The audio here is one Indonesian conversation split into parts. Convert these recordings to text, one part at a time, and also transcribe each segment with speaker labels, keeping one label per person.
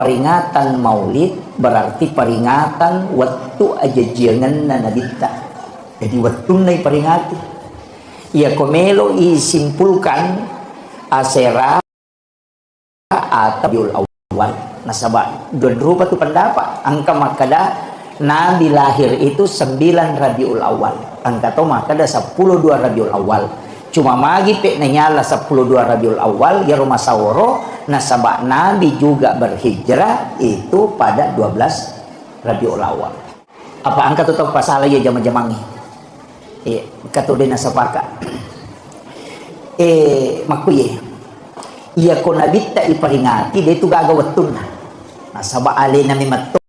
Speaker 1: peringatan maulid berarti peringatan waktu aja jangan nanadita. Jadi waktu nai peringati. Ya komelo isimpulkan asera atau Rabiul Awal. Nasabah dan rupa tu pendapat angka makada Nabi lahir itu 9 Rabiul Awal. Angka tu makada 12 Rabiul Awal. Cuma magi pe nyala 12 Rabiul Awal ya rumah saworo nasabah Nabi juga berhijrah itu pada 12 Rabiul Awal. Apa angka tu tahu pasal ya jama-jamangi. Kata dia nasabaka. Makuye. Iya ko nabita iparingati dia itu gagawatun na. Nasabah alin na mimato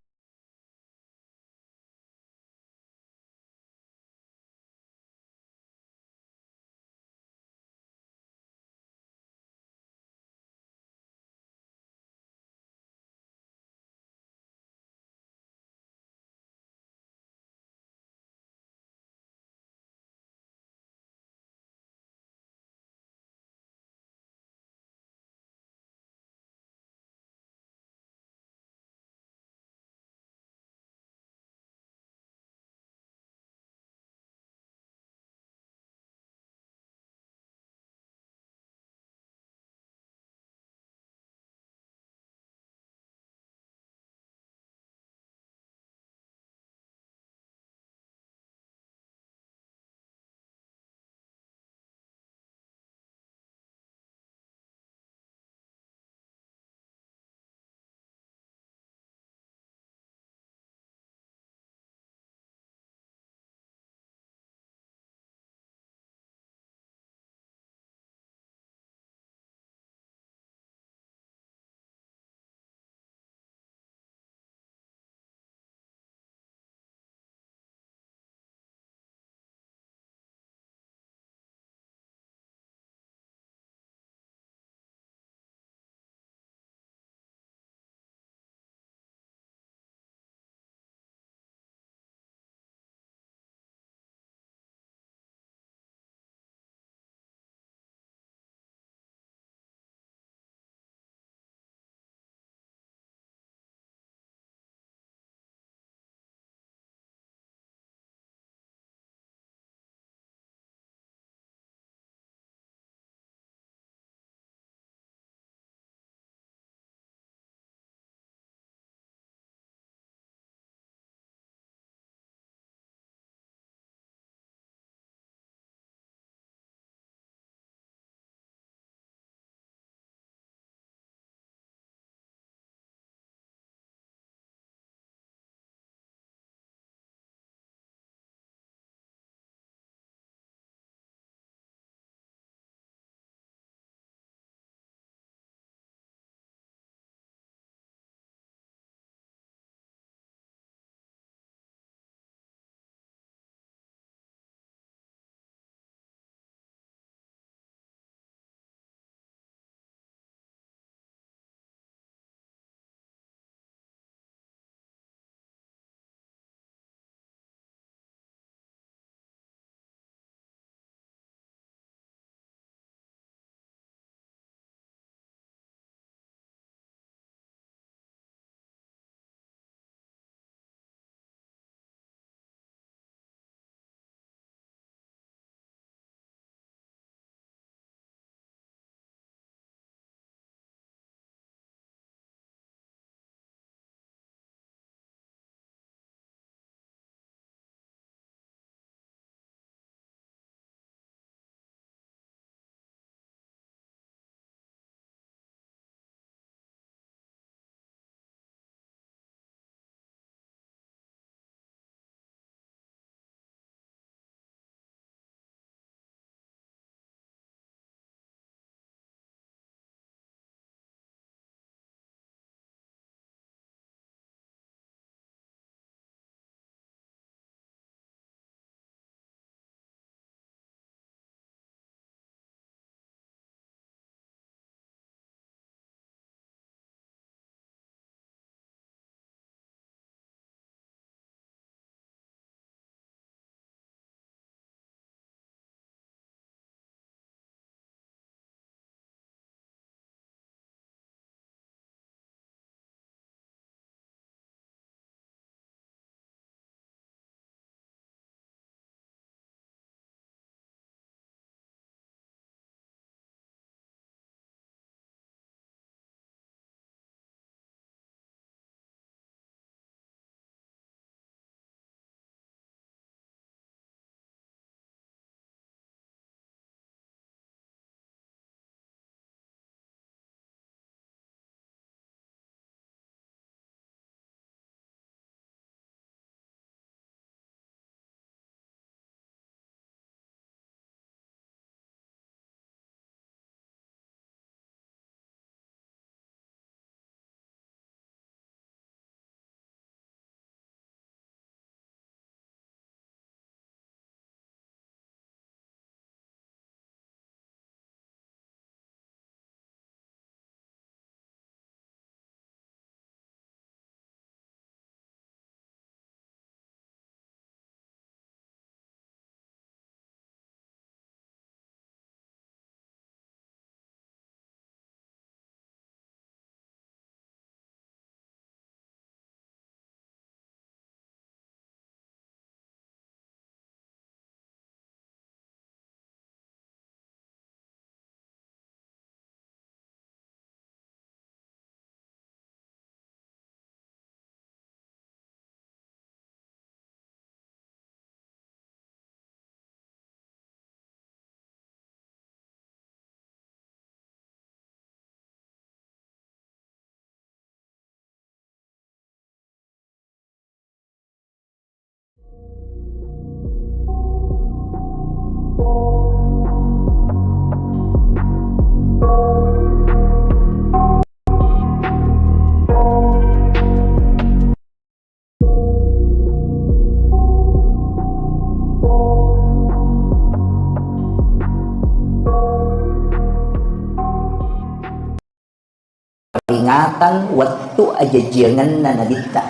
Speaker 1: peringatan waktu aja jangan na nabita.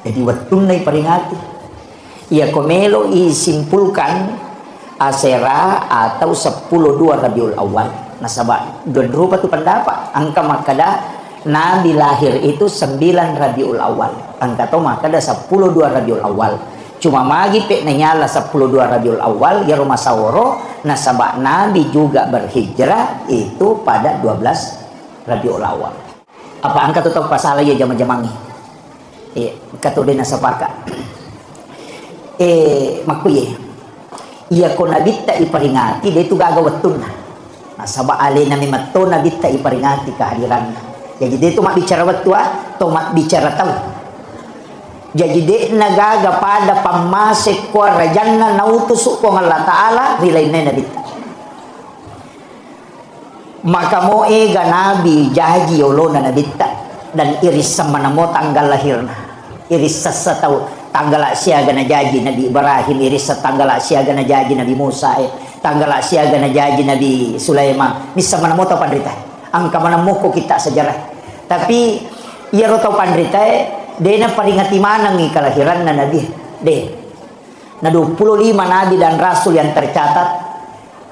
Speaker 1: Jadi waktu na peringati. Ia komelo isimpulkan asera atau 10-2 Rabiul Awal. Nasabah dua rupa tu pendapat. Angka makada Nabi lahir itu 9 Rabiul Awal. Angka tu makada 10-2 Rabiul Awal. Cuma magi pe nyala 10-2 Rabiul Awal ya rumah saworo. Nasabah Nabi juga berhijrah itu pada 12 Rabiul Awal. Apa angka tu tahu pasal ya jama-jamangi. Kata dia nasabaka. Makuye. Iya ko nabita iperingati dia itu gaga wetun. Nasabah ale nami matto nabita iperingati kehadiran. Jadi dia itu mak bicara waktu atau mak bicara tahu. Jadi dia nagaga pada pamasik ko rajanna nautusuk ko Allah Ta'ala rilainnya nabita. Maka mo ega nabi jaji olona nabita dan iris sama namo tanggal lahirna. Iris sasa tahu tanggal siaga na jaji Nabi Ibrahim, iris tanggal siaga na jaji Nabi Musa, tanggal siaga na jaji Nabi Sulaiman. Misa mana mo tahu pandrita. Angka mana mo ko kita sejarah. Tapi ia ro tahu pandrita dia na peringati mana ngi kelahiran na Nabi. Deh. Na 25 nabi dan rasul yang tercatat.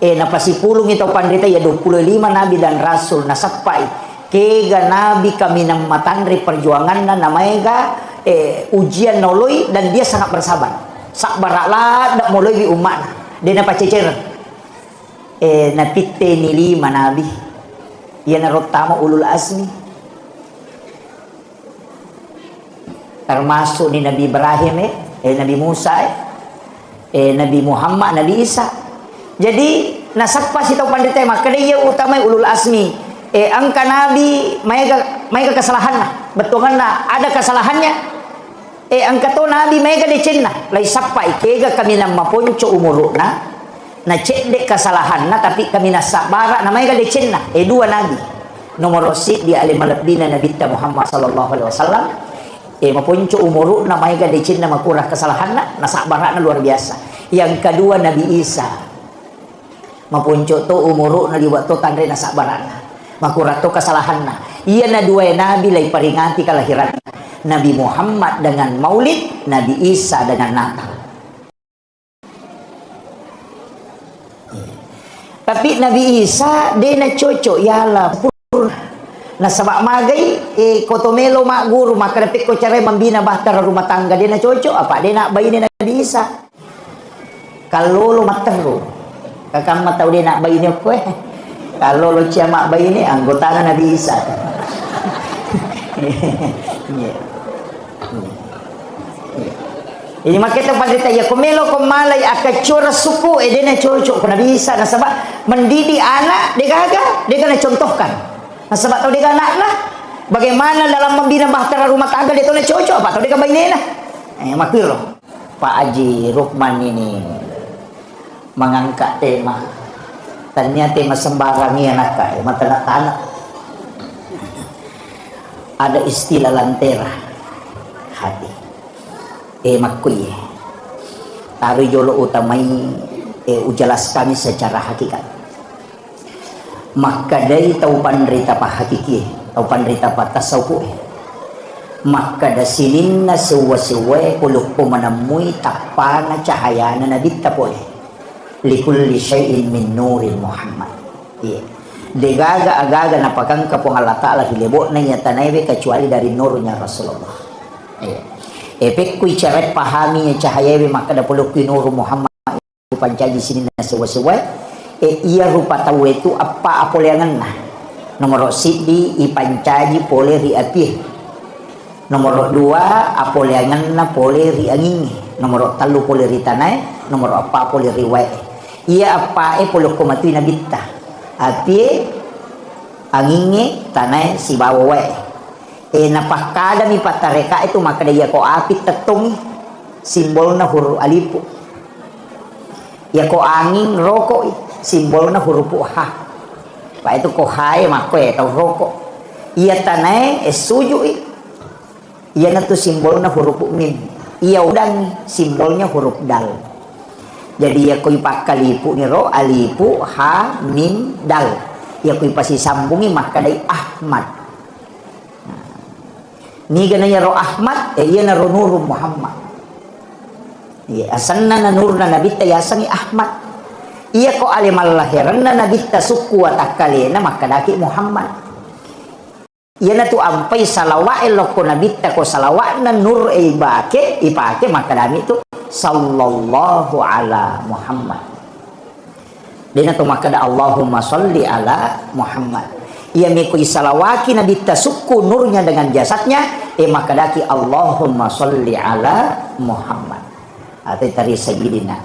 Speaker 1: Na pasipulong ito pandrita ya 25 nabi dan rasul na sakpai. Kega nabi kami nang matandri perjuangan na namanya ujian noloi dan dia sangat bersabar. Sakbaraklah dak moloi di umat. Dia na pacecer. Na pitte ni 5 nabi. Ia na rotama ulul azmi. Termasuk ni Nabi Ibrahim Nabi Musa Nabi Muhammad, Nabi Isa. Jadi nasakpa si tau pandita maka dia utama ulul azmi. Angka nabi mereka kesalahan lah. Betulan lah ada kesalahannya. Angka to nabi mereka decen lah. Lai sapai kega kami na maponco umuruna na cek dek kesalahan na tapi kami na sabara na mereka decen lah. Dua nabi. Nomor si dia alim malabdina Nabi Muhammad sallallahu alaihi wasallam. Maponco umuruna mereka decen na makurah kesalahan na sabara na luar biasa. Yang kedua Nabi Isa. Maponco to umuruna liwat to tandre na sabara makurato kesalahan na. Ia na dua nabi lay peringati kelahiran Nabi Muhammad dengan Maulid, Nabi Isa dengan Natal. Tapi Nabi Isa dia na cocok yalah na sabak magai kotomelo mak guru maka dapat ko cara membina bahtera rumah tangga dia na cocok apa dia nak bayi ni Nabi Isa. Kalau lo matero kakang matau dia nak bayi ni apa kalau lo ciamak bayi ini anggota Nabi Isa. Ini makanya pada ya komelo komalai akacura suku dia na cocok ke Nabi Isa na sebab mendidik anak dia kena contohkan. Nah sebab tahu dia anak lah bagaimana dalam membina bahtera rumah tangga dia tahu na cocok apa tahu dia bayi ni lah. Makiro Pak Haji Rukman ini mengangkat tema ternyata sembarang ya nak mata nak tanah. Ada istilah lantera hati. Makui. Taruh jolo utamai ujelas kami secara hakikat. Maka dari tahu pandrita pa hakiki, tahu pandrita pa tasawuf. Maka da silin na suwa-suwa kuluk po manamui takpana cahaya na nabita po likulli syai'in min nurin Muhammad. Degaga agaga napakang kapong Allah Ta'ala hilibot na niya tanaywe kecuali dari nurnya Rasulullah. Epek kuy caret pahami niya cahayawe maka dapulok kuy nuru Muhammad pancaji sini na sewa-sewa. Iya rupa tahu itu apa apoleangan na. Nomor sidi ipancaji pole ri apih. Nomor 2 apoleangan na pole ri angin. Nomor 3 pole ri tanay. Nomor 4 pole ri wae. Ia apa puluk kumatui nabita api anginge tanai si bawa napakada mi patareka itu maka dia ko api tetung simbolna huruf alipu ya ko angin rokok simbolna huruf ha pak itu ko hai mako atau rokok ia tanai suju ia natu simbolna huruf mim ia udang simbolnya huruf dal. Jadi ya koi pakalipu ni ro alipu ha mim dal. Ya koi pasi sambungi maka dari Ahmad. ni ganaya ro Ahmad iya na ro nur Muhammad. Iya asanna na nur na nabita yasangi Ahmad. Iya ko alimal lahiran na nabita suku wa takalena makadaki Muhammad. Iya na tu ampai salawa elok ko nabita ko salawa na nur ipake makadami tu sallallahu ala Muhammad. Dina tu makada Allahumma sholli ala Muhammad. Ia mikui salawaki nabi tasukku nurnya dengan jasadnya, makadaki Allahumma sholli ala Muhammad. Atau tari sayyidina.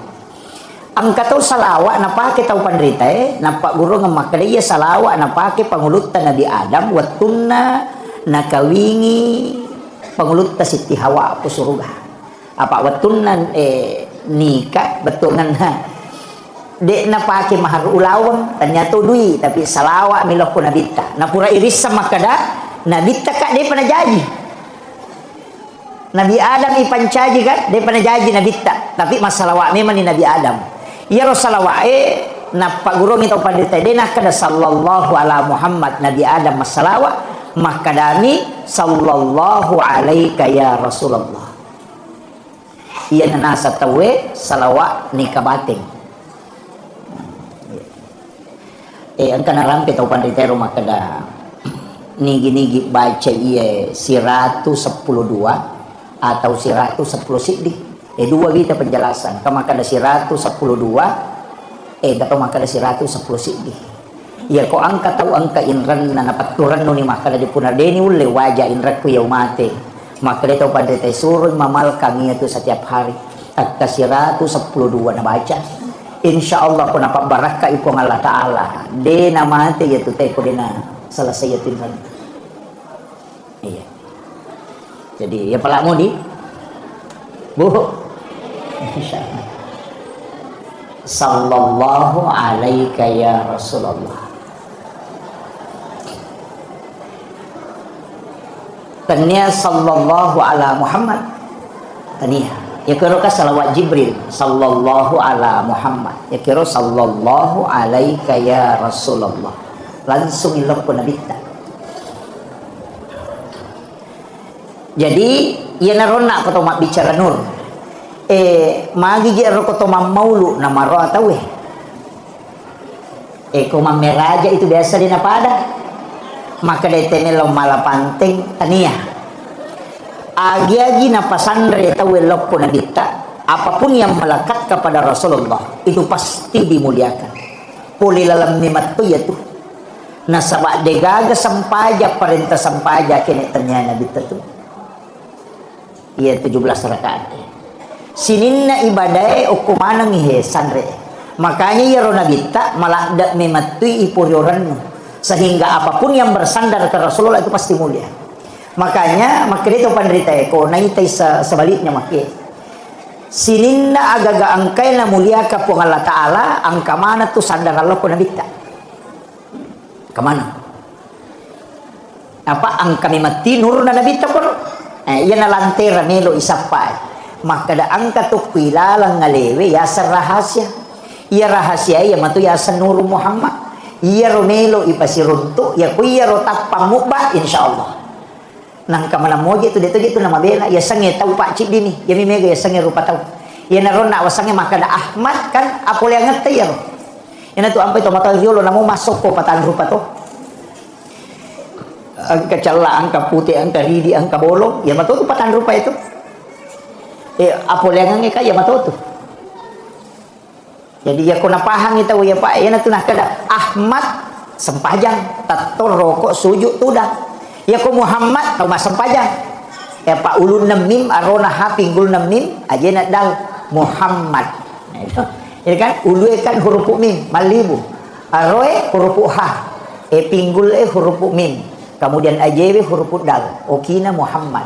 Speaker 1: Angka tau salawat napake tau pandrita nampak guru ngamakada ia salawat napake pangulutan Nabi Adam watunna nakawingi pangulutan Siti Hawa aku surga. Apa watunna nikah betul ngan dek na pakai mahar ulawang ternyata dui tapi salawat milah ko nabita na pura iris sama kada nabita kak dia pernah janji Nabi Adam ipancaji kan dia pernah janji nabita tapi masalawat memang ni Nabi Adam ya rasalawat na pak guru kita pandita dia nak kada sallallahu ala Muhammad Nabi Adam masalawat makadami sallallahu alaika ya Rasulullah iya nasa tawe salawat ni kabating angka narampe tau pandai rumah kada nigi baca iya siratu 10 atau siratu 10 siddiq dua kita penjelasan kama kada siratu 10 atau maka ada siratu 10 siddiq ya ko angka tau angka inran na napaturan no ni makada di punardeni ule wajah inraku ya umate maka dia tau pandai surun mamal kami itu setiap hari at siratu 10 na baca insya Allah ko napak baraka ipong Allah Ta'ala de nama te yaitu teh ko dina selesai yatin iya jadi ya pala mo di bu insya Allah sallallahu alaika ya Rasulullah tanya sallallahu ala Muhammad tanya ya kira ka salawat Jibril sallallahu ala Muhammad ya kira sallallahu alaika ya Rasulullah langsung ilok ko nabita jadi ya narona ko to bicara nur magi gero ko to maulu na maro atawe ko mameraja itu biasa din pada maka detenelo malapanteng tania agi-agi na pasandre tawelok ko nabita apapun yang melekat kepada Rasulullah itu pasti dimuliakan puli lalam nimat tu ya tu nasabak degaga sampaja perintah sampaja kene tanya nabita tu iya 17 rakaat sininna ibadah ukumana ngihe sandre makanya ya nabita malak nimat tu ipurioran sehingga apapun yang bersandar ke Rasulullah itu pasti mulia makanya itu penderita eko naita sebaliknya makai sininna agaga angkai na mulia ka pung Allah Ta'ala angka mana tu sandar Allah ko nabita kemana apa angka mimati nur na nabita ko yan na lantera melo isapay maka da angka tu pilalang ngalewe yasa rahasia iya rahasia iya matu yasa nur Muhammad iya romelo ipasirunto ya kuya rotapang mukba insyaallah nang kamana moje itu nama bela ya sange tau pak cip dini ya mimega ya sange rupa tau ya narona wasange maka da Ahmad kan apol yang ngerti ya ina tu ampai to mata riolo namu masuk ko patan rupa to angka cala angka putih angka ridi angka bolong ya mato tu patan rupa itu apol yang ngeka ya mato tu jadi ya kuna pahang itu ya pak ya tu nah kada Ahmad sempajang tator rokok sujud tu dah ya ko Muhammad tau masam pajang ya pak ulun mim arona ha pinggul mim aja nak dal Muhammad itu jadi kan ulu kan huruf mim malibu aroe huruf ha pinggul huruf mim kemudian aja huruf dal okina Muhammad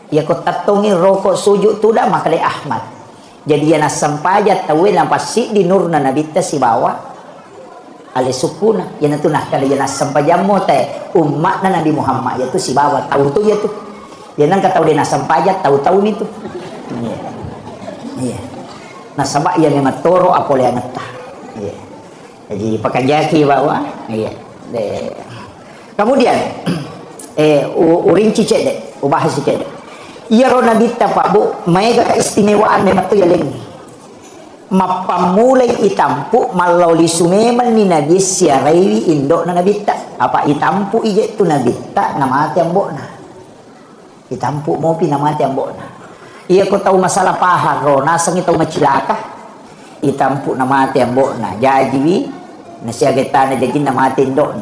Speaker 1: ya ko tatongi rokok sujud tu dah maka Ahmad jadi ya nasam pajat tawe pasti di nurna nabita si bawah ale sukuna yana tu nah kada yana sampajamo teh umat na Nabi Muhammad yaitu si bawa tahu tu ya tu yana ka tahu dina sampajat tahu-tahu ni tu iya nah sabak yang matoro apole anata iya jadi pakajaki bawa iya kemudian uring cicede ubah cicede iya ro nabita Pak Bu mega keistimewaan memang tu ya lengi mapamulai itampu maloli sumeman ni nabi siarai indo na nabita apa itampu ije tu nabita namati ambona itampu mopi namati ambona iya ko tahu masalah pahar ro nasang itaw macilaka itampu namati ambona jadi nasiagetana jadi namati indo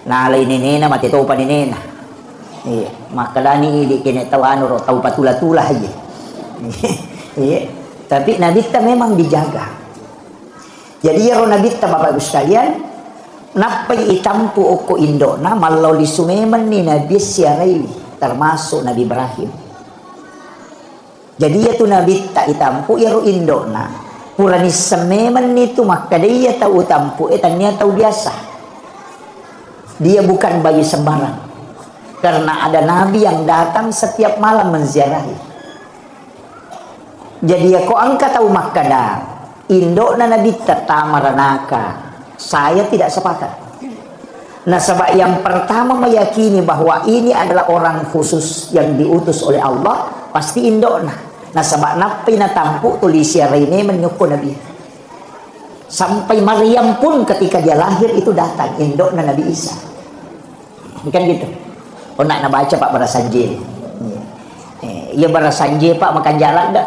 Speaker 1: na alay ni nena matito pa ni nena iya makalani ili kinetawano ro tau patula-tula aja iya tapi nabita memang dijaga jadi ya ro nabita Bapak Ibu sekalian napay itampu oko indo na malawli sumeman ni nabi siaray termasuk Nabi Ibrahim jadi ya tu nabita itampu ya ro indo na purani sememan ni tu makadaya tau tampu etanya tau biasa dia bukan bayi sembarang karena ada nabi yang datang setiap malam menziarahi jadi ya kok angka tahu makada indo na nabi tatamaranaka saya tidak sepakat nah sebab yang pertama meyakini bahwa ini adalah orang khusus yang diutus oleh Allah pasti indo nah sebab napi na tampu tulisia reine menyukur nabi sampai Maryam pun ketika dia lahir itu datang indok na Nabi Isa kan gitu oh nak baca Pak Barasanji iya Barasanji Pak makan jalan dah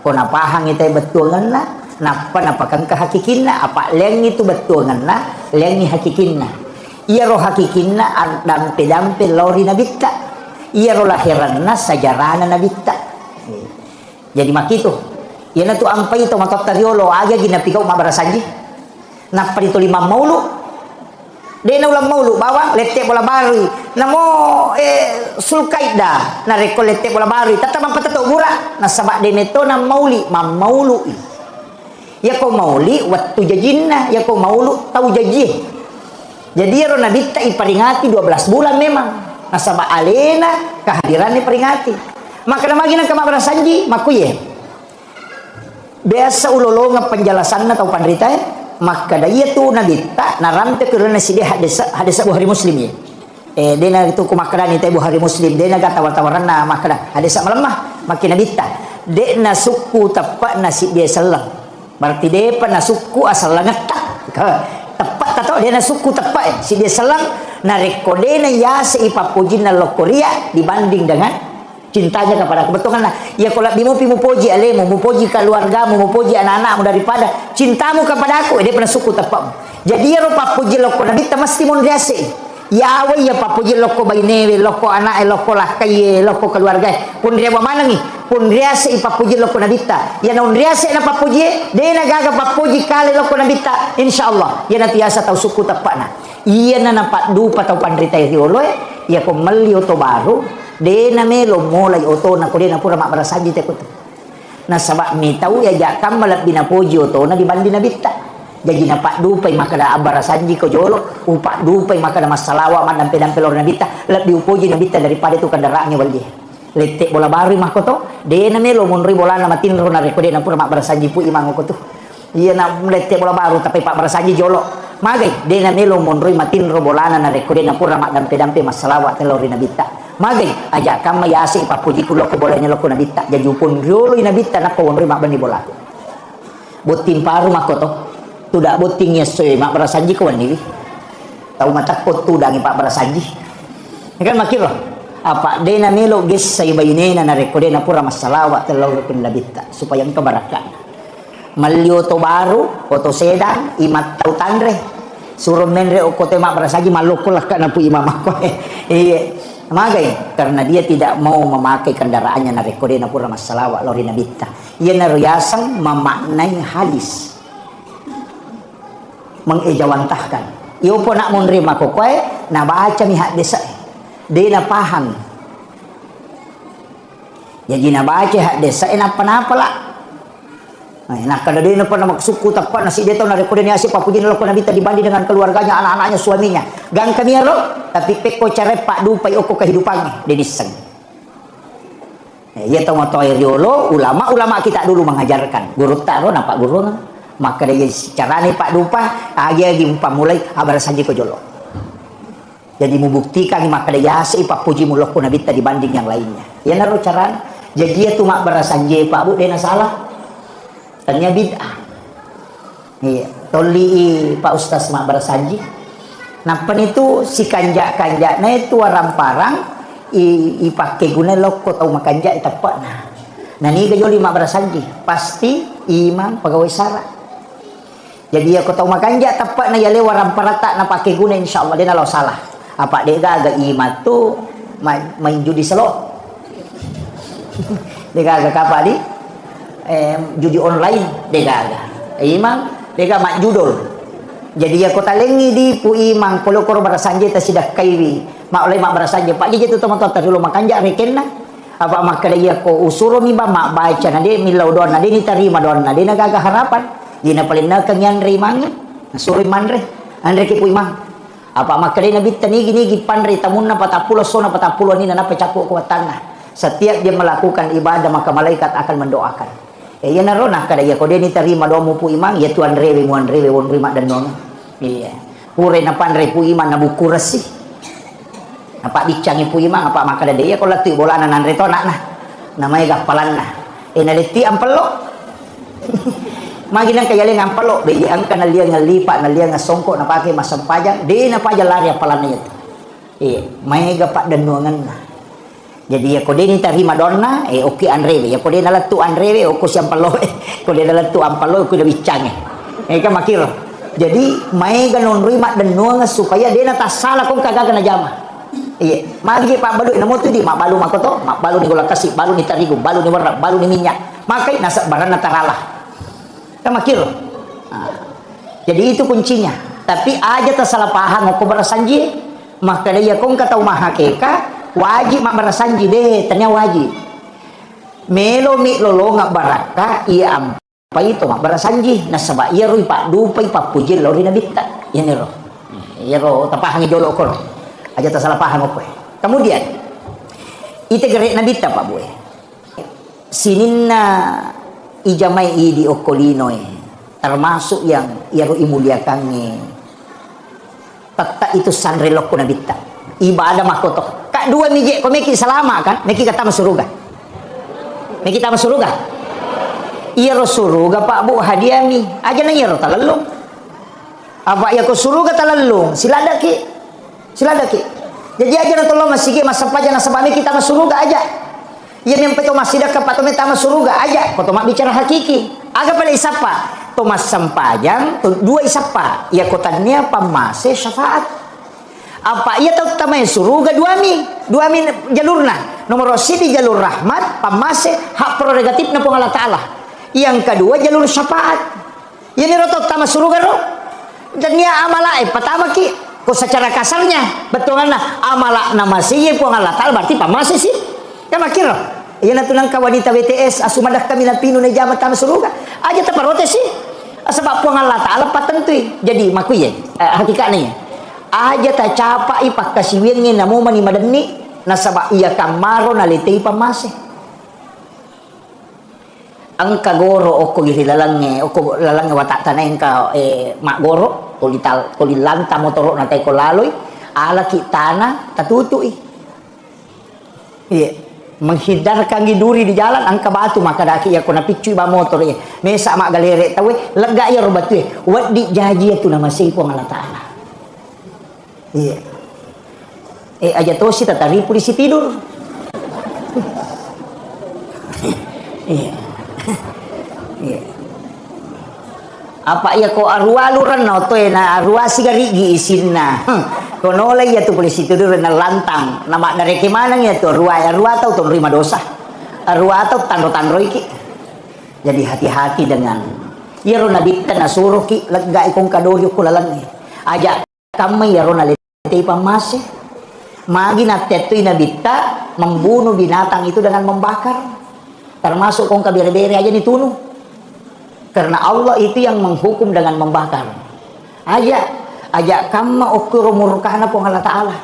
Speaker 1: kau nak pahang itu betul ngana napa kan kehakikinna apa leng itu betul ngana leng ni hakikinna iya roh hakikinna dampe lori nabita iya roh lahiranna sajarana nabita jadi makito iya na tu ampai itu matot tariolo aja ginapikaw Barasanji napa itu 5 maulu dia na ulang maulu bawang lete bola bari namo sulkait dah na reko lete bola bari tatap patato gura na sabak de neto na mauli maulu ya ko mauli waktu jajinna ya ko maulu tau jaji jadi ya ro nabita iperingati 12 bulan memang na sabak alena kehadiran peringati maka namagi nang kamabara sanji makuye biasa ulolonga penjelasan atau pandrita maka daya tu nabita naramte kerana si dia hadisa Bukhari Muslim ya dia na itu kumakran itu Bukhari Muslim dia na tawar-tawaran na makada hadisa malemah makin nabita dia na suku tepat nasi dia selang berarti dia pa na suku asal langetak tepat tato dia na suku tepat si dia selang na rekode na ya seipapujin na lokoria dibanding dengan cintanya kepada kebetulan lah ya kalau bimu puji alemu mupuji keluargamu mupuji anak-anakmu daripada cintamu kepada aku dia pernah suku tepat jadi ya rupa puji loko nabi mesti mondriase ya awe ya papuji loko bainewe loko anak loko lakai loko keluarga pun dia mana nih pun riase papuji loko nabita ya non riase na papuji dia na gaga papuji kali loko nabita insyaallah ya nanti asa tahu suku tepat na iya na napak dupa tahu pandrita riolo ya ko melio to baru dena melo mulai oto na ko dena pura mak barasanji te ko na sabak mi tahu ya jakam malap binapuji oto na dibanding nabita jadi na pak dupai maka da barasanji ko jolo upak dupai maka da masalawa man dampe lor nabita lap diupuji nabita daripada itu kendaraannya waldi letek bola bari mak ko to dena melo monri bola na matin ro na reko dena pura mak barasanji pu imang ko to iya na letek bola baru tapi pak barasanji jolo magai dena melo monri matin ro bola na reko dena pura mak dampe masalawa telor nabita magai aja kama yasi papuji kulo ko bolanya loko nabita jadi upun riolo nabita nako wonri mak bani bola botin paru makoto tudak botingnya soe mak barasanji ko wani tahu mata ko tudang pak barasanji kan makiro apa dena melo ges say bayinena na rekode na pura masalawa telor kun nabita supaya engka barakan malio to baru oto sedang imat tau tandre suruh menre okote mak barasanji maloko lah kana pu imam ko iya magai karena dia tidak mau memakai kendaraannya na rekode na pura masalawa lori nabita ia na riasang memaknai hadis mengejawantahkan iyo po nak menerima kokoy na baca mi hadis dia na paham jadi na baca hadis napa lah nah kada dia na pernah maksuku tepat nasi dia tahu na rekode ni asip papujin loko nabita dibanding dengan keluarganya anak-anaknya suaminya gang kami ro tapi peko cara pak dupai oko kehidupannya dia diseng ya tahu moto riolo ulama kita dulu mengajarkan guru taro nampak guru maka dia carane pak dupa agi pamulai abar saji ko jolo Jadi membuktikan maka dia si papuji mulok pun nabita dibanding yang lainnya. Ya naruh cara. Jadi dia tu mak berasanje Pak Bu dia salah. Tanya bid'ah. Iya, toli Pak Ustaz mak berasanje. Nampan itu si kanjak-kanjaknya itu orang parang pakai guna loko tau makanjak tepat nah ni gajoli mak berasanje pasti imam pegawai syarat. Jadi aku tahu makanjak tepat na yale orang parata na pakai guna insyaallah dia nalau salah. Apa dia agak imam tu main judi slot. Dia agak apa di judi online dia agak imam dia mak judul. Jadi aku talengi di pu imang polo kor barasanje ta sidak kaiwi mak oleh mak barasanje pak je tu teman-teman dulu makan jak reken na apa mak dia ko usuro mi ba mak baca na dia milau don na dia ni terima don na dia naga harapan dia na paling na kanyan rimang suri manre andre ki pu imang apa mak dia nabi tani gini panre tamun na 40 sona 40 ni na pecapuk kuatan na setiap dia melakukan ibadah maka malaikat akan mendoakan. Ya narona kada ya ko dia ni terima doa mu pu imang ya tuan rewe muan rewe won rima dan nona. Iya. Pure na panre pu imang na buku resi. Apa dicangi pu imang apa maka dia ko latu bola nan reto nak nah. Namanya gapalan nah. Na leti ampelo. Magi nang kaya le ngampelo be ang kana lia ngalipa na lia ngasongko na pake masam pajang de na pajang lari apalan itu. Iya, mai gapak dan nuangan nah. Jadi ya kode ni terima donna oke anrewe ya kode dalam tu anrewe oko siam palo kode dalam tu ampalo aku dah bicang kan makir. Jadi mai ganon rima dan nuanga supaya dia nata salah kong kagak kena jama. Iya, magi pak balu namo tu di mak balu makoto mak balu ni gola kasih balu ni tarigu balu ni warna balu ni minyak makai nasa baran nataralah kan makir. Jadi itu kuncinya. Tapi aja tak salah paham aku berasanji maka dia kong kata umah hakeka wajib mak barasanji deh tanya wajib melo mi lolo ngak baraka iya apa itu mak barasanji nasaba iya roi pak dupai pak pujil lori nabita ya nero iya ro tapahangi jolo ko aja tak salah paham apa kemudian ite gerek nabita pak boy sininna ijamai di okolino termasuk yang iya ro imuliakannya tata itu sanrelok ko nabita ibadah makoto kak dua mijek ko meki selama kan meki kata masuruga meki kata masuruga iya ro suruga pak bu hadiah mi aja nang iya ro talalung apa ya ko suruga talalung silada ki jadi aja na tolong masih masa paja na sabami kita masuruga aja iya nempe to masih dak pato meta masuruga aja ko to mak bicara hakiki aga pada isapa to mas sampajang to dua isapa ya kotanya pamase syafaat apa ia tahu tamanya suruga dua mi jalurna nomor di jalur rahmat pamase hak prerogatif na Allah Ta'ala yang kedua jalur syafaat ini roto tama suruga ro dan dia amala pertama ki ko secara kasarnya betulnya amala nama siye po Allah Ta'ala berarti pamase sih kan makir ro iya na tunang ka wanita WTS asumadak kami na pinu na jamat tama suruga aja taparote sih sebab po Allah Ta'ala patentui jadi makuye hakikatnya aja tak capai pak kasiwingin namo mani madani nasaba iya kamaro nalitay pamase ang kagoro oko girilalange oko lalange watatanain ka mak goro tolilanta motoro natay ko laloy ala kitana tatutui iya menghindarkan giduri di jalan ang kabatu maka daki ya ko napicui ba motor mesa mak galere tawe lega ya robatu wadi jaji itu nama sipo Allah Ta'ala. Iya. Aja tosi tatari polisi tidur. Iya. Iya. Apa ya ko arua luran no to na arua sigarigi isinna. Kono lagi ya tu polisi tidur na lantang. Nama dari kemana ya tu arua tau tu terima dosa. Arua tau tandro iki. Jadi hati-hati dengan ya ro nabi kana suruh ki lega ikong kadoryo kulalan ni. Aja kami ya ro na pamase magi natetui nabita membunuh binatang itu dengan membakar termasuk kong kabire-bire aja ditunuh karena Allah itu yang menghukum dengan membakar aja kama ukur murkana pong Allah Ta'ala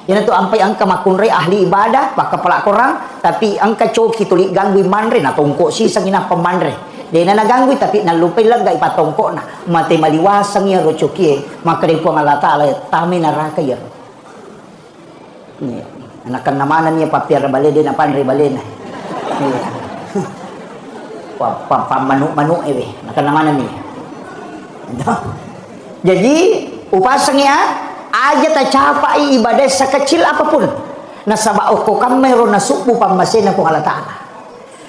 Speaker 1: yan itu ampai angka makunre ahli ibadah baka pelak korang tapi angka coki tulik gangguin manre na tongko si sangina pemandre dia na nagangguy tapi nalupay lang ga ipatongko na mati maliwasang ya rochokie maka rin po ang Allah Ta'ala tami naraka ya Anakan namanan niya papiar bale din apan ri bale na. Pamanu-manu anakan namanan niya. Jadi upasangnya aja tak capai ibadah sekecil apapun. Nasabao ko kamero nasubu pamasin po Allah Ta'ala.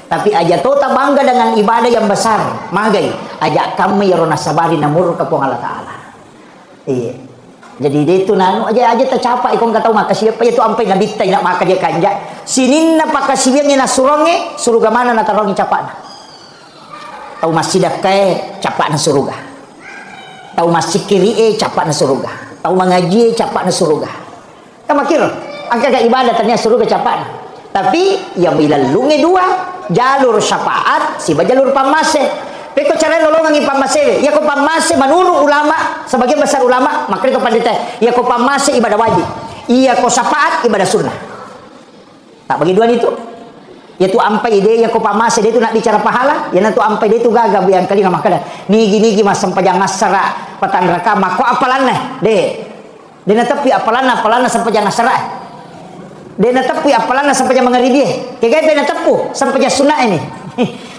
Speaker 1: Tapi aja tota bangga dengan ibadah yang besar. Magay aja kami ro nasabari namur ka po Allah Ta'ala. Iya. Jadi dia itu nanu aja tercapai kong kata maka siapa itu ampai nabitay nak maka dia kanja sinin na pakasibian na suronge suruga mana na tarongi capana tau masidak kay capa na suruga tau masikiri capa na suruga tau mengaji capa na suruga kamakir ang kaga ibadah tanya suruga capa na tapi yang ilalungi dua jalur syafaat si jalur pamase. Peko cara lolongan ipang masih, ya ko pamase manuru ulama, sebagian besar ulama, maka ko pandita, ya ko pamase ibadah wajib, iya ko syafaat ibadah sunnah. Tak bagi dua itu, yaitu ampai ide, ya ko pamase dia itu nak bicara pahala, ya nanti ampai dia itu gagah yang kali nama kada, nigi mas sampajang asara patan raka, mako apalan deh, dia natapi apalan sampajang asara, dia natapi apalan sampajang mengeri dia, kayak dia natapu sampajang sunnah ini.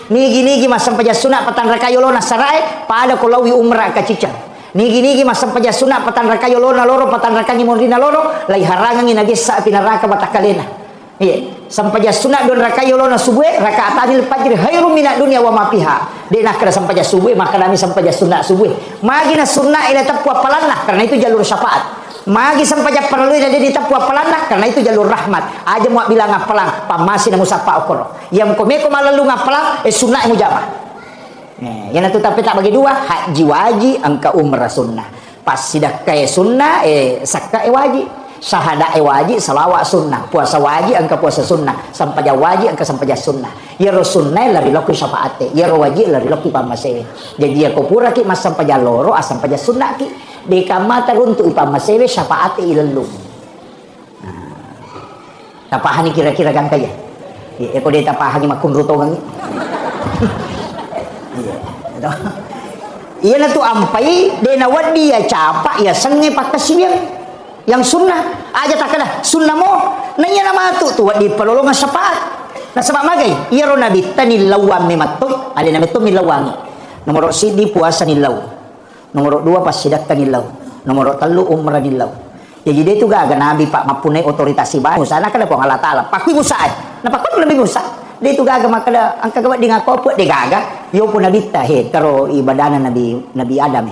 Speaker 1: Nigi mas sampai sunat patan rakayolona sarai pada kolawi umrah kacica. Nigi mas sampai sunat patan rakayolona loro patan rakangi mondina loro lai harangan nagi sa pinaraka batakalena. Iya, sampai sunat don rakayolona subuh rakaatanil fajr khairum minad dunya wa ma fiha. Dena kada sampai subuh maka kami sampai sunat subuh. Magina sunat ila tapu apalanna karena itu jalur syafaat. Magi sampai perlu dia ditapu apalanna karena itu jalur rahmat. Aja mau bilang apalang pamasi na musapa okoro. Yang komeko malalu ngapalang sunnah mujamah. Yang itu tapi tak bagi dua haji wajib angka umrah sunnah. Pas sidak kaya sunnah sakka wajib. Syahada wajib salawat sunnah. Puasa wajib angka puasa sunnah. Sampai wajib angka sampai sunnah. Ya sunnah lari loku syafaate. Ya wajib lari loku pamase. Jadi ya kopura ki mas sampai loro asam sampai sunnah ki. Di kamata untuk ipamasewe syafaat ilallu. Tapahani kira-kira kan kaya. Eko dia tapahani makun ruto gangi. Iya na tu ampai dena wadi ya capa ya senge pakasibian yang sunnah aja tak kada sunnah mo nanya nama tu wadi pelolongan syafaat. Nah sebab magai iya ro nabi tani lawam mematoi ada nabi tu milawangi. Nomor sidi puasa nilau. Nomor 2 pas sidak nilau. Nomor 3 umrah nilau. Jadi dia itu gaga nabi pak mapunai otoritas ibadah. Musana kada po Allah Taala. Pakui musa. Napa ko lebih musa. Dia itu gaga makada angka gawat di ngakoput dia gaga. Yo pun nabi tahe karo ibadana nabi Adam.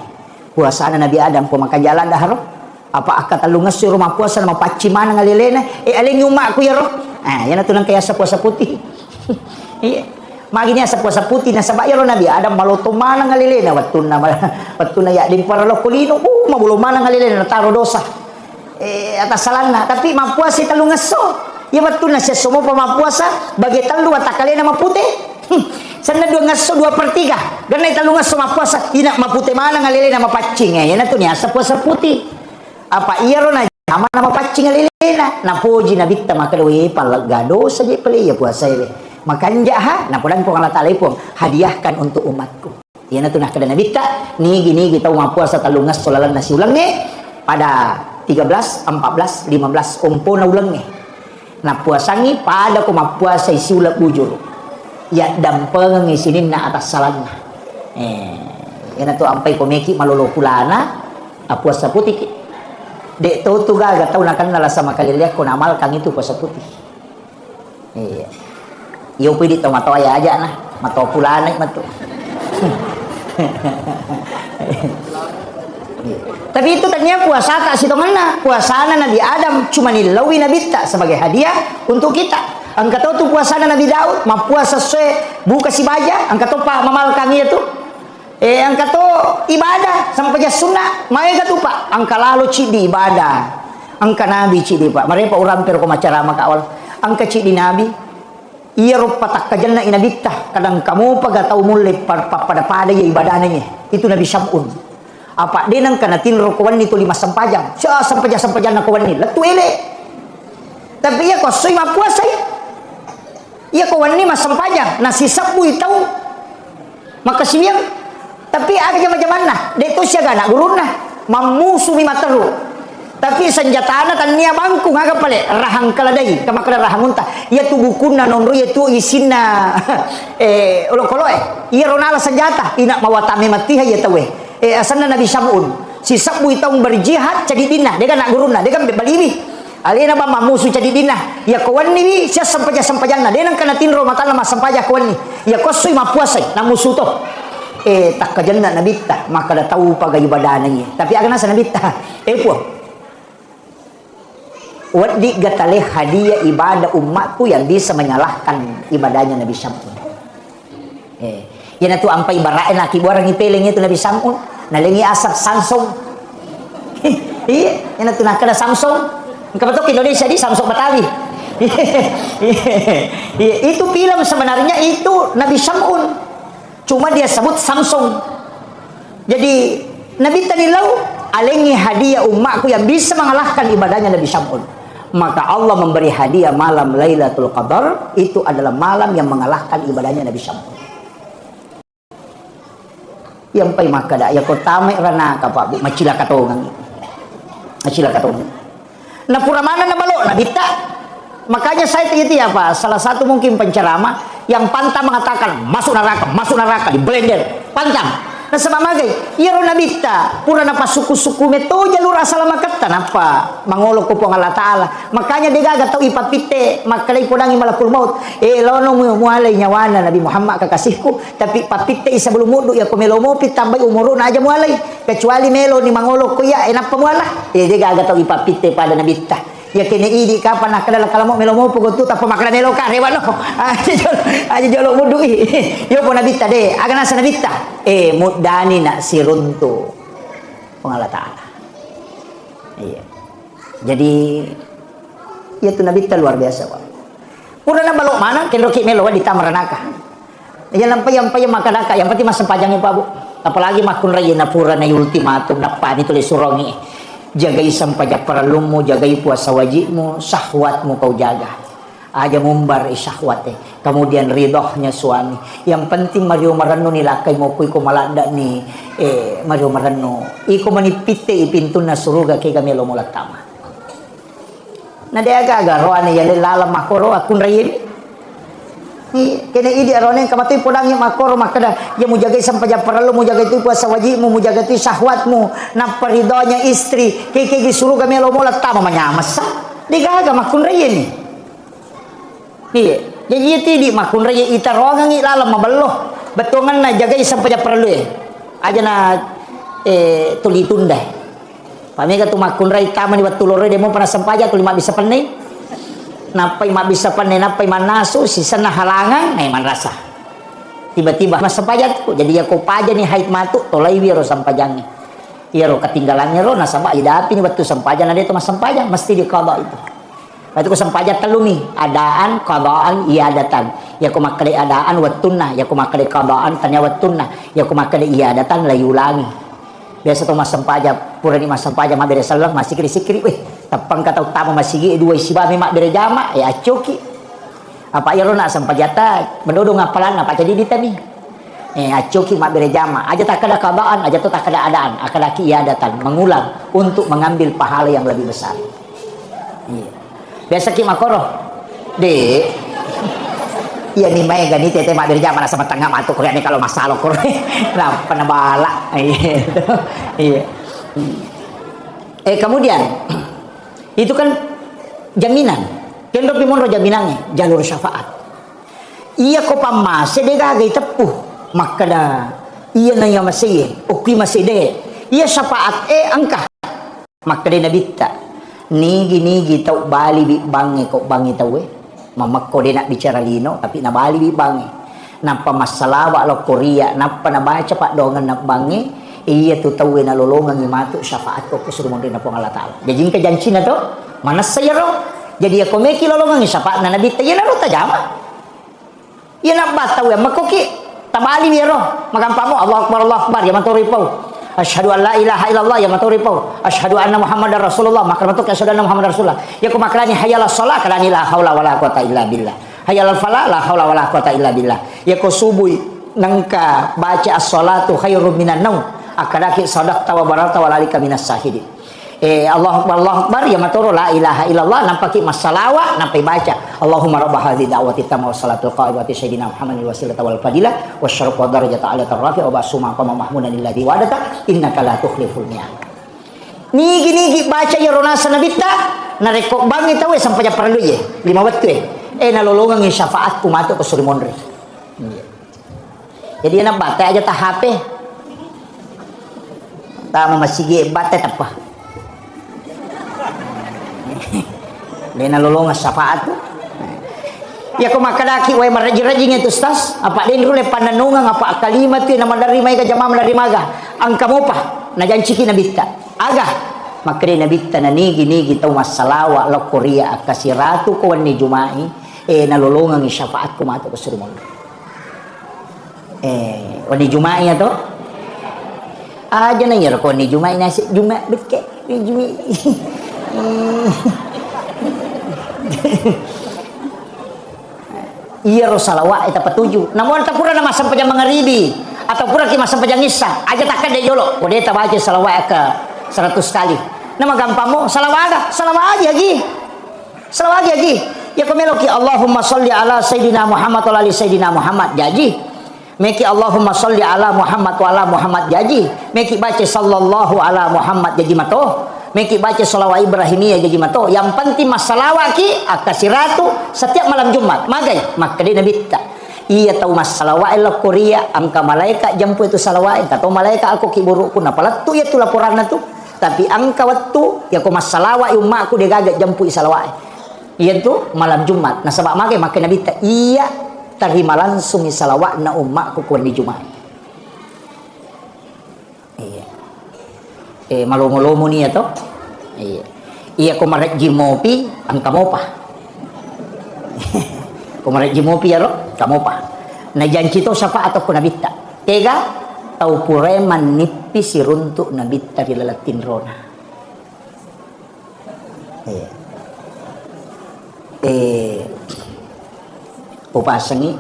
Speaker 1: Puasana nabi Adam po maka jalan daharo. Apa akata lungas si rumah puasa nama pacimana ngalilena. Aling yuma aku ya ro. Yan atulang kaya sa puasa putih. Iya. Maginya sa puasa putih na sabaya ro nabi Adam maloto mana ngalilena watuna ya din para lo kulino mabulo mana ngalilena taro dosa atas salana tapi mapuasa talungaso ya watuna siya sumo pa mapuasa bagi talu atakalena mapute sana 2/3 ganay talungaso mapuasa ina mapute mana ngalilena mapacing yan ato niya sa puasa putih apa iya ro na sama na mapacing ngalilena napuji na bitta makadawi palagado saja pali ya puasa makanya nah pulang pun Allah Ta'ala pun hadiahkan untuk umatku. Yan na tunah kada nabi ta nigi tahu mapuasa talungas solalan nasi ulangnya pada 13, 14, 15 umpo na ulangnya. Nah puasangi pada ko mapuasa isi ulap bujur. Ya dampeng isinin na atas salanna. Yan na to ampai komeki malolo pulana puasa putih. Dek to tu gaga tahu nakan nala sama kaliliak ko namal kang itu puasa putih. Yo pwede to mato aja nah mato pulana mato. Tapi itu ternyata puasa tak situ mana puasana Nabi Adam cuma nilawi Nabi tak sebagai hadiah untuk kita. Angkat tu puasana Nabi Daud ma puasa sesuai buka si baja angkat pak mamal kami itu angkat ibadah sampai sunnah mai tu pak angka lalu cidi ibadah angka Nabi cidi pak mereka orang per ko macara maka awal angka cidi Nabi iya rupa tak kajanna inabita kadang kamu paga tahu mulai pada ya ibadahnya itu Nabi Syam'un apa dia nang kana tin rokowan itu 5 sampajang sampajang nakowan ni letu ele tapi ya ko soy mapuasa iya ko wani mas sampajang nasi sabu tahu maka siang tapi ada macam mana dia tu siaga nak guruna mamusu mi materu Tapi senjata kan nia bangku ngaga pale rahang kaladai kama kada rahang unta ia tu bukuna nonro ia tu isina ulo koloe ia ronala senjata ina mawatame matiha ia tawe asana Nabi Samun si sabu itong berjihad jadi dinah dia kan nak guruna dia kan baliwi alina ba mamusu jadi dinah ya kawan ni sia sampaja dia nang kana tinro mata nama sampaja kawan ni ya kosui mapuasai na musuh to tak kajanna nabita maka dah tahu pagai ibadah ni tapi agana sa nabita puo wadi gatale hadiah ibadah umatku yang bisa menyalahkan ibadahnya Nabi Samun yan tu ampai baraen aki borang ipeling itu Nabi Samun nalingi asap Samsung yan tu nakada Samsung kebetul Indonesia di Samsung Betawi itu film sebenarnya itu Nabi Samun cuma dia sebut Samsung jadi Nabi tanilau alengi hadiah umatku yang bisa mengalahkan ibadahnya Nabi Samun maka Allah memberi hadiah malam Lailatul Qadar itu adalah malam yang mengalahkan ibadahnya Nabi Samun yang pai makada ya ko tame rana ka Pak Bu macila katongan na pura mana na balo na bita makanya saya itu ya Pak salah satu mungkin penceramah yang pantang mengatakan masuk neraka di blender pantang na samamagay iro na bita pura na pasuku-suku meto jalur asal makatan apa mangolok ko po ng Allah Ta'ala makanya digaga tau ipapite makalay po nang malakul maut lono mo mualay nyawana Nabi Muhammad kakasihku tapi papite isa belumudo ya kumelo mo pitambay umuro na aja mualay kecuali melo ni mangolok ko ya enapa muala digaga tau ipapite pada na bita ya kini idi kapan nak kadala kalamo melo mo pugo tu tapa makala melo ka rewano aja jolo mudu yo po nabita de agana sa nabita mudani na sirunto Allah Ta'ala iya jadi ya tu nabita luar biasa Pak pura na balok mana kendoki melo di tamaranaka ya lampai makanaka yang penting mas sempajangnya Pak Bu apalagi makun raya na pura na ultimatum na pani tulis surongi jagai sampajak paralumu jagai puasa wajibmu syahwatmu kau jaga aja mumbar syahwate kemudian ridhohnya suami yang penting Mario Marano nilakai mo kuy ko malanda ni Mario Marano iko manipite ipintu na suruga kay kamelo mo latama na deaga garoan ya lala makoro akun rayin kena idi arone kamatoy podang yung makoro makada ya mo jagay sampajak paralu mo jagay tu puasa wajibmu mo jagay tu syahwatmu na paridonya istri kay gisuruh kamelo mo latama manyamas sa digaga makun rayin iya jadi itu di makun raya itarongan ilala mabaloh betongan na jaga sampajak paralu aja na tuli tunda pamega tu makun raya tama ni watulore demo pana sampajak tu lima bisa panay napai mak bisa panai napai manasu sisa na halangan man rasa tiba-tiba mas sampajak tu jadi ya ko paja ni haid matu tolai wiro sampajangnya iya ro ketinggalannya ro nasaba ida api ni waktu sampajak na dito mas sampajak mesti diqada itu waktu ko sampajak telumi adaan qadaan iadatan ya ko makale adaan wattunna ya ko makale qadaan tanya wattunna ya ko makale iadatan layulangi biasa to mas sampajak pura ni mas sampajak mabere salang masih sikri weh tapang kata utama masigi dua isibami mak bere jama ya acoki apa ya rona sampajata mendodong ngapalan apa jadi ditami acoki mak bere jama aja tak ada qadaan aja tu tak ada adaan akada iadatan mengulang untuk mengambil pahala yang lebih besar iya biasa ki makoro de iya nih mai gani tete mak bere jama sama tengah matu korea nih kalau masalah korea nah penabala iya kemudian itu kan jaminan kendo pimonro jaminannya jalur syafaat iya ko pamase de gagay tepuh makada iya na yang masih oki masih de iya syafaat angka makada nabita nigi tau bali bi bangi ko bangi tawe mamakko de nak bicara lino tapi na bali bi bangi napa masalawa lo Korea napa na baca pak dongan na bangi iya tu tahu na lolongan ni matu syafaat ko suruh mondre na po Allah Ta'ala jadi ka janji na to manas saya ro jadi ako meki lolongan ni syafaat na nabi tayo na ro tajama iya na bataw ya makoki tabali wi ro magampamo Allahu akbar ya maturi po asyhadu an la ilaha illallah ya maturi po asyhadu anna muhammadar rasulullah maka matuk asyhadu anna muhammadar rasulullah ya ko makrani hayal shalah kalani la haula wala quwata illa billah hayal falah la haula wala quwata illa billah ya ko subuh nangka baca as-salatu khairum minan naum akadaki sadaqta wa barata wa lalika minas sahidin Allah Akbar ya matoro la ilaha illallah nampaki masalawat nampai baca Allahumma rabb hadhihi da'wati tamma wa salatul qa'imati sayyidina Muhammadin wasilata wal fadilah wasyaraf wa darajata alata rafi' wa basuma qama mahmudan alladhi wadata innaka la tukhliful mi'ad. Nigi baca ya ronasa nabita na rekok bangi tahu sampai perlu ya 5 waktu nalolongan yung syafaat pumato ko suri monre. Jadi anak bata aja ta HP. Ta mamasige bata apa? Lena lolongan syafaat tu. Ya ko makadaki way maraji-rajing itu ustaz. Apa din rule pananungan apa kalimat tu na madarima ka jamaah madarima ga. Ang kamo pa na janchiki na bitta. Aga makre na bitta na nigi taw masalawa la Korea akasiratu ko ni Jumai nalolongan yung syafaat ko mato ko surimon. Wani Jumai to. Aja na yero ko ni Jumai nasi Jumai bitke ni Jumai. Iya rosalawat eta patuju namun tak pura nama sampai jam mangaribi atau pura ki masam pajang isa aja takkan de jolo kode ta baca salawat ke 100 kali nama gampang mo salawat lagi ya komelo ki Allahumma sholli ala sayidina Muhammad wa ali sayidina Muhammad jaji meki Allahumma sholli ala Muhammad wa ala Muhammad jaji meki baca sallallahu ala Muhammad jaji mato meki baca salawat Ibrahimiyah jadi mato yang penting masalawat ki akasiratu setiap malam Jumat magai makade nabi ta iya tahu masalawat la Korea angka malaikat jampu itu salawat atau malaikat aku ki burukku napalat tu ya tu laporan tu tapi angka waktu ya ko masalawat umma aku dia gagat jampu salawat iya tu malam Jumat nah sebab magai maka nabi ta iya terima langsung salawat na umma aku di Jumat malumo ni ato iya ko marek jimopi ang kamopa ko marek jimopi aro kamopa na janji to syafaat ko nabita tega tau pureman nipi siruntuk nabita dilalatin rona pupasangi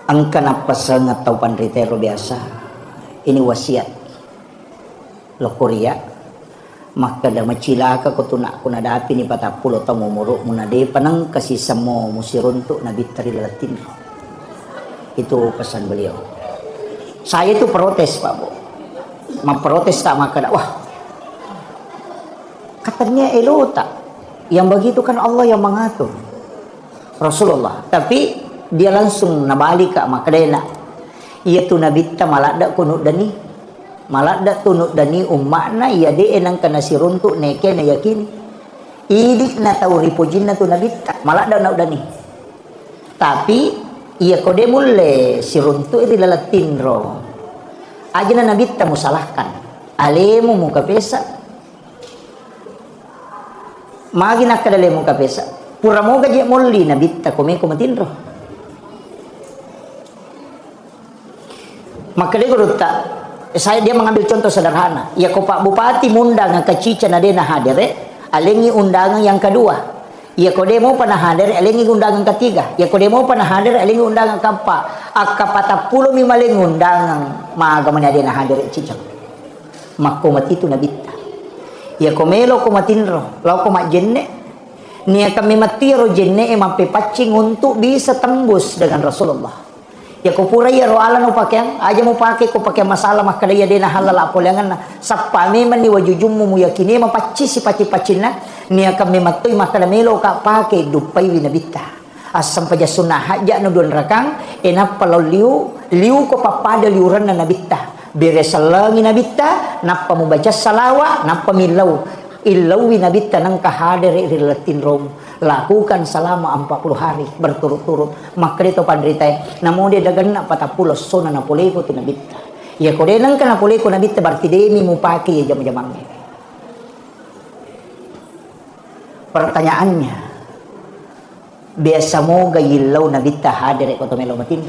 Speaker 1: ang kanapasang at tau panritero biasa ini wasiat lo Korea maka da macilaka ko tuna ko nadapi ni 40 tamu muruk munade panang kasih samo musiruntuk nabi trilatin itu pesan beliau. Saya itu protes Pak Bu memprotes tak maka wah katanya elota yang begitu kan Allah yang mengatur Rasulullah tapi dia langsung nabalik kak maka dena iya tu nabi ta malada kunut dani malada tunut dani ummakna iya de enang kana siruntuk neke na yakin idik na tau ripojin na tu nabi ta malada na dani tapi iya kode mulle siruntuk iri lalatin ro aja na nabi ta musalahkan alemu muka pesa magi nak kadale muka pesa pura mo gaje mulli nabi ta kome kumatin ro maka dia gurutta dia mengambil contoh sederhana ya ko Pak Bupati mundang ke cica na dena hadir alengi undangan yang kedua ya ko demo pernah hadir alengi undangan ketiga ya ko demo pernah hadir alengi undangan keempat akapata pulo mi maling undangan maaga man dena hadir cica makomat itu nabita ya ko melo ko matinro law ko majenne niya kami matiro jenne mampe pacing untuk bisa tembus dengan Rasulullah. Ya ko pura ya roala no pakaian aja mau pakai ko pakai masalah maka dia dena halal apolangan na sappa memang ni wajujum mu yakini mapaci si paci-pacina ni akan mematui maka melo ka pakai dupai winabita asam paja sunnah haja no don rakang ena palo liu ko papada liuran na nabita beresalangi nabita napa membaca salawat napa milau ilawi nabita nang kahadir rilatin rom lakukan selama 40 hari berturut-turut maka itu pandritai namun dia dagan na 40 sona na poleko tu nabita ya ko denang kana poleko nabita berarti demi mu paki ya jam-jamangnya pertanyaannya biasa mo gayilaw nabita hadir ko to melo matin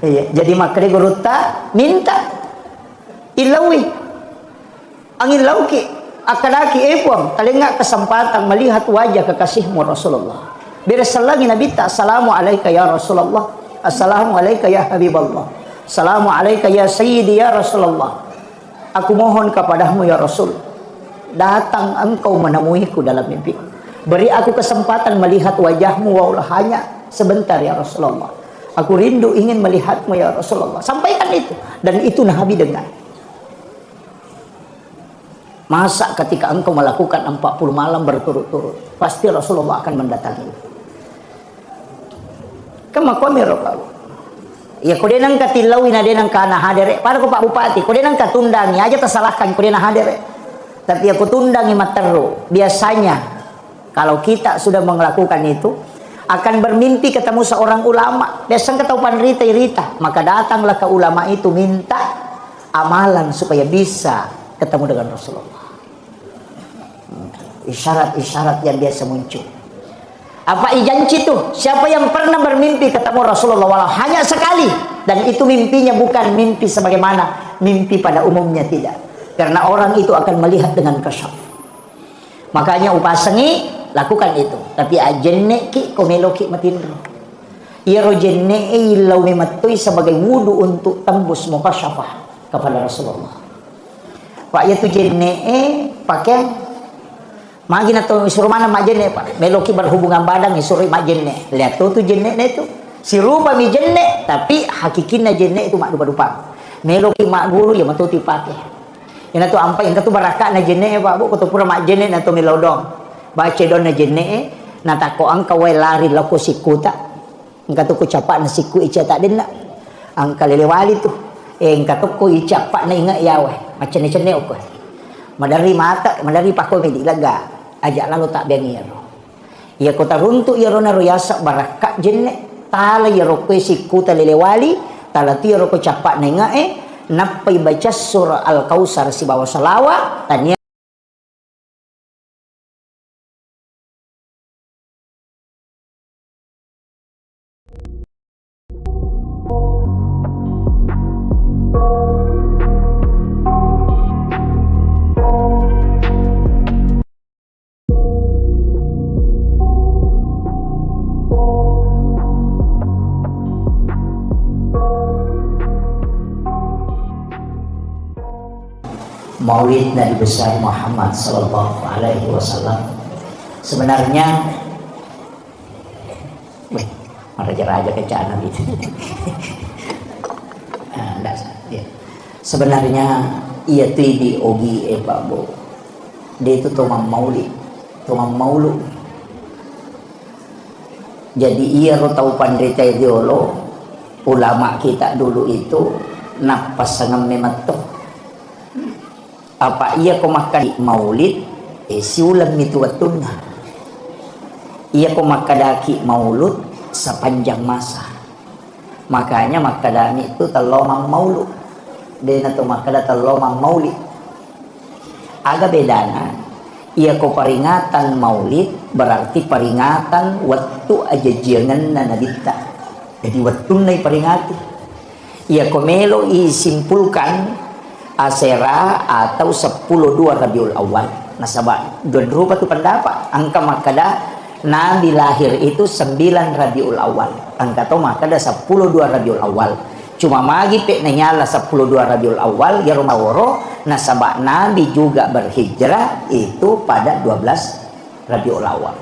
Speaker 1: iya jadi makre guruta minta ilawi ang ilaw ki akadaki epong talinga kesempatan melihat wajah kekasihmu Rasulullah beresalagi nabi ta assalamu alayka ya Rasulullah assalamu alayka ya Habiballah Salamu alaika ya sayyidi ya Rasulullah. Aku mohon kepadamu ya Rasul, datang engkau menemuiku dalam mimpi. Beri aku kesempatan melihat wajahmu walau hanya sebentar ya Rasulullah. Aku rindu ingin melihatmu ya Rasulullah. Sampaikan itu. Dan itu Nabi dengar. Masa ketika engkau melakukan 40 malam berturut-turut, pasti Rasulullah akan mendatangi. Kama komero kau. Ya kau denang katilau ina denang kana hadere. Para ko Pak Bupati, kau denang katundangi aja tersalahkan kau denang hadere. Tapi aku tundangi materu. Biasanya kalau kita sudah melakukan itu, akan bermimpi ketemu seorang ulama. Biasanya ketahuan rita-rita, maka datanglah ke ulama itu minta amalan supaya bisa ketemu dengan Rasulullah. Isyarat-isyarat yang biasa muncul. Apa ijanci itu? Siapa yang pernah bermimpi ketemu Rasulullah walau hanya sekali, dan itu mimpinya bukan mimpi sebagaimana mimpi pada umumnya, tidak. Karena orang itu akan melihat dengan kasyaf. Makanya upasangi lakukan itu. Tapi ajenne ki komelo ki matindro. Iro jenne ilau mematui sebagai wudu untuk tembus mukasyafah kepada Rasulullah. Pak ya tu jenne pakai magi na to suruh mana mak jenne Pak. Meloki berhubungan badan suruh mak jenne. Lihat tu jenne itu. Si rupa mi jenne tapi hakikinna jenne itu mak dupa-dupa. Meloki mak guru ya matuti pakai. Yang tu ampai yang tu baraka na jenne Pak Bu kutu pura mak jenne na tu milodong. Baca don na jenne na tako angka wai lari lako sikuta. Angka tu ko capak na siku ica tak den na. Angka lelewali tu. Angka tu ko ica pak na ingat yawe. Macam ni cene ko. Madari mata, madari pakoi medi laga. Ajak lalu tak bengiro. Ya kota runtuk ya rona royasa baraka jenne. Tala ya roko sikuta lelewali. Tala tu ya roko capak na ingat napai baca surah Al-Kausar si bawa salawat tanya Maulid Nabi besar Muhammad sallallahu alaihi wasallam. Sebenarnya raja-raja kecaan Nabi itu. Ya. Sebenarnya ia di ogi Pak Bo. Dia itu tomam maulid, tomam maulud. Jadi ia tahu pandita ideolo ulama kita dulu itu napas sangam mematok. Apa ia ko makan maulid siulam itu watuna. Ia ko makadaki maulud sepanjang masa. Makanya makadami itu telomang maulud. Dia nato makada telomang maulid. Agak bedana. Ia ko peringatan maulid berarti peringatan waktu aja jangan nanadita. Jadi waktu nai peringati. Ia ko melo isimpulkan Asera atau 10-2 Rabiul Awal. Nasabah dua rupa tu pendapat. Angka makada Nabi lahir itu 9 Rabiul Awal. Angka tu makada 10-2 Rabiul Awal. Cuma magi pe nyala 10-2 Rabiul Awal ya rumaworo. Nasabah Nabi juga berhijrah itu pada 12 Rabiul Awal.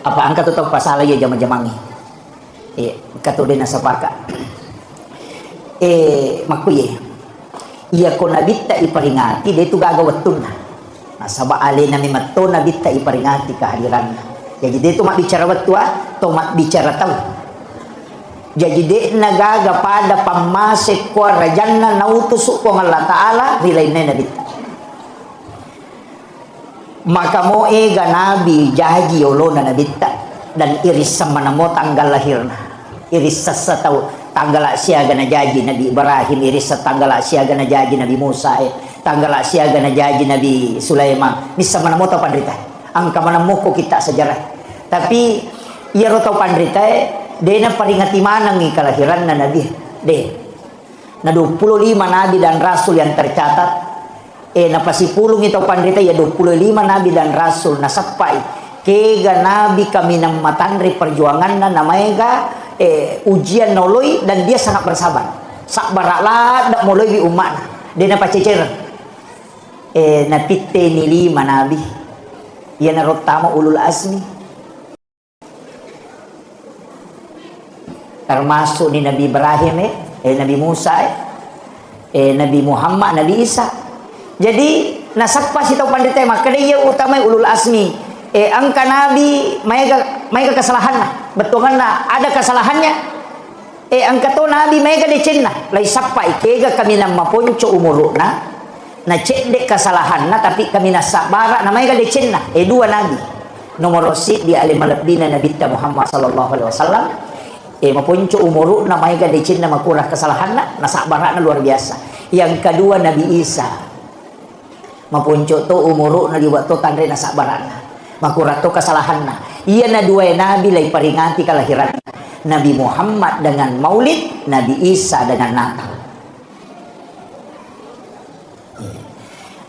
Speaker 1: Apa angka tu tahu pasal ya jama-jamangi. Kata dia nasabaka. Makuye. Ia ko nabita iparingati dia itu gagawat tun. Nasaba ale na mimato nabita iparingati kehadiran. Jadi dia itu mak bicara waktu to mak bicara tahu. Jadi dia nagaga pada pamasik ko rajanna nautus ko Allah taala rilainna nabita. Maka mo ega nabi jaji olona nabita dan iris sama namo tanggal lahirna. Iris sasa tahu tanggal siaga na jaji Nabi Ibrahim, iris tanggal siaga na jaji Nabi Musa, tanggal siaga na jaji Nabi Sulaiman. Bisa mana mo tahu pandrita? Angka mana mo ko kita sejarah. Tapi ia tahu pandrita, dia na peringati mana ng kelahiran na Nabi. Dia na 25 Nabi dan Rasul yang tercatat. Napasipulong ito pandrita ya 25 Nabi dan Rasul nasapai. Kega Nabi kami ng matanri perjuangan na namanya ujian noloi dan dia sangat bersabar. sak baraklah dak mulai bi umat dia na pacecer napitte ni 5 nabi ia na rotama ulul azmi termasuk ni Nabi Ibrahim Nabi Musa Nabi Muhammad, Nabi Isa. Jadi nasapa si tau pandai tema kada ia utama ulul azmi angka nabi mereka kesalahan lah betul na ada kesalahannya angka to nabi mereka decen lah lai sapa ikega kami na maponco umuruna na cek dek kesalahan na tapi kami na sabara na mereka decen lah dua nabi nomor si di alim alabdina Nabi Muhammad sallallahu alaihi wasallam mapunco umuru na may gadicin na makurah kesalahan na sabara na luar biasa. Yang kedua Nabi Isa mapunco to umuru na liwat to tandre na sabara na makurah to kesalahan na iya na dua nabi lay peringati kelahiran Nabi Muhammad dengan Maulid, Nabi Isa dengan Natal.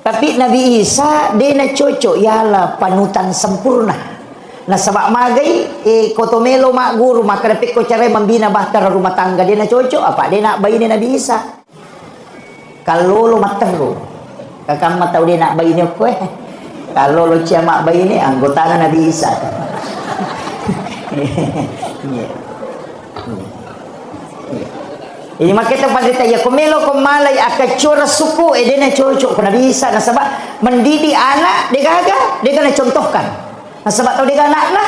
Speaker 1: Tapi Nabi Isa dia na cocok ialah panutan sempurna. Nah sebab magai kotomelo mak guru maka dapat ko cara membina bahtera rumah tangga dia nak cocok apa dia nak bayi ni Nabi Isa kalau lo matero kakak mak tahu dia nak bayi ni ko kalau lo cia mak bayi ni anggota Nabi Isa ini maka kita pada tanya komelo komalai akacora suku dia nak cocok ko Nabi Isa nah sebab mendidik anak dia gagah dia kena contohkan. Nah sebab tahu dia anak lah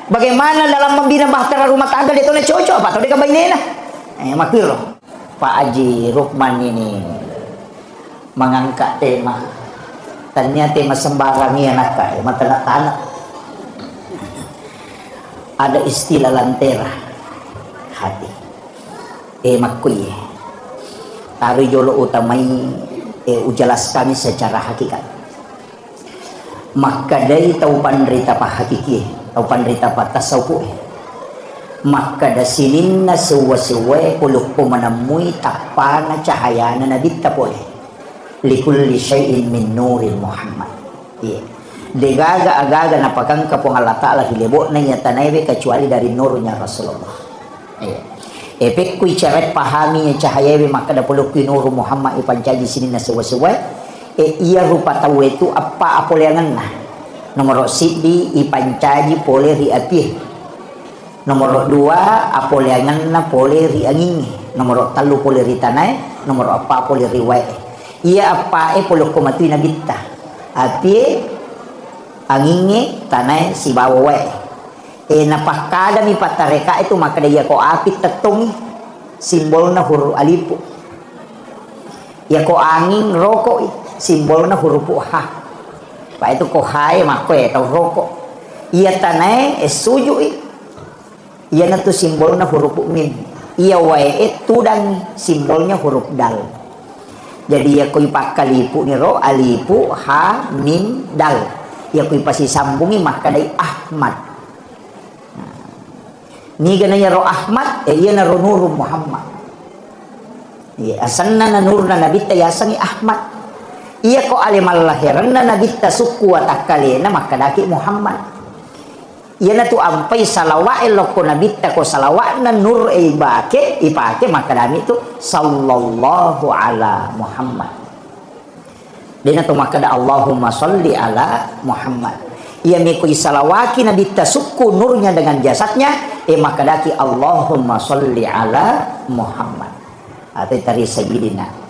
Speaker 1: bagaimana dalam membina bahtera rumah tangga dia tahu cocok apa tahu dia bayi lah makil loh Pak Haji Rukman ini mengangkat tema ternyata tema sembarang ni anak mata nak tanah ada istilah lantera hati makui taruh jolo utamai ujalas kami secara hakikat maka dari tahu panderita pa hakiki tahu panderita pa tasawuf maka da sinin na suwa-suwa puluk po manamui takpana cahaya na nabita po likulli syai'in min nurin Muhammad degaga agaga na pagangka po Allah Ta'ala hilibot na niya tanaybe kecuali dari nurnya Rasulullah epek kuy caret pahami niya cahaya maka da puluk kuy nur Muhammad ipancaji sinin na suwa-suwa ia rupa tahu itu apa apoleangan nah nomor sidi ipancaji pole ri api nomor 2 apoleangan na pole ri angin nomor 3 pole ri tanai nomor 4 pole ri wae ia apa polo komatu na bitta api angin tanai si bawa wae napakada mi patareka itu maka dia ko api tetong simbolna huruf alipu ya ko angin rokok simbolnya huruf H. Pak itu kohai makwe atau rokok. Ia tanai suju. Ia natu simbolnya huruf mim. Ia wae tudang simbolnya huruf dal. Jadi ia koi pakalipu ni ro alipu H mim dal. Ia koi pasti sambungi maka dari Ahmad. Ni gananya ro Ahmad ia na ro nur Muhammad. Iya asanna na nur na nabi tayasangi Ahmad. Iya ko alimal lahiran na nabita suku watakalena maka daki Muhammad. Iya na tu ampai salawat eloko nabita ko salawat na nur ipake maka dami tu sallallahu ala Muhammad. Dina tu maka da Allahumma salli ala Muhammad. Iya mekoi salawaki nabita suku nurnya dengan jasadnya maka daki Allahumma salli ala Muhammad. Atau tari sayyidina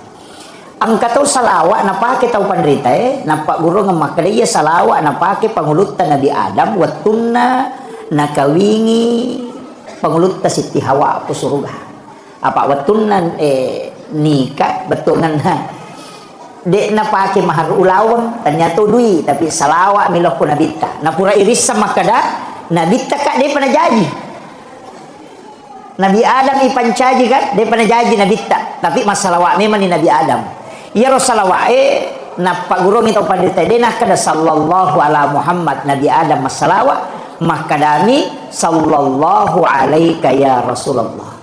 Speaker 1: angkatau salawat napake tau panderita napak guru ngamaka dia salawat napake pangulutan Nabi Adam watunna nakawingi pangulutan Siti Hawa ku surga apa watunna nikah betul ngana dek napake mahar ulawang ternyata dui tapi salawat milok ku Nabi ta napura iris sama kada Nabi ta kak dia pernah janji Nabi Adam ipancaji kan dia pernah janji Nabi ta tapi masalawat memang ni Nabi Adam ya Rasulullah napa guru minta pandita dena kada sallallahu ala Muhammad Nabi Adam masalawat maka dami sallallahu alaika ya Rasulullah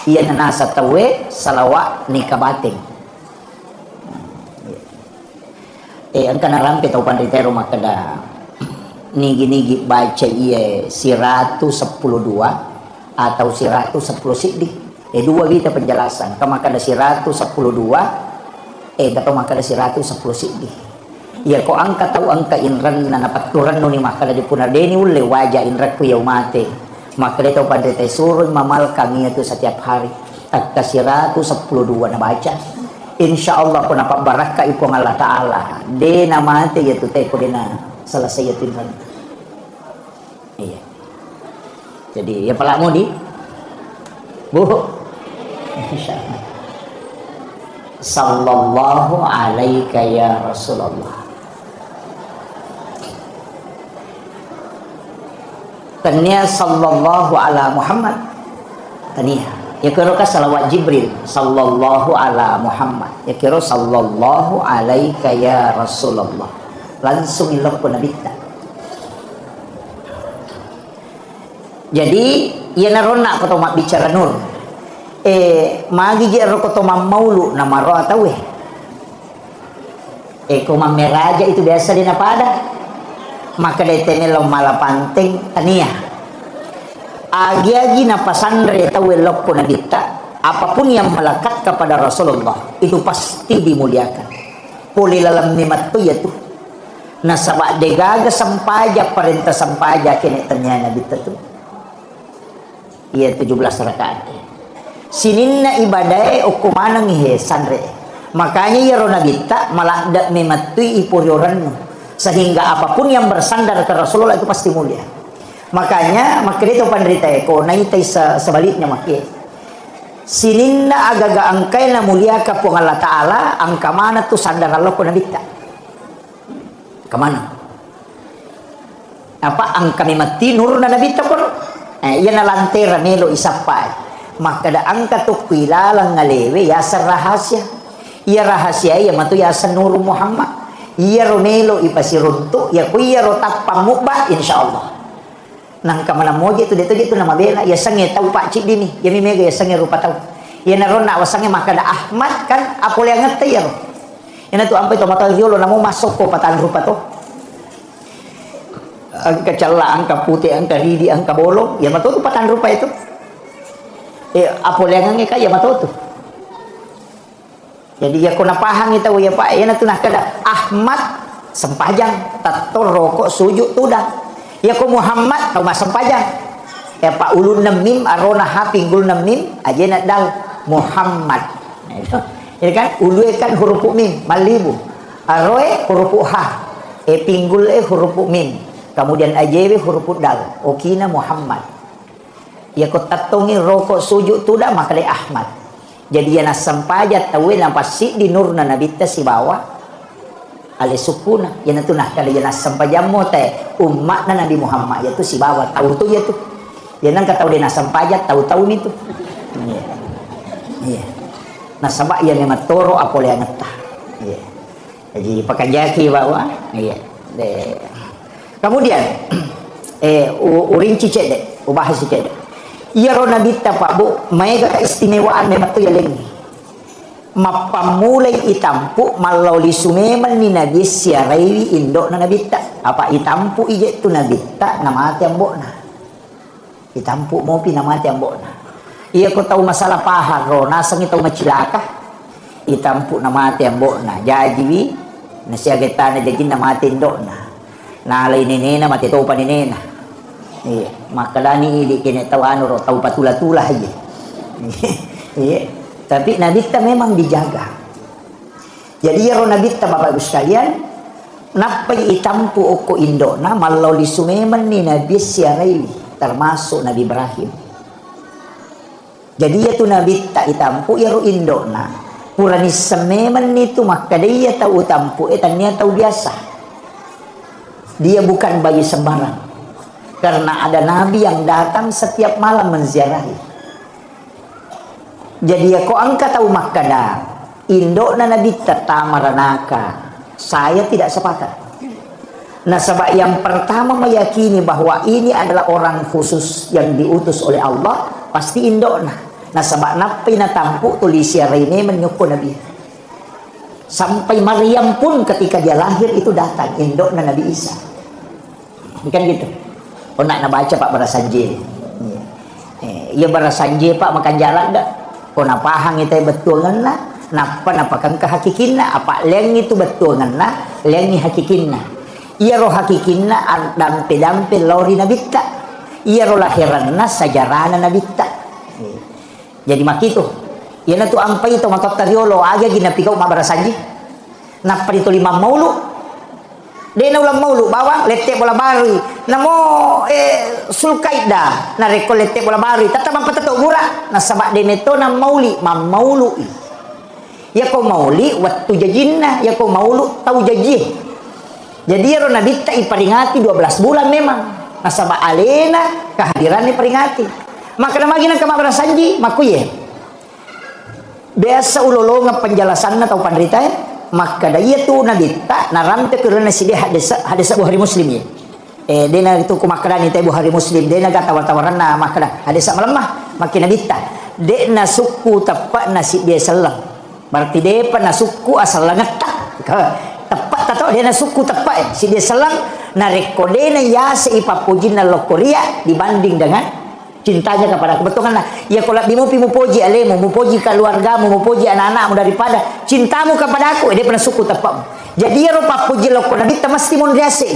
Speaker 1: iya nasa tawe salawat ni kabating angka narampe tau pandita rumah kada nigi baca iya 112 atau 110 siddi Dua kita penjelasan. Kama kada si ratu 12 kata maka ada si ratu 10 sidi. Ya ko angka tahu angka inran na napaturan no ni maka di punar deni ule wajah inrak ku yau mate. Maka dia tahu pada suruh mamal kami itu setiap hari. Tak kasih ratu 12 na baca. Insya Allah ko napak barakah ipong Allah Ta'ala. De na mate ya tu teko de na selesai ya inran. Iya. Jadi ya pelak mau di Bu. Insyaallah. Sallallahu alaika ya Rasulullah. Tanya sallallahu ala Muhammad. Tanya. Ya kira ka salawat Jibril sallallahu ala Muhammad. Ya kira sallallahu alaika ya Rasulullah. Langsung ilok pun nabi. Jadi ia narona ko mak bicara nur. Magi je ro ko maulu na maro atawe. Ko mameraja itu biasa di napada. Maka detene lo malapanteng tania. Agi-agi na pasandre tawe lokko na dita. Apapun yang melekat kepada Rasulullah itu pasti dimuliakan. Puli lalam nimat tu ya tu. Nasabak degaga sampaja perintah sampaja kene tanya nabi tu. Iya 17 rakaat. Sininna ibadai okumana ngihe sandre. Makanya ya rona kita malah dak mematui ipurioran sehingga apapun yang bersandar ke Rasulullah itu pasti mulia. Makanya itu penderita eko naitai sebaliknya makia. Sininna agaga angkai na mulia ka pung Allah Ta'ala angka mana tu sandar Allah ko nabita. Kemana? Apa angka mati nur na nabita pun? Iya na lantera melo isapai. Maka da angka tu kilalang ngalewe yasar rahasia. Iya rahasia ya matu yasar nur Muhammad. Iya romelo ipasiruntu ya ku iya rotak pamukba insyaallah. Nang kamana moje tu itu nama bela ya sange tau pak cip dini. Ya mi mega ya sange rupa tau. Ya narona wasange maka da Ahmad kan apol yang ngerti ya. Ina tu ampai to mata riolo namo masuk ko patan rupa to. Angka cala, angka putih, angka ridi, angka bolong, ya matu tu patan rupa itu. Apol yang ngeka ya matu tu. Jadi ya kena pahang itu ya Pak, ya natu nak kada Ahmad sempajang, tator rokok sujud tudah. Ya ko Muhammad tau mas sempajang. Ya Pak ulun mim arona ha pinggul mim aja nak dal Muhammad. Nah, itu. Ya kan ulu kan huruf mim malibu. Aroe huruf ha. Pinggul huruf mim. Kemudian ajw huruf dal. Okina Muhammad. Ya ko tatongi rokok sujud tudah makale Ahmad. Jadi yana sampajat tawe nampasi di nurna nabita si bawah ale sukuna yana tunah kali yana sampajamo teh umat na Nabi Muhammad yaitu si bawah tahu tu ya tu yana ka tahu dina sampajat tahu-tahu itu iya nah sabak ya memang toro apole ngeta iya jadi pakajaki bawah iya kemudian uring cicet deh ubah cicet deh iya ro nabita Pak Bu mega keistimewaan memang tu ya lengi mapamulai itampu malauli sumeman ni nabi siarai indo na nabita apa itampu ije tu nabita namati ambona itampu mo pi namati ambona iya ko tahu masalah pahar ro nasang itaw macilaka itampu namati ambona jadi nasiagetana jadi namati indona nalay ninena mati to pa ninena iya makalani ili kini tahu anu ro tahu patula-tula aja iya tapi Nabi kita memang dijaga. Jadi ya Nabi kita Bapak Ibu sekalian, napai itampu oko indona malau di sumeman ni Nabi siarai termasuk Nabi Ibrahim. Jadi ya tu Nabi tak itampu ya ro indona. Purani sememan itu maka dia tahu tampu tanya tahu biasa. Dia bukan bayi sembarang. Karena ada Nabi yang datang setiap malam menziarahi. Jadi ya ko angka tahu makada indok na nabi tatamaranaka saya tidak sepakat. Nah sebab yang pertama meyakini bahwa ini adalah orang khusus yang diutus oleh Allah pasti indok na. Nah sebab napi na tampu tulisia ini menyuku nabi. Sampai Maryam pun ketika dia lahir itu datang indok na Nabi Isa. Bukan gitu. Oh nak baca Pak Barasanje. Iya Barasanje Pak makan jalan enggak? Kona pahang ite betul ngana napakan kehakikinna apa leng itu betul ngana lengi hakikinna iya roh hakikinna dampe lori nabita iya roh lahiranna sajarana nabita. Jadi makitu iya na tu ampai itu matot tariolo aga gina pikaw mabarasanji napa itu 5 maulu dena ulang maulu bawang lete bola bari namo sulkaida na rekol lete bola bari tatamang patato gura na sabak deneto na mauli mamaului ya ko mauli waktu jajinna ya ko maulu tau jaji jadi ro nabita iperingati 12 bulan memang na sabak alena kehadirannya peringati maka na magina kama barasanji makuye biasa ulolonga penjelasanna tau pandrita ya maka daya tu nabita naramte kerana si dia hadis Bukhari Muslim ya dena itu kumakran itu Bukhari Muslim dena kata tawar-tawaranna maka hadis melemah makin nabita dena suku tepat nasi dia selang berarti dia pernah suku asal ngata tepat atau dena suku tepat si dia selang narekodena ya seipapujina lokoria dibanding dengan cintanya kepada aku betul kan ya kalau bimu puji alemu mupoji keluargamu mupoji anak-anakmu daripada cintamu kepada aku dia pernah suku tepamu jadi ya rupa puji loko nabi mesti mondriase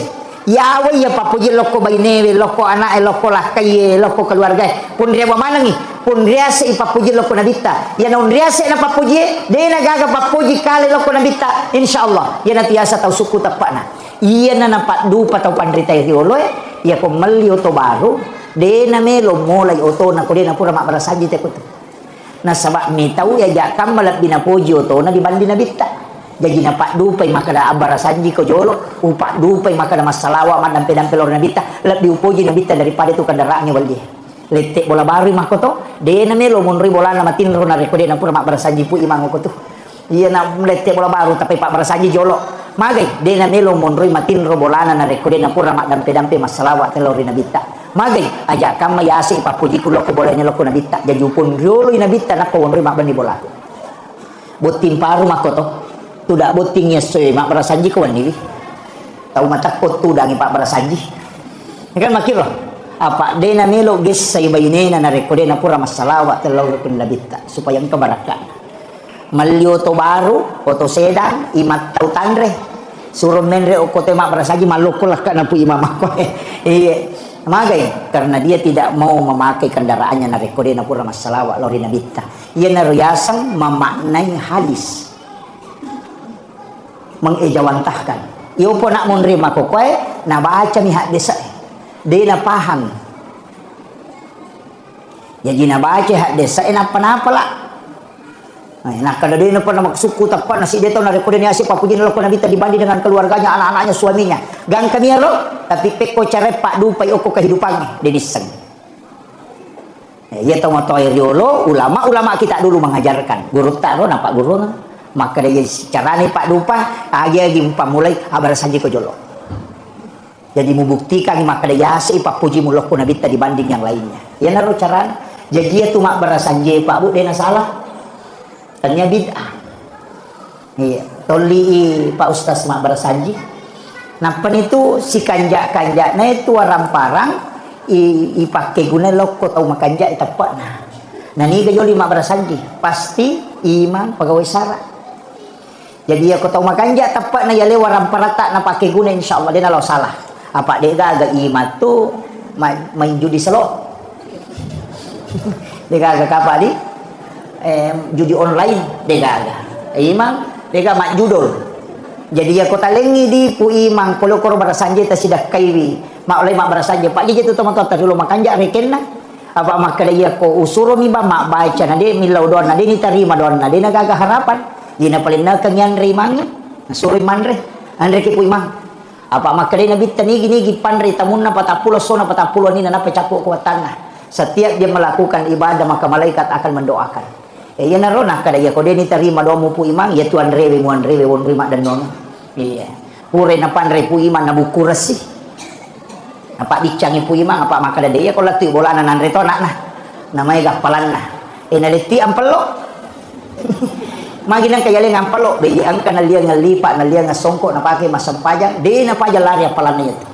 Speaker 1: ya awe ya papuji loko bainewe loko anak loko lakai loko keluarga pun dia mana nih pun riase ipapuji loko nabita ya non riase na papuji dia na gaga papuji kali loko nabita insyaallah ya na tiasa tahu suku tepakna iya na nampak dupa tahu pandrita riolo ya ko melio to baru dena melo mulai oto na ko dena pura mak barasanji te kutu na sabak mi tahu ya jakam malap binapuji oto na dibandi nabita jadi na pak dupai maka da barasanji ko jolo upak dupai maka da masalawa man dampe lor nabita lebih upoji nabita daripada itu kendaraannya waldi letek bola bari mah koto dena melo monri bola na matin ro na reko dena pura mak barasanji pu imang ko tu iya na letek bola baru tapi pak barasanji jolo magai dena melo monri matin ro bola na reko dena pura mak dampe masalawa telor nabita magai aja kama ya asik papuji kulo ko bolanya loko nabita jadi pun riolo nabita na ko wonri mak bani bola botin paru makoto tudak boting ya soy mak barasanji ko wani tahu mata ko tudang pak barasanji kan makiro apa dena melo ges say bayinena na rekode na pura masalawa telor ko nabita supaya engka baraka malio to baru oto sedang imat tau tandre suruh menre o kote mak barasanji maloko lah kana pu imam ko iya magai karena dia tidak mau memakai kendaraannya na rekode na pura masalawa lori nabita ia naruyasang memaknai hadis mengejawantahkan iyo po nak menerima kokoy na baca mi hadis dia na paham jadi na baca hadis napa lah nah kalau dia na pernah suku tepat nasi dia tahu na rekode ni asik papuji na loko nabita dibanding dengan keluarganya anak-anaknya suaminya gang kami lo tapi peko cara pak dupai oko kehidupannya dia diseng ya tahu matoy riolo ulama kita dulu mengajarkan guru taro nampak guru maka dia cara ni pak dupa agi mulai barasanji ko jolo jadi membuktikan maka dia asik papuji mu loko nabita dibanding yang lainnya ya naro cara jadi dia tu mak barasanji pak bu dia na salah tanya bid'ah iya toli pak ustaz mak barasanji nampan itu si kanjak na itu warang parang ipakai guna loko tau makanja tepat nah ni gajoli mak barasanji pasti imam pegawai sara jadi aku tau makanja tepat na yale warang parata na pakai guna insyaallah dia na lo salah apa dia agak imam tu main judi selo dia agak apa di judi online dega imang dega mak judol jadi aku talengi di pu imang polo koro barasanji ta sidak kaiwi mak oleh mak barasanji pak jadi tu teman-teman dulu makanja rekenna apa mak dia ko usuro mi ba mak baca na dia milau don na dia ni terima don na dia gaga harapan dina paling na kanyan rimang suri manre andre ki pu imang apa mak dia nabi tani gini panre tamunna 40 sona 40 ni na pecapu kuatanna setiap dia melakukan ibadah maka malaikat akan mendoakan ya narona kada ya kode ni terima doa pu imang ya tuan rewe muan rewe won rima dan nono iya pure na panre pu imang na buku resi apa dicangi pu imang apa maka dia ya kalau tu bola nan retona nah namanya gapalan nah enaliti ampelo maginan kaya le ngampelo be angka na liang ngalipa na liang ngasongko na pakai masam pajang de na pajang lari apalan itu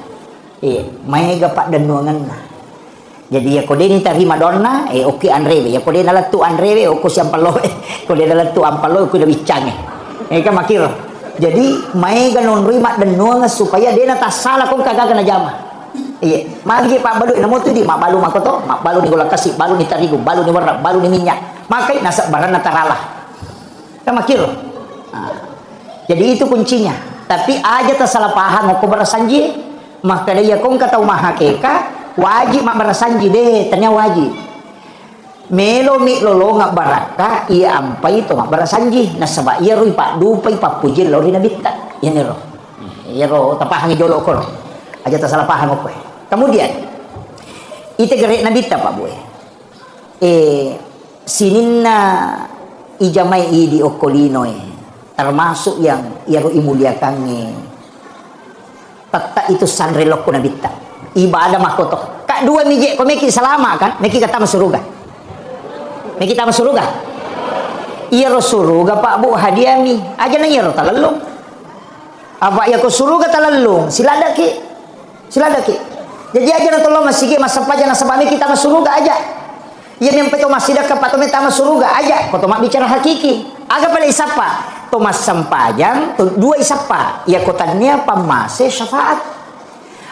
Speaker 1: iya mai gapak dan nuangan nah Jadi ya kode ni terima donna oke andreve ya kode dalam tu andreve oko siampalo kode dalam tu ampalo oko dah bicang kan makir. Jadi mai ganon rima dan nuang supaya dia tak salah kong kagak kena jama. Iya, magi pak balu namo tu di mak balu makoto, mak balu ni gula kasih, balu ni terigu, balu ni warna, balu ni minyak. Makai nasa baran nataralah. Kan makir. Jadi itu kuncinya. Tapi aja tak salah paham aku berasanji, maka dia kong kata mahakeka wajib mak barasanji deh, tanya wajib. Melo mi lolo ngak baraka ia ampai itu mak barasanji. Nasaba ia rui pak dupai pak pujil lori nabita. Ini roh. Ia roh tapahang jolo kor. Aja tak salah paham aku. Kemudian ite gerek nabita pak boy. Sininna ijamai di okolino termasuk yang ia rui muliakan tata itu sanrelok ko nabita. Ibadah mahkoto kak dua mijek ko meki selama kan meki kata masuruga meki kata masuruga iya ro suruga pak bu hadiah mi aja nang iya ro talalung apa ya ko suruga talalung silada ki jadi aja na tolong masih masa paja na sabami kita masuruga aja iya nempe to masih dak pato meta masuruga aja ko to mak bicara hakiki aga pada isapa to mas sampajang to dua isapa ya kotanya pamase syafaat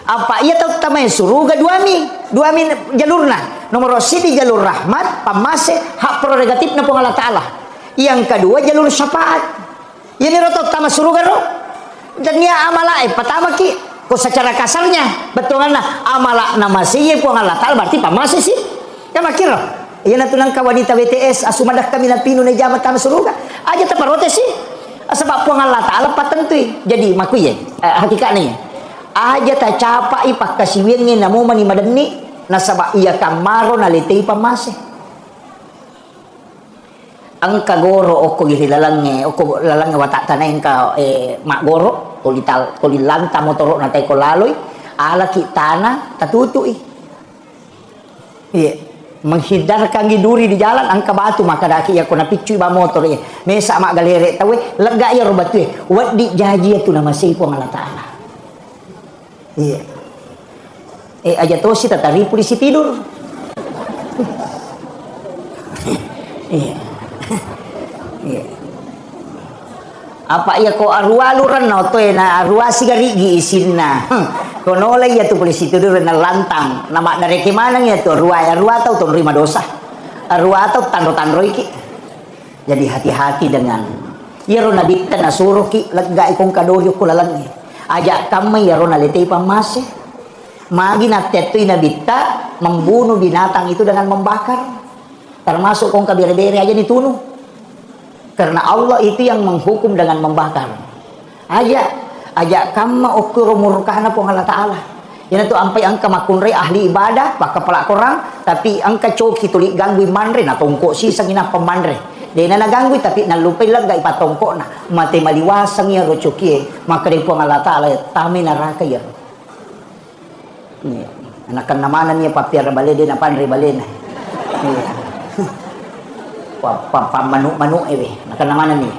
Speaker 1: apa ia tahu tamai suruga dua mi jalurna nomor di jalur rahmat pamase hak prerogatif na Allah Ta'ala yang kedua jalur syafaat ini roto tama suruga ro dan ia amala pertama ki ko secara kasarnya betulna amala nama siye po Allah Ta'ala berarti pamase sih kan makir ro ia natunang ka wanita BTS asumadah kami na pinu na jamat tama suruga aja taparote sih sebab po Allah Ta'ala patentui jadi makuye hakikatnya aja tak capai pak kasiwingin namo mani madani nasaba iya kamaro nalitei pamase ang kagoro oko gililalange oko lalange watak tanay ka mak goro tolilanta motoro natay ko laloy ala kitana tatutui iya menghindarkan giduri di jalan ang kabatu maka daki ya ko napicui ba motor mesa mak galere tawe lega ya robatu wadi jaji itu nama sipo Allah Ta'ala. Iya. Aja tosi tatari polisi tidur. Iya. Iya. Apa ya ko arua luran no to na arua sigarigi isinna. Kono lagi ya tu polisi tidur na lantang. Nama dari kemana ya tu arua tau tu nerima dosa. Arua tau tandro iki. Jadi hati-hati dengan ya ro nabi tan asuruh ki lega ikong kadoyo kulalangi. Ajak kami ya rona letei pamase magi natetui nabita membunuh binatang itu dengan membakar termasuk kong kabire-bire aja ditunuh karena Allah itu yang menghukum dengan membakar ajak kami ukur murkana pong Allah Ta'ala yana tu ampai angka makunre ahli ibadah baka pelak korang tapi angka coki tulik ganggu manre na tongkok si sangina pemandre dia na naganggu tapi nalupay lang ga ipatongko na mati maliwasang ya rochokie maka din po ang Allah Ta'ala tami naraka ya anakan namanan niya papir balede na panri balena pamanu-manu anakan namanan niya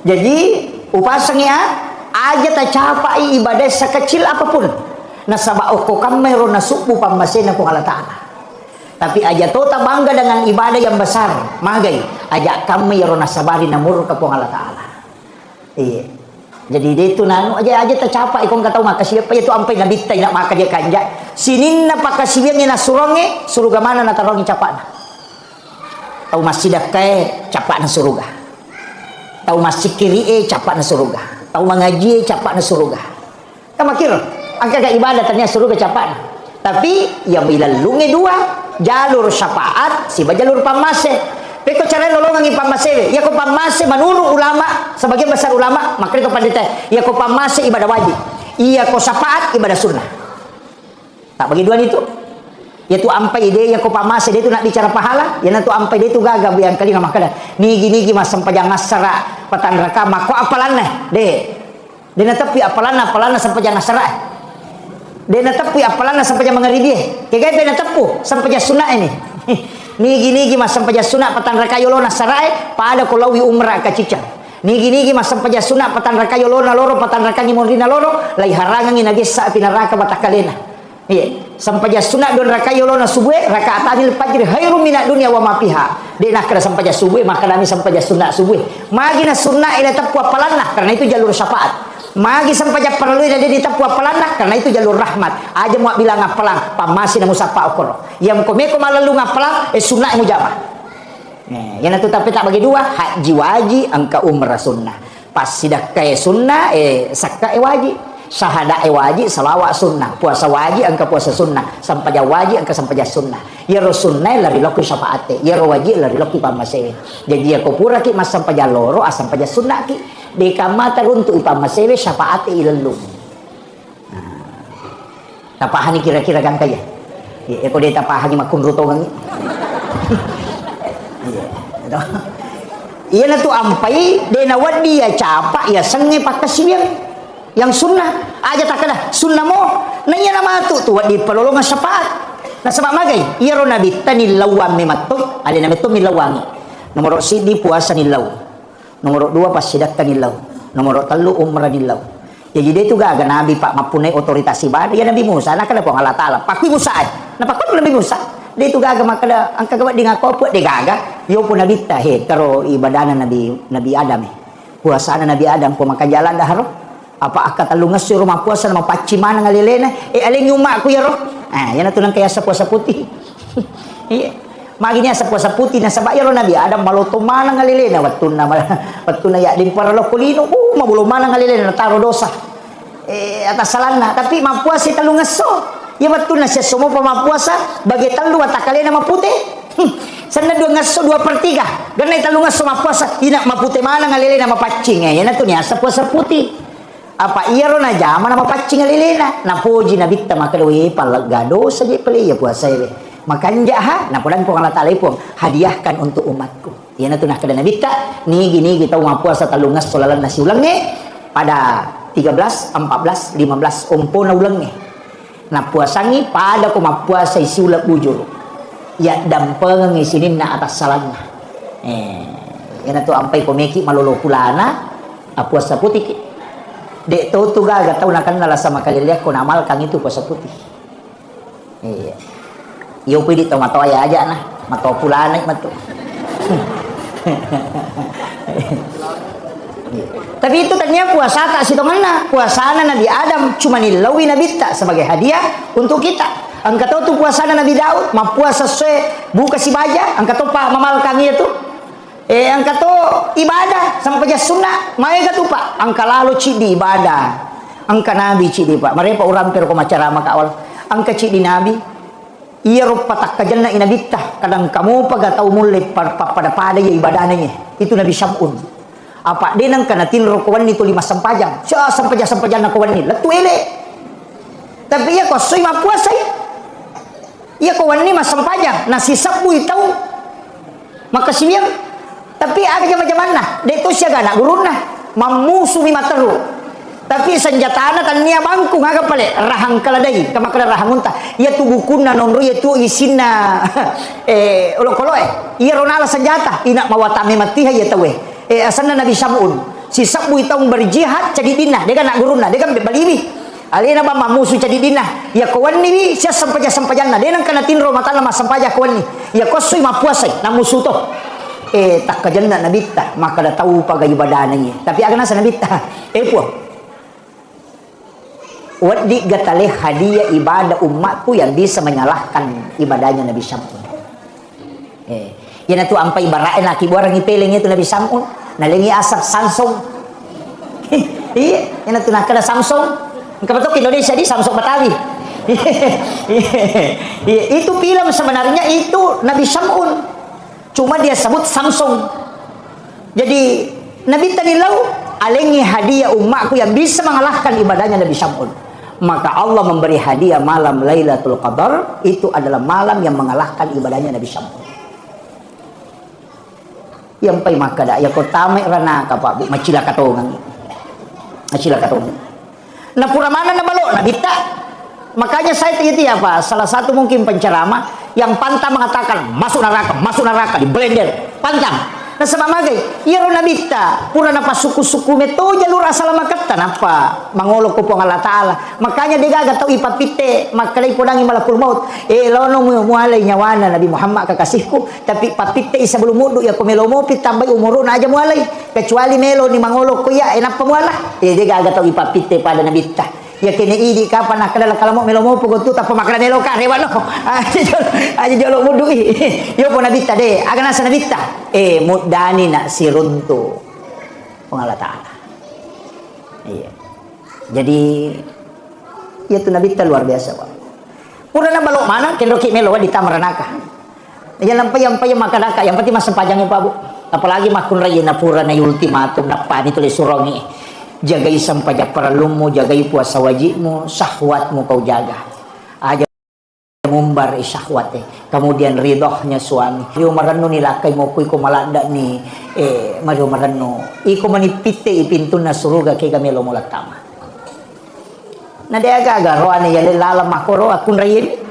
Speaker 1: jadi upasangnya aja tak capai ibadah sekecil apapun nasaba oko kamero nasupu pamasena po Allah Ta'ala tapi aja tota bangga dengan ibadah yang besar magai ajak kami ya rona sabari namur ke Allah Ta'ala iya jadi dia itu nanu aja tercapai kong kata maka siapa itu ampai nabita nak maka dia kanja sinin na pakasiwing na suronge suruga mana na tarongi capana tau masjid kae capana suruga tau masjid kiri capana suruga tau mengaji capana suruga kan makir angka ibadah ternyata suruga capana tapi yang bilalunge dua jalur syafaat si jalur pamase peko cara lolongan pamase ya ko pamase manuru ulama sebagian besar ulama maka itu pandita ya ko pamase ibadah wajib iya ko syafaat ibadah sunnah tak bagi dua itu yaitu ampai ide ya ko pamase dia itu nak bicara pahala ya nanti ampai dia itu gagab yang kali nama kada nigi mas sampajang asara patan raka mako apalanna de tapi apalanna sampajang asara dia tapi apalan sampai jam mengeri dia kayak dia tepu sampai jam sunat ini nigi mas sampai jam sunat patan rakayolo nasarai pada kolawi umrah kacica nigi mas sampai jam sunat patan rakayolo na loro patan rakangi mondina loro lai harangan nagi sa pinaraka batakalena Iya, sampaja sunat don rakaat yolona subuh, rakaatanil fajr khairum minad dunya wa ma fiha. Denah kada sampaja subuh, maka dami sampaja sunat subuh. Magina sunat ila tapua palanah, karena itu jalur syafaat. Magi sampaja perlu ila di tapua palanah, karena itu jalur rahmat. Aja mau bilang ngapalang, pamasi na musapa okoro. Yang komeko malalu ngapalang, sunat mujamah. Yang itu tapi tak bagi dua, haji wajib, angka umrah sunnah. Pas sidak kaya sunnah, sakka wajib. Syahadah wajib, salawat sunnah, puasa wajib, angka puasa sunnah, sampaja wajib, angka sampaja sunnah. Ya sunnah lari loki syafaate, ya wajib lari loki pamasewe. Jadi ya kopura ki mas sampaja loro, sampaja sunnah ki. Di kamata untuk ipamasewe syafaate ilelum. Tapahani kira-kira kan kaya. Ya ko dia tapahani makun rutongan. Iya na tu ampai, dena wadi ya capa, ya senge pakasibiang. Yang sunnah aja tak kena sunnah mo nanya nama tu di pelolongan syafaat nah sebab magai iya ro nabi tani lawam mematoi ada nabi tu milawangi nomor sidi puasa nilau nomor 2 pas sidak nilau nomor 3 umrah nilau jadi dia tu gaga nabi pak mapunai otoritas ibadah ya nabi Musa nak kena ko Allah taala pakui Musa nah pakui nabi Musa dia tu gaga makada angka gawat di ngakoput dia gaga yo pun nabi tahe karo ibadana nabi Adam puasana nabi Adam ko maka jalan dah ro apa akata lungas si rumah puasa nama pacimana ngalilena aling umak aku ya roh yan atu nang kaya sa puasa putih maginya sa puasa putih na sabay ro nabi adam maloto mana ngalilena watuna ya din para lo kulino mabulo mana ngalilena taro dosa atas salana tapi mapuasa talungas so ya watuna siya sumo pa mapuasa bagi talu atakale na maputi sana 2/3 ganay talungas so mapuasa ina maputi mana ngalilena mapacing yan atu niya sa puasa putih apa iya ro na jama na mapacing alilena na puji na bitta makadoi palagado saja pali ya puasa ile makanja ha na pudan ko Allah taala pun hadiahkan untuk umatku iya na tunah kada na bitta ni gini kita puasa talungas solalan nasi ulang ni pada 13 14 15 umpo na ulang ni na puasangi pada ko mapuasa isi ulang bujur ya dampeng isinin na atas salanna iya na tu ampai komeki malolo kulana puasa putih dek tahu tu gaga tahu nak kenal sama kali lihat kau amalkan itu puasa putih. Iya. Yo pedi tahu matau ya aja nah, matau pulana matu. Tapi itu ternyata puasa tak sitonganna, puasana Nabi Adam cuma nilawi Nabi tak sebagai hadiah untuk kita. Angkat tahu tu puasana Nabi Daud, ma puasa sesuai buka si baja, angkat tahu pak mamal kami itu. Angka to ibadah sampai jas sunnah mereka tu pak angka lalu cidi ibadah angka nabi cidi pak mereka orang per ko macara maka awal angka cidi nabi iya rupa tak kajanna inabitah kadang kamu paga tahu mulai pada ya ibadahnya itu Nabi Syam'un apa dia nang kana tin rokowan itu 5 sampajang sampajang rokowan ni letu ele tapi ya ko sui ma puasa ya ko wani mas sampajang nasi sabu tahu maka siang tapi ada macam mana dia tu siaga nak guruna mamusu mimateru tapi senjata tan nia bangku ngaga pale rahang kaladai kama kada rahang unta ya tu bukuna nonro ya tu isina olokoloe iya ronala senjata ina mawatame matiha ya tawe asana Nabi Syam'un si sabu itong berjihad jadi dinah dia kan nak guruna dia kan baliwi alina ba mamusu jadi dinah ya kawan ni sia sampaja-sampajanna dia nang kana tinro matala masampaja kawan ni ya kosui mapuasai namusu to tak kajanna nabi ta maka dah tahu pagai ibadahnya tapi agak nasa nabi ta puang wadi gatale hadiah ibadah umatku yang bisa menyalahkan ibadahnya Nabi Syam'un yan tu ampai barain laki borang ipeling itu Nabi Syam'un nalingi asap Samsung iya yan tu nakada Samsung kapatok Indonesia di Samsung Batawi itu film sebenarnya itu Nabi Syam'un cuma dia sebut Samsung. Jadi Nabi tanilau alengi hadiah umatku yang bisa mengalahkan ibadahnya Nabi Syam'un. Maka Allah memberi hadiah malam Lailatul Qadar itu adalah malam yang mengalahkan ibadahnya Nabi Syam'un. Yang pai maka dak ya kotame rana ka Pak Bu macila katongan. Macila katongan. Na pura mana na balo Nabi tak. Makanya saya itu apa? Salah satu mungkin penceramah yang pantang mengatakan masuk neraka di blender, pantang. na sa mamagay iro na bitta pura na pasuku-suku meto jalur asal makatan apa mangolok ko po ng Allah Ta'ala makanya digaga tau ipapite makalay po nang malakul maut lono mo muhalay nyawana Nabi Muhammad kakasihku tapi papite isa bulumudo ya kumelomo pitambay umuro na aja muhalay kecuali melo ni mangolok ko ya enapa muhala digaga tau ipapite pada na bitta ya kini idi kapan nak kadala kalamo melomo pugotu tapa makala nelo ka rewano aja jolo mudu yo po nabita de aga nasa nabita mudani na si runto Allah Ta'ala iya jadi itu nabita luar biasa Pak pura na balok mana kendoki melo di tamaranaka ya lampay makadaka yang penting mas sempajangnya Pak Bu apalagi makun raya na pura na ultimatum na pani tulis surongi jagai sampajak paralumu, jagai puasa wajibmu, syahwatmu kau jaga. Aja ngumbar syahwate. Kemudian ridhohnya suami. Yo marano nilakay mo kuy ko malanda ni Mario marano. Iko manipite ipintu na suruga kay kami lomulat tama. Na deaga roane yale lalam makoro akun rayin.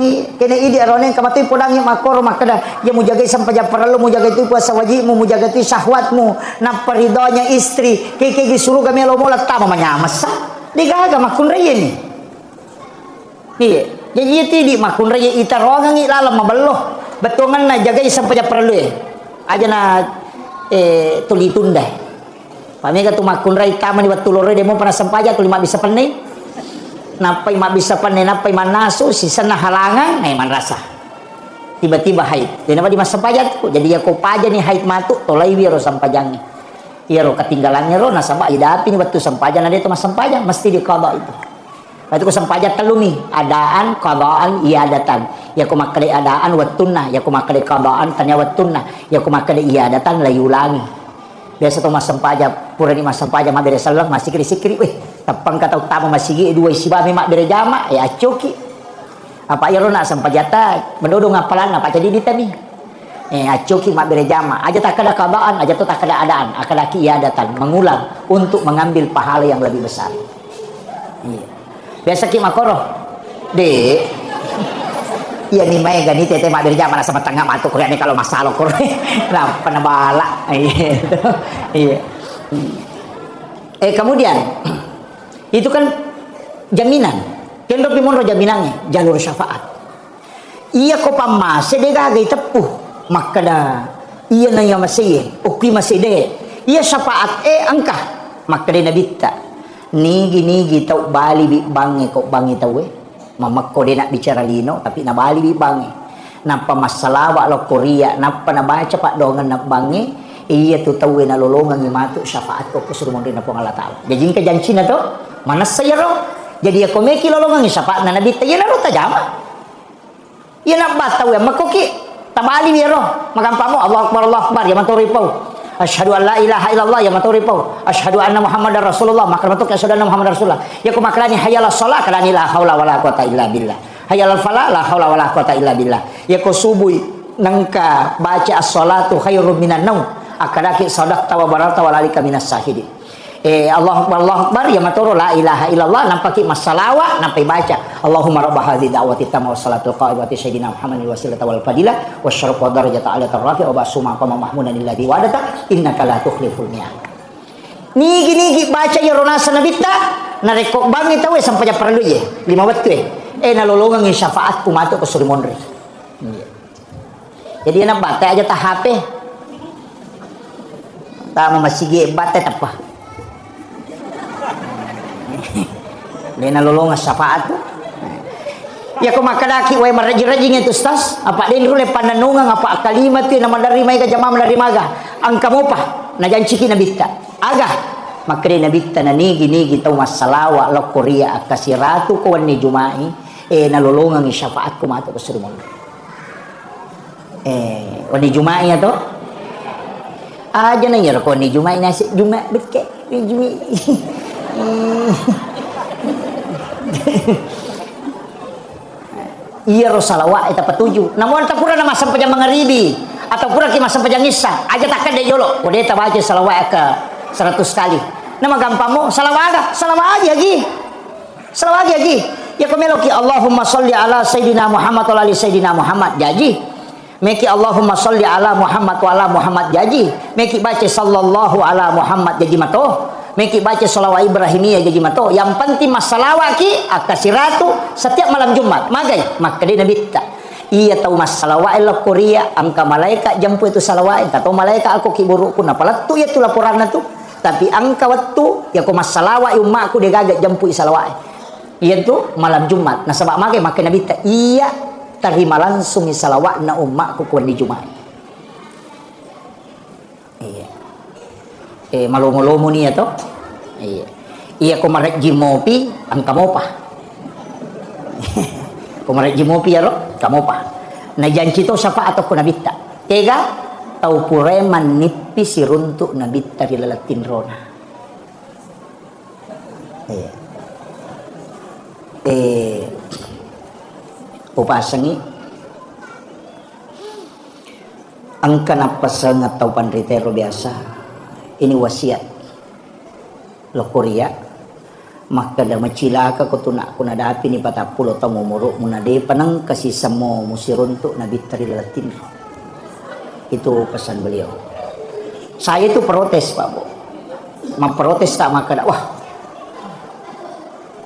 Speaker 1: Kena idi arone kamatoy podang yung makoro makada ya mo jagay sampajak paralu mo jagay tu puasa wajibmu mo jagay tu syahwatmu na paridonya istri kay gisuru kami lomulat tama manyamas sa digaga makun rayin iya jadi ti di makun rayin itarongang ilalam maballo betungan na jagay sampajak paralu aja na tulitunda pamega tu makun rayin tama ni watulore demo pana sampajak tu lima bisa panay napay mabisa pan napay manaso sisa na halangan ay manrasa tiba-tiba haid di naman di masampajat ko jadi ako paja ni haid matu tolay wiro sampajang ni iro katinggalannya ro nasaba idapi ni waktu sampajan na dito masampajang mesti di qada itu waktu ko sampajat talumi adaan qadaan iadatan ya ko makali adaan wattunna ya ko makali qadaan tanya wattunna ya ko makali iadatan layulangi biasa to masampaja pura ni masampaja mabere salang masih sikri weh tapang kata utama masigi dua sibami mak bere jama ya coki apa iro na sampajata mendodo ngapalan apa jadi ditani acoki mak bere jama aja tak ada kabaan aja tu tak ada adaan akada kiadatan mengulang untuk mengambil pahala yang lebih besar iya biasa ki makoro de iya ni mai gani tete mak bere jama sama tengah matu korea ni kalau masalah korea nah panabala iya kemudian itu kan jaminan kendo pimonro jaminannya jalur syafaat iya ko pamase de gagay tepuh makada iya na ya masih uki masih de iya syafaat angka makada nabita nigi tau bali bi bangi kok bangi tau mamakko de nak bicara lino tapi na bali bi bangi napa masalawa lo korea napa na baca pak dongan nak bangi iya tu tau na lolongan ni matu syafaat ko kusuruh mon na po Allah Ta'ala jadi ka janji na to mana saya roh jadi aku meki lolongan syafaat na nabi tayana ro tajama ya nak bataw ya makoki tabali ya roh magampamo Allah akbar ya maturipau asyhadu an la ilaha illallah ya maturipau asyhadu anna muhammadar rasulullah maka matuk asyhadu anna muhammadar rasulullah ya ku makrani hayalas shalah kalani la haula wala quwata illa billah hayalal falah la haula wala quwata illa billah ya ku subuh nangka baca as-salatu khairum minan naum akadaki sadaqta wa barata walalika minas sahidin Allah akbar ya maturu la ilaha illallah nampaki masalawa nampai baca Allahumma rabb hadhihi da'wati tamma wa salatul qa'imati sayyidina Muhammadin wasilata wal fadilah wasyaraf wa darajata ala tarrafi wa basuma qama mahmudan alladhi wadata innaka la tukhliful mi'ad nigi baca ya ronasa nabita na rekok bangi tahu sampai ja perlu ye 5 waktu nalolongan ng syafaat pumato ko surimonri jadi na bata aja ta HP tama masigi bata tapa Lena lolongan syafaat ya ko makadaki way marajing-rajing itu stas apa din rule pananungan apa kalimat ti na mandarima ka jama mandarima ga ang kamo pa na janchiki na bitta aga makre na bitta na nigi taw masalawa lo korea akasiratu ko ni jumai nalolongan ni syafaat ko mato ko surmon wani jumai to aja na yar ko ni jumai na juma bitke ni jumi iya rosalawa eta patuju namun tak pura nama sampajang mangaribi atau pura ki masam pajang isa aja takkan de yolo kode ta baca salawat ke 100 kali nama gampamo salawat aja lagi ya komeloki Allahumma sholli ala sayidina Muhammad wa ali sayidina Muhammad jadi Meki Allahumma sholli ala Muhammad wa ala Muhammad jaji. Meki baca sallallahu ala Muhammad jaji mato. Meki baca salawat Ibrahimiyah jaji mato. Yang penting masalawat ki akasiratu setiap malam Jumat. Magai maka dia nabi tak. Iya tahu masalawat elo Korea angka malaikat jampu itu salawat. Tahu malaikat aku ki buruk pun apalah tu ya tu laporan tu. Tapi angka waktu ya ko masalawat umat aku dia gagat jampu salawat. Iya tu malam Jumat. Nah sebab magai maka nabi tak iya terima langsung salawat na umatku kuan di Jumat. Iya. Malu-malu ni ya toh. Iya. Iya ko marek jimopi ang kamopa. Ko marek jimopi ya lo kamopa. Na janji to syafaat ko nabita. Tega tau pureman nipi siruntuk nabita di lalatin rona. Iya. Upasangi ang kanapasan atau pandritero biasa ini wasiat lo Korea maka da macilaka ko tunak ko nadapi ni patapulo ta mumuro munade panang kasisa mo musirunto na bitari latin itu pesan beliau. Saya itu protes Pak Bu, memprotes tak maka wah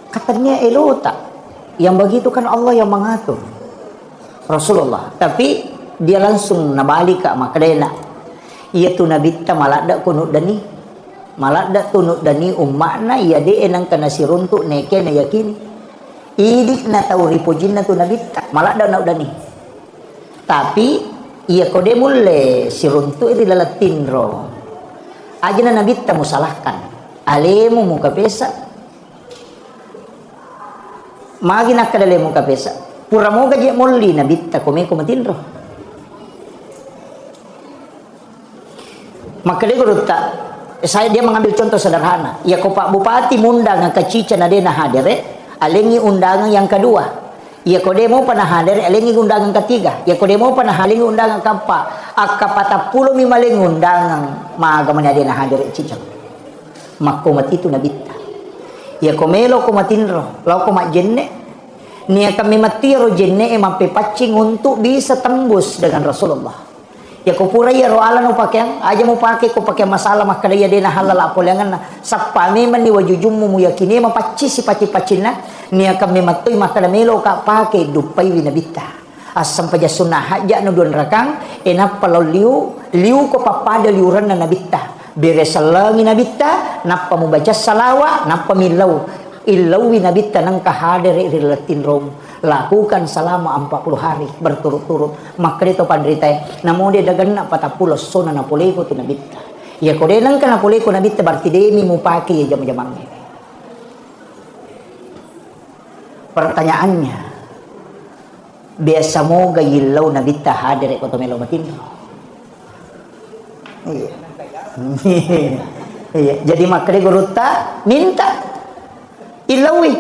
Speaker 1: katanya elota. Yang begitu kan Allah yang mengatur Rasulullah, tapi dia langsung nabalik ke makadena ia tu nabi ta malada kunut dani malada tunut dani ummakna ia de enang kana siruntuk neke na yakini idik na tau ripujinna tu nabi ta malada na dani tapi ia kode mulle siruntuk di lalatin ro ajana nabi ta musalahkan alemu muka pesa magi nakadale mo kapesa pura mo gaji molli na bitta kome kumatinro maka dia gurutta dia mengambil contoh sederhana ya ko Pak Bupati mundang ang kacica na dena hadere alengi undangan yang kedua ya ko demo panah hadere alengi undangan ketiga ya ko demo panah alengi undangan keempat akapata pulo mimaling undangan maaga man dena hadere cica makomat itu na bitta ya komelo kumatinro lau kumat jenne nia kami matiro jenne mampe pacing untuk bisa tembus dengan Rasulullah ya kupura ya roala no pakaian aja mau pakai ko pakai masalah maka dia dena halal apolangan sappa memang ni wajujummu muyakini mapaci si paci-pacina nia kami matui maka melo ka pakai dupai winabita asam paja sunnah haja no don rakang enapa liu ko papada liuran na nabita beresalangi nabita napa membaca salawat napa milau ilawi nabita nang kahadere rilatin rom lakukan selama 40 hari berturut-turut maka itu pandrita namun dia dagan na patapulos sona napoleko tu nabita ya kode nang kana napoleko nabita berarti demi mu pakai ya jam-jamang pertanyaannya biasa mo gayilaw nabita hadere ko to melo matin iya iya jadi makre guruta minta ilawi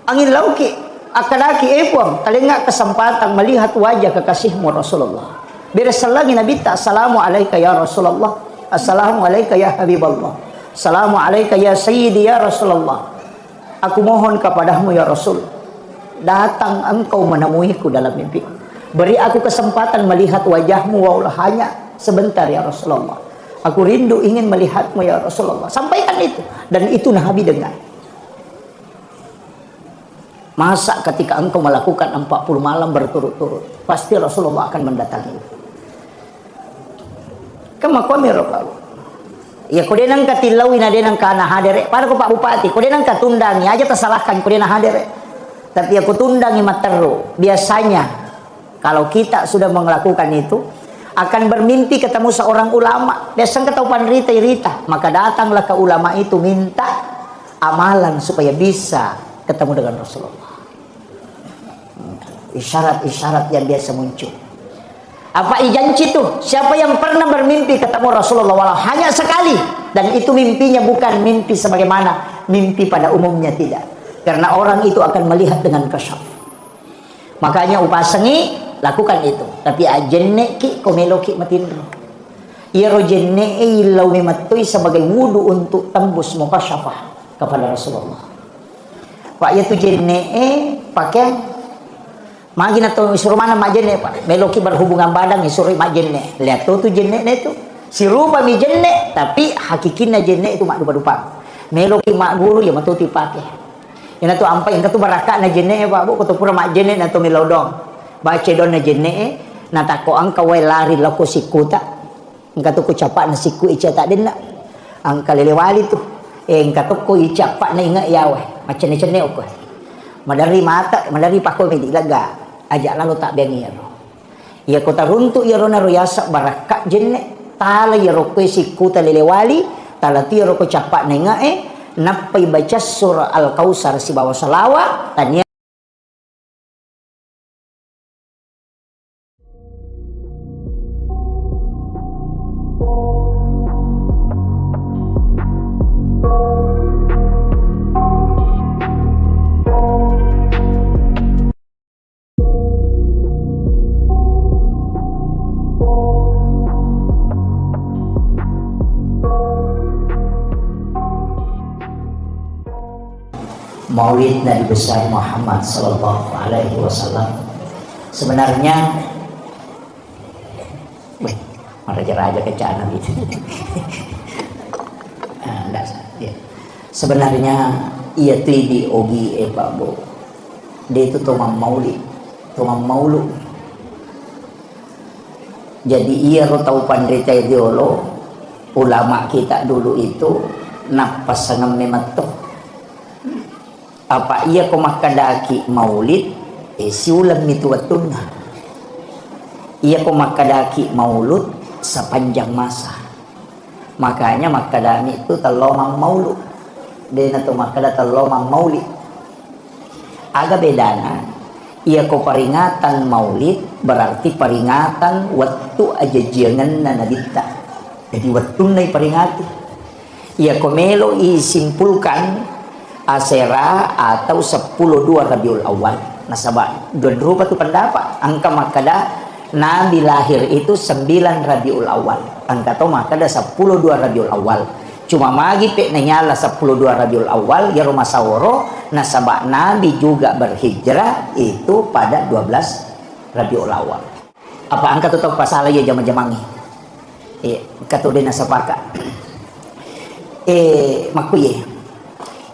Speaker 1: ang ilaw ki akadaki epong talinga kesempatan melihat wajah kekasihmu Rasulullah beresalagi nabita assalamu alayka ya Rasulullah assalamu alayka ya Habiballah assalamu alayka ya Sayyidi ya Rasulullah aku mohon kepadamu ya Rasul datang engkau menemuiku dalam mimpi beri aku kesempatan melihat wajahmu walau hanya sebentar ya Rasulullah aku rindu ingin melihatmu ya Rasulullah sampaikan itu dan itu Nabi dengar masa ketika engkau melakukan 40 malam berturut-turut pasti Rasulullah akan mendatangi kemakuan ya Rasulullah ya kudenang katilawi na denang kana hadere para ko Pak Bupati kudenang katundangi aja tersalahkan kudenang hadere tapi aku tundangi materu biasanya kalau kita sudah melakukan itu akan bermimpi ketemu seorang ulama desang ketaupan rita maka datanglah ke ulama itu minta amalan supaya bisa ketemu dengan Rasulullah isyarat-isyarat yang biasa muncul apa ijanci itu siapa yang pernah bermimpi ketemu Rasulullah walau hanya sekali dan itu mimpinya bukan mimpi sebagaimana mimpi pada umumnya tidak karena orang itu akan melihat dengan kasyaf makanya upasangi lakukan itu tapi ajenne ki komelo ki matindro ia rojenne ilau mematui sebagai wudu untuk tembus mukasyafah kepada Rasulullah pak yaitu jenne pakai Magi na to suruh mana mak jenne pak. Meloki berhubungan badan suruh mak jenne. Lihat tuh jenne na itu. Si rupa mi jenne tapi hakikinnya jenne itu mak dupa-dupa. Meloki mak guru ya matu tipake. Ina tu ampai ingka tu baraka na jenne pak bu koto pura mak jenne na to milodong. Baca don na jenne na tako angka wai lari lako sikuta. Ingka tu ku capak na siku ica tak denna. Angka lelewali tu. Ingka tu ku icapak na ingat ya weh. Macam ni cene okoi. Madari mata, madari pakoi medi laga. Ajak lalu tak bengiro. Ia kota runtuk ia rona royasak barakat jenne. Tala ia rokoi sikuta lelewali. Tala ti rokoi capak na ingat napai baca surah Al-Kausar si bawa salawat tanya Maulid Nabi besar Muhammad Sallallahu Alaihi Wasallam. Sebenarnya, raja-raja kecana gitu. Sebenarnya ia di ogi Pak Bo. Dia itu tomam Maulid, tomam Maulud. Jadi ia tahu pandita ideolo ulama kita dulu itu napas sangat mematuh. Apa ia komakadaki maulid siulam itu watuna. Ia komakadaki maulud sepanjang masa. Makanya makadami itu telomang maulud. Dia itu makada telomang maulid. Agak bedana. Ia ko peringatan maulid berarti peringatan waktu aja jangan nanadita. Jadi waktu nai peringati. Ia ko melo isimpulkan Asera atau 10-2 Rabiul Awal. Nasabah dan rupa tu pendapat angka makada Nabi lahir itu 9 Rabiul Awal. Angka tu makada 10-2 Rabiul Awal. Cuma magi pek nyala 10-2 Rabiul Awal ya rumah saworo. Nasabah Nabi juga berhijrah itu pada 12 Rabiul Awal. Apa angka tu tahu pasal ya jama-jamangi. Kata dia nasabaka. Makuye.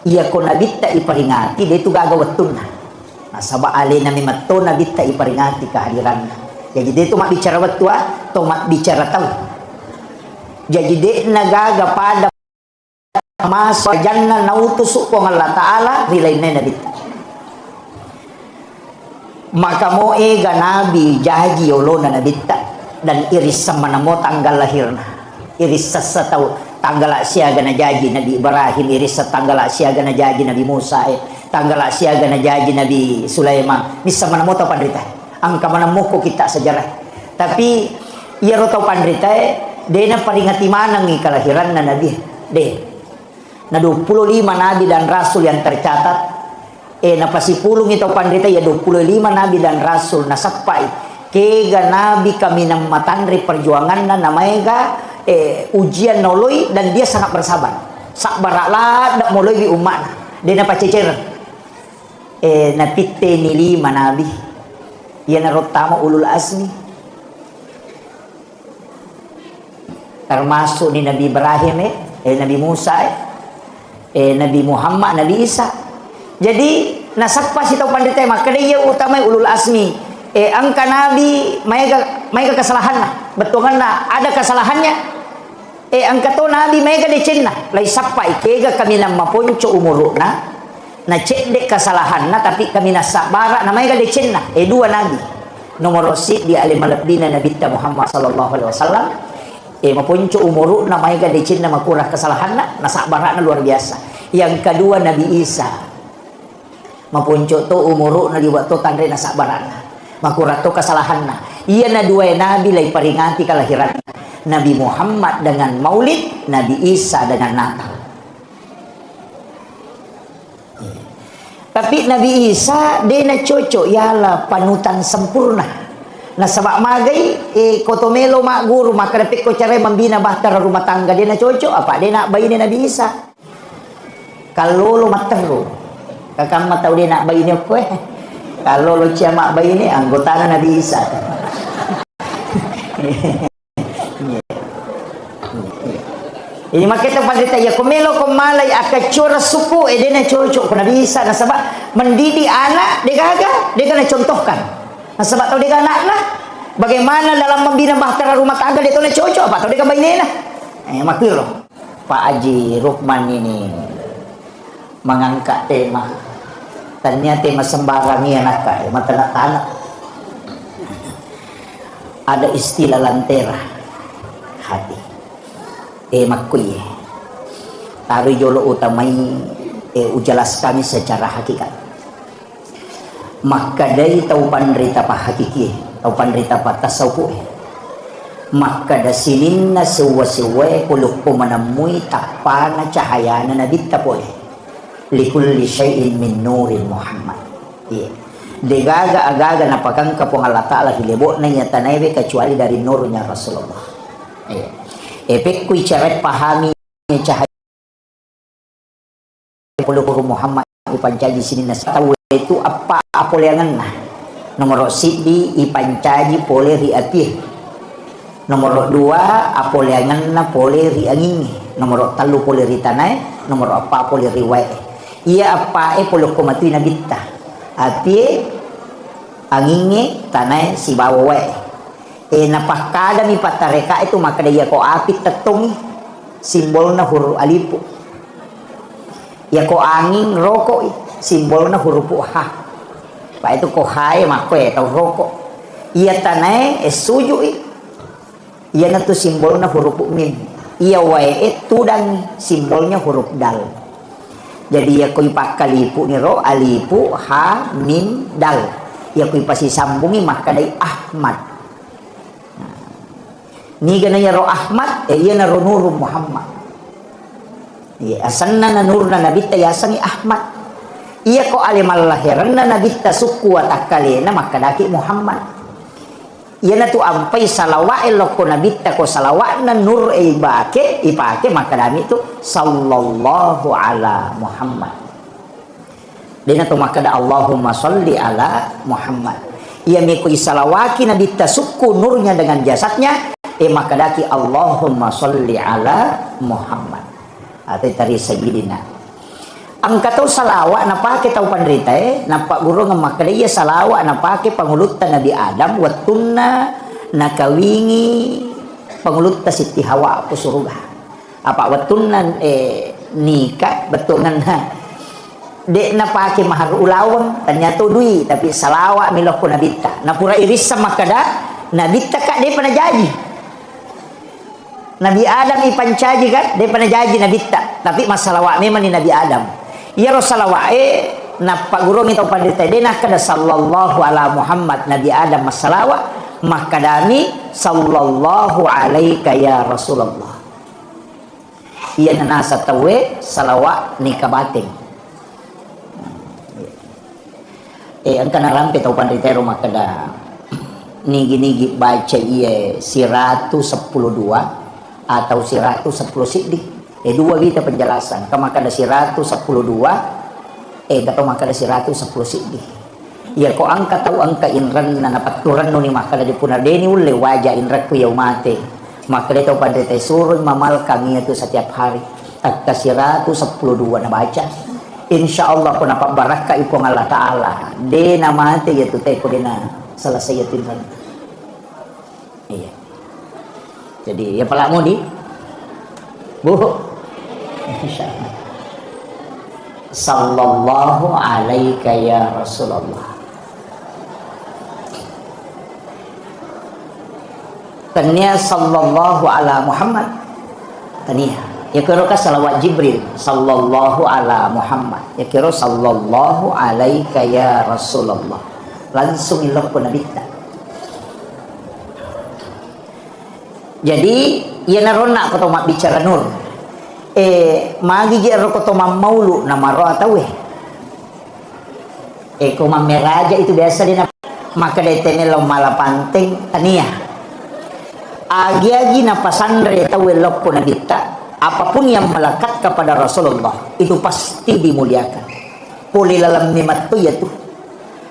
Speaker 1: Ia ko nabita iperingati dia itu gaga wetun. Nah sabak ale nami matto nabita iperingati kehadiran. Jadi dia itu mak bicara wetu to mak bicara tahu. Jadi dia nagaga pada masa janna nautus ko Allah taala rilainna nabita. Maka mo ega nabi jaji olona nabita dan iris sama namo tanggal lahirna. Iris sesatau tanggal siaga na jaji Nabi Ibrahim, iris tanggal siaga na jaji Nabi Musa, tanggal siaga na jaji Nabi Sulaiman. Bisa mana mo tau pandrita? Angka mana mo ko kita sejarah. Tapi ia ro tau pandrita dia na peringati mana ngi kelahiran na Nabi. Deh. Na 25 nabi dan rasul yang tercatat. Na pasipulong ito pandrita ya 25 nabi dan rasul na sapai. Kega nabi kami nang matandri perjuangan na namanya ujian noloi dan dia sangat bersabar. Sakbaraklah dak moloi bi umat. Dia na pacecer. Napitte ni 5 nabi. Ia na rotama ulul azmi. Termasuk ni Nabi Ibrahim Nabi Musa Nabi Muhammad, Nabi Isa. Jadi nasapa si tau pandita maka dia utama ulul azmi. Angka nabi mereka kesalahan lah. Betul kan ada kesalahannya. Angka to nabi mereka dicinna. Lai sapai kega kami nama ponco umuruna. Na cek dek kesalahan na tapi kami nasabara na mereka dicinna. Dua nabi. Nomor si di alim alabdina Nabi Muhammad sallallahu alaihi wasallam. Mapunco umuruna mereka dicinna makurah kesalahan na nasabara na luar biasa. Yang kedua Nabi Isa. Mapunco to umuruna liwat to tandre nasabarana. Makurato kesalahan na. Ia na dua nabi lai peringati kelahiran. Nabi Muhammad dengan Maulid, Nabi Isa dengan Natal. Tapi Nabi Isa dia na cocok ialah panutan sempurna. Nah sebab magai kotomelo mak guru maka dapat ko cara membina bahtera rumah tangga dia na cocok apa dia nak bayi ni Nabi Isa. Kalau lo matero kakang matau dia nak bayi ni apa Kalau lo ciamak bayi ini anggota Nabi Isa. Ini makanya pada ya komelo komalay akacura suku edena cocok kuna bisa nasabak mendidik anak dia kena contohkan nasabak tahu dia anak lah bagaimana dalam membina bahtera rumah tangga dia tahu cocok apa tahu dia bayi lah makir loh Pak Haji Rukman ini mengangkat tema ternyata tema sembarang ini anak mata anak ada istilah lantera hati makui taruh jolo utamai ujalas kami secara hakikat maka dari tahu panderita pa hakiki tahu panderita pa tasawuf maka da sinin na sewa-sewa kuluk po manamui takpana cahaya na nabita po likulli syai'in min nurin Muhammad degaga-agaga na pagkangka po nga Allah hilebo na niya tanaywe kecuali dari nurnya Rasulullah efek kui ceret pahami cahaya puluh Muhammad ipancaji sini nas tahu itu apa apoleangan nah nomor sidi ipancaji pole riati nomor 2 apoleangan na pole riangingi nomor 3 pole ritanai nomor 4 pole riwai iya apa puluh komatu nabita ati angingi tanai si bawa napakada mi patareka itu maka dia ko apit tetung simbolna huruf alipu ya ko angin rokok simbolna huruf ha pa itu ko hae mako tau rokok iya tanai suju iya na tu simbolna huruf mim iya wae tudang simbolnya huruf dal jadi ya ko ipakalipu ni ro alipu ha mim dal ya ko ipasi sambungi maka dai Ahmad ni ganaya ro Ahmad iya na ro nur Muhammad iya asanna na nur na nabita yasangi Ahmad iya ko alimal lahiran na nabita suku watakalena maka daki Muhammad iya na tu ampai salawat elok ko nabita ko salawat na nur ipake maka dami tu sallallahu ala Muhammad dina tu maka da Allahumma salli ala Muhammad iya mi ko salawaki nabita suku nurnya dengan jasadnya maka daki Allahumma sholli ala Muhammad atau tari sayyidina angka tau salawat napake tau panderita nampak guru maka dia salawat napake pangulutan Nabi Adam watunna nakawingi pangulutan Siti Hawa ku surga apa watunna nikah betungan dek napake mahar ulawang ternyata dui tapi salawat milok ku nabita napura irisa maka dah nabita kak dia pernah jadi Nabi Adam ipancaji kan dia pernah janji Nabi tak tapi masalah memang ni Nabi Adam ya Rasulullah napa guru minta pandita dia nak kada sallallahu ala Muhammad Nabi Adam masalah maka dami sallallahu alaika ya Rasulullah iya nasa tawe salawat ni kabating angkana rampe tau pandita rumah kada nigi baca iya 112 atau 110 siddi dua kita penjelasan kama kada 112 atau maka ada 110 siddi ya ko angka tahu angka inran na napaturan no ni maka di punar deni ulle wajah inrak ku yaumate maka dia tahu pada suruh mamal kami itu setiap hari tak 112 na baca insyaallah ko napak barakah ipong Allah taala de na mate ya tu ko dena selesai itu inran iya jadi ya pelak mudi bu insyaallah sallallahu alaika ya Rasulullah tanya sallallahu ala Muhammad tanya ya kira salawat Jibril sallallahu ala Muhammad ya kira sallallahu alaika ya Rasulullah langsung ilok pun Nabi. Jadi ia narona ko mak bicara nur magi je ro ko maulu nama ro atau ko meraja itu biasa dia maka dia tenelo mala panting tania agi-agi na pasandre tahu elok pun nabita apapun yang melekat kepada Rasulullah itu pasti dimuliakan puli dalam nikmat tu ya tuh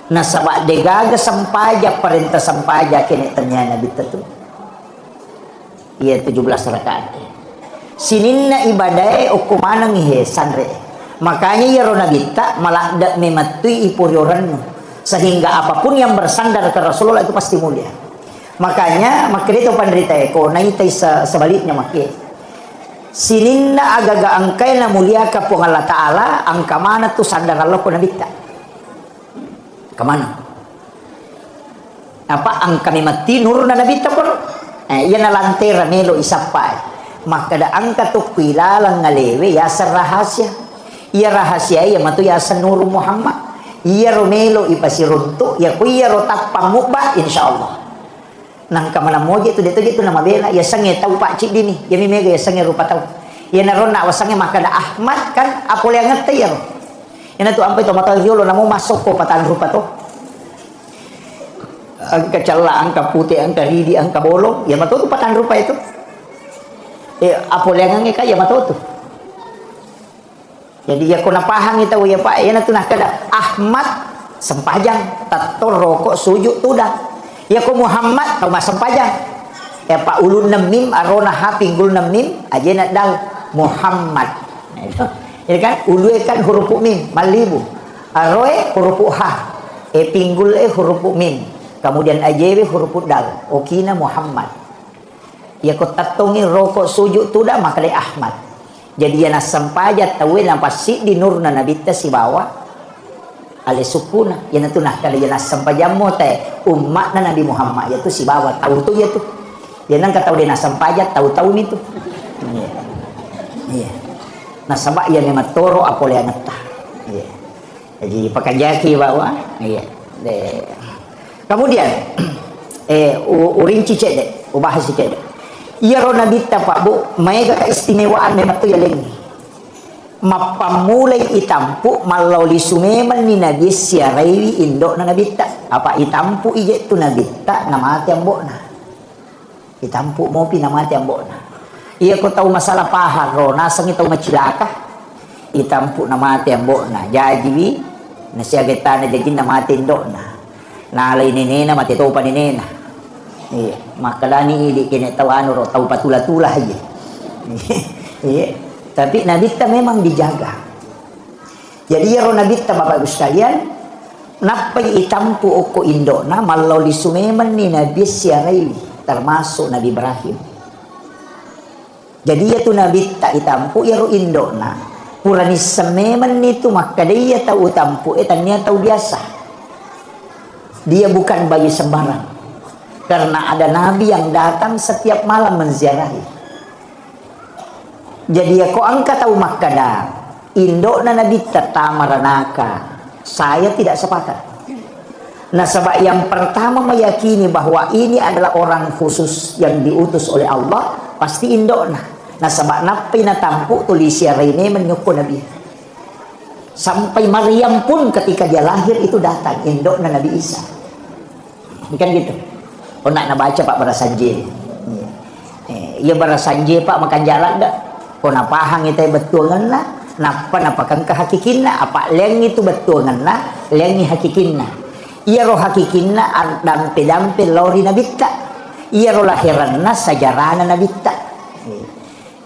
Speaker 1: Nasaba degaga sampaja perintah sampaja kini ternyata Nabi itu. Iya 17 rakaat. Sininna ibadai ukumanang ihe sanre. Makanya ya rona kita malakdak mematui ipurioran, sehingga apapun yang bersandar ke Rasulullah itu pasti mulia. Makanya itu penderita eko naitai sebaliknya makai. Sininna agaga angkai na mulia ka pung Allah Ta'ala, angka mana tu sandar Allah ko nabita. Kemana? Apa angka mati nur na nabita ko? Yan na lantera melo isapay. Maka da angka tu pilalang ngalewe yasa rahasia. Iya rahasia iya matu yasa nur Muhammad. Iya romelo ipasirunto. Ya ku iya rotak pamukba insyaallah. Nang kamana moje tu dito gitu nama bela ya sange tau pak cik dini. Ya mega ya sange rupa tau. Ya naron na wasange maka da Ahmad kan apol yang ngerti ya. Yan tu ampai to mata riolo namo masuk ko patan rupa to. Angka cala, angka putih, angka ridi, angka bolong, ya matu tu patan rupa itu. Apol yang ngeka ya matu tu. Jadi ya kena paham itu ya Pak, ya tu nak kada Ahmad sempajang, tator rokok sujud tu dah. Ya ko Muhammad tau mas sempajang. Ya Pak ulun nemim arona ha pinggul nemim aja nak dal Muhammad. Jadi kan ulu kan huruf mim malibu. Aroe huruf ha. Pinggul huruf mim. Kemudian ajewe huruf dal. Okina Muhammad. Ya ko tatongi rokok sujud tu dah maka Ahmad. Jadi ya nasampaja tawe nampasi di nurna nabita si bawa ale sukuna. Ya natu nah kada ya nasampaja mo te umat na Nabi Muhammad ya tu si bawa tahu tu ya tu. Ya nang katau dia nasampaja tahu-tahu itu. Iya. Iya. Nasaba ya memang toro apol yang ngetah. Iya. Jadi pakajaki bawa. Iya. Kemudian urin cicek deh, ubah cicek deh. Iya rona bita Pak Bu, mega keistimewaan memang tu ya lengi. Mapamulai itampu malauli sumeman ni nabi siarai indok na nabita. Apa itampu ije tu nabita namati ambokna. Itampu mau pi namati ambokna. Iya ko tahu masalah pahar rona sang tahu macilaka. Itampu namati ambokna. Jadi nasiagetana jadi namati indokna. Nalay ni nena mati tau pa ni nena. Iya, makalani ili kini tahu anu ro tahu patula-tula aja. Iya, tapi Nabi kita memang dijaga. Jadi ya ro Nabi kita Bapak Ibu sekalian, napai itampu oko indona malau di sumeman ni Nabi siarai termasuk Nabi Ibrahim. Jadi ya tu Nabi kita itampu ya ro indona. Purani sememan itu maka dia tahu tampu tanya tahu biasa. Dia bukan bayi sembarang. Karena ada nabi yang datang setiap malam menziarahi. Jadi ya kok angka tahu makada indok na nabi tatamaranaka. Saya tidak sepakat. Nah sebab yang pertama meyakini bahwa ini adalah orang khusus yang diutus oleh Allah, pasti indok na. Nah sebab napi na tampu tulis siaraini menyuku nabi. Sampai Maryam pun ketika dia lahir itu datang indok na Nabi Isa. Kan gitu. Oh nak baca Pak Barasanje. Ya Barasanje Pak makan jalan dak. Kau nak pahang itu betul lah. Napa kan kehakikinna. Apa leng itu betul lah. Lengi hakikinna. Ia roh hakikinna dampe lori nabita. Ia roh lahiranna sajarana nabita.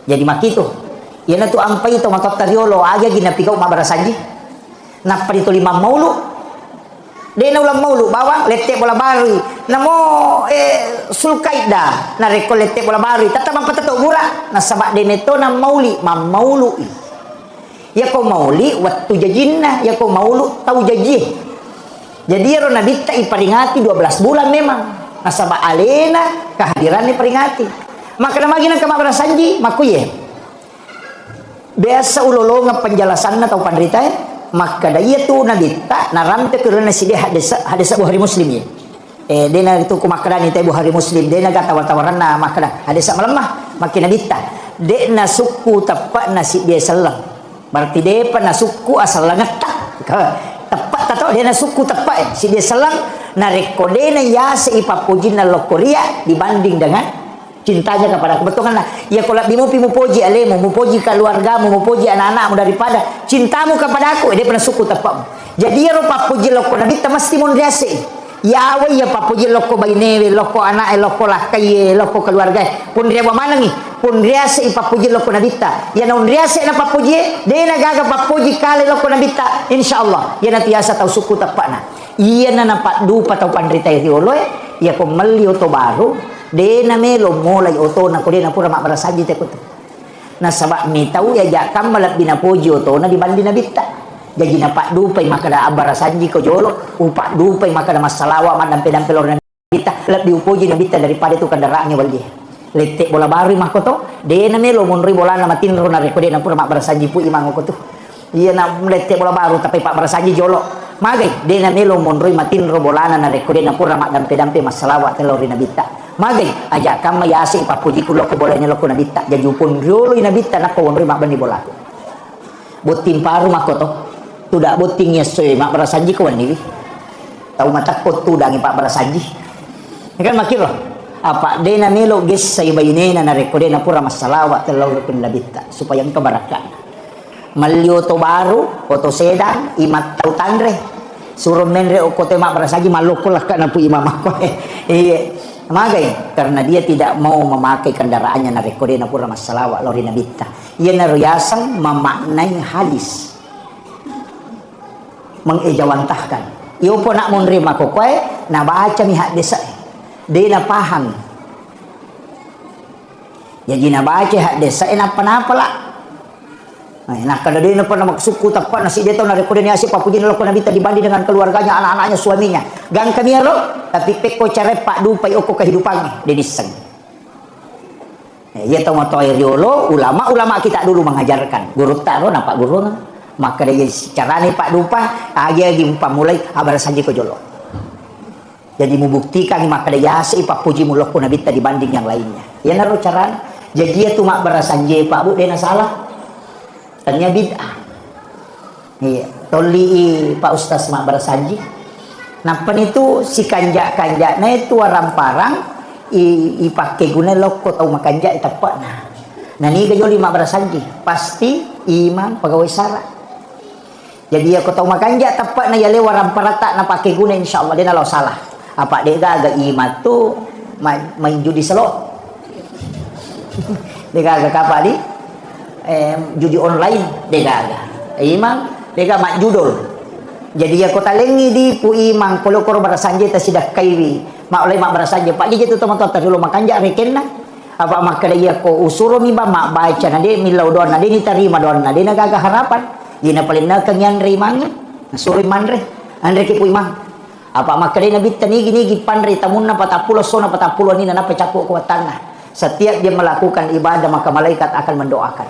Speaker 1: Jadi makitu. Ia natu ampai itu matot tariolo aja gina pikau Pak Barasanje. Napa itu 5 maulu. Dia ulang maulu bawang letek bola bari namo sulkaida na rekol letek bola bari tata mampatato gura na sabak de neto na mauli mamaulu ya ko mauli waktu jajinna ya ko maulu tau jaji jadi ya ro nabi ta iperingati 12 bulan memang na sabak alena kehadiran diperingati maka nama gina ka Barasanje makuye biasa ulolonga penjelasanna tau pandrita maka daya tu nabi tak naramte kerana si dia hadis Bukhari Muslim ya. Dia na itu kumakran itu Bukhari Muslim. Dia na tawar-tawaran na makna hadis melemah makin nabi tak. Dia na suku tepat nasi dia selang. Berarti dia pa na suku asal langetak. Tepat tato dia na suku tepat si dia selang na rekodena ya seipapujin na lokoria dibanding dengan cintanya kepada kebetulan lah. Ya kalau bimu mupoji alemu, mupoji keluargamu, mupoji anak-anakmu daripada cintamu kepada aku, dia pernah suku tepat. Jadi ya papuji loko nabi mesti mondriase. Ya awe ya papuji loko bainewe, loko anak, loko lakai, loko keluarga. Pun dia mana nih? Pun riase papuji loko nabi ta. Ya non riase na papuji, dia na gaga papuji kali loko nabi ta. Insyaallah, ya na tiasa tahu suku tapana. Iya na nampak dupa tahu pandrita riolo ya ko mali oto baru. Dia na melo mulai oto na ko dia na pura mak barasaji te ko. Na sabak mi tahu ya jakam malap binapuji oto na dibanding nabi ta. Jadi napak dupai makada abara sanji ko jolo upak dupai makada masalawa madam pedam pelor kita lebih diupuji nabita daripada itu kendaraannya wali letek bola baru mah koto de na melo monri bola na matin ro na rekode na pura mak barasanji pu imang ko tu iya na letek bola baru tapi pak barasanji jolo magai de na melo monri matin ro bola na rekode na pura mak dam pedam pe masalawa telor nabita magai aja kam ya asing papuji kulo ko bolanya lo ko nabita jadi upun jolo nabita na ko monri mak bani bola botim paru mah koto tidak botingnya soy mak barasanji kawan ni tahu mata kot tu dangi pak barasanji kan makir loh apa dena melo ges saya bayinena na rekode na pura masalawa telur pun labita supaya engkau barakan malio to baru oto sedang imat tau tandre suruh menre okote mak barasanji malukul lah kana pu imam aku iya magai karena dia tidak mau memakai kendaraannya na rekode na pura masalawa lori nabita ia na ruyasang memaknai hadis mengejawantahkan. Iyo po nak menerima kokoy, na baca mihak desa. Dia na paham. Jadi na baca hak desa, napa-napa lah. Nah, kalau dia na pernah maksuku tepat nasi dia tahu na rekode ni asyik papuji naloko nabita dibanding dengan keluarganya, anak-anaknya, suaminya. Gang kami ro, tapi peko cara pak dupai oko kehidupannya, dia diseng. Ia tahu matoy riolo, ulama kita dulu mengajarkan. Guru taro, nampak guru kan? Maka dia cara ni pak dupa dia gimpa mulai abar saja ko jolo jadi membuktikan maka dia asih pak puji mulok pun nabita dibanding yang lainnya ya naruh cara jadi dia tu mak berasanje pak bu dia salah tanya bid'ah iya toli pak ustaz mak berasanje nampan itu si kanjak na itu orang parang pakai guna loko tau makanja tepat nah ni gajoli mak berasanje pasti imam pegawai syarat. Jadi aku tahu makanja tepat na yale waram parata na pakai guna insyaallah dia nalau salah. Apa dia agak imat tu main judi slot. Dia agak apa di judi online dia agak. Imam dia mak judul. Jadi aku talengi di pu imang kalau kor barasanje ta sidak kaiwi. Mak oleh mak barasanje pak dia tu teman-teman dulu makanja rekenna. Apa maka dia ko usuro mi ba mak baca na dia milau don na dia diterima don na dia naga harapan. Dia paling nak kenyan rimangnya, suri manre, andre kipu imang. Apa maka dia nabi tani gini panre tamun na patapulo sona patapulo ni na pecapuk kuatan na. Setiap dia melakukan ibadah maka malaikat akan mendoakan.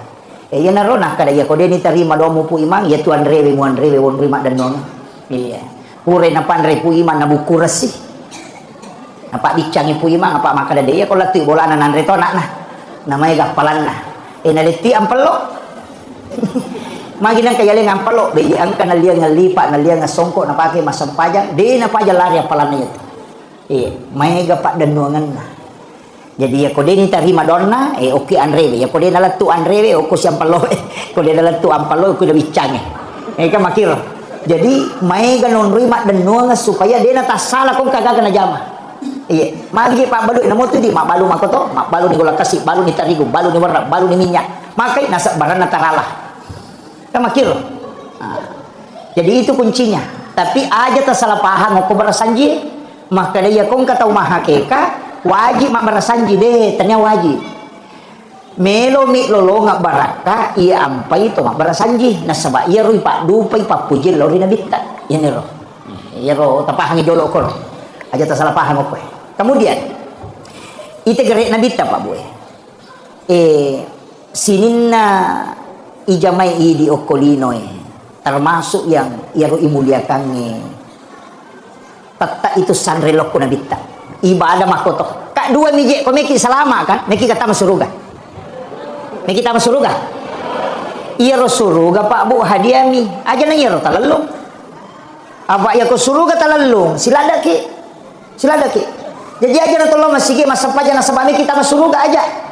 Speaker 1: Ya narona kada ya ko dia ni terima doa mu pu imang ya tuan rewe muan rewe won rima dan nona. Iya. Pure na panre pu imang na buku resi. Apa dicangi pu imang apa maka dia ko latu bola na nanre to nak nah. Namanya gapalan nah. Naliti ampelo. Magi nang kaya lengan palo be ang kana liya nga lipa na liya nga songko na pake masampajang di na paja lari apalan niya may gapak dan nuangan na jadi ya ko ni tarima donna oke anrebe ya ko di nalatu anrebe o ko siyang palo ko di nalatu ampalo ko da bicang kan makiro jadi may ganon rima dan nuangan supaya di na tasala kung kagaga na jama magi pa balu na mo to di mabalu makoto mabalu ni gula kasi balu ni tarigo balu ni warna balu ni minyak makay nasa baran na tarala kan makir jadi itu kuncinya tapi aja tersalah paham aku berasanji maka dia kong kata umah hakeka wajib mak berasanji deh ternyata wajib melo mi lolo ngak baraka ia ampai to mak berasanji nah sebab ia rui pak dupai pak puji lori nabita ini ro ia ro tapahangi jolo ko aja tersalah paham aku kemudian itu gerek nabita pak boy sininna ijamai di okolino termasuk yang iaro imuliakan tata itu sanre loko nabita ibadah makoto kak dua mije ko meki salama kan meki kata masuruga meki ta masuruga iaro suruga pak bu hadiami aja na iaro talalung apa ya ko suruga talalung siladaki jadi aja na tolong masige masampaja na sabami kita masuruga aja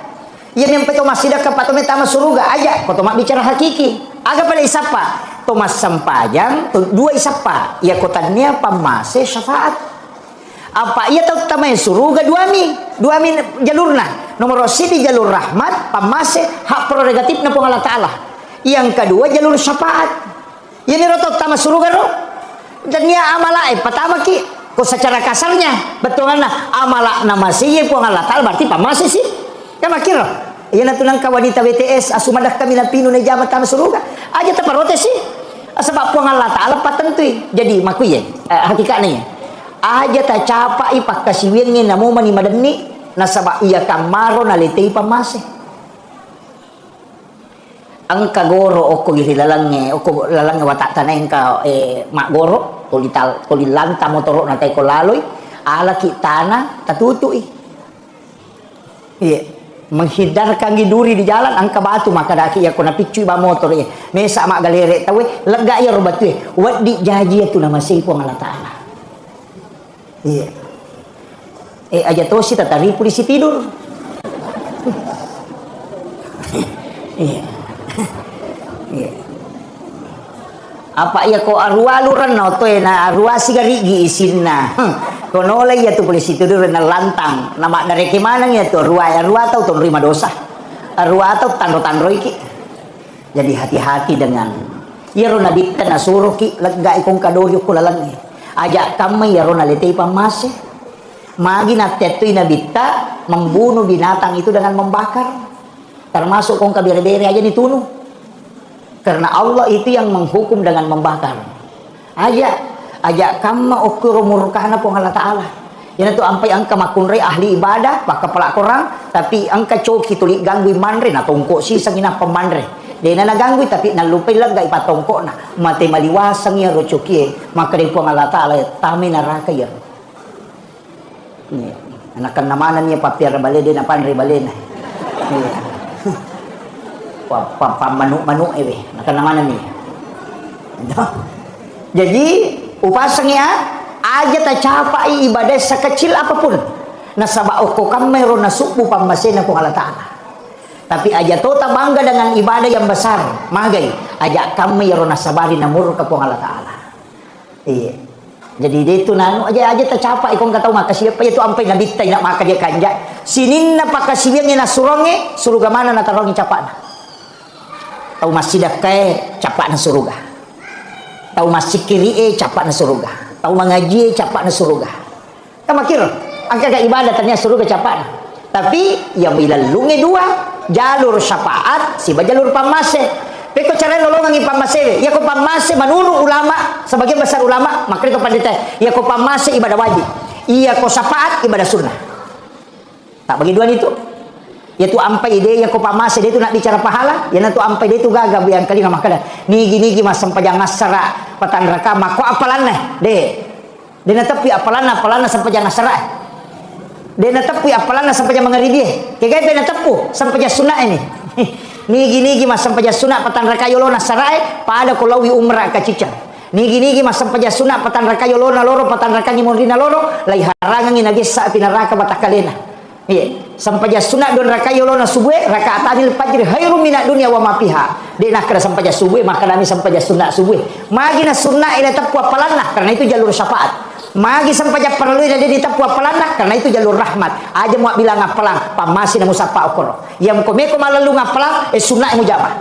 Speaker 1: yang peto masih dekat pato metama suruga aja koto mak bicara hakiki aga pada isapa Thomas sampajang dua isapa ia kotannya pamase syafaat apa ia tahu tamai suruga dua mi jalurna nomor sidi jalur rahmat pamase hak prerogatif na Allah Ta'ala yang kedua jalur syafaat ini roto tama suruga ro dan ia amala pertama ki ko secara kasarnya betul na amala nama sih po Allah Ta'ala berarti pamase sih kan makir iya natunang ka wanita WTS asumadak kami na pino na jamat tama suruga aja taparote sih sebab po Allah Ta'ala patentui jadi makuye hakikatnya aja ta capa ipak kasiwingin namo mani madani nasaba iya kamaro nalitay pamase ang kagoro oko giri lalange oko lalange watatana ka magoro tulilanta motoro na tay ko laloy ala kitana tatutui iya menghindarkan giduri di jalan angka batu maka daki ya kona picu ba motor ya mesa mak galere tawe lega ya robatu wat di jaji itu nama sipo Allah Ta'ala iya aja to si tatari polisi tidur iya iya apa ya ko arwaluran no to na arwa sigarigi isinna kono lagi ya tu polisi tidur na lantang nama dari kemana ya tu arwa tahu tu nerima dosa arwa tahu tandro iki jadi hati-hati dengan ya ro nabi kana suruh ki lega ikong kadoyo kulalang aja kami ya ro nalitay pamase magi na tetui nabita membunuh binatang itu dengan membakar termasuk kong kabere-bere aja ditunuh karena Allah itu yang menghukum dengan membakar aja kama ukur murkana po Allah Ta'ala yan itu ampai angka makunre ahli ibadah baka pala korang tapi angka coki tuli ganggu manre na tongko si sangina pemandre de na naganggu tapi nalupay lang ga ipatongko na mate maliwasang ya ro coki maka po Allah Ta'ala tami naraka ya anakan namanan niya papiar balede na panre balena manu akan namanan niya jadi upasangnya aja tak capai ibadah sekecil apapun nasaba oko kamero nasubu pamasena ko Allah Ta'ala tapi aja to ta bangga dengan ibadah yang besar magai aja kami ro nasabari namur ka po Allah Ta'ala iya jadi itu nanu aja tak capai kong katau maka siapa itu ampai nabita nak maka dia kanja sininna pakasibiang na suronge suruga mana na tarongi capana tau masjid kae capana suruga tau masjid kiri capana suruga tau mengaji capana suruga kan makir angka ga ibadah ternyata suruga capana tapi yang ilalungi dua jalur syafaat si jalur pamase peko cara nolongan ngi pamase ya ko pamase manuru ulama sebagian besar ulama makri ko pandita ya ko pamase ibadah wajib iya ko syafaat ibadah sunnah tak bagi dua itu yaitu ampai ide yang ko pamase dia itu nak bicara pahala ya nanti ampai dia itu gagab yang kali nama kada nigi mas sampajang nasara patan raka mako apalanna de na tapi apalanna sampajang nasara de na tapi apalanna sampajang mangari dia kaya na tapu sampajang sunna ini nigi mas sampajang sunna patan raka yolo nasara pada kolawi umrah ka cica nigi mas sampajang sunna patan raka yolo na loro patan raka ni mondina loro lai harangan ni nagesa pinaraka batakalena iya sampai sunat don raka yolona subuh rakaatanil fajr khairum minad dunya wa ma fiha de nak kada sampai subuh maka kami sampai sunat subuh magi na sunat ila tapu apalanna karena itu jalur syafaat magi sampai perlu ila di tapu apalanna karena itu jalur rahmat aja mau bilang apalang pamasi na musapa okoro yang komeko malalu ngapalang sunat mujabah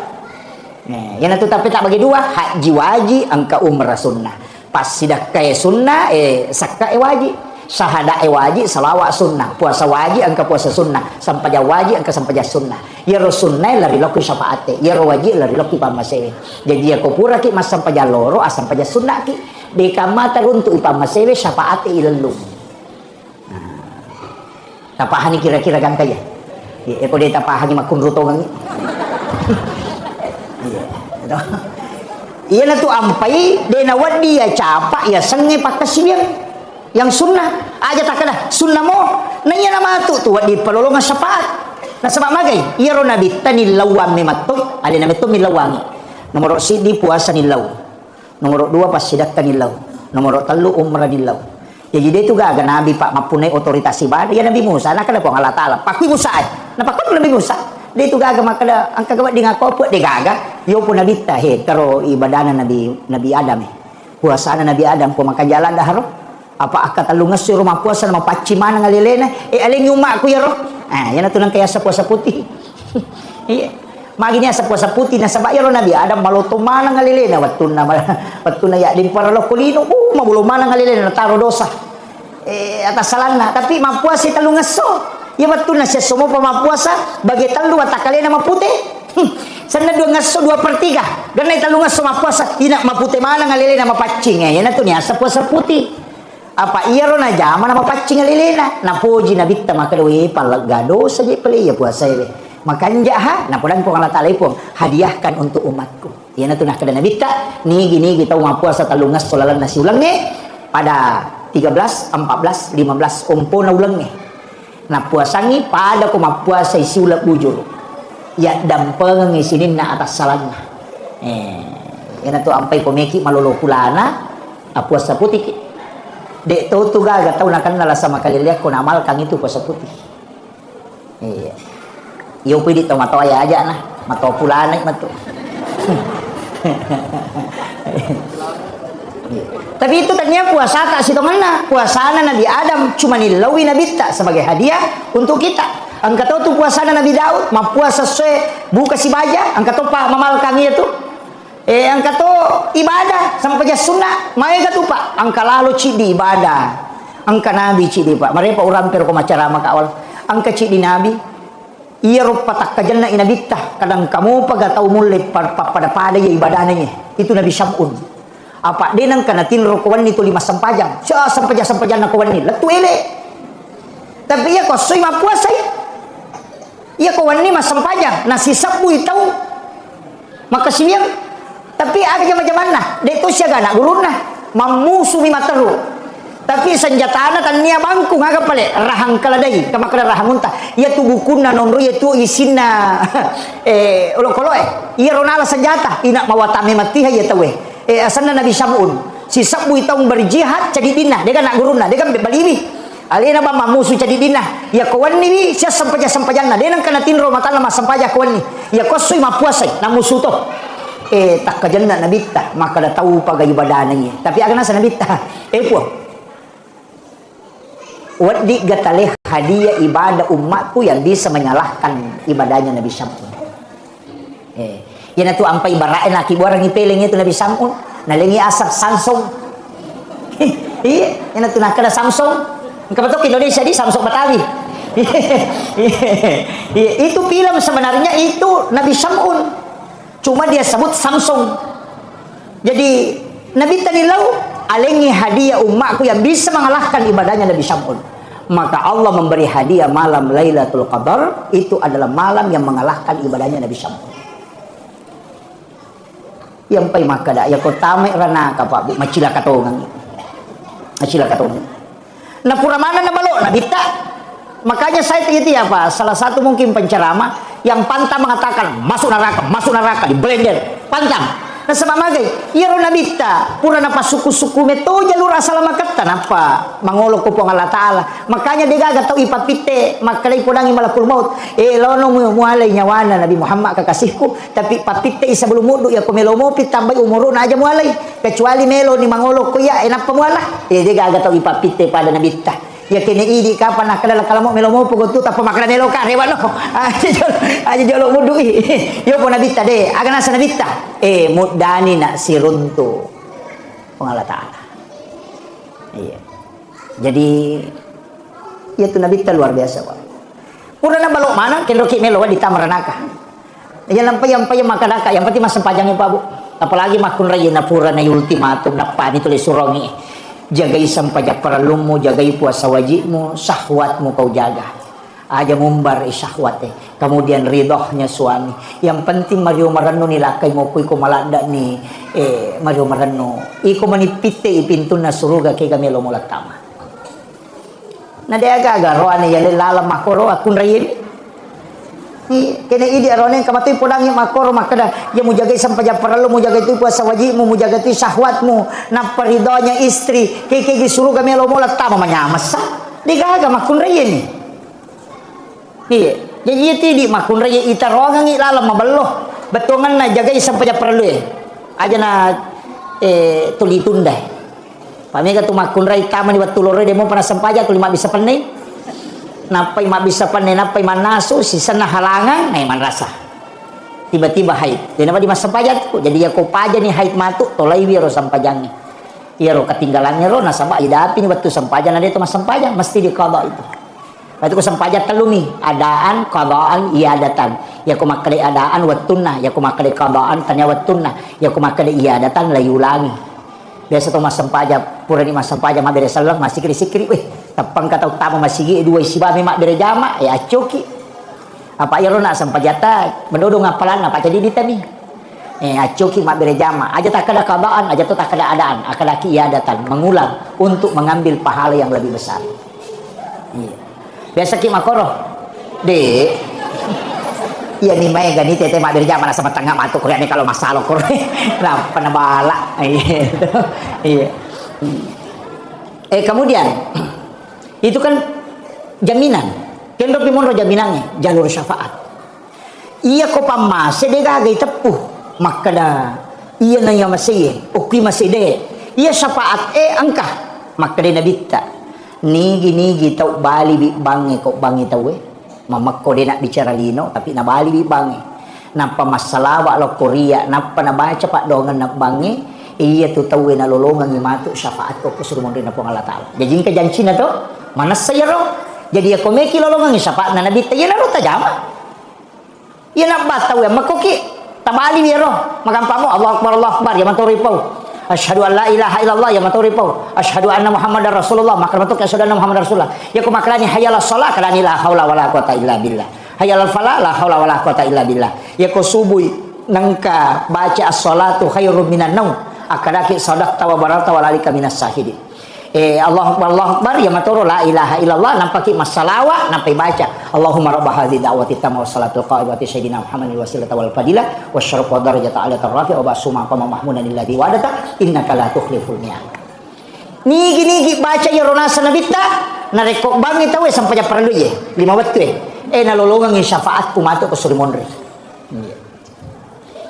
Speaker 1: yang itu tapi tak bagi dua haji wajib angka umrah sunnah pas sidak kaya sunnah sakka wajib syahada wajib salawat sunnah puasa wajib angka puasa sunnah sampaja wajib angka sampaja sunnah ya sunnah lari loki syafaate ya wajib lari loki pamasewe jadi ya kopura ki mas sampaja loro asam paja sunnah ki de kamata untuk pamasewe syafaate ilallum tapahani kira-kira kan kaya ya ko de tapahani makun rutongan iya na tu ampai de na wadi ya capa ya senge pakasibiang yang sunnah aja tak kena sunnah mo nanya nama tu di pelolongan syafaat nah sebab magai iya ro nabi tani lawam mematu ada nama tu milawangi nomor sidi puasa nilau nomor dua pas sidak nilau nomor telu umrah nilau jadi dia tu gaga nabi pak mapunai otoritas ibadah ya nabi Musa nak kena po Allah Ta'ala pakui Musa nah pakui nabi Musa dia tu gaga maka angka gawat di ngakopo dia gaga Yo pun nabi ta karo ibadana Nabi Adam puasana Nabi Adam po makajalan daharo apa akat talungas si rumah puasa na mapacimana ngalilena aling yuma ko yaro yan na tunang kaya sa puasa puti maginya sa puasa puti na sabay yaro Nabi Adam maluto mana ngalilena watun na ya din para lo kulino mabulo mana ngalilena nataro dosa atas salana tapi mapuasa talungas so watun na siya sumo pa mapuasa bagi talu atakale na maputi sana 2/3 ganay talungas so mapuasa ina maputi mana ngalilena mapacing yan na to niya sa puasa puti apa iya ro na jama na mapacing alilena na puji na bitta makadawi palagado saja pali ya puasa ile makanja ha na pudan po Allah taala po hadiahkan untuk umatku iya na tunah kada na bitta ni gini kita mapuasa talungas solalan nasi ulang pada 13 14 15 umpo na ulang na puasangi pada ko mapuasa isi ulap bujur ya dampeng isinin na atas salanna ina to ampai pomeki malolo kulana puasa putih dek tahu tu gaga tahu nak kenal sama kalian ko namal kang itu puasa putih iya yo pidi tahu matau aja nah matau pulana matu tapi itu ternyata puasa tak situ mana puasana Nabi Adam cuma nilawi Nabi tak sebagai hadiah untuk kita angkat tahu tu puasana Nabi Daud ma puasa sesuai buka si baja angkat tahu pak mamal kami itu angka to ibadah sampai sunnah mereka tu pak angka lalu cidi ibadah angka nabi cidi pak mereka orang pero macara maka awal angka cidi nabi iya rupa tak kajanna inabita kadang kamu paga tahu mulai pada ya ibadahnya itu Nabi Sam'un apa dia nang kana tin rokowan itu 5 sampajang sampajang nakowan ni letu ele tapi ya kok soi ma puasa iya kawan ni mas sampajang nasi sabu tahu maka siniang tapi ada macam mana dia tu siaga nak guruna mamusu mi materu tapi senjata tan nia bangku ngaga pale rahang kaladai kama kada rahang unta ia tu bukuna nonro ia tu isina ulo koloe ia ronala senjata ina mawatame mati ya tawe asana Nabi Sam'un si sabu itong berjihad jadi dinah dia kan nak guruna dia kan baliwi alina ba mamusu jadi dinah ya kawan ni sia sampajana dia nang kana tinro mata nama sampaja kawan ni ya kosui mapuasa na musuh to tak kajanna Nabi ta maka dah tahu pagai ibadah nanya tapi agana sa Nabi ta po wadi gatale hadiah ibadah umatku yang bisa menyalahkan ibadahnya Nabi Sam'un yan tu ampai baraen laki borang ipeling itu Nabi Sam'un nalingi asap Samsung yan tu nakada Samsung kapatok Indonesia di Samsung Betawi itu film sebenarnya itu Nabi Sam'un cuma dia sebut Samsung jadi Nabi tadilau alengi hadiah umatku yang bisa mengalahkan ibadahnya Nabi Sam'un maka Allah memberi hadiah malam Lailatul Qadar itu adalah malam yang mengalahkan ibadahnya Nabi Sam'un yang pai maka dak ya kota me rana ka Pak Bu macila katongan na pura mana na balo na bita makanya saya itu ya Pak salah satu mungkin penceramah yang pantang mengatakan masuk neraka di blender pantang na sama magay iro na bita pura na pasuku-suku meto jalur asal makatan apa mangolok ko po ng Allah Ta'ala makanya dia gaga tau ipapite makalay po nang malakul maut lono mo mualay nyawana Nabi Muhammad kakasihku tapi papite isa belumudo ya kumelomopit tambay umuro na aja mualay kecuali melo ni mangolok ko ya enapa muala dia gaga tau ipapite pada na bita ya kini idi kapan nak kadal kalau melomo pugo tu tapa makna melo ka rewan no aja jolo mudui yo po nabita de agana sa nabita mudani na sirunto Allah Ta'ala iya jadi ya tu nabita luar biasa Pak pura na balok mana kendoki melo di tamaranaka yan lampay makanaka yang penting mas panjangnya Pak Bu apalagi makun raya na pura na ultimatum na pani tulis surongi jagai sampajak paralumu jagai puasa wajibmu syahwatmu kau jaga aja mumbar syahwat kemudian ridhohnya suami yang penting Mario Marano nilakai mo ko malanda ni Mario Marano iko manipite ipintu na suruga kay kamelo mo latama na deaga garoan ya lala makoro akun rayin kena idi arone kamatoy podang yung makoro makada ya mo jagay sampajak paralu mo jagay tu puasa wajibmu mo jagay tu syahwatmu na paridonya istri kay gisuruh kamelo mo latama manyamas sa di gaga makun rayin iya jadi itu di makun raya itarongang ilalam maballo betongan na jaga sampai perlu aja na tuli tunda pamega tumakun rai taman di wattu loro demo pernah sampaja tuli mak bisa penai napai mak bisa penai napai manasu sisa na halangan na man rasa tiba-tiba haid dan apa di masa sampaja tuh jadi ya ko paja nih haid matu tolai wiro sampajangnya iya ro ketinggalannya ro nasaba ida api nih waktu sampaja na dia tuh mas sampaja mesti diqada itu. Itu ko sampaja telumi adaan qadaan iadatan ya ko makale adaan wattuna ya ko makale qadaan tanya wattuna ya ko makale iadatan layulangi biasa to mas sampaja pura ni mas sampaja ma bere salang masih sikri weh tapang kata utama masih dua sibami mak bere jama ya acoki apa ya ro nak sampaja ta mendodong ngapalan apa jadi ditami acoki mak bere jama aja tak ada qadaan aja tu tak ada adaan akada iadatan mengulang untuk mengambil pahala yang lebih besar. Iya. Biasa ki makoro de iya nih mai gani tete mak berjama na sama tengah matu korea nih kalau masalah korea nah penabala iya kemudian itu kan jaminan kendo pimono jaminannya jalur syafaat iya ko pamase de gagai tepuh makada iya nanya masih oki masih de iya syafaat angka makada nabita nigi tau bali bi bangi kok bangi tau mamakko dia nak bicara lino tapi na bali bi bangi napa masalah lo Korea napa na baca pak dongan nak bangi iya tu tau na lolongan ni matu syafaat ko suruh mon na Allah taala jadi ke janji na to mana saya ro jadi aku meki lolongan ni syafaat na nabi tayana ro tajama iya nak batau ya makoki tabali bi ro magampamo Allah akbar ya mantoripau asyhadu an la ilaha illallah ya maturipau asyhadu anna muhammadar rasulullah maka matuk asyhadu anna muhammadar rasulullah ya ku makrani hayyala shalah kalani la haula wala quwata illa billah hayyal falah la haula wala quwata illa billah ya ku subuh nangka baca as-salatu khairum minan naum akadaki sadaqta wa barata wa lalika minas sahidin Allahu akbar ya maturu la ilaha illallah nampaki masalawa nampai baca Allahumma rabb hadhihi da'wati tamma wassalatul qa'imati sayyidina Muhammadin wasilata wal fadilah wasyaraf wa darajata ala tarrafi wa basuma qama mahmudan alladhi wadata innaka la tukhliful mi'ad nigi baca ya ronasa nabita narekok bangi tahu sampai perlu ye 5 waktu nalolongan ni syafaat kumatu ke suri monri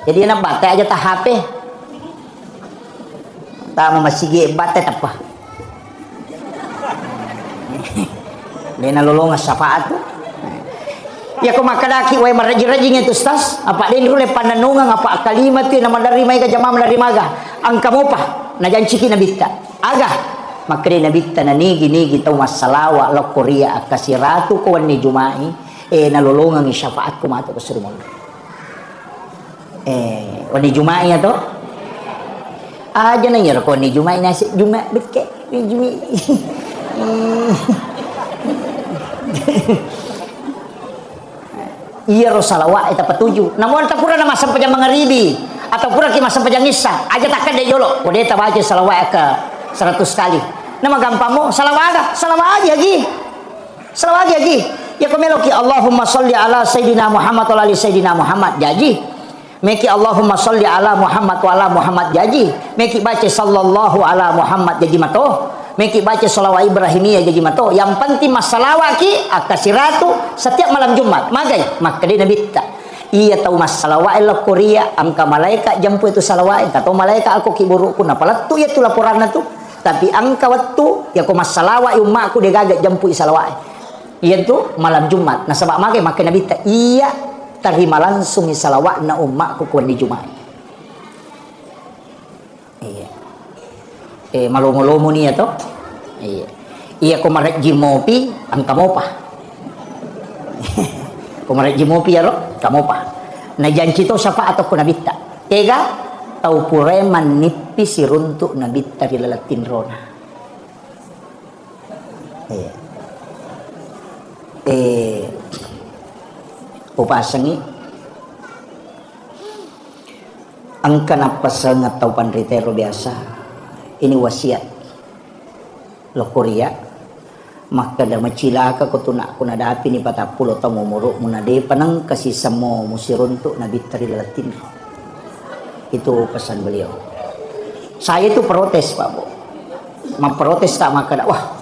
Speaker 1: jadi nak bata aja ta HP ta masih ge bata apa Lena lolonga syafaat tu. Ya ko makadaki way maraji-rajing itu stas. Apa din rule pananungan apa kalimat tu na mandarima ka jama mandarima ga. Ang kamo pa na janci na bitta. Aga makre na bitta na nigi taw masalawa lo Korea akasiratu ko ni jumai nalolongan ni syafaat ko mato ko surumon. Wani jumai to. Aja na yar ko ni jumai na juma bitke ni jumi. Iya rosalawat eta petuju namun tak pura nama sampai jam mangaribi atau pura ki masa pajang isya aja tak ada jolo kode ta baca salawat ke 100 kali nama gampangmu salawat aja lagi ya komeloki Allahumma sholli ala sayidina Muhammad wa ali sayidina Muhammad jaji meki Allahumma sholli ala Muhammad wa ala Muhammad jaji meki baca sallallahu ala Muhammad jaji mato meki baca salawat Ibrahimiyah jadi mato yang penting masalawat ki akasiratu setiap malam Jumat magai maka dia nabi tak iya tahu masalawat lo Korea angka malaikat jampu itu salawat kata malaikat aku kiburu pun apalah tu ya tu laporan tu tapi angka waktu ya ko masalawat umat aku dia gagak jampu salawat iya tu malam Jumat nah sebab magai maka nabi tak iya terima langsung salawat na umat aku di Jumat iya malumo-lumo niya to iya kumarek jimopi ang kamopa kumarek jimopi ya ro kamopa na janji to syafaat atau kunabita tega tau pureman nipi siruntuk nabita dilalatin rona upasangi ang kanapasal nga tau panritero biasa ini wasiat lo Korea maka da macilaka ko tuna ko nadapi ni 40 taong umuro munade panang kasi samo musiruntuk nabi tarilatin itu pesan beliau saya itu protes Pak Bu memprotes tak maka wah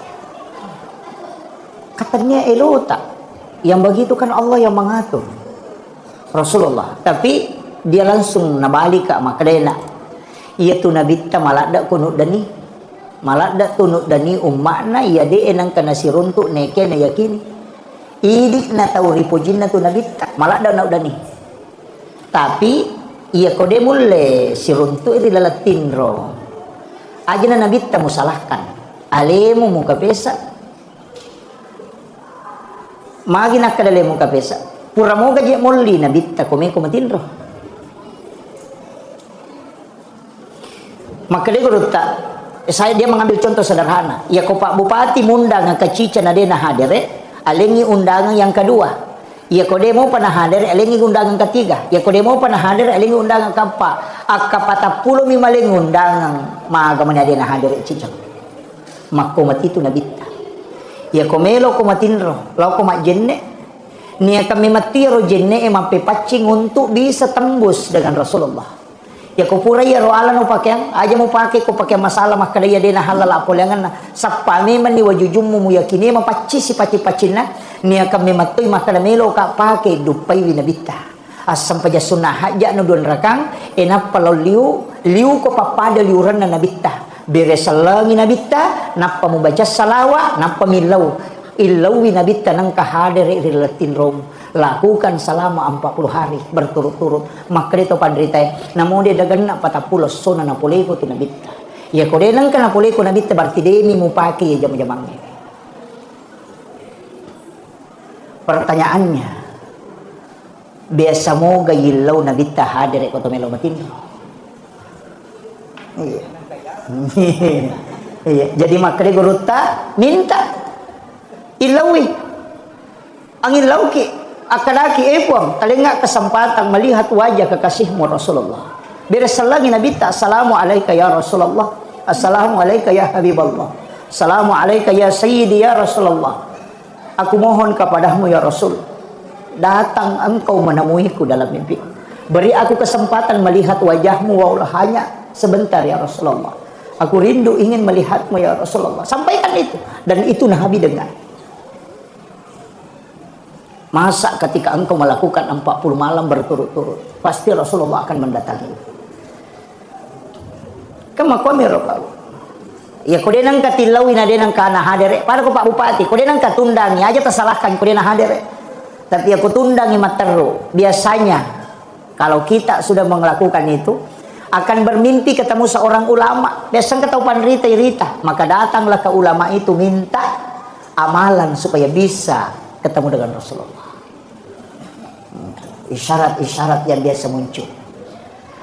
Speaker 1: katanya elota yang begitu kan Allah yang mengatur Rasulullah tapi dia langsung nabalik ka makadena. Iya tu nabitta malada kunut dani. Malada tunut dani ummakna iya de enang kana siruntu neke na yakini. Idik na tauri pujin na tu nabitta malada na dani. Tapi iya kode mulle siruntu iri lalatinro. Aja na nabitta musalahkan. Alemu muka pesa. Magi nak kadale muka pesa. Pura mo gaji mulli nabitta kome kumatinro. Maka dia gurutta. Dia mengambil contoh sederhana. Ya ko Pak Bupati mundang ke cica na dena hadere, alengi undangan yang kedua. Ya ko demo panah hadere, alengi undangan ketiga. Ya ko demo panah hadere, alengi undangan keempat. Akapata pulo mimaling undangan maaga man dena hadere cica. Makko mati tu nabitta. Ya ko melo ko matinro, law ko majenne. Nia kami matiro jenne mampe pacing untuk bisa tembus dengan Rasulullah. Ya ko pura ya ro ala no pakaian aja mau pakai ko pakai masalah maka dia dena halal apolangan sapame man ni wajujum mu yakini mapaci si paci-pacina ni akan mematui maka melo ka pakai dupai winabita asam paja sunnah haja no don rakang ena palau liu ko papada liuran na nabita beres salangi nabita napa mu baca salawa napa milau illau winabita nang kahadere rilatin rom lakukan selama 40 hari berturut-turut maka itu pandrita namun dia dagan na patapulos sona na puleko tu nabita ya ko denang kana puleko nabita berarti demi mu paki ya jam-jamangnya. Pertanyaannya biasa mo gayilaw nabita hadere ko to melo matin. Iya. Iya, jadi maka dia guruta minta ilawi ang ilaw ki akadaki epong talinga kesempatan melihat wajah kekasihmu Rasulullah. Beres lagi nabita assalamu alayka ya Rasulullah, assalamu alayka ya Habiballah, assalamu alayka ya Sayyidi ya Rasulullah. Aku mohon kepadamu ya Rasul, datang engkau menemuiku dalam mimpi. Beri aku kesempatan melihat wajahmu walau hanya sebentar ya Rasulullah. Aku rindu ingin melihatmu ya Rasulullah. Sampaikan itu dan itu Nabi dengar. Masa ketika engkau melakukan 40 malam berturut-turut pasti Rasulullah akan mendatangi. Kama ko mero pa. Ya ko denang katilawi na denang kana hadere para ko Pak Bupati ko denang katundangi aja tersalahkan ko denang hadere. Tapi aku tundangi matero. Biasanya kalau kita sudah melakukan itu akan bermimpi ketemu seorang ulama. Biasanya ketahuan rita, maka datanglah ke ulama itu minta amalan supaya bisa ketemu dengan Rasulullah. Isyarat-isyarat yang biasa muncul.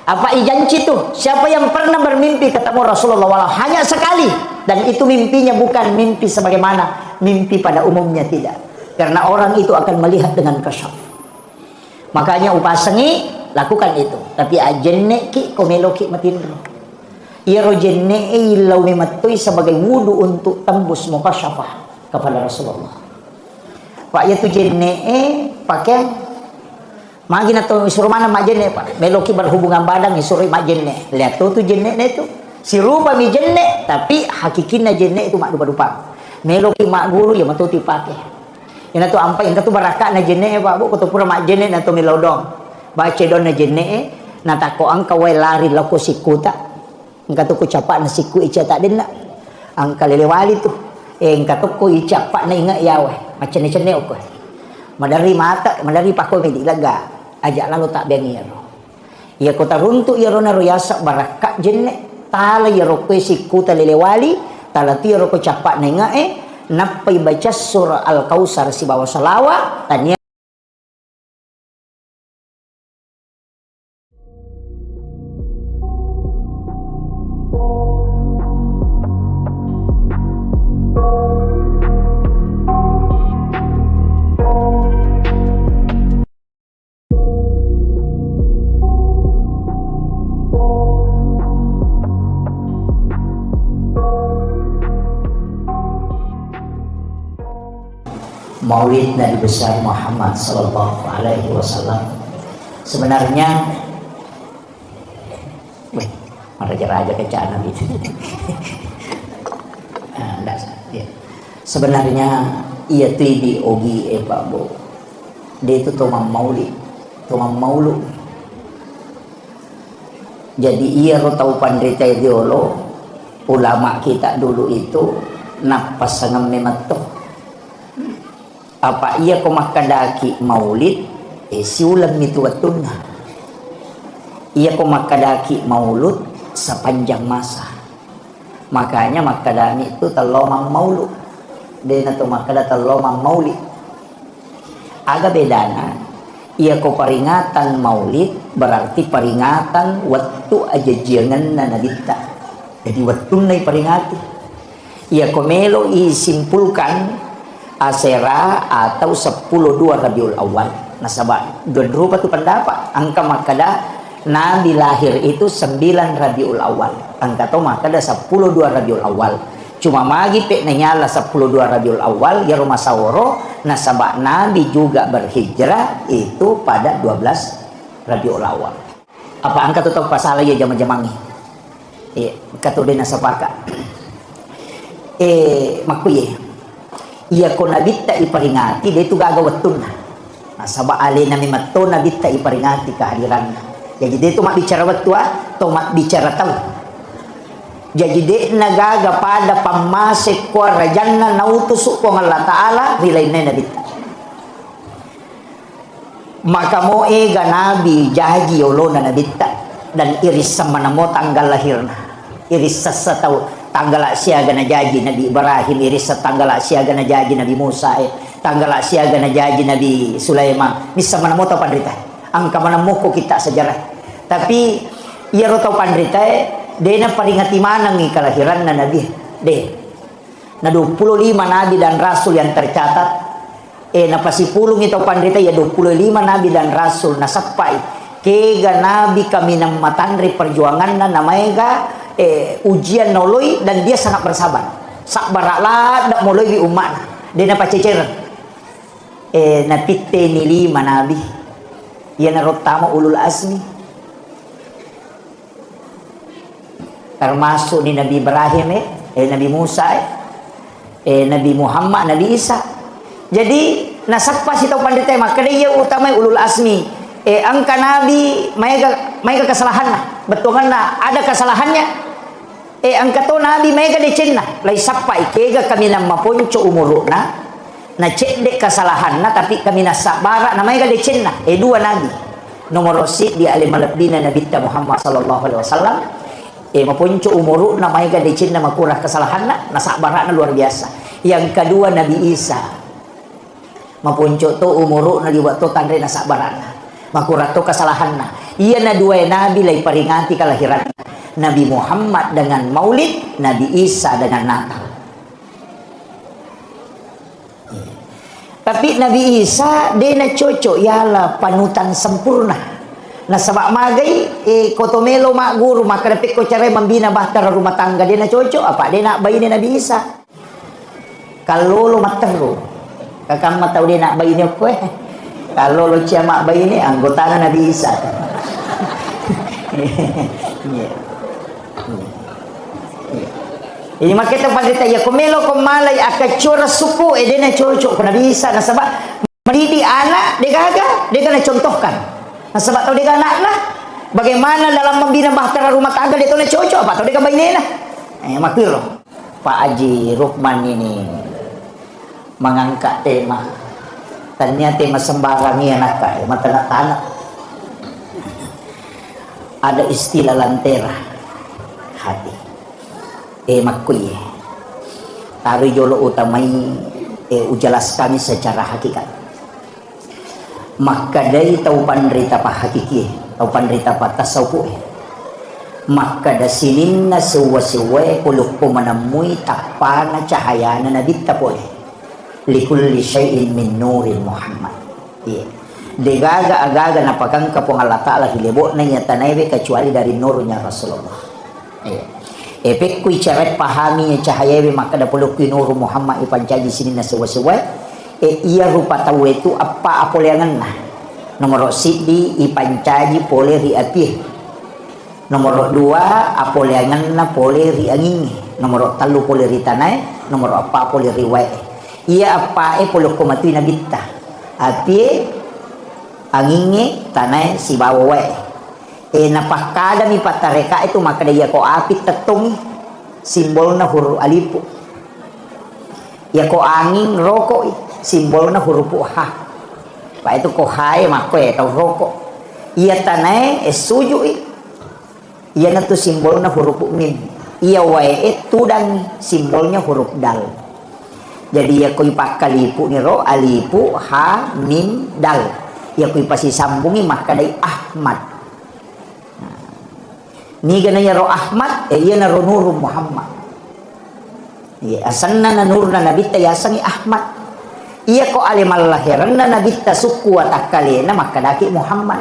Speaker 1: Apa ijanci itu? Siapa yang pernah bermimpi ketemu Rasulullah walau hanya sekali dan itu mimpinya bukan mimpi sebagaimana mimpi pada umumnya, tidak. Karena orang itu akan melihat dengan kasyaf. Makanya upasangi lakukan itu. Tapi ajenne ki komelo ki matindro. Ia rojenne ilau mematui sebagai wudu untuk tembus mukasyafah kepada Rasulullah. Pak ya tu jenne pakai magi na to suruh mana mak jenne Pak meloki berhubungan badan suruh mak jenne lihat tu jenne itu si rupa mi jenne tapi hakikinna jenne itu mak dupa-dupa meloki mak guru ya matuti pakai ina tu ampai ina tu baraka na jenne Pak bu kutu pura mak jenne na to milodong baca don na jenne na tako angka wai lari lako sikuta angka tu ku capak na siku ica tak denna angka lelewali tu angka tu ku ica pak na ingat yawe macam ni cene ko madari mata madari pakoi medi laga ajak lalu tak bengiro ya kota runtuk ya rona royasa barakat jenne tala ya rokwe sikuta lelewali tala ti roko capak na ingat napai baca surah Al-Kausar si bawa salawat tanya Maulid Nabi besar Muhammad sallallahu alaihi wasallam. Sebenarnya raja-raja kecana itu. Ya. Sebenarnya ia di ogi Pak Bo. Dia itu tomam maulid, tomam maulud. Jadi ia tahu pandita ideolo ulama kita dulu itu napas sangam memato. Apa ia ko makadaki maulid siulam itu watuna. Ia ko makadaki maulud sepanjang masa. Makanya makadami itu telomang maulud. Dia tu makada telomang maulid. Agak bedana. Ia ko peringatan maulid berarti peringatan waktu aja jangan nanadita. Jadi waktu nai peringati. Ia ko melo isimpulkan asera atau 10-2 Rabiul Awal. Nasabah dua rupa tu pendapat. Angka makada Nabi lahir itu 9 Rabiul Awal. Angka tu makada 10-2 Rabiul Awal. Cuma magi pe nyala 10-2 Rabiul Awal ya rumah saworo. Nasabah Nabi juga berhijrah itu pada 12 Rabiul Awal. Apa angka tu tahu pasal ya jama-jamangi. Kata dia nasabaka. Makuye. Ia ko Nabi tak iperingati dia itu gagal wetun. Nasabah ale nami matto Nabi tak iperingati kehadiran. Jadi dia tu mak bicara waktu atau mak bicara tahu. Jadi dia nagaga pada pamasik ko rajanna nautusuk ko Allah Ta'ala rilainnya Nabi. Maka mo ega Nabi jaji olona Nabi dan iris sama namo tanggal lahirna. Iris sasa tahu tanggal siaga na jaji Nabi Ibrahim, iris sa tanggal siaga na jaji Nabi Musa, tanggal siaga na jaji Nabi Sulaiman. Misa mana mo tahu pandrita. Angka mana mo ko kita sejarah. Tapi ia ro tahu pandrita dia na peringati mana ngi kelahiran na Nabi. Deh. Na 25 nabi dan rasul yang tercatat. Na pasipulong ito pandrita ya 25 nabi dan rasul na sapai. Kega nabi kami nang matandri perjuangan na namanya ujian noloy dan dia sangat bersabar. Sakbaraklah dak moloi di umat. Dia na pacecer. Na pitte ni 5 nabi. Ia na rotama ulul azmi. Termasuk di Nabi Ibrahim, Nabi Musa, Nabi Muhammad, Nabi Isa. Jadi nasab pas itu pandita maka dia utama ulul azmi. Angka Nabi mereka kesalahan lah. Betul kan ada kesalahannya. Angka tu Nabi mereka dicenna. Lai sapai kega kami nak mapunco umuruna. Na cek dek kesalahan tapi kami nak sabar na mereka dicenna. Dua Nabi. Nomor rosid di alim malabdina Nabi Muhammad sallallahu alaihi wasallam. Mapunco umuru na may gadicin na makurah kesalahan na sabaran na luar biasa. Yang kedua Nabi Isa. Mapunco to umuru na liwat to tandre na sabaran na. Makurah to kesalahan na. Iya na dua nabi lay peringati kelahiran. Nabi Muhammad dengan Maulid, Nabi Isa dengan Natal. Tapi Nabi Isa dia na cocok yala panutan sempurna. Nah sebab magai kotomelo mak guru maka dapat ko cara membina bahtera rumah tangga dia nak cocok apa dia nak bayi ni Nabi Isa. Kalau lo matero kakak mak tahu dia nak bayi ni apa kalau lo mak bayi ni anggota Nabi Isa. Ini maka kita pagita ya komelo komalay akacura suku dia nak cocok ko Nabi Isa nah sebab mendidik anak dia gagal dia kena contohkan. Nah, sebab tahu dia anak lah. Bagaimana dalam membina bahtera rumah tangga dia tahu nak cocok apa tahu dia bayi ni lah. Makir loh. Pak Haji Rukman ini mengangkat tema. Ternyata tema sembarang ni anak kaya mata nak tanah. Ada istilah lantera hati. Makui. Tari jolo utamai ujalas kami secara hakikat. Maka dari tahu pandrita pa hakiki tahu pandrita pa tasawuf maka da sinin na sewa-sewa puluk po manamui takpa na cahaya na nabita po likulli syai'in min nurin Muhammad degaga agaga na pagkangka po nga latala hilibot na niya tanaywe kecuali dari nurnya Rasulullah epek kuy caret pahami niya cahayawe maka da puluk kuy nur Muhammad ipancaji sinin na sewa-sewa ia rupa tahu itu apa apoleangan nah nomor sidi ipancaji pole ri api nomor 2 apoleangan na pole ri angin nomor 3 pole ri tanai nomor 4 pole ri wae ia apa pole komatu na bitta api anginge tanai si bawa wae napakada mi patareka itu maka dia ko api tetung simbolna huruf alipu. Ya ko angin rokok simbolna huruf ha. Pak itu ko hai mako atau rokok. Ia tanai suju ia natu simbolna huruf mim. Ia wae tudang simbolnya huruf dal. Jadi ya koi pakalipu ni ro alipu ha mim dal. Ya koi pasi sambungi maka dai Ahmad. Ni gananya ro Ahmad ia na ro Nur Muhammad. Ya asanna na nur na nabita ya sangi Ahmad. Ia ko alimal lahiran na nabita suku wa takalena maka daki Muhammad.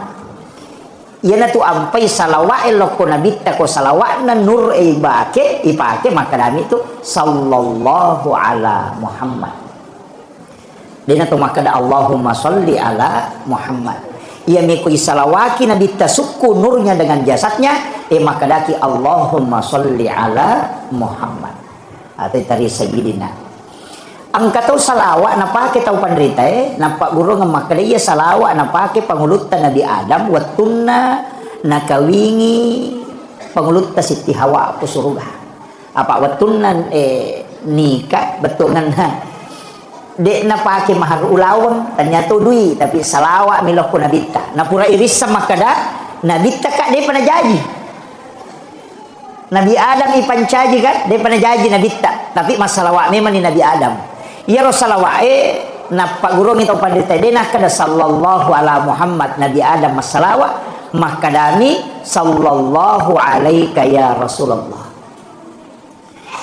Speaker 1: Ia na tu ampai salawat elok ko nabita ko salawat na nur ipake maka dami tu sallallahu ala Muhammad. Dia na tu maka da Allahumma salli ala Muhammad. Ia mi ko salawaki nabita suku nurnya dengan jasadnya maka daki Allahumma salli ala Muhammad. Atau tari sayyidina. Ang kataw salawat na pake tau pandrita nampak guru ngamak dia salawat na pake pangulutan Nabi Adam watunna nakawingi pangulutan Siti Hawa po surga. Apa watunna nikah betungan dek na pake mahar ulawang ternyata dui tapi salawat milok ko nabita. Na pura iris sa makada nabita ka dia pernah janji. Nabi Adam ipancaji kan dia pernah janji nabita tapi masalawat memang ni Nabi Adam. Ya Rasulullah na pagurong ito pandita dina kada sallallahu ala Muhammad Nabi Adam masalawa makadami sallallahu alaika ya Rasulullah.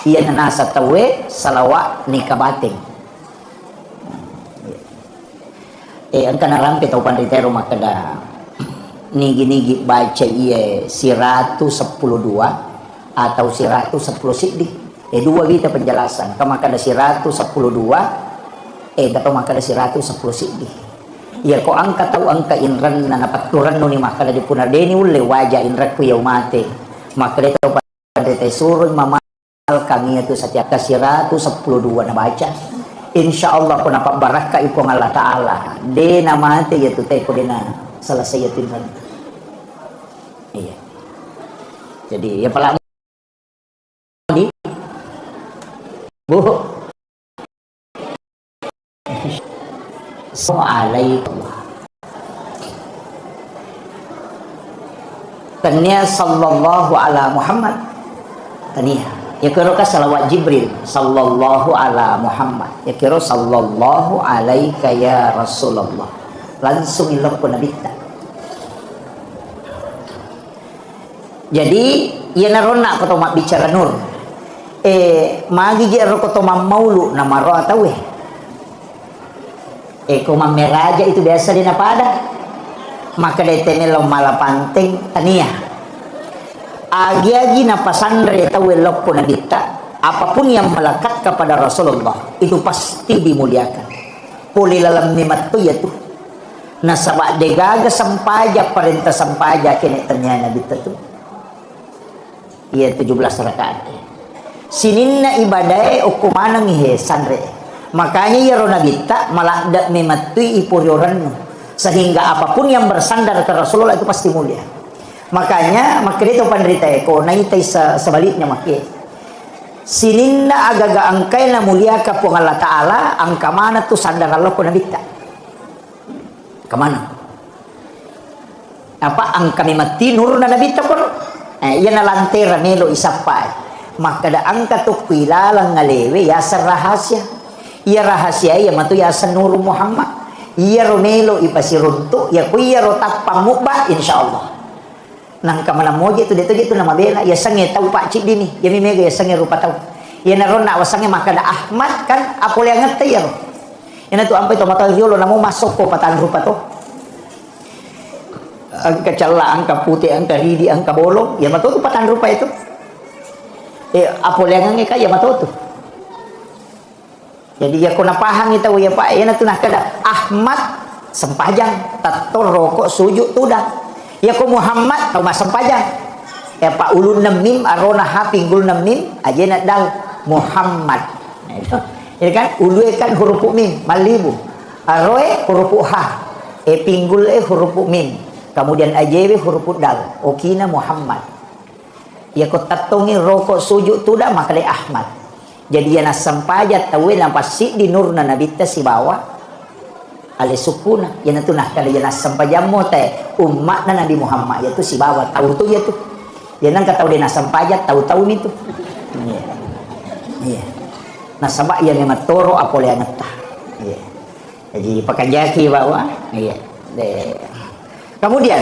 Speaker 1: Iya na nasa tawe salawa ni kabating. Ang kanarampi ito pandita ro makada nigi-nigi baca iya siratu 10 atau siratu 10 siddi. Dua kita penjelasan kama kada siratu 10 katau maka kada siratu 10 siddi. Ya ko angka tau angka inran na napaturan no ni maka di punar deni ule wajah inrat ku yaumate maka dia tau pada surun mamal kami itu setiap siratu 10 na baca insyaallah ko napak barakah ipong Allah taala de na mate ya tu teh ko dena selesai ya tinran. Iya. Jadi ya pala Bu Assalamualaikum Tania sallallahu ala Muhammad Tania ya kira ka salawat Jibril sallallahu ala Muhammad ya kira sallallahu alaika ya Rasulullah langsung ilok ko nabita. Jadi ya narona ko to bicara nur magi jero ko to maulu na maro atawe ko mameraja itu biasa di napada maka detene lo malapanteng tania agi-agi na pasandre tawe lokko na kita apapun yang melekat kepada Rasulullah itu pasti dimuliakan puli lalam nimat tu ya tu nasabak degaga sampaja perintah sampaja kene tanya nabi tu iya 17 rakaat sininna ibadah ukumanang ihe sandre makanya ya rona kita malakdak mematui ipurioran sehingga apapun yang bersandar ke Rasulullah itu pasti mulia. Makanya itu pandrita ko naitai sebaliknya make sininna agaga angkai na mulia ka pung Allah taala angka mana tu sandar Allah ko nabita kemana apa angka mimati nur na nabita ko iya na lantera melo isapai maka da angka tu pilalang ngalewe ya rahasia iya rahasia iya matu ya nur Muhammad iya romelo ipasiruntu ya kuya rotak pamukba insyaallah nang kamana moje tu deto gitu nama bela ya sange tau pak cik dini ya mimega ya sange rupa tau ya narona wasange maka da Ahmad kan apa yang ngerti ya ina tu ampai to mata riolo namo masuk ko patan rupa to angka cala angka putih angka hidi angka bolong ya matu tu patan rupa itu apa yang ngeka ya matoto. Jadi ya kuna paham itu ya Pak ya tu nak kada Ahmad sempajang tator rokok sujud tudah. Ya ko Muhammad tau mas sempajang. Ya Pak ulun 6 mim arona ha pinggul 6 mim aja nak dal Muhammad. Nah, itu. Ya kan ulu kan huruf mim malibu. Aroe huruf ha. Pinggul huruf mim. Kemudian ajewe huruf dal, okina Muhammad. Ya ko tatongi rokok sujud tu dah makale Ahmad. Jadi ya nasampajat tawe nampasi di nurna nabita si bawa ale sukuna. Ya natu nah kada ya nasampajamo teh umat na Nabi Muhammad ya tu si bawa tahu tu ya tu. Ya nang kataw dia nasampajat tahu-tahu itu. Iya. Iya. Nasaba ya memang toro apole anata. Iya. Jadi pakanjaki bawa. Iya. Kemudian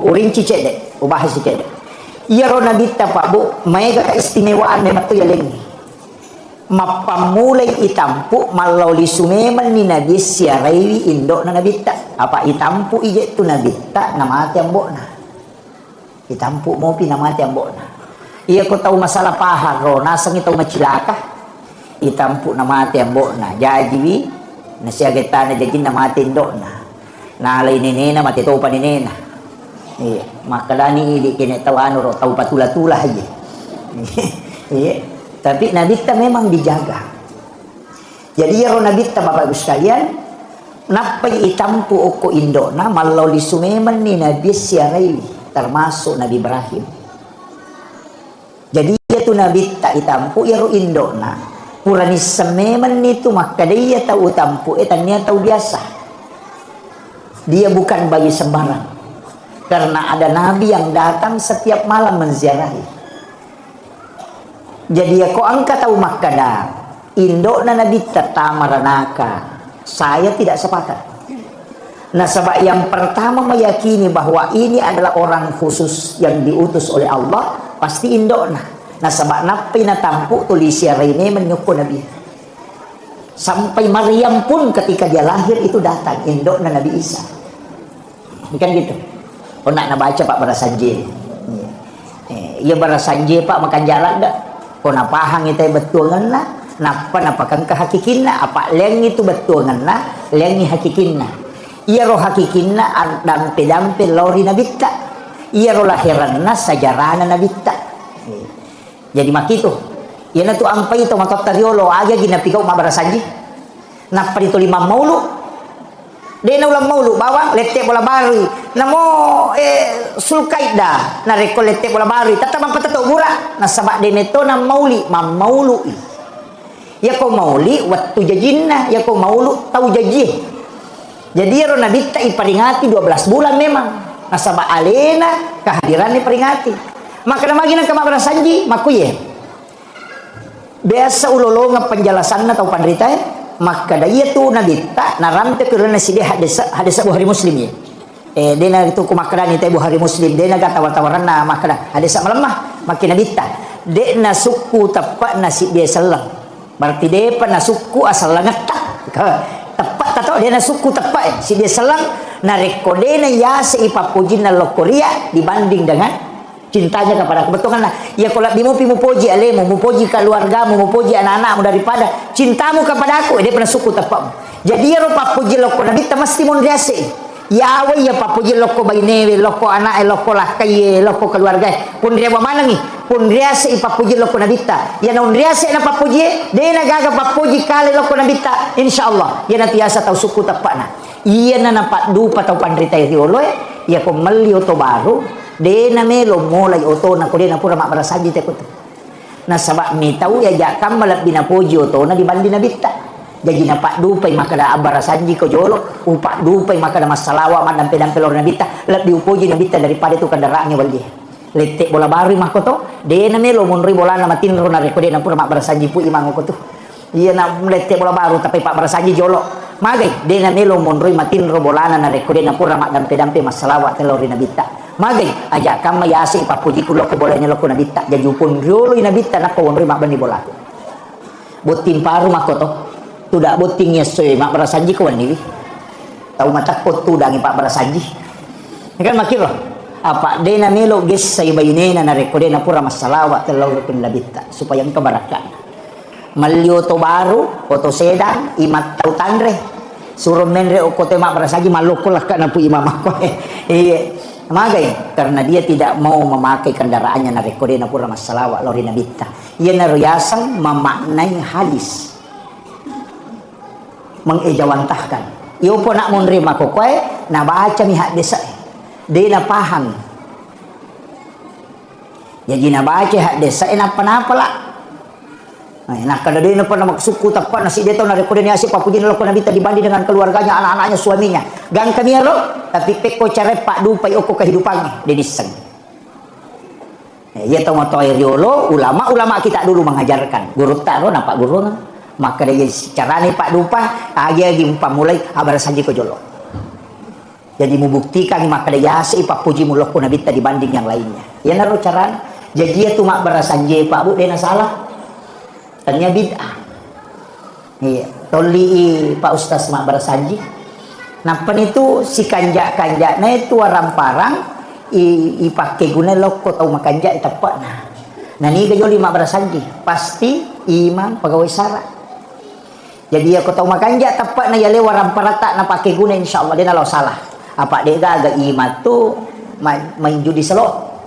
Speaker 1: urinci cede, ubah si cede. Iya ro nabita Pak Bu, mega keistimewaan memang tu ya lengi. Mapamulai itampu malauli sumeman ni nabi siarai indok na nabita. Apa itampu ije tu nabita namati ambona. Itampu mo pinamati ambona. Iya ko tahu masalah pahar ro nasang itaw macilaka. Itampu namati ambona. Jadi nasiagetana jadi namati indok na. Nalay ni nena matitupan ni nena. Iya, makalani ili kini tahu anu ro tahu patula-tula aja. Iya, tapi nabita memang dijaga. Jadi ya ro nabita Bapak Ibu sekalian, napai itampu oko indona malau di sumeman ni nabi siarai termasuk Nabi Ibrahim. Jadi ya tu nabita itampu ya ro indona. Purani sememan itu maka dia tahu tampu etanya tahu biasa. Dia bukan bayi sembarang. Karena ada nabi yang datang setiap malam menziarahi. Jadi ya kok angka tahu makada indok na nabi tatamaranaka. Saya tidak sepakat. Nah sebab yang pertama meyakini bahwa ini adalah orang khusus yang diutus oleh Allah, pasti indok na. Nah sebab napi na tampu tulis siaraini menyuku nabi. Sampai Maryam pun ketika dia lahir itu datang indok na Nabi Isa. Kan gitu. Oh nak baca Pak Barasanje. Iya Barasanje Pak makan jalan dak. Oh nak pahang itu betul ngana. Napa kan kehakikinna apa leng itu betul ngana, lengi hakikinna. Iya roh hakikinna dampe lori nabita. Iya roh lahiranna sajarana nabita. Jadi makitu. Iya na tu ampai itu matot tariolo aga gina pikaw Barasanje. Napa itu 5 maulu. Dia na ulang maulu bawang lete bola bari namo sulkaida na reko lete bola bari tatamang patato bura na sabak de neto na mauli mamaului ya ko mauli waktu jajinna ya ko maulu tau jaji. Jadi ro nabita iperingati 12 bulan memang na sabak alena kehadirannya peringati maka namagi nang kamabra sanji makuye biasa ulolonga penjelasanna tau pandrita maka daya tu nabita naramte kerana si dia hadis Bukhari Muslim ya. Dia na itu kumakran itu Bukhari Muslim dia na tawar-tawaran na makna hadis melemah makin nabita. Dia na suku tepat nasi dia selang. Berarti dia pernah suku asal langetak. Tepat tato dia na suku tepat si dia selang na rekode na ya seipapujin na lokoria dibanding dengan cintanya kepada aku. Betul kan lah. Ya kalau bimu puji alemu, mupoji keluargamu, mupoji anak-anakmu daripada cintamu kepada aku. Dia pernah suku tepakmu. Jadi ya rupa puji loko nabi mesti mondriase. Ya awe ya papuji loko bainewe, loko anak, loko lakaye, loko keluarga. Pun dia mana ni? Pun riase ipapuji loko nabita. Ya non riase na papuji, dia na gaga papuji kali loko nabita. Insyaallah. Ya na tiasa tahu suku tepakna. Iya na nampak dupa tahu pandrita riolo ya ko melio to baru. Dena melo mulai oto na ko dena pura mak barasanji te ko. Na sabak mi tahu ya jakam malap binapuji oto na dibanding nabita. Jadi na pak dupai maka da barasanji ko jolo, upak dupai maka da masalawa man dampe lor nabita, lap diupuji nabita daripada itu kendaraannya waldi. Letek bola bari mah ko to, dena melo monri bola na matin ro na ko dena pura mak barasanji pu imang ko to. Iya na letek bola baru tapi pak barasanji jolo. Magai dena melo monri matin ro bola na ko dena pura mak dampe masalawa telor nabita. Magai aja kam mayasi papuji kulo ko bolanya lo ko nabita jadi pun riolo nabita na ko wonri mak bani bola botin paru makoto tudak boting yesoy mak barasanji ko wani tahu mata ko tudang pak barasanji kan makiro apa dena melo ges say bayinena na rekode na pura masalawa telor ko nabita supaya engka barakan malio to baru oto sedang imat tau tandre suruh menre o kote mak barasanji maloko lah kana pu imamah ko iya. Magai karena dia tidak mau memakai kendaraannya na rekode na pura masalawa lori nabita. Ia naruyasang memaknai hadis. Mengejawantahkan. Iyo po nak menerima ko kue na baca mihak desa. Dia na paham. Jadi na baca hak desa napa lah. Nah kalau dia na pernah suku tepat nasi dia tahu na rekodenya si papuji lo ko nabita dibanding dengan keluarganya, anak-anaknya, suaminya. Gang kami lo tapi peko cara pak du pai oko kehidupannya dia diseng. Ya tahu moto lo ulama kita dulu mengajarkan. Guru taro nampak guru kan. Maka dia cara ni pak dupa aja gimpa mulai abar saja ko jolo. Jadi membuktikan maka dia si papuji mulo ko nabita dibanding yang lainnya. Ya naro cara. Jadi dia tu mak berasanje pak bu dia na salah. Tanya bid'ah. Iya, toli Pak Ustaz mak bersanji. Nampan itu si kanjak-kanjak na itu orang parang pakai guna loko tau makanjak tepat nah. Nah ni gajoli mak bersanji, pasti imam pegawai syarat. Jadi aku tau makanjak tepat na yale orang parata na pakai guna insyaallah dia nalau salah. Apa dia agak imam tu main judi selok.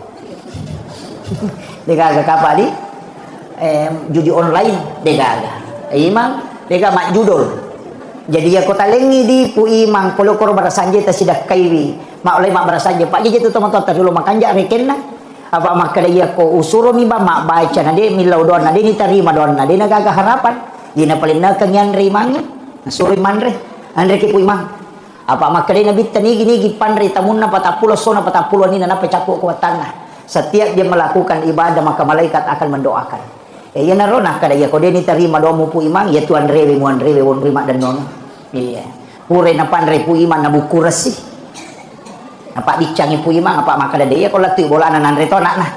Speaker 1: Dia agak apa di? Judi online dega imang dega mak judul jadi aku talengi di pu imang polo kor barasanje ta sidak kaiwi mak oleh mak barasanje pak je tu teman-teman dulu makan jak rekenna apa mak dia ko usuro mi ba mak baca na de milau don na de ni terima don na de na gaga harapan dina paling na kanyan rimangi suri manre andre ki pu imang apa mak dia nabi tani gini panre tamunna 40 sona 40 ni na pecakuk kuatanna setiap dia melakukan ibadah maka malaikat akan mendoakan. Ya narona kada ya kode ni terima doa pu imang ya tuan rewe muan rewe won rima dan nono. Iya. Pure na panre pu imang na buku resi. Apa dicangi pu imang apa maka dia ya kalau tu bola nan retona nah.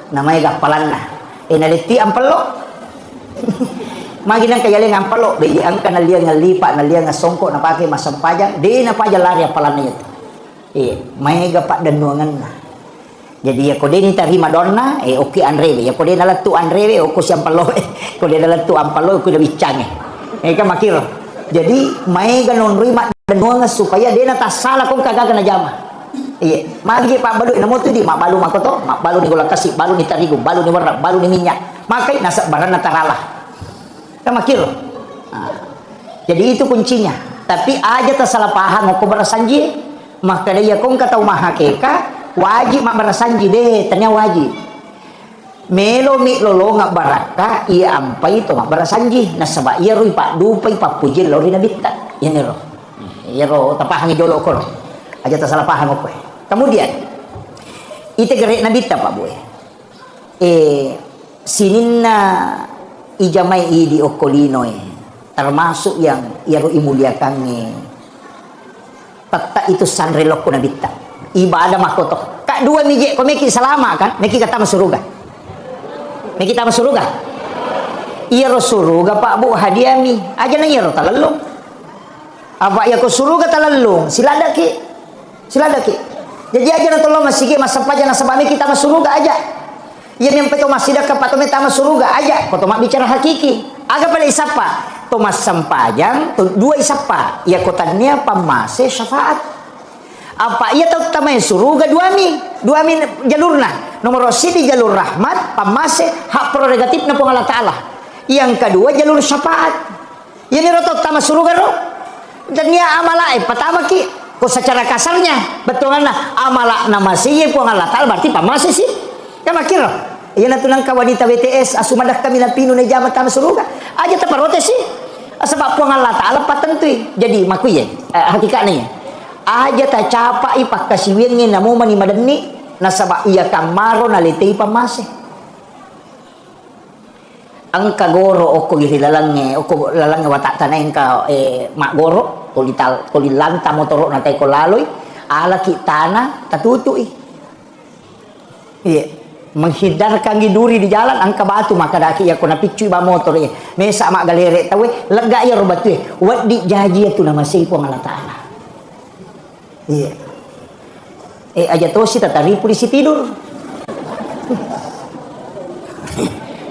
Speaker 1: Namanya gapalan nah. Na leti ampelo. Maginan kaya le ngampelo be angka na liang ngalipa na liang ngasongko na pakai masam pajang de na pajang lari apalan itu. Iya, mai gapak dan nuangan nah. Jadi ya kode ni terima donna oke anrewe ya kode dalam tu anrewe oko siampalo kode dalam tu ampalo oko dah bicang kan makiro jadi mai ganon rima dan nuanga supaya dia nata salah kong kagak kena jama iya magi pak balu namo tu di mak balu makoto mak balu ni gula kasih balu ni tarigu balu ni warna balu ni minyak makai nasa barana taralah kan makiro jadi itu kuncinya tapi aja tak salah paham oko berasanji maka dia kong kata umah hakeka wajib mak berasanji deh tanya wajib melo mi lolo ngak baraka ia ampai to mak berasanji na sabak ia rui pak dupai pak pujil lori nabita ya nero ya ro tapahangi jolo ko aja tak salah paham apa kemudian ite gerek nabita pak boy sininna ijamai di okolino termasuk yang ia ro imuliakan tata itu sanre loko nabita ibadah makoto kak dua miji ko meki selama kan meki kata masuruga meki ta masuruga iya suruga pak bu hadiami aja na iya talalong apa ya ko suruga talalong siladaki jadi aja na tolong masigi masampaja na sabami kita masuruga aja iya nempe to masida ka patome ta masuruga aja ko to mak bicara hakiki aga pada isapa to masampajang to dua isapa ya kotanya pamase syafaat apa ia tahu tamai suruga dua mi jalurna nomor sidi jalur rahmat pamase hak prerogatif na Allah Ta'ala yang kedua jalur syafaat ini roto tama suruga ro dan dia amala pertama ki ko secara kasarnya betul na amala nama si pun Allah Ta'ala berarti pamase sih kan makir iya na tunang ka wanita BTS asumadak kami na pinu na jamat tama suruga aja taparotes sih sebab pun Allah Ta'ala patentui jadi makuye hakikatnya aja tak capai pak kasiwingin namu mani madani nasaba iya kamaro nalitay pamase ang kagoro oko girilalang oko lalang watak tanayin ka mak goro tulilanta motoro natay ko laloy ala kitana tatutui iya menghindarkan giduri di jalan ang kabatu maka daki ya kona picu ba motor ya mesa mak galere tawe lega ya robatu wat di jaji itu nama sipo Allah Ta'ala iya aja tuh sih tatari polisi tidur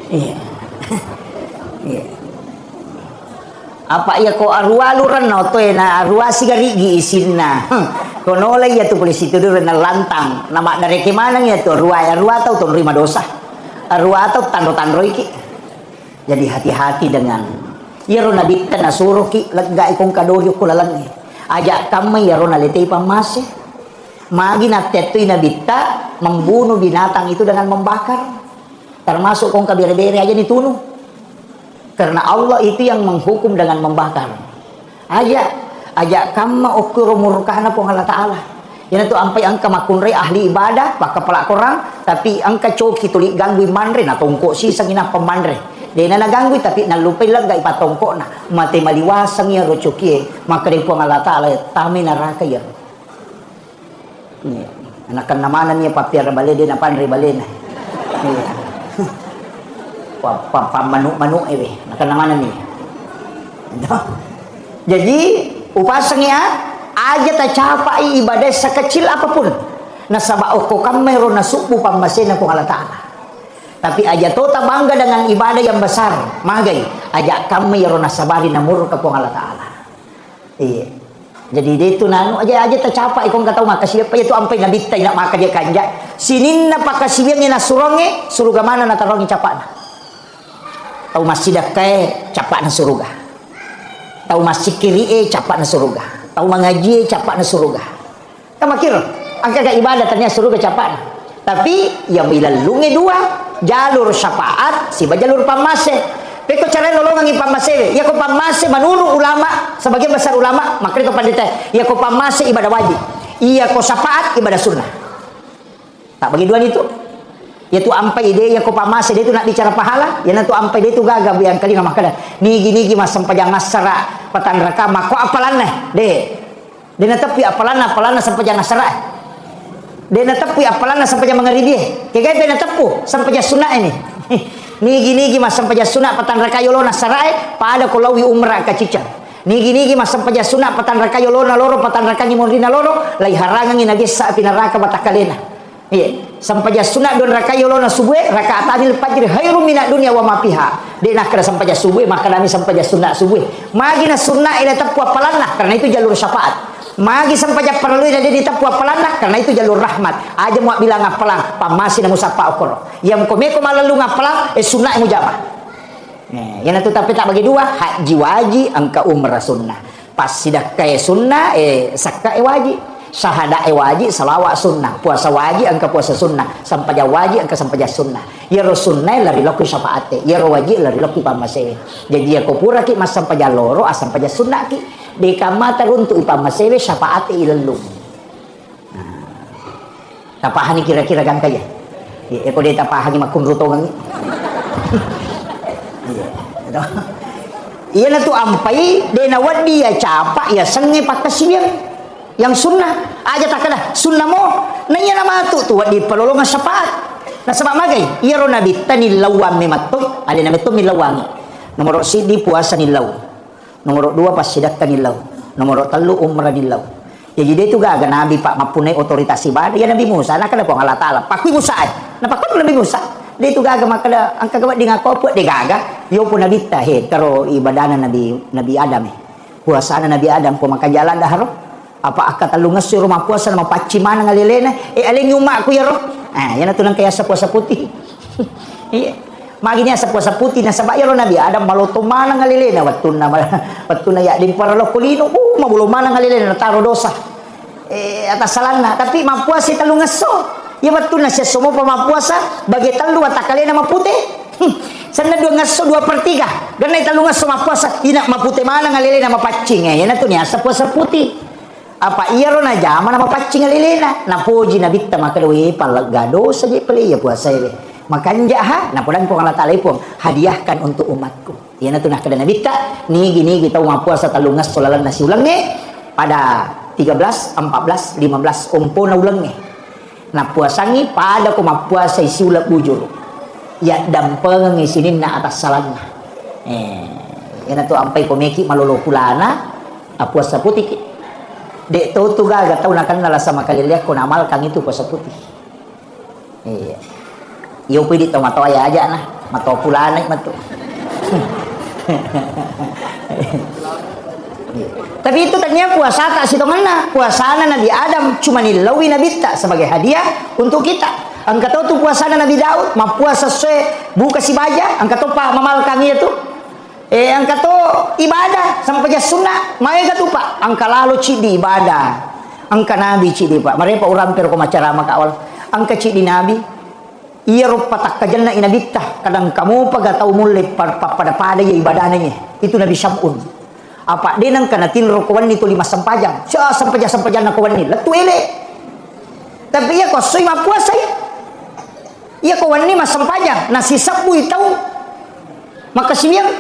Speaker 1: iya apa ya ko arua luran no to na arua sigarigi isinna kono lagi ya tu polisi tidur na lantang nama dari kemana ya tu arua tau tu terima dosa arua tau tando iki jadi hati-hati dengan ya ro nabi tan suruh ki lega ikong kadoryo kulalang Ajak kami ya rona letei pamase. Magi natetui nabita membunuh binatang itu dengan membakar. Termasuk kong kabire-bire aja ditunuh. Karena Allah itu yang menghukum dengan membakar. Ajak kami ukur murkana pong Allah Ta'ala. Yan itu ampai angka makunre ahli ibadah, baka pelak korang, tapi angka coki tulik ganggu manre na tongko si sangina pemandre. Dia na ganggu tapi nalupay lang ga ipatongko na mati maliwasang ya rochoki maka rin po ang Allah Ta'ala tami naraka ya. Anakan namanan niya papiar balede na panre balena. Pamanu-manu anakan namanan niya. Jadi upasangnya aja ta capai ibadah sekecil apapun. Nasabao ko kam mayroon na supo pamasena ko Allah Ta'ala. Tapi aja tota bangga dengan ibadah yang besar. Magay, aja kami ron nasabari na murka po Allah Ta'ala. Iya. Jadi itu nanu aja tercapai kung kataw makasiyap pa ito ampay nabitay na makadya kanja. Sinin na pakasiyap niya na suronge, suruga mana na tarong capa na. Tau masidak kay capa na suruga. Tau masikiri capa na suruga. Tau mangaji capa na suruga. Kamakir, ang kaga ibadah tanya suruga capa na. Tapi yang ilalungi dua jalur syafaat si jalur pamase. Peko cara nolongan ng pamase. Ya ko pamase manunu ulama sebagian besar ulama makanya ko pandita. Ya ko pamase ibadah wajib. Iya ko syafaat ibadah sunnah. Tak bagi dua itu. Ya tu ampai ide ya ko pamase dia tu nak bicara pahala. Ya tu ampai dia tu gagal yang kali nama kada. Nigi masam pajang nasara patan raka mako apalan nah. De na tapi apalan sampai jangan nasara. Dia natapu apalan sampai jam mengerti dia. Kaya dia natapu sampai jam sunat ini. Nigi mas sampai jam sunat patan rakayo na sarai pada kolawi umrah kacican. Nigi mas sampai jam sunat patan rakayo na loro patan rakani mondina loro lai harangan inagi sa pinaraka batakalena. Iya, sampai jam sunat don rakayo na subuh rakaatanil fajr khairum minad dunya wa ma fiha. Dia nak kena sampai jam subuh maka kami sampai jam sunat subuh. Magi na sunat ila tapu apalan lah karena itu jalur syafaat. Magi sampai jam perlu jadi ditapu apalan karena itu jalur rahmat. Aja mau bilang apalang pamasi na musapa okoro. Yang komeko malalu ngapalang sunnah mujabah. Yang itu tapi tak bagi dua haji wajib angka umrah sunnah. Pas sidak kaya sunnah sakka wajib. Syahada wajib salawat sunnah. Puasa wajib angka puasa sunnah. Sampai jam wajib angka sampai jam sunnah. Ya sunnah lari laku syafaate. Ya wajib lari laku pamasi. Jadi ya kopura ki mas sampai jam loro sampai jam sunnah ki. Di kamata untuk ipamasewe syafaat ilalum. Tapahani kira-kira kan kaya. Ya ko dia tapahani makun rutongan. Iya na tu ampai de nawad dia capa ya senge pakasiyan yang sunnah aja takala sunnah mo nanya nama tu wadi pelolongan syafaat. Nah sebab magai iya ro nabi tani lawam mematoy ada nabi tu milawang. Nomor sidi puasa nilaw. Nomor 2 pas sidak nilaw. Nomor 3 umrah nilaw. Jadi dia tu gaga nabi pak mapunai otoritas ibadah ya Nabi Musa nak kada pong Allah Taala. Pakui Musa ay. Napakon Nabi Musa. Dia tu gaga makada angka gawa di ngakopot dia gaga. Yo pun nabi tahe karo ibadana Nabi Adam puasana Nabi Adam po makajalan daharo. Apa akata lungas si rumah puasa nama pacimana ngalilena aling yumak ku ya ro. Yan na tunang kaya sa puasa putih. Iya. Maginya sa puasa putih na sabay ro Nabi Adam maloto mana ngalilena watun na ya din para lo kulino mabulo mana ngalilena taro dosa. Atas salana tapi mapuasa talungas so. Ya watun na siya sumo pa mapuasa bagi talu atakalena maputi. Sana 2/3. Ganay talungas so mapuasa ina maputi mana ngalilena mapacing yan na to niya sa puasa putih. Apa iya ro na jama na mapacing ngalilena na puji na bitta makadawi palagado saja pali ya puasa ini. Makanya na pulang po Allah Ta'ala po hadiahkan untuk umatku. Yan na to na kada nabita nigi tahu mapuasa talungas solalan nasi ulang pada 13, 14, 15 umpo na ulang na puasangi pada ko mapuasa isi ulap bujur. Ya dampeng isinin na atas salan na. Yan na to ampay komeki malolokulana puasa putih. Dek to gaga tahu na kanala sama kaliliak ko namal kang itu puasa putih. Iyo pwede ito matoya aja na matopulana mato. Tapi itu tanya puasa tak sitongan na puasana Nabi Adam cuma nilawi Nabi tak sebagai hadiah untuk kita. Angkat tu puasana Nabi Daud ma puasa se buka si baja angkat pa mamal kami itu. Ang kato ibadah sampai jas sunnah mai katu pak angka lalu cidi ibadah angka nabi cidi pak mare pak urang pero ko macarama ka awal angka cidi nabi iya rupa tak kajanna inabitah kadang kamu paga tau mulai pada ya ibadahnya itu Nabi Syam'un apa dia nang kana tinro kawan itu 5 sampajang sampajang na kawan ni letu ele tapi ya ko soy mapuasa ya iya kawan ni mas sampajang nasi sabu itau maka siang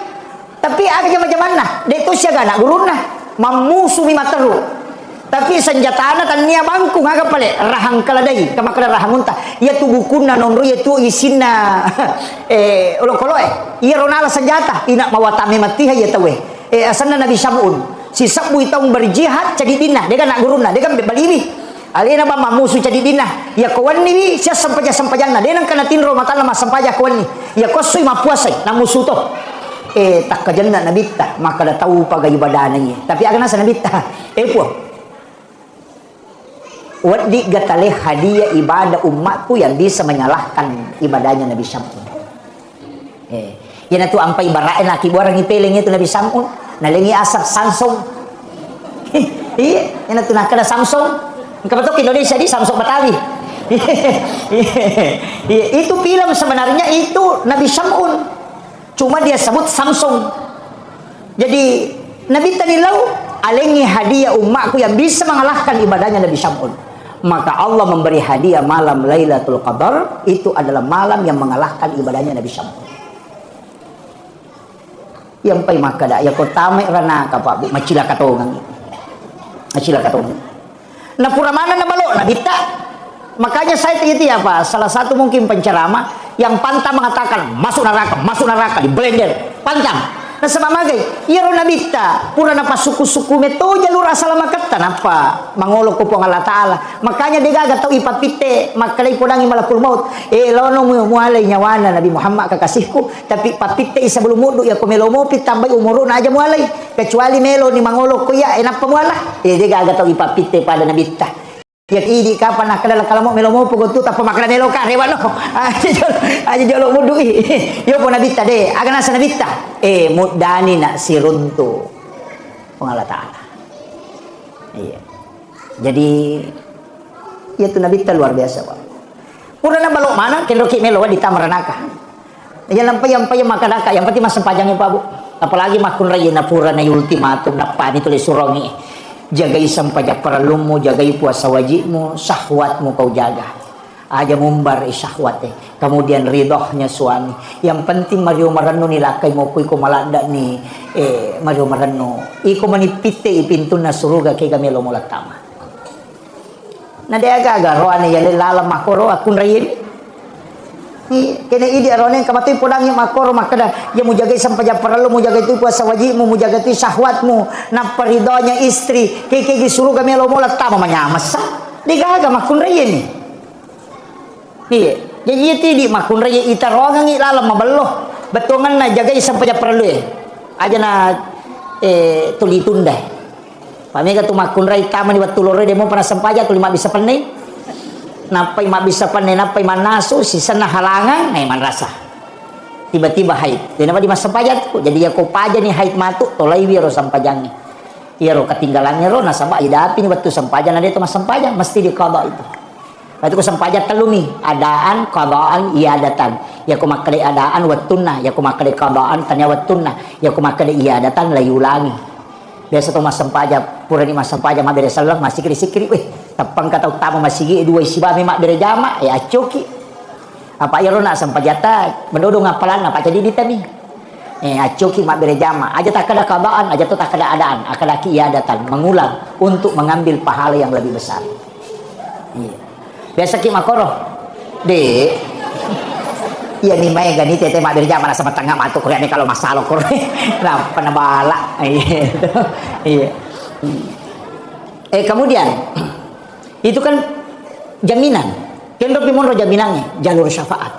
Speaker 1: tapi aga jama-jaman nah dito siya gana gurun nah mamusu mi materu tapi senjatana tan niya bangku ngaga pale rahang kaladay kamakala rahang unta iya tu bukuna nonro iya tu isinna ulo-kolo iya ronala senjata ina mawatami matiha iya tawe asanna Nabi Syam'un si sabu itong berjihad jadi dinah dia kan nak gurun nah dia kan baliwi alina ba mamusu jadi dinah ya kawan ni siya sampaja na dia nang kana tinro mata na masampaja kawan ni ya kosoy mapuasay na musu to tak kajanna nabita maka da tahu pag ibadah niya tapi aga na sa nabita po wadi gatale hadiah ibadah umatku yang bisa menyalahkan ibadahnya Nabi Syam'un yan atu ang paibarain na kibuarang ipiling ito Nabi Syam'un nalingi asap Samsung yan atu nakada Samsung kebetul Indonesia di Samsung Betawi itu film sebenarnya itu Nabi Syam'un cuma dia sebut Samsung jadi Nabi Tanilau alengi hadiah umatku yang bisa mengalahkan ibadahnya Nabi Syam'un maka Allah memberi hadiah malam Lailatul Qadar itu adalah malam yang mengalahkan ibadahnya Nabi Syam'un yang pai makada ya ko tame rana ka Pak Bu macila katongang na pura mana na balo na bita makanya saya itu apa salah satu mungkin penceramah yang pantang mengatakan masuk neraka di blender pantang na sama magay iro na bita pura na pasuku-suku meto jalur asal makatan apa mangolok ko po ng Allah Ta'ala makanya digaga tau ipapite makalay po nang malakul maut lono mo mualay nyawana Nabi Muhammad kakasihku tapi papite isa belumudo ya kumelo mo pitambay umuro na aja mualay kecuali melo ni mangolok ko ya enap pamuala digaga tau ipapite pada na bita ya idi kapan nakadala kalamo melo mo pugo tu tapo makala melo ka rewa no aja jolo mudu yo po nabita de aga nasa nabita mudani na sirunto Allah Ta'ala iya jadi ya tu nabita luar biasa Pak pura na balok mana kendoki melo di tamaranaka ya lampai makanaka yang penting masam pajangnya Pak Bu apalagi makun raya na pura na ultimatum na pani tulis surongi jagai sampajak paralumu, jagai puasa wajibmu, syahwatmu kau jaga. Aja mumbar syahwat kemudian ridhohnya suami. Yang penting Mario Marano nilakay mo kuy kumalanda ni Mario Marano. Iko manipite ipintu na suruga kay Camilo Mulatama. Nadayaga roane yale lala makoro akun rayin. Kena idi arone kamatoy podang yung makoro makada ya mo jagay sampajak paralu mo jagay tu puasa wajibmu mo jagay tu syahwatmu na paridonya istri kay gisuru Camilo Mulatama manyamas sa digaga makun rayin iya jadi itu di makun raya itarongan ilalam mabaloh betongan na jaga isang paralu aja na tuli tunda pamega tu makun raya tama ni watulore demo para sampaja tu lima bisa panay napay mabisa panay napay manaso sisa na halangan na man rasa tiba-tiba haid di naman di mas sampaja tu jadi ako paja ni haid matu tolay wiro sampajang iro katinggalannya ro nasaba idapi ni watu sampaja na dito mas sampaja mesti di qada itu. Itu ko sampaja talumi adaan qadaan iadatan ya ko makali adaan wattunna ya ko makali qadaan tanya wattunna ya ko makali iadatan layulangi biasa to mas sampaja pura ni mas sampaja mabere salang masih sikri weh tapang kata utama masigi dua sibami mak bere jama ya acoki apa iro na sampajata mendodong ngapalan apa jadi ditami acoki mak bere jama aja tak ada qadaan aja tu tak ada adaan akadaki iadatan mengulang untuk mengambil pahala yang lebih besar iya biasa ki makoro de iya nih mai gani tete mak berjama sama tengah matu korea nih kalau masalah korea nah penabala iya kemudian itu kan jaminan kendo pimonro jaminannya jalur syafaat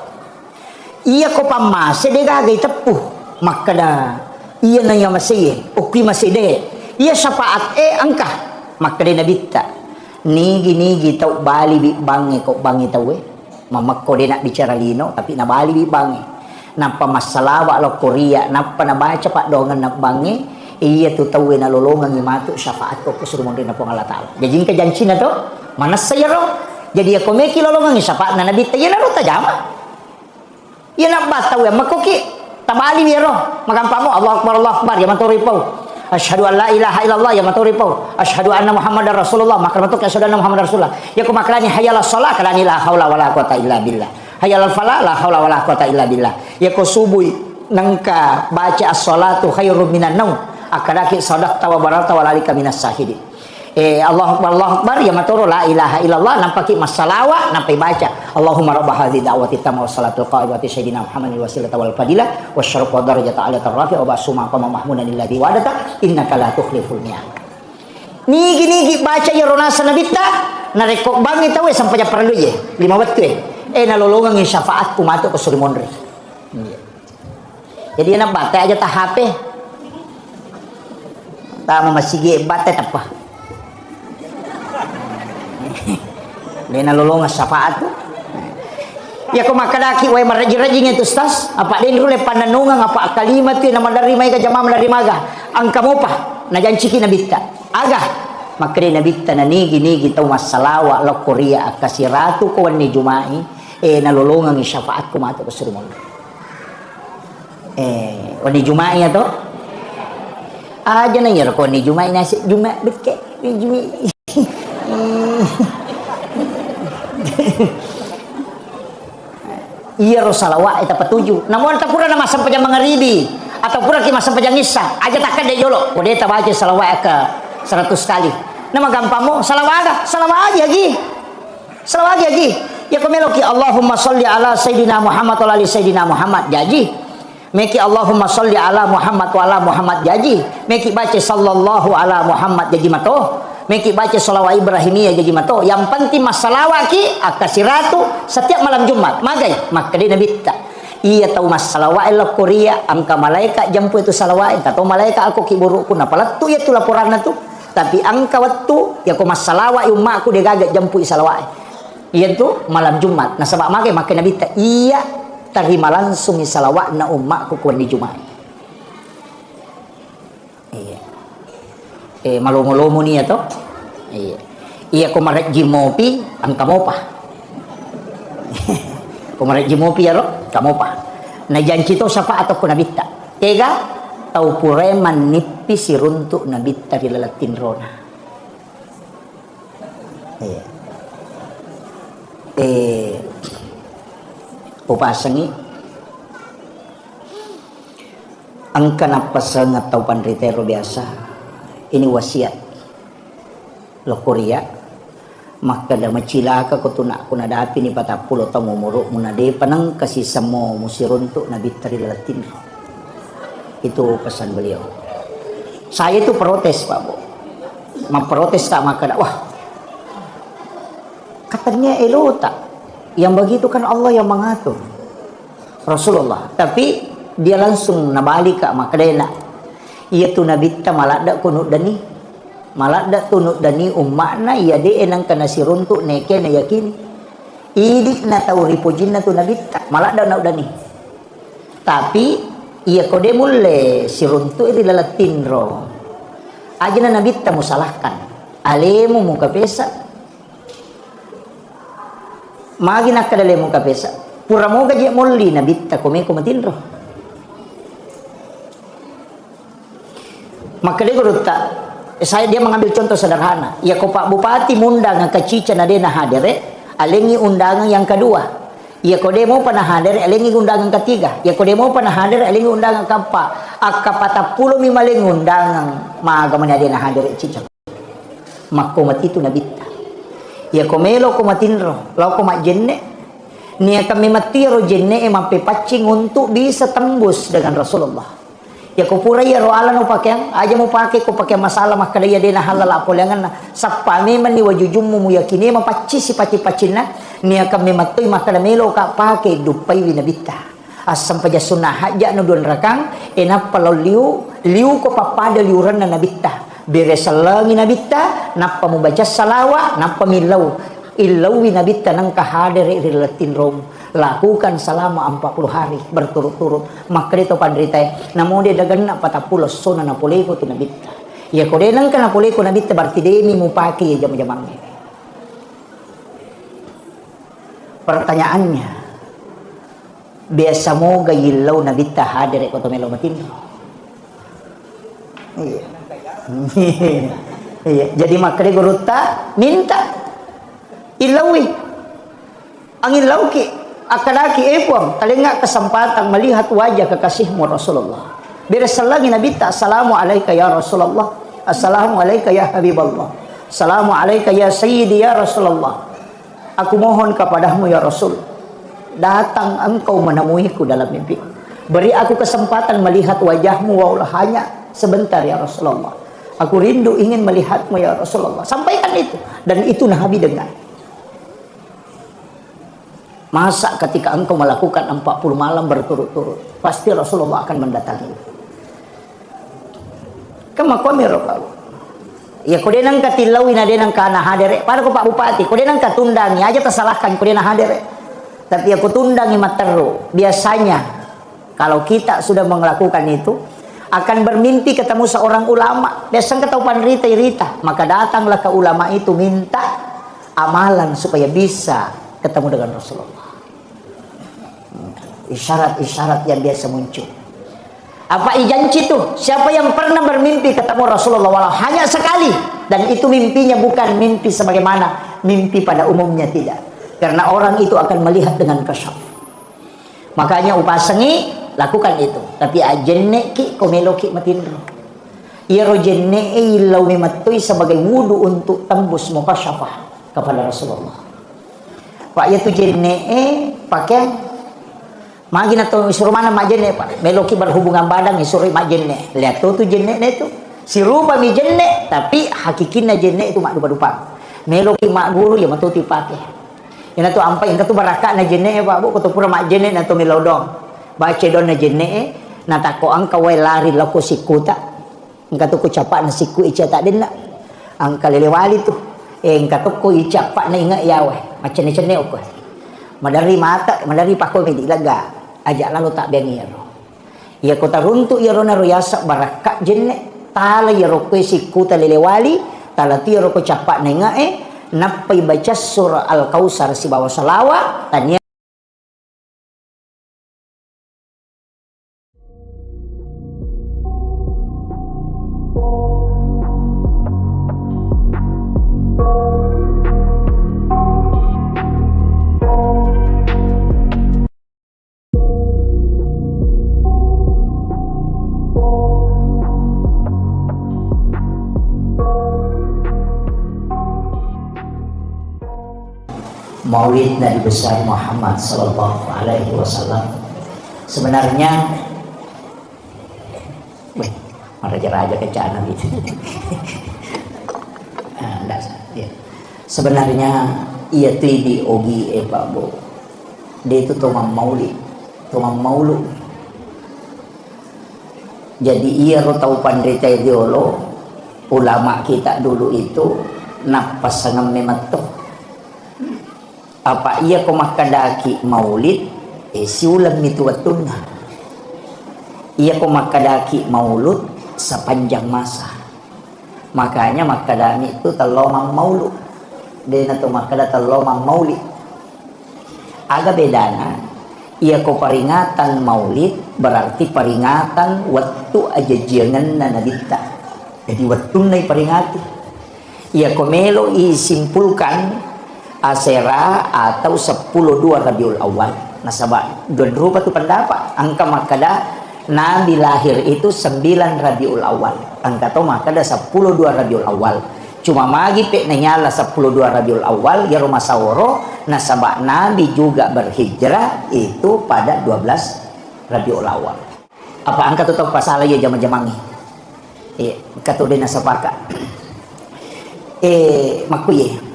Speaker 1: iya ko pamase de gagay tepuh makada iya na yang masih ukwi masih de iya syafaat angka makada nabita nigi tau bali bi bangi kok bangi tau mamak ko de nak bicara lino tapi na bali bi bangi napa masalawa lo Korea napa na baca pak dongan na bangi iya tu tahu na lolongan ngimatu syafaat ko suruh mondre na Allah taala jadi ka janji na to mana saya ro jadi ako meki lolongan syafaat na nabi tayo na ro tajama iya na bataw ya makoki tabali biro magampamo Allah akbar ya matori pau asyhadu an la ilaha illallah ya matori pau asyhadu anna muhammadar rasulullah maka matok asyhadu anna muhammadar rasulullah ya ko makrani hayalas shalah kalani la haula wala quwata illa billah hayalal falah la haula wala quwata illa billah ya ko subuh nangka baca as-salatu khairum minan naum akadaki sadaqta wa barata wa lalika minas sahidin Allahu akbar ya matoro la ilaha illallah nampaki masalawa nampai baca Allahumma rabb hadhihi da'wati tamma wassalatul qa'imati sayyidina Muhammadin wasilata wal fadilah wasyaraf wa darajata ala tarrafi wa basuma qama mahmudan alladhi wadata innaka la tukhliful mi'ad nigi baca ya ronasa nabita narekok bangi tahu sampai perlu ye 5 waktu nalolongan ng syafaat kumato ko suri mondre jadi na bata aja ta HP tama masige bata apa Lena lolonga syafaat tu. Ya ko makadaki way maraji-rajing itu stas. Apa din rule pananungan apa kalimat tu na mandarima ka jama manarimaga. Ang kamopa na janchiki na bitta. Aga makre na bitta na nigi taw masalawa lo Korea kasiratu ko ni Jumai nalolongan ni syafaat ko mato ko surumon. Wani Jumai to. Aja na yar ko ni Jumai na Jumai bitke ni Jumai. Iya rosalawat eta petuju namun tak pura nama sampai jam mangaribi atau pura ki masam pajang isya aja takkan de jolo kode ta baca salawat ke 100 kali nama gampamo salawat aja lagi ya komeloki Allahumma sholli ala sayidina Muhammad wa ali sayidina Muhammad jaji meki Allahumma sholli ala Muhammad wa ala Muhammad jaji meki baca sallallahu ala Muhammad jaji mato meki baca salawat Ibrahimiyah jadi mato yang penting masalawat ki akasiratu setiap malam Jumat magai maka dia nabi tak iya tahu masalawat la Korea angka malaikat jampu itu salawat atau malaikat aku ki burukku napalat tu ya tu laporan tu tapi angka waktu ya ko masalawat umma aku dia gagat jampu salawat iya tu malam Jumat nah sebab magai maka nabi tak iya terima langsung salawat na umma aku kuan di Jumat iya malungo-lungo niya to iya kumarek jimopi ang kamopa kumarek jimopi ya ro kamopa na janji to syafaat atau kunabita tega tau pureman nipi siruntuk nabita dilalatin rona upasangi ang kanapasang at tau panritero biasa ini wasiat lo Korea maka da macilaka ko tuna ko nadapi ni 40 taong umuro munade panang kasih samo musiruntuk nabi tarilatin itu pesan beliau saya itu protes Pak Bu memprotes tak maka wah katanya tak yang begitu kan Allah yang mengatur Rasulullah tapi dia langsung nabalik kak maka dia nak iya tu nabi ta malada kunut dani malada tunut dani ummakna iya de enang kana siruntuk neke na yakin idik na tau ripojin na tu nabi ta malada na dani tapi iya kode mulle siruntuk iri lalatin ro aja na nabi ta musalahkan alemu muka pesa magi nak kadale muka pesa pura mo gaji mulli nabi ta kome kumatin ro maka dia tak dia mengambil contoh sederhana ya ko Pak Bupati mundang ke cica na dia hadir alengi undangan yang kedua ya ko dia mau panah hadir alengi undangan ketiga ya ko dia mau panah hadir alengi undangan keempat akapata puluh mimaling undangan maaga man dia hadir cica makko mati itu nabita ya ko melo ko matinro law ko majenne niya kami matiro jenne mampi pacing untuk bisa tembus dengan Rasulullah ya ko pura ya roalan no pakaian aja mau pakai ko pakai masalah maka dia dena halal apolangan sappa memang ni wajujummu muyakini mapaci si paci-pacina ni akan mematui maka melo ka pakai dupai winabita asam paja sunnah haja no don rakang enapa lo liu ko papada liuran na nabita beresalangi nabita napa membaca salawat napa milau ilawi nabita nang kahadir rilatin rom lakukan selama 40 hari berturut-turut. Maka itu pandritai namun dia dagan na patapulos so na napuleko tu nabita. Ya kode nang kana napuleko nabita berarti demi mupaki ya jam-jamang. Pertanyaannya, biasa mo gayilaw nabita hadir ko to melo matin. Iya. Iya. Jadi makri guruta minta ilawi ang ilaw ki akadaki epong talinga kesempatan melihat wajah kekasihmu Rasulullah. Birasalagi nabita assalamu alayka ya Rasulullah, assalamu alayka ya Habiballah, assalamu alayka ya Sayyidi ya Rasulullah. Aku mohon kepadamu ya Rasul, datang engkau menemuiku dalam mimpi. Beri aku kesempatan melihat wajahmu walau hanya sebentar ya Rasulullah. Aku rindu ingin melihatmu ya Rasulullah. Sampaikan itu. Dan itu Nabi dengar. Masa ketika engkau melakukan 40 malam berturut-turut, pasti Rasulullah akan mendatangi. Kamakomero kau. Ya kode nang katilawin na din ang kana hadere. Para ko Pak Bupati, kode nang katundangi aja tersalahkan kode na hadere. Tapi aku tundangi matero. Biasanya kalau kita sudah melakukan itu akan bermimpi ketemu seorang ulama. Biasanya ketahuan rita, maka datanglah ke ulama itu minta amalan supaya bisa ketemu dengan Rasulullah. Isyarat-isyarat yang biasa muncul. Apa ijanci itu? Siapa yang pernah bermimpi ketemu Rasulullah walau hanya sekali, dan itu mimpinya bukan mimpi sebagaimana mimpi pada umumnya, tidak. Karena orang itu akan melihat dengan kasyaf. Makanya upasangi lakukan itu. Tapi ajenne ki komeloki matindro. Ia rojenne ilau mematui sebagai wudu untuk tembus mukasyafah kepada Rasulullah. Pak ya tu jenne pakai magi na to suruh mana majenne Pak. Meloki berhubungan badan suruh majenne. Lihat tu jenne itu. Si rupa mi jenne tapi hakikinna jenne itu mak dupa-dupa. Meloki mak guru ya matuti pakai. Ina tu ampai ina tu baraka na jenne Pak Bu kutu pura mak jenne na tu melodong. Baca don na jenne na tako ang kawai lari lako sikuta. Engka tu ko capak na siku ica tak den nak. Ang kalelewali tu. Engka tu ko icapak na ingat yawe. Macam ni cene ko. Madari mata, madari pakol medi laga. Ajak lalu tak bengiro. Ya kota runtuk ya rona royasa baraka jenne tala ya roko sikuta lelewali tala ti roko capak na ingat napai baca surah Al-Kausar si bawa salawat tanya Maulid Nabi besar Muhammad Sallallahu Alaihi Wasallam. Sebenarnya, raja-raja kecana gitu. Sebenarnya ia tu di ogi Pak Bo. Dia itu tomam Maulid, tomam Maulud. Jadi ia tahu pandai ideolo ulama kita dulu itu napas sangam mematuh. Apa ia komakadaki maulid siulam itu watuna. Ia komakadaki maulud sepanjang masa. Makanya makadami itu telomang maulud. Dan atau makada telomang maulid. Agak bedana. Ia ko peringatan maulid berarti peringatan waktu aja jangan nanadita. Jadi waktu nai peringati. Ia ko melo isimpulkan Asera atau 10-2 Rabiul Awal. Nasabah dua rupa tu pendapat. Angka makada Nabi lahir itu 9 Rabiul Awal. Angka tu makada 10-2 Rabiul Awal. Cuma magi pe nyala 10-2 Rabiul Awal ya rumah saworo. Nasabah Nabi juga berhijrah itu pada 12 Rabiul Awal. Apa angka tu tahu pasal ya jama-jamangi. Kata dia nasabaka. Makuye.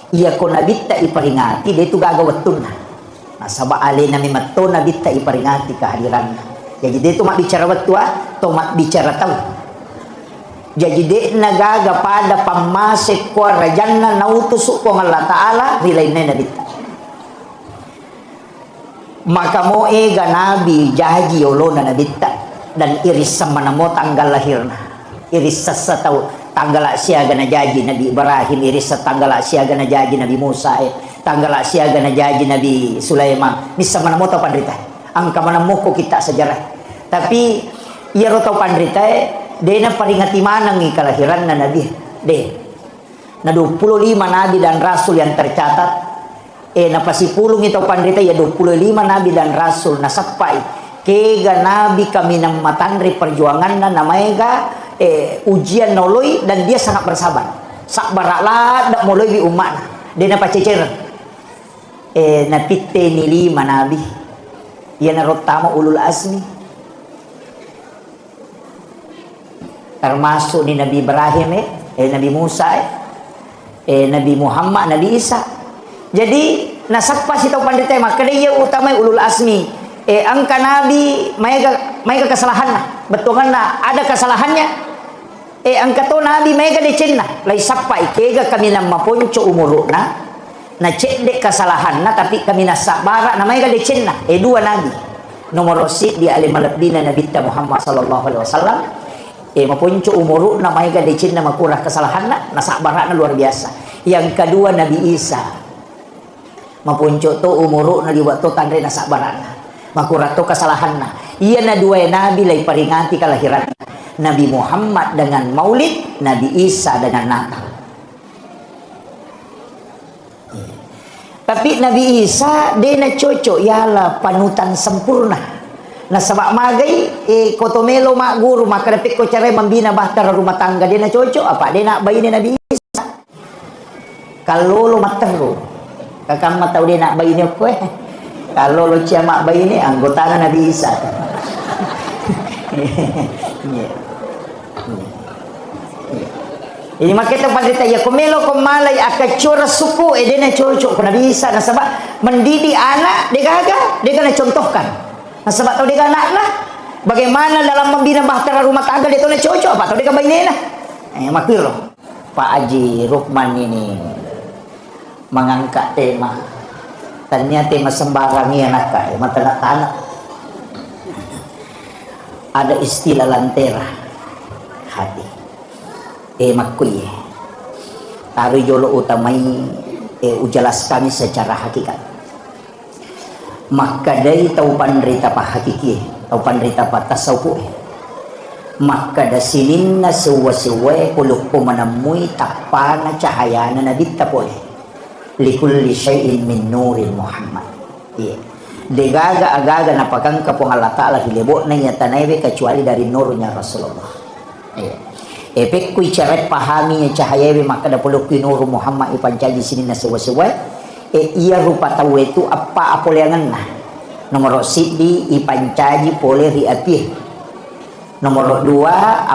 Speaker 1: Ia ko nabita iperingati dia itu gaga wetun. Nasaba ale na mimato nabita iperingati kehadiran. Jadi dia itu mak bicara wetu to mak bicara tahu. Jadi dia nagaga pada pamase ko rajanna nautus ko Allah taala rilainna nabita. maka mo ega nabi jaji olona nabita dan iris sama namo tanggal lahirna, iris sasatau tanggal siaga na jaji Nabi Ibrahim, iris sa tanggal siaga na jaji Nabi Musa, tanggal siaga na jaji Nabi Sulaiman. Misa mana mo tau pandrita ang kamana mo ko kita sejarah, tapi iya ro tau pandrita de na paringati manang ni kelahiran na nabi de na 25 nabi dan rasul yang tercatat, na pasipulong ito pandrita ya 25 nabi dan rasul nasapay kega nabi kami ng matandri perjuangan na namanya ujian noloy dan dia sangat bersabar sak baraklah dak moloy bi umat dia na pacecer napitte ni 5 nabi ya narotama ulul azmi termasuk ni Nabi Ibrahim Nabi Musa Nabi Muhammad, Nabi Isa. Jadi nasakpa si tau pandita maka dia utama ulul azmi. Angka nabi mereka kesalahan betungan ada kesalahannya. Angka to nabi mereka decen lai sakpa ikega kami na maponco umuruna na cek dek kesalahan tapi kami na sabara na mereka decen dua nabi. Nomor si di alimalabdina Nabi Muhammad sallallahu alaihi wasallam. Mapunco umuru na mereka decen na makurah kesalahan na sabara na luar biasa. Yang kedua Nabi Isa. Mapunco to umuru na liwat to tandre na sabarana makurat to kesalahan na iya na dua nabi lay peringati kelahiran Nabi Muhammad dengan Maulid, Nabi Isa dengan Natal. Tapi Nabi Isa dia na cocok yala panutan sempurna na sabak magai kotomelo mak guru maka dapat ko cara membina bahtera rumah tangga dia na cocok apa dia nak bayi Nabi Isa kalau lo matero kakak mak tahu dia nak bayi ni apa kalau lo mak bayi ni anggota Nabi Isa. Ini makanya pada ya komelo komalai akacura suku dia nak cocok ke Nabi Isa nah sebab mendidik anak dia kena contohkan nah sebab tahu dia anak lah bagaimana dalam membina bahtera rumah tangga dia tahu nak cocok apa tahu dia bayi ni lah makir Pak Haji Rukman ini mengangkat tema ternyata tema sembarang ya nak mata nak tanah ada istilah lantera hati makui taruh jolo utamai ujalas kami secara hakikat maka dari tahu pandrita pa hakiki tahu pandrita pa tasawuf maka da sinin na suwa-suwa kuluk pumanamui takpana cahaya na nabita po likulli syai'in min nurin Muhammad. Iya. Degaga agaga napakang kapong Allah Ta'ala hilibot na niya tanaybe kecuali dari nurnya Rasulullah. Iya. Epek kuy caret pahami niya cahayebe maka dapulok kuy nur Muhammad ipancaji sini na sewa-sewa. Iya rupa tahu itu apa apoleangan na. Nomor sidi ipancaji pole ri api. Nomor 2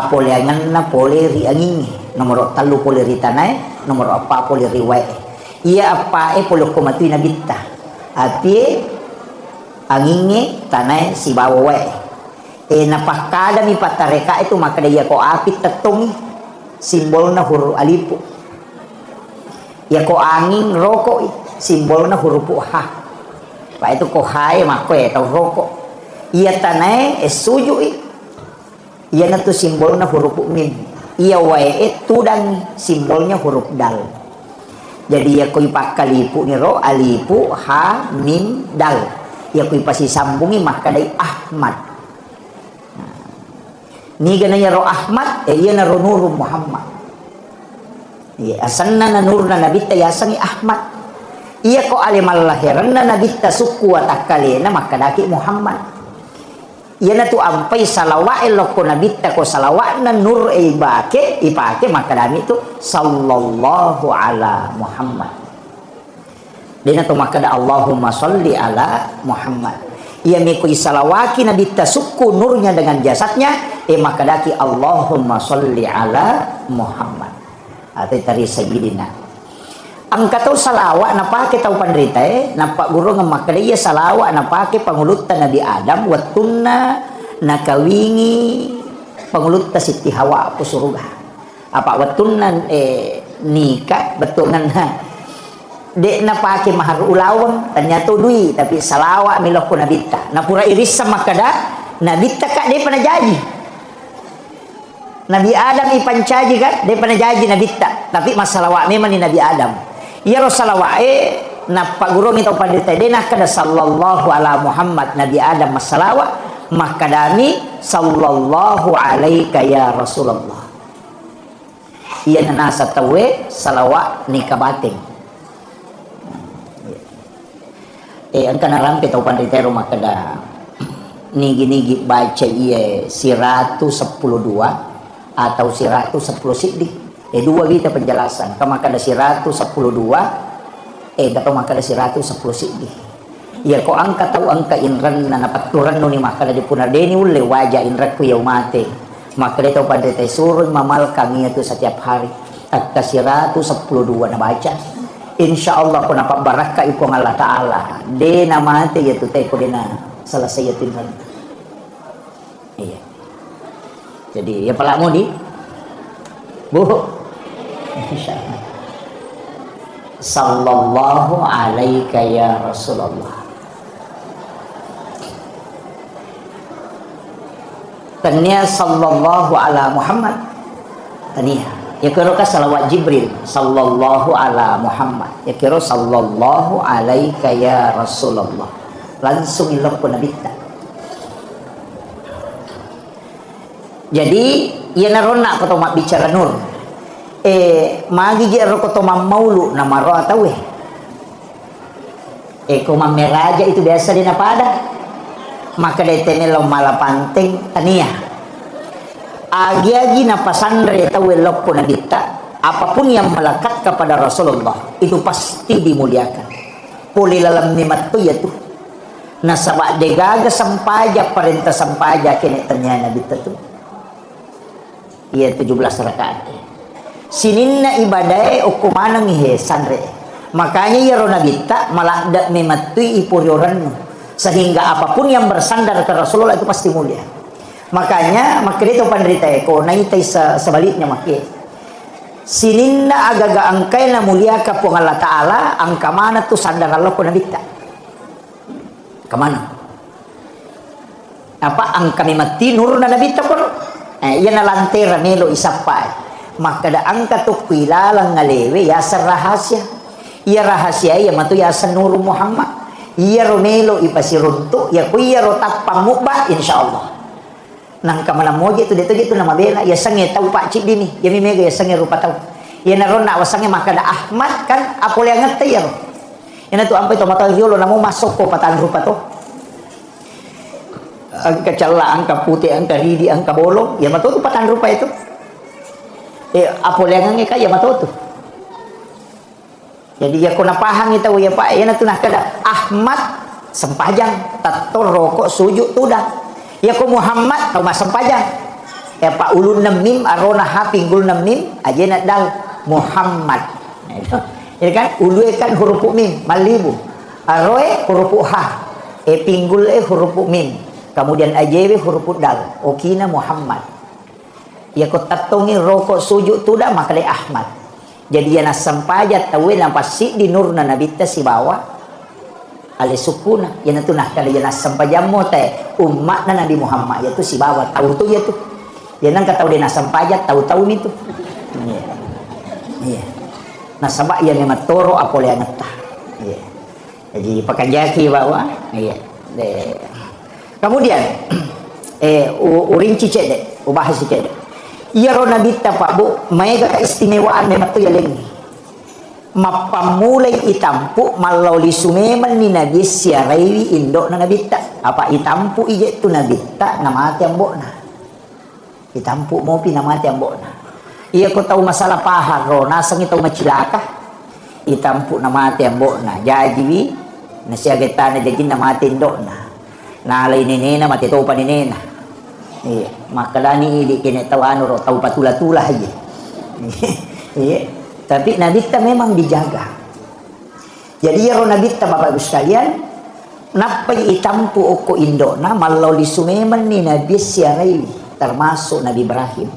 Speaker 1: apoleangan na pole ri angin. Nomor 3 pole ri tanay. Nomor 4 pole ri wae. Ia apa puluh komatu nabita api anginge tanai si bawa napakada mi patareka itu maka dia ko api tetung simbolna huruf alipu ya ko angin rokok simbolna huruf ha pa itu ko hae mako tau rokok ia tanai suju ia na tu simbolna huruf mim ia wae tudang simbolnya huruf dal. Jadi ya koi pakalipu ni ro alipu ha mim dal. Ya koi pasi sambungi maka dai Ahmad. Ni gananya ro Ahmad iya na ro nur Muhammad. Ya asanna na nur na nabita ya sangi Ahmad. Iya ko alimal lahiran na nabita suku wa takalena maka daki Muhammad. Iya na tu ampai salawat eloko nabita ko salawat na nur ipake maka dami itu sallallahu ala Muhammad. Dia na tu maka da Allahumma sholli ala Muhammad. Ia mekoi salawaki nabita suku nurnya dengan jasadnya maka daki Allahumma sholli ala Muhammad. Atau tari sayyidina. Angkatau salawat napake tau pandrita nampak guru ngemak dia salawat napake pangulutan Nabi Adam watunna nakawingi pangulutan Siti Hawa pusuruga apa watunna nikah betungan dek na pake mahar ulawang ternyata dui tapi salawat milok ko nabita na pura iris sama kada nabita kak dia pernah janji Nabi Adam ipancaji kan dia pernah janji nabita tapi masalawat memang ni Nabi Adam ya Rasulullah na pagurong ito pandita dia nak kada sallallahu ala Muhammad Nabi Adam masalawat maka dami sallallahu alaika ya Rasulullah iya na nasa tawe salawat ni kabating ang kanarampi tau panditero makada nigi-nigi baca iya si 112 atau si 110 sidik dua kita penjelasan kama kada si 112 dato makada si 110 sidik ya ko angka tau angka inran na napaturan no ni makada di punardeni ule wajah inrat ko yaw mate makada tau panditero surun mamal kami itu setiap hari at si 112 na baca insya Allah ko napak baraka ipong Allah Ta'ala de na mati yaitu teko de na selesai yatin iya jadi ya pala mo di bu insya Allah sallallahu alaika ya Rasulullah tanya sallallahu ala Muhammad tanya ya kira ka salawat Jibril sallallahu ala Muhammad ya kira sallallahu alaika ya Rasulullah langsung ilok ko nabita jadi ya narona ko to bicara nur magi jero ko to maulu na maro atawe ko mameraja itu biasa din pada maka detenelo malapanteng tania agi-agi na pasandre tawelok po na kita apapun yang melekat kepada Rasulullah itu pasti dimuliakan puli lalam nimat tu ya tu nasabak degaga sampaja perintah sampaja kene tanya nabi tu iya 17 rakaat sininna ibadah ukumana ngihe sandre makanya ya nabi ta malakda nimat tu ipurioran sehingga apapun yang bersandar ke Rasulullah itu pasti mulia makanya itu penderita eko naitai sebaliknya makin sininna agaga angkai na mulia ka po Allah Ta'ala angka mana tu sandar Allah po nabita kemana apa angka mati nur na nabita po yan na lantera melo isapay maka da angka tu kilalang ngalewe yasa rahasia iya rahasia iya matu yasa nur Muhammad iya romelo ipasirunto iya kuya rotak pamukba insyaallah nang kamana moja itu itu nama bela ya sange tahu pak cik dini ya mimega ya sange rupa tahu ya naron nak wasange maka da Ahmad kan apa yang ngerti ya ina tu ampai to mata yolo namo masuk ko patan rupa to angka cala angka putih angka ridi angka bolong ya mata tu patan rupa itu apa yang nge ya mata tu jadi ya kona pahang itu ya pak ya tu nak kada Ahmad sempajang tator rokok sujud tu dah ya ko Muhammad tau masam pajang ya pak ulun nemim arona ha pinggul nemim aja nak dal Muhammad ya kan ulu kan huruf mim malibu aroe huruf ha pinggul huruf mim kemudian ajewe huruf dal okina Muhammad ya ko tatongi rokok sujud tu dah maka Ahmad jadi ya nasam pajat tawe pasti di nurna nabita si bawa ale sukuna yana tu nah kada yana sampajamo teh umat na Nabi Muhammad yaitu si bawa tahu tu ya tu yana ka tahu dia sampajat tahu-tahu ni tu iya nah sabak ya memang toro apa le anata iya jadi pakajaki bawa iya kemudian urin cicet deh ubah cicet deh iya ro nabi ta pak bu mega keistimewaan memang tu ya lengi mapamulay itampu malawli sumeman ni nabi siyarewi indo na nabita apa itampu ije tu nabita namati ang na itampu mo pinamati ang na iya ko tahu masalah pahar ro nasang itaw macilaka itampu namati ang na jadi na siya kita na jadi namati indo na nalay ni nena matito pa ni nena iya makalani ili kinitawano ro tahu patula-tula aja iya tapi Nabi kita memang dijaga. Jadi ya Nabi kita Bapak Ibu sekalian, napai itampu oko indo na malau di sumeman ni Nabi siarai termasuk Nabi Ibrahim.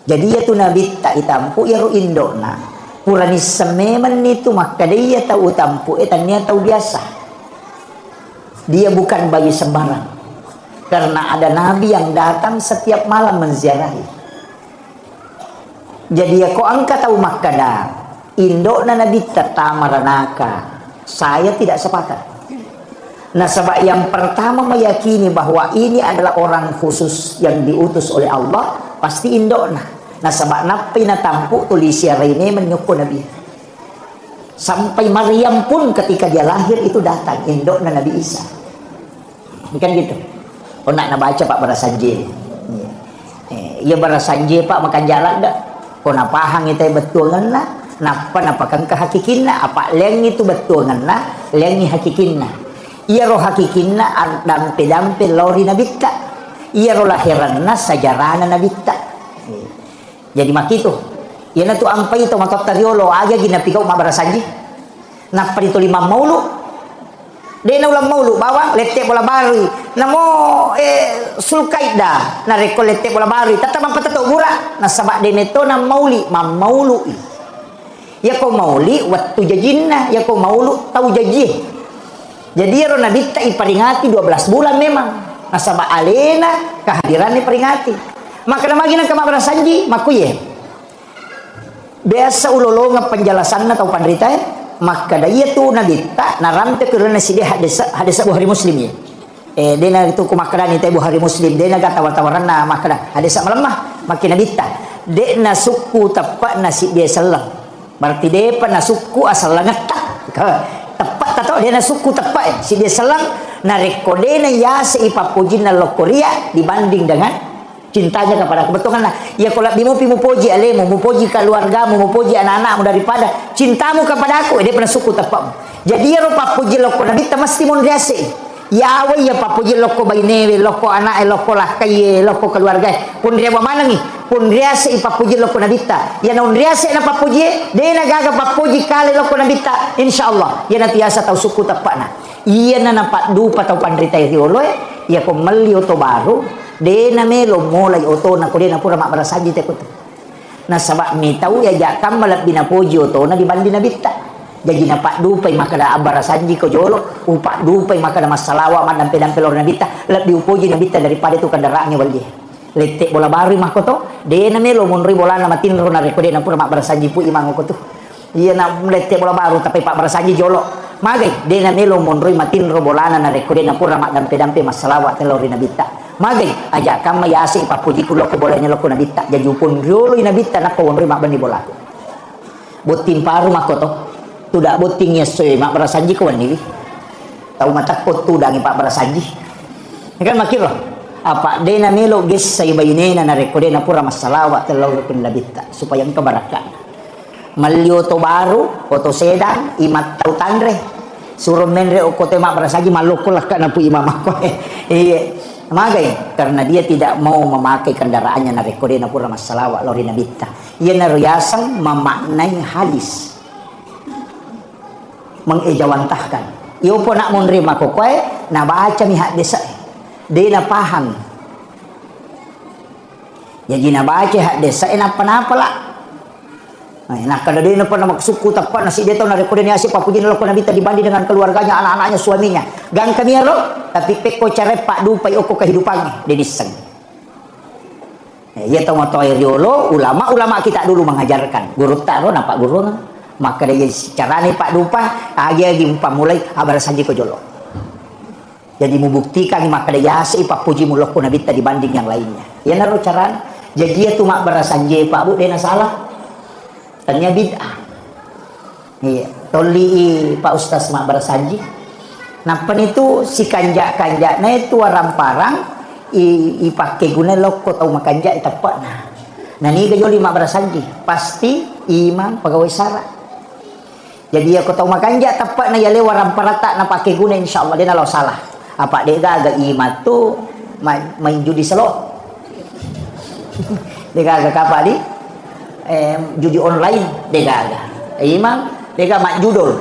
Speaker 1: Jadi ya tu Nabi tak itampu ya ro indo na Purani sememan itu maka dia tahu tampu etannya tahu biasa. Dia bukan bayi sembarang. Karena ada nabi yang datang setiap malam menziarahi. Jadi ya kok angka tahu makada indok na nabi tatamaranaka. Saya tidak sepakat. Nah, sebab yang pertama meyakini bahwa ini adalah orang khusus yang diutus oleh Allah, pasti indok nah. Nah, sebab napi na tampuk tulis ini menyuku Nabi. Sampai Maryam pun ketika dia lahir itu datang indok na Nabi Isa. Bukan gitu. Oh nak baca Pak Barasanji. Iya Barasanji Pak makan jalan dak. Kau nak pahang itu betul ngena. Napa kan kehakikinna apa leng itu betul ngena, lengi hakikinna. Ia roh hakikinna dampe lori nabitta. Ia roh lahiranna sajarana nabitta. Jadi makitu. Ia na tu ampai to matot tariolo aja gina pigau mabarasanji. Napa itu 5 maulu. Dena ulang maulu bawang lete bola bari. Namo sulkaida na reko lete bola bari. Tata mampatato gura. Na sabak deneto na mauli mamaulu. Ya ko mauli waktu jajinna, ya ko maulu tau jajih. Jadi ya Nabi tak iperingati 12 bulan memang. Nasabah alena kehadirannya peringati. Maka namanya nang kamar sanji makuye. Biasa ulolonga penjelasan atau pandrita ya. Maka daya tu Nabi tak naramte kerana si dia hadis Bukhari Muslim ya. Dia itu ku makanan itu Bukhari Muslim. Dia naga tawar-tawaran na makanan hadis melemah makin Nabi tak. Dia na suku tepat nasi dia selang. Berarti dia pernah suku asal langetak. Tepat tato dia na suku tepat si dia selang na rekode na ya seipapujin na lokoria dibanding dengan cintanya kepada kebetulan lah ya kalau dimu puji alemu mupuji keluargamu mupuji anak-anakmu daripada cintamu kepada aku dia pernah suku tepat jadi ya rupa puji loko nabi mesti mondriase ya awe ya papuji loko bainewe loko anak loko lakai loko keluarga pun dia mana nih pun dia ipapuji loko nabita ya non dia na papuji dia na gaga papuji kali loko nabita insyaallah ya nanti asa tahu suku tepat na iya na nampak dupa tahu pandrita riolo ya ko mali oto baru dia na melo mulai oto na ko dia na pura mak barasaji te ko na sabak mi tahu ya jakam malap binapuji oto na dibanding nabita jadi nampak dupai maka ada barasanji ko jolo upak dupai maka ada masalawa man dampe lor nabita lep diupuji nabita daripada itu kendaraannya wali letek bola baru mah koto de na melo monri bola na matin ro na rekode na pura mak barasanji pu imang ko tu iya na letek bola baru tapi pak barasanji jolo magai de na melo monri matin ro bola na rekode na pura mak dampe masalawa telor nabita magai aja kam ya asik papuji kulo ko bolanya lo ko nabita jadi upun riolo nabita na ko monri mak bani bola botin paru mak koto tidak botingnya soy mak barasanji kawan ni tahu mata kot tu dangi pak barasanji kan makin loh apa dena melo ges saya bayinena na rekode na pura masalawa telur pun labita supaya engkau barakan malio to baru oto sedang imat tau tandre suruh menre okote mak barasanji malukul lah kana pu imam aku iya magai karena dia tidak mau memakai kendaraannya na rekode na pura masalawa lori nabita ia na riasang memaknai hadis mengejawantahkan iyo po nak menerima kokoy na baca mihak desa dia na paham jadi na baca hak desa napa lah nah kada dia na pernah suku tepat nasi dia tahu na rekode ni asip papujin lo nabita dibanding dengan keluarganya anak-anaknya suaminya gang kami lo tapi peko care pak dupai oko kehidupannya dia diseng ya tahu moto riolo ulama kita dulu mengajarkan guru taro nampak guru maka dia carane pak dupa agi mulai abar saja ko jolo jadi membuktikan maka dia asih pak puji mulok ko nabita dibanding yang lainnya ya naro cara jadi itu mak berasanje pak bu dia salah tanya bid'ah iya toli pak ustaz mak berasanje nampan itu si kanjak na itu warang parang ipake guna loko tau makanja tepat nah ni gajoli mak berasanje pasti imam pegawai syarat jadi aku tahu makanja tepat na yale waram parata na pakai guna insyaallah dia kalau salah apa dia agak imat tu main judi slot dia agak apa di judi online dia agak imam dia mak judul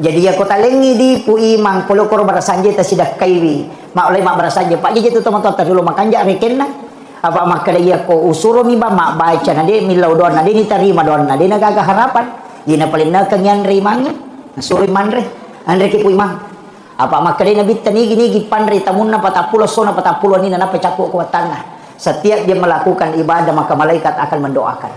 Speaker 1: jadi aku talengi di pu imang polo koro barasanje ta sidak kaiwi mak oleh mak barasanje pak jadi tu teman-teman dulu makanja rekenna Apa maka dia ko usuro mi ba mak baca na di milaw don na di ni tarima don na di nagagaharapan. Ina paling na kanyan rimang. Nasuri manre. Andre ki puimang. Apa maka dia nabi tanigi panre tamun na patapulo so na patapulo ni na napacaku ko tanah. Setiap dia melakukan ibadah maka malaikat akan mendoakan.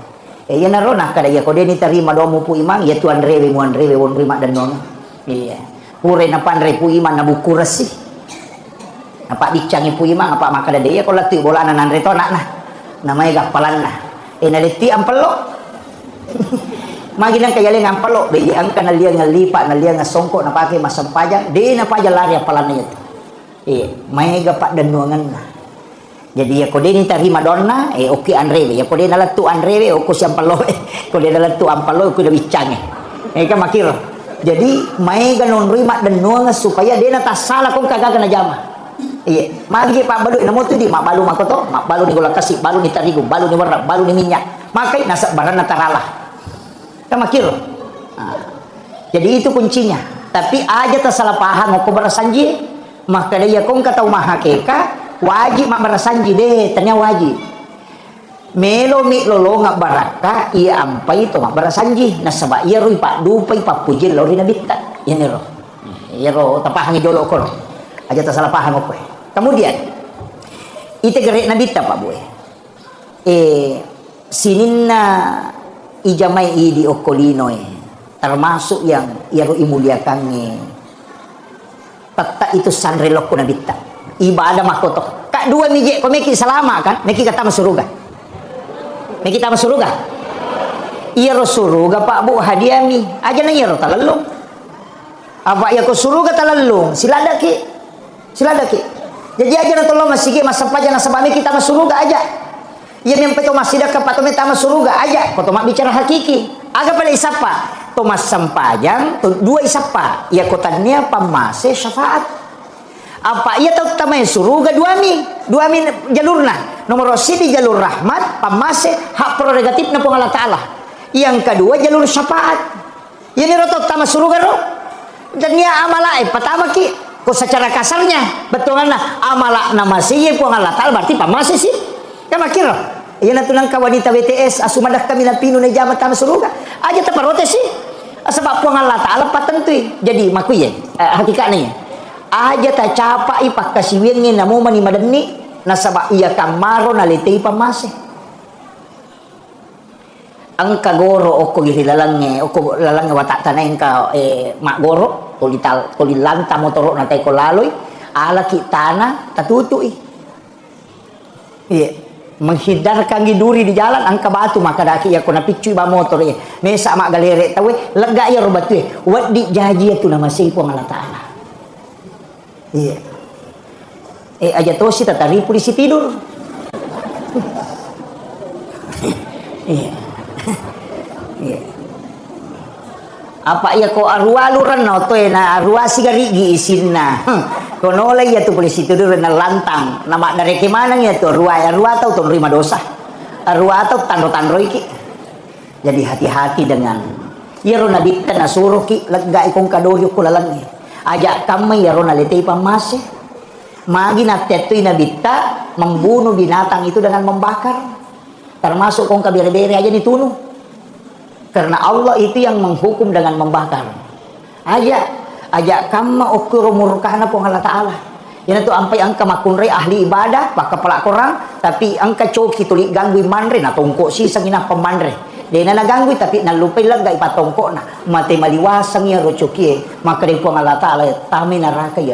Speaker 1: Yan na ron kada ya ko dia ni tarima do mo pu imang ya tuan rewe mo rewe won rima dan non. Iya. Pure na panre pu imang na buku resi. Apa bicangi pu imang apa maka dia ko latu bola na nanre to nak nah. Namanya gapalan nah. Naliti ampelo. Maginan kaya le ngampelo be ang kana liya ngalipa na liya ngasongko na pake masampajang di na pa lari apalan niya. May gapak dan nuangan nah. Jadi ya kode ni tarima donna oke anrewe ya kode nalatu anrewe oko siampalo kode nalatu ampalo ko da bicang kan makiro. Jadi mai ganon rima dan nuanga supaya dia na tasala kong kagak na jama. Iya, magi pa balu na mo tu di mak balu makoto, mak balu ni gola kasih, balu ni tarigu, balu ni warna, balu ni minyak. Makai nasa baran na taralah. Kan makiro. Jadi itu kuncinya. Tapi aja salah paham ko barasanji, maka dia kong kata mahakeka wajib mak barasanji deh, tanya wajib. Melo mi lolo ngak baraka ia ampai to mak barasanji nasaba ia rui pak dupai pak pujil lori nabita ya nero ya ro tapahangi jolo ko aja ta salah paham ko. Kemudian ite gerek nabita pak boy sininna ijamai di okolino termasuk yang ia ro imuliakan tata itu sanrelok ko nabita ibadah makoto kak dua mije ko meki salama kan meki kata masuruga. Nih kita masuk surga. Iya surga Pak Bu hadiami. Aja na iya talalung. Apa ya ko surga talalung? Siladaki. Jadi aja na tolong masih masa paja na sabami kita masuk surga aja. Iya yang peto masih dak pato meta masuk surga aja. Ko mak bicara hakiki. Aga pala isapa. Tomas sampajang dua isapa. Ya kotanya pamase syafaat. Apa ia tahu tamanya surga dua mi jalurna nomor di jalur rahmat pamase hak prerogatif na Allah Ta'ala yang kedua jalur syafaat ini roto tama surga ro dan dia amalai pertama ki ko secara kasarnya betul lah amalak nama sih Allah Ta'ala berarti pamase sih kan makir iya natulang ka wanita BTS asumadak kami na pinu na jamat tama surga aja taparote sih sebab Allah Ta'ala patentui jadi makuye hakikatnya aja ta capa ipak kasiwingin namo mani madani nasaba iya kamaro nalitay pamase ang kagoro oko gililalang oko lalang watak tanay ka mak goro tulilanta motoro na tay ko laloy ala kitana tatutui iya menghindar kang giduri di jalan ang kabatu maka daki ya ko napicui ba motor mesa mak galere tawe lega ya robatu wadi jaji tu nama sipo Allah Ta'ala. Iya. Aja tuh sih tatari polisi tidur. Iya. Iya. Apa ya ko arua luran no to na arua sigarigi isinna. Kono lagi ya tuh polisi tidur na lantang. Nama dari kemana ya tuh arua tahu tuh terima dosa. Arua tahu tandro iki. Jadi hati-hati dengan ya ro nabi kana suruh ki lega ikong kadoyo kulalang ajak kami ya rona letei pamase magi natetui nabita membunuh binatang itu dengan membakar termasuk kong kabere-bere aja ditunuh karena Allah itu yang menghukum dengan membakar ajak kami ukuro murkana pong Allah Ta'ala yana tu ampai angka makunre ahli ibadah baka pelak korang tapi angka coki tulik ganggu manre na tongko si sangina pemandre dia na naganggu tapi nalupay lang ga ipatongko na mati maliwasang ya rochokie maka rin po Allah Ta'ala tami naraka ya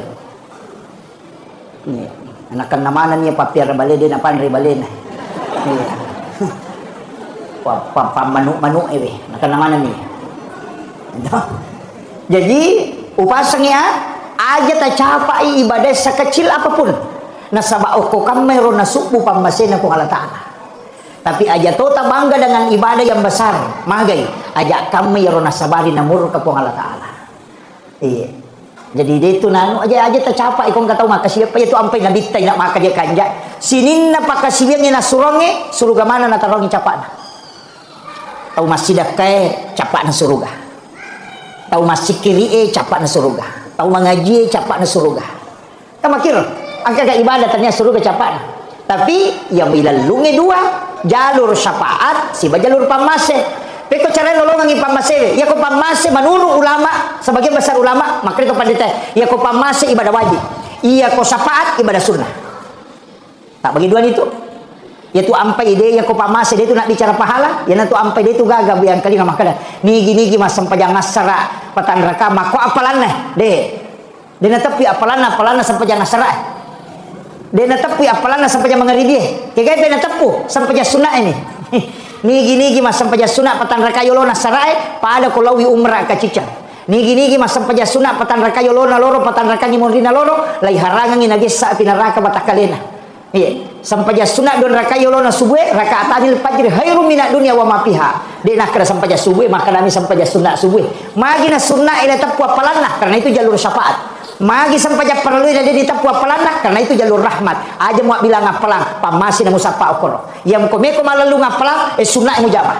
Speaker 1: anakan namanan niya papiar balin na panri balin pamanu anakan namanan niya jadi upasangnya aja ta capai ibadah sekecil apapun nasaba ko kamero nasubu pamasena ko Allah Ta'ala. Tapi aja tota bangga dengan ibadah yang besar magai ajak kami ya rona sabari namur ke Allah Ta'ala. Iya. Jadi dia itu nanu aja tercapai kong kata maka siapa itu ampai nabita nak maka dia kanja sininna pakasiwenge na suronge suruga mana na tarongi capana. Tau masjid kae capana suruga. Tau masjid kiri capana suruga. Tau mengaji capana suruga. Kamu kira angka ibadah ternyata suruga capana. Tapi yang ilalungi dua jalur syafaat si jalur pamase. Peko cara nolongan ngi pamase. Ya ko pamase manuru ulama sebagian besar ulama makri ko pandita. Ya ko pamase ibadah wajib. Iya ko syafaat ibadah sunnah. Tak bagi dua itu. Yaitu ampai dia ya ko pamase dia tu nak bicara pahala, ya nanti ampai dia tu gagab yang kali ngamah kada. Nigi mas sampajang ngasara patan raka mako apalan deh. Dia natapi apalan sampajang ngasara. Dia natapi apalan sampajang mengeri dia. Kayak dia natapu sampajang sunnah ini. Nigi mas sampajang sunnah patan raka yolo nasara pada kolawi umrah kacica. Nigi mas sampajang sunnah patan raka yolo na loro patan raka ni mondina loro lai harangan ni nagisa pinaraka batakalena. Iya, sampai sunat don raka yolona subuh raka atanil fajr khairum minad dunya wa ma fiha. Dia nak kena sampai subuh maka kami sampai sunat subuh. Magi na sunat ila tapu apalanlah karena itu jalur syafaat. Magi sampai perlu dia ditapu apalanlah karena itu jalur rahmat. Aja mau bilang apalang pamasi na musapa okoro. Yang komeko malalu ngapalang sunat mujamah.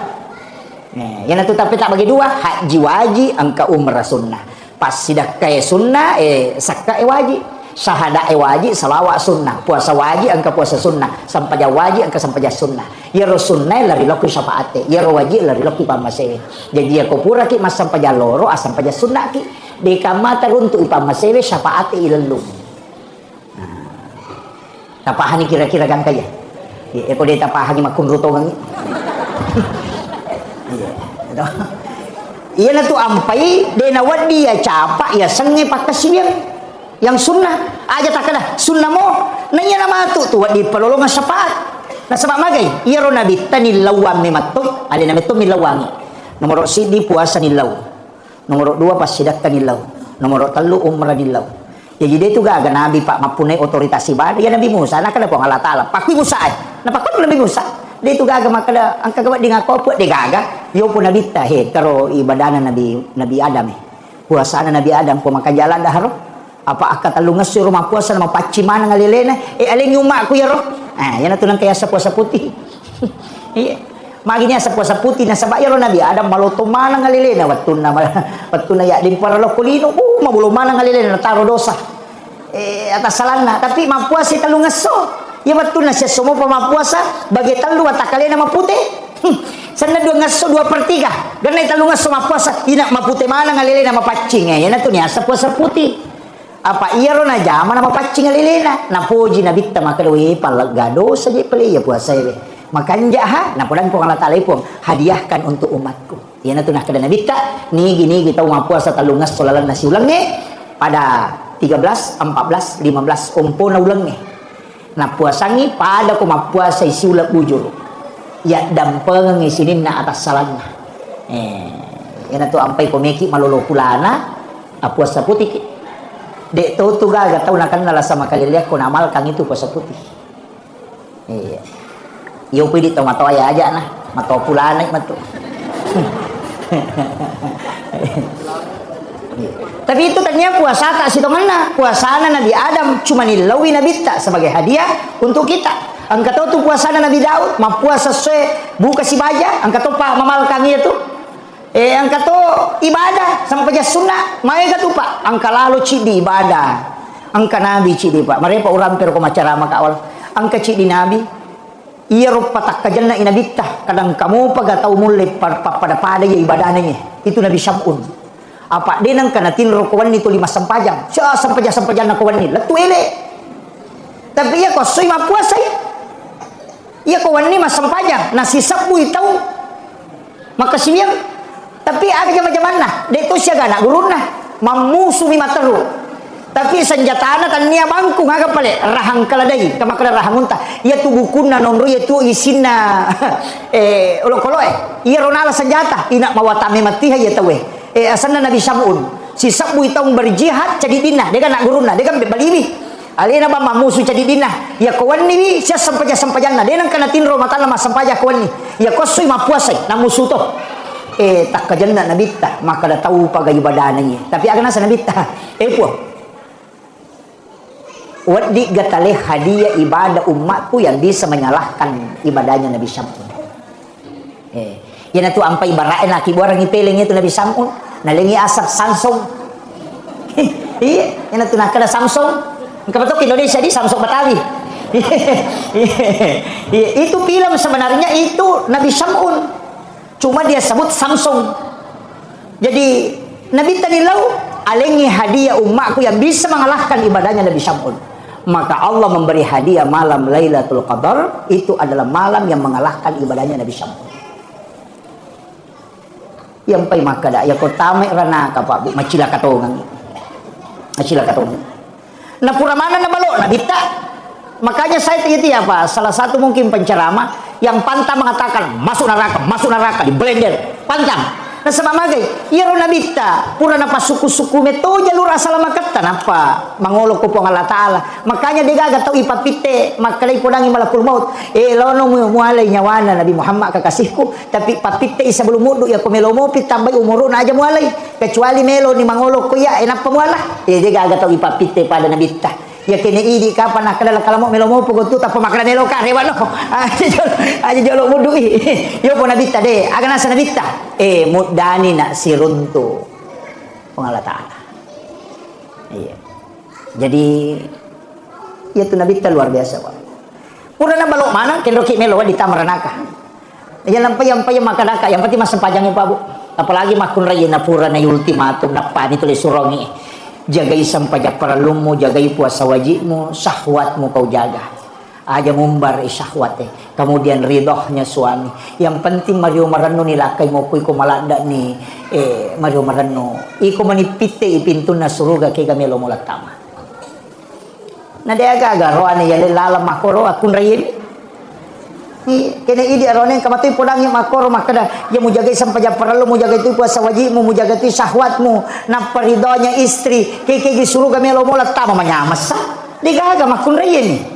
Speaker 1: Yang itu tapi tak bagi dua haji wajib angka umrah sunnah. Pas sidak kaya sunnah sakka wajib. Syahada wajib, salawat sunnah, puasa wajib, angka puasa sunnah, sampaja wajib, angka sampaja sunnah. Ya sunnah lari loki syafaate, ya wajib lari loki pamasewe. Jadi ya kopura ki mas sampaja loro, asam paja sunnah ki. Di kamata untuk ipamasewe syafaate ilalum. Tapahani kira-kira kan kaya. Ya ko dia tapahani makun rutongan. Iya na tu ampai, de na wadi ya capa ya sengi pakasibiang. Yang sunnah aja tak kena sunnah mo nanya nama tu di pelolongan syafaat nah sebab magai iya ro nabi tani lawam mematu ada nama tu milawangi nomor sidi puasa nilau nomor 2 pas sidak nilau nomor 3 umrah nilau jadi dia tu gaga nabi pak mapunai otoritas ibadah ya nabi Musa nak kena pong Allah taala pakui Musa nah pakui nabi Musa dia tu gaga makada angka gawat di ngakopo dia gaga yo pun nabi tah karo ibadana nabi Adam puasana nabi Adam ko makan jalan dah ro apa kata lu ngasih rumah puasa nama pacimana ngalilena aling umak ku ya roh yan na tunang kaya sa puasa putih maginya sa puasa putih na sabay ro nabi Adam maloto mana ngalilena watuna ya din para lo kulino mabulo mana ngalilena nataro dosa atas salana tapi mapuasa talu ngaso ya watuna siya sumo pa mapuasa bagi talu watakalena maputih sana 2/3 ganay talu ngaso mapuasa ina maputih mana ngalilena mapacing yan na tunya sa puasa putih apa iya ro na jama na mapacing alilena na puji na bitta makadoi palagado saja peli ya puasa ibe makanja ha na pudan po Allah taala po hadiahkan untuk umatku iya na tunah kada na bitta ni gini kita mau puasa talungas solalan nasi ulang ni pada 13 14 15 umpo na ulang ni na puasa ni pada ko mapuasa isi ulang bujur ya dampeng ngisinin na atas salanna iya na tu ampai ko meki malolo pulana puasa putih dek tahu tu gaga tahu nak kenal sama kali lihat ko namal kang itu puasa putih iya yo pidi tahu matau aja nah matau pulana matu tapi itu ternyata puasa tak situ mana puasana Nabi Adam cuma nilawi Nabi tak sebagai hadiah untuk kita angkat tahu tu puasana Nabi Daud ma puasa sesuai buka si baja angkat tahu pak mamal kang itu angka to ibadah sampai sunnah mereka tu pak angka lalu cidi ibadah angka nabi cidi pak mereka orang per ko macara maka awal angka cidi nabi iya rupa tak kajanna inabita kadang kamu paga tahu mulai pada ya ibadahnya itu Nabi Syam'un apa dia nang kana tin rokowan itu 5 sampajang sampajang nakowan ni letu ele tapi ya ko sui ma puasa ya ko wani mas sampajang nasi sabu itu maka siang tapi ada macam mana dia tu siaga nak guruna mamusu mi materu tapi senjata kan nia bangku ngaga pale rahang kaladai kama kala rahang unta ya tu bukuna nonro ya tu isina ulo kolo iya ronala senjata ina mawatame matiha ya tawe asana Nabi Syam'un si sabu itong berjihad jadi dinah dia kan nak guruna dia kan balibi alina ba mamusu jadi dinah ya kawan ni sia sampajana dia nang kana tinro mata lama sampaja kawan ni ya kosui mapuasai namusu to tak kajanna Nabi ta maka dah tahu pagai ibadahnya tapi agak nasa Nabi ta po wadi gatale hadiah ibadah umatku yang bisa menyalahkan ibadahnya Nabi Syam'un yan tu ampai barain laki borang ipeling itu Nabi Syam'un nalingi asap Samsung iya yan tu nakada Samsung kapatok Indonesia di Samsung Batawi Itu film sebenarnya itu Nabi Sam'un. Cuma dia sebut Samsung. Jadi Nabi Tanilau alengi hadiah umatku yang bisa mengalahkan ibadahnya Nabi Sam'un. Maka Allah memberi hadiah malam Lailatul Qadar. Itu adalah malam yang mengalahkan ibadahnya Nabi Sam'un. Yang pai maka dak ya ko tame rana ka Pak Bu macila katongang. Macila katongang. Na pura mana na balo na bita. Makanya saya itu ya Pak, salah satu mungkin penceramah yang pantang mengatakan masuk neraka di blender, pantang. Nah sama magai, iya rona bita, pura napa suku-suku meto jalur asal makatan apa mangolok ko Allah Taala. Makanya dia gaga tau ipapite, makalay pudangi malakul maut. Lono mualay nyawana Nabi Muhammad kakasihku, tapi papite isa belum mudu ya ko melo mo pitambay umuro na aja mualay. Kecuali melo ni mangolok ko ya enap pamuala. Dia gaga tau ipapite pada Nabi ta. Ya kini idi kapan nak kadal kalau mau melo mo pugo tu tapa makna melo ka rewan no. Aja jolo mudu yo po Nabi ta de, aga nasa Nabi ta. Mudani na siruntu Allah Taala. Iya. Jadi ya tu Nabi ta luar biasa Pak. Pura na balok mana kendo ki melo di tamaranaka. Ya lampai makanaka yang penting mas panjangnya Pak Bu. Apalagi makun raya na pura na ultimatum na pani tulis surongi. Jagai sampai paralumu, jagai puasa wajibmu, syahwatmu kau jaga. Aja mumbar syahwat kemudian ridhohnya suami. Yang penting Mario Marano nilakai mo ko malanda ni Mario Marano. Iko manipite ipintu na suruga kay kamelo mo latama. Na dia gaga roane yale lalam makoro akun rayin. Kena idi arone kamatoy pulang yung makoro makada ya mo jagay sampai paralu mo jagay tu puasa wajibmu mo jagay tu syahwatmu na paridonya istri kay gisuru kamelo mo latama manyamas sa di gaga makun rayin.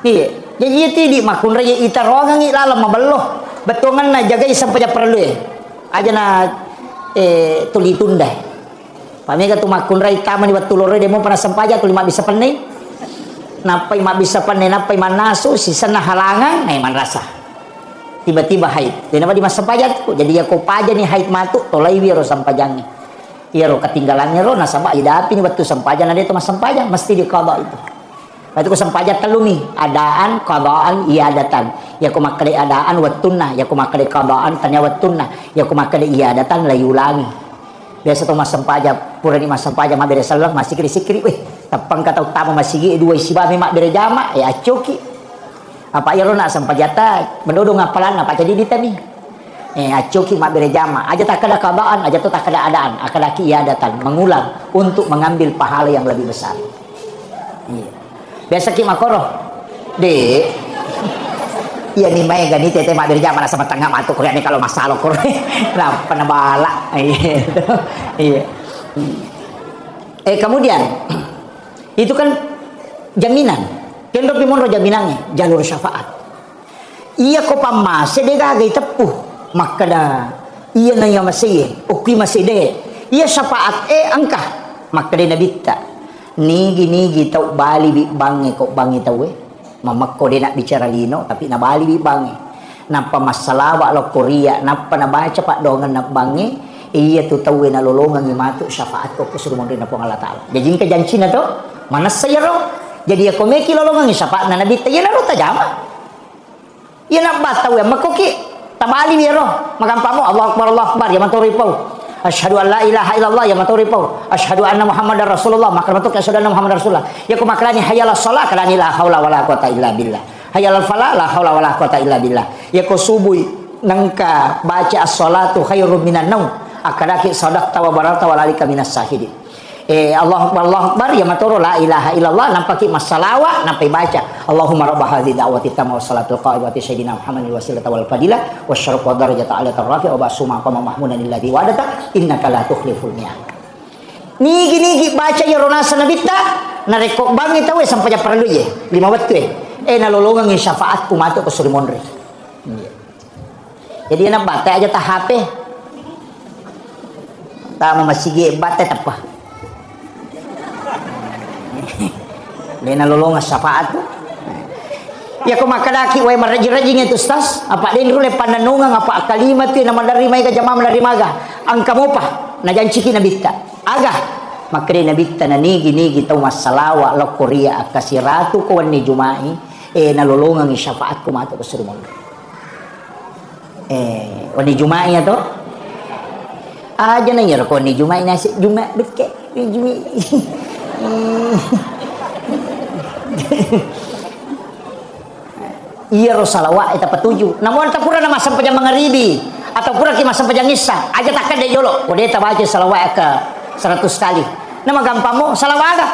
Speaker 1: Iya, jadi itu di makun raya itarongang ilalam maballo. Betongan na jagay sampai paralu aja na tuli tunda. Pamega tu makun raya tama ni watulore demo para sampaja tu lima bisa panay. Napai mabisa panay napai manaso sisa na halangan na man rasa. Tiba-tiba haid. Di nama di mas sampajat ko. Jadi ya ko paja ni haid matu tolay wiro sampajangi. Iro ketinggalannya ro nasaba idapi ni waktu sampajan na dito mas sampajan mesti di qada itu. Waktu ko sampajat talumi adaan qadaan iadatan. Ya ko makali adaan wattunna, ya ko makali qadaan tanya wattunna, ya ko makali iadatan layulangi. Biasa tu mas sampaja pura ni mas sampaja mabere salang masih sikri weh tapang kata utama masih dua sibami mak bere jama ya acoki apa ya nak sampajata mendodong apalan apa jadi ditami acoki mak bere jama aja tak ada kabaan aja tu tak ada adaan akadaki iadatan mengulang untuk mengambil pahala yang lebih besar. Iya. Biasa ki makoro de iya ni mai gani tete mak berjama na sama tengah matu Korea ni kalau masalah Korea nah penabala iya. Kemudian itu kan jaminan kendo pimonro jaminannya jalur syafaat iya ko pamase de gagay tepuh makada iya na yang masih oki masih de iya syafaat angka makada nabita nigi tau bali bi bangi ko bangi tau mamakko dia nak bicara lino tapi nabali bi bangi napa masalah lo Korea napa nabaca pak dongan nak bangi iya tu tahu na lolongan ni matu syafaat ko suruh mo rin na po Allah Taala jadi ka janji na to manas saya ro jadi ako meki lolongan ni syafaat na nabi tayo na ro tajama iya nak bataw ya makoki tabali bi ro magampa mo Allahu akbar ya maturi po asyhadu an la ilaha illallah ya maturi po asyhadu anna muhammadar rasulullah maka matuk asyhadu anna muhammadar rasulullah ya ko makrani hayalas shalah kalani la haula wala quwata illa billah hayalal falah la haula wala quwata illa billah ya ko subuh nangka baca as-salatu khairum minan naum akadaki sadaqta wa barata wa lalika minas sahidin Allahu akbar ya maturu la ilaha illallah nampaki masalawa nampai baca Allahumma rabb hadhihi da'wati tamma wassalatul qa'imati sayyidina Muhammadin wasilata wal fadilah wasyaraf wa darajata ala tarrafi wa basuma qama mahmudan alladhi wadata innaka la tukhliful mi'ad. Nigi baca ya ronasa nabita narekok bangi tahu sampai perlu ye 5 waktu nalolongan ng syafaat kumato ko surimonre. Jadi na bata aja ta HP. Tama masige bata tapa. Lena lolonga syafaat ya ko makadaki way maraji-raji itu stas apa din rule pananungan apa kalimat tu na mandarima ka jamaah mandarima ga ang kamo pa na janci ki nabita aga maka dia nabi tananigi tau masalawa lo Korea akasiratu ko ni Jumai nalulungan ni syafaat ko mato ko sirmon ni Jumai to aja na yero ko ni Jumai nasi Jumai betke ni Jumai iya salawat eta patuju namun tak pura nama sampai jam mangaribi atau pura ki masam pajang isya aja takkan dia jolo ko dia baca salawat ke 100 kali nama gampang mo salawat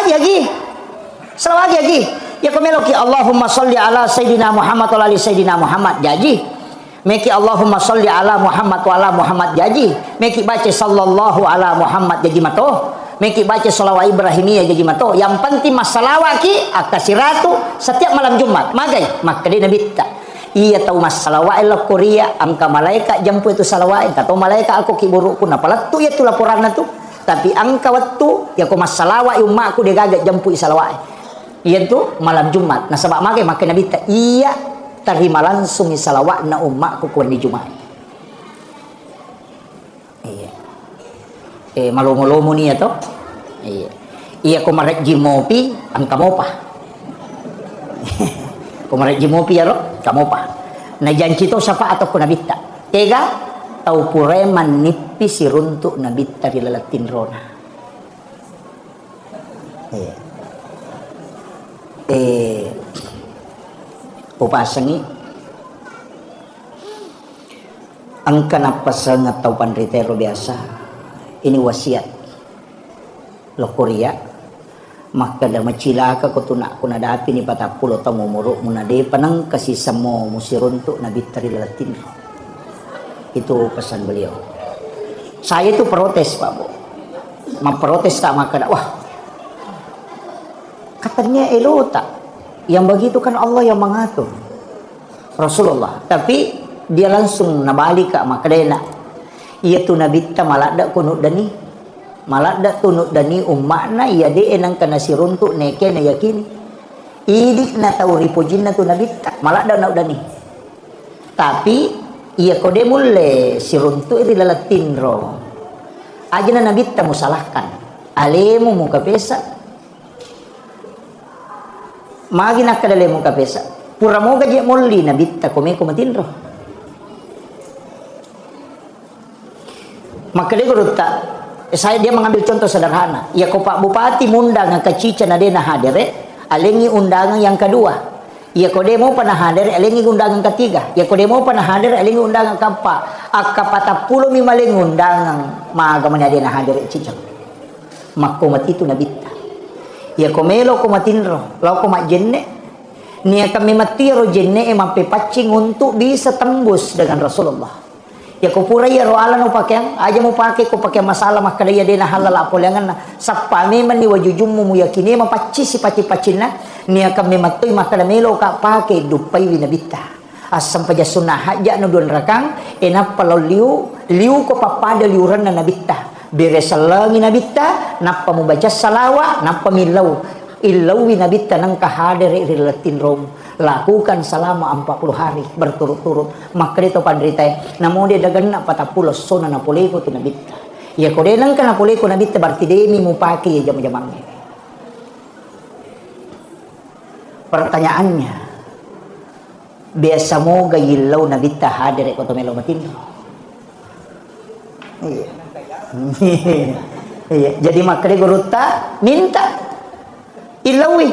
Speaker 1: aja lagi ya komeloki Allahumma sholli ala sayidina Muhammad wa ali sayidina Muhammad jaji meki Allahumma sholli ala Muhammad wa ala Muhammad jaji meki baca sallallahu ala Muhammad jaji mato meki baca salawat Ibrahimiyah jadi mato yang penting masalawat ki akasiratu setiap malam Jumat magai maka dia nabi tak iya tahu masalawat la Korea angka malaikat jampu itu salawat kata malaikat aku ki burukku napalah tu ya tu laporan tu tapi angka waktu ya ko masalawat umat aku dia gagat jampu salawat iya tu malam Jumat nah sebab magai maka nabi tak iya terima langsung salawat na umatku ku di Jumat iya malu-malu ni ya toh iya ko marek jimopi angka mopa ko marek jimopi ya ro kamopa na janji to syafaat atau nabita tega tau pureman nipi siruntuk nabita di lalatin rona pupasangi angka napasang atau pandritero biasa ini wasiat lo Korea maka da macilaka ko tuna ko nadapi ni 40 tamu muruk munade panang kasih samo musiruntuk nabi tari latin itu pesan beliau saya itu protes Pak Bu memprotes tak maka wah katanya tak yang begitu kan Allah yang mengatur Rasulullah tapi dia langsung nabalik ka maka dia nak iya tu nabi ta malada kunut dani malada tunut dani ummakna iya de enang kana siruntuk neke na yakini idik na tau ripojin na tu nabi ta malada na dani tapi iya kode mulle siruntuk iri lalatin ro aja na nabi ta musalahkan alemu muka pesa magi nak kadale muka pesa pura moga je mulli nabi ta kome komatin ro maka dia tak dia mengambil contoh sederhana ya ko Pak Bupati mundang ke cica na dena hadere alengi undangan yang kedua ya ko demo panah hadere alengi undangan ketiga ya ko demo panah hadere alengi undangan keempat akapata puluh mimaling undangan maga mana dena hadere cica makomat itu nabita ya ko melo ko matinro law ko majenne niya kami matiro jenne mampe pacing untuk bisa tembus dengan Rasulullah ya ko pura ya roala no pakaian aja mau pakai ko pakai masalah maka dia dena halal apolangan sappa memang ni wajujummu muyakini mapaci si paci-pacina ni akan mematui maka melo ka pakai dupai winabita asam paja sunnah haja no don rakang enapa liu ko papada liuran na nabita beresalangi nabita napa membaca salawat napa milau illau winabita nang kahadere rilatin rom lakukan selama 40 hari berturut-turut maka itu pandritai namun dia dagan na 40 sona na poleko tu nabita ya ko denang kana poleko nabita berarti demi mu pakai ya jam-jamangnya pertanyaannya biasa mo gayillau nabita hadir ko to melo matin iya jadi maka dia guruta minta ilawi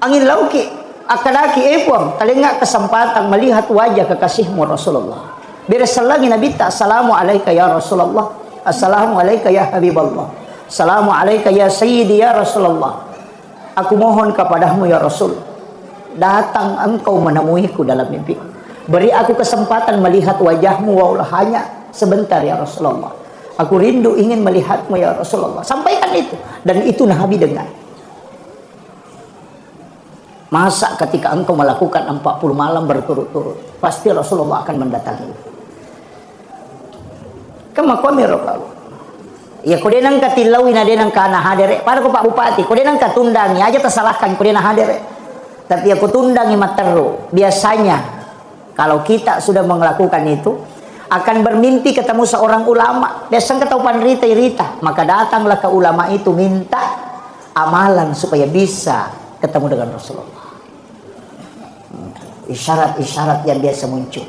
Speaker 1: angin lauki akadaki epom telinga kesempatan melihat wajah kekasihmu Rasulullah beresalagi nabi ta assalamu alayka ya Rasulullah assalamu alayka ya Habiballah assalamu alayka ya Sayyidi ya Rasulullah aku mohon kepadamu ya Rasul datang engkau menemuiku dalam mimpi beri aku kesempatan melihat wajahmu walau hanya sebentar ya Rasulullah aku rindu ingin melihatmu ya Rasulullah sampaikan itu dan itu Nabi dengar. Masa ketika engkau melakukan 40 malam berturut-turut pasti Rasulullah akan mendatangi kama komero kalau ya kodenang katilawi na denang kana hadere para ko Pak Bupati kodenang katundangi aja tersalahkan kodena hadere tapi aku tundangi materu biasanya kalau kita sudah melakukan itu akan bermimpi ketemu seorang ulama. Dia sang ketahuan rita, maka datanglah ke ulama itu minta amalan supaya bisa ketemu dengan Rasulullah. Isyarat-isyarat yang biasa muncul.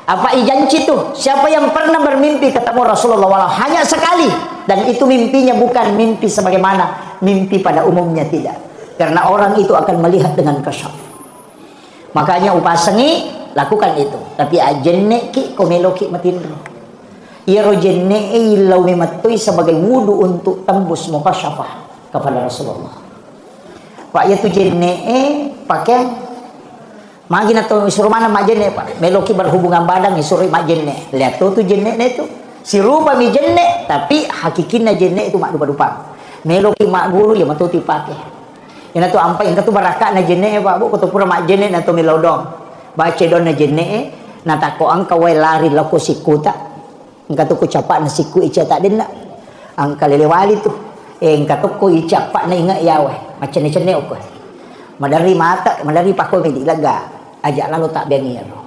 Speaker 1: Apa janji itu? Siapa yang pernah bermimpi ketemu Rasulullah walau hanya sekali, dan itu mimpinya bukan mimpi sebagaimana mimpi pada umumnya, tidak. Karena orang itu akan melihat dengan kasyaf. Makanya upasangi lakukan itu. Tapi ajenne ki komelo ki matindro. Ia rojenne ilau mematui sebagai wudu untuk tembus mukasyafah kepada Rasulullah. Pak ya tu jenne pakai magi na to suruh mana mak jenne pak meloki berhubungan badan suruh mak jenne lihat tu jenne itu si rupa mi jenne tapi hakikinnya jenne itu mak dupa meloki mak guru ya matuti pakai ina tu ampai ingka tu baraka na jenne pak bu kutu pura mak jenne na tu milodong baca don na jenne na tako angka wai lari lako sikuta ingka tu ku capak na siku ica tak denna angka lelewali tu ingka tu ku ica pak na ingat ya wai macam ni cene ok madari mata madari pakoi medi laga ajak lalu tak bengiero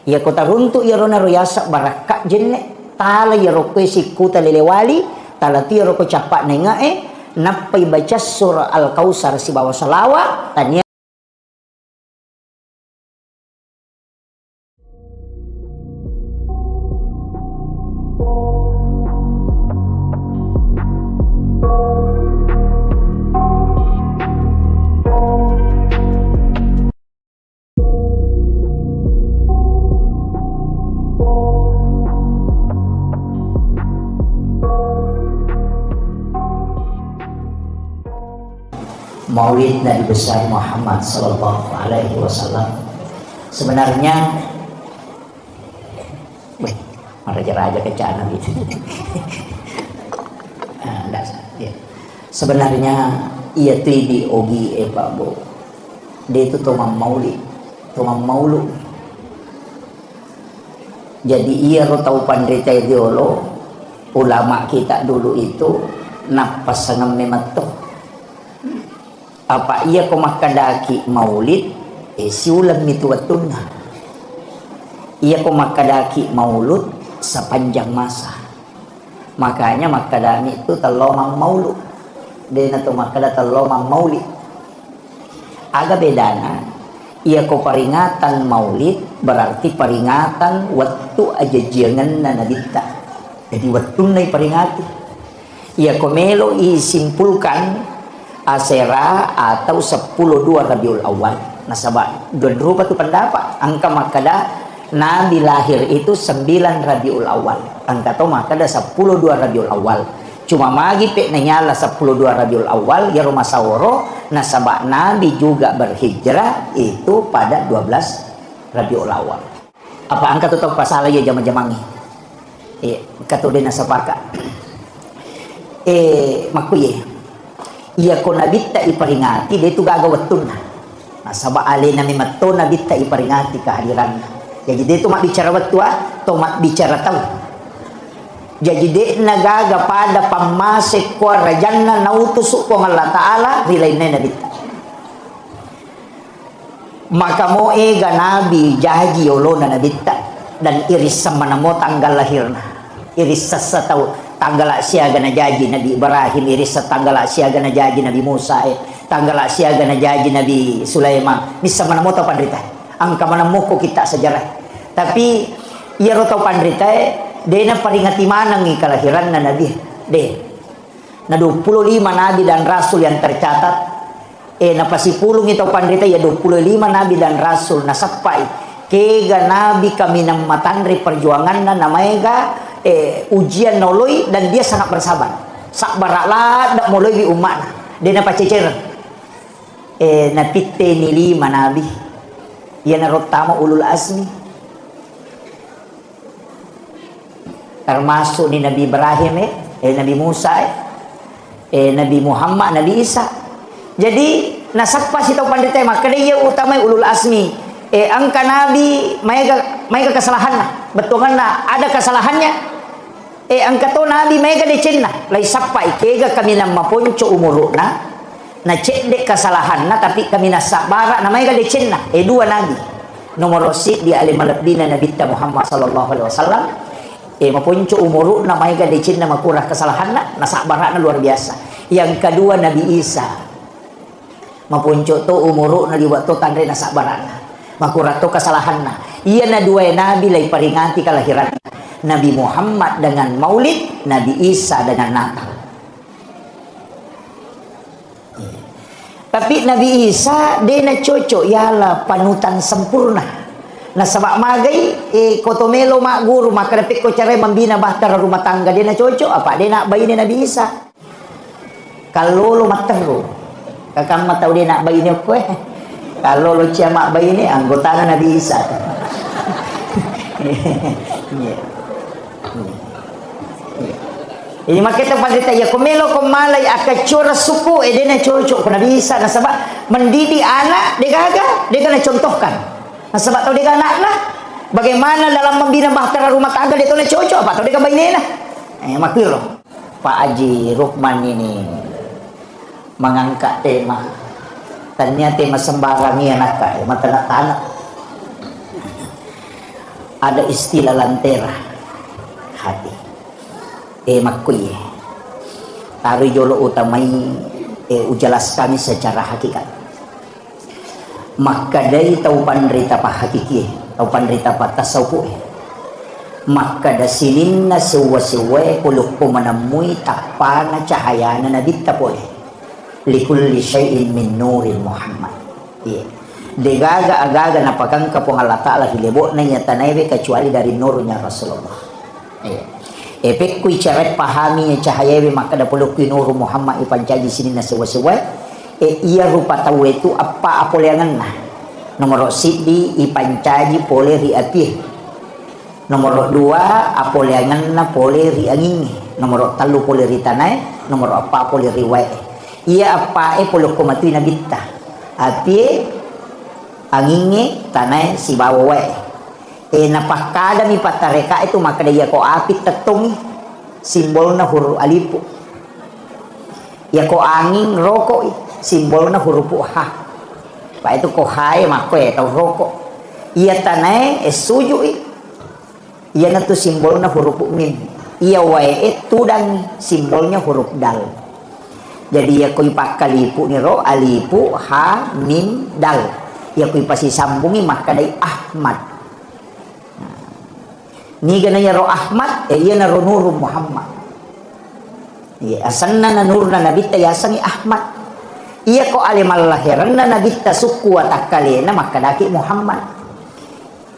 Speaker 1: ia kota runtuk ia rona royasak barakat jenne tala ia rokoi siku talelewali tala ti roko capak nenga napai baca surah Al-Kausar si bawa salawat tanya Maulid Nabi besar Muhammad Sallallahu Alaihi Wasallam. Sebenarnya, raja-raja kecana gitu. Sebenarnya ia tu di ogi Pak Bo. Dia itu tomam Maulid, tomam Maulud. Jadi ia tahu pandai ideolo ulama kita dulu itu napas sangam mematok. Apa ia komakadaki maulid siulam itu watuna ia komakadaki maulud sepanjang masa makanya makadami itu telomang maulud dan atau makada telomang maulid agak bedana ia ko peringatan maulid berarti peringatan waktu aja jangan nanadita jadi waktu nai peringati ia komelo isimpulkan Asera atau 10-2 Rabiul Awal. Nasabah dua rupa tu pendapat. Angka makada Nabi lahir itu 9 Rabiul Awal. Angka tu makada 10-2 Rabiul Awal. Cuma magi pe nyala 10-2 Rabiul Awal ya rumah saworo. Nasabah Nabi juga berhijrah itu pada 12 Rabiul Awal. Apa angka tu tahu pasal ya jama-jamangi. Katu dina sapaka. Makuye. Ia ko nabita iperingati dia itu gagawatun nah sabak alih nami mato nabita iperingati kehadiran jadi dia itu mak bicara waktu atau mak bicara tahu jadi dia nagaga pada pamasik ko rajanna nautusuk ko Allah Ta'ala rilainnya nabita maka mo ega nabi jaji yolona nabita dan iris sama namo tanggal lahirna iris sasa tahu tanggal siaga na jaji Nabi Ibrahim iris tanggal siaga na jaji Nabi Musa tanggal siaga na jaji Nabi Sulaiman bisa mana mo tau pandrita angka mana mo ko kita sejarah tapi ia ro tau pandrita dia na peringati manang ni kelahiran na Nabi deh na 25 Nabi dan Rasul yang tercatat na pasipulong ito pandrita ya 25 Nabi dan Rasul na sapai kega Nabi kami nang matandri perjuangan na namanya ujian noloi dan dia sangat bersabar sak baraklah dak moloi di umat dia napa cecer napitte ni 5 nabi ia narotama ulul azmi termasuk ni Nabi Ibrahim Nabi Musa Nabi Muhammad Nabi Isa jadi nasapa si tau pandai maka dia utama ulul azmi angka nabi mereka kesalahan lah betulan ada kesalahannya angka to nabi mereka decenna lai sapai kega kami na maponco umuruna na cek dek kesalahan na tapi kami na sabara na mereka decenna 2 nabi nomor rosid di alimalabdina Nabi Muhammad sallallahu alaihi wasallam mapunco umuru na may gadicin na makurah kesalahan na sabara na luar biasa. Yang kedua Nabi Isa mapunco to umuru na liwat to tandre na sabara na makurah to kesalahan na. Iya na dua nabi lay paringati kelahiran Nabi Muhammad dengan Maulid, Nabi Isa dengan Natal. Tapi Nabi Isa dia na cocok yala panutan sempurna. Nah sabak magai kotomelo mak guru maka dapat ko cara membina bahtera rumah tangga dia na cocok apa dia nak bayi ni Nabi Isa. Kalau lo matero kakak mat tahu dia nak bayi ni ko kalau lo cia mak bayi ni anggota Nabi Isa. Ini maka kita pada ya komelo komalai akacura suku dia na cocok ko Nabi Isa na sabak mendidik anak dia gagah dia kena contohkan. Nah, sebab tahu dia anak lah bagaimana dalam membina bahtera rumah tangga dia tahu dia cocok apa tahu dia bayi lah makir loh Pak Haji Rukman ini mengangkat tema ternyata tema sembarang ini anak mata tanah ada istilah lantera hati makui taruh jolo utamai ujelas kami secara hakikat. Maka dari tahu panderita pa hakiki tahu panderita pa tasawuf maka da silin na sewa-sewa kuluk po manamui takpana cahaya na nabita po likulli syai'in min nurin Muhammad degaga agaga na pagangka po Allah Ta'ala hilebo na niya tanaywe kecuali dari nurnya Rasulullah epek kuy caret pahami niya cahaya maka da puluk kuy nur Muhammad ipancaji silin na sewa-sewa ia rupa tahu itu apa apoleangan nah nomor sidi ipancaji pole ri api nomor dua apoleangan na pole ri angin nomor talu pole ri tanai nomor apa pole ri wae ia apa polo komatu na bitta api angin tanai si bawa wae napakada mi patareka itu maka dia ko api tetung simbol na huruf alipu ya ko angin rokok simbolnya huruf H. Pak itu kohai mako atau rokok. Ia tanai suju ia natu simbolnya huruf mim. Ia wae tudang simbolnya huruf dal. Jadi ya koi pakalipu ni ro alipu H mim dal. Ya koi pasi sambungi maka dai Ahmad. Ni gananya ro Ahmad ia na ro nur Muhammad. Ya asanna na nur na nabi ta yasangi Ahmad. Iya ko alimal lahiran na nabita suku watakali na makadaki Muhammad.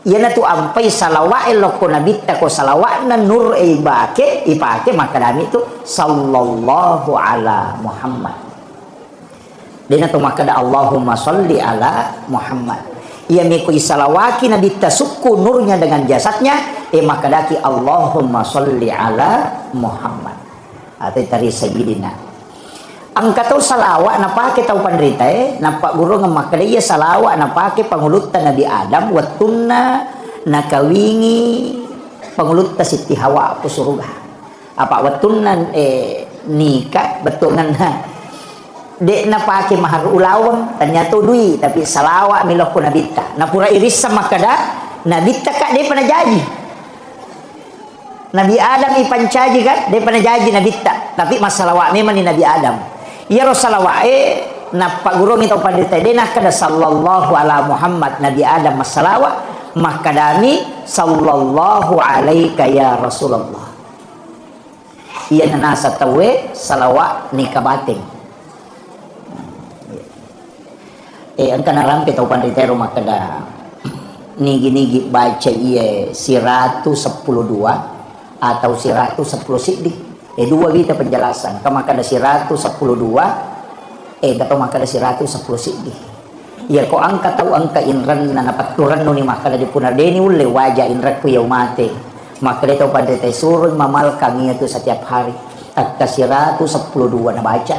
Speaker 1: Iya na tu ampai salawa elo ko nabita ko salawa na nur ipake makadami tu sallallahu ala Muhammad. Dina tu makada Allahumma salli ala Muhammad. Iya mi ko isalawaki nabita suku nurnya dengan jasadnya makadaki Allahumma salli ala Muhammad. Atau dari sayyidina angkatau salawat napake tau panderita nampak guru ngamakada iya salawat napake pangulutan Nabi Adam watunna nakawingi pangulutan Siti Hawa po surga apa watunna nikah betul na de napake mahar ulawang ternyata dui tapi salawat milok ko nabita napura iris sama kada nabita kak dia pernah janji Nabi Adam ipancaji kan dia pernah janji nabita tapi masalawat memang ni Nabi Adam ya Rasulullah napa guru minta pandita dena kada sallallahu ala Muhammad Nabi Adam masalawat makadami sallallahu alaika ya Rasulullah iya nasa tawe salawat ni kabating ang kanarampi tau pandita rumah kada nigi-nigi baca iya si 112 atau si 110 siddi dua kita penjelasan kama kada si 112 maka ada si 110 siddi ya ko angka tahu angka inran na napaturan no ni maka di punardeni ule wajah inrak ku yaw mate maka dito pada tay surun mamal kami itu setiap hari at si 112 na baca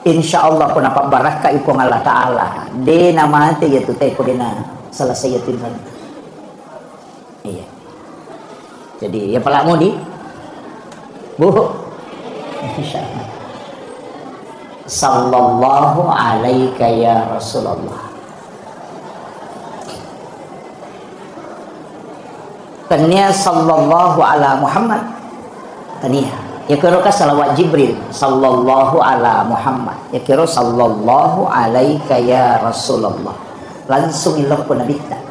Speaker 1: insyaallah ko napak baraka ipong Allah Ta'ala de na mate yatu tay ko dina selesai yatin ran iya jadi ya pala mo di bu insyaallah sallallahu alaika ya Rasulullah tania sallallahu ala Muhammad tania ya kira ka salawat Jibril sallallahu ala Muhammad ya kira sallallahu alaika ya Rasulullah langsung ilok pun nabi tak.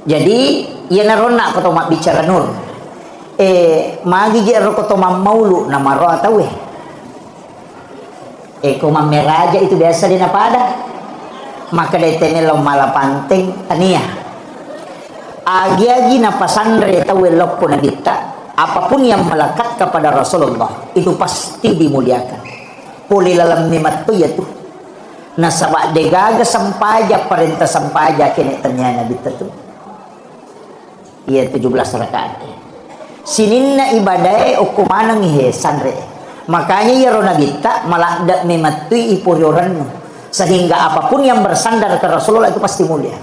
Speaker 1: Jadi ia narona ko mak bicara nur magi je ro ko maulu na maro atawe ko mameraja itu biasa di napada maka detene lo malapanteng tania agi-agi na pasandre tawe lok pun kita apapun yang melekat kepada Rasulullah itu pasti dimuliakan puli dalam nimat tu ya tu nasabak degaga sampaja perintah sampaja kene tanya nabi tu iya 17 rakaat sininna ibadai ukumana ngihe sandre makanya ya rona kita malakdak mematui ipurioran sehingga apapun yang bersandar ke Rasulullah itu pasti mulia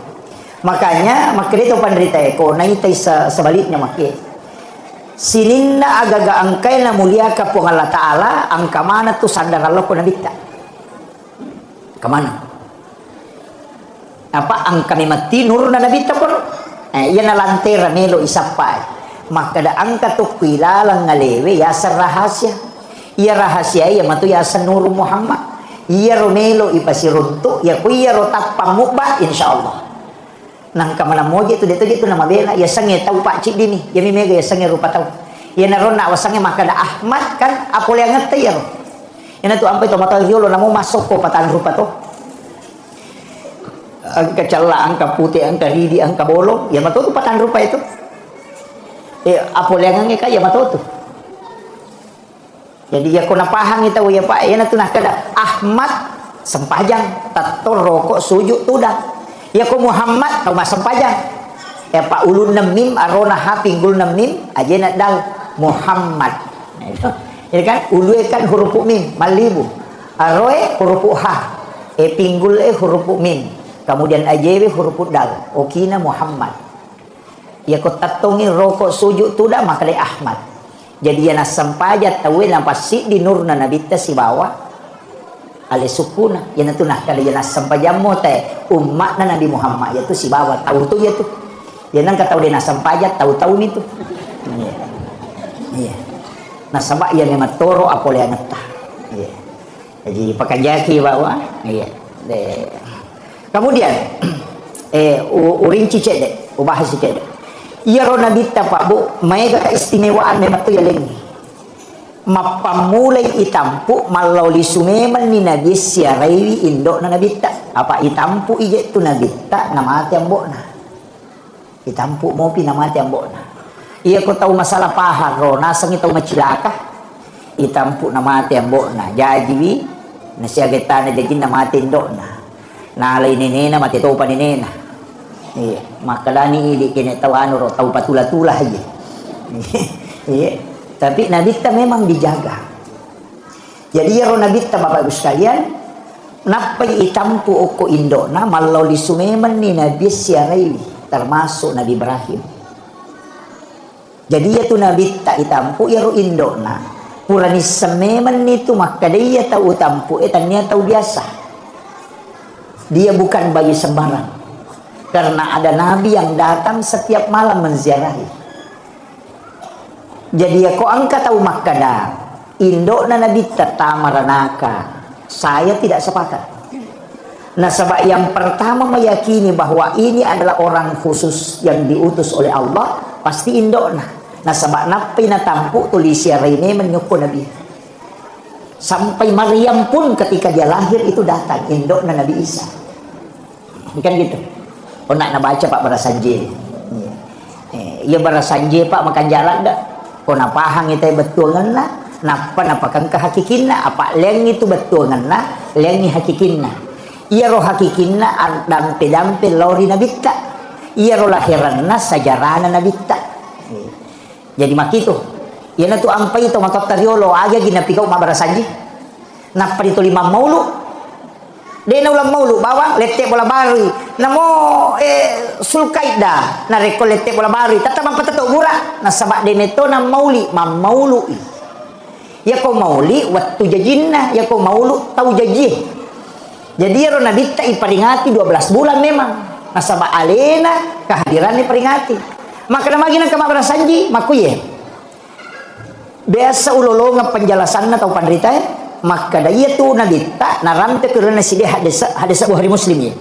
Speaker 1: makanya itu panderita eko naitai sebaliknya makai sininna agaga angkai na mulia ka pung Allah Ta'ala angka mana tu sandar Allah ko nabita kemana apa angka memati nur na nabita pun yan na lantera melo isapay maka da angka tu kilalang ngalewe yasa rahasia iya rahasia iya matu yasa nur Muhammad iya romelo ipasirunto ya kuya rotak pamukba insyaallah nang kamana moje tu dito nama bela ya sange tau pak cik dini ya mimega ya sange rupa tau ya narona wasange maka da Ahmad kan apa yang ngerti ya yana tu ampai to mata riolo namo masuk ko patan rupa to angka cala angka putih angka ridi angka bolong ya matu tu patan rupa itu apa yang nge kaya matu tu jadi ya kena pahang itu ya pak yana tu nak kada Ahmad sempajang tato rokok sujud tu dah ya ko Muhammad tau mas sempajang ya pak ulun 6 mim arona ha pinggul 6 mim aja nak dal Muhammad jadi kan ulu kan huruf mim malibu aroe huruf ha pinggul huruf mim kemudian ajewe huruf dal okina Muhammad ya ko tatongi rokok sujud tu dah maka Ahmad jadi yana sampajat tawe nampasi di nurna nabita si bawah ale sukuna yana tu nah kada yana sampajamo teh umat na Nabi Muhammad yaitu si bawah tahu tu ya tu yana ka tahu dina sampajat tahu itu iya nah sabak ya memang toro apa le ngeta iya jadi pakajaki bawah iya kemudian urinci cede ubahas cede iya ro nabita pak bu mega keistimewaan memang tu ya lengi mapamulai itampu malau li sumeman ni nabi siarai indok na nabita apa itampu ije tu nabita nama ati ambona itampu mopi nama ati ambona iya ko tahu masalah pahar ro nasang itaw macilaka itampu nama ati ambona jadi nasiagetana jadi nama ati indokna nalay ninena mati to pa ninena iya makalani ili kene tahu anu ro tahu patula-tula aja iya tapi nabita memang dijaga jadi ya ro nabita bapak ibu sekalian napai itampu oko indona malau li sumeman ni nabi siarai termasuk Nabi Ibrahim jadi ya tu nabita itampu ya ro indona purani sememan itu maka dia tahu tampu tanya tahu biasa dia bukan bayi sembarang karena ada nabi yang datang setiap malam menziarahi jadi aku angkat tahu makada indok na nabi tatamaranaka saya tidak sepakat nah sebab yang pertama meyakini bahwa ini adalah orang khusus yang diutus oleh Allah pasti indok nah sebab napi na tampu tulis ini menyuku nabi sampai Maryam pun ketika dia lahir itu datang indok na Nabi Isa kan gitu oh nak baca pak barasanje ya barasanje pak makan jalan dak kau nak pahang itu betul lah napa kan kehakikinna apa leng itu betul lah lengi hakikinna iya roh hakikinna dampe lori nabita iya roh lahiranna sajarana nabita jadi makitu iya na tu ampai itu matot tariolo aga gina pikau mabarasanje napa itu 5 maulu dena ulang maulu bawang lete bola bari namo sulkaida na reko lete bola bari tatabang patato gura na sabak deneto na mauli maulu ya ko mauli waktu jajinna ya ko maulu tau jaji jadi ya ro nabita iparingati 12 bulan memang nasaba alena kehadiran ni peringati maka namagi nang kamak berasanji makuye biasa ulolonga penjelasan atau pandrita maka daya tu nabita narante kerana si dia hadis Bukhari Muslim ya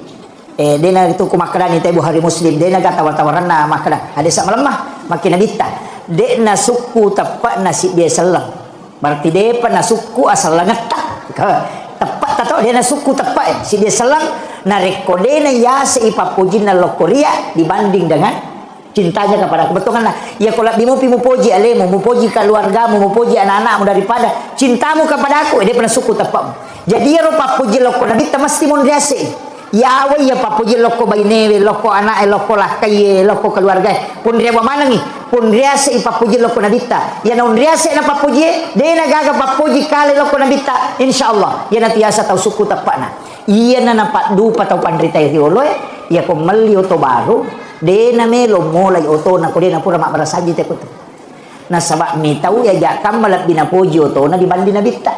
Speaker 1: dia na itu kumakran itu Bukhari Muslim dia na tawar-tawaran na maka hadis melemah makin nabita dia na suku tepat nasi dia selang berarti dia pernah suku asal ngetak tepat atau dia na suku tepat si dia selang na rekode na ya seipapujin na lokoria dibanding dengan cintanya kepada kebetulan lah ya kalau bimu mupoji alemu mupoji keluargamu mupoji anak-anakmu daripada cintamu kepada aku dia pernah suku tepatmu jadi ya rupa puji loko nabi mesti mondriase ya awe ya papuji loko bainewe loko anak loko lakai loko keluarga pun dia mana nih pun riase ipapuji loko nabi ta ya non riase na papuji dia na gaga papuji kali loko nabi ta insyaallah ya na tiasa tahu suku tepatna iya na nampak dupa tahu pandrita riolo ya ko mali oto baru de na melo mulai oto na ko de na pura mak berasanji te kutu na sabak mi tahu ya jakam malap binapuji oto na dibandi na bitta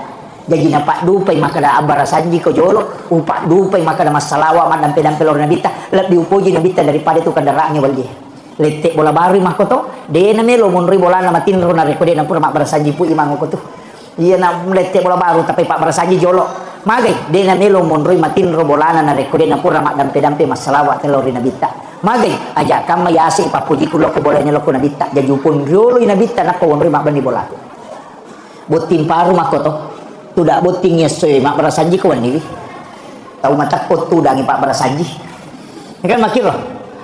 Speaker 1: jadi na pak dupai makada abarasanji ko jolo upak dupai makada masalawa madam pedam pelor na bitta lap diupuji na bitta daripada itu kendaraannya walje letek bola baru mah ko to de na melo monri bola na matinro na rekode na pura mak berasanji pu imang ko to iya na letek bola baru tapi pak berasanji jolo magai de na melo monri matinro bola na rekode na pura mak dampe masalawa telor na bitta magai aja kama ya asik papuji kulo ko bolanya loko nabita jadi pun riolo nabita na ko wonri mak bani bola botin paru makoto tudak botingnya soe mak berasanji ko wani tahu mata ko tudak ngi pak berasanji kan makiro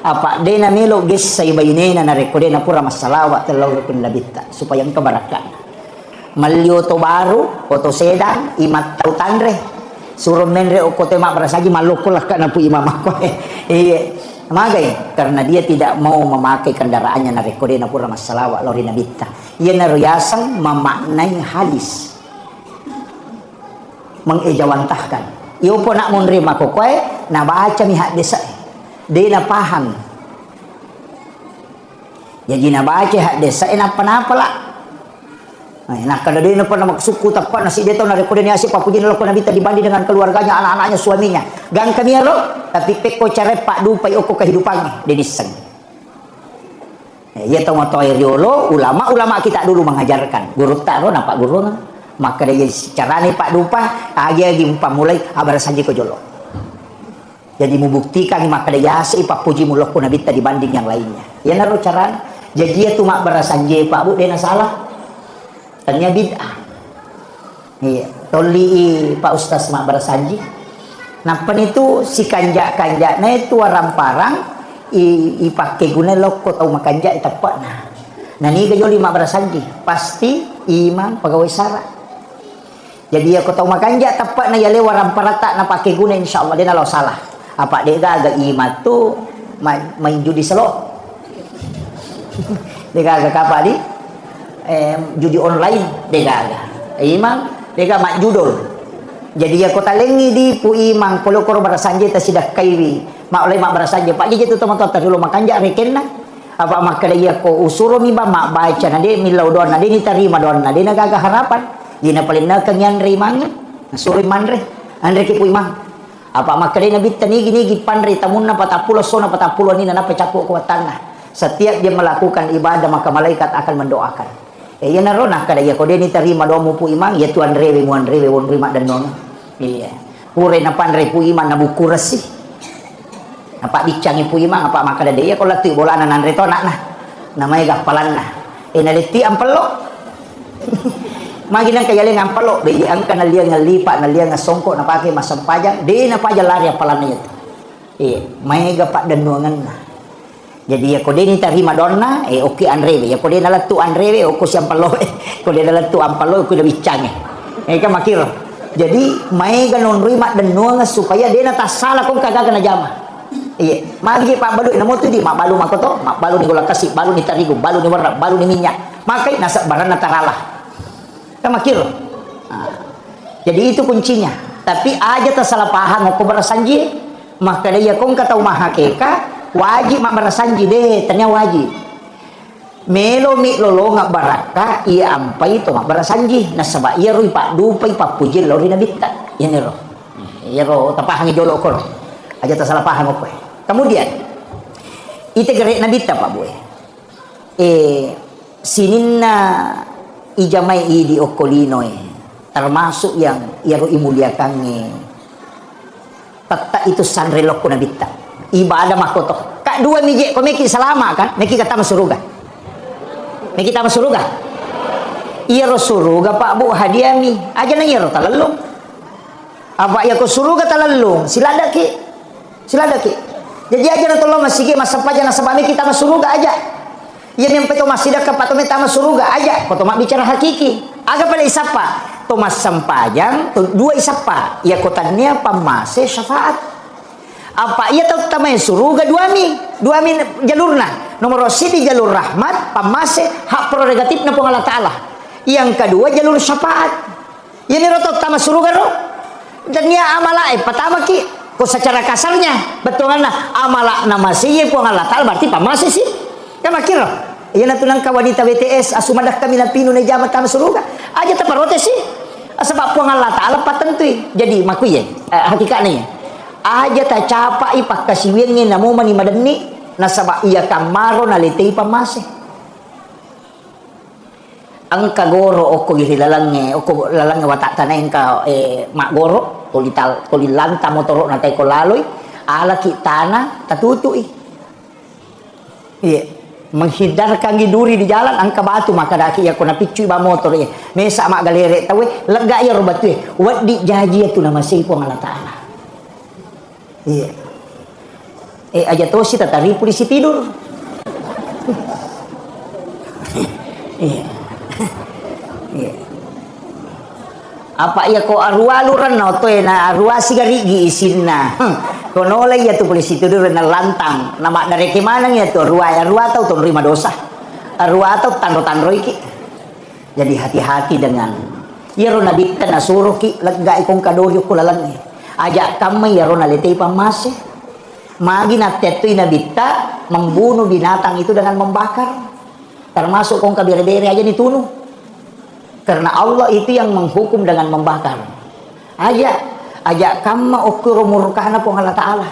Speaker 1: apa de na melo ges say bayinena na rekode na pura masalawa telor kun nabita supaya engka barakat malio to baru oto sedang imat tau tandre suruh menre o kote mak berasanji maloko lah kana pu imam ko iya magai karena dia tidak mau memakai kendaraannya na rekode na pura masalawa lori nabita ia na riasang memaknai hadis mengejawantahkan iyo po nak menerima kokoe na baca mi hadis dia na paham jadi na baca hadis napa lah nah kada dia na pernah maksuku tepat nasi dia tahu na rekode ni asik papuji na loko nabita dibanding dengan keluarganya anak-anaknya suaminya gang kami ro tapi peko cara pak dupai oko kehidupannya dia diseng ya tahu moto riolo ulama kita dulu mengajarkan guru taro na pak guru maka dia cara ni pak dupa agi mulai abar saji ko jolo jadi membuktikan maka dia asik papuji mu loko nabita dibanding yang lainnya ya naro cara jadi itu mak berasanji pak bu dia na salah tanya bid'ah iya toli Pak Ustaz mak berasanji nampan itu si kanjak-kanjak na itu warang-parang ipake guna loko tau makanjak tepat nah ni gajoli mak berasanji pasti imam pegawai sara jadi aku tau makanjak tepat na yale warang parata na pake guna insyaallah dia nalau salah apa dia agak imam tu main judi selo dia agak apa di judi online dega imang dega mak judol jadi ya kota lengi di pu imang polo kor barasanji ta sidak kaiwi mak oleh mak barasanji pak je tu teman-teman dulu makan jak rekenna apa mak kada ya ko usuro mi ba mak baca na de milau don na de ni tarima don na de na gaga harapan dina paling na kanyan rimang suri manre andre ki pu imang apa mak kada na bitan ni gini panre tamunna patapulo sona patapulo ni na pecapu kuatan setiap dia melakukan ibadah maka malaikat akan mendoakan ya narona kada ya ko dia ni terima doa mu pu imang ya tuan rewe muan rewe won rima dan non iya pure na pandre pu imang na buku resih apa dicangi pu imang apa maka dia ko latu bola nan reto nak nah namanya gapalan nah naliti ampelo magi nang kaya le ngampelo be ang kana liang ngalipa na liang ngasongko na pake masampajang de na paja lari apalan niya iya may gapak dan nuangan nah jadi ya kode ni tarima donna oke andrewe ya kode dalam tu andrewe oko siampalo kode dalam tu ampalo aku dah bincang kan makir jadi mai ganon rima dan nuanga supaya dia nata salah kong kagak kena jama iya magi pak balu namo tu di mak balu makoto mak balu ni gula kasih balu ni tarigu balu ni warna balu ni minyak makai nasa barang nataralah kan makir jadi itu kuncinya tapi aja tersalah paham aku berasanji maka dia kong kata umah hakeka wajib mak berasanji deh tanya wajib melo mi lolo ngak baraka ia ampai to mak berasanji na sabak ia rui pak dupai pak puji lori nabita ya nero ya ro tapahang jolo ko aja tak salah paham ko Kemudian ite gerek nabita Pak Boy. Sininna ijamai di okolino termasuk yang iaro imuliakan tata itu sanrelok ko nabita. Ibadah makoto. Kak dua miji ko meki salama kan? Meki kata masuruga. Meki kata masuruga. Iaro suruga Pak Bu hadiami. Aja na iaro talalong. Apa ya ko suruga talalong? Siladaki. Jadi aja na tolong masige masampaja na sabami kita masuruga aja. Iya memang peto masida ka patome tama suruga aja. Koto mak bicara hakiki. Aga pada isapa. Tomas sampajang dua isapa. Ya kotanya pamase syafaat. Apa ia tahu tamai suruga dua mi jalurna. Nomor sidi jalur rahmat, pamase hak prerogatif na Allah Taala. Yang kedua jalur syafaat. Ini roto tama suruga ro. Dan ia amala pertama ki ko secara kasarnya betulan amala nama siye po Allah Taala berarti pamase sih. Kan makir. Ia natunang ka wanita BTS asumadak kami na pinu na jamat tama suruga. Aja taparote sih. Sebab po Allah Taala patentui. Jadi makuye hakikatnya aja tak capa ipak kasiwingin namo mani madani nasaba iya kamaro nalitay pamase ang kagoro oko girilalange oko lalange watak tanayin ka mak goro kulilanta motoro natay ko laloy ala kitana tatutui menghindar kang giduri di jalan ang kabatu maka daki ako napicui ba motor mesa mak galere tawe lega ya robatu wadi jaji itu nama sipo ng Allah Taala. Iya. Aja tuh sih tadi polisi tidur. Iya. Iya. Apa ya ko arua luran no to na arua sigarigi isinna. Kono lagi ya tuh polisi tidur na lantang. Nama dari kemana ya tuh arua tahu tuh terima dosa. Arua tahu tandro iki. Jadi hati-hati dengan ya ro nabi kana suruh ki lega ikong kadoryo kulalan ajak kami ya rona letei pamase magi natetui nabita membunuh binatang itu dengan membakar termasuk kong kabire-bire aja ditunuh karena Allah itu yang menghukum dengan membakar ajak kami ukur murkana pong Allah Ta'ala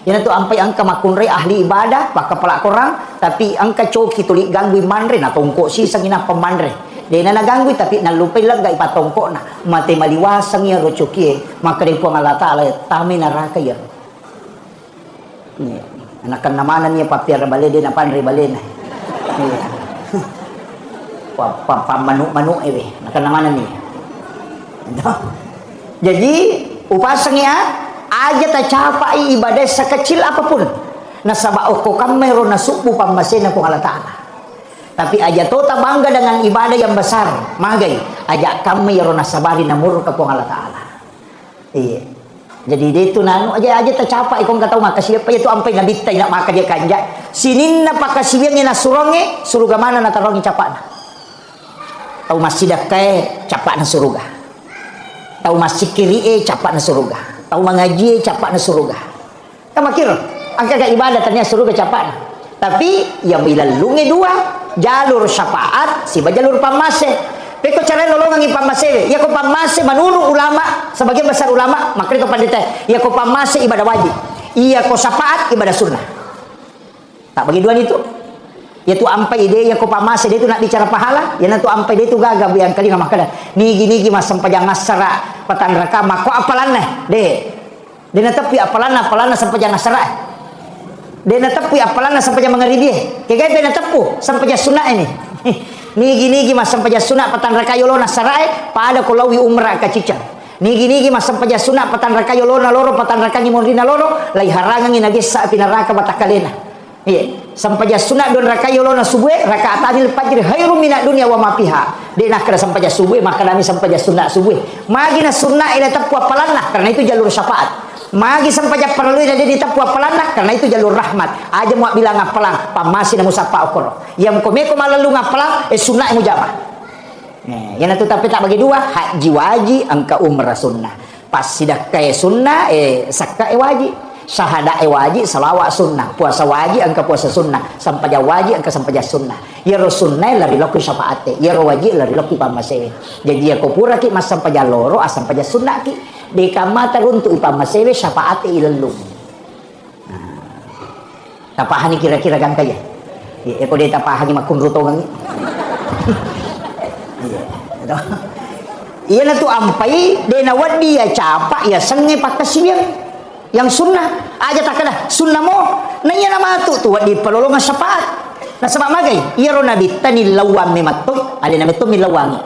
Speaker 1: yan itu ampai angka makunre ahli ibadah baka pelak korang tapi angka coki tulik ganggu manre na tongko si sangina pemandre dia na naganggoy tapi nalupay lang ga ipatongko na mati maliwasang ya rochoki maka rin po ang Allah Ta'ala tami naraka ya anakan namanan niya papir balede na panre balena pamanu-manu anakan namanan niya jadi upasangnya aja tak capai ibadah sekecil apapun nasaba ko kami ro nasubu pamasena po Allah Ta'ala. Tapi aja tota bangga dengan ibadah yang besar magai ajak kami ya rona sabari namur ke Allah Ta'ala. Iya. Jadi dia itu nanu aja tercapai kong kata maka siapa itu ampai nabi tay nak maka dia kanja sinin na pakasiwangnya na suronge suruga mana na tarongi capana. Tahu masjid kae capana suruga. Tahu masjid kiri capana suruga. Tahu mengaji capana suruga. Kamu kira angka ibadah ternyata suruga capana. Tapi yang bilalungi dua jalur syafaat si jalur pamase peko cara nolongan pamase ya ko pamase manunu ulama sebagian besar ulama maka itu pandita ya ko pamase ibadah wajib iya ko syafaat ibadah sunnah tak bagi dua itu yaitu ampai ide ya ko pamase dia itu nak bicara pahala ya nanti ampai dia itu gagal yang kali nama kada nigi mas sampajang nasara patan raka mako apalanna de tapi apalanna sampajang nasara dia natapu apalan sampai mengari dia kayak dia natapu sampai sunnah ini nigi mas sampai sunnah patan rakayolona sarai pada kolawi umrah kacicang nigi mas sampai sunnah patan rakayolona loro patan rakanyi mondina loro lai harangan nagi sa pinaraka batakalena iya sampai sunnah don rakayolona subuh rakaatanil fajr khairum minad dunya wa ma fiha dia nak kena sampai subuh maka kami sampai sunnah subuh magina sunnah ila tapu apalan karena itu jalur syafaat magi sampai perlu ada di tapu apalan karena itu jalur rahmat aja mau bilang apalang pamasi na musapa okoro yang komeko malalu ngapalang sunnah mujamah yan itu tapi tak bagi dua haji wajib angka umrah sunnah pas sidak kaya sunnah sakka wajib syahada wajib salawat sunnah puasa wajib angka puasa sunnah sampai wajib angka sampai sunnah ya sunnah lari loku syafaate ya wajib lari loku pamase jadi ya kopura ki mas sampai loro sampai sunnah ki di kamata untuk ipamasewe syafaat ilmu. Tapahani kira-kira kan kaya. Eko dia tapahani makun rutongan. Iya na tu ampai de nawat dia capa ya senge pakasibiang yang sunnah aja takada sunnah mo nanya nama tu di pelolongan syafaat na sama magai iya ro nabi tani lawam mematoi ada nabi tu milawangi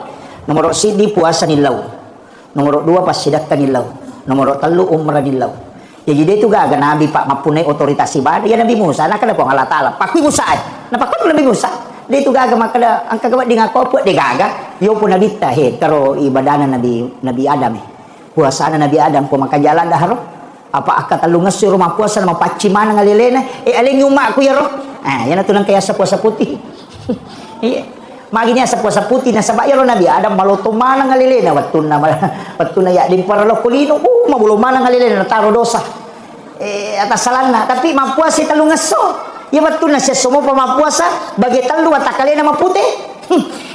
Speaker 1: nomor sidi puasa nilau nomor 2 pasidak nilau nomor 3 umrah nilau ya jadi itu gaga nabi pak mapunai otoritas ibadah ya nabi Musa nak kada ko Allah taala pakui Musa na pakui nabi Musa dia itu gaga makada angka gawa di ngakoput dia gaga yo pun nabi tahe karo ibadana nabi Adam puasana nabi Adam ko maka jalan dah ro apa akak talungas si rumah puasa nama pacimana ngalilena aling umak ku ya roh yan atuh nang kaya sa puasa putih iya maginya sa puasa putih na sabaya ro nabi Adam maloto mana ngalilena wattuna ya din para lo kulino mabulo mana ngalilena taro dosa atas salana tapi mapuasa talungas so ya wattuna siya sumo pa mapuasa bagi talu atakalena maputih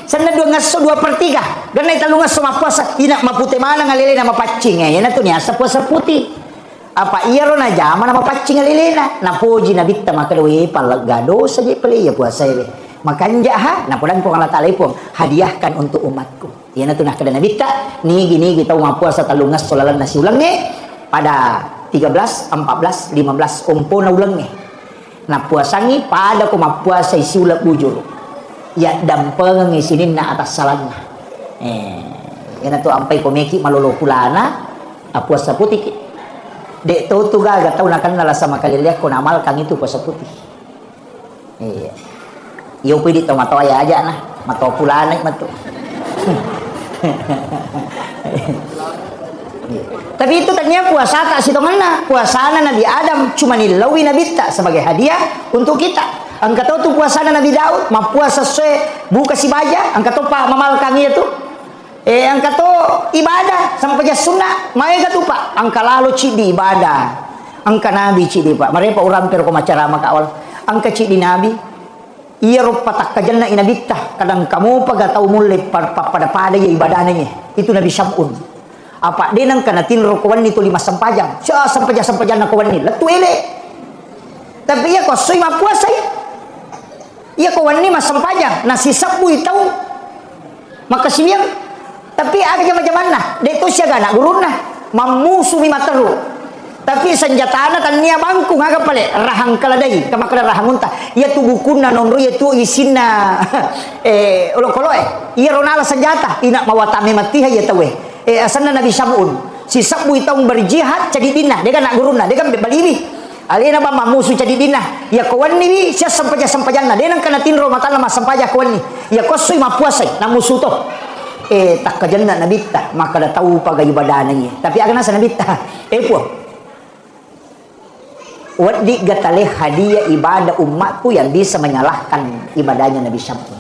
Speaker 1: sana 2/3 ganay talungas so mapuasa ina maputih mana ngalilena mapacing yan atuh niya sa puasa putih apa iya ro na jaman na mapacing alilena na puji na bitta makadawi palagado saja pali ya puasa ini makanja ha na pudan ko Allah taala po hadiahkan untuk umatku iya na tunah kada na bitta ni gini kita mapuasa talungas solalan nasi ulang ni pada 13 14 15 umpo na ulang ni na puasangi pada ko mapuasa isi ulap bujur ya dampeng isinin na atas salanna yan tu ampai ko meki malolo kulana puasa putih dek tu gaga tahu nak kenal sama kalian ko namal kang itu puasa putih iya yo pidi to mato aya aja nah mato pulana mato tapi itu tanya puasa tak sitonganna puasana Nabi Adam cuma nilawi Nabi tak sebagai hadiah untuk kita angka tahu tu puasana Nabi Daud ma puasa se buka si baja angka tahu pak mamal kang itu angka to ibadah sampai jas sunnah mai ka tu pak angka lalu cidi ibadah angka nabi cidi pak mare pa urang pero ko macarama ka awal angka cidi nabi iya ro patak kajanna inabitah kadang kamu paga tau mulai pada ya ibadahnya itu Nabi Syam'un apa denang kana tinro ko wani tu 5 sampajang sa sampajang na ko wani letu ele tapi iya ko soy mapuasa iya ko wani mas sampajang nasi sabu itau maka siang tapi ada macam mana dek tu siaga nak gurun nah mamusu mi materu tapi senjata tan nia bangku ngaga pale rahang kaladai kama kada rahang unta ia tu bukuna nonro ia tu isina ulo koloe ia ronala senjata ina mawatame matiha ia tawe asana Nabi Syam'un si sabu itong berjihad jadi dinah dia kan nak gurun nah dia kan balibi alina ba mamusu jadi dinah ya kawan ni sia sampajana dia nang kana tinro mata nama sampaja kawan ni ya kosui mapuasai na musuh to tak kajanna nabita maka dah tahu pagai ibadahnya tapi agak nasa nabita po wadi gatale hadiah ibadah umatku yang bisa menyalahkan ibadahnya Nabi Syam'un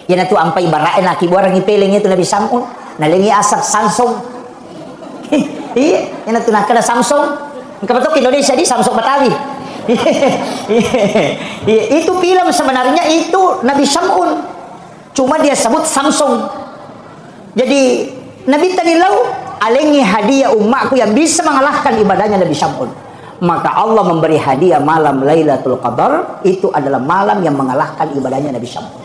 Speaker 1: yan atu ampai baraen laki borang ipeling itu Nabi Syam'un nalingi asap Samsung iya yan atu nakala Samsung kapatok Indonesia di Samsung Betawi itu film sebenarnya itu Nabi Syam'un cuma dia sebut Samsung jadi Nabi tanilau alengi hadiah umatku yang bisa mengalahkan ibadahnya Nabi Syam'un maka Allah memberi hadiah malam Lailatul Qadar itu adalah malam yang mengalahkan ibadahnya Nabi Syam'un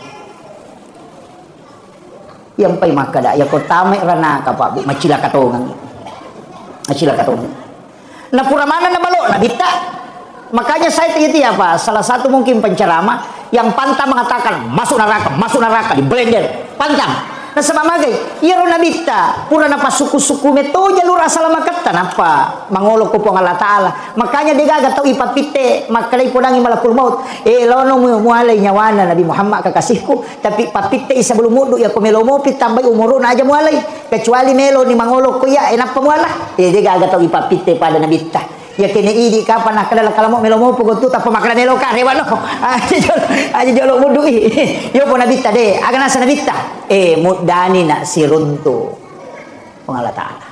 Speaker 1: yang pai maka ya ko tame rana ka pak macila katongan na pura mana na balo na bita makanya saya itu apa salah satu mungkin penceramah yang pantang mengatakan masuk neraka di blender pantang nah sebab magai iya ro nabita pura napa suku-suku meto jalur asal makatan apa mangolok ko Allah taala makanya dia gaga tau ipapite makalay pudangi malakul maut lono mualay nyawana Nabi Muhammad kakasihku tapi papite isa belum mudu ya kumelomo pitambay umuro na aja mualay kecuali melo ni mangolok ko ya enapa muala dia gaga tau ipapite pada nabita ya kini idi kapan nak kadala kalamo melomo pugo tu tapa makana melo ka rewano aja jolo mudu yo po nabita de aga nasa nabita mudani na siruntu Allah taala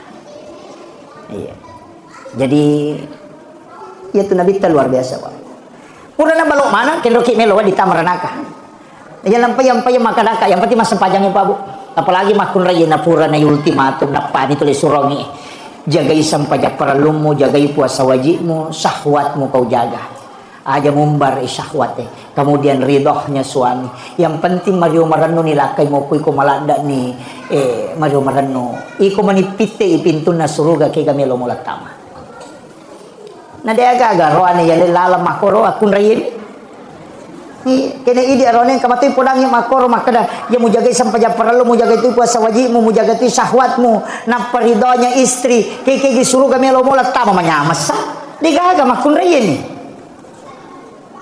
Speaker 1: iya jadi ya tu nabita luar biasa wa pura na balok mana kendo ki melo di tamaranaka ya lampai makanaka yang penting mas sempajangnya Pak Bu apalagi makun raya na pura na ultimatum na pani tulis surongi jagai sampajak paralumu, jagai puasa wajibmu, syahwatmu kau jaga. aja mumbar syahwat kemudian ridhonya suami. Yang penting Mario Marano nilakay mo ko malanda ni Mario Marano iko manipite ipinto na suruga kay kami lomulat tama na deaga roan ya lalam makoro akun rayin kena idi aronen kamatay pulang yung makoro makada ya mo jagay sampaja perlu mo jagay tu puasa wajib mo jagay tu syahwatmu na paridonya istri kay gisuruga kami lomulat tama manyamas sa digaga makun rayin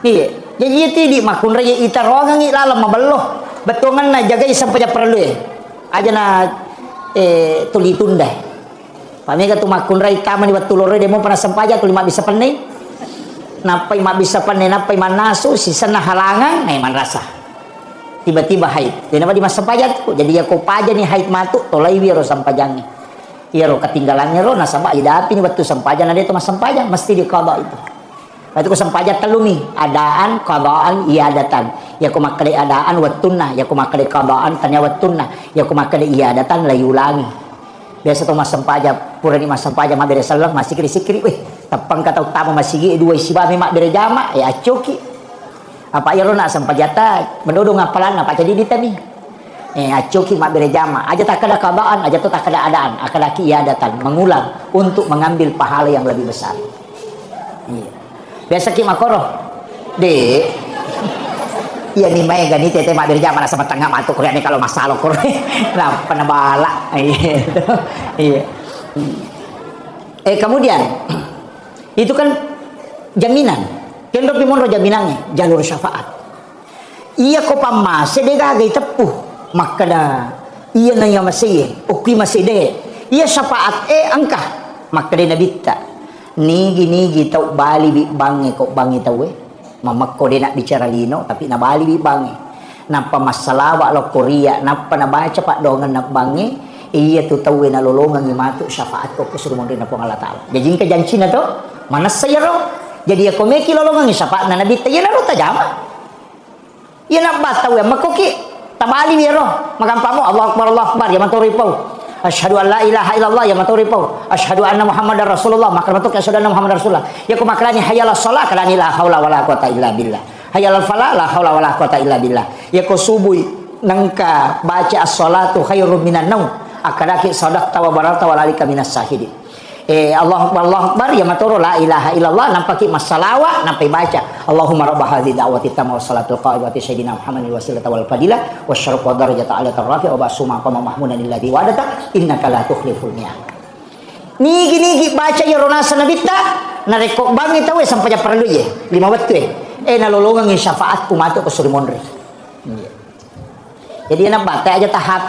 Speaker 1: iya jadi tidi makun raya itarongan ilalam maballo betongan na jagay sampai perlu aja na tuli tunda pamega tu makun raya taman iwat tulore demo pernah sampaja tu lima bisa panay napai ma bisa panay napai manaso sisa na halangan na man rasa tiba-tiba haid di nama di mas sampaja tu jadi ako paja ni haid matu tolai wiro sampajang iya ro ketinggalannya ro nasaba idapi ni waktu sampaja na dito mas sampaja mesti diqada itu. Itu sampaja telumi adaan qadaan iadatan ya kumakali adaan watunna ya kumakali qadaan tanya watunna ya kumakali iadatan layulangi biasa to mas sampaja pura ni mas sampaja mabere sallam masih sikri weh tapang kata utama masigi dua sibami mak bere jama ya acoki apa ya rona sampaja ta mendodo ngapalan apa jadi ditani acoki mak bere jama aja tak ada qadaan aja tu tak ada adaan akadaki iadatan mengulang untuk mengambil pahala yang lebih besar. Iya. Biasa ki makoro de iya ni mai gani tete mak berjama sama tengah matu korea ni kalau masalah korea nah penabala iya kemudian itu kan jaminan kendo pimon jaminannya jalur syafaat iya ko pamase de gagay tepuh makada iya na yang masih ukwi masih de iya syafaat angka makada nabita nigi tau bali bi bangi kok bangi tau mamakko de nak bicara lino tapi na bali bi bangi napa masalawa lo Korea napa na baca pak dongan na bangi iya tu tau na lolongan ni matu syafaat ko kusuruh na po Allah taala jadi ke janji na to mana saya ro jadi ako meki lolongan ni syafaat na nabi tayo na ro tajama iya na ba tau makoki tabali wi ro magampamo Allah akbar ya maturi po asyhadu an la ilaha illallah ya maturi po asyhadu anna muhammadar rasulullah maka matuk asyhadu anna muhammadar rasulullah ya kumakrani hayal shalah kalani la haula wala quwata illa billah hayal falah la haula wala quwata illa billah ya ko subuh nangka baca as-salatu khairum minan naum akadaki sadaqta wa barata wa lalika minas syahidin Allah akbar ya maturu la ilaha illallah nampaki masalawa nampai baca Allahumma rabb hadhihi da'wati tamma wa salatul qa'imati sayyidina Muhammadin wasilata wal fadilah wasyaraf wa darajata ala tarrafi wa basuma qama mahmudan alladhi wadata innaka la tukhliful mi'ad nigi baca ya ronasa nabita narekok bangi tahu sampai perlu ya 5 waktu nalolongan ng syafaat pumato ko suri monre jadi anak bata aja ta HP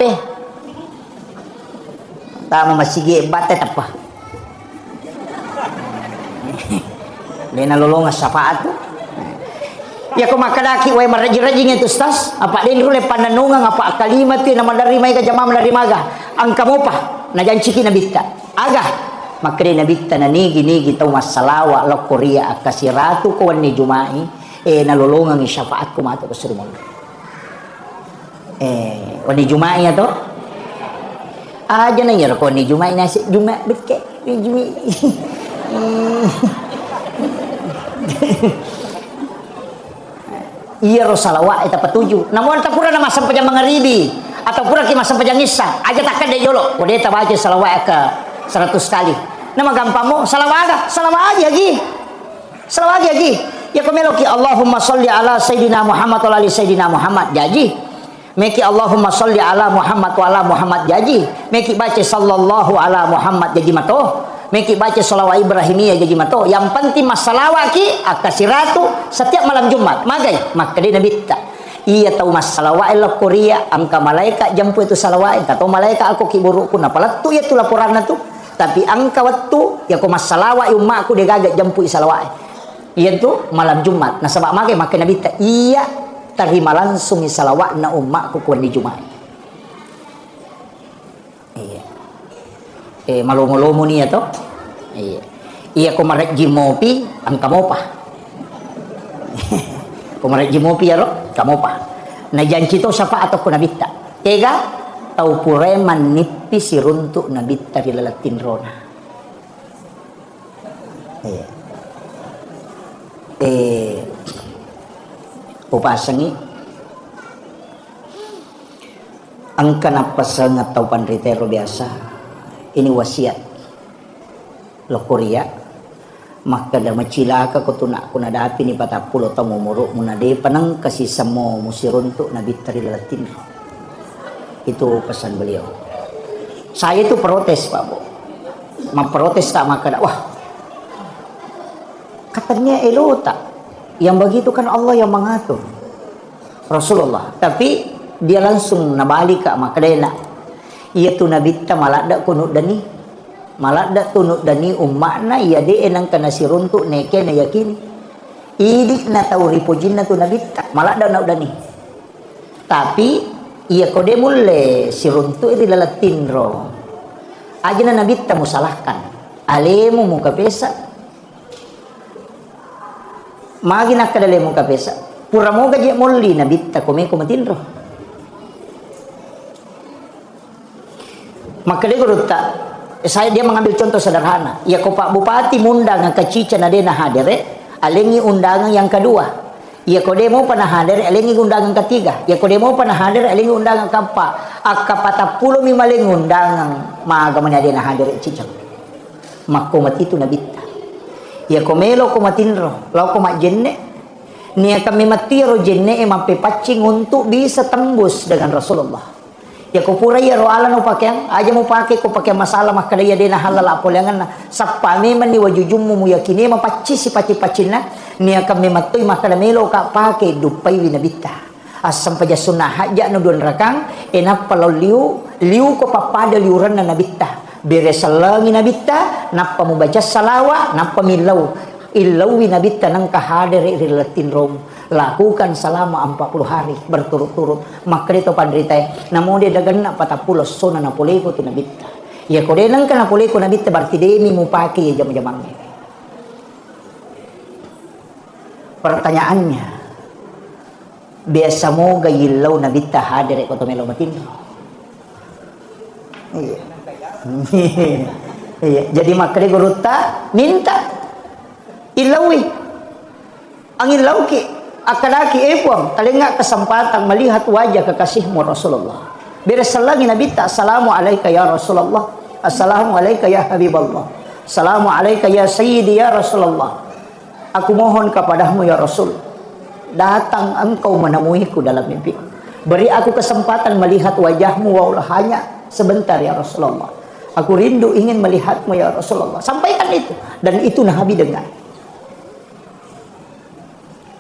Speaker 1: ta mamasigi bata tapa Lena lolongan syafaat tu. Ya ko makadaki way maraji-rajing itu ustaz. Apa din rule pananungan apa kalimat tu nama dari mai ka jamaah dari maga. Ang kamo pa na janci na bitta. Aga makre na bitta na nigi tau masalawa lo Korea akasiratu ko ni jumai nalolongan ni syafaat ko mato ko surmon. Wani jumai to. Aja na yar ko ni jumai nasi juma bitke ni jumi. Iya rosalawat eta petuju namun tak pura nama sampai mangaribi atau pura ki masa panjang isa aja tak ada jolo kode ta baca salawat ke 100 kali nama gampamo salawat lagi ya komeloki Allahumma sholli ala sayyidina Muhammad wa ali sayyidina Muhammad jadi meki Allahumma sholli ala Muhammad wa ala Muhammad jadi meki baca sallallahu ala Muhammad jadi mato meki baca salawat Ibrahimiyah jadi mato yang penting masalawat ki akasiratu setiap malam Jumat magai maka dia nabi tak iya tahu mas salawat el Korea angka malaikat jampu itu salawat kata malaikat aku ki burukku napalat tu ya tu laporan tu tapi angka waktu ya ko mas salawat umat aku dia gagat jampu salawat iya tu malam Jumat nah sebab magai maka nabi tak iya terima langsung salawat na umatku ku di Jumat malumo-lumo niya to iya kumaret jimopi ang kamopa kumaret jimopi yaro kamopa na janji to syafaat atau kunabita tega tau pureman nipi siruntuk nabita dilalatin rona Upasangi angka napasal nga tau panritero biasa. Ini wasiat lo Korea maka da macilaka ko tuna kuna dapi ni 40 ta mumuro munade panang kasi samo musirunto na bitari latin. Itu pesan beliau. Saya itu protes Pak Bu. Memprotes tak maka wah. Katanya elota. Yang begitu kan Allah yang mengatur. Rasulullah. Tapi dia langsung nabalik ka maka dena. Ia tu nabitta malada kunut dani. Malada tunut dani ummakna ia de enang kana siruntuk neke na yakini. Idik na tau ripojin na tu nabitta malada na dani. Tapi ia kode mulle siruntuk iri lalatin ro. Aja na nabitta musalahkan. Alemu muka pesa. Magi nak kadale muka pesa. Pura mo gaji mulli nabitta kome kumatin ro. Maka dia geruta. Dia mengambil contoh sederhana. Ya ko Pak Bupati mundang ang kacica na de na hadere, alengi undangan yang kedua. Ya ko demo pa na hadere, alengi undangan ketiga. Ya ko demo pa na hadere, alengi undangan keempat. Akapatapulo mi maling undangan maaga man de na hadere cicak. Makomat itu nabita. Ya ko melo ko matinro, law ko majenne. Niya kami matiro jenne mampepacing untuk bisa tembus dengan Rasulullah. Ya ko pura ya roala no pakaian aja mau pakai ko pakai masalah maka dia dena halal apolangan na sappa memang ni wajujum mu yakini mapaci si paci-pacina ni akan mematui maka melo ka pakai dupai winabita asam paja sunnah haja no don rakang enapa liu ko papada liuran na nabita bere salangi nabita napa mu baca salawa napa milau illau winabita nang kahadere relatin rom lakukan selama 40 hari berturut-turut maka itu pandritai namun dia dagan na 40 sona na poleko tu nabita ya ko denang kana poleko nabita berarti demi mu paki ya jam-jamangnya. Pertanyaannya biasa mo gayilaw nabita hadere ko to melo matin. Iya jadi maka dia guruta minta ilawi ang ilaw ki akadaki epong talinga kesempatan melihat wajah kekasihmu Rasulullah. Beresalagi nabita assalamu alayka ya Rasulullah. Assalamu alayka ya Habiballah. Assalamu alayka ya Sayyidi ya Rasulullah. Aku mohon kepadamu ya Rasul. Datang engkau menemuiku dalam mimpi. Beri aku kesempatan melihat wajahmu walau hanya sebentar ya Rasulullah. Aku rindu ingin melihatmu ya Rasulullah. Sampaikan itu dan itu Nabi dengar.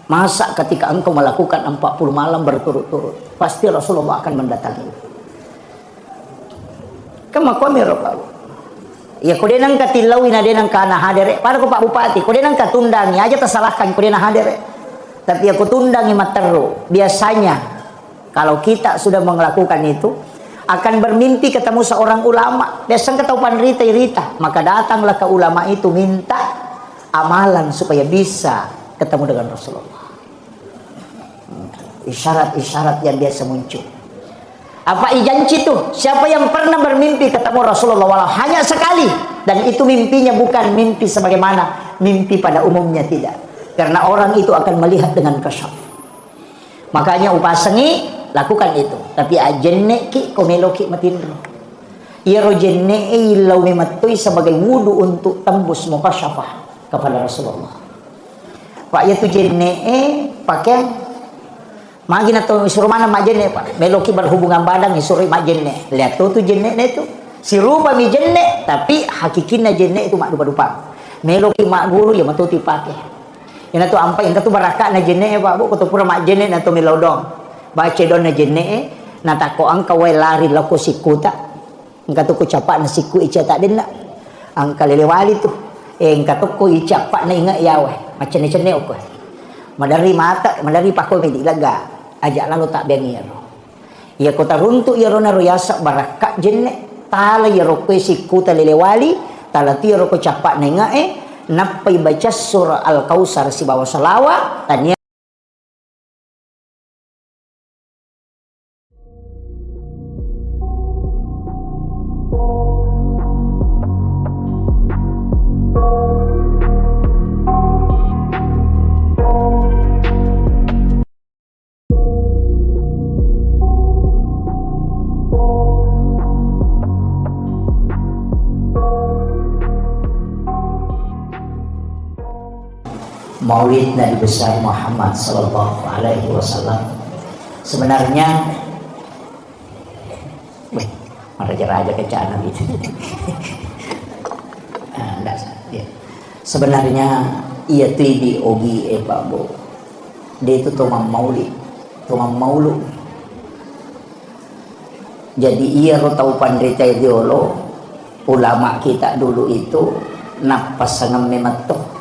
Speaker 1: Masa ketika engkau melakukan 40 malam berturut-turut, pasti Rasulullah akan mendatangi. Kama komero Pak. Ya kodenang katilaw ina denang kana hadere. Para ko Pak Bupati, kodenang katundangi aja tersalahkan kodena hadere. Tapi aku tundangi matero. Biasanya kalau kita sudah melakukan itu akan bermimpi ketemu seorang ulama. Biasanya ketemu panrita-rita, maka datanglah ke ulama itu minta amalan supaya bisa ketemu dengan Rasulullah. Isyarat-isyarat yang biasa muncul. Apa ijanci itu? Siapa yang pernah bermimpi ketemu Rasulullah walau hanya sekali dan itu mimpinya bukan mimpi sebagaimana mimpi pada umumnya, tidak. Karena orang itu akan melihat dengan kasyaf. Makanya upasangi lakukan itu. Tapi ajenne ki komelo ki matindro. Iro jenne ilau mematui sebagai wudu untuk tembus mukasyafah kepada Rasulullah. Pak yaitu jenne pakai magi na to suruh mana mak jenne Pak meloki berhubungan badan suruh mak jenne lihat tu jenne itu si rupa mi jenne tapi hakikinna jenne itu mak dupa-dupa meloki mak guru ya matuti pakai ina tu ampai ingka tu baraka na jenne Pak Bu kutu pura mak jenne na to milodong baca don na jenne na tako angka wae lari lako sikuta ingka tu ku capak na siku ica tak denna angka lelewali tu ingka tu ku ica pak na ingat yawe macam ni cene ko madari mata madari pakol medi laga ajak lalu tak bengir ya kota runtuk ya rona royasa baraka jenne tala ya roko sikuta lelewali tala ti roko capak nenga napai baca surah al-kausar si bawa salawa tanya Maulid Nabi besar Muhammad sallallahu alaihi wasallam. Sebenarnya raja-raja kecana gitu. Sebenarnya ia tidi ogi babo. Dia itu tomam maulid, tomam maulud. Jadi ia tahu pandrita ideolo ulama kita dulu itu napas sangam memato.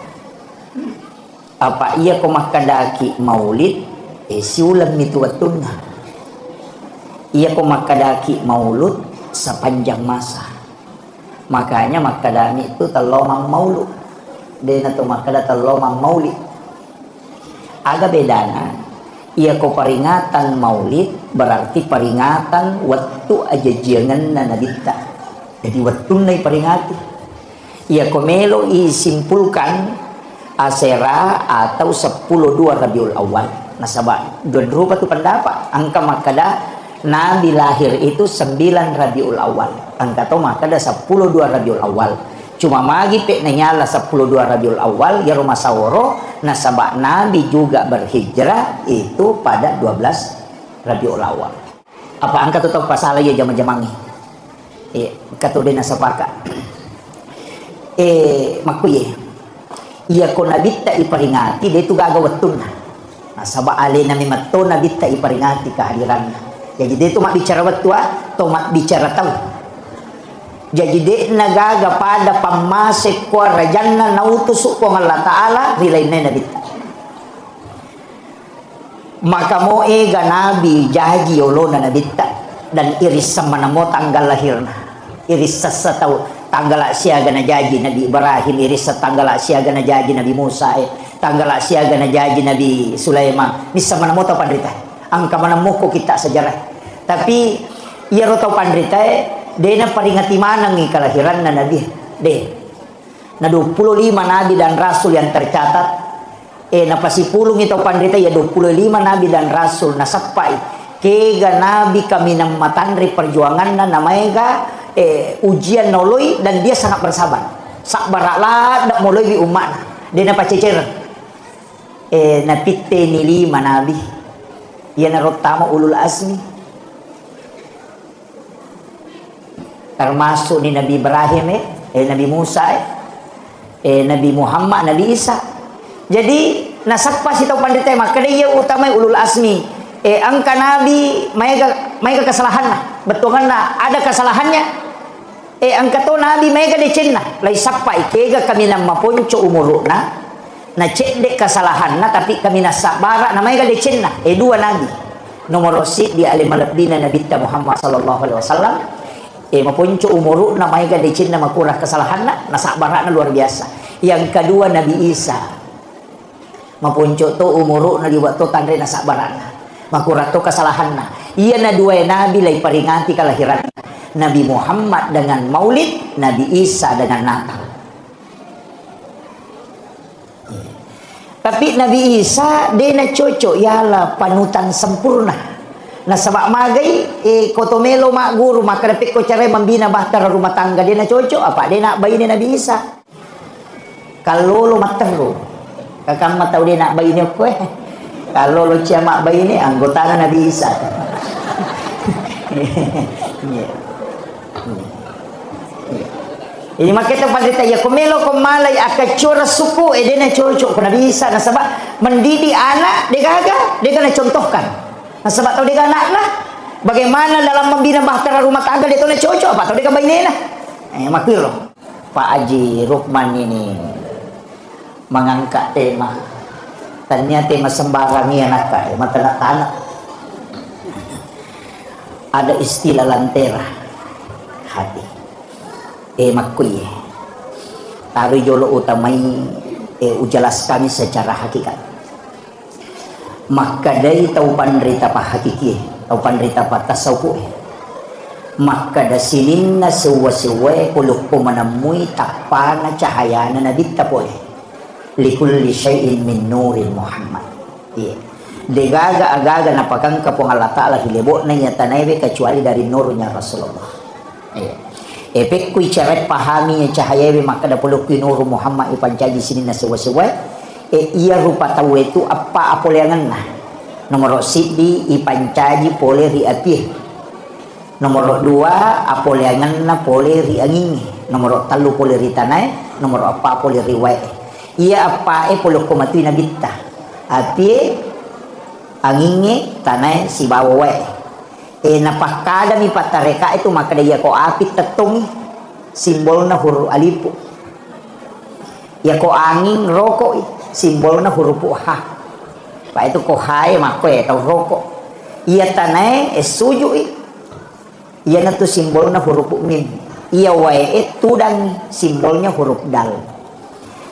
Speaker 1: Apa ia komakadaki maulid siulam itu watuna. Ia komakadaki maulud sepanjang masa. Makanya makadami itu telomang maulud. Dia nato makada telomang maulid. Agak bedana. Ia ko peringatan maulid berarti peringatan waktu aja jangan nanadita. Jadi waktu nai peringati. Ia ko melo isimpulkan asera atau 10-2 Rabiul Awal. Nasabah dua rupa tu pendapat. Angka makada Nabi lahir itu 9 Rabiul Awal. Angka tu makada 10-2 Rabiul Awal. Cuma magi pek nyala 10-2 Rabiul Awal ya rumah saworo. Nasabah Nabi juga berhijrah itu pada 12 Rabiul Awal. Apa angka tu tahu pasal ya jama-jamangi. Katu de nasabaka. Makuye. Iya ko nabita iperingati dia itu gaga wetun. Nasabah ale nami matto nabita iperingati kehadirannya. Jadi dia itu mak bicara wetu atau mak bicara tahu. Jadi dia nagaga pada pamasik ko rajanna nautus ko Allah Taala rilainna nabita. Maka mo ega nabi jaji olona nabita dan iris sama namo tanggal lahirna. Iris sasatau tanggal siaga na jaji Nabi Ibrahim, iris tanggal siaga na jaji Nabi Musa, tanggal siaga na jaji Nabi Sulaiman. Ni sama namo tau pandrita. Angka manamo ko kita sejarah. Tapi iya ro tau pandrita dena peringati manang kelahiran na Nabi. Na 25 nabi dan rasul yang tercatat. Na pasipulong ito pandrita ya 25 nabi dan rasul na sapai. Kega nabi kami nang matandri perjuangan na namanya ujian noloy dan dia sangat bersabar. Sakbaraklah dak mulai di umat. Dia na pacecer. Na pitte ni 5 nabi. Ia na rotama ulul azmi. Termasuk ni Nabi Ibrahim Nabi Musa Nabi Muhammad, Nabi Isa. Jadi nasapa si tau pandita maka dia utama ulul azmi. Angka Nabi mereka kesalahan lah. Betul kan ada kesalahannya. Angka tu Nabi mereka decen lah. Lai sapai kega kami nama ponco umuruna. Na cek dek kesalahan lah tapi kami nasabara na mereka decen lah. Dua Nabi. Nomor rosid di alim alabdina Nabi Muhammad sallallahu alaihi wasallam. Mapunco umuru na may gadicin na makurah kesalahan na nasabara na luar biasa. Yang kedua Nabi Isa mapunco to umuru na liwat to tandre nasabara na makurah to kesalahan na. Iya na dua nabi lay peringati kelahiran Nabi Muhammad dengan Maulid, Nabi Isa dengan Natal. Tapi Nabi Isa dia na cocok yalah panutan sempurna. Nah sebab magai kotomelo mak guru maka dapat ko cara membina bahtera rumah tangga dia nak cocok apa dia nak bayi ni Nabi Isa. Kalau lo matero kakak mak tahu dia nak bayi ni kue. Kalau lo cia mak bayi ni anggota Nabi Isa. Ini makanya pada ya komelo komalai akacora suku dia nak cocok ke Nabi Isa. Nah sebab mendidik anak dia gagal dia kena contohkan. Nah, sebab tahu dia anak lah. Bagaimana dalam membina bahtera rumah tangga dia tahu nak cocok apa tahu dia bayi ni lah. Makil loh. Pak Haji Rukman ini mengangkat tema. Ternyata tema sembarang ni anak mata nak tanah. Ada istilah lantera hati. Makui. Taruh jolo utamai ujalas kami secara hakikat. Maka dari tahu pandrita pa hakiki tahu pandrita pa tasawuf maka da sinin na suwa-suwa kuluk po manamui takpana cahaya na nabita po likulli syai'in min nurin Muhammad. Degaga agaga na pagkangka po Allah Ta'ala hilibot na niya tanaybe kecuali dari nurnya Rasulullah. Epek kuy caret pahami niya cahaya maka da puluk nur Muhammad ipancaji sinin na suwa-suwa Iya rupa tahu itu apa leangan nah. Nomor sidi ipancaji pole ri api. Nomor 2 apa leangan na pole ri angin. Nomor 3 pole ri tanai. Nomor 4 pole ri wae. Iya apa pole komatu na bitta. Api angin tanai si bawa wae. Napakada mi patareka itu maka dia ko api tetung simbolna huruf alipu. Ya ko angin rokok simbolna huruf ha. Pak itu ko hai mako ya tau rokok. Iya tanai suju iya na tu simbolna huruf mim. Iya wae tudang simbolnya huruf dal.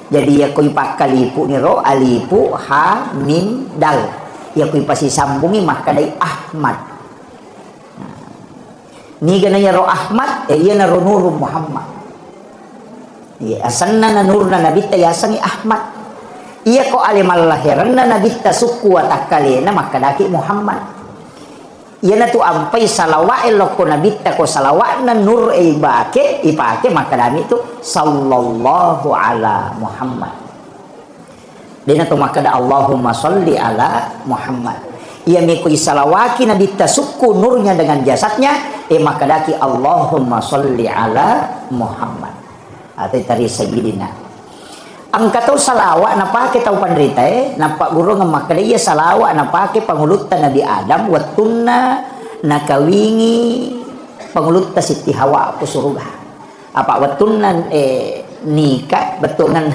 Speaker 1: Jadi ya ko ipakalipu ni ro alipu ha mim dal. Ya ko ipasi sambungi maka dai Ahmad. Ni ganaya ro Ahmad iya na ro Nur Muhammad. Iya asanna na nur na nabita yasangi Ahmad. Iya ko alimal lahiran na nabita suku wa takalena maka daki Muhammad. Iya na tu ampai salawa elo ko nabita ko salawa na nur ipake maka dami tu sallallahu ala Muhammad. Dina tu maka da Allahumma sholli ala Muhammad. Ia mengikui salawaki Nabi tasukku nurnya dengan jasadnya maka daki Allahumma sholli ala Muhammad atau tari sayyidina angka tau salawat napa ke tau pandrita napa guru ngemak dia salawat napa ke pangulutan Nabi Adam watunna nakawingi pangulutan Siti Hawa ku surga apa watunna nikah betungan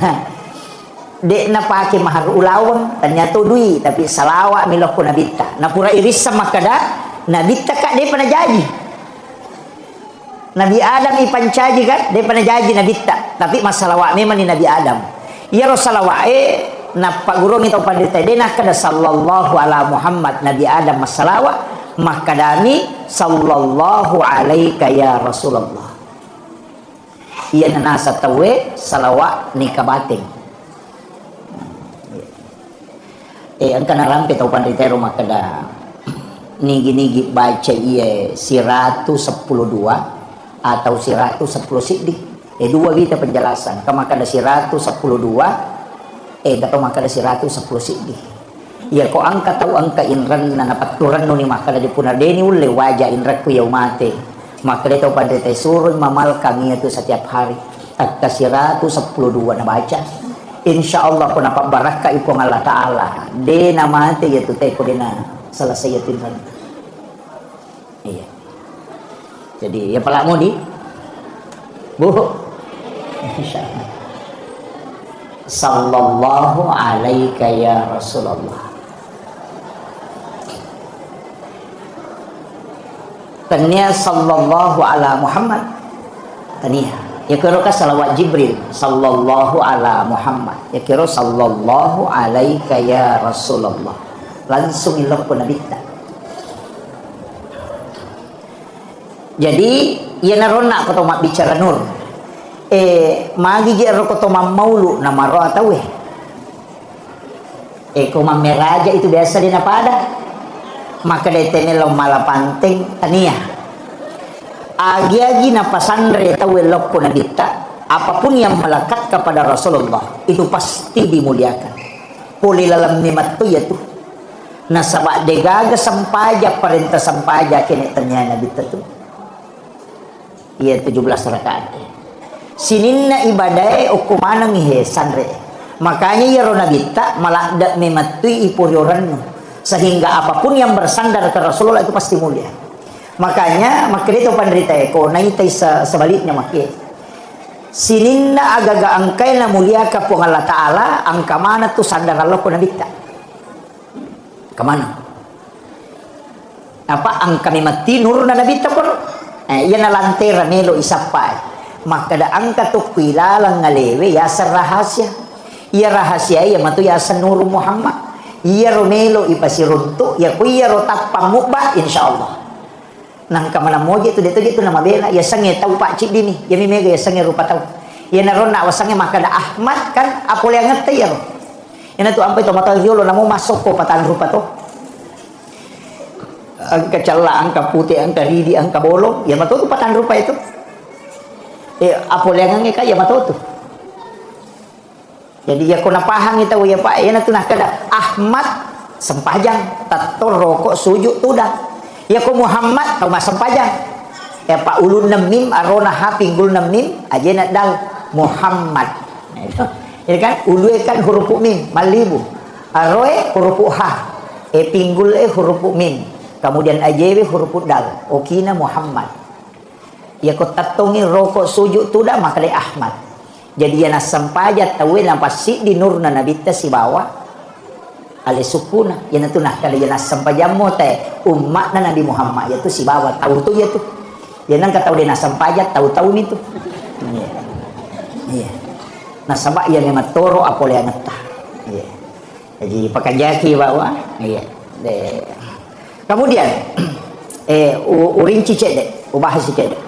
Speaker 1: dek na pake mahar ulawang ternyata dui tapi salawat milok ko nabita na pura iris sama kada nabita kak dia pernah jadi Nabi Adam ipancaji kan dia pernah jadi nabita tapi masalawat memang ni Nabi Adam ya rasalawat na pak guru ngitau pandita dia nak kada sallallahu ala Muhammad Nabi Adam masalawat maka dami sallallahu alaika ya Rasulullah iya nasa tawe salawat ni kabating angka narampe tau panditero makada nigi baca iya si 112 atau si 110 sidik dua kita penjelasan kama kada si 112 atau makada si 110 sidik ya ko angka tau angka inran na napaturan no ni makada di punardeni ule wajah inrak ku yaumate makada tau pandite surun mamal kami itu setiap hari angka si 112 na baca insya Allah ko napak baraka ipong Allah Ta'ala de namate yaitu teko dina selesai yatin iya jadi ya pala mo di bu insya Allah sallallahu alaika ya Rasulullah tanya sallallahu ala Muhammad tanya ya kira ka salawat Jibril sallallahu ala Muhammad ya kira sallallahu alaika ya Rasulullah langsung ilok ko nabita jadi ya narona ko to bicara nur magi jero ko to maulu na maro atawe ko mameraja itu biasa di napada maka detenelo malapanteng tania agi-agi na pasandre tawelok ko nabita apapun yang melekat kepada Rasulullah itu pasti dimuliakan puli lalam nimat tu ya tu nasabak degaga sampaja perintah sampaja kene tanya nabita tu iya 17 rakaat sininna ibadah ukumana ngihe sandre makanya ya ro nabita malakda nimat tu ipurioran sehingga apapun yang bersandar ke Rasulullah itu pasti mulia makanya itu penderita ko naitai sebaliknya makin sininna agaga angkai na mulia ka po Allah Ta'ala angka mana tu sandar Allah ko nabita kemana apa angka mati nur na nabita ko yan na lantera melo isapay maka da angka tu kilalang ngalewe yasa rahasia iya rahasia iya matu yasa nur Muhammad iya romelo ipasirunto ya kuya rotak pamukba insyaallah nang kamana moja itu itu nama bela ya sange tahu pak cik dini ya mimega ya sange rupa tahu ya naron nak wasange maka da Ahmad kan apa yang ngerti ya ina tu ampai to mata yolo namo masuk ko patan rupa to angka cala angka putih angka ridi angka bolong ya matu tu patan rupa itu apa yang nge kaya matu tu Jadi ya kuna pahang itu ya Pak, ya na tunah kada Ahmad sempajang tator rokok sujud tudah. Ya ko Muhammad tau mas sempajang. Ya Pak ulun nemim arona ha pinggul nemim aja nak dal Muhammad. Nah, itu. Ya kan ulu kan huruf mim malibu. Aroe huruf ha. Pinggul huruf mim. Kemudian ajebe huruf dal. Okina Muhammad. Ya ko tatongi rokok sujud tudah maka dia Ahmad. Jadi ya nasampajat tawe nampas si di nurna nabita si bawa ale sukuna ya natuna kada ya nasampajamo teh ummat na Nabi Muhammad yaitu si bawa tahu tu ya tu ya nang kataw dia nasampajat tahu-tahu itu iya nasaba ya ni matoro apole anata iya jadi pakajaki bawa iya kemudian uring cicet deh ubah cicet deh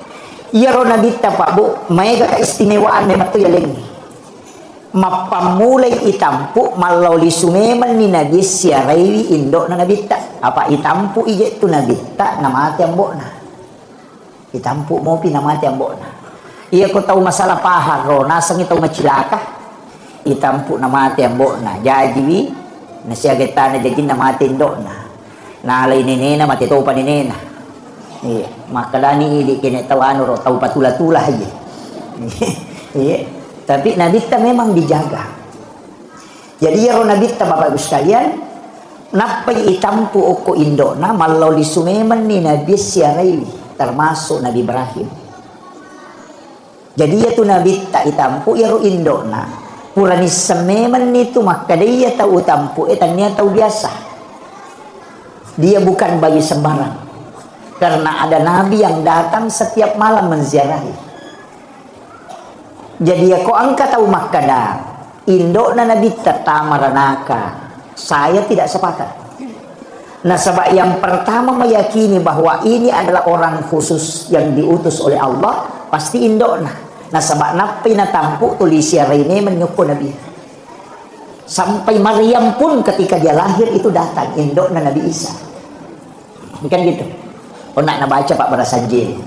Speaker 1: iya rona bita Pak Bu, mega keistimewaan memang tu ya lengi. Mapamulay itampu malawli sumeman ni Nabi siaraywi indo na nabita. Apa itampu ije tu nabita namati ang na. Itampu mo pinamati ang na. Iya ko tahu masalah pahar ro nasang itaw macilaka. Itampu namati ang na. Jadi nasiagita na jadi namati indo na. Nalay ni nena matitupa ni nena. Iya, makalani ini kena tahu anu ro tahu patula-tula aja. Iya, tapi Nabi kita memang dijaga. Jadi ya ro Nabi kita Bapak Ibu sekalian, napai itampu oko indo na malau di sumeman ni Nabi siarai termasuk Nabi Ibrahim. Jadi ya tu Nabi tak itampu ya ro indo na purani sememan itu maka dia tahu tampu tanya tahu biasa. Dia bukan bayi sembarang. Karena ada Nabi yang datang setiap malam menziarahi. Jadi ya kok angka tahu makada indok na Nabi tatamaranaka. Saya tidak sepakat. Nah sebab yang pertama meyakini bahwa ini adalah orang khusus yang diutus oleh Allah pasti indok na. Nah sebab napi na tampu tulis ini menyukur Nabi. Sampai Maryam pun ketika dia lahir itu datang indok na Nabi Isa. Bukan gitu. Oh nak baca Pak Barasanji.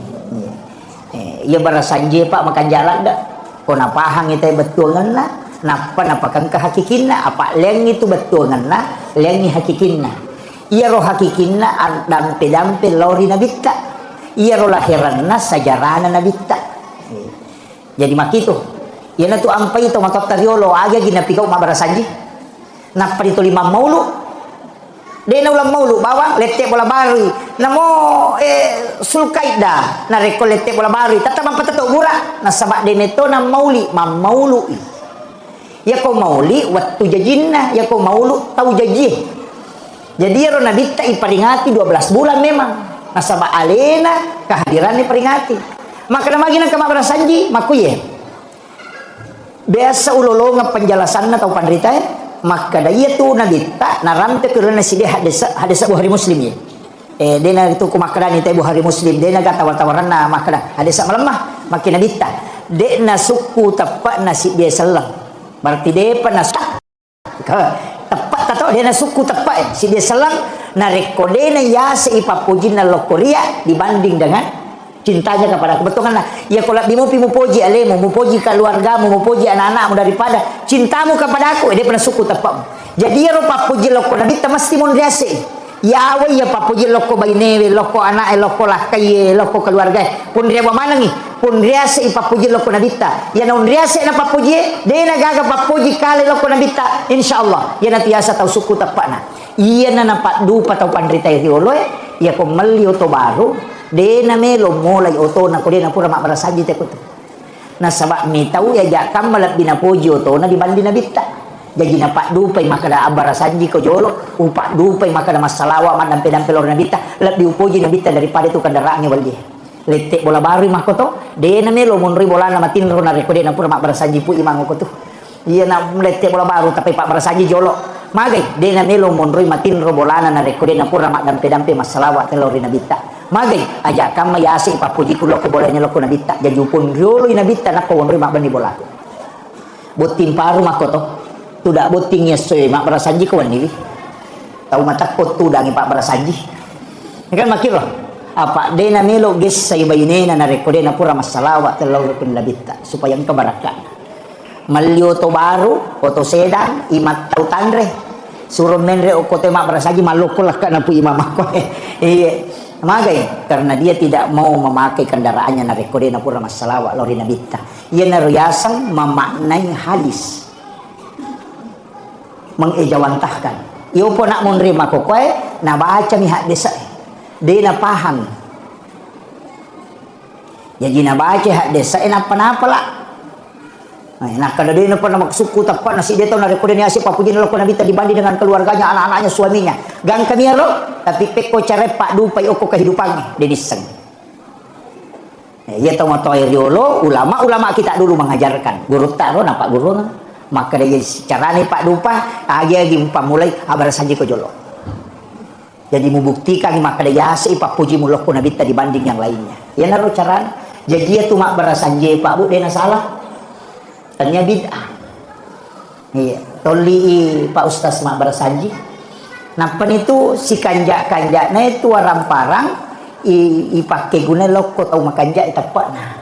Speaker 1: Iya Barasanji Pak makan jalan dah. Kau nak pahang itu betul ngana. Napa kan kehakikinna. Apa leng itu betul ngana. Lengi hakikinna. Iya roh hakikinna dampe lori nabita. Iya roh lahiranna sajarana nabita. Jadi mak itu. Iya na tu ampai itu makot tariolo aga ginapikaw Pak Barasanji. Napa itu 5 maulu. Dia na ulang maulu bawang lete bola bari namo sulkait dah na rekol lete bola bari tatama patato gura na sabak deneto na mauli mamaulu ya ko mauli waktu jajinna ya ko maulu tau jaji jadi ya rona bita iperingati 12 bulan memang na sabak alena kehadirannya peringati maka namagi nang Bapak Barasanji makuye biasa ulolonga penjelasan na tau pandrita ya maka daya tu nabita naramte kerana si dia hadis Bukhari Muslim ya. Dia na itu kumakran itu Bukhari Muslim dia na tawar-tawaran na makada hadis melemah makin nabita. Dia na suku tepat nasi dia selang. Berarti dia pernah tepat atau dia na suku tepat si dia selang na rekode na ya si ipapujin na lokoria dibanding dengan cintanya kepada aku. Betul kan? Ya kalau bimu puji alemu, mupuji keluargamu, mupuji anak-anakmu daripada cintamu kepada aku, dia pernah suku tepat. Jadi ya rupa puji loko Nabi mesti mondriase. Ya awe ya papuji loko bainewe, loko anak, loko lakai, loko keluarga. Pun dia mana ni? Pun riase ipapuji loko Nabi ta. Ya non riase na papuji, dia na gaga papuji kali loko Nabi ta. Insyaallah, ya nanti asa tahu suku tepat na. Iya na nampak dupa tahu pandrita rioloe, ya ko melio to baru. Dia melo mulai oto na ko dia na pura Bapak Barasanji tekut. Na sabak mi tahu ya jakam malat binapuji oto na dibandi na bitta. Jadi na pak dupai makada Barasanji ko jolo, upak dupai makada masalawa man dampe lor na bitta, lebih upuji na bitta daripada itu kendaraannya waldi. Letek bola baru mah ko to, dia na melo munri bola na matin ro na rekode na pura Bapak Barasanji pu imang ko to. Iya na letek bola baru tapi Pak Barasanji jolo. Magai dia na melo munri matin ro bola na rekode na pura mak dampe masalawa telor na bitta. Magai aja kam mayasi papuji kulo ko bolanya loko nabita jadi pun riolo nabita nako wonri mak bani bola botin paru makoto tudak boting ya soy Mak Barasanji ko wani tahu mata ko tudang Pak Barasanji kan makiro apa dena melo ges say bayinena na rekode na pura masalawa telor kun nabita supaya engka barakat malyo to baru oto sedang imat tautan re suruh menre okote mak berasaji malukulah kana pu imam aku magai karena dia tidak mau memakai kendaraannya na rekode na pura masalah lori nabita ia naruyasang memaknai hadis mengejawantahkan iyo po nak menerima kokoe na baca mi hadis dia na paham jadi na baca hadis apa lah. Nah, kalau dia pernah maksuku tepat nasi dia tahu nak rekode ni asyik papuji nalok nabita dibanding dengan keluarganya, anak-anaknya, suaminya. Gang kami lo, tapi peko cara pak du pai oko kehidupannya, dia diseng. Ya tahu mata lo, ulama kita dulu mengajarkan. Guru tak lo, nampak guru kan? Maka dia cara ni pak dupa, dia gimpa mulai abar saja ko jolo. Jadi membuktikan maka dia asyik papuji mulok nabita dibanding yang lainnya. Ya naro cara. Jadi dia tu mak berasanje pak bu dia na salah. Tanya bid'ah. Iya, toli Pak Ustaz mak bersanji. Napan itu si kanjak-kanjaknya itu orang parang pakai guna loko tau makanjak tepat nah.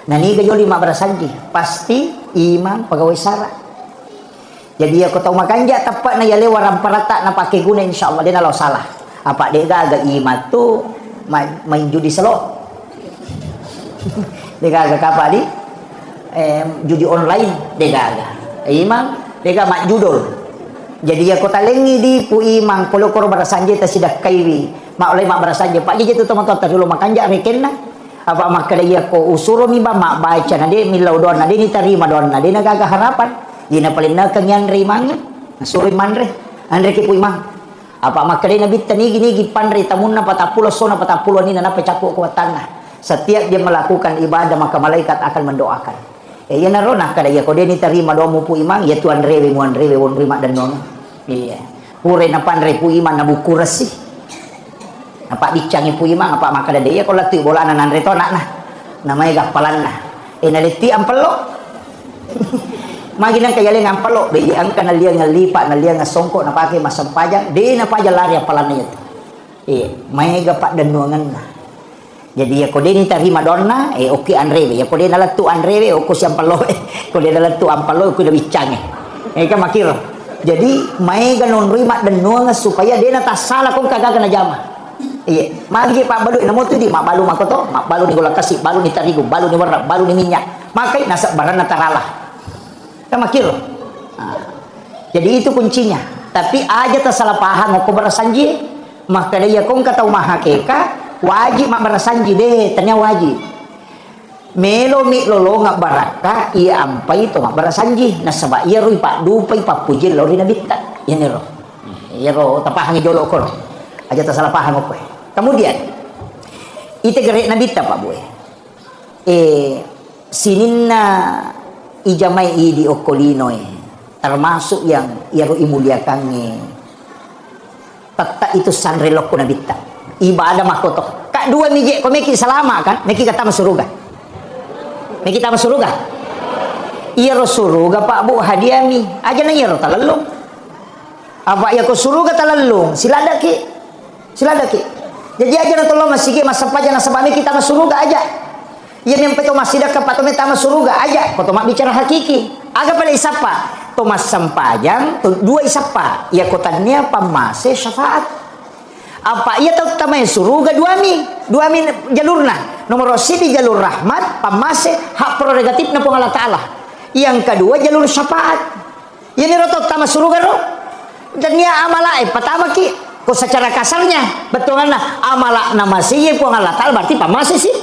Speaker 1: Nah ni gajoli mak bersanji, pasti imam pegawai syarat. Jadi aku tahu makanjak tepat na yale orang parata na pakai guna insyaallah dia nalau salah. Apa dia agak imam tu main judi selok. Dia agak apa di? Judi online dega imang dega mak judul jadi aku talengi di pu imang polo koro barasanje ta sidak kaiwi mak oleh mak barasanje pak je tu teman-teman dulu makan jak rekenna apa mak dia ko usuro mi ba mak baca na dia milau don na dia ni terima don na dia naga harapan ina paling na kanyan rimang suri manre andre ki pu imang apa mak dia nabi tani gini panre tamunna 40 sona 40 ni na pecapuk kuatanna setiap dia melakukan ibadah maka malaikat akan mendoakan. Ya naro nak kada ya ko dia ni terima doa mu pu imang ya tuan rewe muan rewe won rima dan non. Iya. Pure na panre pu imang na buku resi. Apa dicangi pu imang apa maka dia ya ko latu bola anan reto nak nah. Namanya gapalan nah. Naliti ampelo. Maginan kaya le ngampelo be ang kana liang ngalipa na liang ngasongko na pake masam pajang de na pajang lari apalan itu. Iya, may gapak dan nuangan nah. Jadi ya kode ni terima donna oke anrewe ya kode dalam tu anrewe oko siam palo kode dalam tu ampalo aku dah bicang kan makir jadi mai ganon rima dan nuanga supaya dia nata salah kong kagak kena jama iya magi pak balu namo tu di mak balu makoto mak balu ni gula kasih balu ni terigu balu ni warna balu ni minyak makai nasa baran nataralah kan makir jadi itu kuncinya tapi aja tak salah paham aku berasanji maka dia kong kata umah hakeka wajib mak berasanji deh tanya wajib melo mi lolo ngak baraka ia ampai to mak berasanji nah sebab ia rui pak dupai pak puji lori nabita ini ro iya ro tapahangi jolo ko aja tak salah paham ko kemudian ite gerek nabita pak boy sininna ijamai di okolino termasuk yang ia ro imuliakan tata itu sanrelok ko nabita ibadah makoto kak dua miji ko meki salama kan meki kata masuruga meki kata masuruga iya ro suruga pak bu hadiami aja na iya ro talalung apa ya ko suruga talalung siladaki jadi aja na tolong masigi masapaja na sabami kita masuruga aja iya nempe to masida ka pato meta masuruga aja ko to mak bicara hakiki aga pala isapa to mas sampajang to dua isapa ya kotanya pamase syafaat apa ia tahu tamanya suruga dua mi jalurna nomor di jalur rahmat pamase hak prerogatif na Allah Ta'ala yang kedua jalur syafaat ini roto tama suruga ro dan dia amala pertama ki ko secara kasarnya betul nah amala nama sih po Allah Ta'ala berarti pamase sih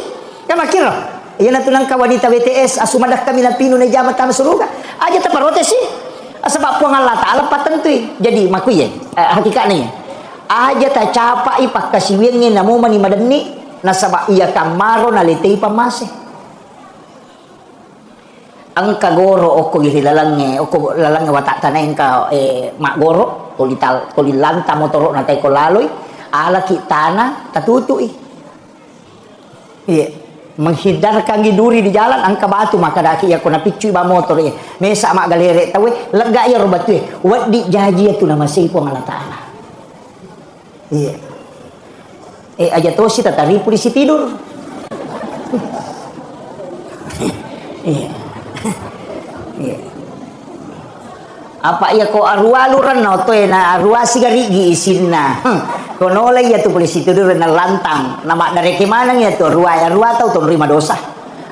Speaker 1: kan makir iya na tunang ka wanita BTS asumadak kami na pinu na jamat tama suruga aja taparote sih sebab po Allah Ta'ala patentui jadi makuye hakikatnya aja tak capai pak kasiwingin namo mani madani nasaba iya kamaro nalitei pamase ang kagoro oko giri lalange oko lalange watak tanay ka mak goro kolilanta motoro natay ko laloy ala kitana tatutui iya menghindarkan giduri di jalan ang kabatu maka daki ya ko napicui ba motor mesa mak galere tawe lega ya robatu wadi jaji tu nama sipo Allah Ta'ala iya aja tuh si tatari polisi tidur iya Apa ya ko arua luran no to na arua sigarigi isinna. Kono lagi ya tu polisi tu na lantang. Nama dari kemana ya tu arua tau tu terima dosa.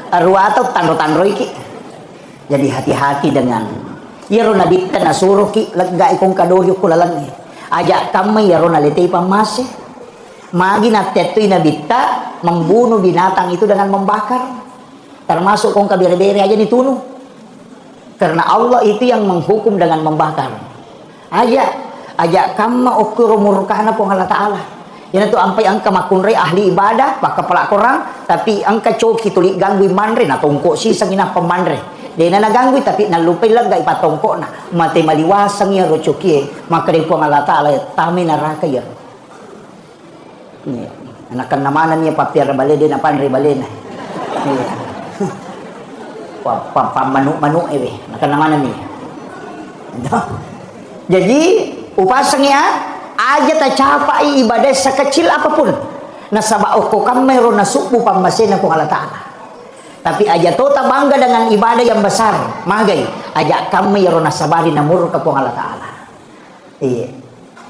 Speaker 1: Arua tau tandro iki. Jadi hati-hati dengan ya rona dikta na suruh ki lega ikong kadoyo kulalang. Ajak kami ya rona letei pamase. Magi na tetui na dikta membunuh binatang itu dengan membakar. Termasuk kong kabere-bere aja ditunuh. Karena Allah itu yang menghukum dengan membakar. Ajak kama ukur murkana pun Allah Ta'ala. Yang itu ampai angka makunre ahli ibadah, baka pelak korang, tapi angka coki tulik ganggu manre, na tongkok si sangina pemandre. Dia na ganggu tapi na lupai lega ipa tongkok na. Mate maliwasang ya rocokie, maka dia pun Allah Ta'ala tami neraka ya. Anakan namanan niya papiar bale din na panre bale na. Pamanu ewe maka namanya nih. Jadi upasangnya aja tak capai ibadah sekecil apapun nasaba oko kamero nasubu pamasena ko Allah Ta'ala, tapi aja tota bangga dengan ibadah yang besar magai aja kami ro nasabari namur ka Allah Ta'ala. Iya,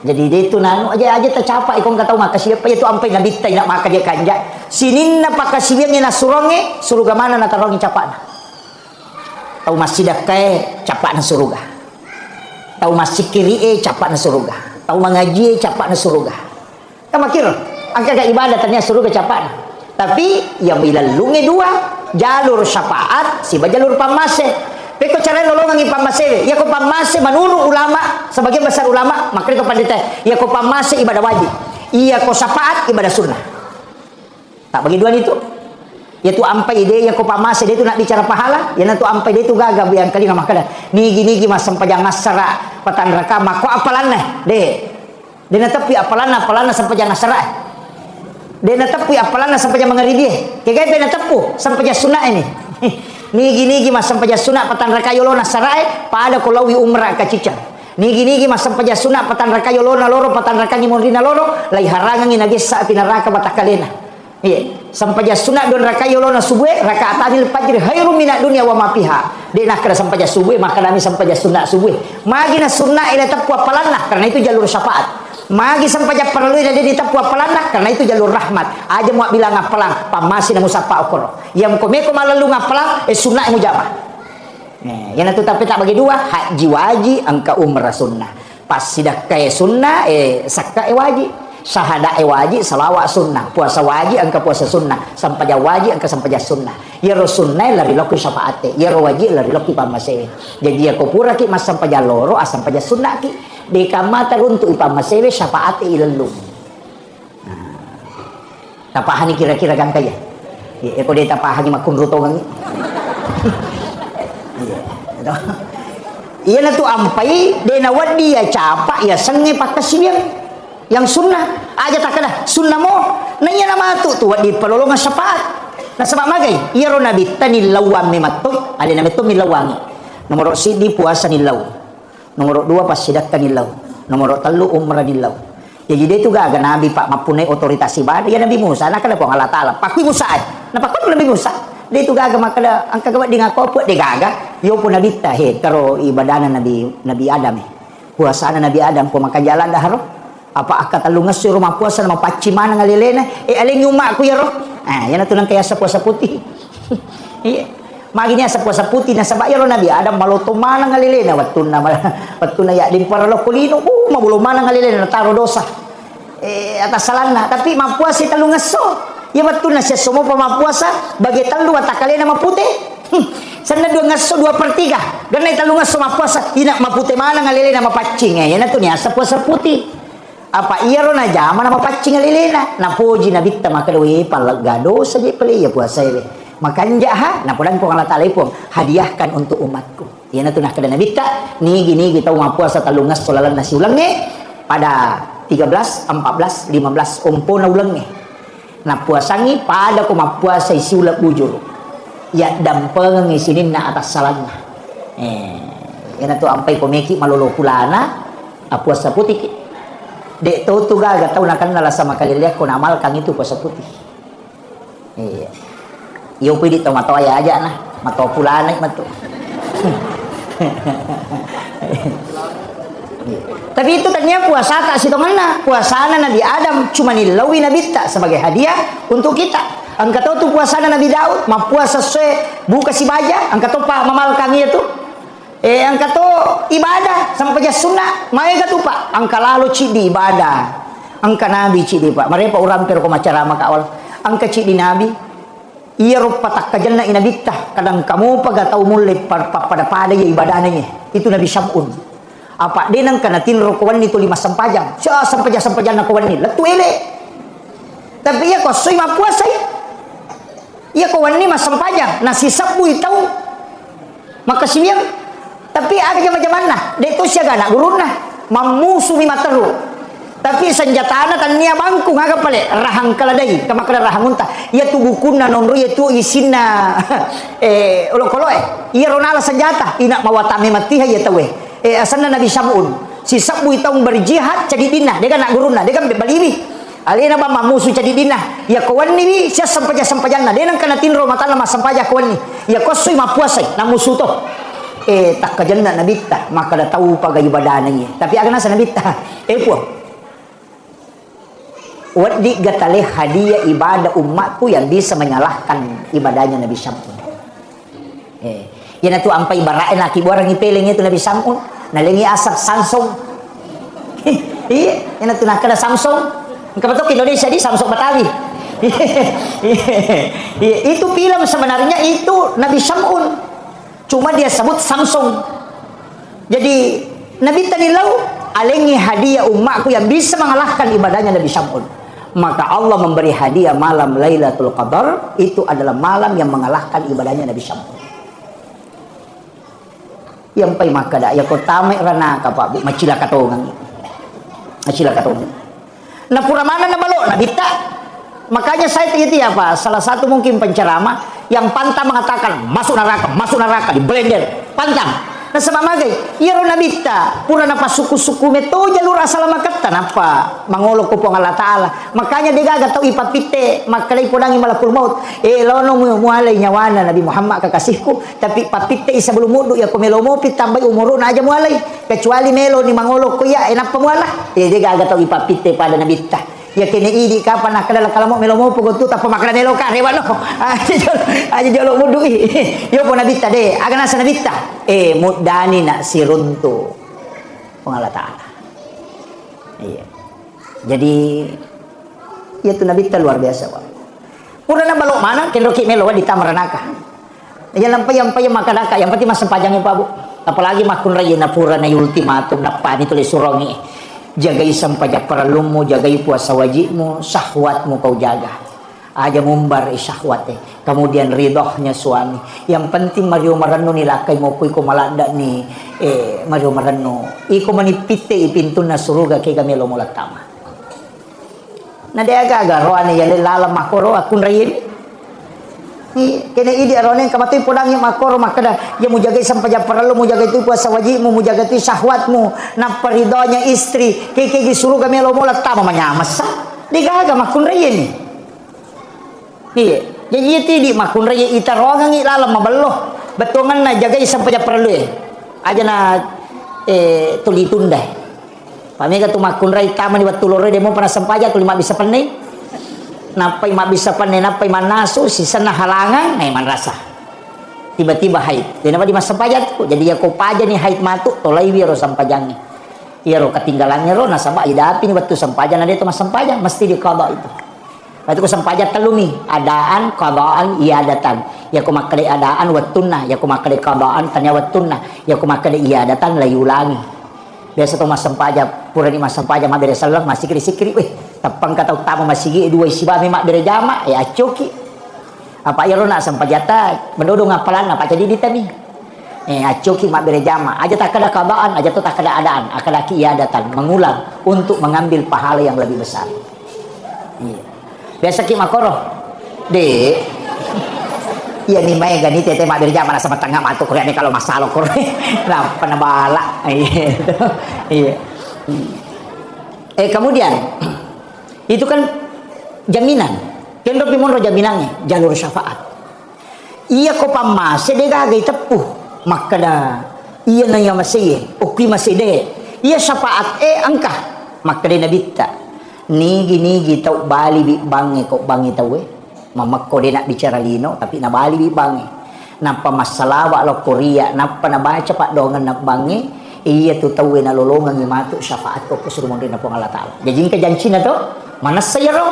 Speaker 1: jadi dia itu nanu aja tak capai kong katau maka siapa itu ampai nabitay nak maka dia kanja sinin na pakasibiyang na suronge suruga mana na tarongi capana. Tahu masjid kae capak na suruga. Tahu masjid kiri capak na suruga. Tahu mengaji capak na suruga. Kamu kira angka ibadah ternyata suruga capak na. Tapi yang bilalungi dua jalur syafaat si jalur pamase. Peko cara nolongan ngi pamase. Ya ko pamase manuru ulama sebagian besar ulama makanya ko pandita. Ya ko pamase ibadah wajib. Iya ko syafaat ibadah sunnah. Tak bagi dua itu. Yaitu ampai dia yang ko pamase dia tu nak bicara pahala, yang tu ampai dia tu gagab yang kali nama kada. Nigi mas sampajang nasara patan raka mako apalan nah. Dia na tepi apalan sampajang nasara. Dia na tepi apalan sampajang mengari dia. Kayak dia na tepu sampajang sunat ini. Nigi mas sampajang sunat patan raka yolo nasara pada ko lawi umrah ka cica. Nigi mas sampajang sunat patan raka yolo na loro patan raka ni mondina loro lai harangan ni nagisa pinaraka batakalena. Iya, sampai sunat don raka yolona subuh raka atanil fajr khairum minad dunya wa ma fiha. Dia nak kena sampai subuh maka kami sampai sunat subuh. Magi na sunat ila tapu apalan lah karena itu jalur syafaat. Magi sampai perlu dia di tapu apalan lah karena itu jalur rahmat. Aja mau bilang apalang pamasi na musapa okor. Yang komeko malalu ngapalang sunat mujamah. Yang itu tapi tak bagi dua haji wajib angka umrah sunnah. Pas sidah kaya sunnah sakka wajib. Syahadah wajib, salawat sunnah, puasa wajib, angka puasa sunnah, sampaja wajib, angka sampaja sunnah. Ya sunnah lari loki syafaate, ya wajib lari loki pamase. Jadi ya kopura ki mas sampaja loro, asam paja sunnah ki. Di kamata untuk ipamase syafaate ilelum. Tapahani kira-kira kan kaya. Ya ko dia tapahani makun rutongan. Iya na tu ampai, de na wadi ya capa ya senge pakasibiyang. Yang sunnah aja tak kena sunnah mo nanya nama tu di pelolongan syafaat nah sebab magai iya ro nabi tani lawam mematu ada nabi tu milawangi nomor sidi puasa nilau nomor 2 pas sidak nilau nomor 3 umrah nilau jadi dia tu gaga nabi pak mapunai otoritas ibadah ya Nabi Musa nak kena Allah Ta'ala pakui Musa nah pakui Nabi Musa dia tu gaga maka angka gawat di ngaku apa dia gaga yo pun nabi tahe karo ibadana nabi Adam puasa Nabi Adam pun makan jalan dah haro apa akak talungas si rumah puasa nama paci mana ngalilena aling umak aku ya roh yan na tunang kaya sa puasa putih maginya sa puasa putih na sabak ya roh Nabi Adam maloto mana ngalilena watun na ya din para lo kulino mabulo mana ngalilena nataro dosa atas salana tapi mapuasa talungas so ya watun na siya sumo pa mapuasa bagi talu atakalena maputih sana 2/3 ganay talungas so mapuasa ina maputih mana ngalilena mapacing yan na to niya sa puasa putih apa iya ro na jama na mapacing alilena na puji na bitta makadwi palagado saja pali ya puasa ini makanja ha na pulang ko Allah Ta'ala pun hadiahkan untuk umatku iya na tunah kada na bitta nigi tahu mapuasa talungas solalan nasi ulang ni pada 13 14 15 umpo na ulang ni na puasangi pada ko mapuasa isiulap bujur ya dampeng isinin na atas salana iya na tu ampai komeki malolo kulana puasa putih dek tahu tu gak tahu nak kenal sama kali lihat ko namal kang itu puasa putih. Iya. Yo pidi tahu matau aja nah, matau pulana itu. Tapi itu ternyata puasa tak sitonganna. Puasana Nabi Adam cuma nilawi Nabi tak sebagai hadiah untuk kita. Angkat tu puasana Nabi Daud, ma puasa sesuai buka si baja, angkat tu pak mamal kami itu. Angkat tu ibadah sampai jas sunnah, mai tu pak, angka lalu cidi ibadah. Angka Nabi cidi pak. Mereka orang per ko macara maka awal. Angka cidi Nabi. Ia rupa tak kajanna Nabi tah. Kadang kamu paga tahu mulai pada ya ibadahnya. Itu Nabi Syam'un. Apa dia nang kana tinro kawan itu 5 sempajang. Sa sempajang na kawan ni. Letu ele. Tapi ia ko soy mapuasa ya. Ia kawan ni mas sempajang. Nasi sabu itau. Maka simiang. Tapi ada macam mana? Dia tu siaga nak guruna. Mamusu mi materu. Tapi senjata anak tan nia bangku ngaga pale rahang kaladai kama kada rahang unta. Ia tu bukuna nonro ia tu isina olok-olok ia ronala senjata ina mawatame matiha ia tawe. Asana Nabi Syam'un si sabu itong berjihad jadi dinah dia kan nak guruna dia kan baliwi alina ba mamusu jadi dinah ya kawan ni sia sampaja dia nang kana tinro mata nama sampaja kawan ni ya kosui mapuasai na musuh to tak kajanna Nabi ta maka dah tahu pagai ibadah ni tapi agana sa Nabi ta puang wadi gatale hadiah ibadah umatku yang bisa menyalahkan ibadahnya Nabi Syam'un yan tu ampai barain laki borang ipeling itu Nabi Syam'un nalingi asap Samsung iya yan tu nakada Samsung kapatok Indonesia di Samsung Betawi itu film sebenarnya itu Nabi Syam'un cuma dia sebut Samsung jadi Nabi tanilau alingi hadiah umatku yang bisa mengalahkan ibadahnya Nabi Syam'un maka Allah memberi hadiah malam Lailatul Qadar itu adalah malam yang mengalahkan ibadahnya Nabi Syam'un yang pai makada ya ko tame rana ka Pak Bu macila katongan na pura mana na balo na bita makanya saya itu ya Pak salah satu mungkin penceramah yang pantang mengatakan masuk neraka di blender pantang na samamagay iro na bita pura na pasuku-suku meto jalur asal makatan apa mangolok ko po ng Allah Ta'ala makanya digaga tau ipapite makalay po nangi malakul maut lono mo mualay nyawana Nabi Muhammad kakasihku tapi papite isa bulumudo ya kumelo mo pitambay umuro na aja mualay kecuali melo ni mangolok ko ya enak pamuala digaga tau ipapite pada Nabi ta ya kini idi kapan nak kada kalau melo mo pugo tu tapa makana nelo ka rewano aja jolo mudu yo po Nabi ta de agana sa Nabi ta mudani nak siruntu Allah Ta'ala iya jadi ya tu Nabi ta luar biasa Pak pura na balok mana kenroki melo di tamaranaka ya lampai makanaka yang penting mas panjangin Pak Bu apalagi makun raya na pura na ultimatum na pani tulis surongi jagai sampajak paralumu jagai puasa wajibmu syahwatmu kau jaga aja mumbar syahwat kemudian ridhohnya suami yang penting Mario Marano nilakai mo ko malada ni Mario Marano iko manipite ipintu na suruga kay kami lomulat tama na deaga roane yale lala makoro akun rayin kena idi arone kamatoy pulang yung makoro makada ya mo jagay sampajak paralu mo jagay tu puasa wajibmu mo jagay tu syahwatmu na paridonya istri kay gisuru kami lomulat tama manyamas digaga makun rayin iya jadi itu di makun raya ita rogang ilalam mabaloh betongan na jaga sampai perlu aja na tuli tunda pamega tu makun raya taman di waktu lore demo pernah sempaja tu lima bisa penai napai ma bisa penai napai manasu sisa na halangan na man rasa tiba-tiba haid dan apa di masa sempaja tu jadi ya ko paja ni haid matu tolai wiro sampajangnya iya ro ketinggalannya ro na sama ida api ni waktu sempaja na dia tu mas sempaja mesti di qada itu Waktu ku sampaja telumi adaan qadaan iadatan ya ku makale adaan wattunna ya ku makale qadaan tanya wattunna ya ku makale iadatan layulangi biasa tu mas sampaja pura ni mas sampaja ma bere salam masih sikri weh tapang kata utama masih gi dua sibabe mak bere jama ya acoki apa iro na sampaja ta mendodong ngapalan apa jadi ditami acoki mak bere jama aja tak ada qadaan aja tu tak ada adaan akada iadatan mengulang untuk mengambil pahala yang lebih besar iya biasa ki makoro de iya ni mai gani tete mak dari zaman sama tengah matu korea ni kalau masalah kore nah penabala iya kemudian itu kan jaminan kendo pimonro jaminannya jalur syafaat iya ko pamase de gagai tepuh makada iya na yang masih ukui masih de iya syafaat angka maka de nabita nigi tau bali bi bangi kok bangi tau mamak ko de nak bicara lino tapi na bali bi bangi napa masalah wa lo Korea napa na baca pak dongan na bangi iya tu tahu na lolongan ngimatu syafaat ko suruh mongkin na Allah taala jadi ka janji na to mana saya ro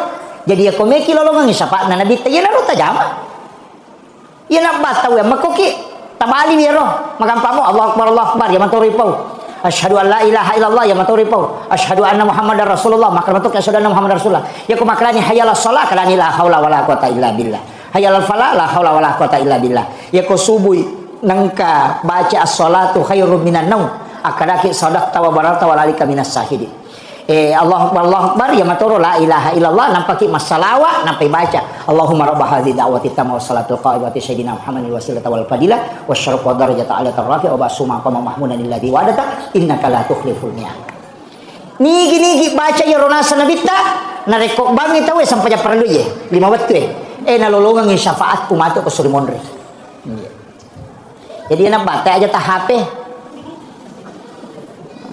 Speaker 1: jadi ako meki lolongan syafaat na nabi tayo na ro tajama iya na bataw makoki tabali biro magampamo Allah akbar ya maturipau asyhadu an la ilaha illallah ya maturipau asyhadu anna muhammadar rasulullah maka matuk asyhadu anna muhammadar rasulullah ya ko makrani hayalas shalah kalani la haula wala quwata illa billah hayalal falah la haula wala quwata illa billah ya ko subuh nangka baca as-salatu khairum minan naum akadaki sadaqta wa barata walalika minas sahidin Allah akbar ya maturu la ilaha illallah nampaki masalawa nampai baca Allahumma rabb hadhihi da'wati tamma wassalatul qa'imati sayyidina Muhammadin wasilata wal fadilah wasyaraf wa darajata ala tarrafi wa basuma qama mahmudan alladhi wadata innaka la tukhliful mi'ad nigi baca ya ronasa nabita na rekok bangi tahu sampai perlu ye 5 waktu na lolongan ng syafaat kumato ko suri monri jadi na bata aja ta HP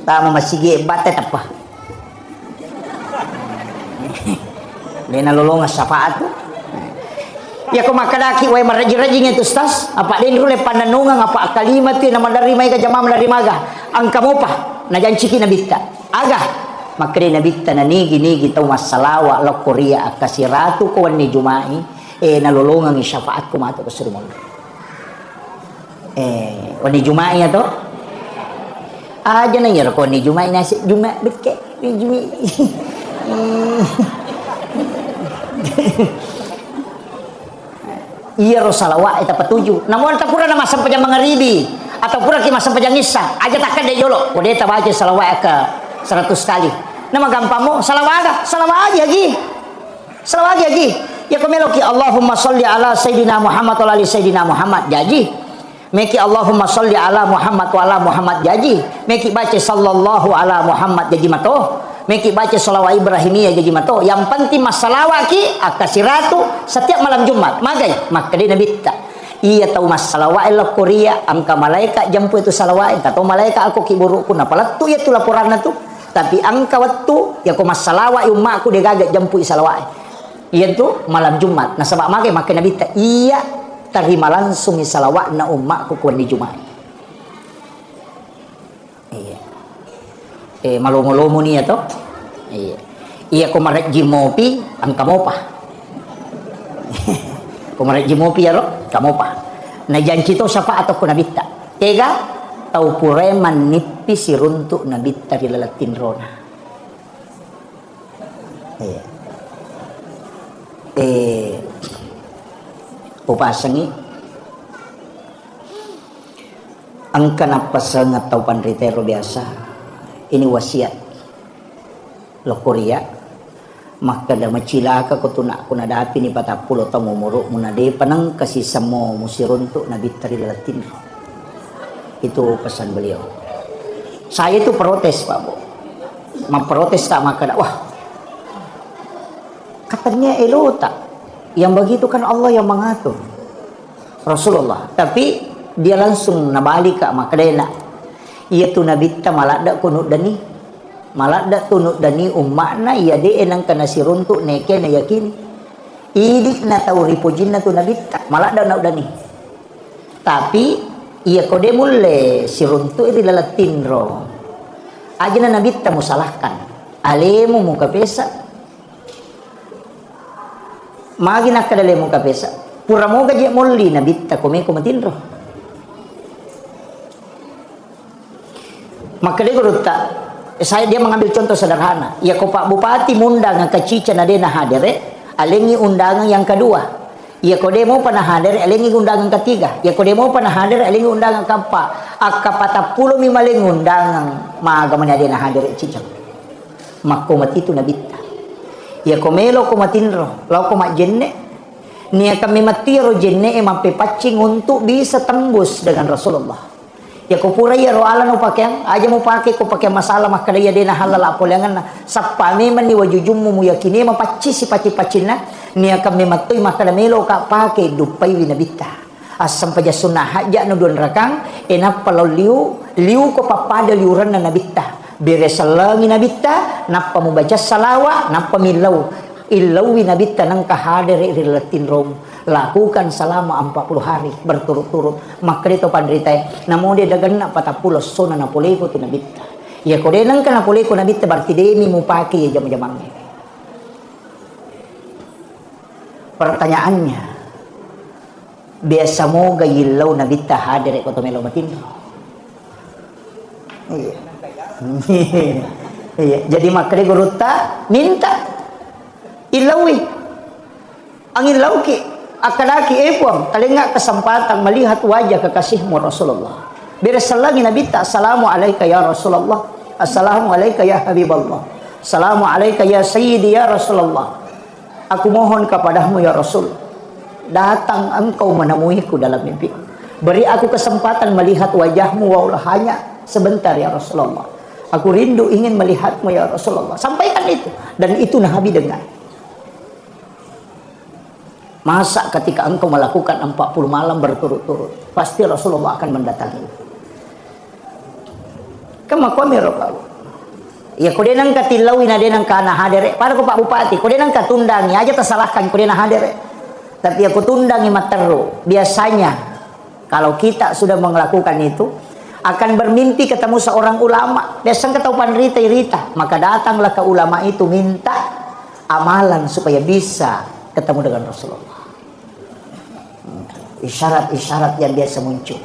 Speaker 1: tama masige bata tapa Lena lolongan syafaat tu. Ya ko makadaki way maraji-rajing itu ustaz. Apa din rule pananungan apa kalimat tu na madarima ka jamaah madarimaga. Ang kamo pa na janji ki nabita. Aga makre nabita na nigi taw masalawa lo Korea akasiratu ko ni jumai na lolongan ni syafaat ko mato ko surmon. Wani jumai ato. Aja na yar ko ni jumai nasi juma betke ni jumi. Iya rosalawat eta petuju namun tak pura nama sampai jam mangaribi atau pura ki masam pajang isya aja takkan de jolo kode ta baca salawat ke 100 kali nama gampang salawat aja lagi ya komelo ki Allahumma sholli ala sayidina Muhammad wa ali sayidina Muhammad jaji meki Allahumma sholli ala Muhammad wa ala Muhammad jaji meki baca sallallahu ala Muhammad jaji mato meki baca salawat Ibrahimiyah jadi mato yang penting masalah ki akasiratu setiap malam Jumat magai maka dia nabi tak iya tahu masalah elo Korea angka malaikat jampu itu salawat atau malaikat aku kiburu pun apalah tu ya tu laporan tu tapi angka waktu ya ko masalah umma aku dia gagak jampu salawat iya tu malam Jumat nah sebab magai maka nabi tak iya terima langsung salawat na umma aku kuan di Jumat iya malungo-lungo niya to iya kumarek jimopi ang kamopa kumarek jimopi yaro kamopa na janji to sapa atau kunabita tega tau pureman nipi siruntuk nabita di lalatin rona upasangi ang kanapasal nga tau panritero biasa ini wasiat lo Korea maka da macilaka ko tuna kuna dapi ni patapulo tamu muruk munade panang kasih samo musiruntuk nabi tari latin itu pesan beliau saya itu protes Pak Bu memprotes tak maka wah katanya tak yang begitu kan Allah yang mengatur Rasulullah tapi dia langsung nabalik ka maka dia nak iya tu nabita malada kunut dani malada tunut dani ummakna iya de enang kana siruntuk neke na yakini idik na tau ripojin na tu nabita malada na dani tapi iya kode mulle siruntuk iri lalatin ro aja na nabita musalahkan alemu muka pesa magi nak kadale muka pesa pura moga je mulli nabita kome kumatin ro maka dia tak dia mengambil contoh sederhana ya ko Pak Bupati mundang ke cica na dia hadir alengi undangan yang kedua ya ko dia mau pernah hadir alengi undangan ketiga ya ko dia mau pernah hadir alengi undangan keempat akapata pulo mimaling undangan maga mana dia hadir cica makko mati tu nabita ya ko melo ko matinro law ko majenne niya kami mati ro jenne mampe pacing untuk bisa tembus dengan Rasulullah ya ko pura ya ro ala no pakaian aja mau pakai ko pakai masalah maka dia dena halal apolangan sappa memang ni wajujummu muyakini mapaci si paci-pacina ni akan mematui maka melo ka pakai dupai winabita asam paja sunnah haja no don rakang enap palau liu ko papada liuran na nabitta bere salangi nabitta napa membaca salawa napa milau ilawi nabitta nang kahadere rilatin rom lakukan selama 40 hari berturut-turut maka itu pandritai namun dia dagan na patapulos sona na poleko tu nabitta ya kode nang kana poleko nabitta berarti demi mupaki ya jam-jamangnya. Pertanyaannya, biasa mo gayilaw na bita hadere ko tumelo matin. Iya. Iya. Jadi makre guruta minta ilawi. Ang ilaw ki akadaki epong talinga kesempatan melihat wajah kekasihmu Rasulullah. Birasalagi nabita assalamu alayka ya Rasulullah. Assalamu alayka ya Habiballah. Assalamu alayka ya Sayyidi ya Rasulullah. Aku mohon kepadamu ya Rasul, datang engkau menemuiku dalam mimpi. Beri aku kesempatan melihat wajahmu walau hanya sebentar ya Rasulullah. Aku rindu ingin melihatmu ya Rasulullah. Sampaikan itu. Dan itu Nabi dengar. Masa ketika engkau melakukan 40 malam berturut-turut, pasti Rasulullah akan mendatangi. Kemakwami Rasulullah. Ya kode nang katilawi na denang kana hadere para ko Pak Bupati kode nang katundangi aja tersalahkan kode na hadere tapi aku tundangi materu biasanya kalau kita sudah melakukan itu akan bermimpi ketemu seorang ulama desang ketaupan rita maka datanglah ke ulama itu minta amalan supaya bisa ketemu dengan Rasulullah. Isyarat-isyarat yang biasa muncul.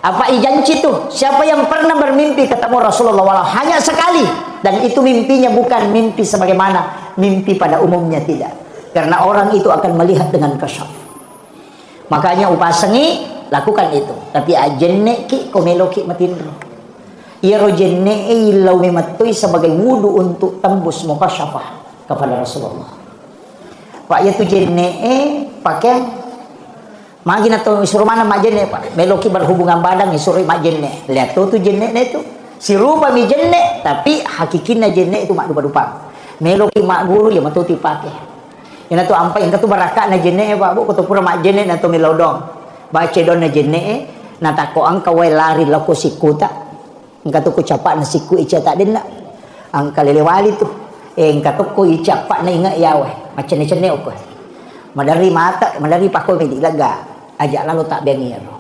Speaker 1: Apa ijanci itu? Siapa yang pernah bermimpi ketemu Rasulullah walau hanya sekali dan itu mimpinya bukan mimpi sebagaimana mimpi pada umumnya tidak. Karena orang itu akan melihat dengan kasyaf. Makanya upasangi lakukan itu. Tapi ajenne ki komelo ki matindro. Ia rojenne ilau mematui sebagai wudu untuk tembus mukasyafah kepada Rasulullah. Pak yaitu jenne pakai magi na to suruh mana majenne pak meloki berhubungan badan suruh majenne lihat tuh jenne itu si rupa mi jenne tapi hakikinnya jenne itu mak dupa meloki mak guru ya matuti pakai ina tu ampai ina tu baraka na jenne pak bu kutu pura mak jenne na to milodong baca don na jenne na tako angka we lari lako sikuta angka tu ku capak na siku ica tak denna angka lelewali tu angka tu ku icapak na inga yawe macam ni cene ok madari mata madari pakoi medik laga ajak lalu tak bengiro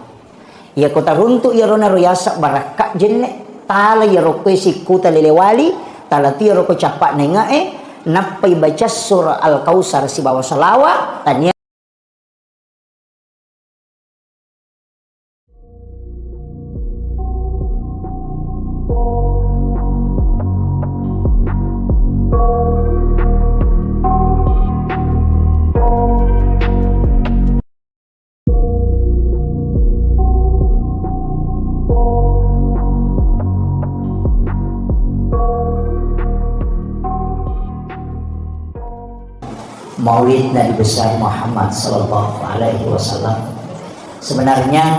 Speaker 1: ya kota runtuk ya rona royasa barakak jenne tala ya rokoi siku talelewali tala ti rokoi capak nenga napai baca surah Al-Kausar si bawa salawat tanya Maulid Nabi besar Muhammad Sallallahu Alaihi Wasallam sebenarnya,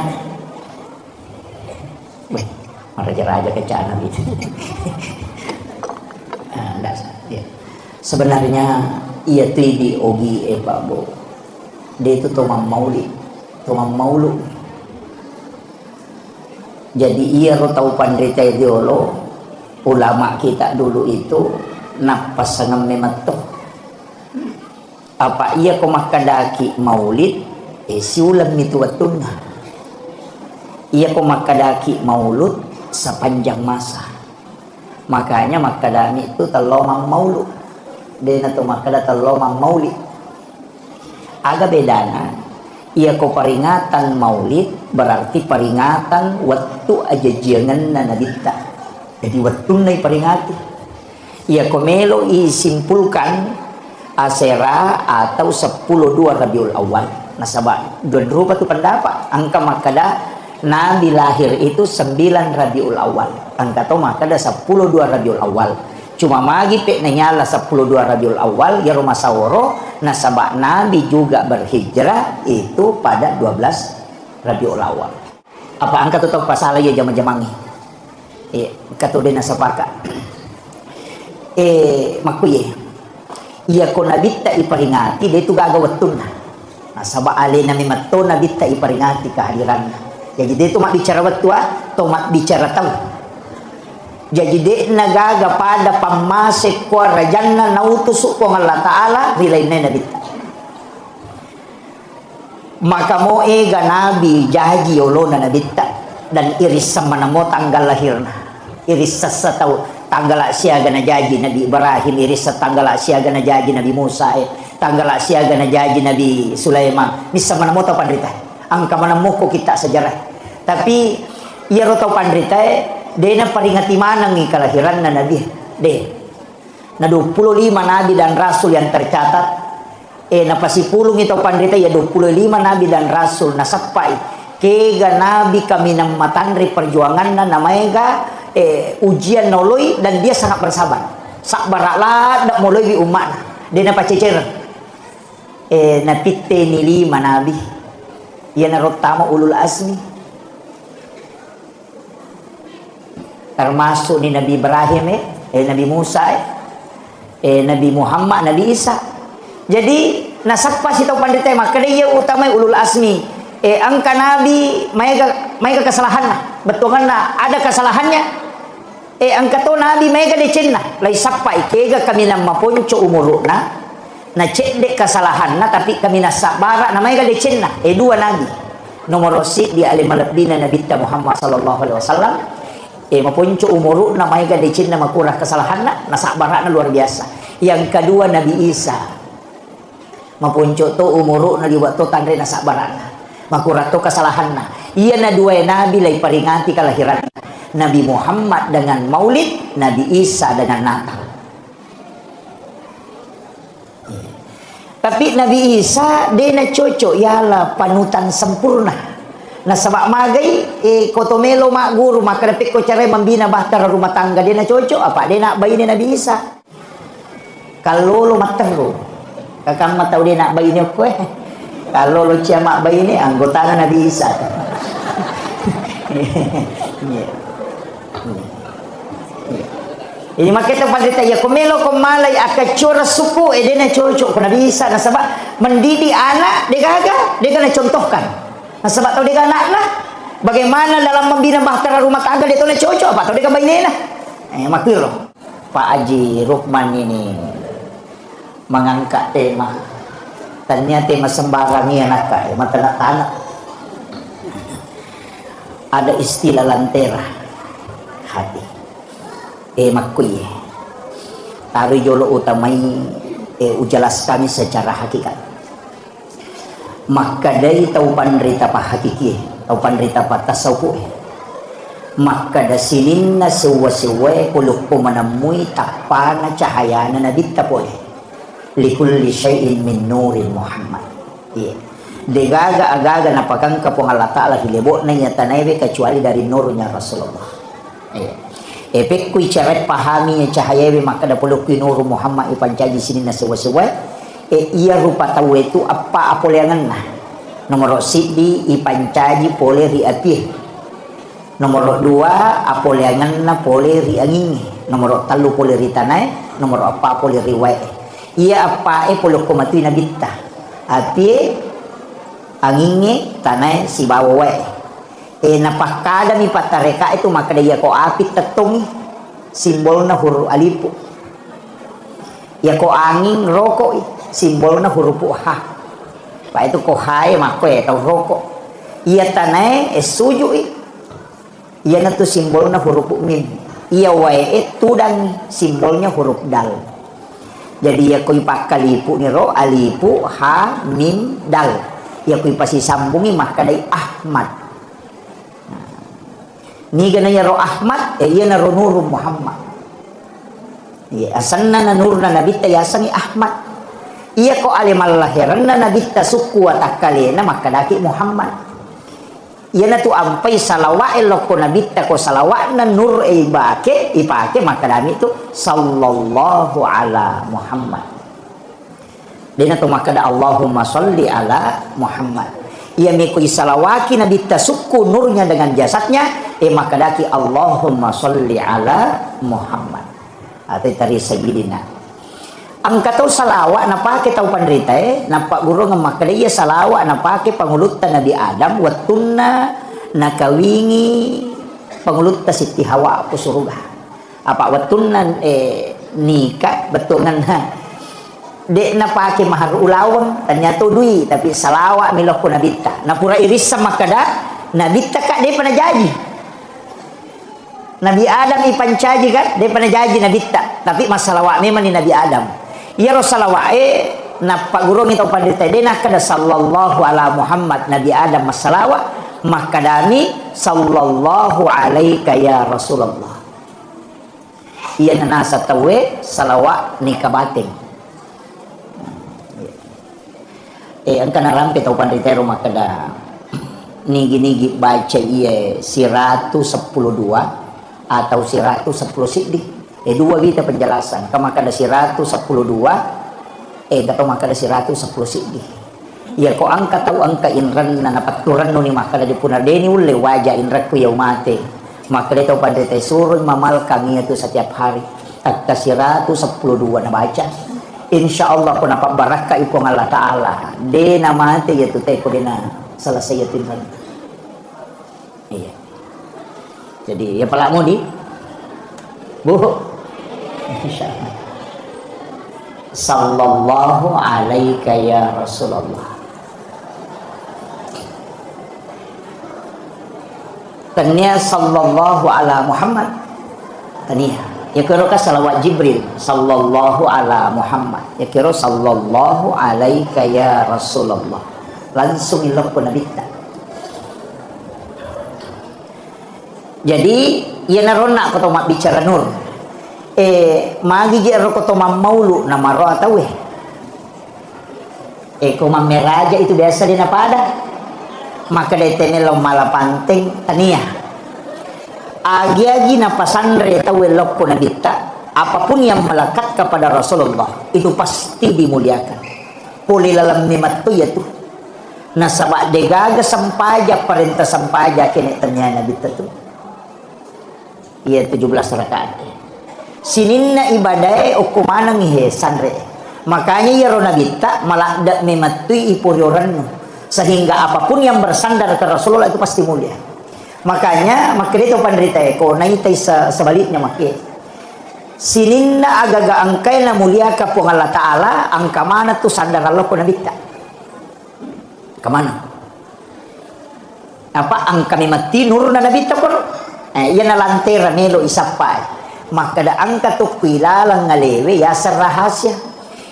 Speaker 1: raja-raja kecaan Nabi itu. Sebenarnya ia tu di ogi Pak Bo, dia itu tomam Maulid, tomam Maulud. Jadi ia tahu pandai ideolo ulama kita dulu itu napas sangam mematuh. Apa ia komakadaki maulid siulam itu watuna ia komakadaki maulud sepanjang masa makanya makadami itu telomang maulud dan atau makada telomang maulid agak bedana ia ko peringatan maulid berarti peringatan waktu aja jangan nanadita jadi waktu nai peringati ia komelo isimpulkan Asera atau 10-2 Rabiul Awal nasabah dua rupa tu pendapat angka makada Nabi lahir itu 9 Rabiul Awal angka tu makada 10-2 Rabiul Awal cuma magi pe nyala 10-2 Rabiul Awal ya rumah saworo nasabah Nabi juga berhijrah itu pada 12 Rabiul Awal apa angka tu tahu pasal ya jama-jamangi kata dia nasabaka makuye ia ko nabita iperingati dia itu gaga wetun Nasaba ali na mimato na bitta iparingati kehadiran. Jadi dia tu mak bicara waktu to mak bicara tahu. Jadi dia nagaga pada pamasik ko rajanna nautus ko Allah Taala rilainna na bitta. Maka mo ega nabi jaji olona na bitta dan iris sama namo tanggal lahirna. Iris sa tahu tanggal siaga na jaji Nabi Ibrahim, iris sa tanggal siaga na jaji Nabi Musa, tanggal siaga na jaji Nabi Sulaiman. Misa mana mo tau pandrita. Ang kamana mo ko kita sejarah. Tapi iya ro tau pandrita de na paringati manang ni kelahiran na Nabi. De. Na 25 nabi dan rasul yang tercatat. Na pasipulong ito pandrita ya 25 nabi dan rasul na sapay. Kega nabi kami ng matandri perjuangan na namanya ujian noloy dan dia sangat bersabar. Sakbarala dak moloy bi umat. Dia na pacecer. Napitte ni 5 nabi. Ia narotama ulul azmi. Termasuk ni Nabi Ibrahim, Nabi Musa, Nabi Muhammad, Nabi Isa. Jadi nasapa si tau pandita maka dia utama ulul azmi. Angka nabi mereka kesalahan lah. Betulan na ada kesalahannya. Angka to nabi mereka decen lah. Lai sapai kega kami na maponco umuruna. Na cek dek kesalahan na tapi kami na sabara na mereka decen lah. Dua nabi. Nomor si dia alim malabdina Nabi Muhammad sallallahu alaihi wasallam. Maponco umuruna mereka decen na makurah kesalahan na sabara na luar biasa. Yang kedua Nabi Isa. Mapunco to umuru na liwat to tandre na sabaran makurato kesalahan na iya na dua nabi lay paringati kelahiran Nabi Muhammad dengan Maulid, Nabi Isa dengan Natal. Tapi Nabi Isa dia na cocok yala panutan sempurna na sabak magai kotomelo mak guru maka dapat ko cara membina bahtera rumah tangga dia na cocok apa dia nak bayi ni Nabi Isa kalau lo matero kakak mak tahu dia nak bayi ni apa kalau lo ciamak bayi ni anggota Nabi Isa. Ini makanya pandita ya komelo komalay akacura suku dia na cocok Nabi Isa na sebab mendidik anak dia kena contohkan. Nah sebab tahu dia anak lah bagaimana dalam membina bahtera rumah tangga dia tahu na cocok apa tahu dia bayi ni lah. Makir loh Pak Haji Rukman ini mengangkat tema tanya tema sembarang ni anak mata nak tanah ada istilah lantera hati makui taruh jolo utamai ujalas kami secara hakikat maka dari tahu pandrita pa hakiki tahu pandrita pa tasawuf maka da sinin na sewa-sewa kuluk po manamui takpa na cahaya na nabita po likulli syai'in min nurin Muhammad. Degaga agaga napakang kapong Allah Ta'ala hilibot na niya tanaybe kecuali dari nurnya Rasulullah. Epek kuy caret pahami niya cahayabe maka da puluk kuy nur Muhammad ipancaji sini na sewa-sewa. Iya rupa tahu itu apa apoleangan na. Nomor sidi ipancaji pole ri apih. Nomor 2 apoleangan na pole ri angin. Nomor 3 pole ri tanay. Nomor 4 pole ri wae. Ia apa puluk kumatui na bitta api anginge tanay si bawa napakada mi patareka itu maka dia ko api tetong simbol na huruf alipu ya ko angin rokok simbol na huruf ha pa itu ko hai mako atau rokok ia tanay suju ia na tu simbol na huruf mim ia wae tudang simbolnya huruf dal. Jadi ya koi pakalipu ni ro alipu ha mim dal. Ya koi pasi sambungi maka dai Ahmad. Ni gananya ro Ahmad iya na ro nur Muhammad. Ya asanna na nur na nabita ya asani Ahmad. Iya ko alimal lahiran na nabita suku wa takalena maka daki Muhammad. Iya na tu ampai salawat elok ko nabita ko salawat na nur ipake maka dami tu sallallahu ala Muhammad. Dina tu maka da Allahumma salli ala Muhammad. Ia mi ko salawaki nabita suku nurnya dengan jasadnya maka daki Allahumma salli ala Muhammad. Atau tari sayyidina. Angka tau salawat na pake tau pandrita na pak guru ngamakadaya salawat na pake pangulutan Nabi Adam wattunna nakawingi pangulutan Siti Hawa po suruga. Apa wattunna nikah betungan dek na pake mahar ulawang ternyata dui tapi salawat milok ko nabita. Na pura iris sa makada nabita ka de panajaji. Nabi Adam ipancaji kan de panajaji nabita tapi masalawat memang ni Nabi Adam. Ya Rasulullah na pagurong ito pandita na kada sallallahu ala Muhammad Nabi Adam masalawa makadami sallallahu alaika ya Rasulullah. Iya na nasa tawe salawa ni kabating. Ang kanarampi ito pandita makada nigi-nigi baca iya siratu 12 atau siratu 10 sidik. Dua kita penjelasan. Kamakada si ratu 12. Dato makada si ratu 10 sidi. Ya ko angka tau angka inran na napaturan no ni makada di punadeni ule wajah inrat ko yaw mate. Makada tau pada tay surun mamal kami itu setiap hari. At si ratu 12 na baca. Insyaallah ko napak baraka ipo ng Allah Ta'ala. De na mate yatu tay ko din na selesai yatu inran. Iya. Jadi ya pala mo di. Bu. Insyaallah. Sallallahu alaika ya Rasulullah. Tania sallallahu ala Muhammad. Tania. Ya kira ka salawat Jibril sallallahu ala Muhammad. Ya kira sallallahu alaika ya Rasulullah. Langsung ilang ko nabita. Jadi ya narona ko to bicara nur. Magi jero ko to mamaulu na maro ataw kung mameraja itu biasa din napada maka detenelo malapanting tania agi-agi na pasandre tawe lokko na kita apapun yang melekat kepada Rasulullah itu pasti dimuliakan puli lalam nimat tu ya tu nasabak degaga sampaja perintah sampaja kini tanya nabi tu iya 17 rakaat sininna ibadah ukumanang ihe sandre makanya ya ronagita malakda mematui ipuryoran sehingga apapun yang bersandar ke Rasulullah itu pasti mulia makanya makanya itu pandrita ko naitay sebaliknya makanya sininna agaga angkay na mulia ka po Allah Ta'ala ang kamana tu sandar Allah ko nabita kamana apa ang kami mati nur na nabita ko yan na lantera melo isapay maka da angka tu kilalang ngalewe ya rahasia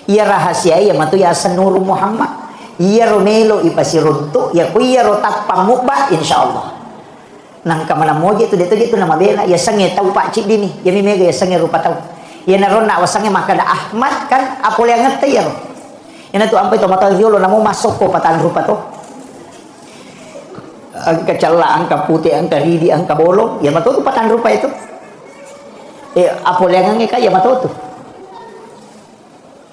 Speaker 1: ya rahasia ya matu ya nur Muhammad ya ronelo ipasirunto ya kuya rotak pamukba insyaallah nang kamana moje tu dito na mabela ya sange tau pak cik dini ya mimega ya sange rupa tau ya narona wasange maka da Ahmad kan apol yang ngetay ya ina tu ampai to mata violo namo masuk ko patan rupa to angka cala angka putih angka ridi angka bolong ya matu tu patan rupa itu apolengan nga kaya matuto.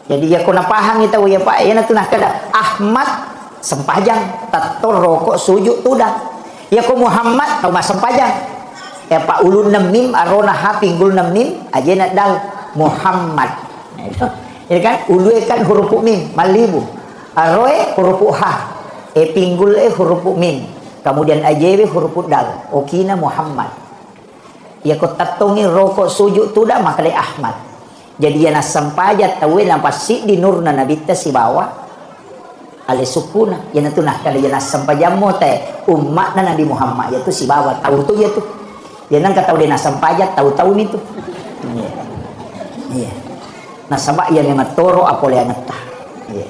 Speaker 1: Jadi ya kuna pahang ito ya pak ya natunah kada Ahmad sempajang tator rokok sujud tudah. Ya ko Muhammad tau mas sempajang. Ya pak ulun namim arona ha pinggul namim aja nak dal Muhammad. Ini kan ulu kan huruf mim malibu. Aroe huruf ha. Pinggul huruf mim. Kemudian ajewe huruf dal. Okina Muhammad. Ya ko tatongi rokok sujud tu dah makale Ahmad. Jadi ya nasampajat tawe nampasi di nurna nabita si bawa ale sukuna ya natunah kada ya nasampajamo te umat na Nabi Muhammad ya tu si bawa tahu tu ya tu. Ya nang kataw din nasampajat tahu-tahu nito. Iya. Nasaba ya memang toro apol yang ngetah. Iya.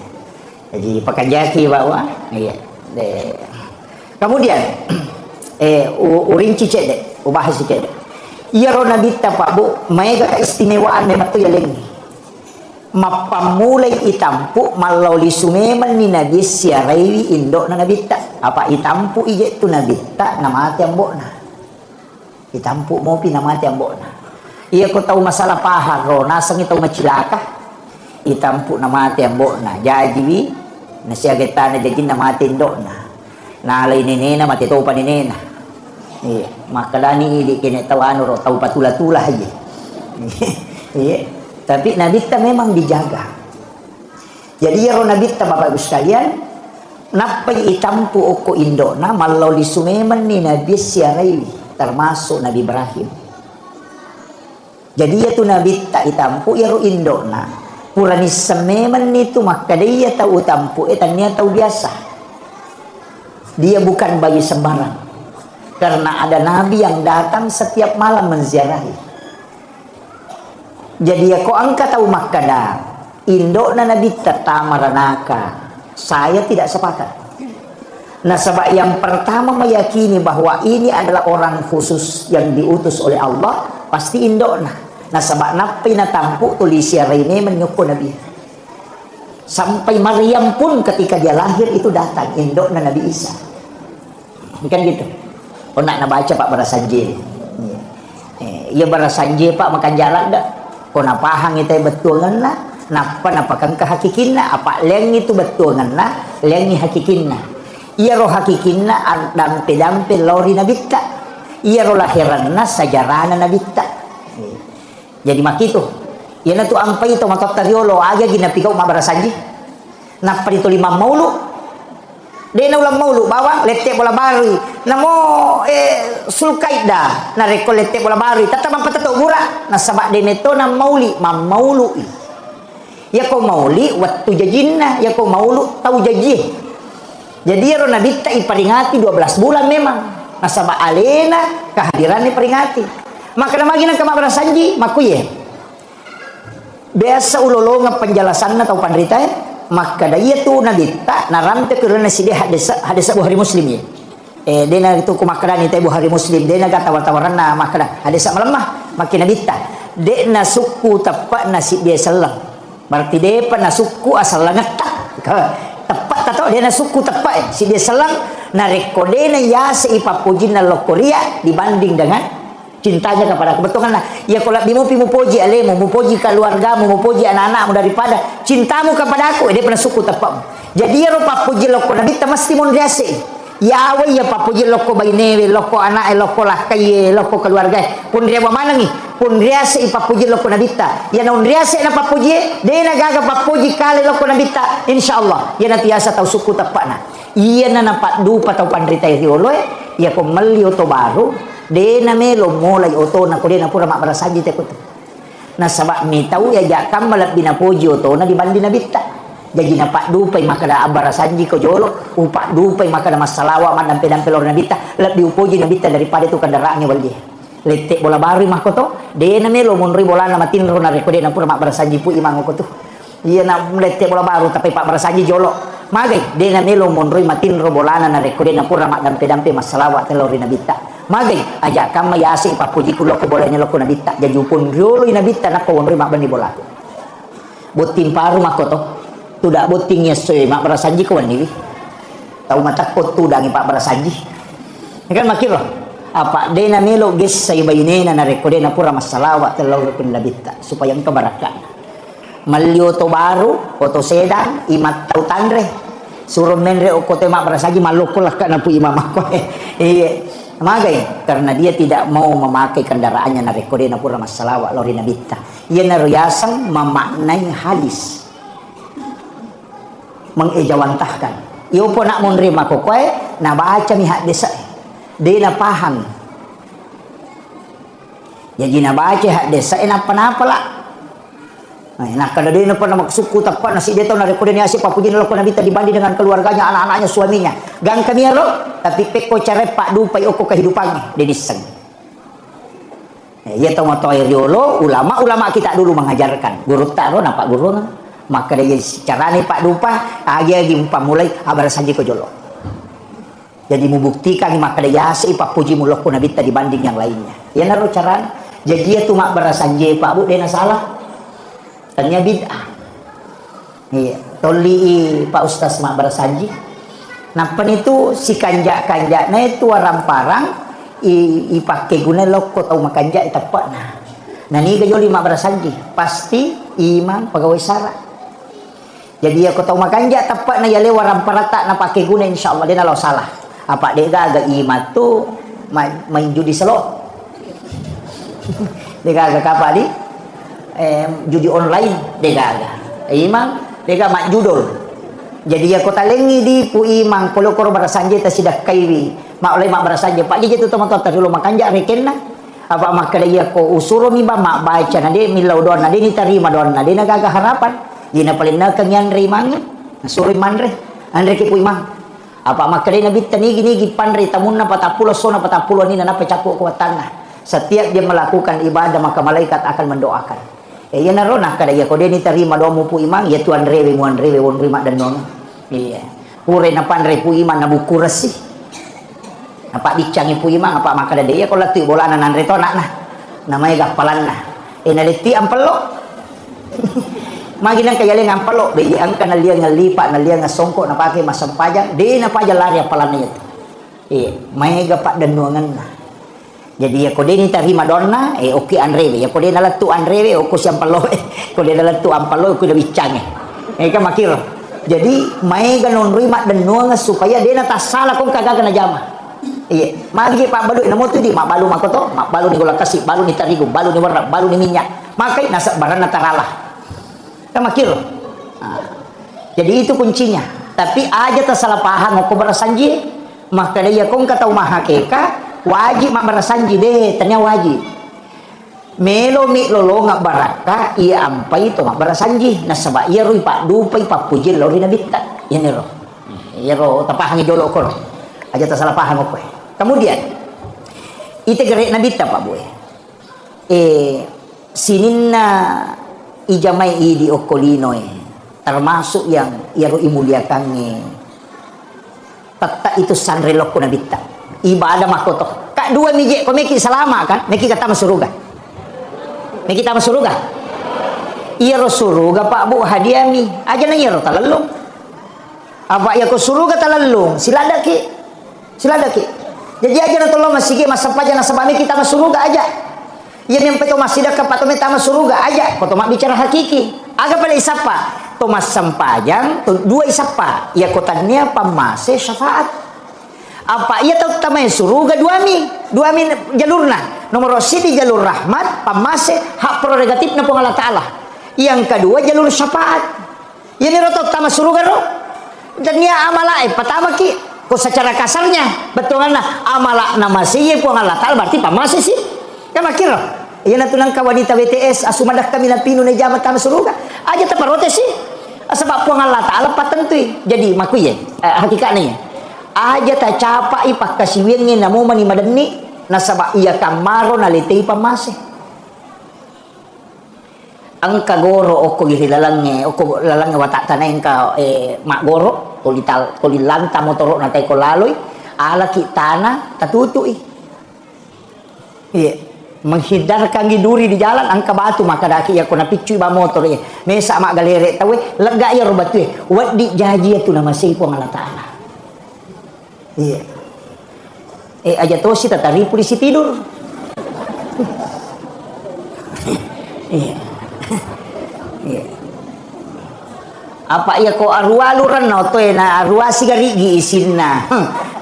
Speaker 1: Jadi pakanjaki bawa. Iya. Kemudian urinci cede, ubah si cede. Iya ro nabita pak bu, mega keistimewaan memang tu ya lengi. Mapamulay itampu malauli sumeman ni nabi siarai indok na nabita. Apa itampu ije tu nabita namati ang na. Itampu mo pinamati ang na. Iya ko tahu masalah pahar ro nasang itaw macilaka. Itampu namati ang na. Jadi nasiagita na jadi namati indok na. Nalay ni nena matitupan ni nena. Iya, makalani ili kini tahu anu ro tahu patula-tula aja. Iya, tapi Nabi kita memang dijaga. Jadi ya Nabi Bapak Ibu sekalian, napai itampu oko indona malau di sumeman ni Nabi siarai termasuk Nabi Ibrahim. Jadi ya tu Nabi tak itampu ya ro indona purani sememan itu maka dia tahu tampu tanya tahu biasa. Dia bukan bayi sembarang, karena ada Nabi yang datang setiap malam menziarahi. Jadi ya kau angkat tahu makada indona Nabi tatamaranaka. Saya tidak sepakat. Nah, sebab yang pertama meyakini bahwa ini adalah orang khusus yang diutus oleh Allah, pasti indona. Nah, sebab napi na tampu tulisia reine menyuku Nabi. Sampai Maryam pun ketika dia lahir itu datang indona Nabi Isa. Kan gitu. Oh nak baca Pak Barasanji. Ya Barasanji Pak makan jalan dah. Kau nak pahang itu betul kan lah. Napa kan kehakikinna apa leng itu betul kan lah. Leng ni hakikinna. Ia roh hakikinna dampe lori nabita. Ia roh lahiranna sajarana nabita. Jadi makito. Ia na tu ampai itu matot tariolo aga ginapikaw Barasanji. Napa itu 5 maulu. Dena ulang maulu bawang lete bola bari. Namo sulkaida na reko lete bola bari. Tatamang patato mura. Na sabak deneto na mauli mamaulu. Ya kau mauli waktu jajinna, ya kau maulu tahu jaji. Jadi ya Nabi tak iperingati 12 bulan memang. Nasabah alena kehadiran diperingati. Maka nama gina ke Barasanji makuye. Biasa ulolonga penjelasan atau pandrita maka daya tu Nabi tak naramte kerana si dia hadis Bukhari Muslim ya. Dena itu kumakran itu Bukhari Muslim. Dena kata tawar-tawaranna maka hadis melemah makin Nabi tak. Dena suku tepat nasi dia selang. Berarti dia pernah suku asal ngetak tepat atau dia na suku tepat si dia selang nareko dia na ya seipapujin na lokoria dibanding dengan cintanya kepada aku betul kan lah ya kalau bimu mupoji alemu mupoji keluargamu mupoji anak-anakmu daripada cintamu kepada aku dia pernah suku tepat jadi ya rupa puji loko nabi mesti mondriase ya awe ya papuji loko bainewe loko anak loko lakai loko keluarga pun dia mana nih pun dia ipapuji loko nabita ya non dia na papuji dia na gaga papuji kali loko nabita insyaallah ya nanti asa tahu suku tapana iya na napak dupa tahu pandrita riolo ya ko mali oto baru dia na melo mulai oto na ko dia na pura mak Barasanji te ko na sabak mi tahu ya jakam malat binapuji oto na dibanding nabita jadi napak dupai maka da Barasanji ko jolo upak dupai maka da masalawa man dampe lor nabita lebih upuji nabita daripada itu kendaraannya waldi letek bola bari mah ko to de na melo monri bola na matin ro na rekode na pura mak Barasanji pu imang ko to iya na letek bola baru tapi Pak Barasanji jolo magai de na melo monri matin ro bola na rekode na pura mak dampe masalawa telor nabita magai aja kam mayasi papuji kulo ko bolanya lo ko nabita jadi upun jolo nabita na ko monri mak bani bola botin paru mah ko to tidak botingnya soe mak Barasanji kawan ni tahu mata kotu dangi Pak Barasanji kan makir loh apa dena melo ges saya bayinena na rekode na pura masalawa telur pun labita supaya engkau barakan malio to baru foto sedang imat tau tandre suruh menre okote mak Barasanji malukul lah kan apu imam aku iya magai karena dia tidak mau memakai kendaraannya na rekode na pura masalawa lori nabita ia na riasang memaknai hadis mengejawantahkan iyo po nak menerima kokoe na baca mihak desa dia na paham jadi na baca hak desa napa lah nah kada dia na pernah maksuku tepat nasi dia tahu na rekode ni asip papuji na loko nabita dibanding dengan keluarganya anak-anaknya suaminya gang kami ro tapi peko care pak dupai oko kehidupannya dia diseng ya tahu matoy riolo ulama kita dulu mengajarkan guru taro nampak guru kan maka dia secara ni Pak Dupa aja diumpa mulai Barasanji ko jolo jadi membuktikan maka dia asih Pak puji mulok ko nabita dibanding yang lainnya ya naro cara jadi itu mak Barasanji Pak Bu dia salah ternyata bid'ah iya toli Pak Ustaz mak Barasanji nampan itu si kanjak na itu orang parang ipake guna loko tau makanja itapak nah ni gajoli mak Barasanji pasti imam pegawai syarat jadi aku tahu makanja tepat na yale waram parata na pakai guna insyaallah dia kalau salah apa dia agak imat tu main judi slot dia agak apa di judi online dia agak imam Deka mak judul. Jadi ya kota lengi di pu imang polo koro barasanje ta sidak kaiwi. Mak oleh mak barasanje pak je tu teman dulu makanja rekenna. Apa mak kada ya ko usuro mi ba mak baca nade milau don nade ni tarima don nade na gaga harapan. Dina palina kangyan rimang. Suri manre. Andre ki pu imang. Apa mak kada nabi tani gini panre tamunna patapulo sona patapulo ni na pecapuk kuatanna. Setiap dia melakukan ibadah maka malaikat akan mendoakan. Ya narona kada ya ko dia ni tarima doamu pu imang ya tuan rewe muan rewe won rima dan nong. Iya. Pure na pandre pu imang na buku resih. Apa dicangi pu imang apa maka dia ko lati bola anan reto nak nah. Namanya gapalan nah. Naliti ampelo. Magi nang kaya le ngampelo be ang kana liya ngalipa na liya ngasongko na pake masampajang di na pa jalari apalan niya. Iya, may gapak dan nuangan nah. Jadi ya kode ni tarima donna oke anrewe ya kode dalam tu anrewe oku siam palo kode dalam tu ampalo oku dah bicang kan makir. Jadi mai ganon rima dan nuanga supaya dia nata salah kong kagak kena jama. Iya, magi pak balu namo tu di mak balu makoto, mak balu ni gula kasih, balu ni tarigu, balu ni warna, balu ni minyak. Makai nasa barang nataralah. Kan makir. Jadi itu kuncinya. Tapi aja tak salah paham oku berasanji, maka dia kong kata umah hakeka wajib mak barasanji deh, tanya wajib. Melo mi lolo ngak baraka ia ampai to mak barasanji. Nasaba ia rui pak dupai pak pujil lori nabita. Ya nero. Ya ro tapahangi dolo ko. Aja tak salah paham ko. Kemudian ite gerek nabita pak boy. Sininna ijamai di okolino termasuk yang ia ro imuliakan tata itu sanrelok ko nabita. Ibadah makoto kak dua miji ko meki salama kan meki kata masuruga meki ta masuruga iya ro suruga pak bu hadiah mi aja na iya ro talalung apa ya ko suruga talalung siladaki jadi aja na tolong masigi masampaja na sabami kita masuruga aja iya nyampe to masida ka patome ta masuruga aja ko to mak bicara hakiki aga pada isapa to masampajang to dua isapa ya kotanya pamase syafaat apa ia tahu tamai suruga dua mi jalurna nomor sidi jalur rahmat pamase hak prerogatif na Allah Ta'ala yang kedua jalur syafaat ini roto tama suruga ro dan dia amala pertama ki ko secara kasarnya betul na amala nama siye po Allah Ta'ala berarti pamase sih kan makir iya na tunang ka wanita BTS asumadak kami na pinu na jamat tama suruga aja taparote sih sebab po Allah Ta'ala patentui jadi makuye hakikatnya aja ta capa ipak kasiwingin namo mani madani nasaba iya kamaro nalitay pamase ang kagoro oko girilalang oko lalang watak tanayin ka mak goro tulilanta motoro natay ko laloy ala kitana tatutui iya menghindar kang giduri di jalan ang kabatu maka daki ya ko napicui ba motor mesa mak galere tawe lega ya robatu wat di jaji itu nama sipo Allah Ta'ala. Iya. Aja tuh sih tatari polisi tidur. Iya. Iya. Apa iya ko arua luran no to na arua sigarigi isinna.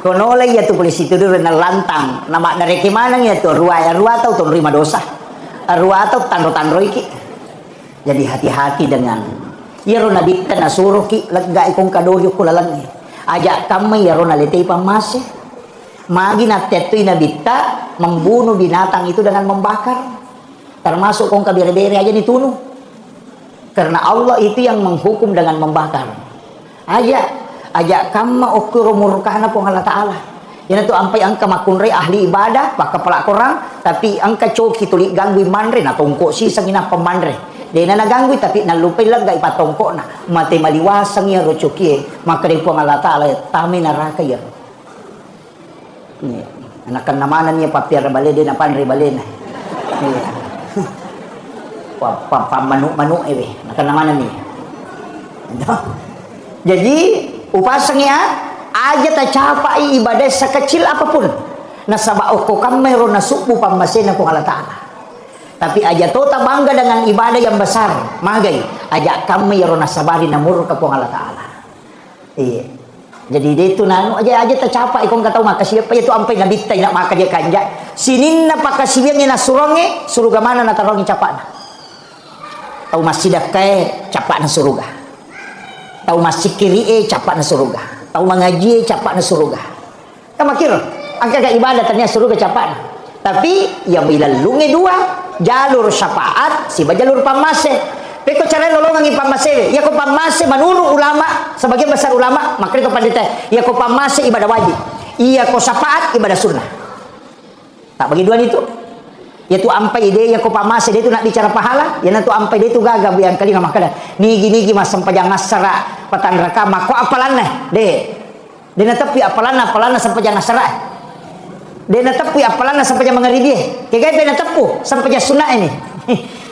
Speaker 1: Kono lagi ya tuh polisi tidur na lantang. Nama dari mana ya tuh arua tahu tuh terima dosa. Arua tahu tandro iki. Jadi hati-hati dengan ya ro nabi tan suruh ki lega ikong kadoryo kulalang ajak kami ya rona letei pamase magi na tetui nabita membunuh binatang itu dengan membakar termasuk kong kabire-bire aja ditunuh karena Allah itu yang menghukum dengan membakar ajak kami ukur murkana po Allah Ta'ala yan itu ampai angka makunre ahli ibadah baka pelak korang tapi angka coki tuli ganggu manre na tongko si sangina pemandre dia na naganggoy tapi nalupay lang gay patongko na mati maliwasang ya rochoki maka rin po ang Allah Ta'ala tami naraka ya anakan namanan niya papiar bali din apan ribali na pamanu anakan namanan niya jadi upasangnya aja ta capai ibadah sekecil apapun nasaba ko kamay ro nasubu pamasin ko Allah Ta'ala. Tapi aja tota bangga dengan ibadah yang besar magai ajak kami ya rona sabari namur ke Allah Ta'ala iya jadi itu nanu aja tercapai ikong kata maka siapa itu ampai nabita nak maka dia kanja sinin na pakasiwing na suronge suruga mana na tarongi capana tahu masjid kae capana suruga tahu masih kiri capak na surga, tahu mengaji capak na surga. Kamu kira angka gak ibadah ternyata surga capak na. Tapi yang ilalungi dua jalur syafaat si jalur pamase. Peko cara nolongan pamase, ya ko pamase manunu ulama sebagian besar ulama makanya ko pandita, ya ko pamase ibadah wajib, iya ko syafaat ibadah sunnah. Tak bagi dua itu. Ya tu ampai ide ya ko pamase dia tu nak bicara pahala, ya tu ampai dia tu gagah yang kali nama kada. Nigi masam pajang nasara patan raka mako apalan nah. De na tapi apalan sampai jang nasara. De na tapi apalan sampai jang mengaribi. Kaya pe na tapu sampai jang sunnah ini.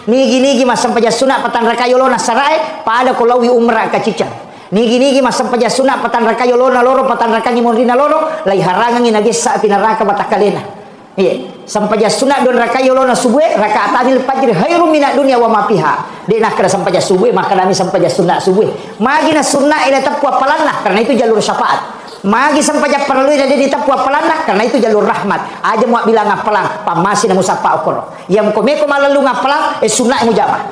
Speaker 1: Nigi masam pajang sunnah patan raka yolo nasara pada kolawi umrah ka cicang. Nigi masam pajang sunnah patan raka yolo na loro patan raka ngimondina loro lai harangan nagesa pinaraka batakalena. Iya, sampai jas sunat don raka yolona subuh rakaatanil fajr khairum minad dunya wa ma fiha. Dia nak kena sampai jas subuh maka kami sampai jas sunat subuh. Magina sunat ila tapu apalanlah karena itu jalur syafaat. Magi sampai jas perlu ila di tapu apalanlah karena itu jalur rahmat. Aja mau bilang apalang pamasi na musapa okoro. Yang komeko malalu ngapalang sunat mujamah.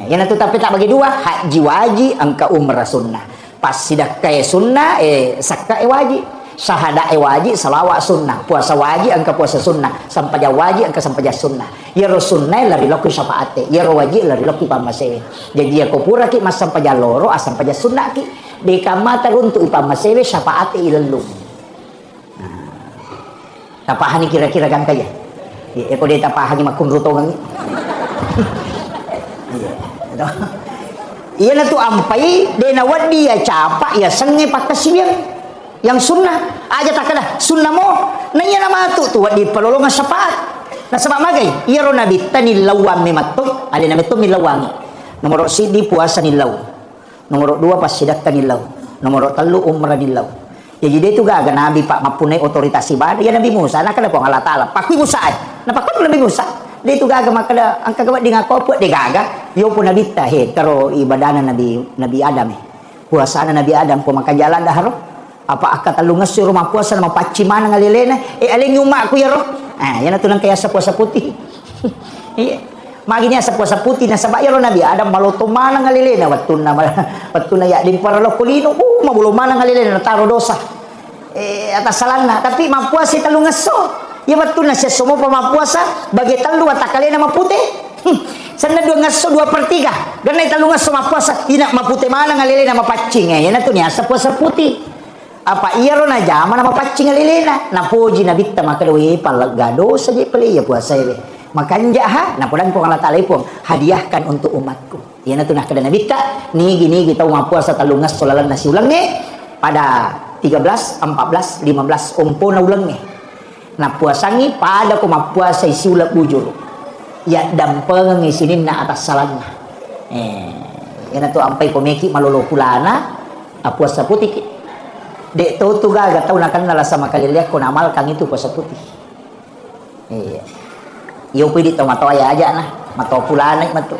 Speaker 1: Yang itu tapi tak bagi dua haji wajib angka umrah sunnah. Pas sidak kaya sunnah sakka wajib. Syahadah wajib, salawat sunnah, puasa wajib, angka puasa sunnah, sampaja wajib, angka sampaja sunnah. Ya sunnah lari loku syafaate, ya wajib lari loku pamasewe. Jadi ya kopura ki mas sampaja loro, sampaja sunnah ki. Di kamata untuk ipamasewe syafaate ilalu. Tapahani kira-kira kan kaya. Ya ko dia tapahani makun rutongan. Iya na tu ampai, dia nawat dia capak ya senge pakasibiang. Yang sunnah aja tak kena sunnah mo nanya nama tu di pelolongan syafaat nah sebab magai iya ro nabi tani lawam mematoi ada nabi tu milawang nomor sidi puasa nilau nomor dua pas sidak nilau nomor telu umrah nilau jadi dia tu gaga nabi pak mapunai otoritas ibadah ya nabi Musa nak kena pong Allah taala pakui Musa nah pakui nabi Musa dia tu gaga makada angka gawat dengan kopot dia gaga yo pun nabi tah karo ibadana nabi Adam puasa nabi Adam pun makan jalan dah ro apa akak talungas si rumah puasa nama pacimana ngalilena aling umak ku ya roh yan natulang kaya sa puasa putih maginya sa puasa putih na sabak ya roh nabi adam maloto mana ngalilena watun na ya din para lo kulino mabulo mana ngalilena nataro dosa atas salana tapi mapuasa talungas so ya watun na siya sumo pa mapuasa bagi talu atakalena maputih sana 2/3 ganay talungas so mapuasa ina maputih mana ngalilena mapacing yan natunya sa puasa putih apa iya ro na jaman nama pacing alilena na puji na bitta maka dewe palagado saja peli ya puasa we makanya na podang ko Allah taala pun hadiahkan untuk umatku ya na tunah kada na bitta ni kita mau puasa talungas solalan nasi ulang ni pada 13 14 15 umpo na ulang ni na puasa ni pada ko mapuasa isi ulap bujur ya dampeng isinin na atas salanna ya na tu ampai komeki malolo kulana puasa putih dek tu gaga tahu nak kenal sama kali lihat ko namal kang itu puasa putih. Iya. Yo pidi tahu matau ya aja nah, matau pula naik matu.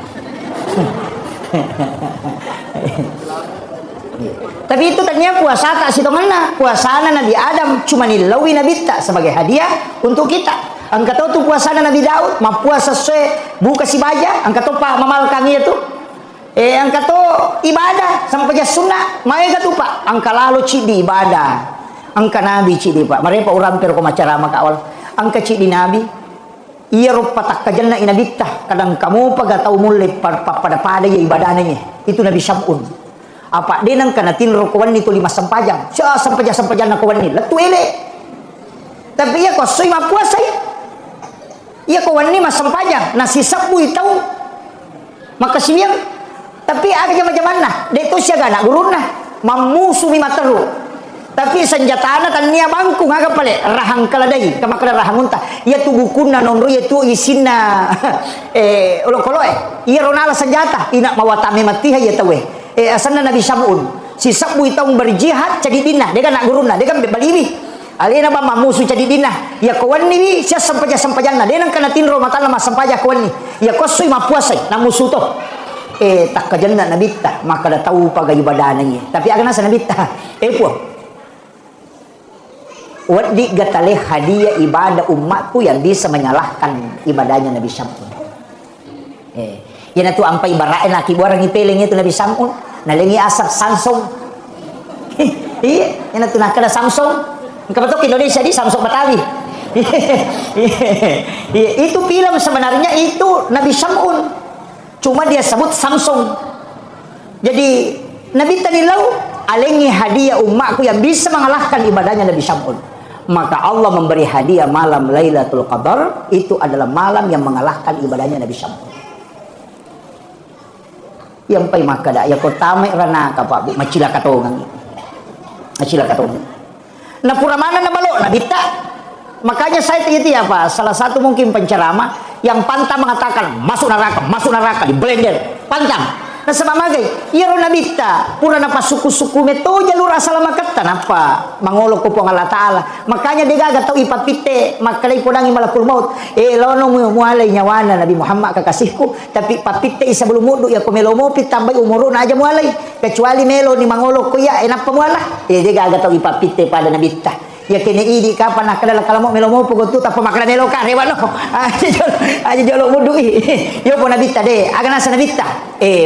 Speaker 1: Tapi itu ternyata puasa tak si tongana, puasa Nabi Adam cuma nilawi Nabi tak sebagai hadiah untuk kita. Angkat tahu tu puasa Nabi Daud, ma puasa se buka si baja, angkat tahu pak mamal kang itu. Angka to ibadah sampai jas sunnah mereka tu pak angka lalu cidi ibadah angka nabi cidi pak mereka orang pero macara maka awal angka cidi nabi iya rupa tak kajanna inabitah kadang kamu paga tahu mulai pada ya ibadahnya itu Nabi Syam'un apa dia nang kana tinro kawan itu 5 sampajang sampai nak kawan ni letu ele tapi ya kau soi ma puasa ya kawan ni mas sampajang nasi sabu tahu maka siang tapi ada macam mana dia tu siaga nak gurun nah mamusumi materu tapi senjata tan nia bangku ngaga pale rahang kaladai kama kada rahang unta ia tu bukuna nonro ia tu isina olokoloe ia ronala senjata ina mawatame matiha ia tawe asana Nabi Syam'un si sabu itong berjihad jadi dinah dia kan nak gurun nah dia kan baliwi alina ba mamusu jadi dinah ya kawan ni sia sampaja dia nang kana tinro mata nama sampaja kawan ni ya kosui mapuasai na musuh to tak kajanna Nabi ta maka dah tahu pagai ibadah ni tapi agana sa Nabi ta puang wadi gatale hadiah ibadah umatku yang bisa menyalahkan ibadahnya Nabi Syam'un yana tu ampai barain laki orang ipeling itu Nabi Syam'un nalingi asap Samsung. Iya, ina tunah kada Samsung. Kapatok Indonesia di Samsung Betawi. Itu film sebenarnya itu Nabi Syam'un. Cuma dia sebut Samsung. Jadi Nabi Tanilau alengi hadiah umatku yang bisa mengalahkan ibadahnya Nabi Syam'un. Maka Allah memberi hadiah malam Lailatul Qadar, itu adalah malam yang mengalahkan ibadahnya Nabi Syam'un. Yang pai makada ya ko tame rana ka Pak Bu macila katongang. Macila katongang. Na pura mana na balo na bita. Makanya saya itu apa? Salah satu mungkin penceramah yang pantang mengatakan masuk neraka, di blender, pantang. Nah semamagai, iya ro nabita, pura napa suku-suku meto jalur asal makatan apa mangolok ko po Allah Taala. Makanya dia gaga tau ipapite, makalay po nang malakul maut. Lono mo mualay nyawana Nabi Muhammad kakasihku, tapi papite isa belum mudu ya kumelo mo pitambay umuro na aja mualay. Kecuali melo ni mangolok ko ya enap pamuala. Dia gaga tau ipapite pada nabita. Ya kini idi kapan nak kadala kalamo melo mo pugo tu tapa makna melo ka rewano aja jolo mudu yo po nabita de aga nasa nabita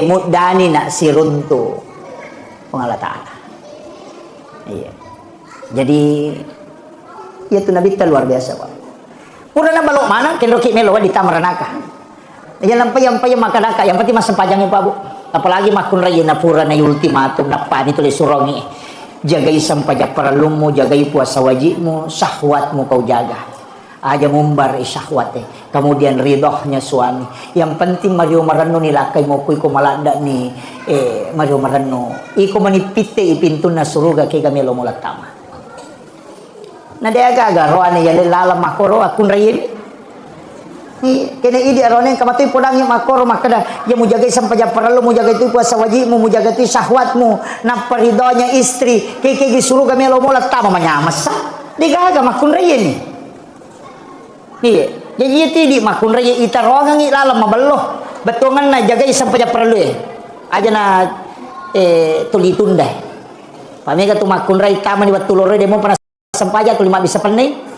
Speaker 1: mudani na si runtu Allah Taala. Iya. Jadi ya tu nabita luar biasa Pak. Pura na balok mana ken roki melo di tamaranaka. Ya lampai makanaka yang penting mas sempajangnya Pak Bu. Apalagi makun raya na pura na ultimatum na pani tulis surongi. Jagai sampajak paralumu, jagai puasa wajibmu, syahwatmu kau jaga. Aja mumbar syahwatnya. Kemudian ridhohnya suami. Yang penting Mario Marano nilakai mo ko malanda ni Mario Marano. Iko manipite ipintu na suruga kay kami lomulat tama. Na dia aga roane ya lalam makoro akun rayin. Kena idi arone kamatay podang yang makoro makada ya mo jaga sampai paralu mo jaga itu puasa wajibmu mo jaga itu syahwatmu na paridonya istri kay gisuru kami lo molat tama manyamas digaga makun rayin iya jadi itu di makun rayin itarongang ilalam maballo betongan na jaga sampai paralu aja na tulitunda pamega tu makun rayin tama ni watulore demo panas sampaja tu lima bisa peneng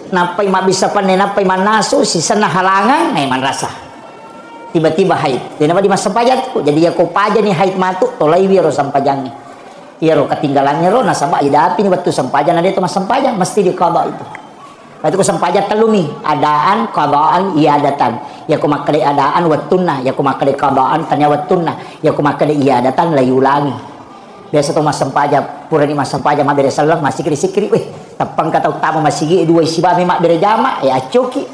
Speaker 1: napai mak bisa panen napai manasu sisa na halangan man rasa tiba-tiba haid dia nama di masa pajat jadi ya ko paja ni haid matu tolai wiro sampajangnya iya ro ketinggalannya ro nasaba ida api ni waktu sampajan ada itu mas sampajang mesti diqada itu itu ko sampajat telumi adaan qadaan iadatan ya ko makale adaan watunna ya ko makale qadaan tanya watunna ya ko makale iadatan layulangi biasa to mas sampaja pura ni mas sampaja ma bere salam masih sikri weh tapang kata utama masih dua sibami mak bere jama ya acoki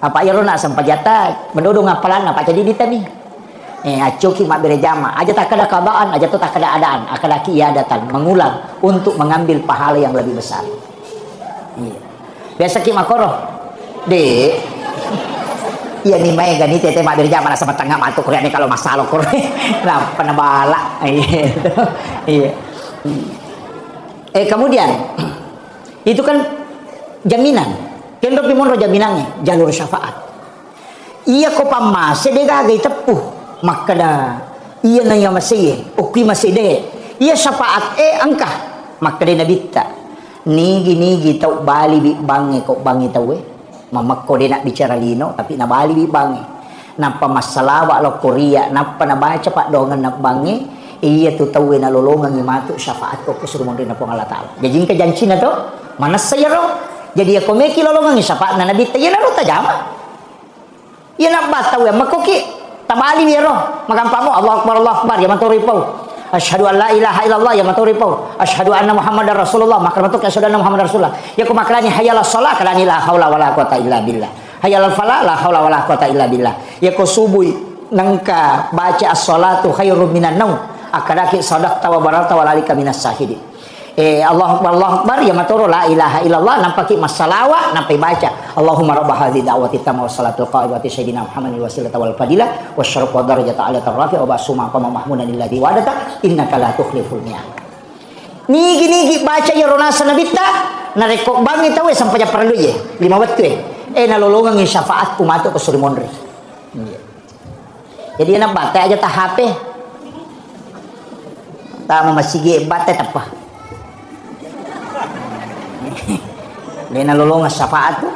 Speaker 1: apa ya rona sampajata mendodong ngapalan apa jadi ditami acoki mak bere jama aja tak ada qadaan aja tu tak ada adaan akada iadatan mengulang untuk mengambil pahala yang lebih besar iya biasa ki makoro de iya nih mai gani tete mak berjamaah sama tengah matu Korea nih kalau masalah Korea nah penabala iya kemudian itu kan jaminan kendo pimono jaminannya jalur syafaat iya ko pamase de gagai tepuh makada iya na yang masih ukui masih de iya syafaat angka makada nabita nigi tau bali bi bangi ko bangi tau mamakko dia nak bicara lino tapi na bali bi bangi napa masalah lo Korea napa na baca pak dongan na bangi iya tu tahu na lolongan ni matu syafaat ko suruh mon na Allah Taala jadi ka janji na to manas saya ro jadi ako meki lolongan ni syafaat na nabi tayo na ro tajama iya na bataw ya makoki tabali bi ro magampamo Allahu akbar ya maturipau asyhadu an la ilaha illallah ya maturipau asyhadu anna muhammadar rasulullah maka matuk asyhadu anna muhammadar rasulullah ya ku makrani hayalas shalah kalani la haula wala quwata illa billah hayalal falah la haula wala quwata illa billah ya ku subuh nangka baca as-salatu khairum minan naum akadaki sadaqta wa barata wa lalika minas syahidin Allahu akbar ya maturu la ilaha illallah nampaki masalawa nampai baca Allahumma rabb hadhihi da'wati tamma was salatul qa'imati sayyidina Muhammadin wasilata wal fadilah wasyaraf wa darajata ala tarrafi wa basuma qama mahmudan alladhi wadata innaka la tukhliful mi'ad nigi baca ya ronasa nabita na rekok bangi tahu sampai perlu ye 5 waktu nalolongan ng syafaat kumato ko surimonri jadi enak bate aja ta HP ta masigi bate apa Lena lolongan syafaat tu.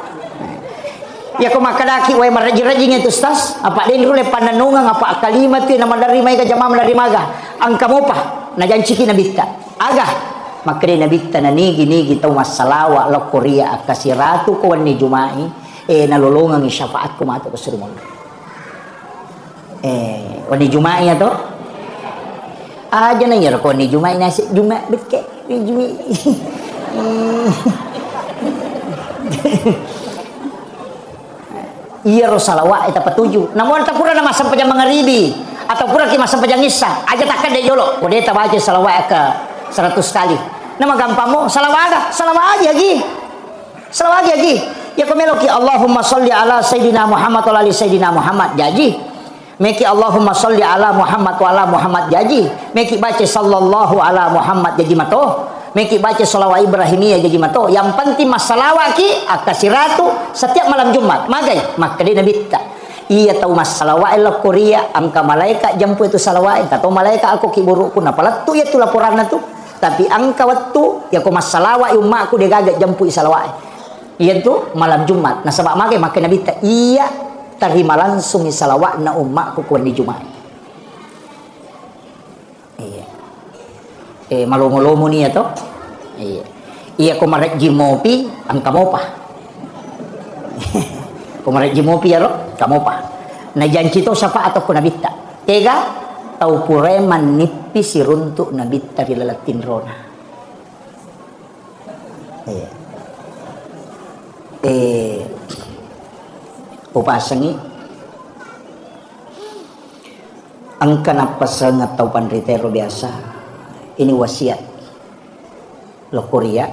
Speaker 1: Ya ko makadaki way maraji-raji itu stas. Apa din rule pananungan apa kalimat tu nama dari mai ka jamaah dari maga. angka mo pa na janchiki na bitta aga makre na bitta na nigi taw masalawa la Korea akasiratu ko ni Jumai nalulungan ni syafaat ko mato ko sirmon wani Jumai to aja na yar ko ni Jumai na si Jumai bitke ni Jumai iya ro salawa eta patuju namun tak pura na masam pajang mangaribi atau pura ki masam pajang isa aja takkan de yolo kode ta baca salawa ke 100 kali nama gampang mo salawa aja lagi ya komelo ki Allahumma sholli ala sayidina Muhammad wa ali sayidina Muhammad jaji meki Allahumma sholli ala Muhammad wa ala Muhammad jaji meki baca sallallahu ala Muhammad jaji mato meki baca salawat Ibrahimiyah jadi mato yang penting masalawat ki akasiratu setiap malam Jumat magai maka dia nabi tak iya tahu masalawat la Korea angka malaikat jampu itu salawat atau malaikat aku kiburu pun apalah tu ya tu laporan tu tapi angka waktu ya ko masalawat umat aku dia gagat jampu salawat iya tu malam Jumat nah sebab magai maka nabi tak iya terima langsung salawat na umat aku di Jumat malumo ni ato iya kumarek jimopi ang kamopa kumarek jimopi aro kamopa na janji to sapa atau kunabita tega tau pureman nipi siruntuk nabita dilalatin rona upasangi ang kanapasang at tau panritero biasa ini wasiat lo Korea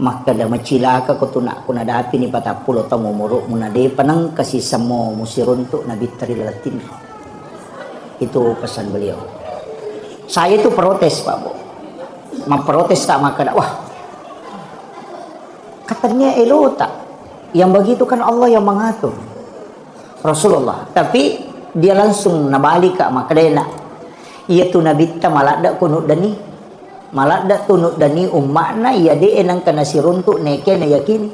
Speaker 1: maka da macilaka ko tuna kuna dapi ni 40 ta mumuro munade panang kasih samo musiruntuk nabi trilatin itu pesan beliau saya itu protes Pak Bu memprotes tak maka wah katanya elota yang begitu kan Allah yang mengatur Rasulullah tapi dia langsung nabalik ka maka dena iya tu nabi ta malada kunut dani malada tunut dani ummakna iya de enang kana siruntuk neke na yakini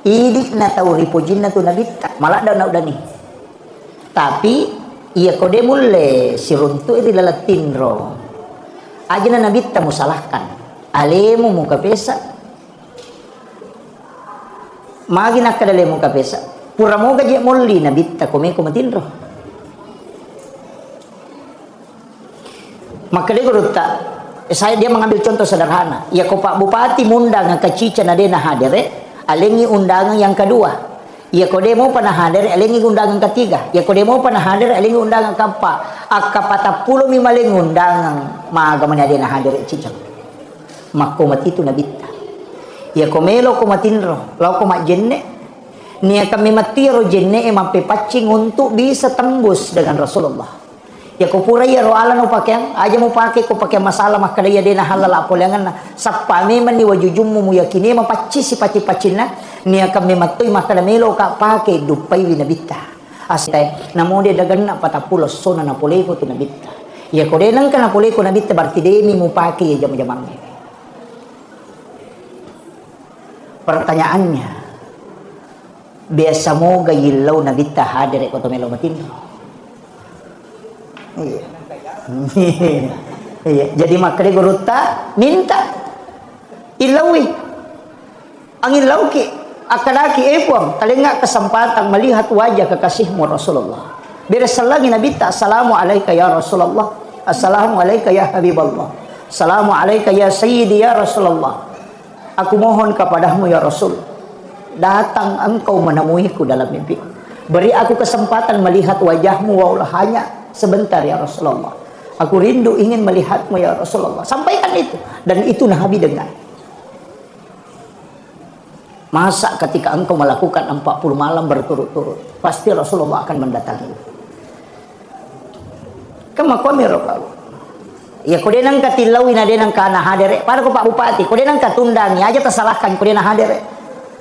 Speaker 1: idik na tau ripojin na tu nabi ta malada na dani tapi iya kode mulle siruntuk itu lalatin ro aja na nabi ta musalahkan alemu muka pesa magi nak kadale muka pesa pura mo gaje mulli nabi ta kome komatin ro maka dia berkata dia mengambil contoh sederhana ya ko Pak Bupati mundang ke cica na dia na hadir alengi undangan yang kedua ya ko dia mau panah hadir alengi undangan ketiga ya ko dia mau panah hadir alengi undangan keempat akapata pulo mimaling undangan maga mana dia na hadir cica makomat itu nabita ya ko melo ko matinro law ko majenne niya kami matiro jenne mampe pacing untuk bisa tembus dengan Rasulullah ya ko pura ya roala no pakaian aja mau pakai ko pakai masalah maka dia na halal apolangan na sapame man ni wajujummu mu yakini mapaci si paci-pacina ni akan mematui maka melo ka pakai dupai winabita asai namo dia dagan na patapulos sona na pole ko tu nabita ya ko denang kana pole ko nabita berarti demi mu pakai ya jam-jam pertanyaannya biasa mo gayilaw nabita hadir ko to melo matin iya. Jadi makre guruta minta ilawi ang ilaw ki akadaki epong talinga kesempatan melihat wajah kekasihmu Rasulullah birasalagi nabita assalamu alayka ya Rasulullah assalamu alayka ya Habiballah assalamu alayka ya Sayyidi ya Rasulullah aku mohon kepadamu ya Rasul datang engkau menemuiku dalam mimpi beri aku kesempatan melihat wajahmu walau hanya sebentar ya Rasulullah aku rindu ingin melihatmu ya Rasulullah sampaikan itu dan itu Nabi dengar masa ketika engkau melakukan 40 malam berturut-turut pasti Rasulullah akan mendatangi kama kami rokalu ya kode nang katilawi na denang kana hadere para ko Pak Bupati kode nang katundangi aja tersalahkan kode na hadere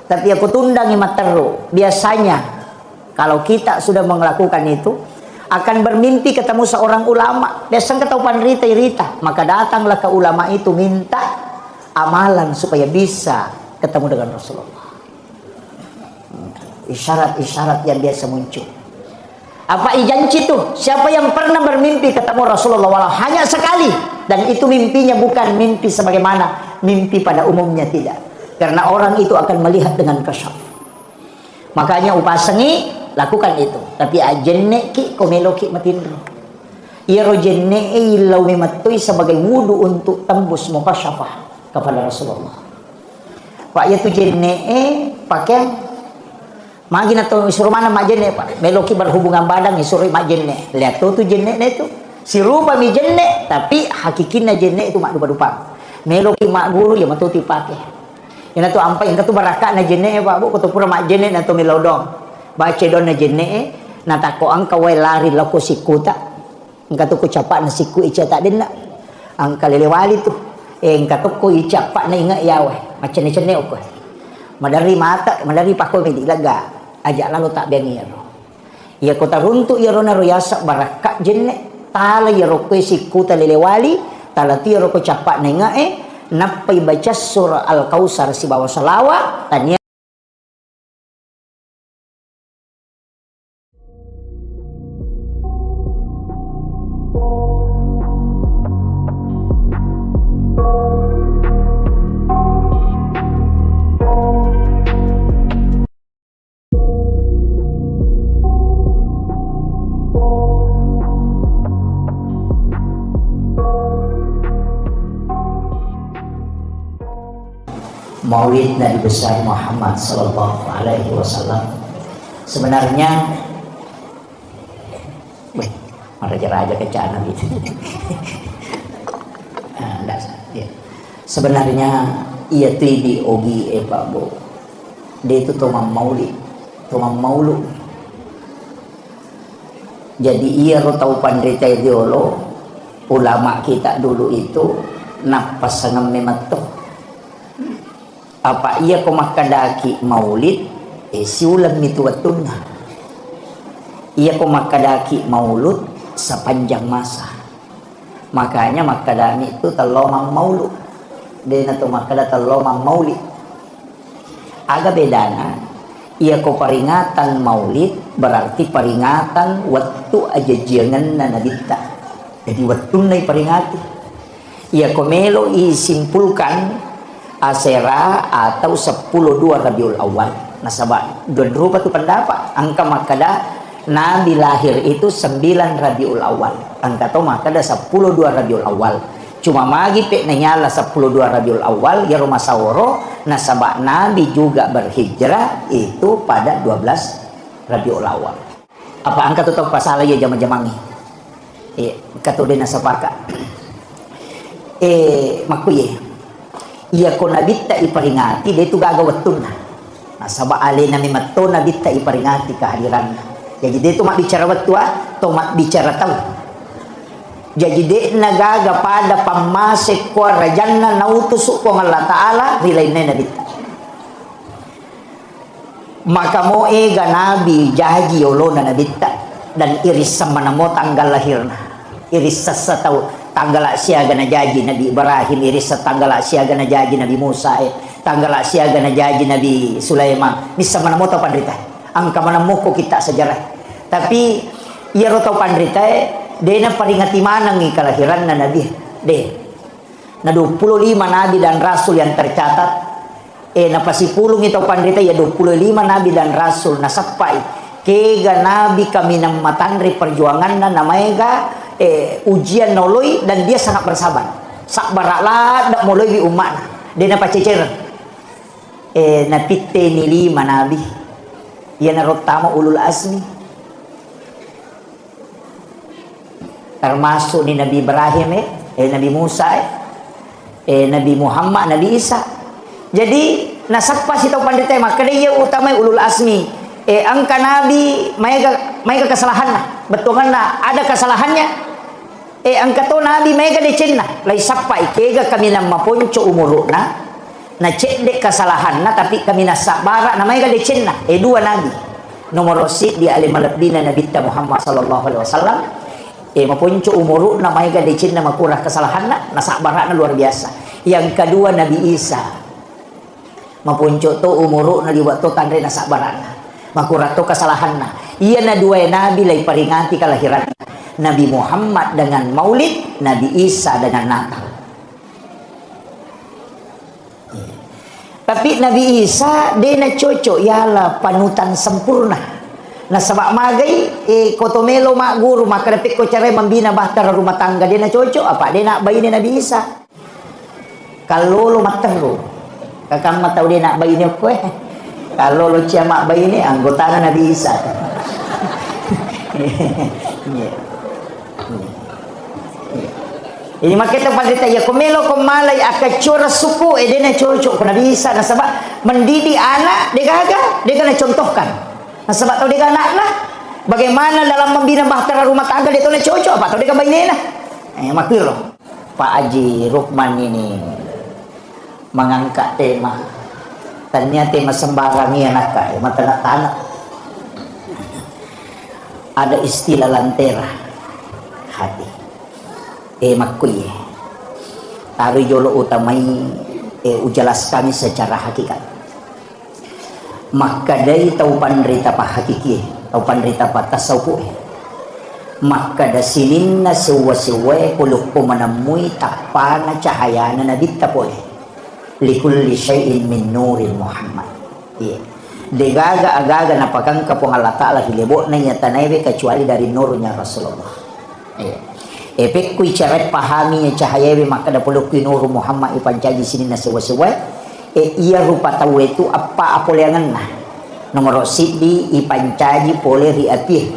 Speaker 1: tapi aku tundangi materu biasanya kalau kita sudah melakukan itu akan bermimpi ketemu seorang ulama desang ketaupan rita maka datanglah ke ulama itu minta amalan supaya bisa ketemu dengan Rasulullah isyarat-isyarat yang biasa muncul Apa ijanci tuh? Siapa yang pernah bermimpi ketemu Rasulullah walau hanya sekali, dan itu mimpinya bukan mimpi sebagaimana mimpi pada umumnya, tidak. Karena orang itu akan melihat dengan kasyaf. Makanya upasangi lakukan itu. Tapi ajenne ki komelo ki matindro. Iro jenne ilau mematui sebagai wudu untuk tembus mukasyafah kepada Rasulullah. Pak ya tu jenne pakai magina to suruh mana mak jenne pak meloki berhubungan badan suruh mak jenne. Lihat tu jenne itu si rupa mi jenne tapi hakikinnya jenne itu mak dupa-dupa. Meloki mak guru ya matuti pakai. Ina tu ampai ina tu baraka na jenne pak bu kutu pura mak jenne na tu milodong. Baca don na jenne na tako angka wai lari lako sikuta. Angka tu ku capak na siku ica tak den nak. Angka lelewali tu. Angka tu ku icapak na ingat ya wai. Macam ni cene ok. Madari mata, madari pakoi medik laga. Ajak lalu tak bengiro. Ya kota runtuk ya rona royasa baraka jenne. Tala ya rokoi sikuta lelewali. Tala tu ya rokoi capak na ingat napai baca surah Al-Kausar si bawa salawat tanya Maulid Nabi besar Muhammad Sallallahu Alaihi Wasallam. Sebenarnya, raja-raja kecana gitu. Sebenarnya ia di ogi Pak Bo. Dia itu tomam Maulid, tomam Maulud. Jadi ia tahu pandai ideolo ulama kita dulu itu napas sangam mematuh. Apa ia komakadaki maulid siulam itu watuna. Ia komakadaki maulud sepanjang masa. Makanya makadami itu telomang maulud. Dia nato makada telomang maulid. Agak bedana. Ia ko peringatan maulid berarti peringatan waktu aja jangan nanabita. Jadi waktu nai peringati. Ia ko melo isimpulkan Asera atau 10-2 Rabiul Awal. Nasabah dua rupa tu pendapat. Angka makada Nabi lahir itu 9 Rabiul Awal. Angka tu makada 10-2 Rabiul Awal. Cuma magi pek nyala 10-2 Rabiul Awal ya rumah saworo. Nasabah Nabi juga berhijrah itu pada 12 Rabiul Awal. Apa angka tu tahu pasal ya jama-jamangi. Katu dina sapaka. Makuye. Ia ko nabita iperingati dia itu gaga wetun. Nah sabak ale nami matto nabita iperingati kehadiran. Jadi dia itu mak bicara wetu atau mak bicara tahu. Jadi dia nagaga pada pamasek ko rajanna nautusuk ko Allah Taala rilainna nabita. Maka mo ega nabi jaji olona nabita dan iris sama namo tanggal lahirna. Iris sasa tahu tanggal siaga na jaji Nabi Ibrahim, iris tanggal siaga na jaji Nabi Musa, tanggal siaga na jaji Nabi Sulaiman. Bisa mana mo tahu pandrita? Angka mana mo ko kita sejarah. Tapi ia ro tahu pandrita, dia na peringati mana ngi kelahiran na Nabi. Deh, na 25 Nabi dan Rasul yang tercatat. Na pasipulong ito pandrita ya 25 Nabi dan Rasul na sapai. Kega Nabi kami nang matandri perjuangan na namanya ujian noloi dan dia sangat bersabar. Sakbaraklah dak mulai di umat. Dia napa cecer. Napitte ni 5 nabi. Ia narotama ulul azmi. Termasuk ni Nabi Ibrahim Nabi Musa Nabi Muhammad, Nabi Isa. Jadi nasapa si tau pandita maka dia utama ulul azmi. Angka nabi mereka kesalahan lah. Betul na ada kesalahannya. Angka to nabi mereka decen na. Lai sapai kega kami na maponco umuruna. Na cek dek kesalahan na tapi kami na sabara na mereka decen na. Dua nabi. Nomor si dia alim malabdina Nabi Muhammad sallallahu alaihi wasallam. Maponco umuruna mereka decen na makurah kesalahan na sabara na luar biasa. Yang kedua Nabi Isa. Maponco to umuruna liwat to tandre na sabara na. makurato kesalahan na. Iya na dua nabi lay peringati kelahiran Nabi Muhammad dengan Maulid, Nabi Isa dengan Natal. Tapi Nabi Isa dia na cocok ialah panutan sempurna. Na sabak magay kotomelo mak guru maka dapat ko cara membina bahtera rumah tangga dia na cocok apa dia nak bayi ni Nabi Isa. Kalau lo matero kakang matau dia nak bayi ni ko kalau lo ciamak bayi ni anggota Nabi Isa. Ini makita pagita ya kumelo kumalay akacura suku dia na cocok ko Nabi Isa na sabab mendidik anak dia kena contohkan. Nah sebab tahu dia anak lah bagaimana dalam membina bahtera rumah tangga dia tahu na cocok apa tahu dia bayi ni lah. Makir loh Pak Haji Rukman ini mengangkat tema tanya tema sembarang ni anak kaya mata nak tanah ada istilah lantera hati makui taruh jolo utamai ujalas kami secara hakikat maka dari tahu panderita pa hakiki tahu panderita pa tasawuf maka da sinin na sewa-sewa kuluk ko manamui takpana cahaya na nabita po likulli syai'in min nurin Muhammad. Iya. Degaga agaga napakang kapong Allah Ta'ala hilibot na niya tanaybe kecuali dari nurnya Rasulullah. Iya. Epek kuy caret pahami niya cahayabe maka da puluk kuy nur Muhammad ipancaji sini na sewa-sewa iya rupa tahu itu apa apoleangan na. Nomor sidi ipancaji pole ri apih.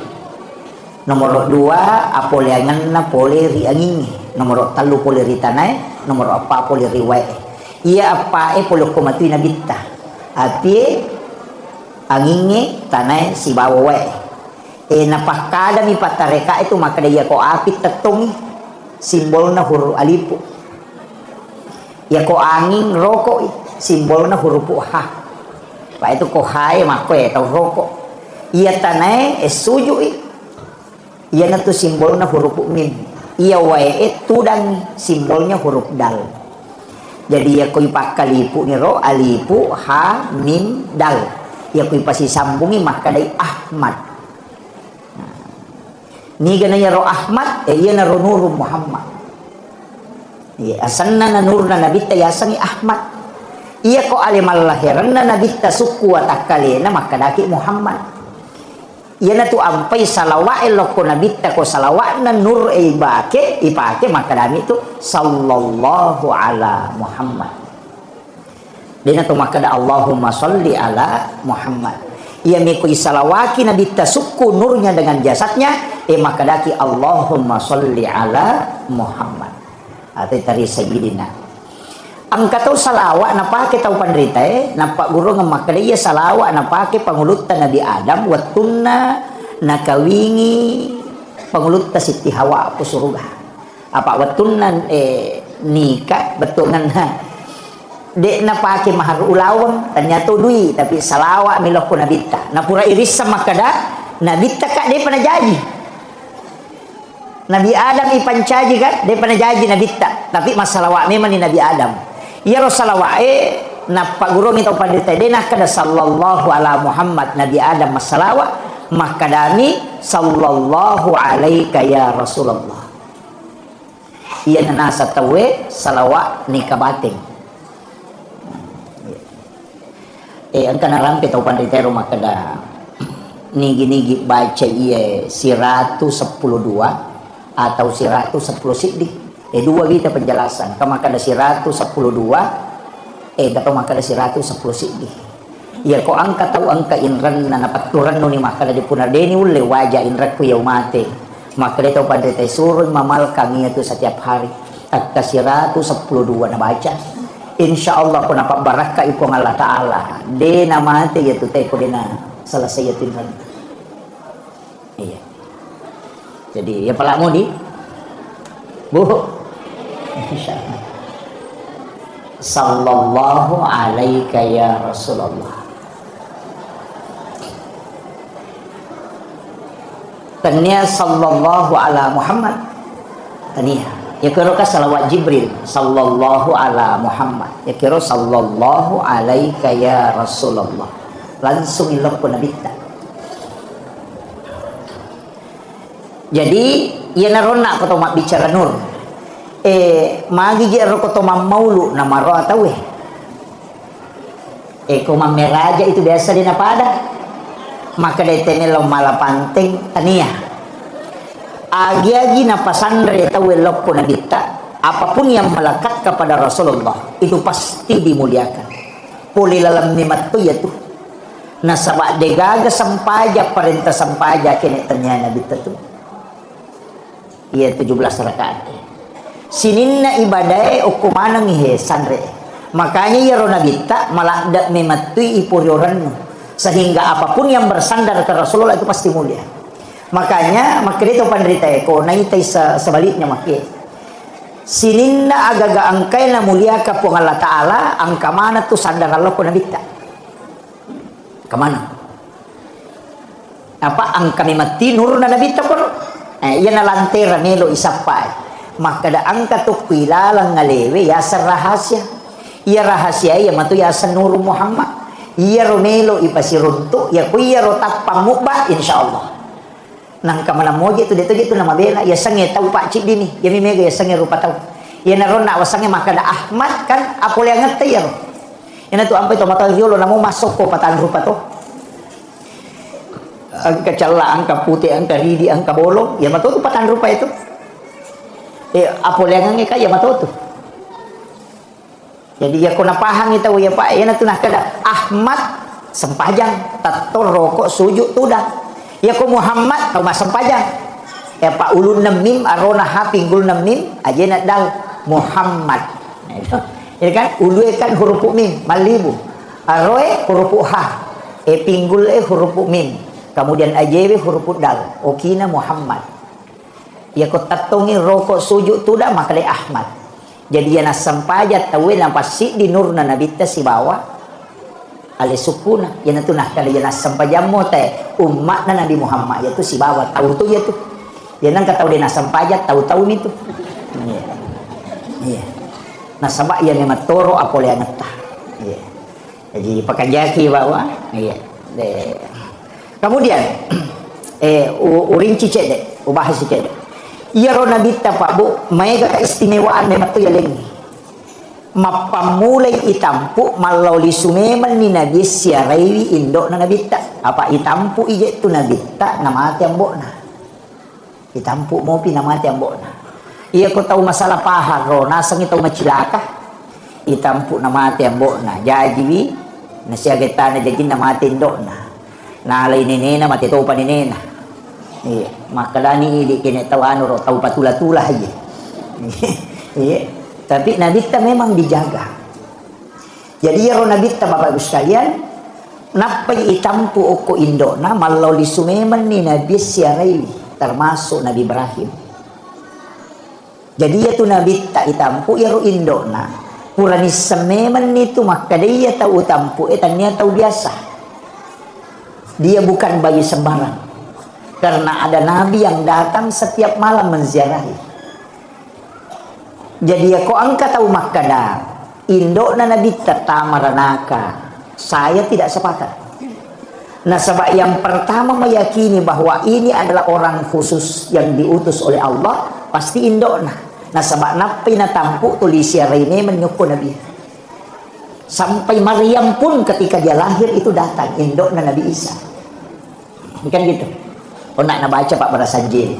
Speaker 1: Nomor 2 apoleangan na pole ri angin. Nomor 3 pole ri tanay. Nomor 4 pole ri wae. Ia apa puluk kumatui nabita api anginge tanai si bawa napakada mi patareka itu maka dia ko api tetung simbolna huruf alipu ya ko angin rokok simbolna huruf ha pak itu ko hai mako atau rokok ia tanai suju ia natu simbolna huruf mim ia wae tudang simbolnya huruf dal. Jadi ya koi pakalipu ni ro alipu ha mim dal. Ya koi pasi sambungi maka dari Ahmad. Ni gananya ro Ahmad iya na ro nur Muhammad. Ya asanna na nur na nabita ya sangi Ahmad. Iya ko alimal lahiran na nabita suku atakalena maka daki Muhammad. Iya na tu ampai salawat elok ko nabita ko salawat na nur ipake maka dami tu sallallahu ala Muhammad. Dia na tu maka da Allahumma salli ala Muhammad. Ia mi ko salawaki nabita suku nurnya dengan jasadnya maka daki Allahumma salli ala Muhammad. Atau tari sayyidina. Ang kataw salawat na pake taw panrita nampak guru nga makadaya salawat na pake pangulutan Nabi Adam watunna nakawingi pangulutan Siti Hawa po suruga apa watunna nikah betulan na de na pake mahar ulawang tanya to dui tapi salawat milok ko nabita na pura iris sa makada nabita ka de panajaji Nabi Adam ipancaji kan de panajaji nabita tapi masalawat memang ni Nabi Adam. Ya Rasulullah na paguro nito pandita dina kada sallallahu ala Muhammad Nabi Adam masalawa makadami sallallahu alaika ya Rasulullah. Iya na nasa tawe salawa ni kabating. Ang kanarampi taw pandita ro makada nigi-nigi baca iya si 112 atau si 110 siddi. Dua kita penjelasan kama kada si 112 dato maka si 110 siddi ya ko angka tau angka inran na napaturan no ni maka di punar deni ulle wajah inrat ku yaumate maka dito pada tay surun mamal kami itu setiap hari at si 112 na baca insyaallah ko napak baraka ipo ng Allah Taala de na mate yatu tay ko dina selesai yatin ran iya jadi ya pala mo di bu insyaallah sallallahu alaika ya Rasulullah tania sallallahu ala Muhammad tania ya kira ka salawat Jibril sallallahu ala Muhammad ya kira sallallahu alaika ya Rasulullah langsung ilok ko nabita Jadi ia narona ko to bicara nur. Magi je ro ko to maulu na maro atau ko mameraja itu biasa di napada. Maka dari tenelo malapanteng tania. Agi-agi na pasandre tahu elok na kita. Apapun yang melekat kepada Rasulullah itu pasti dimuliakan. Puli dalam nikmat tu ya tu. Nah sabak degaga sampaja perintah sampaja kene tanya Nabi tu. Iya 17 rakaat. Sininna ibadai ukumana ngihe sandre. Makanya ya rona kita malak nikmat tu ipurioran sehingga apapun yang bersandar ke Rasulullah itu pasti mulia. Makanya itu pandrita eko naitai sebaliknya makai. Sininna agaga angkai na mulia ka pung Allah Ta'ala angka mana tu sandar Allah ko nabita kemana apa angka mimati nur na nabita ko yan na lantera melo isapay maka da angka tu pilalang ngalewe yasa rahasia iya rahasia iya matu yasa nur Muhammad iya romelo ipasirunto iya ko iya rotak pamukba insyaallah nang kamana moje tu deto gitu nama bela ya sange tau pak cik dini ya mimega ya sange rupa tau ya naron na wasange maka da Ahmad kan apol yang ngerti ya ina tu ampai to mata riolo namo masuk ko patan rupa to angka calla angka putih angka ridi angka bolong ya mato tu patan rupa itu apol yang nge kaya mato tu jadi ya kona pahang itu ya pak ya tu nah kada Ahmad sempajang tator rokok sujud tu dah ya ko Muhammad tau masam pajang ya pak ulun 6 mim arona ha pinggul 6 mim aja nak dal Muhammad ya kan ulu kan huruf mim malibu aroe huruf ha pinggul huruf mim kemudian ajewe huruf dal okina Muhammad ya ko tatongi rokok sujud tu dah makale Ahmad jadi ya nasam pajat tawe pasti di nurna nabita si bawah ale sukuna yana tu nah kali yana sampajamo teh umat na Nabi Muhammad yaitu si bawa tahu tu ya tu yana ka tahu dia sampajat tahu-tahu ni tu iya nah sabak ya memang toro apole anata iya jadi pakanjaki bawa iya kemudian uring cicet deh ubah cicet deh iya ro Nabi ta pak bu mega istimewaan memang tu ya lengi mapamulay itampu malawli sumeman ni Nabi siaraywi indok na nabita apa itampu ije tu nabita namati ang na itampu mo pinamati ang na iya ko tahu masalah pahar ro nasang itaw macilaka itampu namati ang na jajiwi na siya kita na jajin namati indok na nalay ni nena matito pa ni nena iya makalani ili kinetawano ro tahu patula-tula aja iya tapi Nabi kita memang dijaga. Jadi ya Nabi kita Bapak Ibu sekalian, napai itampu oko indona malau di sumeman ni Nabi siarai termasuk Nabi Ibrahim. Jadi ya tu Nabi kita itampu ya ro indona purani sememan itu maka dia tahu tampu tanya tahu biasa. Dia bukan bayi sembarang. Karena ada Nabi yang datang setiap malam menziarahi. Jadi aku angkat tahu makada indok na Nabi tatamaranaka saya tidak sepakat. Nah sebab yang pertama meyakini bahwa ini adalah orang khusus yang diutus oleh Allah pasti indok na. Nah sebab napi na tampu tulisia reine menyuku Nabi. Sampai Maryam pun ketika dia lahir itu datang indok na Nabi Isa. Kan gitu. Oh nak baca Pak Barasanje.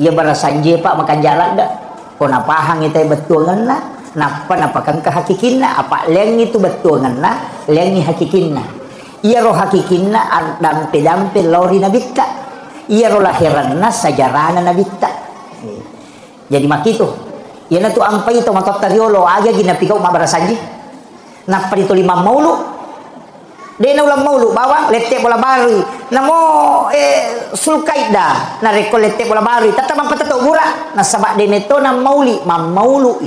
Speaker 1: Ya Barasanje Pak makan jalan dak. Kona pahang itu betul ngana napa kan kehakikinna apa leng itu betul ngana lengi hakikinna iya roh hakikinna dampe lori nabita iya roh lahiranna sajarana nabita jadi makitu iya na tu ampai itu matot tariolo aga gina pikau mabarasanji napa itu 5 maulu dena ulang maulu bawang lete bola bari namo sulkaida na reko lete bola bari tata mampatato gura na sabak deneto na mauli maulu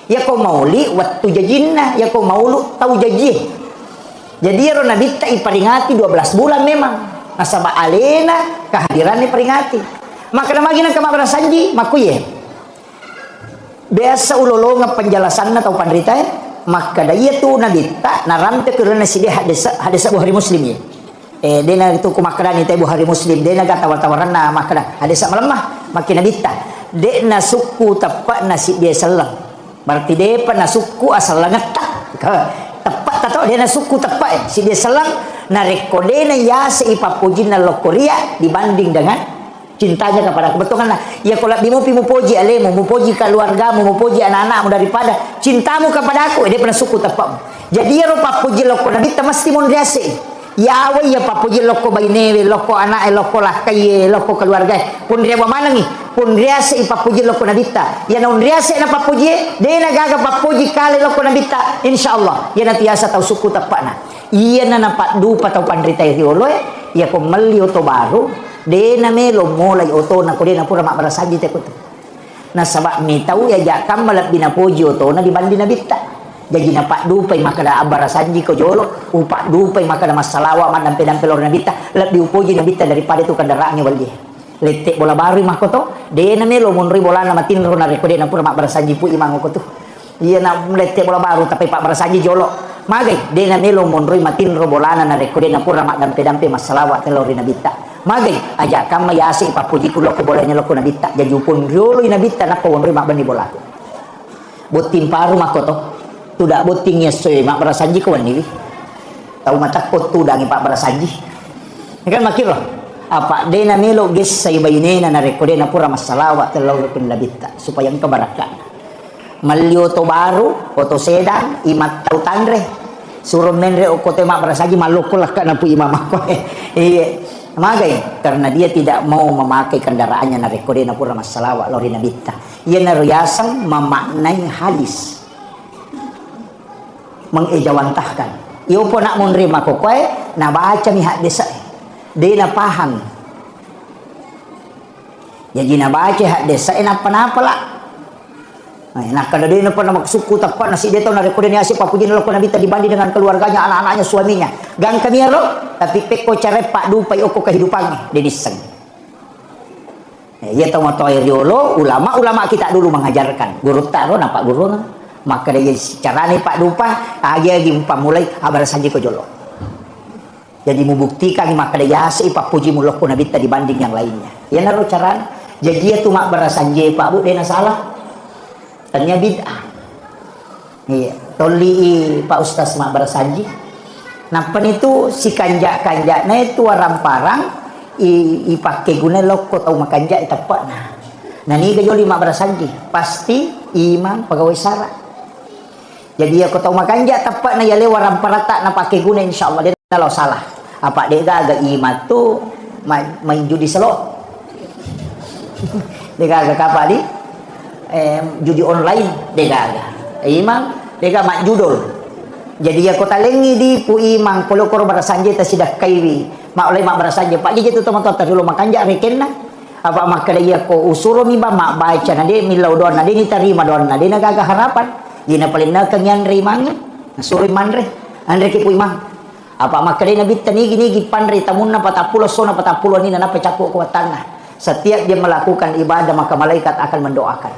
Speaker 1: ya ko mauli waktu jajinna ya ko maulu tau jaji jadi ya ro Nabi ta iperingati 12 bulan memang na sabak alena kehadiran iperingati maka namagi nang kamabara sanji makuye biasa ulolo nga penjelasan na tau pandrita maka daya tu Nabi tak naramte kerana si dia hadis Bukhari Muslim ya dia na itu kumakran ite bu hari muslim dia na tawar-tawaran na makra ada sak melemah makin nabita dia na suku tepat nasi dia selang berarti dia pa na suku asal langetak tepat tato dia na suku tepat si dia selang na rekode na ya seipapujin na lokoria dibanding dengan cintanya kepada aku betul kan ya kalau bimu puji alemu mupuji keluargamu mupuji anak-anakmu daripada cintamu kepada aku dia pernah suku tepatmu jadi ya rupa puji loko nabi mesti mondriase ya awe ya papuji loko bainewe loko anak loko lakai loko keluarga pun dia mana nih pun riase papuji loko nabi ta ya non riase na papuji dia na gaga papuji kali loko nabi ta insyaallah ya nanti asa tahu suku tepatna iya na nampak dupa tau pandrita riolo ya ko mali oto baru de na melo mulai oto na ko de na pura mak barasaji te ko na sabab ni tahu ya jakam malap binapuji oto na dibanding na bitta jadi na pak dupai makada barasaji ko jolo upak dupai makada masalawa madam pedam pelor na bitta lap diupuji na bitta daripada itu kendaraannya waldi letek bola baru mah ko to de na melo monri bola na matin ro na rekode na pura mak barasaji pu imang ko to iya na letek bola baru tapi pak barasaji jolo magai de na melo monri matin ro bola na rekode na pura mak dampe dampe masalawa telor na bitta magai aja kam mayasi papuji kulo ko bolanya loko nabita jajupun riolo nabita na ko wonri mak bani bola botin paru makoto tudak botingnya soe mak barasanji ko wani tahu mata ko tudang pak barasanji kan makir apa de na melo ges say bayinena na rekode na pura masalawa telor pin nabita supaya engka barakan malio to baru foto sedang imat tau tandre suruh menre ko te mak barasanji maloko lah kana pu imam ko iya magai karena dia tidak mau memakai kendaraannya na rekode na pura masalawa lori nabita ia na riasang memaknai hadis mengejawantahkan iyo po nak menerima kokoy na baca mi hadis dia na paham jadi na baca hadis na panapa lah nah kada dia na pernah suku tepat nasi dia tahu na rekode ni asip papuji na loko nabita dibanding dengan keluarganya anak-anaknya suaminya gang kami ro tapi peko cara pak dupai oko kehidupannya deniseng ya tahu moto riolo ulama kita dulu mengajarkan guru taro nampak guru maka dia cara ni pak dupa aja gimpa mulai abar saja ko jolo jadi membuktikan maka dia asih pak puji mulok ko nabita dibanding yang lainnya ya naro cara jadi itu mak berasanje pak bu dia salah ternyata bid'ah iya toli pak ustaz mak berasanji nampan itu si kanjak na itu orang parang ipake guna loko tau makanjak tepat nah ni gajoli mak berasanji pasti imam pegawai sara jadi aku tau makanjak tepat na yale orang parata na pake guna insyaallah dia kalau salah apa dia agak imam tu main judi slot dia agak apa di judi online dega imam dega mak judul jadi aku talengi di pu imang kalau koro barasanje ta sidak kaiwi mak oleh mak barasanje pak je tu teman-teman dulu makan jak rekenna apa mak dia ko usuro mi ba mak baca na dia milau don na dia ni tarima don na dia naga harapan dia na paling na kanyang rimang suri manre andre ki pu imang apa mak dia nabi tani gini panre tamun na 40 sona 40 ni na pecakuk ko tanah setiap dia melakukan ibadah maka malaikat akan mendoakan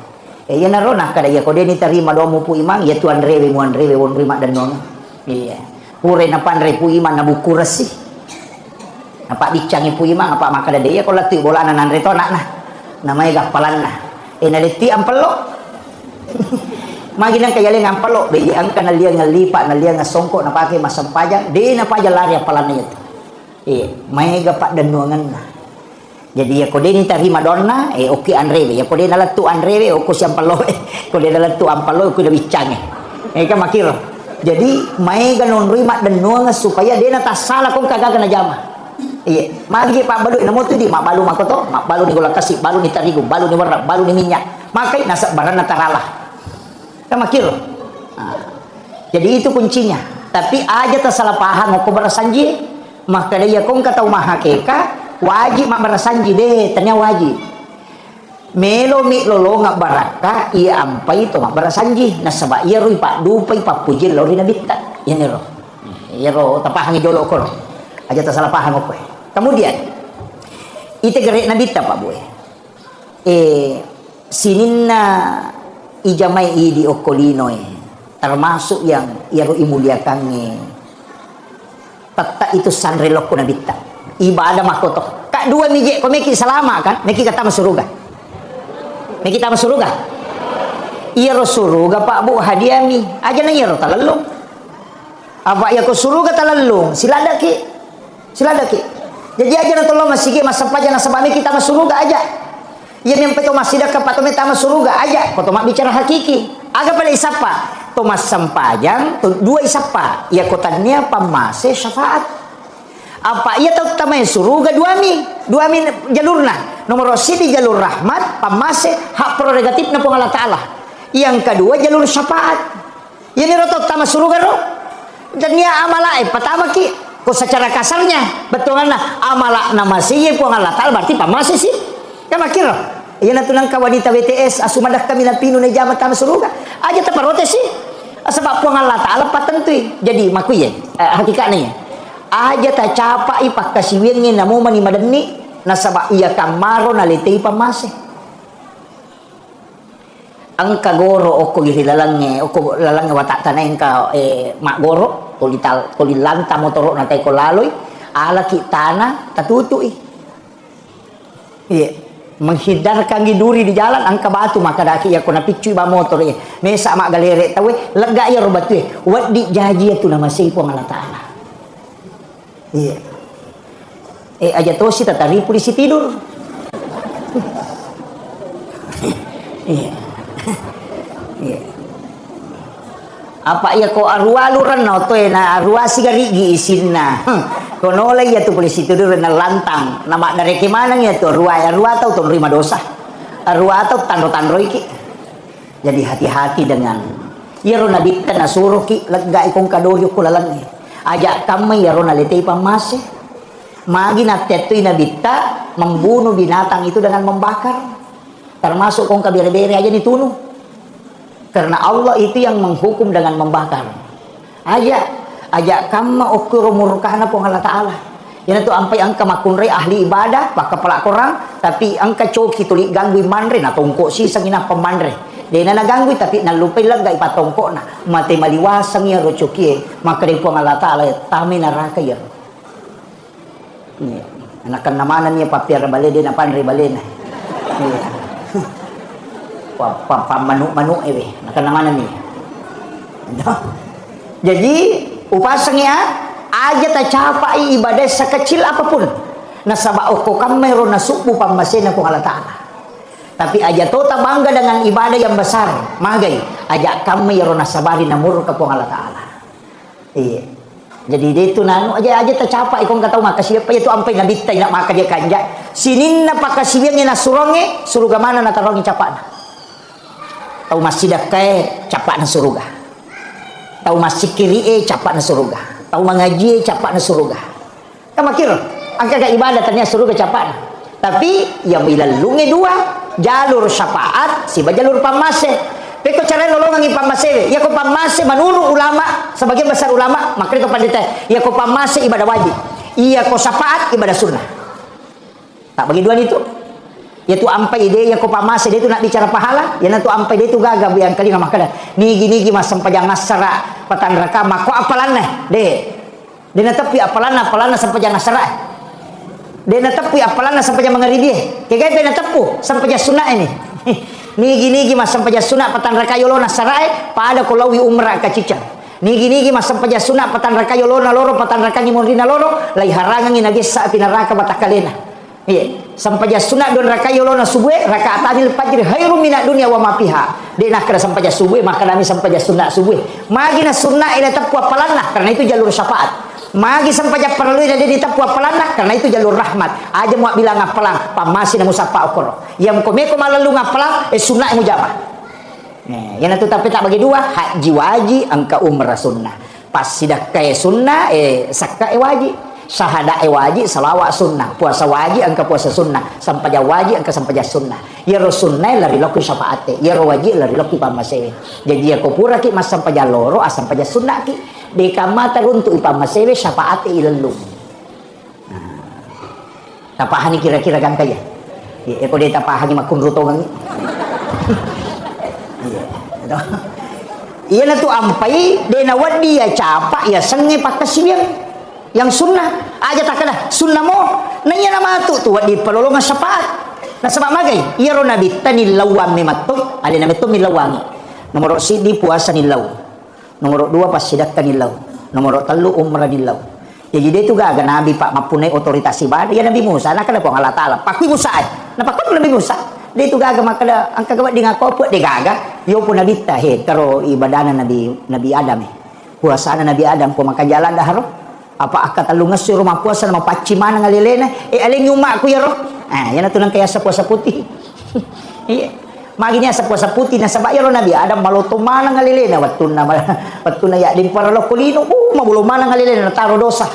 Speaker 1: ya narona kada ya kode ni terima doa mu pu imang ya tuan rewe muan rewe won rima dan nona iya pure na pandre pu imang na buku resi apa dicangi pu imang apa maka dia ko latu bola nan reto nak nah namanya gapalan nah na leti ampelo magi nang kaya le ngampelo be ang kana lia ngalipa na lia ngasongko na pake masam pajang de na pajang lari apalan itu iya mai gapak dan nuangan nah jadi ya kode ni tarima donna oke anrewe ya kode dalam tu anrewe oko siam palo kode dalam tu ampalo aku dah bicang kan makiro jadi mai ganon rima dan nuanga supaya dia na salah kong kagak kena jama iya magi pak balu namo tu di mak balu makoto mak balu ni gola kasih balu ni tarigu balu ni warna balu ni minyak makai nasa barana taralah kan makiro jadi itu kuncinya tapi aja tersalah paham aku berasanji maka dia kong kata umah hakeka wajib mak barasanji deh ternyata wajib melo mi lolo ngak baraka ia ampai to mak barasanji na sabab ia rui pak dupai pak puji lori nabita ya nero ya ro tapahang jolo ko aja tersalah paham apa kemudian ite gerek nabita pak boy sininna ijamai di okolino termasuk yang ia ro imuliakan Tata itu sanrelok kuna bitta. Ibadah makoto. Kak dua mije ko meki salama kan? Meki kata masuruga. Meki kata masuruga. Iya suruga Pak Bu hadiami. Aja na iya talalong. Apa ya ko suruga talalong? Silada ki. Jadi aja na tolong masigi masampaja na sabami kita masuruga aja. Iya yang peto masida ka patome tama suruga aja. Ko to bicara hakiki. Aga pala isapa. Tomas sampajang dua isapa. Ya kotanya pamase syafaat. Apa ia tahu tamanya suruga dua mi jalurna nomor sidi jalur rahmat pamase hak prerogatif na Allah Ta'ala yang kedua jalur syafaat ini rotok tama suruga ro dan dia amala pertama ki ko secara kasarnya betul na amala nama siye po Allah Ta'ala berarti pamase sih kan makir iya natunang ka wanita WTS asumadak kami na pinu na jamat tama suruga aja taparote sih sebab po Allah Ta'ala patentui jadi makuye hakikatnya aja ta capa ipak kasiwingin namo mani madani nasaba iya kamaro nalitay pamase ang kagoro oko girilalange oko lalange watatanain ka magoro tulilanta motoro natay ko laloy ala kitana tatutui iya menghindarkan giduri di jalan ang kabatu maka daki ya kona picu ba motor ya mesa mak galere tawe lega ya robatu wadi jaji tu nama sipo ngalatana. Iya. Aja tuh sih tadi polisi tidur. Iya. Iya. Apa ya ko arua luran no to na arua sigarigi isinna. Kono lagi ya tuh polisi tidur na lantang. Nama dari kemana ya tuh arua tahu tuh terima dosa. Arua tahu tandro iki. Jadi hati-hati dengan ya ro nabi kana suruh ki lega ikong kadoyo kulalang. Ajak kami ya rona letei pamase magi natetui nabita membunuh binatang itu dengan membakar termasuk kong kabere-bere aja ditunuh karena Allah itu yang menghukum dengan membakar ajak kama ukuro murkana pong Allah Ta'ala yan itu ampai angka makunre ahli ibadah baka pelak korang tapi angka coki tuli ganggu manre na tongko si sangina pemanre dia na naganggu tapi nalupay lang ga ipatongko na mati maliwasang ya rochokie maka rin po ang Allah Ta'ala tami naraka ya anakan namanan niya papiar balede na panri balena pamanu anakan namanan niya jadi upasangnya aja ta capai ibadah sekecil apapun nasaba ko kamero nasubu pamasena po Allah Ta'ala. Tapi aja tota bangga dengan ibadah yang besar magai ajak kami ya rona sabari namur ke Allah Ta'ala. Iya. Jadi itu nanu aja tercapai kong kata maka siapa itu ampai nabita nak maka dia kanja sininna pakasiwenge na suronge suruga mana na tarongi capana. Tahu masjid kae capana suruga. Tahu masjid kiri capana suruga. Tahu mengaji capana suruga. Kamu kira angka ibadah ternyata suruga capana. Tapi yang ilalungi dua jalur syafaat si jalur pamase peko cara nolongan ngi pamase ya ko pamase manuru ulama sebagian besar ulama makri ko pandita ya ko pamase ibadah wajib iya ko syafaat ibadah sunnah tak bagi dua itu ya tu ampai ide ya ko pamase dia tu nak bicara pahala ya nanti ampai dia tu gagab yang kali ngamah kada nigi mas sampajang nasara patan raka mako apalanna de tapi apalanna sampajang nasara dia tapi apalana sampai mengari dia kayak dia tepu sampai sunnah ini nigi mas sampai sunnah patan rakayolona sarai pada kolawi umrah kacicang nigi mas sampai sunnah patan rakayolona loro patan rakanyi mondina loro lai harangan nagi sa pinaraka batakalena iya sampai sunnah don rakayolona subuh rakaatanil fajr khairum minad dunya wa ma fiha dia nak kena sampai subuh maka kami sampai sunnah subuh magina sunnah ila tepu apalana karena itu jalur syafaat magi sampai perlu dia ditapu apalana karena itu jalur rahmat aja mau bilang apalang pamasi na musapa okoro yang komeko malalu ngapalang sunnah mu jamaah yang itu tapi tak bagi dua haji wajib angka umrah sunnah pas sidak kaya sunnah sakka wajib syahada wajib salawat sunnah puasa wajib angka puasa sunnah sampai wajib angka sampai sunnah ya sunnah lari loku syafaate ya wajib lari loku pamasi jadi ya kopura ki mas sampai loro asam sampai sunnah ki di kamata untuk ipamasewe syafaat ilalum. Tapahani kira-kira kan kaya. Ya ko dia tapahani makun rutongan. Iya. Iya na tu ampai de na wadi ya capa ya senge pakasibiang. Yang sunnah aja tak kena sunnah mo nanya nama tu di perolongan syafaat na sebab magai iya ro nabi tani lawam mematto ada nama tu milawangi nomor sidi puasa nilaw nomor 2 pasidat nilaw nomor 3 umrah nilaw jadi dia tu gaga nabi pak mapunai otoritas ibadah ya Nabi Musa nak kena Allah taala pakui Musa na pakui Nabi Musa dia tu gaga makada angka gawat di ngako puat dia gaga yo pun nabi tah karo ibadana nabi Adam puasana nabi Adam po maka jalan dah ro apa akak talungas si rumah puasa nama pacimana ngalilena aling umak ku ya roh yan atuh nang kaya sa puasa putih iya maginya sa puasa putih na sabaya ro nabi Adam maloto mana ngalilena wattuna ya din para lo kulino mabulo mana ngalilena taro dosa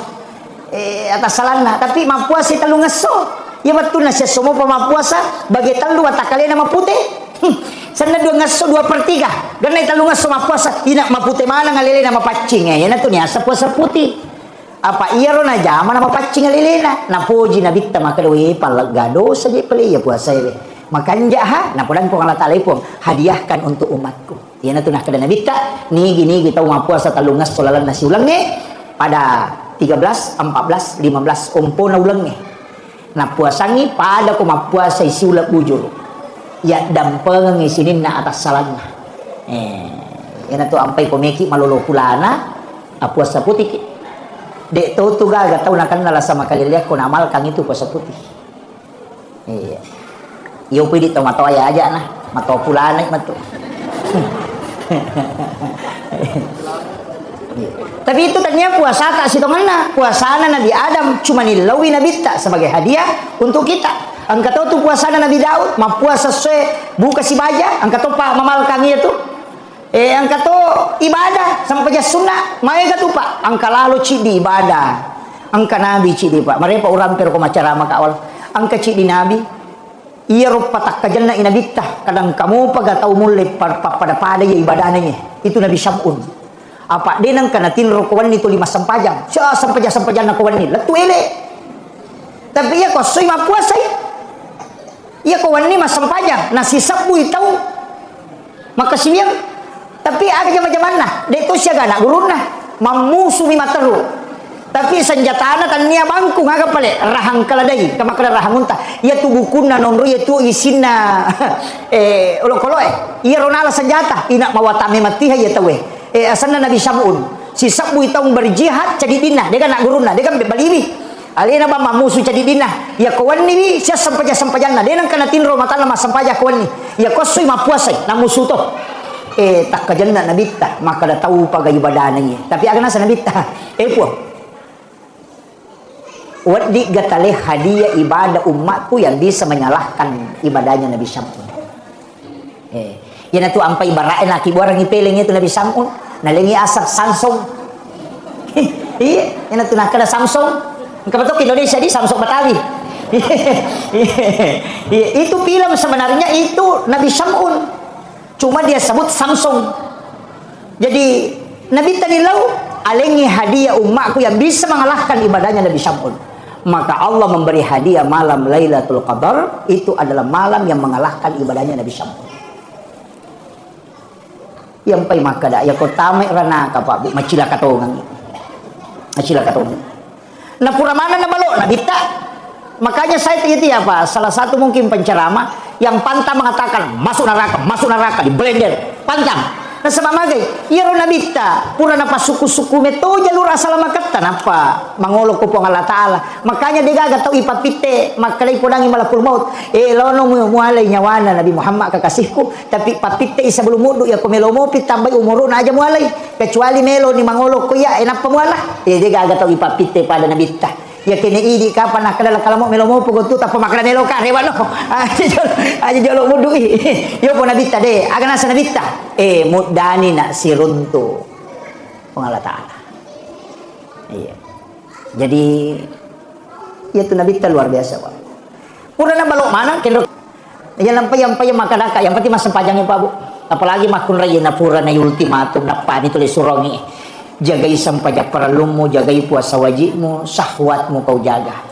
Speaker 1: atas salana tapi mapuasa talungas so ya wattuna siya sumo pa mapuasa bagi talu atakalena maputih sana 2/3 ganay talungas so mapuasa ina maputih mana ngalilena mapacing yan atuh niya sa puasa putih apa iya ro na jaman apa pacing alilena na puji na bitta maka dewe palagado saja pali ya puasa ini makanya na pudan po Allah taala po hadiahkan untuk umatku iya na tunah kada na bitta nigi tahu ma puasa talungas solalan nasi ulang pada 13 14 15 umpo na ulang na puasa ni pada ko ma puasa isi ulang bujur ya dampeng isinin na atas salanna ina to ampai komeki malolo kulana puasa putih dek tahu tu gaga tahu nak kenal sama kali lihat ko namal kang itu puasa putih iya yo pidi tahu matau aja nah matau pula naik matu tapi itu tadinya puasa tak situ mana puasana Nabi Adam cuma nilawi Nabi tak sebagai hadiah untuk kita angkat tahu tu puasana Nabi Daud ma puasa se buka si baja angkat tahu pak mamal kang itu angka to ibadah sampai sunnah mereka tu pak angka lalu cidi ibadah angka nabi cidi pak mereka orang pero macara maka awal angka cidi nabi iya rupa tak kajanna inabitah kadang kamu paga tahu mulai pada ya ibadahnya itu Nabi Sam'un apa dia nang kana tin rokowan itu 5 sampajang sampajang na kawan ni letu ele tapi ya kok soy mapuasa iya kawan ni mas sampajang nasi sabu tahu maka siniang tapi ada macam mana dia tu siaga nak guruna mamusu mi materu tapi senjatana tania bangku ngaga pale rahang kaladai kama kala rahang unta ya tu bukuna nonro ya tu isina ulo koloe iya ronala senjata ina mawatame matiha ya tawe asana Nabi Sam'un si sabu itong berjihad jadi dinah dia kan nak guruna dia kan baliwi alina ba mamusu jadi dinah ya kawan ni sia sampaja dia nang kana tinro matana mas sampaja kawan ni ya kosoi mapuasai na musuh to tak kajanna Nabi ta maka dah tahu pagai ibadah nanya tapi agana sa Nabi ta puo wadi gatale hadiah ibadah umatku yang bisa menyalahkan ibadahnya Nabi Sam'un yan atu ampai baraen laki borang ipeling itu Nabi Sam'un nalengi asap Samsung iya yan atu nakada Samsung kapatok Indonesia di Samsung Betawi itu film sebenarnya itu Nabi Sam'un cuma dia sebut Samsung jadi Nabi tanilau alengi hadiah umatku yang bisa mengalahkan ibadahnya Nabi Sam'un maka Allah memberi hadiah malam Lailatul Qadar itu adalah malam yang mengalahkan ibadahnya Nabi Sam'un yang pai maka dah ya kotame rana ka Pak Bu macila katongang na pura mana na balo na bita makanya saya itu ya Pak salah satu mungkin penceramah yang pantang mengatakan masuk neraka di blender pantang na sama magay iro na bita pura na pasuku-suku meto jalur asal makatan apa mangolok ko po ng Allah Ta'ala makanya digaga tau ipapite makalay po nang malakul maut lono mo mualay nyawana Nabi Muhammad kakasihku tapi papite isa belumudo ya kumelomopit tambay umuro na aja mualay kecuali melo ni mangolok ko ya enapa muala digaga tau ipapite pada na bita ya kini idi kapan nak kadala kalamo melomo pugo tu tapa makna melo ka rewa no aja jolo mudu yo po nabita de agana sa nabita mudani na sirunto Allah Ta'ala iya jadi ya tu nabita luar biasa Pak pura na balok mana kendo yan yang makadaka yang pati mas panjangnya Pak Bu apalagi makun raya na pura na ultimatum na pani tulis surongi jagai sampajak paralumu jagai puasa wajibmu syahwatmu kau jaga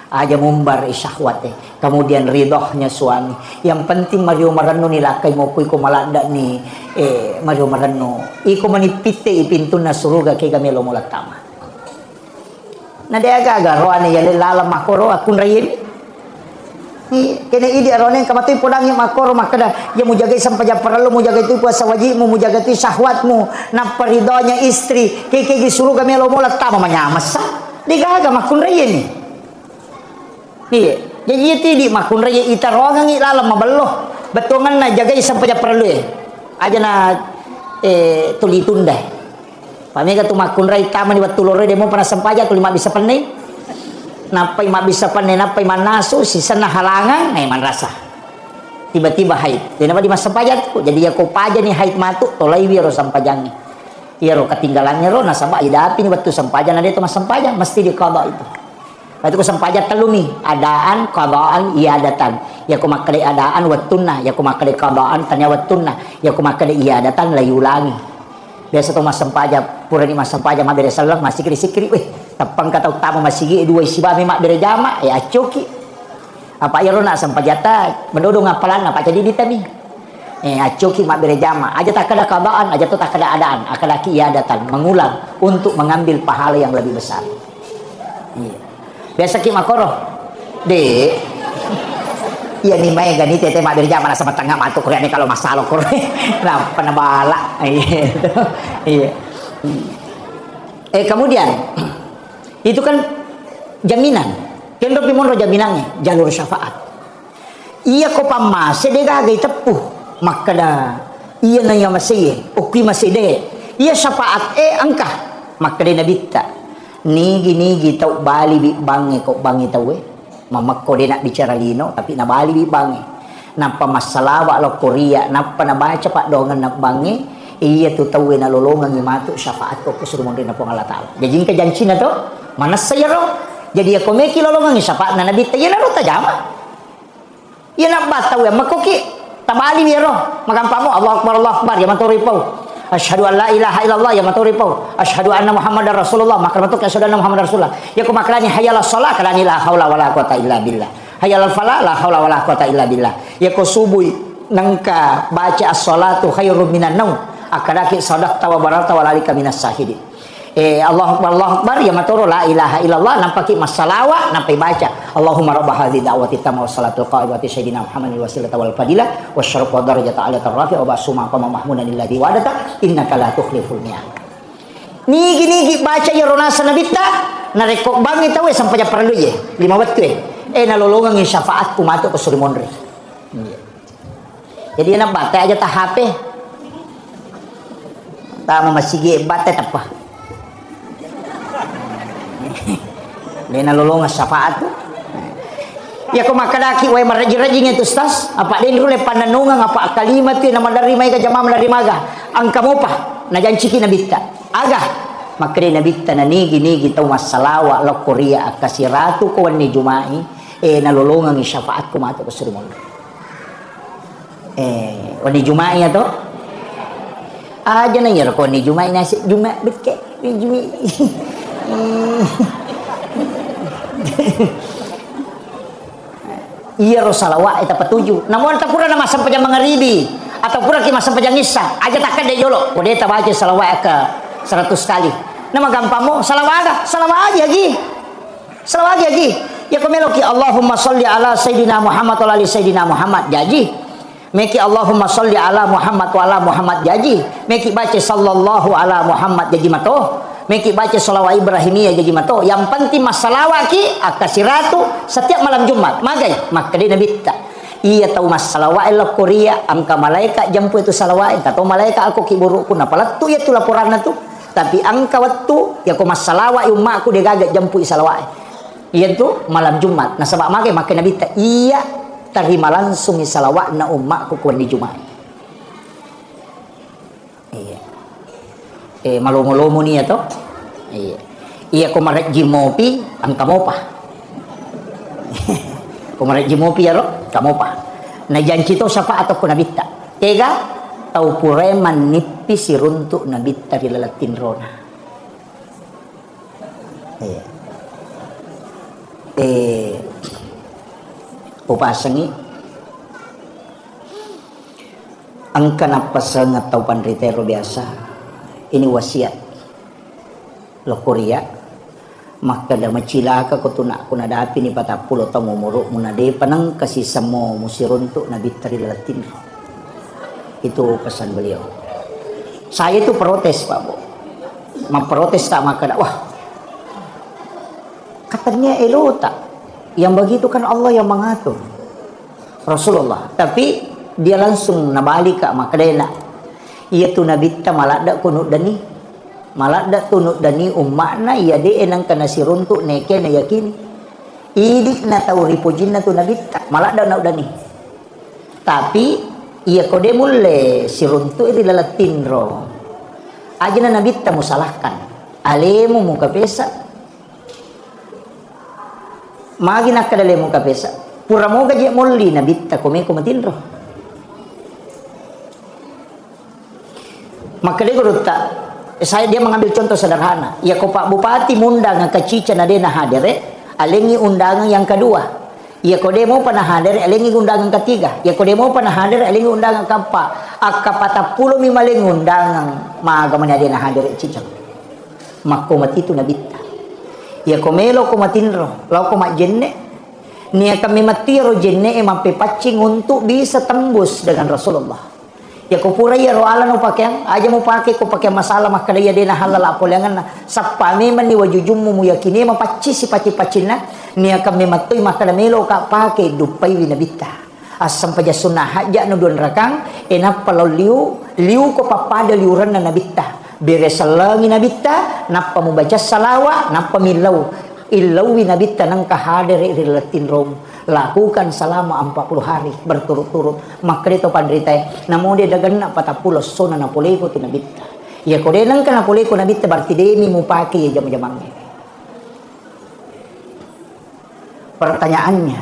Speaker 1: aja mumbar syahwat kemudian ridhohnya suami yang penting Mario Marano nilakai mo kuy ko malanda ni Mario Marano iko manipite ipintu na suruga kay gamelo mulatama Na dia aga roan ya lalam makoro akun rayin. Kena idi arone kamatoy pudangi makoro makada ya mo jaga sampaja perlu mo jaga itu puasa wajib mo jaga itu syahwatmu na paridonya istri kay gisuruh kami lo mo tama manyamas sa digaga makun rayin iya jadi itu di makun rayin itarongan ilalam maballo betongan na jaga sampaja perlu aja na tulitunda pamega tu makun rayin tama ni watulore demo pernah sampaja tu lima bisa penai napai mak bisa panen napai manasu sisa na halangan man rasa tiba-tiba haid dan apa di masa pajat jadi ya ko paja ni haid matu tolai wiro sampajang iya ro ketinggalannya ro nasaba idapi ni waktu sampajan ada itu mas sampajang mesti diqada itu waktu ko sampajat telu nih adaan qadaan iadatan ya ko makade adaan watunna ya ko makade qadaan tanya watunna ya ko makade iadatan layulangi biasa to mas sampajat pura di mas sampajat mabere salah masih sikri weh tapang kata utama masigi dua isibami mak berjama ya acoki apa ya rona sampajata mendodo ngapalan apa jadi ditami acoki mak berjama aja tak ada kabaan aja tu tak ada adaan akada kiadatan mengulang untuk mengambil pahala yang lebih besar biasa ki makoro de iya ni mai gani tete mak berjama sama tengah matu korea ni kalau masalah korea nah penabala iya kemudian itu kan jaminan kendo pimon jaminannya jalur syafaat iya ko pamase de gagay tepuh makada iya na yang masih ukui masih de iya syafaat angka makada nabita nigi tau bali bi bangi ko bangi tau mamakko de nak bicara lino tapi na bali bi bangi napa masalawa lo korea napa na baca pak dongan na bangi iya tu tahu na lolongan ni matu syafaat ko kusuruh mondre na Allah taala jadi ka janji na to mana saya roh jadi aku meki lolongan syafaat na nabi tayana ro tajama ya nak bataw ya makoki tabali ya roh magampamo Allahu akbar ya maturi pau asyhadu an la ilaha illallah ya maturi pau asyhadu anna muhammadar rasulullah maka matuk asyhadu anna muhammadar rasulullah ya ku makrani hayal shalah kalani la haula wala quwata illa billah hayal falah la haula wala quwata illa billah ya ku subuh nangka baca as-salatu khairum minan naum akadaki sadaqta wa barata walalika minas sahidin Allahu akbar ya matoro la ilaha illallah nampaki masalawa nampai baca Allahumma rabb hadhihi da'wati tamma wa salatul qa'imati sayyidina Muhammadin wasilata wal fadilah wasyaraf wa darajata ala tarrafi wa basuma qama mahmudan alladhi wadata innaka la tukhliful mi'ad nigi baca ya ronasa nabita narekok bangi tahu sampai perlu ya 5 waktu na lolongan syafaat kumatu ke suri monre jadi na bata aja ta HP ta masigi bata apa Lena lolongan syafaat tu. Ya ko makadaki way maraji-rajing itu ustaz. Apa din rule pananungan apa kalimat tu nama dari mai ka jamaah dari maga. Angka mo pa na janji ki nabita. Aga makre nabita na nigi tau masalawa lo korea akasiratu ko ni jumai na lolongan syafaat ko mato ko surmon. Wani jumai to. Aja na yer ko ni jumai nasi juma betke jumi. Iya rosalawat eta petuju namun tak pura nama sampai mangaribi atau pura ki masa pajang isya aja tak ada yolo kode ta baca salawat ke 100 kali nama gampamo salawat aja lagi ya komeloki Allahumma sholli ala sayyidina Muhammad wa ali sayyidina Muhammad jaji meki Allahumma sholli ala Muhammad wa ala Muhammad jaji meki baca sallallahu ala Muhammad jaji mato meki baca salawat Ibrahimiyah jadi mato yang penting masalawat ki akasiratu setiap malam Jumat magai maka dia nabi tak iya tahu masalawat el Korea angka malaikat jampu itu salawat kata malaikat aku ki buruk pun apalah tu ya tu laporan tu tapi angka waktu ya ko masalawat umat aku dia gagat jampu salawat iya tu malam Jumat nah sebab magai maka nabi tak iya terima langsung salawat na umat aku kuan di Jumat malu-malu ni atau iya ko marek jimopi ang kamopa ko marek jimopi ya ro kamopa na janji to syafaat atau ko nabita tega tau pureman nipi siruntuk nabita dilalatin rona upasangi angka napasangat tau pandritero biasa ini wasiat lo Korea maka da macilaka ko tuna kuna dapi ni 40 ta mumuro munade panang kasih samo musiruntuk nabi tarilatin. Itu pesan beliau. Saya itu protes Pak Bu. Memprotes tak maka wah. Katanya elota. Yang begitu kan Allah yang mengatur. Rasulullah. Tapi dia langsung nabalik ka maka dena. Ia tu nabi ta malada kunut dani. Malada tunut dani ummakna ia de enang kana siruntuk neke na yakin. Idik na tau ripujin na tu nabi ta malada na dani. Tapi ia kode mulle siruntuk iri lalatin ro. Aja na nabi ta musalahkan. Alemu muka pesa. Magi nak kadale muka pesa. Pura mo gaji mulli nabi ta kome kumatin ro. Maka dia tak dia mengambil contoh sederhana. Ya ko Pak Bupati mundang ke cica na de na hadere, alengi undangan yang kedua. Ya ko demo pana hadere, alengi undangan ketiga. Ya ko demo pana hadere, alengi undangan keempat. Akka 40 mi maling undangan maaga man de na hadere cica. Makko mati tu nabita. Ya ko melo ko matinro, law ko majenne. Nia kami mati ro jenne mampe pacing untuk bisa tembus dengan Rasulullah. Ya ko pura ya ro ala no pakaian aja mau pakai ko pakai masalah maka dia dena halal apolangan sappa memang ni wajujum mu yakini mapaci si paci-pacina ni akan mematui maka melo ka pakai dupai winabita asam paja sunnah haja no don rakang enap kalau liu ko papada liuran na nabita bere salangi nabita napa membaca salawat napa milau illau winabita nang kahadere relatin rom lakukan selama 40 hari berturut-turut maka itu pandritai namun dia dagan na 40 sona na polego tu nabita ya ko denang kana polego nabita berarti demi mu paki ya jam-jamang. Pertanyaannya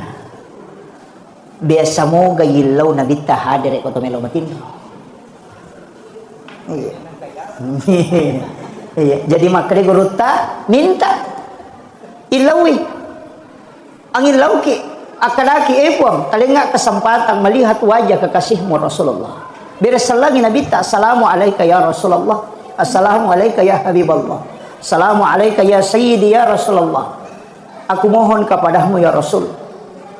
Speaker 1: biasa mo gayilaw nabita hadere ko to melo matin. Iya jadi maka dia guruta minta ilawi ang ilaw ki akadaki epong talinga kesempatan melihat wajah kekasihmu Rasulullah. Bersalagi Nabi ta assalamu alayka ya Rasulullah. Assalamu alayka ya Habiballah. Assalamu alayka ya Sayyidi ya Rasulullah. Aku mohon kepadamu ya Rasul.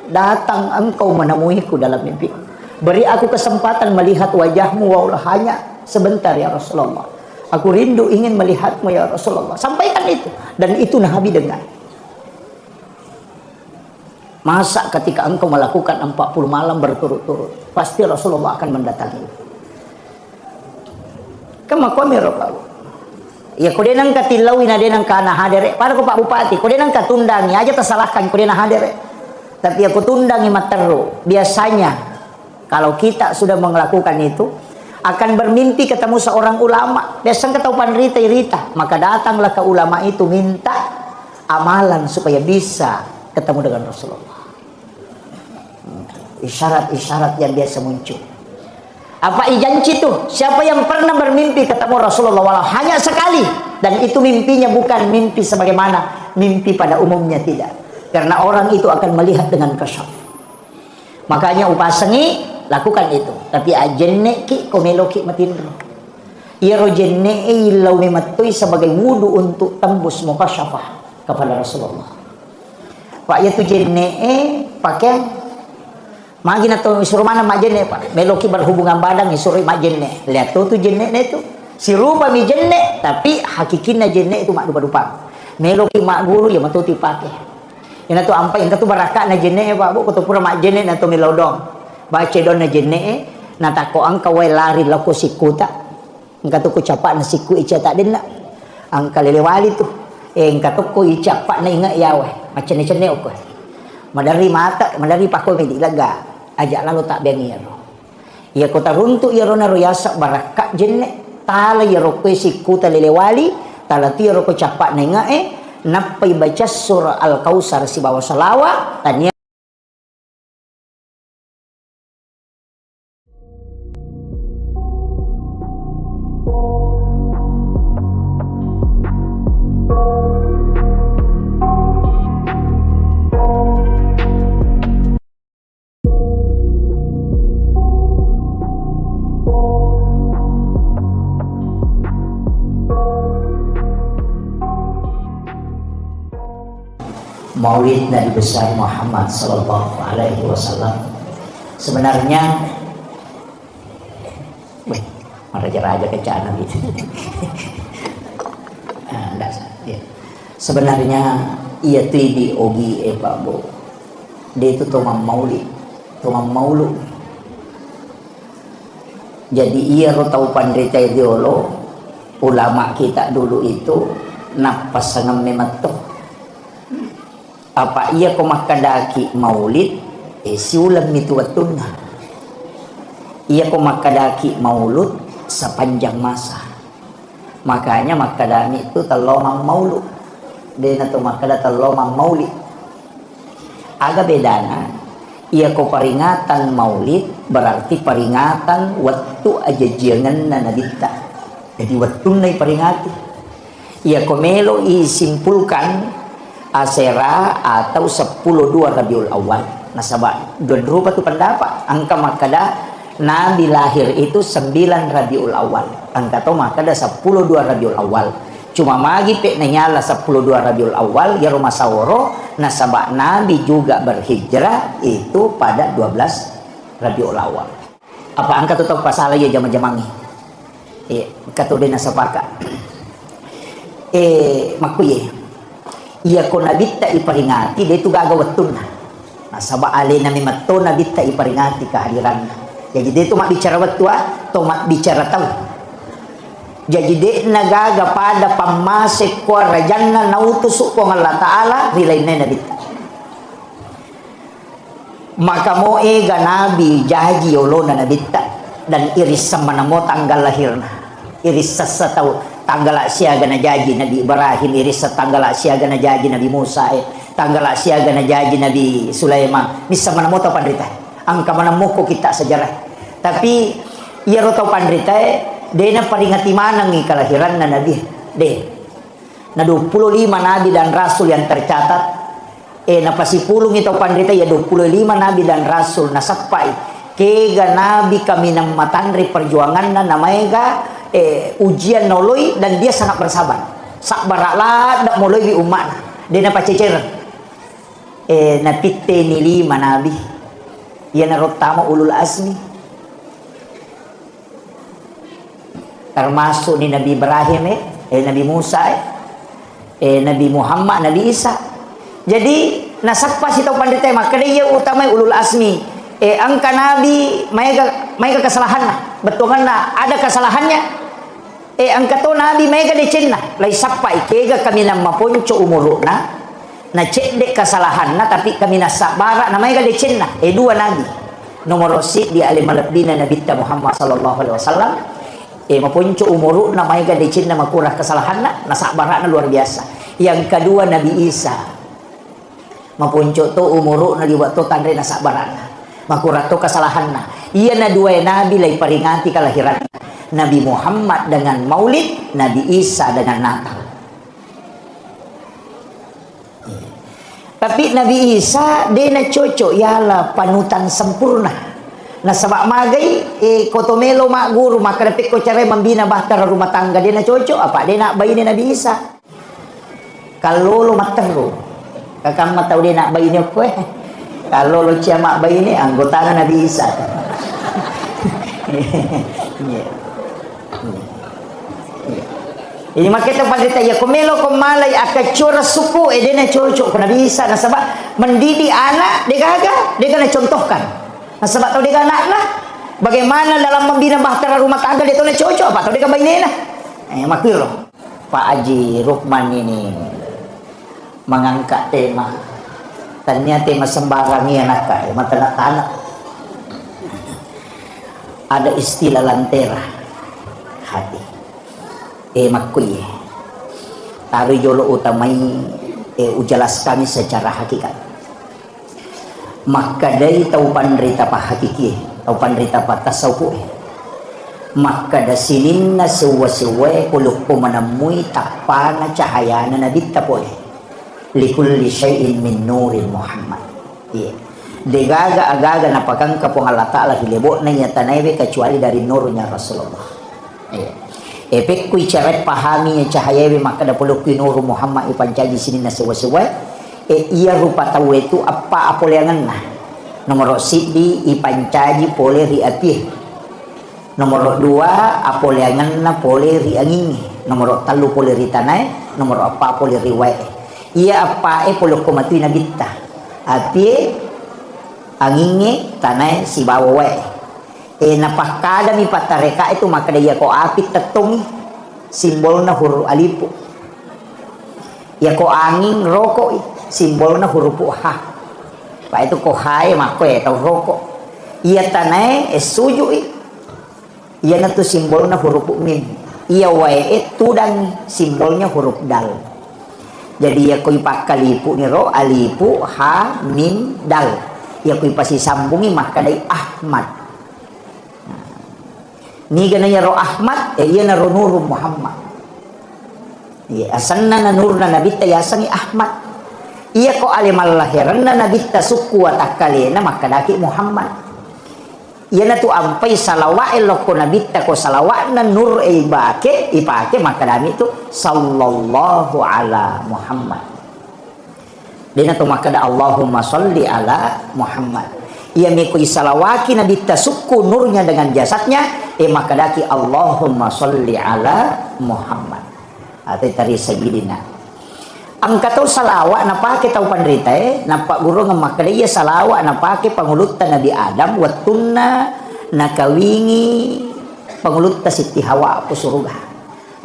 Speaker 1: Datang engkau menemuiku dalam mimpi. Beri aku kesempatan melihat wajahmu walau hanya sebentar ya Rasulullah. Aku rindu ingin melihatmu ya Rasulullah. Sampaikan itu dan itu Nabi dengar. Masa ketika engkau melakukan 40 malam berturut-turut, pasti Rasulullah akan mendatangi. Kama komero Pak. Ya kudenang katilawi na denang kana hadere. Para ko Pak Bupati, kudenang katundangi aja tersalahkan kudenang hadere. Tapi aku tundangi materu. Biasanya kalau kita sudah melakukan itu akan bermimpi ketemu seorang ulama. Biasanya ketemu rita, maka datanglah ke ulama itu minta amalan supaya bisa ketemu dengan Rasulullah. Isyarat-isyarat yang biasa muncul. Apa ijanci itu? Siapa yang pernah bermimpi ketemu Rasulullah walau hanya sekali dan itu mimpinya bukan mimpi sebagaimana mimpi pada umumnya, tidak. Karena orang itu akan melihat dengan kasyaf. Makanya upasangi lakukan itu. Tapi ajenne ki komelo ki matinro. Iro jenne ilau mematui sebagai wudu untuk tembus mukasyafah kepada Rasulullah. Pak yaitu jenne pakai magi na to suruh mana mak jenne Pak meloki berhubungan badan suruh mak jenne lihat tu jenne itu si rupa mi jenne tapi hakikinna jenne itu mak dupa-dupa meloki mak guru ya matuti pakai ina tu ampai ina tu baraka na jenne Pak Bu kutu pura mak jenne na to milodong baca don na jenne na tako angka wai lari lako sikuta angka tu ku capak na siku ica tak den angka lelewali tu angka tu ku ica pak na ingat yawe macam ni cene ko madari mata madari pakoi medi laga ajak lalu tak bengi ya kota runtuk ya rona royasa baraka jenne tala ya roko sikuta lelewali tala ti roko capak na napai baca surah Al-Kausar si bawa salawat tanya Maulid Nabi besar Muhammad sallallahu alaihi wasallam. Sebenarnya raja-raja kecana gitu. Ya. Sebenarnya ia di ogi Pak Bo. Dia itu tomam maulid, tomam maulud. Jadi ia tahu pandrita ideolo ulama kita dulu itu napas sangam memato. Apa ia komakadaki maulid siulam itu watuna. Ia komakadaki maulud sepanjang masa. Makanya makadami itu talomang maulud. Dia nato makada talomang maulid. Agak bedana. Ia ko peringatan maulid berarti peringatan waktu aja jangan nanadita. Jadi waktu nai peringati. Ia ko melo isimpulkan asera atau 10-2 Rabiul Awal. Nasabah dua rupa tu pendapat. Angka makada Nabi lahir itu 9 Rabiul Awal. Angka tu makada 10-2 Rabiul Awal. Cuma magi pek nyala 10-2 Rabiul Awal ya rumah saworo. Nasabah Nabi juga berhijrah itu pada 12 Rabiul Awal. Apa angka tu tahu pasal ya jama-jamangi. Kata dia nasabaka. Makuye. Iya ko Nabi ta iperingati dia itu gaga wetun. Nasabah ale nami matto Nabi ta iperingati kehadiran. Jadi dia tu mak bicara waktu atau mak bicara tahu. Jadi dia nagaga pada pamasik ko rajanna nautusuk ko Allah Ta'ala rilainnya Nabi. Maka mo ega Nabi jaji olona Nabi dan iris sama namo tanggal lahirna. Iris sasa tahu tanggal siaga na jaji Nabi Ibrahim, iris tanggal siaga na jaji Nabi Musa, tanggal siaga na jaji Nabi Sulaiman. Misa manamo tahu pandrita. Angka manamo ko kita sejarah. Tapi ia tahu pandrita dia na peringati manang ni kelahiran na Nabi. Dia na 25 Nabi dan Rasul yang tercatat. Na pasipulong ito pandrita ya 25 Nabi dan Rasul na sapay. Kega Nabi kami ng matandri perjuangan na namanya ujian noloy dan dia sangat bersabar. Sak baraklah dak moloy bi umat. Dia na pacecer. Na pitte ni 5 Nabi. Ia na rotama ulul azmi. Termasuk ni Nabi Ibrahim, Nabi Musa, Nabi Muhammad, Nabi Isa. Jadi nasakpa si tau pandita maka dia utama ulul azmi. Angka Nabi mereka kesalahan betul kan ada kesalahannya. Angka tu Nabi mereka dicinna. Lai sakpa ikega kami na mapunco umuruna na cek dek kesalahan na tapi kami na sabara na mereka dicinna. Dua Nabi. Nomor si di alimalabdina Nabi Muhammad sallallahu alaihi wasallam. Mapunco umuru na may gadicin na makurah kesalahan na nasabara na luar biasa. Yang kedua Nabi Isa mapunco to umuru na liwat to tandre nasabara na makurah to kesalahan na. Iya na dua Nabi lay peringati kelahiran Nabi Muhammad dengan Maulid, Nabi Isa dengan Natal. Tapi Nabi Isa dia na cocok yalah panutan sempurna. Nah sebab magai kotomelo mak guru maka dapat ko cara membina bahtera rumah tangga dia nak cocok apa dia nak bayi ni Nabi Isa. Kalau lo matero kakak mat tahu dia nak bayi ni apa kalau lo cia mak bayi ni anggota Nabi Isa. Ini makanya pada ya komelo komalai akacura suku dia nak cocok ko Nabi Isa. Nah sebab mendidik anak dia kagak dia kena contohkan. Nah, sebab tahu dia anak lah bagaimana dalam membina bahtera rumah tangga dia tahu nak cocok apa tahu dia bayi ni lah makir loh Pak Haji Rukman ini mengangkat tema tanya tema sembarang ni anak mata nak tanah ada istilah lantera hati makui taruh jolo utamai ujalas kami secara hakikat. Maka dari tahu pandrita pa hakiki tahu pandrita pa tasawuf maka da sinin na suwa-suwa kuluk po manamui takpana cahaya na nabita po likulli syai'in min nurin Muhammad. Degaga agaga na pagkangka po Allah Ta'ala hilibot na niya tanaywe kecuali dari nurnya Rasulullah. Epek kuy caret pahami niya cahaya maka da puluk nuru Muhammad ipancaji sinin na suwa-suwa Iya rupa tahu itu apa leangan nah. Nomor sidi ipancaji pole ri api. Nomor 2 apa leangan na pole ri angin. Nomor 3 pole ri tanai. Nomor 4 pole ri wae. Iya apa pole komatu na bitta. Api angin tanai si bawa wae. Napakada mi patareka itu maka dia ko api tetung simbolna huruf alipu. Ya ko angin rokok simbolna huruf ha. Pak itu ko hae mako ya tau rokok. Iya tanai suju iya na tu simbolna huruf mim. Iya wae tudang simbolnya huruf dal. Jadi ya ko ipakalipu ni ro alipu ha mim dal. Ya ko ipasi sambungi maka dai Ahmad. Ni gananya roh Ahmad iya na roh Nur Muhammad. Iya asanna na nur na nabita yasangi Ahmad. Iya ko alimal lahiran na nabita suku wa takalena maka daki Muhammad. Iya na tu ampai salawat elo ko nabita ko salawat na nur ipake maka dami tu sallallahu ala Muhammad. Dina tu maka da Allahumma sholli ala Muhammad. Ia mengikui salawaki Nabi tasukku nurnya dengan jasadnya maka daki Allahumma sholli ala Muhammad atau tari sayyidina angkatau salawat napa kita pandrita napa guru ngemak dia salawat napa ke pangulutan Nabi Adam watunna nakawingi pangulutan Siti Hawa aku surga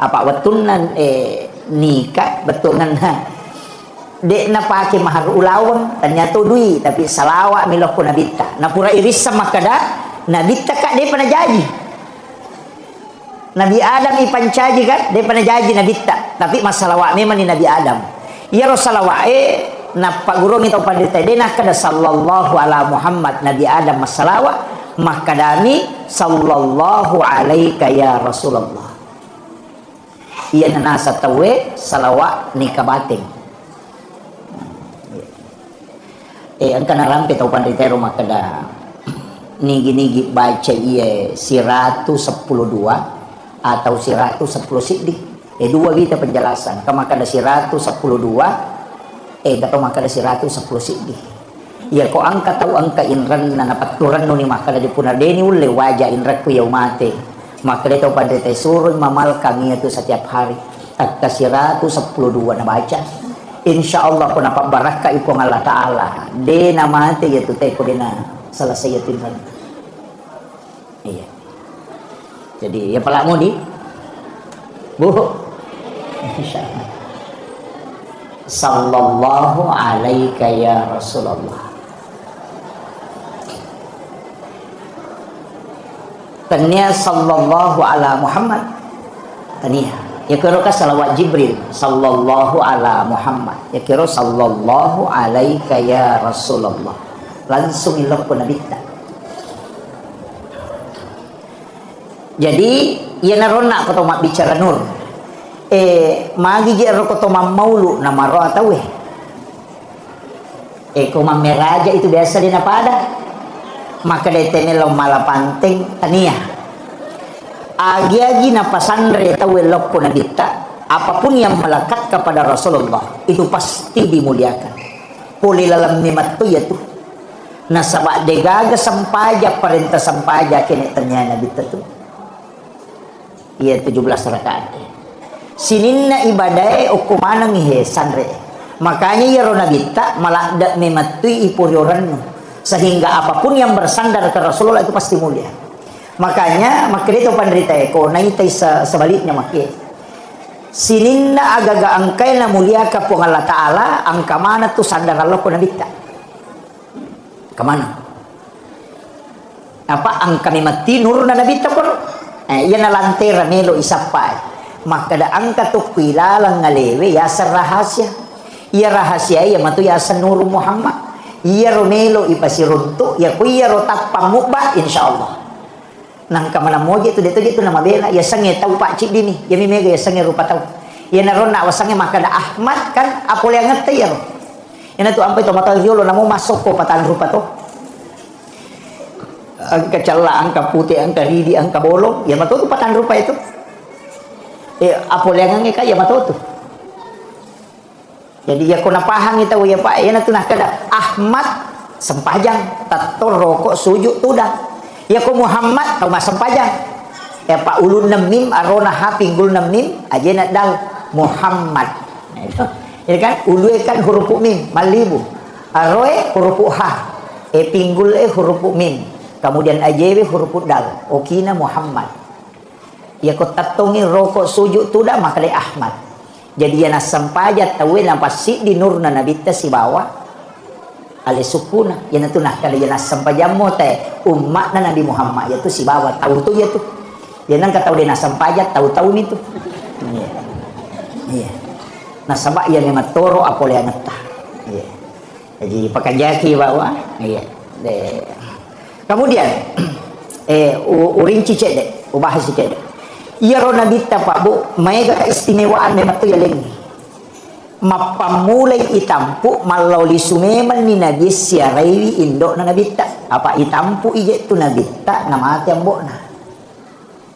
Speaker 1: apa watunna nikah betulan dek na pake mahar ulawang ternyata dui tapi salawat miloh ko nabita na pura iris sama kada nabita kak dia pernah janji Nabi Adam ipancaji kan dia pernah janji nabita tapi masalawat memang ni Nabi Adam ya rasalawat na pak guru kita pandita dia nak kada sallallahu ala Muhammad Nabi Adam masalawat maka dami sallallahu alaika ya Rasulullah iya nasa tawe salawat ni kabating angka narampe tau pandai rumah kada nigi baca iya siratu 10 atau siratu 10 sidik dua kita penjelasan kama kada siratu 10 kata maka ada siratu 10 sidik ya ko angka tau angka inran na napaturan no ni maka di punar deni ule wajah inrak ku yaumate maka dia tau pandai surun mamal kami itu setiap hari angka siratu 10 na baca insya Allah ko napak baraka ipong Allah Ta'ala de namate yaitu teko dina salah saya tinhan iya jadi ya pala mo di bu insya Allah sallallahu alaika ya Rasulullah tanya sallallahu ala Muhammad tanya ya kira ka salawat Jibril sallallahu ala Muhammad ya kira sallallahu alaika ya Rasulullah langsung ilah ko nabita jadi ya narona ko to bicara nur magi jero ko to maulu na maro atawe ko mameraja itu biasa din pada maka detenelo malapanteng tania agi-agi na pasandre tawelok ko nabita apapun yang melekat kepada Rasulullah itu pasti dimuliakan puli lalam nimat tu ya tu nasabak degaga sampaja perintah sampaja kini ternyata nabita tu iya 17 rakaat sininna ibadah ukumanang ihe sandre makanya ya nabita malakda nimat tu ipurioran sehingga apapun yang bersandar ke Rasulullah itu pasti mulia makanya itu penderita eko naitai sebaliknya makia sininna agaga angkai na mulia ka po Allah Ta'ala angka mana tu sandar Allah ko nabita kemana apa angka mati nur na nabita ko yan na lantera melo isapay maka da angka tu kilalang ngalewe yasa rahasia iya rahasia iya matu yasa nur Muhammad iya romelo ipasirunto ya kuya rotak pamukba insyaallah nang kamana moje itu itu nama bela ya sange tau pak cik dini ya mimega ya sange rupa tau ya narona wasange maka da Ahmad kan apol yang ngerti ya ina tu ampai to mata riolo namo masuk ko patan rupa to angka cala angka putih angka ridi angka bolong ya mato tu patan rupa itu apol yang nge kaya mato tu Jadi ya kuna pahang itu ya Pak, ya natuna kada Ahmad sempajang tator rokok sujud tudah. Ya ko Muhammad tau mas sempajang. Ya Pak ulun mim arona ha pinggul mim aja nak dal Muhammad. Nah, itu. Jadi kan ulu kan huruf mim malibu. Aroe huruf ha. Pinggul huruf mim. Kemudian ajewe huruf dal. Okina Muhammad. Ya ko tatongi rokok sujud tudah maka dia Ahmad. Jadi ya nasampajat tawe nampasi di nurna nabita si bawah ale sukuna ya natuna kada ya nasampajamo teh umat na Nabi Muhammad yaitu si bawah tahu tu ya tu ya nang kata dia nasampajat tahu-tahu itu iya iya nasaba ya memang toro apole anata iya jadi pakajaki bawah iya kemudian uring cicet deh ubah cicet deh iya rona bita Pak Bu, mega keistimewaan memang tu ya lengi. Mapamulai itampu maloli sumeman ni nabi siarai indo na nabita. Apa itampu ije tu nabita namati ambona.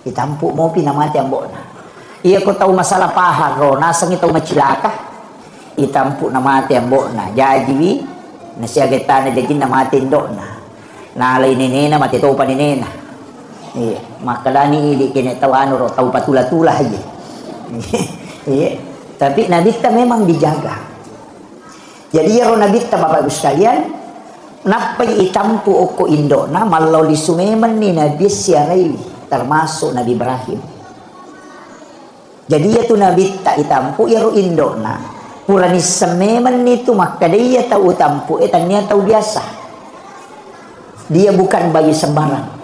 Speaker 1: Itampu mopi namati ambona. Iya ko tahu masalah paha rona sang tahu macilaka. Itampu namati ambona. Jadi nasiagetana jadi namati indona. Nalai nenena mati tahu pa nenena. Iya, makalani di kene tahu ro tahu patula-tula aja. Iya, tapi Nabi kita memang dijaga. Jadi ya ro Nabi kita Bapak Ibu sekalian, napai itampu oko indona malau di sumeman ni Nabi siarai termasuk Nabi Ibrahim. Jadi ya tu Nabi tak itampu ya ro indona. Purani sememan itu maka dia tahu tampu tanya tahu biasa. Dia bukan bayi sembarang.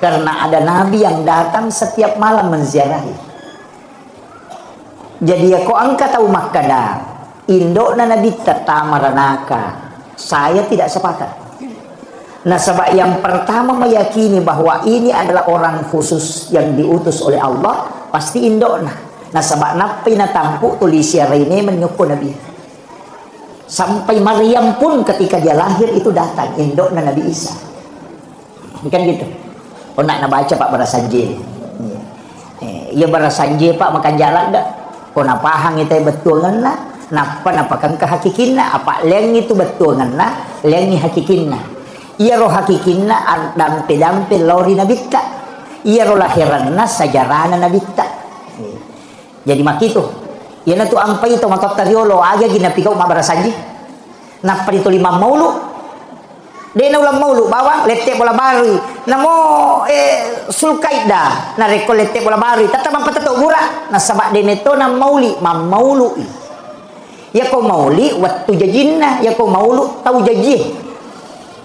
Speaker 1: Karena ada nabi yang datang setiap malam menziarahi. Jadi ya kok angka tahu makada indok na nabi tatamaranaka. Saya tidak sepakat. Nah sebab yang pertama meyakini bahwa ini adalah orang khusus yang diutus oleh Allah pasti indok na. Nah sebab napi na tampu tulis ini menyukur nabi. Sampai Maryam pun ketika dia lahir itu datang indok na Nabi Isa. Bukan gitu. Oh nak baca Pak Barasanji. Iya Barasanji Pak makan jalan dah. Kau nak pahang itu betul ngana. Napa napakan ke hakikinna. Apa leng itu betul ngana. Leng ni hakikinna. Iya roh hakikinna dampe lori nabita. Iya roh lahiranna sajarana nabita. Jadi mak itu. Iya na tu ampai itu matot tariolo aga gina pikau Mak Barasanji. Napa itu 5 maulu. Dia na ulang maulu bawang lete bola bari namo sulkait dah na reko lete bola bari tata mampatato gura na sabak deneto na mauli maulu ya ko mauli waktu jajinna ya ko maulu tahu jaji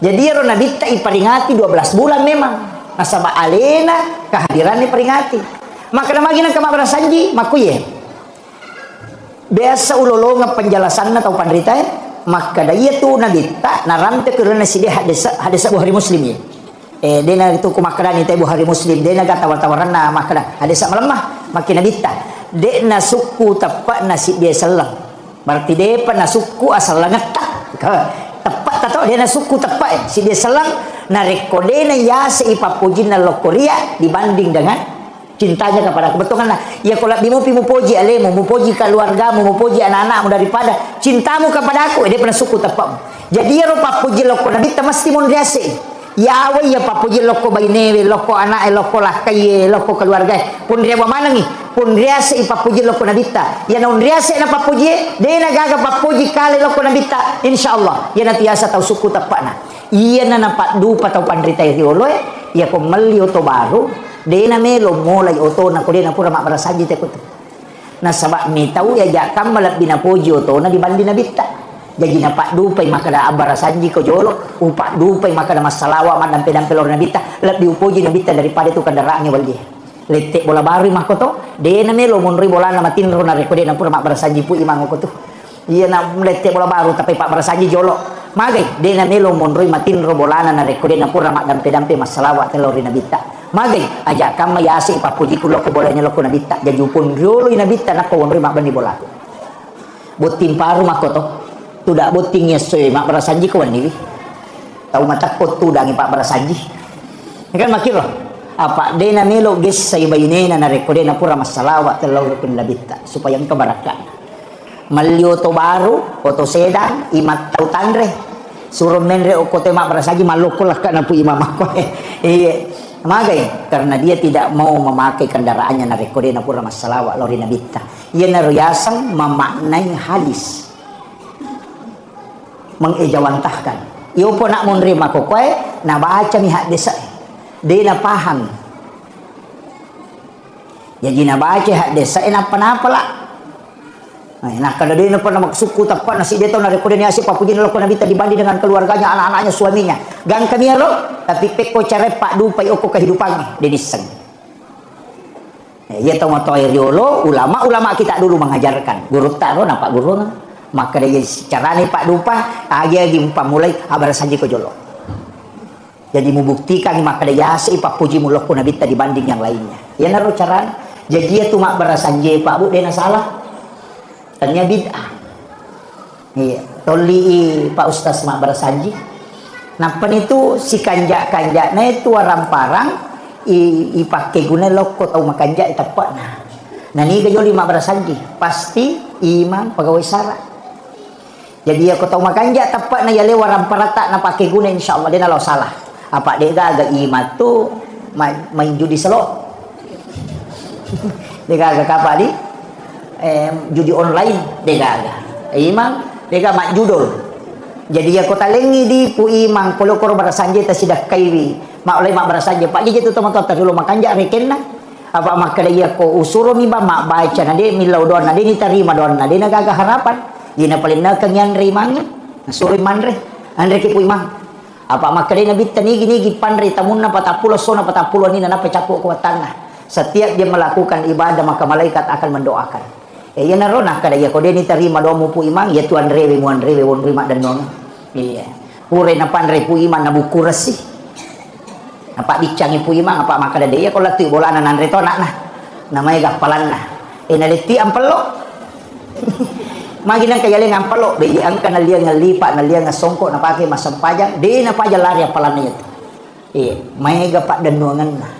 Speaker 1: jadi ya rona bita iperingati 12 bulan memang na sabak alena kehadiran peringati maka namagi nang Mak Barasanji makuye biasa ulolonga penjelasan na tahu pandrita ya maka daya tu nabita naramte kerana si dia hadis Bukhari Muslim ya. Dia na itu kumakran itu Bukhari Muslim dia na tawar-tawaran na makada hadis melemah makin nabita. Dia na suku tepat nasi dia selang. Berarti dia pernah suku asal langetak. Tepat tahu dia na suku tepat si dia selang na rekode na ya seipapujin na lokoria dibanding dengan cintanya kepada aku. Betul kan lah. Ya kalau bimu puji alemu, mupuji keluargamu, mupuji anak-anakmu daripada cintamu kepada aku. Dia pernah suku tepat. Jadi ya rupa puji loko Nabi kita mesti mondriase. Ya awe ya papuji loko bainewe, loko anak, loko lakai, loko keluarga. Pun dia mana ni? Pun dia se papuji loko Nabi kita. Ya non dia se na papuji, dia na gaga papuji kali loko Nabi kita. Insyaallah. Ya nanti asa tahu suku tepat na. Iya na nampak dupa tahu pandrita riolo ya ko mali oto baru. Dia na melo mulai oto na ko dia na pura Mak Barasanji te ko. Na sabak mi tahu ya jakam malap binapuji oto na dibanding Nabi kita. Jadi nampak dupai maka da Barasanji ko jolo upak dupai maka da masalawa man dampe lor Nabi kita lebih upuji Nabi kita daripada itu kendaraannya waldi. Letek bola baru mah ko to. Dia na melo munri bola na matin ro na rekode na pura Mak Barasanji pu imang ko tu. Iya na letek bola baru tapi Pak Barasanji jolo. Magai dia na melo munri matin ro bola na rekode na pura mak dampe masalawa telor Nabi kita. Magai aja kam mayasi papuji kulo ko bolanya loko nabita jadi pun riolo nabita nako wonri mak bani bola botin paru makoto tudak botingnya soe Mak Barasanji ko wani tahu mata ko tudangi Pak Barasanji kan makiro apa dena melo ges say bayinena na rekode na pura masalawa telor kun nabita supaya engka barakan malyo to baru o to sedan imat tautan re suruh menre o kote mak berasaji malukulah kana pu imam aku magai karena dia tidak mau memakai kendaraannya na rekode na pura masalah lori nabita ia na ruyasang memaknai hadis mengejawantahkan iyo po nak menerima kokoy na baca mi hadis dia na paham jadi na baca hadis na panapa lah. Nah, kalau dia nak pernah suku tepat nasi dia tahu nak rekod ni asyik papuji nak Nabi tadi dibanding dengan keluarganya, anak-anaknya, suaminya. Gang kami lo, tapi peko cara pak du pai oko kehidupannya dia diseng. Ya tahu mata air lo, ulama kita dulu mengajarkan. Guru tak lo nampak guru kan. Maka dia cara ni pak dupa, dia gimpa mulai abar saja ko jolo. Jadi membuktikan maka dia asyik papuji mulok Nabi tadi dibanding yang lainnya. Ya naruh cara. Jadi dia tu mak berasanje pak bu dia nak salah. Tanya bid'ah. Iya, toli Pak Ustaz mak berasanji. Nampan itu si kanjak-kanjaknya itu orang parang pakai guna loko tau makanjak tepat nah. Nah ni gajoli mak berasanji. Pasti imam pegawai syarat. Jadi aku tahu makanjak tepat nah ya lewa orang parata na pakai guna insyaallah dia nalau salah. Apa dia agak imam tu main judi selok. Dia agak apa di? Judi online dega imang dega mak judul jadi aku talengi di pu imang polo kor barasanje ta sidak kaiwi mak oleh mak barasanje pak je tu teman-teman dulu makan jak reken na apa mak kada ko usuro mi ba mak baca na de milau don na de ni tarima don na de na gaga harapan ina paling na kanyan rimang suri manre andre ki pu imang apa mak kada nabi tani gini gipan ri tamun na 40 sona 40 ni na pecapu ku tanah setiap dia melakukan ibadah maka malaikat akan mendoakan. Ya narona kada ya kode ni terima doa pu imang ya tuan rewe muan rewe won rima dan non. Iya. Pure na pandre pu imang na buku resi. Apa dicangi pu imang apa maka ada ya kalau tu bola anan retona nah. Namanya gapalan nah. Enaliti ampelo. Maginan kaya le ampelo be angkan lia ngalipat na lia ngasongko na pakai masam pajang de na pajang lari apalan itu. Iya, mai gapak dan nuangan nah.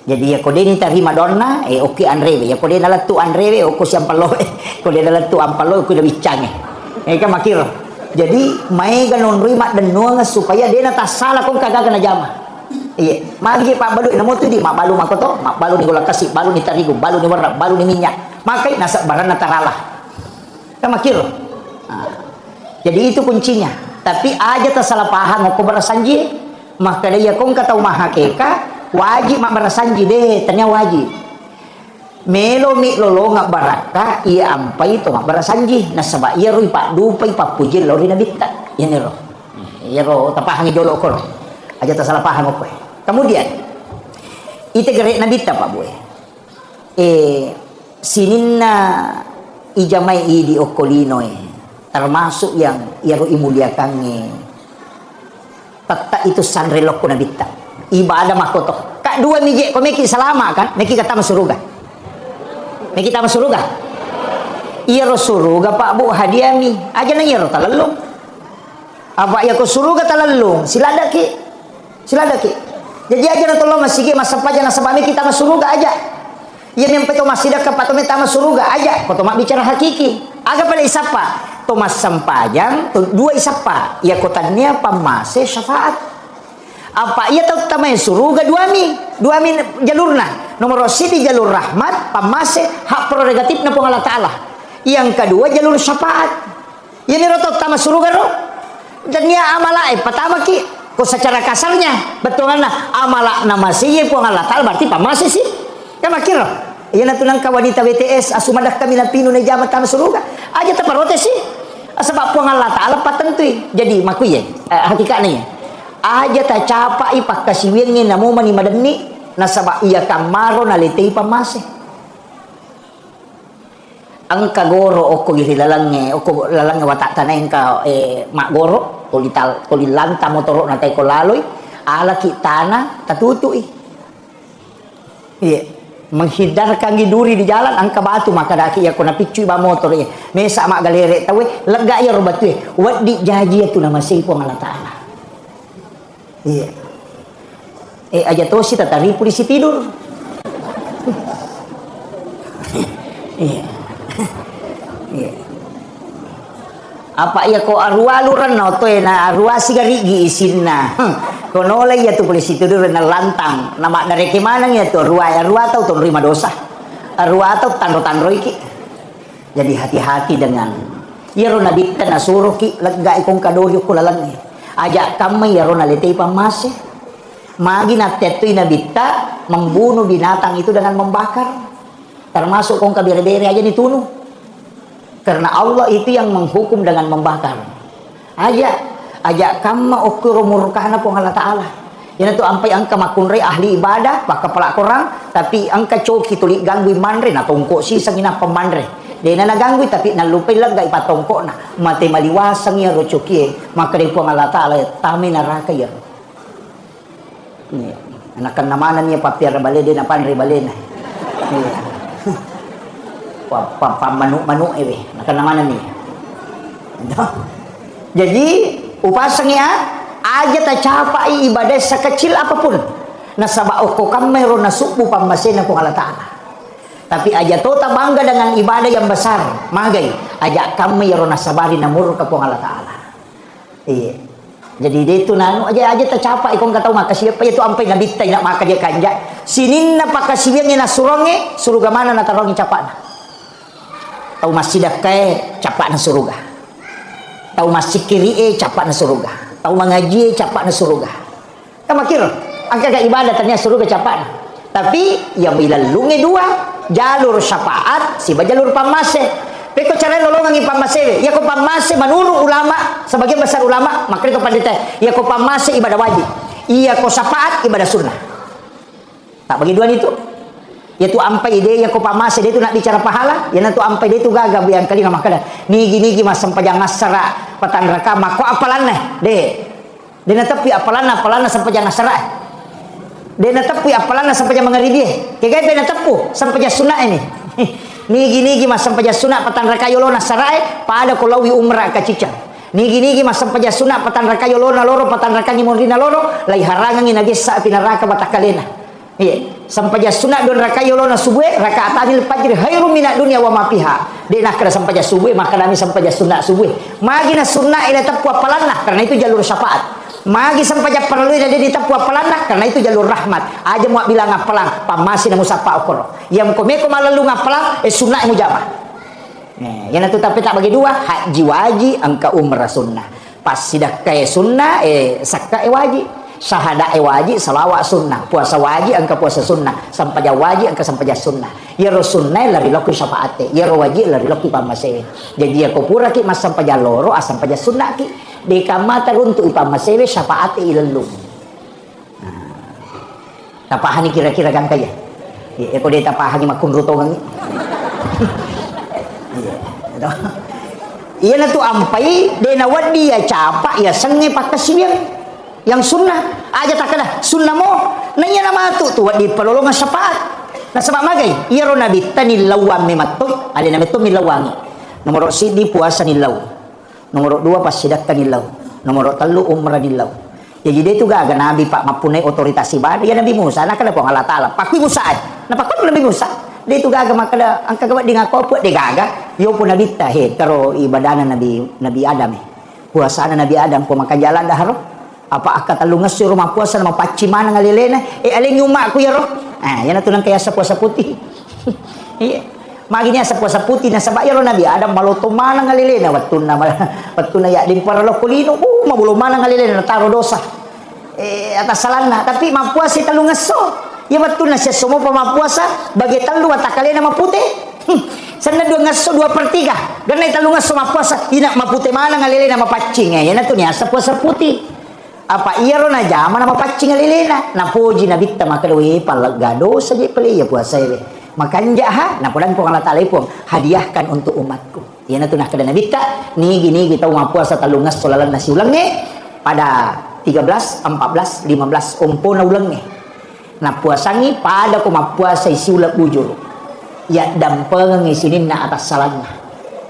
Speaker 1: Jadi ya kode ni terima donna oke anrewe ya kode dalam tu anrewe oko siampalo kode dalam tu ampalo aku dah bincang kan makir jadi mai ganon rima dan nuanga supaya dia nak salah kong kagak kena jama iya magi pak balu namo tu di mak balu makoto mak balu ni gula kasih balu ni terigu balu ni warna balu ni minyak makai nasa baran nataralah kan makir jadi itu kuncinya tapi aja tak salah paham aku berasanji maka dia kong kata umah hakeka wajib mak berasanji deh ternyata wajib melo mi lolo ngak baraka ia ampai to mak berasanji nah sebab ia rui pak dupai pak puji lori nabi tak ini roh ya roh tapahangi jolo ko aja tak salah paham ko kemudian ite gerek nabi tak pak boy sininna ijamai di okolino termasuk yang ia rui muliakannya tetap itu sanrelok ko nabi tak ibadah makoto kak dua miji ko meki selama kan meki kata masuruga meki ta masuruga iya suruga pak bu hadiami aja nang iya talalung apa ya ko suruga talalung siladaki jadi aja na tolong masigi masapaja na sabami kita masuruga aja iya nempe to masida ka pato meta masuruga aja ko to mak bicara hakiki aga pala isapa to mas sampajang to dua isapa ya kotanya pamase syafaat apa ia tahu tamai suruga dua mi jalurna nomor di jalur rahmat pamase hak prerogatif na Allah Ta'ala yang kedua jalur syafaat ini roto tama suruga ro dan ia amala pertama ki ko secara kasarnya betul na amala nama siye po Allah Ta'ala berarti pamase sih kan makir ro iya na tunang ka wanita WTS asumadak kami na pinu na jamat tama suruga aja taparote sih sebab po Allah Ta'ala patentui jadi makuye hakikatnya aja tak capai pak kasiwirnya namo mani madani nasaba iya kamaro nalitei pamase ang kagoro oko giri lalangnya oko lalangnya watak tanay ka mak goro kolilanta motoro natay ko laloy ala kitana tatutui iya menghindarkan giduri di jalan angka batu maka daki ya kona picu ba motor ya mesa mak galere tawe lega ya robatu wadi jaji itu nama sipo Allah Ta'ala iya aja tuh si tatari polisi tidur iya Apa ya ko arua luran no to na arua sigarigi isinna. Kono lay ya tu polisi tu na lantang. Nama dari kemana ya tu arua tau tu terima dosa. Arua tau tandro iki. Jadi hati-hati dengan ya rona dikta na suruh ki lega ikong kadoyo kulalang. Ajak kami ya rona letei pamase. Magi na tetui na dikta membunuh binatang itu dengan membakar. Termasuk kong kabire-bire aja ditunuh. Karena Allah itu yang menghukum dengan membakar. Ajak kama ukur murkana pun Allah Ta'ala. Yan itu ampai angka makunre ahli ibadah, baka pelak korang, tapi angka coki tulik gangguin manre, na tongkok si sangina pemandre. Dia na gangguin tapi nalupay lang gay patongkok na. Mati maliwasang ya rocokie, maka rin po Allah Ta'ala, tami naraka ya. Anakan namanan niya papir balede na panre balena. Pamanu-manu nakan nih. Jadi upasangnya aja tak capai ibadah sekecil apapun. Nasaba oko kamero nasubu pamasena po Allah Ta'ala. Tapi aja tota bangga dengan ibadah yang besar. Magay aja kami ro nasabari namur ka po Allah Ta'ala. Iya. Jadi itu nanu aja tak capai kong kataw makasih pa itu ampai nabitay na maka dia kanja. Sinin na pakasibyan ni nasuronge suruga mana na tarongi capana. Tau masjid kae capak na suruga. Tau masjid kiri capak na suruga. Tau mengaji capak na suruga. Kamu kira angka ibadah ternyata suruga capak na. Tapi yang ilalungi dua jalur syafaat si jalur pamase. Peko cara nolongan ni pamase. Ya ko pamase manulu ulama sebagian besar ulama makri ko pandita. Ya ko pamase ibadah wajib. Iya ko syafaat ibadah sunnah. Tak bagi dua itu. Yaitu ampai dia yang ko pamase dia tu nak bicara pahala, ya tu ampai dia tu gagab yang kali nama kada. Nigi mas sampajang ngasara patan raka mako apalan neh. Dia na tepi apalan sampajang ngasara. Dia na tepi apalan sampajang mengeri dia. Kayak dia na tepu sampajang sunat ini. Nigi mas sampajang sunat patan raka yolo nasara pada ko lawi umrah ka cicang. Nigi mas sampajang sunat patan raka yolo na loro patan raka ni mondina loro lai harangan ni nagisa pinaraka batakalena. Iya, sampai sunat don raka yolona subuh raka atanil fajr khairum minad dunya wa ma fiha. Dia nak kena sampai subuh maka kami sampai sunat subuh. Magi na sunat ila tepu apalan lah karena itu jalur syafaat. Magi sampai perlu dia ditepu apalan lah karena itu jalur rahmat. Aja mau bilang apalan pamasi na musapa okor. Yang komeko malalu ngapalan sunat mujamah. Yang itu tapi tak bagi dua haji wajib angka umrah sunnah. Pas sidah kayak sunnah sakka wajib. Syahadah wajib, salawat sunnah, puasa wajib, angka puasa sunnah, sampaja wajib, angka sampaja sunnah. Ya sunnah lari loku syafaate, ya wajib lari loku pamase. Jadi ya kopura ki mas sampaja loro, asam paja sunnah ki. Di kamata untuk ipamase syafaate ilalum. Tapahani kira-kira kan kaya. Ya ko dia tapahani makun rutongan. Iya na tu ampai, de na wadi ya capa ya senge pakasibiang. Yang sunnah aja tak kena sunnah mo nanya nama tu di pelolongan syafaat nah sebab magai iya ro nabi tani lawam mematoi ada nabi tu milawangi nomor sidi puasa nilau nomor dua pas sidak nilau nomor telu umrah nilau jadi dia tu gaga nabi pak mapunai otoritas ibadah ya Nabi Musa nak kena pun Allah Taala pakui Musa nah pakui Nabi Musa dia tu gaga maka angka gawat dengan kau pun dia gaga yo pun nabi tahe karo ibadana nabi Adam puasa nabi Adam pun makan jalan dah ro apa akak talungas si rumah puasa nama paci mana ngalilena aling umak ku ya roh yan na tunang kaya sa puasa putih maginya sa puasa putih na sabak ya roh nabi adam maloto mana ngalilena watun na ya din para lo kulino mabulo mana ngalilena nataro dosa atas salana tapi mapuasa talungas so ya watun na siya sumo pa mapuasa bagi talu atakalena maputih sana 2/3 2/3 ganay talungas so mapuasa ina maputih mana ngalilena mapacing yan na tunya sa puasa putih apa iya ro na jama na mapacing alilena na puji na bitta makadwi palagado saja pali ya puasa ile makanja ha na pulang ko Allah Taala pun hadiahkan untuk umatku iya na tunah kada na bitta ni gini kita puasa talungas solalan nasi ulang ni pada 13 14 15 umpo na ulang ni na puasangi pada ko mapuasa isi ulap bujur ya dampeng isinin na atas salanna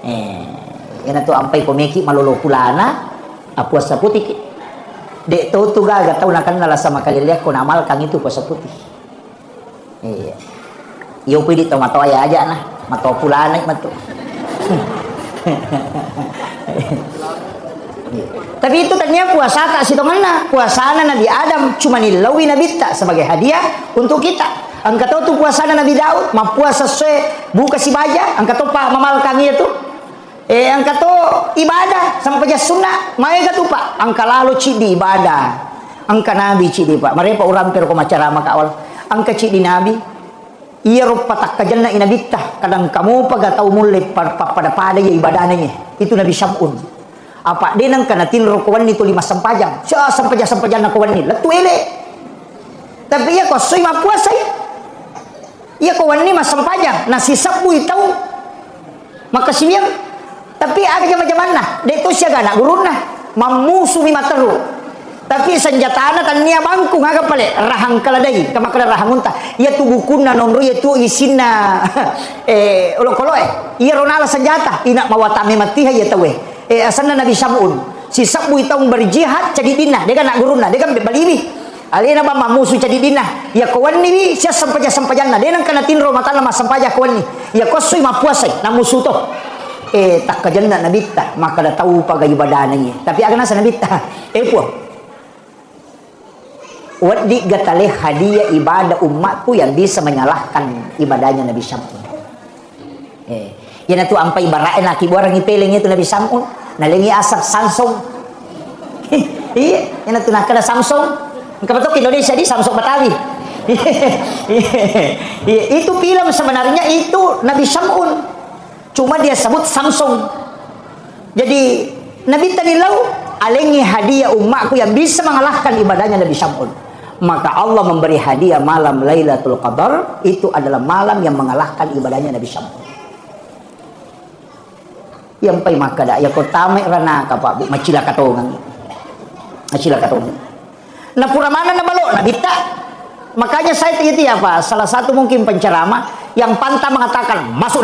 Speaker 1: iya na tu ampai komeki malolo kulana puasa putih dek tu gaga tahu nak kenal sama kali lihat ko namal kang itu puasa putih. Iya. Yo pidi to mato aya aja nah, mato pulana mato. Tapi itu ternyata puasa tak sitonganna. Puasana Nabi Adam cuma nilawi Nabi tak sebagai hadiah untuk kita. Angkat tu puasana Nabi Daud, ma puasa sesuai buka si baja, angkat tu pak mamal kami itu. Angkat tu ibadah sampai jas sunnah, mai tu pak, angka lalu cidi ibadah. Angka Nabi cidi pak. Mereka orang per ko macara maka awal. Angka cidi Nabi. Ia rupa tak kajanna Nabi tah. Kadang kamu paga tahu mulai pada ya ibadahnya. Itu Nabi Syam'un. Apa dia nang kana tinro kawan itu 5 sempajang. Sempajang kawan ni. Letu ele. Tapi ia kosoi ma puasa ya. Ia kawan ni mas sempajang. Nasi sabu tahu. Maka simiang. Tapi ada macam mana? Dia tu siaga nak guruna. Mamusu mi materu. Tapi senjata anak kan nia bangkung agak pale rahang kaladai kama kada rahang unta. Ia tu bukuna nonro ia tu isina olok-olok ia ronala senjata ina mawatame matiha ia tawe. Asana Nabi Syam'un si sabu itong berjihad jadi dinah dia kan nak guruna dia kan baliwi alena ba mamusu jadi dinah ia kawan ni sia sampaja-sampajanna dia nang kana tinro mata nama sampaja kawan ni ia kosui mapuasai na musuh to tak kajanna Nabi ta maka dah tahu pagai ibadah ni tapi agana sa Nabi ta puang wadi gatale hadiah ibadah umatku yang bisa menyalahkan ibadahnya Nabi Syam'un yan tu ampai barain laki borang ipeling itu Nabi Syam'un nalingi asap Samsung iya yan tu nakada Samsung kapatok Indonesia di Samsung Betawi itu film sebenarnya itu Nabi Syam'un cuma dia sebut Samsung jadi Nabi tanilau alingi hadiah umatku yang bisa mengalahkan ibadahnya Nabi Syam'un maka Allah memberi hadiah malam Lailatul Qadar itu adalah malam yang mengalahkan ibadahnya Nabi Syam'un yang pai makada ya ko tame rana ka Pak Bu macila katongan na pura mana na balo na bita makanya saya itu ya Pak salah satu mungkin penceramah yang pantang mengatakan masuk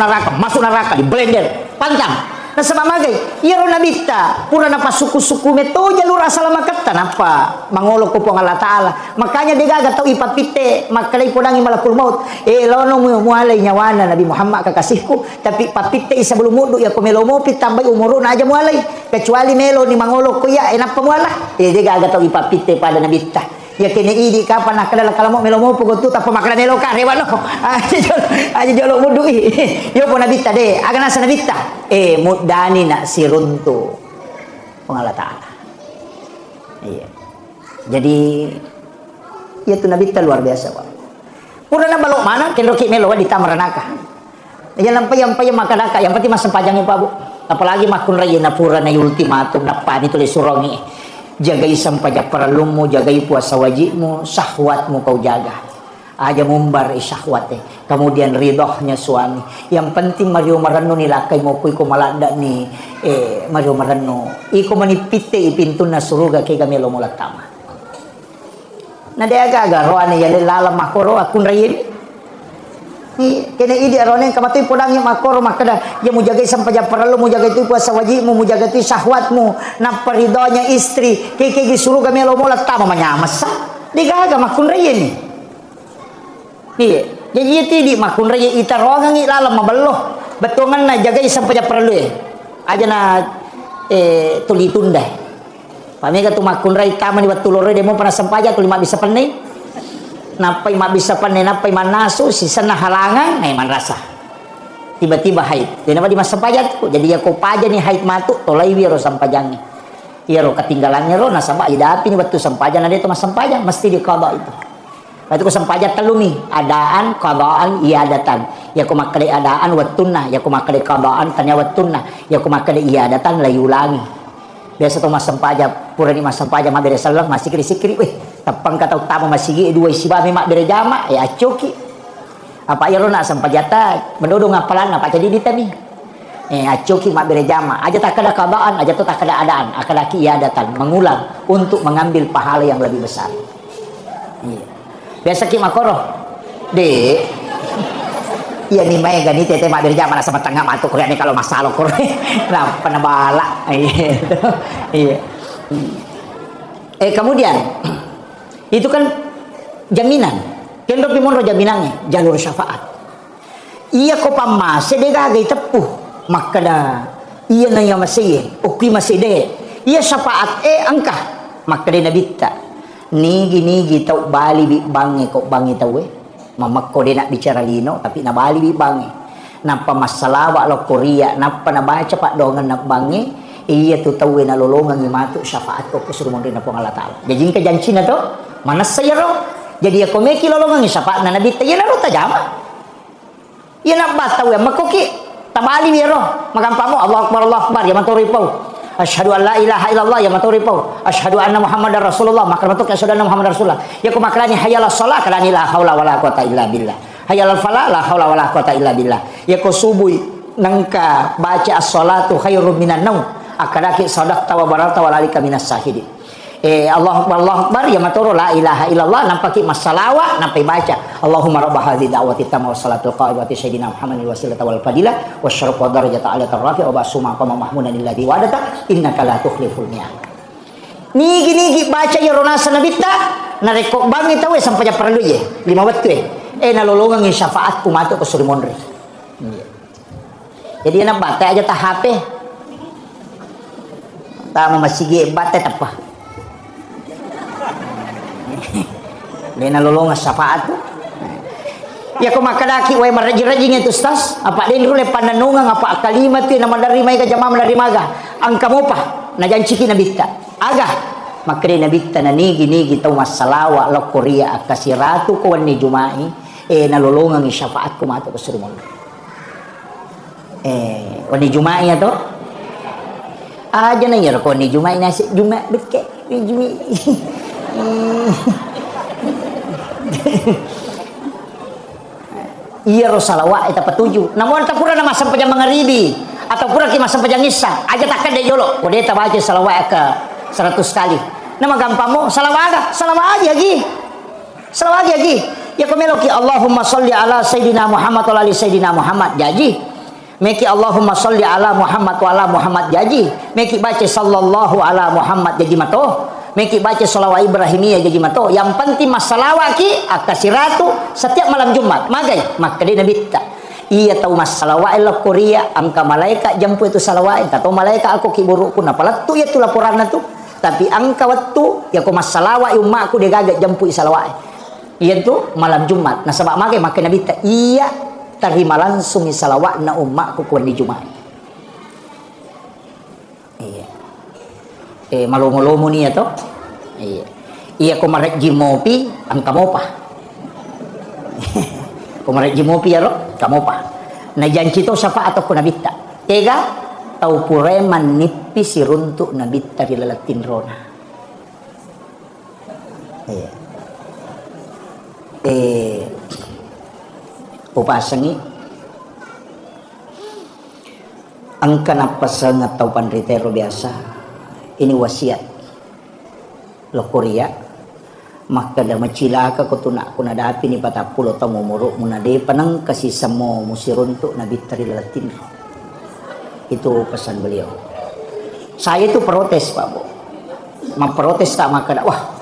Speaker 1: neraka di blender pantang na samamagay iro na bita pura na pa suku-suku meto jalur asal makatan apa mangolok ko po ng Allah Ta'ala makanya digaga tau ipapite makalay po nang malakul maut lono mo mualay nyawana Nabi Muhammad kakasihku tapi papite isa bulumudo ya kumelo mo pitambay umuro na aja mualay kecuali melo ni mangolok ko ya enapa muala digaga tau ipapite pada na bita ya kini idi kapan nak kada kalau melo mo pugo tu tapa makana nelo ka rewano aja jolo mudu yo po Nabi ta de agana sa Nabi ta mudani na siruntu Allah Ta'ala iya jadi ya tu Nabi ta luar biasa Pak pura na balok mana kenroki melo di tamaranaka ya lampai makanaka yang penting mas sempajangin Pak Bu apalagi makun raya na pura na ultimatum na pani tulis surongi jagai sampajak paralumu jagai puasa wajibmu syahwatmu kau jaga aja mumbar syahwat kemudian ridhohnya suami yang penting Mario Marano nilakai mo ko malada ni Mario Marano iko manipite ipintu na suruga kay kami lomulat tama na deaga roane ya lala makoro akun rayin kena idi arone kamatoy podang yang makoro makada ya mu jaga sampajak paralu mu jaga itu puasa wajibmu mu jaga itu syahwatmu na paridonya istri kay suruga kami lomulat tama manyamas digaga makun rayin iya jadi itu di makun raya ita rogang ilalam maballo betongan na jaga sampai perlu aja na tuli tunda pamega tu makun raya taman di waktu lore demo pernah sempaja tu lima bisa penai napai ma bisa penai napai manasu sisa na halangan man rasa tiba-tiba haid dan apa di masa sempaja tu jadi ya ko paja ni haid matu tolai wiro sampajangnya iya ro ketinggalannya ro na sama ida api ni waktu sempaja na dia tu mas sempaja mesti diqada itu itu ko sampaja telumi adaan qadaan iadatan ya ko makale adaan wattunna ya ko makale qadaan tanya wattunna ya ko makale iadatan layulangi biasa to mas sampaja pura ni mas sampaja ma bere salam masih sikri weh tapang kata utama masih dua sibami mak bere jama ya coki apa ya rona sampajata mendodong ngapalan apa jadi ditami coki mak bere jama aja tak ada qadaan aja tu tak ada adaan akada iadatan mengulang untuk mengambil pahala yang lebih besar iya biasa ki makoro de iya ni mai gani tete mak dari zaman sama tengah matuk ni kalau masalah kor nah penabala iya kemudian itu kan jaminan kendo pimonro jaminannya jalur syafaat iya ko pamase de gagai tepuh makada iya na yang masih ukui masih deh iya syafaat angka maka dia nabita nigi tau bali bi bangi kok bangi tau mamak ko dia nak bicara lino tapi na bali bi bangi napa masalah wa lo Korea napa na baca pak dongan nak bangi iya tu tahu na lolongan ngimatu syafaat ko suruh mangkin na Allah taala jadi ka janji na to mana saya ro jadi ako meki lolongan syafaat na nabita iya na ro tajama iya nak bataw makoki tabali biro magampamo Allah akbar ya maturipau asyhadu an la ilaha illallah ya maturipau asyhadu anna muhammadar rasulullah maka matuk asyhadu anna muhammadar rasulullah ya ku makrani hayyala shalah kalani la haula wala quwata illa billah hayyal falah la haula wala quwata illa billah ya ku subuh nangka baca as-salatu khairum minan naum akadaki sadaqta wa barata walalika minas sahidin Allah akbar ya maturu la ilaha illallah nampaki masalawa nampai baca Allahumma rabb hadhihi da'wati tamma wassalatul qa'imati sayyidina Muhammadin wasilata wal fadilah wasyaraf wa darajata aliyata rafi wa basuma qama mahmudan alladhi wadata innaka la tukhliful mi'ad nigi baca ya ronasa nabita na rekok bangi tahu sampai perlu ye 5 waktu na lolongan ni syafaat kumatu ko suri monri jadi na bata aja ta HP ta masige bata tapa Lena lolongan syafaat tu. Ya ko makadaki way marajing-rajing itu ustaz. Apa din rule pananungan apa kalimat tu na madarima ka jamaah madarimaga. Ang kamo pa na janji nabita. Aga makre nabita na nigi taw masalawa lo Korea akasiratu ko ni Jumai na lolongan ni syafaat ko mato ko surmon. Wani Jumai ato. Aja na yar ko ni Jumai na si Jumai betke ni Jumai. Iya Rasulullah eta petuju namun tak pura nama sampai jam mangaribi atau pura ki masa pajang isya aja takkan dek jolo kode ta baca salawat ke 100 kali nama gampang salawat aja lagi ya komeloki Allahumma sholli ala sayyidina Muhammad wa ali sayyidina Muhammad jaji meki Allahumma sholli ala Muhammad wa ala Muhammad jaji meki baca sallallahu ala Muhammad jaji mato meki baca salawat Ibrahimiyah jadi mato yang penting masalah ki akasiratu setiap malam Jumat magai maka dia nabita iya tahu masalah elo Korea angka malaikat jampu itu salawat atau malaikat aku kiburukku napalat tu ya tu laporan tu tapi angka waktu ya ko masalah umma aku dia gagak jampu salawat iya tu malam Jumat nah sebab magai maka nabita iya terima langsung salawat na umma aku kuan di Jumat iya malumo-lumo niya to iya kumarek jimopi ang kamopa kumarek jimopi yaro kamopa na janji to sapa atau kunabita tega tau pure manipi siruntuk nabita dilalatin rona upasangi ang kanapasang at tau panritero biasa ini wasiat lo Korea maka da macilaka ko tuna ko nadapi ni patapulo ta mumuro munade panang kasih samo musiruntuk nabi tarilatin itu pesan beliau saya itu protes Pak Bu memprotes tak maka wah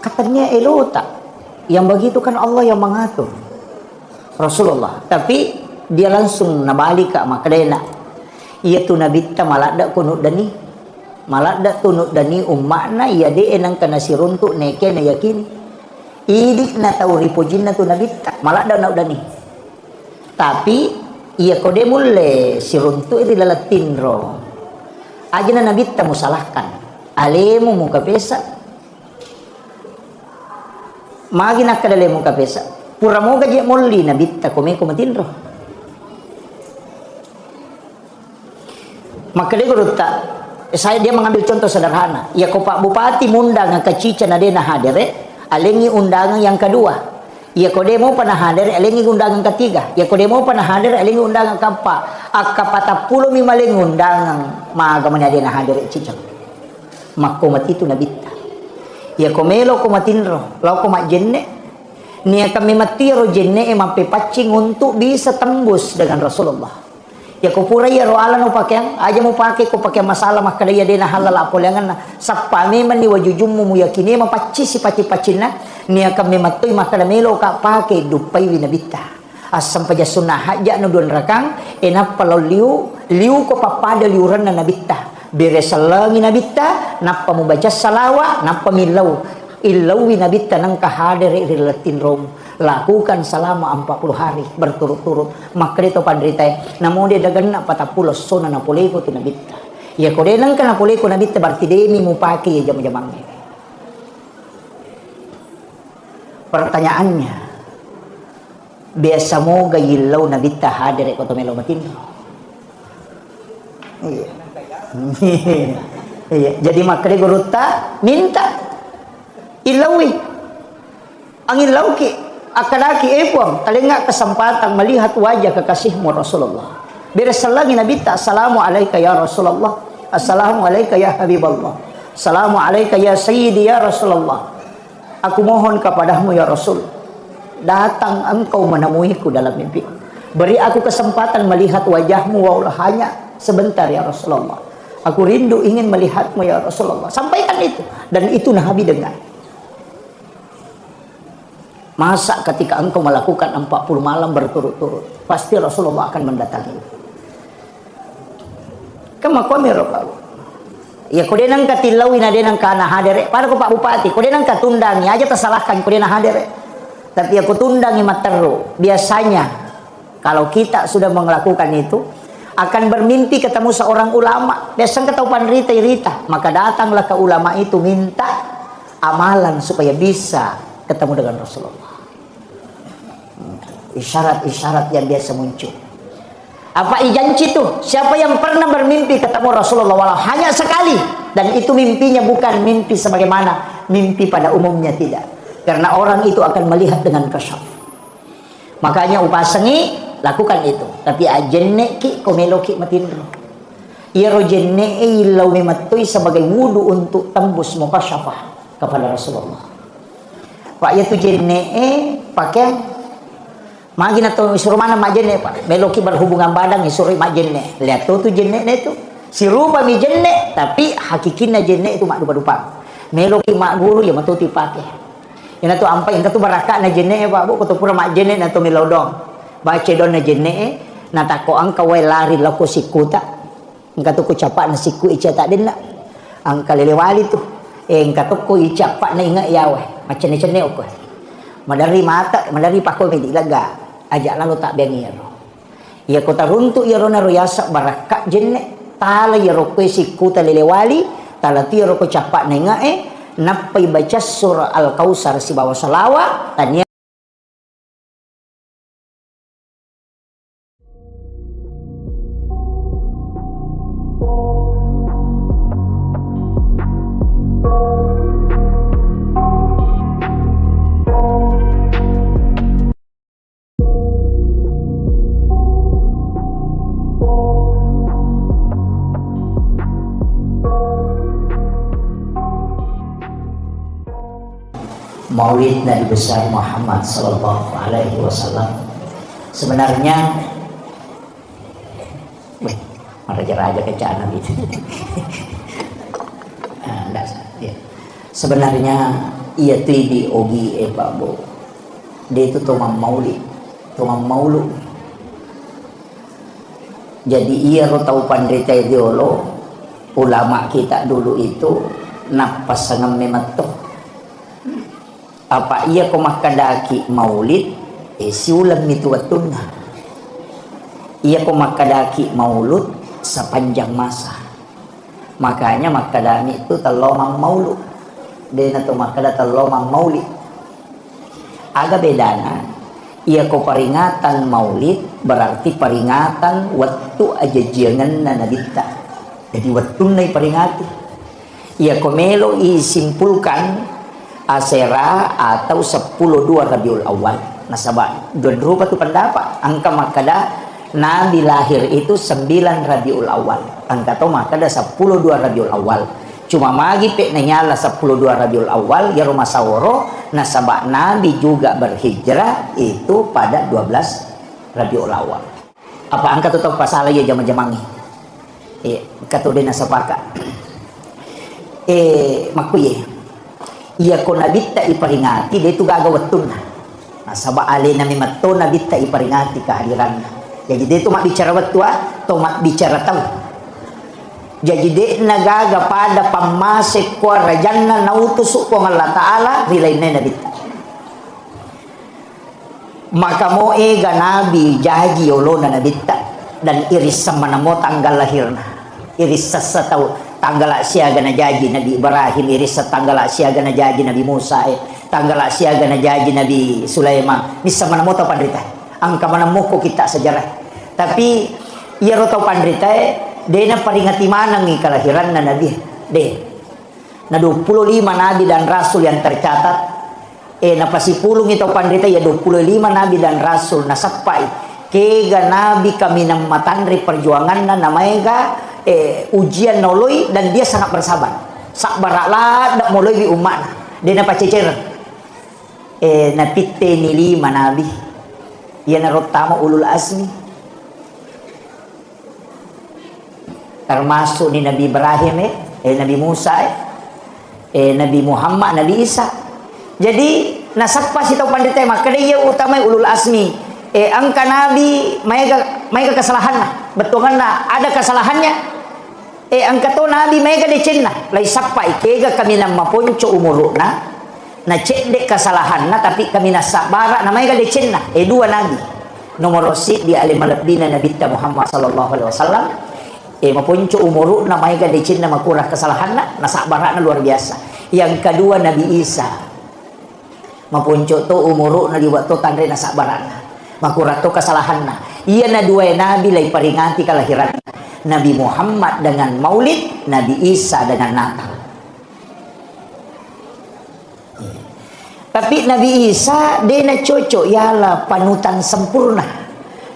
Speaker 1: katanya elota yang begitu kan Allah yang mengatur Rasulullah tapi dia langsung nabalik ka maka dia nak iya tu nabita malada kunut dani malada tunut dani ummakna iya de enang kana siruntuk neke na yakini idik na tau ripojin na tu nabita malada na dani tapi iya kode mulle siruntuk itu lalatin ro aja na nabita musalahkan alemu muka pesa magi nak kadale muka pesa pura moga je mulli nabita kome kumatin ro maka dia tak dia mengambil contoh sederhana ya ko Pak Bupati mundang ke cica na dia na hadir alengi undangan yang kedua ya ko dia mau panah hadir alengi undangan ketiga ya ko dia mau panah hadir alengi undangan keempat akapata pulo mimaling undangan maga mana dia na hadir cica makko mati tu nabita ya ko melo ko matinro law ko majenne niya kami mati ro jenne mampe pacing untuk bisa tembus dengan Rasulullah ya ko pura ya ro ala no pakaian aja mau pakai ko pakai masalah maka dia dena halal apolengan sappa memang ni wajujummu muyakini mapaci si paci-pacina ni akan mematui maka melo ka pakai dupai winabita asam paja sunnah haja no don rakang enapa lo liu ko papada liuran na nabitta bere salangi nabitta napa membaca salawat napa milau ilawi nabitta nang kahadere rilatin rom lakukan selama 40 hari berturut-turut maka itu pandritai namun dia dagan na patapulos sona na poleko tu nabitta ya kode nang kana poleko nabitta berarti demi mupaki ya jam-jamangnya. Pertanyaannya biasa mo gayilaw na bita hadere ko to melo matin. Iya. Iya. Jadi makre guruta minta ilawi. Ang ilaw ki akadaki epong talinga kesempatan melihat wajah kekasihmu Rasulullah. Birasalagi nabita assalamu alayka ya Rasulullah. Assalamu alayka ya Habiballah. Assalamu alayka ya Sayyidi ya Rasulullah. Aku mohon kepadamu ya Rasul, datang engkau menemuiku dalam mimpi. Beri aku kesempatan melihat wajahmu walau hanya sebentar ya Rasulullah. Aku rindu ingin melihatmu ya Rasulullah. Sampaikan itu. Dan itu Nabi dengar. Masa ketika engkau melakukan 40 malam berturut-turut, pasti Rasulullah akan mendatangi. Kemakomi Rasulullah. Ya kode nang katilawi na denang kana hadere para ko Pak Bupati kode nang katundangi aja tersalahkan kode na hadere tapi aku tundangi materu biasanya kalau kita sudah melakukan itu akan bermimpi ketemu seorang ulama biasanya ketemu panrita maka datanglah ke ulama itu minta amalan supaya bisa ketemu dengan Rasulullah. Isyarat-isyarat yang biasa muncul. Apa ijanci itu? Siapa yang pernah bermimpi ketemu Rasulullah walau hanya sekali dan itu mimpinya bukan mimpi sebagaimana mimpi pada umumnya tidak. Karena orang itu akan melihat dengan kasyaf. Makanya upasangi lakukan itu. Tapi ajenne ki komeloki matindro. Ia rojenne ilau mematui sebagai wudu untuk tembus mukasyafah kepada Rasulullah. Pak yaitu jenne pakai magi na to suruh mana majenne pak meloki berhubungan badan suruh majenne lihat tuh jenne itu si rupa mi jenne tapi hakikinnya jenne itu mak dupa-dupa meloki mak guru ya matuti pakai ina tu ampai ina tu baraka na jenne pak bu kutu pura mak jenne na to milodong baca don na jenne na tako angka we lari lako sikuta angka tu ku capak na siku ica tak denna angka lelewali tu angka tu ku icapak na ingat yawe macam ni cene ok madari mata madari pakoi medik laga ajak lalu tak bengiro ya kota runtuk ya rona royasa barakak jenne tala ya rokwe siku talelewali tala ti rokwe capak nenga napai baca surah Al-Kausar si bawa salawat tanya Maulid Nabi besar Muhammad Sallallahu Alaihi Wasallam sebenarnya, raja-raja kecaan Nabi itu. Sebenarnya ia tibi ogi Pak dia itu tomam Maulid, tomam Maulud. Jadi ia tahu pandrita ideolo ulama kita dulu itu napas sangam mematuh. Apa ia komakadaki maulid siulam itu watuna ia komakadaki maulud sepanjang masa makanya makadami itu telomang maulud dan atau makada telomang maulid agak bedana ia ko peringatan maulid berarti peringatan waktu aja jangan nanadita jadi waktu nai peringati ia komelo isimpulkan Asera atau 10-2 Rabiul Awal nasabah dua rupa tu pendapat angka makada Nabi lahir itu 9 Rabiul Awal angka tu makada 10-2 Rabiul Awal cuma magi pek nyala 10-2 Rabiul Awal ya rumah saworo nasabah Nabi juga berhijrah itu pada 12 Rabiul Awal apa angka tu tahu pasal ya jama-jamangi kata dia nasabaka makuye ia ko nabita iperingati dia itu gaga wetun Nasaba ali na mimato na bitta iparingati kehadiran. Jadi dia tu mak bicara waktu tu mak bicara tahu. Jadi dia nagaga pada pamasik ko rajanna nautusuk ko Allah Taala rilainna na bitta. Maka mo ega nabi jaji olona na bitta dan iris sama namo tanggal lahirna. Iris sa tahu tanggal siaga na jaji Nabi Ibrahim, iris sa tanggal siaga na jaji Nabi Musa, tanggal siaga na jaji Nabi Sulaiman. Misa mana mo tau pandrita. Ang kamana mo ko kita sejarah. Tapi iya ro tau pandrita de na paringati manang ni kelahiran na Nabi. De. Na 25 nabi dan rasul yang tercatat. Na pasipulong ito pandrita ya 25 nabi dan rasul na sapay. Kega nabi kami nang matanri perjuangan na namanya ujian noloy dan dia sangat bersabar. Sak baraklah dak moloi bi umat. Dia na pacecer. Na pitte ni 5 nabi. Ia na rotama ulul azmi. Termasuk ni Nabi Ibrahim Nabi Musa Nabi Muhammad, Nabi Isa. Jadi nasapa si tau pandita maka dia utama ulul azmi. Angka nabi mereka kesalahan lah. Betulan lah ada kesalahannya. Angka to nabi mereka decen lah. Lai sapa ikega kami na maponco umuruna. Na cek dek kesalahan na tapi kami na sabara na mereka decen lah. Dua nabi. Nomor rosid di alim alabdina Nabi Muhammad sallallahu alaihi wasallam. Maponco umuruna mereka decen na makurah kesalahan na sabara na luar biasa. Yang kedua Nabi Isa. Maponco to umuruna liwat to tandre na sabara. Makurato kesalahan na. Ia na dua nabi lay paringati kelahiran. Nabi Muhammad dengan Maulid, Nabi Isa dengan Natal. Tapi Nabi Isa dia na cocok ialah panutan sempurna.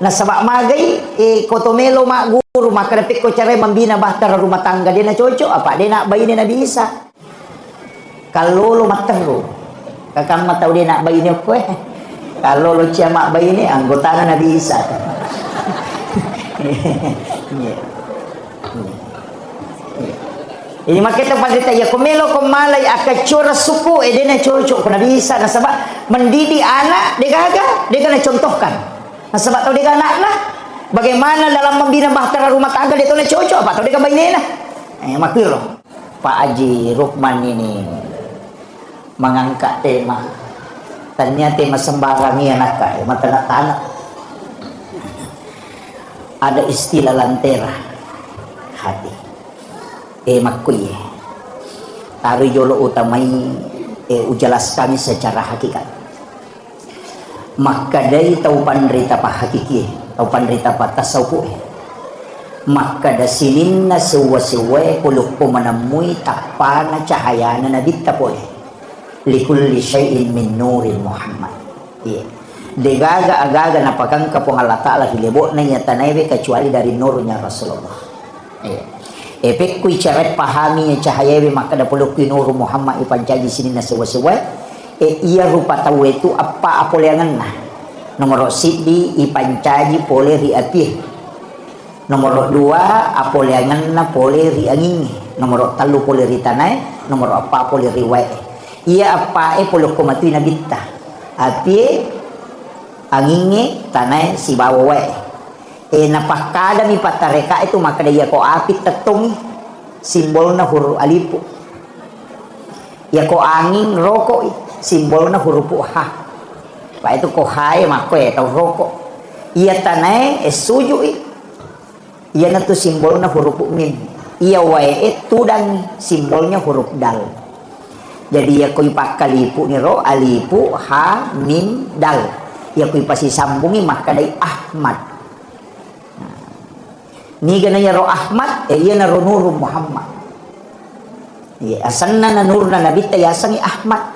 Speaker 1: Na sabak magai kotomelo mak guru maka dapat ko cara membina bahtera rumah tangga dia na cocok apa? Dia nak bayi ni Nabi Isa. Kalau lo matero. Kakak mak tahu dia nak bayi ni apa Kalau lo ciamak bayi ni anggota Nabi Isa. Ini makanya pada ya komelo komalai akacora suku dia na cocok ke Nabi Isa na sebab mendidik anak dia gaga dia kena contohkan. Na sebab tahu dia anak lah bagaimana dalam membina bahtera rumah tangga dia tahu na cocok apa tahu dia bayi ni lah. Makir loh Pak Haji Rukman ini mengangkat tema ternyata sembarang ni anak mata nak tanah. Ada istilah lantera hati. Makui. Taruh jolo utamai ujelas kami secara hakikat. Maka dari tahu pandrita pa hakiki, tahu pandrita pa tasawuf. Maka da sinin na sewa-sewa puluk po manamui takpana cahaya na nabita po likulli syai'in min nurin Muhammad. Degaga agaga napagang kapong Allah Ta'ala hilibot na niya tanaybe kecuali dari nurnya Rasulullah. Epek kui caret pahami yang cahaya maka da puluk kui nur Muhammad ipancaji sini na sewa-sewa. Ia rupa tahu itu apa apoleangan na. Nomor sidi ipancaji pole ri api. Nomor 2 apoleangan na pole ri angin. Nomor 3 pole ri tanay. Nomor 4 pole ri wae. Ia apa puluk kumatui na bitta. Api anginge tanay si bawa napakada mi patareka itu maka dia ko api tetong simbol na huruf alipu ya ko angin rokok simbol na huruf ha pa itu ko hai mako tau rokok ia tanay suju ia na tu simbol na huruf mim ia wae tudang simbolnya huruf dal jadi ya ko ipakalipu ni ro alipu ha mim dal ya kui pasi sambungi maka dari Ahmad. Ni gananya roh Ahmad, iya na roh nur Muhammad. Iya asanna na nur na nabita yasangi Ahmad.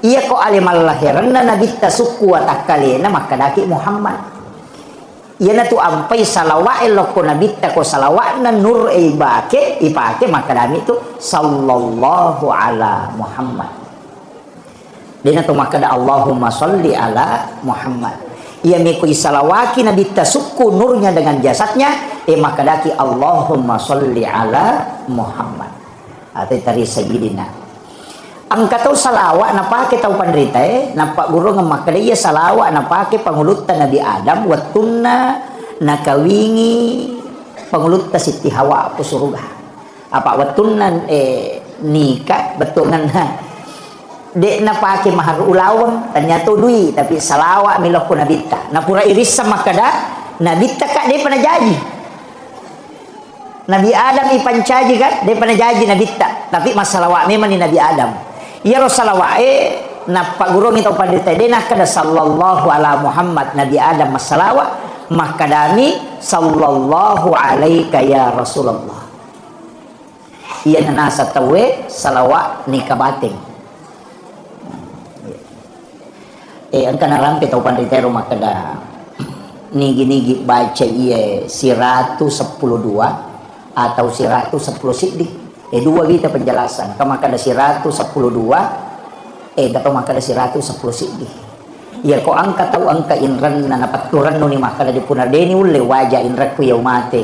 Speaker 1: Iya ko alimal lahiran na nabita suku atakalena maka daki Muhammad. Iya na tu ampai salawat lo ko nabita ko salawat na nur ipake maka dami tu sallallahu ala Muhammad. Dia tu maka da Allahumma salli ala Muhammad. Ia mengikui salawaki Nabi tasukku nurnya dengan jasadnya. Maka daki Allahumma salli ala Muhammad. Atau dari Sayyidina. Angka tahu salawat napake tahu pandrita nampak guru ngemak dia salawat napake pangulutta Nabi Adam watunna nakawingi pangulutta Siti Hawa ku surga apa watunna nikah betungan dek napake mahar ulawang ternyata dui tapi salawat milah ku Nabi ta napura iris sama kada Nabi ta kak dia pernah janji Nabi Adam ipancaji kan dia pernah janji Nabi ta tapi masalawat memang ni Nabi Adam ya Rasulullah napa guru kita pandita dena kada sallallahu ala Muhammad Nabi Adam masalawat makadami sallallahu alaika ya Rasulullah iya nasa tawe salawat ni kabating angka narampe tau pandita rumah kada nigi baca iya si 112 atau si 110 siddi dua kita penjelasan kama kada si 112 dato maka ada si 110 siddi ya ko angka tahu angka inran na napaturan no ni maka di punardeni ulle wajah inrak ku yaumate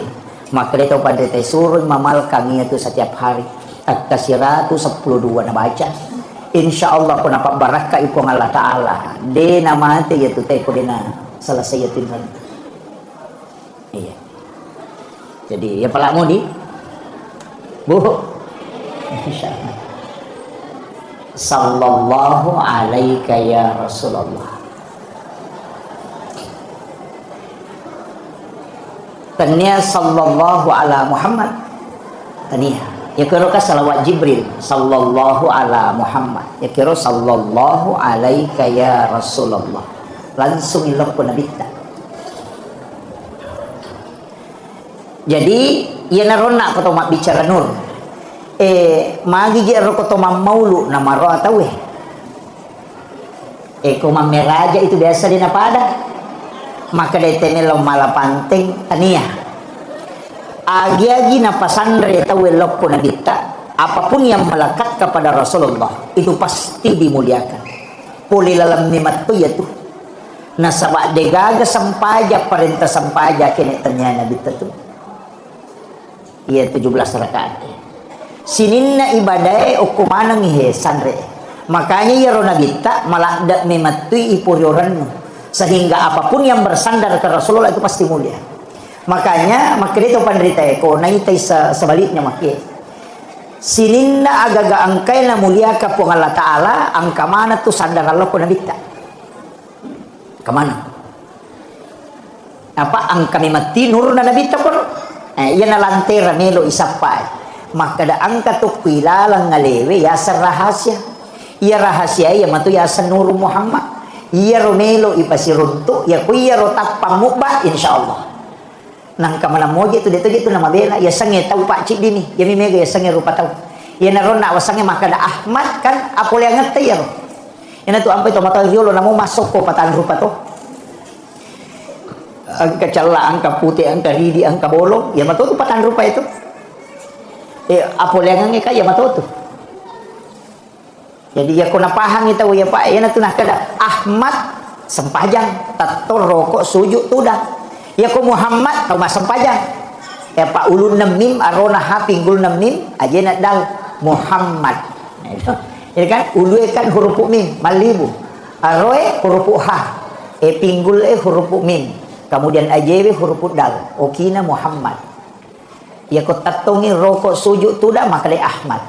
Speaker 1: maka dia tahu pada suruh mamal kami itu setiap hari at si 112 na baca insyaallah ko napak barakah ipong Allah taala de na mate ya tu ko dena selesai itu inran iya jadi ya pala mo di bu insyaallah sallallahu alaika ya Rasulullah tanya sallallahu ala Muhammad tanya ya kira salawat Jibril sallallahu ala Muhammad ya kira sallallahu alaika ya Rasulullah langsung ilah pun Nabi ta jadi ia narona kata mak bicara nur magi je ro koto maulu nama ro atau ko mameraja itu biasa di napada maka de temelo malapanteng tania agi na pasandre tahu lokpo nabita apapun yang melekat kepada Rasulullah itu pasti dimuliakan puli dalam nikmat tu ya tu nasabak degaga sampaja perintah sampaja kene tanya nabita tu iya 17 rakaat sininna ibadah ukumana ngihe sandre makanya ya rona kita malah dak mematui ipurioran sehingga apapun yang bersandar ke Rasulullah itu pasti mulia makanya itu pandrita ko naitai sebaliknya makia sininna agaga angkai na mulia ka pung Allah taala angka mana tu sandar Allah ko nabita kemana apa angka memati nur na nabita pun iya na lantera melo isapai maka da angka tu pilalang ngalewe ya rahasia iya rahasia ya matu ya nur Muhammad iya romelo ipasiruntu ya ku iya rotak pamukba insyaallah nang kamana moje tu gitu nama bela ya sange tau pak cik dini ya mega ya sange rupa tau ya narona wasange maka da Ahmad kan apol yang ngerti ya ina tu ampai to mata riolo namo masuk ko patan rupa to angka cala angka putih angka ridi angka bolong ya matu tu patan rupa itu apol yang ngeka ya matoto jadi ya kuna pahang itu ya pak ya natu nak kada Ahmad sempajang tator rokok sujud tudah ya ko Muhammad tau mas sempajang ya pak ulun mim arona ha pinggul mim aja nak dal Muhammad jadi kan ulu kan huruf mim malibu aroe huruf ha pinggul huruf mim kemudian ajw huruf dal okina Muhammad ya ko tatongi rokok sujud tu dah makale Ahmad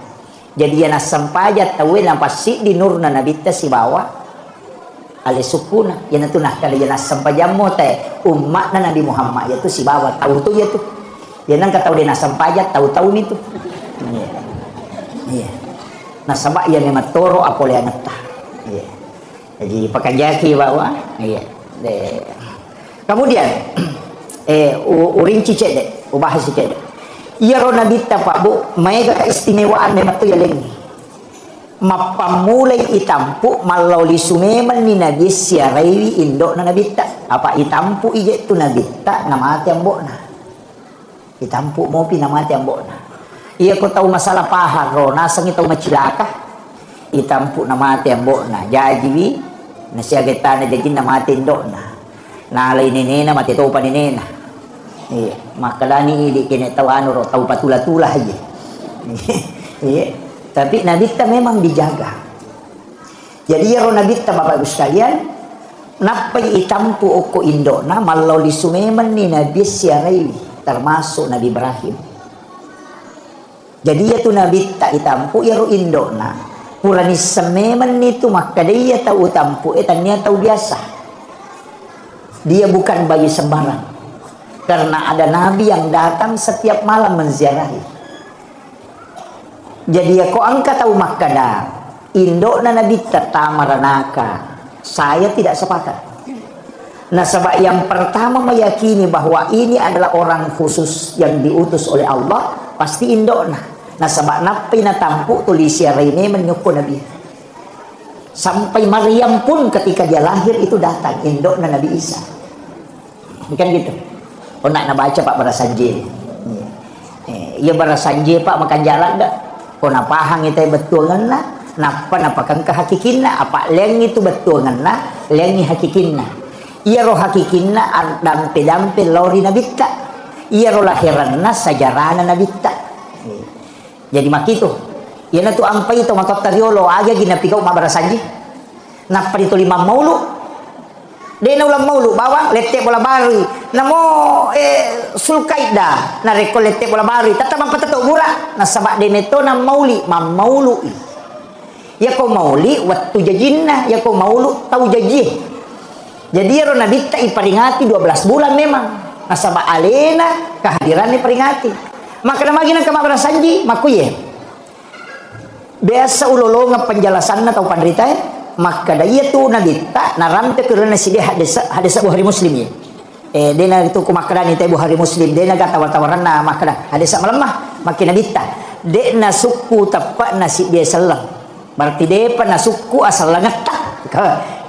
Speaker 1: jadi ya nasampaja tawe nampasi di nurna nabita si bawa ale sukuna ya natuna kali ya nasampaja mo te umat na Nabi Muhammad ya tu si bawa tahu tu ya tu ya nang kataw di nasampaja tahu itu iya nasaba ya memang toro apole anata iya jadi pakajaki bawa iya kemudian uring cicet deh ubah cicet deh iya ro nabita pak bu mega keistimewaan memang tu ya lengi mapamulai itampu malauli sumeman ni nabi siarai indo na nabita apa itampu ije tu nabita namati ambona itampu mopi namati ambona iya ko tahu masalah pahar ro nasang itaw macilaka itampu namati ambona jadi nasiagetana jadi namati indona nalay ni nena mati to pa ni nena makalani ili kini tahu anu ro tahu patula-tula aja iya Tapi Nabi ta memang dijaga. Jadi ya Nabi ta Bapak Ibu sekalian, napai itampu oko indona malau di sumeman ni Nabi siarai termasuk Nabi Ibrahim. Jadi ya tu Nabi ta itampu ya ro indona. Purani sememan itu maka dia tahu tampu etannya tahu biasa. Dia bukan bayi sembarang. Karena ada Nabi yang datang setiap malam menziarahi. Jadi ya kok angka tahu makada indok na Nabi tatamaranaka. Saya tidak sepakat. Nah sebab yang pertama meyakini bahwa ini adalah orang khusus yang diutus oleh Allah, pasti indok na. Nah sebab napi na tampu tulisia ini menyuku Nabi. Sampai Maryam pun ketika dia lahir itu datang indok na Nabi Isa. Bukan gitu. Oh nak baca Pak Barasanje. Iya Barasanje Pak makan jalan dah. Oh nak pahang itu betul ngana. Napa kan kehakikinna. Apa leng itu betul ngana. Lengi hakikinna. Iya roh hakikinna dampe-dampe lori nabita. Iya roh lahiranna sajarana nabita. Jadi mak itu. Iya na tu ampai itu matot tariolo. Aga gina pikaw Pak Barasanje. Napa itu 5 maulu. Dia na ulang maulu bawang lete bola bari namo sulkaida na reko lete bola bari tatamang patato gura na sabak deneto na mauli mamaulu ya ko mauli waktu jajinna ya ko maulu tau jaji. Jadi ya Nabi ta iperingati 12 bulan memang na sabak alena kehadirannya peringati maka na magina ka Barasanje makuye biasa ulolonga penjelasan na tau pandrita maka daya tu Nabi tak naram te kerana si dia hadis Bukhari Muslim ya. Dia na itu kumakran itu Bukhari Muslim dia na tawar-tawaran na maka hadis melemah makin Nabi tak dia na suku tepat nasi dia selang berarti dia pernah suku asal langetak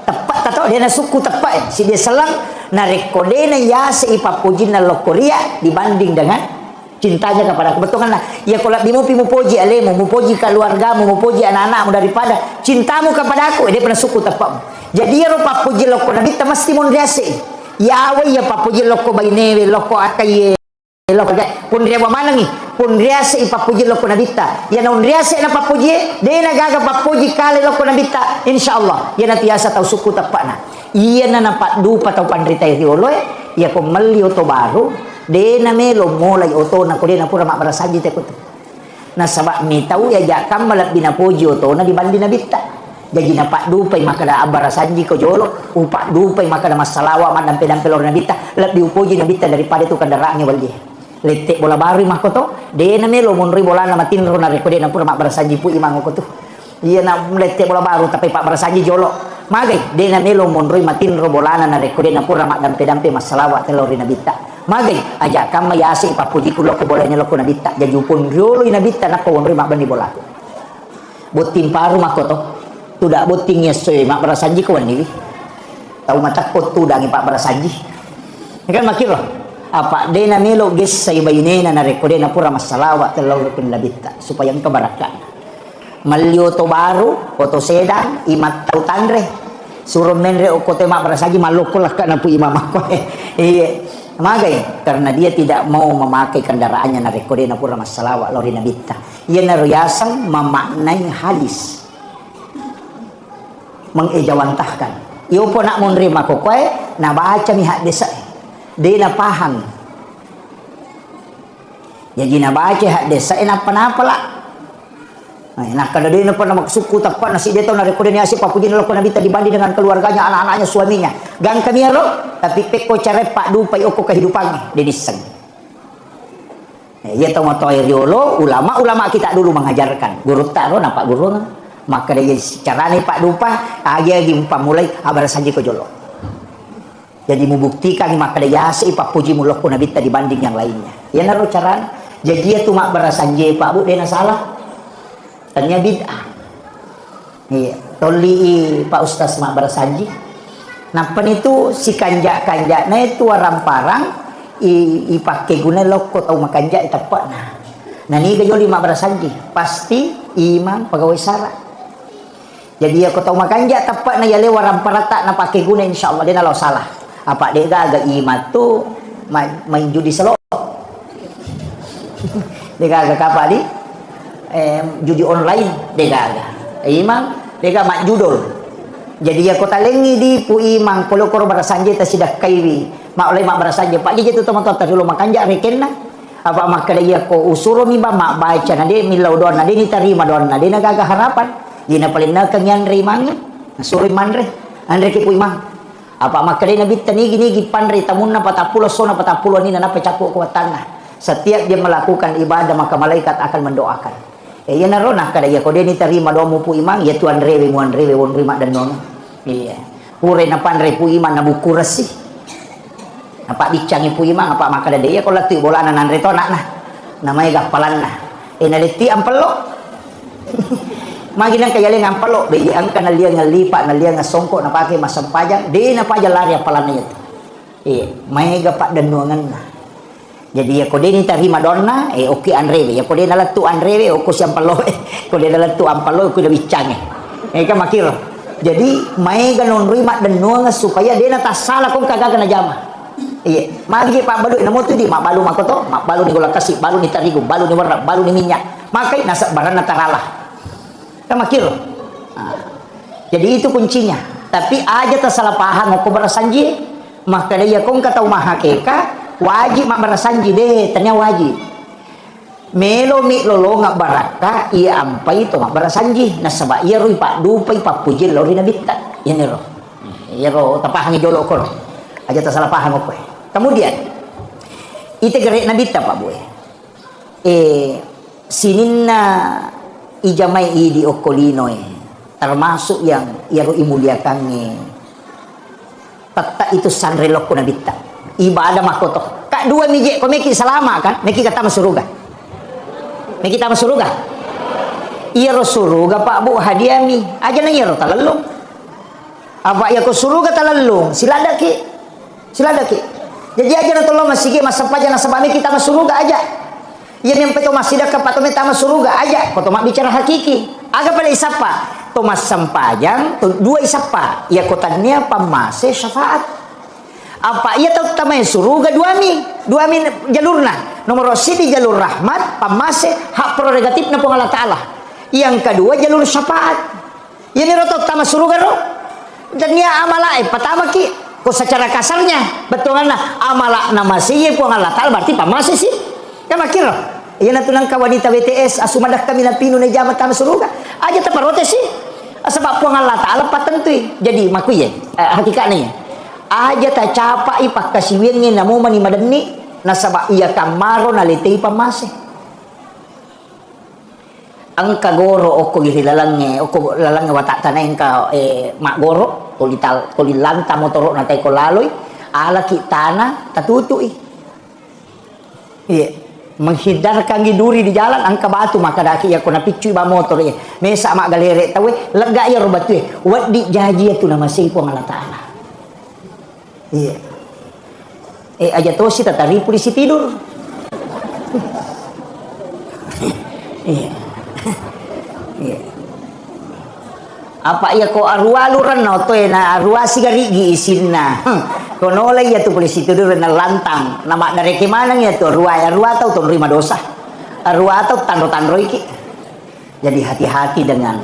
Speaker 1: tepat tahu dia na suku tepat si dia selang na rekode na ya seipapujin na lokoria dibanding dengan cintanya kepada aku. Betul kan lah. Ya kalau bimu mupoji alemu, mupoji keluargamu, mupoji anak-anakmu daripada cintamu kepada aku. Dia pernah suku tepakmu. Jadi ya rupa puji loko Nabi ta mesti mondriase. Ya awe ya papuji loko bainewe loko akaye loko pun dia mana ni? Pun riase ipapuji loko Nabi ta. Ya na riase na papuji, dia na gaga papuji kali loko Nabi ta. Insyaallah ya na tiasa tahu suku tepakna. Iya na nampak dupa tahu pandrita riolo ya ko mali oto baru. Dena melo mulai oto na ko dena pura mak Barasanje te ko. Na sabak mi tahu ya jakam malap binapuji oto na dibanding na bitta. Jadi na pak dupai maka da Barasanje ko jolo, upak dupai maka da masalawa man dampe-dampe lor na bitta, lebih upuji na bitta daripada itu kendaraannya waldi. Letek bola bari mak ko to, dena melo munri bola na matin ro na reko dena pura mak Barasanje pu imang ko to. Iya na letek bola baru tapi Pak Barasanje jolo. Magai dena melo munri matin ro bola na reko dena pura mak dampe-dampe masalawa telor na bitta. Magai aja kam mayasi papuji kulo ko bolanya loko nabita jadi pun riolo nabita nako wonri mak bani bola botin paru makoto tudak boting yesoy mak Barasanje ko wani tahu mata ko tudangi Pak Barasanje kan makiro apa dena melo ges say bayinena na rekode na pura masalawa telaw kun nabita supaya engka baraka malio to baru oto sedang imat tau tandre suruh menre o kote mak Barasanje maloko lah kana pu imam ko iya magai karena dia tidak mau memakai kendaraannya na rekode na pura masalawa lori nabita ia naruyasang memaknai hadis mengejawantahkan iyo po nak menerima kokoy na baca mi hadis dia na paham jadi na baca hadis napa-napa lah nah kalau dia na pernah suku tepat nasi dia tahu na rekode ni asik papuji na nabita dibanding dengan keluarganya anak-anaknya suaminya gang kami ro tapi peko cara pak dupai oko kehidupannya dia diseng ya tahu moto riolo ulama kita dulu mengajarkan guru taro nampak guru maka dia cara ni pak dupa agi mulai Barasanje ko jolo jadi membuktikan maka dia asik papuji muloko nabita dibanding yang lainnya ya naro cara jadi dia tu mak Barasanje pak bu dia na salah tanya bid'ah iya toli Pak Ustaz mak Barasanje nampan itu si kanjak-kanjak na itu orang parang ipakai guna loko tau makanjak tepat nah ni gajoli mak Barasanje pasti imam pegawai sara jadi aku tau makanjak tepat na yale orang parata na pakai guna insyaallah dia nalau salah apa dia agak imam tu main judi selok dia agak kapal di judi online dega imang dega mak judul. Jadi ya kota lengi di pu imang polo koro barasanje ta sidak kaiwi mak oleh mak barasanje pak je tu teman-teman dulu makanja rekenna apa mak kada ya ko usuro mi ba mak baca na de milau don na de ni tarima don na de na gaga harapan dina palina kanyan rimang suri manre andre ki pu imang apa mak kada na bit tani gini panre tamunna patapulo sona patapulo ni na pecapu kuatanna setiap dia melakukan ibadah maka malaikat akan mendoakan ya narona kada ya ko de ni tarima doa mu pu imang ya tuan rewe muan rewe won rima dan non iya pure na panre pu imang na buku resih apa dicangi pu imang apa maka dia ko latu bola anan reto nak nah namanya gapalan nah naliti ampelo maginan kaya le ngampelo be ang kanalia ngalipa nalia ngasongko na pake masampajang di na paja lari apalan na ito may gapak danuangan na jadi ya ko din tarima donna okay anrebe ya ko din nalatu anrebe o ko siyang palo ko din nalatu ampalo ko dabi cangi ka makiro jadi may ganon rima danuangan supaya dia na tasala kung kagaga na jama iya magi pak balu namo tu di mak balu makoto mak balu ni gula kasih balu ni tarigu balu ni warna balu ni minyak makai nasa baran nataralah ka makiro jadi itu kuncinya tapi aja tersalah paham aku berasanji maka dia kong kata mahakeka wajib mak berasanji deh tanya wajib melo mi lolo ngak baraka ia ampai to mak berasanji nasaba ia rui pak dupai pak pujil lori nabita ya nero ya ro tapahangi jolo ko aja tersalah paham aku kemudian ite gerek nabita pak boy sininna ijamai di okolino termasuk yang iaru imuliakan tata itu sanrelok ko nabita ibadah makoto kak dua mije ko meki salama kan meki kata masuruga meki kata masuruga iya suruga pak bu hadiami aja na iya talalong apa ya ko suruga talalong siladaki jadi aja na tolong masige masampaja na sabami kita masuruga aja iya nyampe to masida ka patome tama suruga aja ko to mak bicara hakiki aga pada isapa to masampajang to dua isapa ya kotanya pamase syafaat apa ia tahu tamai suruga dua mi jalurna nomor sidi jalur rahmat pamase hak prerogatif na Allah Taala yang kedua jalur syafaat ini roto tama suruga ro dan dia amala pertama ki ko secara kasarnya betulan amala nama sih po Allah Taala berarti pamase sih kan makir iya na tunang ka wanita BTS asumadak kami na pinu na jamat tama suruga aja taparote sih sebab po Allah Taala patentui jadi makuye hakikatnya aja ta capa ipak kasiwingin namo mani madani nasaba iya kamaro nalitay pamase ang kagoro oko irilalang oko lalang watak tanay ka mak goro kulilanta motoro natay ko laloy ala kitana tatutui iya menghindarkan giduri di jalan ang kabatu maka daki ako napicui ba motor mesa mak galere tawe lega ya robatu wadi jaji itu nama sipo ng Allah Taala iya aja to si tatari polisi tidur iya apa ya ko arwaluran no to na arwa sigarigi isinna kono lay ya to polisi tidur na lantang nama dari kimana ya to arwa tau to rima dosa arwa tau tandro iki jadi hati-hati dengan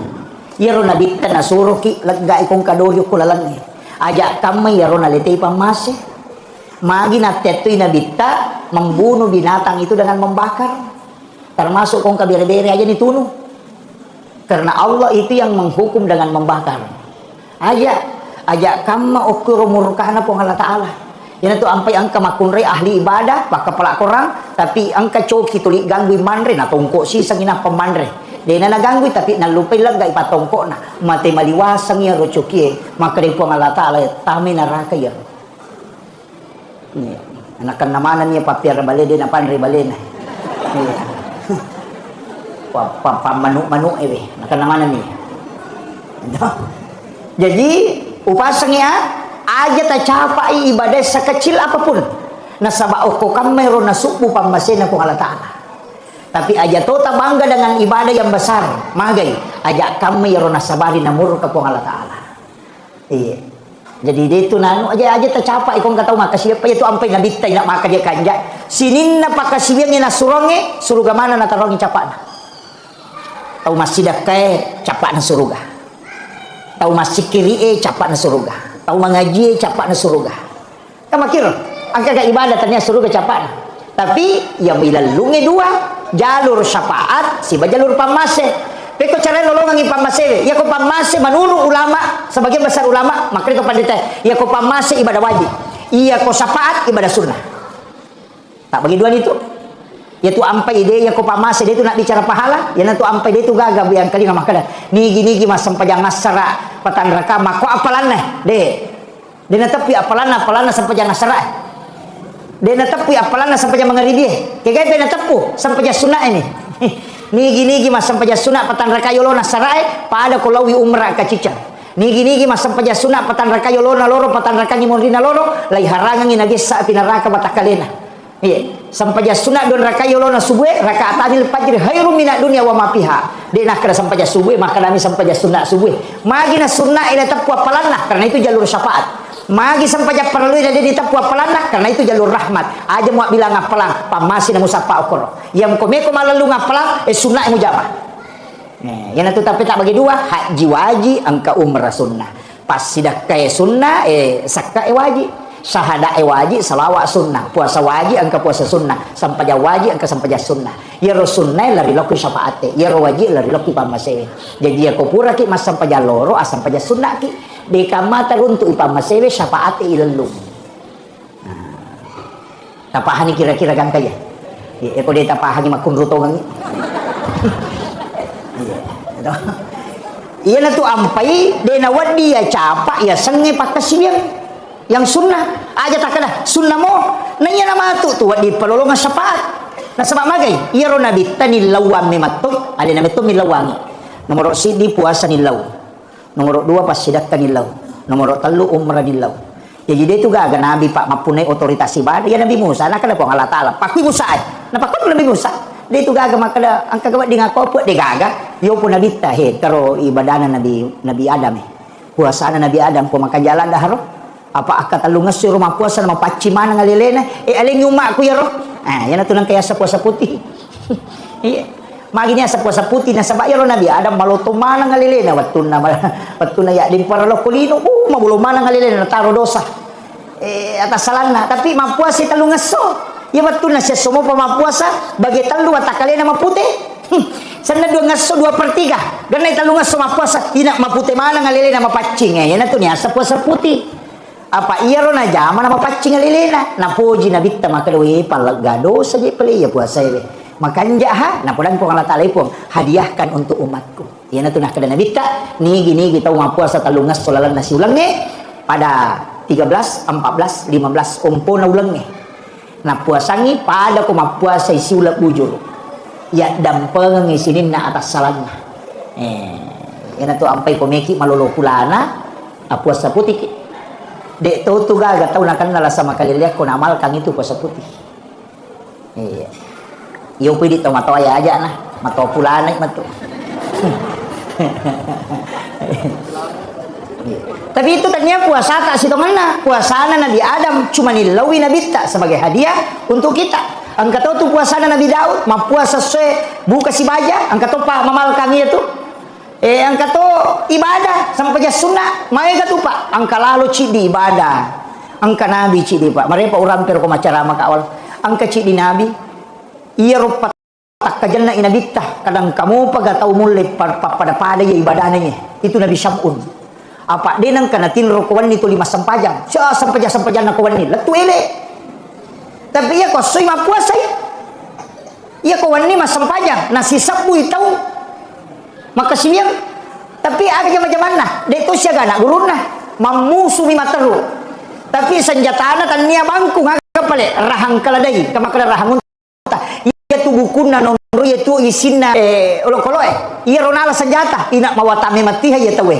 Speaker 1: ya ro nabi tan asuro ki lega ikong kadoryo ko lalang ajak kami ya ro nalitay pamase magi natetui nabita membunuh binatang itu dengan membakar termasuk kong kabire-bire aja ditunuh karena Allah itu yang menghukum dengan membakar ajak kama ukuro murkana po Allah Taala yan itu ampai angka makunre ahli ibadah baka pala korang tapi angka coki tuli ganggu manre na tongko si sangina pemandre di na naganggu tapi nalupay lang ga ipatongko na mati maliwasang ya rochoki maka rin po Allah Taala tami naraka ya anakan namanan niya papiar bale din apan ribale na pamanu-manu nakanamanan niya jadi upasangnya aja ta capai ibadah sekecil apapun nasaba ko kamero nasubu pamasena ko Allah Taala tapi aja to ta bangga dengan ibadah yang besar magai aja kami ro nasabari namur ka po Allah Taala iya jadi dia itu nanu aja tercapai kong kata maka siapa itu ampai nabi tay nak maka dia kanja sinin na pakasiwang na suronge suruga mana na tarongi capana tahu masjid kae capak na surga, tahu masjid kiri capak na surga, tahu mengaji capak na surga. Kamu kira angka ibadah ternyata surga capak na. Tapi yang ilalungi dua jalur syafaat si jalur pamase. Peko cara nolongan pamase, ya ko pamase manunu ulama sebagian besar ulama makanya ko pandita, ya ko pamase ibadah wajib, iya ko syafaat ibadah sunnah. Tak bagi dua itu. Ya tu ampai ide ya ko pamase dia tu nak bicara pahala, ya tu ampai dia tu gagah yang kali nama kada. Nigi mas sampajang nasara patan raka mako apalan de. Dia tapi apalan sampajang nasara. Dia tapi apalan sampajang mengari dia. Kayak pe natapu sampajang sunnah ini. Nigi mas sampajang sunnah patan raka yolona sarai pada kolawi umrah ka cicang. Nigi mas sampajang sunnah patan raka yolona loro patan raka nyimondina loro lai harangan inagesa pinaraka batakalena. Iya, sampajang sunnah don raka yolona subuh raka atanil fajr khairum minad dunya wa ma fiha. Dia nak kena sampajang subuh maka kami sampajang sunnah subuh. Magina sunnah ila tapu apalanlah karena itu jalur syafaat. Magi sampajang perlu ila di tapu apalanlah karena itu jalur rahmat. Aja mau bilang apalang pamasi na musapa okoro. Yang komeko malalu ngapalang sunnah mu jamaah. Yang itu tapi tak bagi dua haji wajib angka umrah sunnah. Pas sidak kaya sunnah sakka wajib. Syahadah wajib, salawat sunnah, puasa wajib, angka puasa sunnah, sampajah wajib, angka sampajah sunnah. Ya sunnah lari loki syafaate, ya wajib lari loki pamase. Jadi ya kopura ki mas sampajah loro, as sampajah sunnah ki. Di kamata untuk ipamase syafaate ilelu. Tapahani kira-kira kan kaya. Ya ko dia tapahani makun rutongan. Iya na tu ampai, dia nawat dia capak, ya senge pakasian. Yang sunnah aja tak kena sunnah mo nanya nama tu di pelolongan syafaat nah sebab magai iya ro nabi tani lawam mematoi ada nama tu milawangi nomor sidi puasa nilau nomor dua pas sidak nilau nomor telu umrah nilau jadi dia tu gaga nabi pak mapunai otoritas ibadah ya nabi Musa nak kena ko Allah taala pakui Musa nah pakui nabi Musa dia tu gaga makada angka gawat di ngakoput dia gaga yo pun nabi tahe karo ibadana nabi Adam puasa nabi Adam ko maka jalan dah ro apa akak talungas si rumah puasa nama pacimana ngalilena aling umak ku ya roh yan atuh nang kaya sa puasa putih iya maginya sa puasa putih na sabak ya roh nabi ada maloto mana ngalilena watun na ya din para lo kulino mabulo mana ngalilena taro dosa atas salana tapi mapuasa talungas so ya watun na siya sumo pa mapuasa bagi talu atakalena maputih sana 2/3 ganay talungas so mapuasa ina maputih mana ngalilena mapacing yan atuh niya sa puasa putih apa iya ro na jama na mapacing alilena na puji na bitta makadoi palagado saja peli ya puasa ini makanja ha na pudan ko Allah taala ipong hadiahkan untuk umatku iya na tunah kada na bitta nigi tahu mapuasa talungas solalan nasi ulang ni pada 13 14 15 umpo na ulang ni na puasangi pada ko mapuasa isi ulap bujur ya dampeng isinin na atas salanna iya na tu ampai ko meki malolo kulana puasa putih dek tu gaga tahu nak kenal sama kalian ko namal kang itu puasa putih. Iya. Yo pidi to mato aya aja nah, mato pulana mato. Tapi itu tadinya puasa tak sitonganna, puasana Nabi Adam cuma nilawi Nabi tak sebagai hadiah untuk kita. Angkat tu puasana Nabi Daud, ma puasa se buka si baja, angkat tu pa mamal kang itu. Angka to ibadah sampai jas sunnah mai ka tu pak angka lalu cidi ibadah angka nabi cidi pak mari pak urang pero ko macarama ka awal angka cidi nabi iya rupat tak kajanna ina bittah kadang kamu paga tau mulai pada ya ibadahnya itu Nabi Syam'un apa dia nang kana tinro ko wani tu 5 sampajang sampajang na ko wani letu ele tapi ya ko sui ma puasa ya ko wani mas sampajang nasi sabu itau maka siang tapi ada macam mana dia tu siaga nak guruna mamusu mi materu tapi senjata tan nia bangku ngagap pale rahang kaladai kama kala rahang unta ia tu bukuna nomor ia tu isinna olokolo ia ronala senjata ina mawatame matiha ia tawe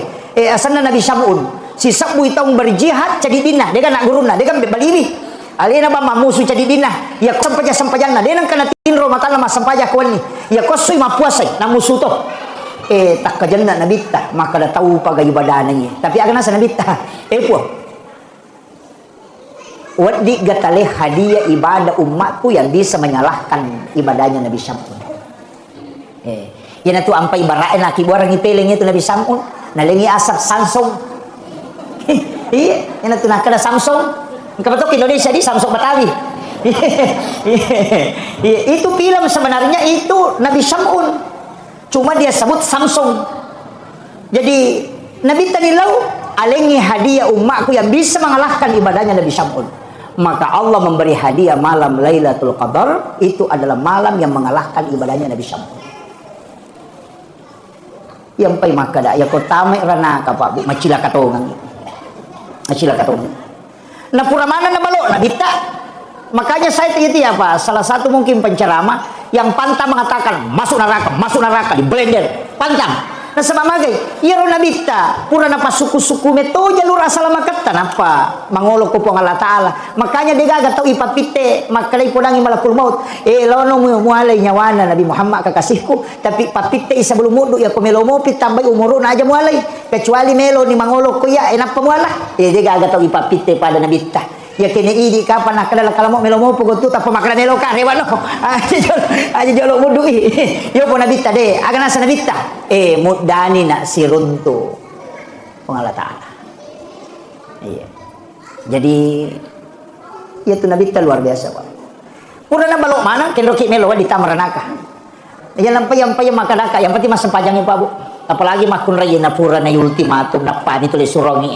Speaker 1: asana Nabi Syam'un si sabu itong berjihad jadi dinah dia kan nak guruna dia kan balibi alina ba mamusu jadi dinah ya sampajana dia nang kana tinro mata nama sampaja kuan ni ya kosui mapuasai namusu to tak kajanna Nabi ta maka dah tahu pagai ibadahnya tapi akan asa Nabi ta puang wadi gatale hadiah ibadah umatku yang bisa menyalahkan ibadahnya Nabi Syam'un Yan na to ampay barain na kibuarang ipiling ito Nabi Sam'un. Nalingi asap Samsung. Iya, yan na to nakada Samsung. Ang kapatok Indonesia di Samsung Batawi. Itu film sebenarnya itu Nabi Sam'un. Cuma dia sebut Samsung. Jadi Nabi Tanilau alingi hadiah umatku yang bisa mengalahkan ibadahnya Nabi Sam'un. Maka Allah memberi hadiah malam Lailatul Qadar. Itu adalah malam yang mengalahkan ibadahnya Nabi Sam'un. Yang pai makada ya ko tame rana ka Pak Bu macila katongan. Macila katongan. Na pura mana na balo na bita. Makanya saya itu ya Pak, salah satu mungkin penceramah yang pantang mengatakan masuk neraka di blender, pantang. Nah sama magai, iya ro nabita, pura napa suku-suku meto jalur asal makatan apa mangolok ko Allah Taala. Makanya dia gagak tau ipapite, makalay pudangi malakul maut. Lono mualay nyawana Nabi Muhammad kakasihku, tapi papite isa belum mudu ya ko melo mo pitambay umuro na aja mualay. Kecuali melo ni mangolok ko ya enak pamuala. Dia gagak tau ipapite pada nabita. Ya kini idi kapan nak kadal kalau melo mo pugo tu tapa makanan elo ka rewano. Aja jolo mudu yo po nabita de aga nasa nabita mudani na sirunto Allah Taala. Iya. Jadi ya tu nabita luar biasa Pak. Pura na balok mana ken roki melo di tamaranaka. Ya lampay makanaka yang penting mas sempajangin Pak Bu. Apalagi makun raya na pura na ultimatum na pani tulis surongi.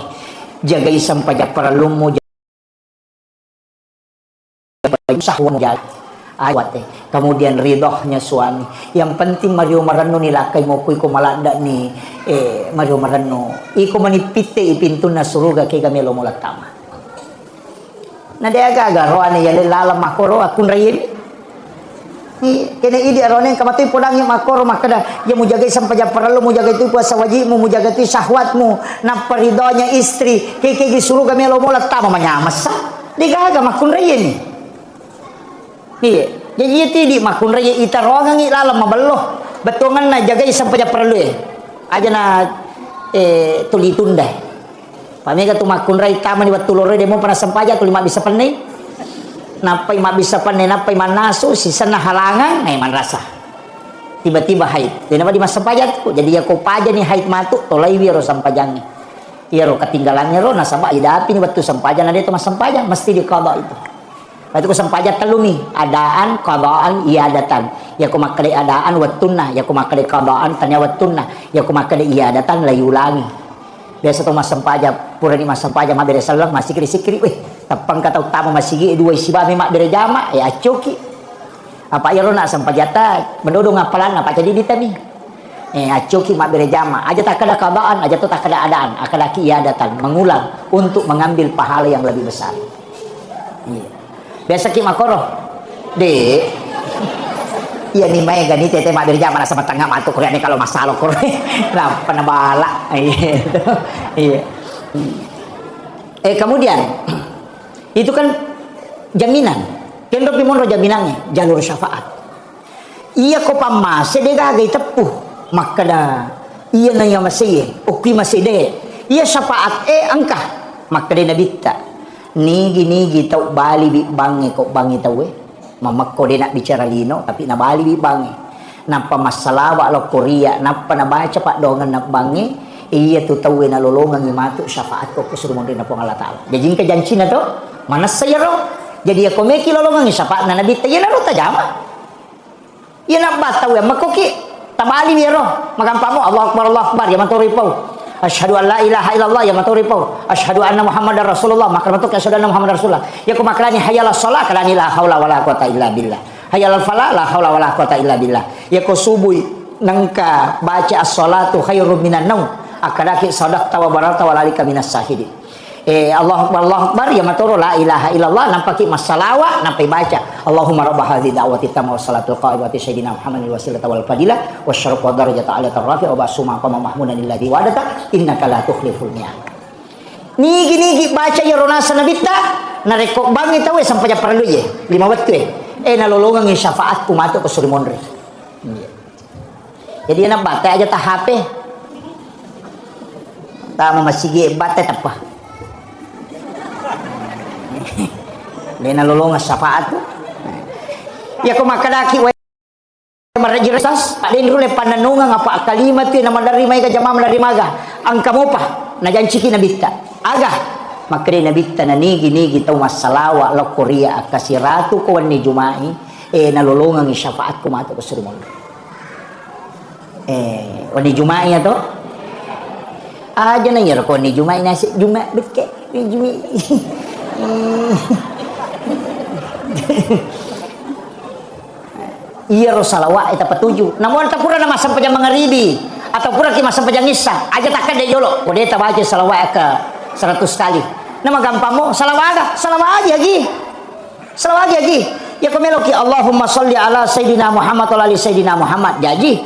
Speaker 1: Jagai sampajak para lumo sahwan jalan awat kemudian ridhonya suami yang penting Mario Marano nilakay mo kuy kumalanda ni Mario Marano iko manipite ipinto na suruga kay kami lomulat tama na dia gagaroan ya lalam makoro akun rayin kene idi aronen kamatoy pulang yung makoro makada ya mo jagay sampaja paralo mo jagay tu puasa wajib mo jagay tu syahwatmu na paridonya istri kay suruga kami lomulat tama manyamas di gaga makun rayin. Iya, jadi itu di makun raya ita rogang ilalam maballo. Betongan na jaga sampai perlu aja na tuli tunda. Pamega tu makun raya taman di waktu lore demo pernah sampaja tu lima bisa panai. Napai ma bisa panai napai manasu sisa na halangan nai man rasa. Tiba-tiba haid. Dan apa di masa sampaja tu jadi ya ko paja ni haid matu tolai wiro sampajangi. Iya ro ketinggalannya ro nasaba ida api ni waktu sampaja na dia tu mas sampaja mesti diqada itu. Itu ku sampaja telumi adaan qadaan iadatan ya ku makale adaan wattunna ya ku makale qadaan tanya wattunna ya ku makale iadatan layulangi biasa tu mas sampaja pura ni mas sampaja ma bere salam masih sikri weh tapang kata utama masih gi dua siba mak bere jama ya acoki apa ya rona sampaja ta mendodong ngapalan apa jadi ditami acoki mak bere jama aja tak ada qadaan aja tu tak ada adaan akada iadatan mengulang untuk mengambil pahala yang lebih besar. Iya. Biasa ki makoro de iya ni mai gani tete mak dari zaman sama tengah matu korea ni kalau masalah korea nah penabala iya kemudian itu kan jaminan kendo pimonro jaminannya jalur syafaat iya ko pamase de gagai tepuh makada iya na ya masih ukti masih de iya syafaat angka makada nabita nigi tau bali bi bangi kok bangi tau mamakko dia nak bicara lino tapi na bali bi bangi napa masalah lo Korea napa na baca pak dongan nak bangi iya tu tau na lolongan matu syafaat kok suruh mondre na Allah Taala jadi ke janji na to mana saya ro jadi ya komeki lolongan syafaat na nabi tayana ro tajama iya nak batau ya makoki tabali bi ro magampamo Allah Akbar ya matori pau asyhadu an la ilaha illallah ya maturipau asyhadu anna muhammadar rasulullah maka matuk asyhadu anna muhammadar rasulullah ya ku makrani hayalas shalah kalani la haula wala quwata illa billah hayalal falah la haula wala quwata illa billah ya ku subuh nangka baca as-salatu khairum minan naum akadaki sadaqta wa barata walalika minas sahidin Allah Akbar ya maturu la ilaha illallah nampaki masalawa nampai baca Allahumma rabb hadhihi da'wati tamma wassalatul qa'imati sayyidina Muhammadin wasilata wal fadilah wasyarqa darajata aliyata rafi wa basuma qama mahmudan alladhi wadata innaka la tukhliful mi'ad nigi baca ya rona sanabita na rekok bangi tahu sampai perlu ye 5 waktu nalolongan ni syafaat kumatu ke suri monre jadi na bata aja ta HP ta masigi bata tapa Lena lolongan syafaat ya ko makadaki Marajirasas, pak den rule pananunga ngapa kalimat tu nama dari mai ka jamaah dari maga. Angka mo pa na janci na bitta. Aga makre na bitta na nigi tau masalawa lo Korea akasiratu ko ni Jumai nalulungang syafaat ko mato ko surmon. Wani Jumai ato. Aja na yar ko ni Jumai nasi Juma bitke ni Jumi. Iya Rosalawa eta petuju. Namun tak pura nama sampai jam mangaribi atau pura ki masam pajang isya. Aja takkan deh jolo. Kode ta baca salawat ke 100 kali. Nama gampang mo salawat aja lagi. Salawat lagi. Ya komeloki Allahumma sholli ala sayyidina Muhammad wa ali sayyidina Muhammad jaji.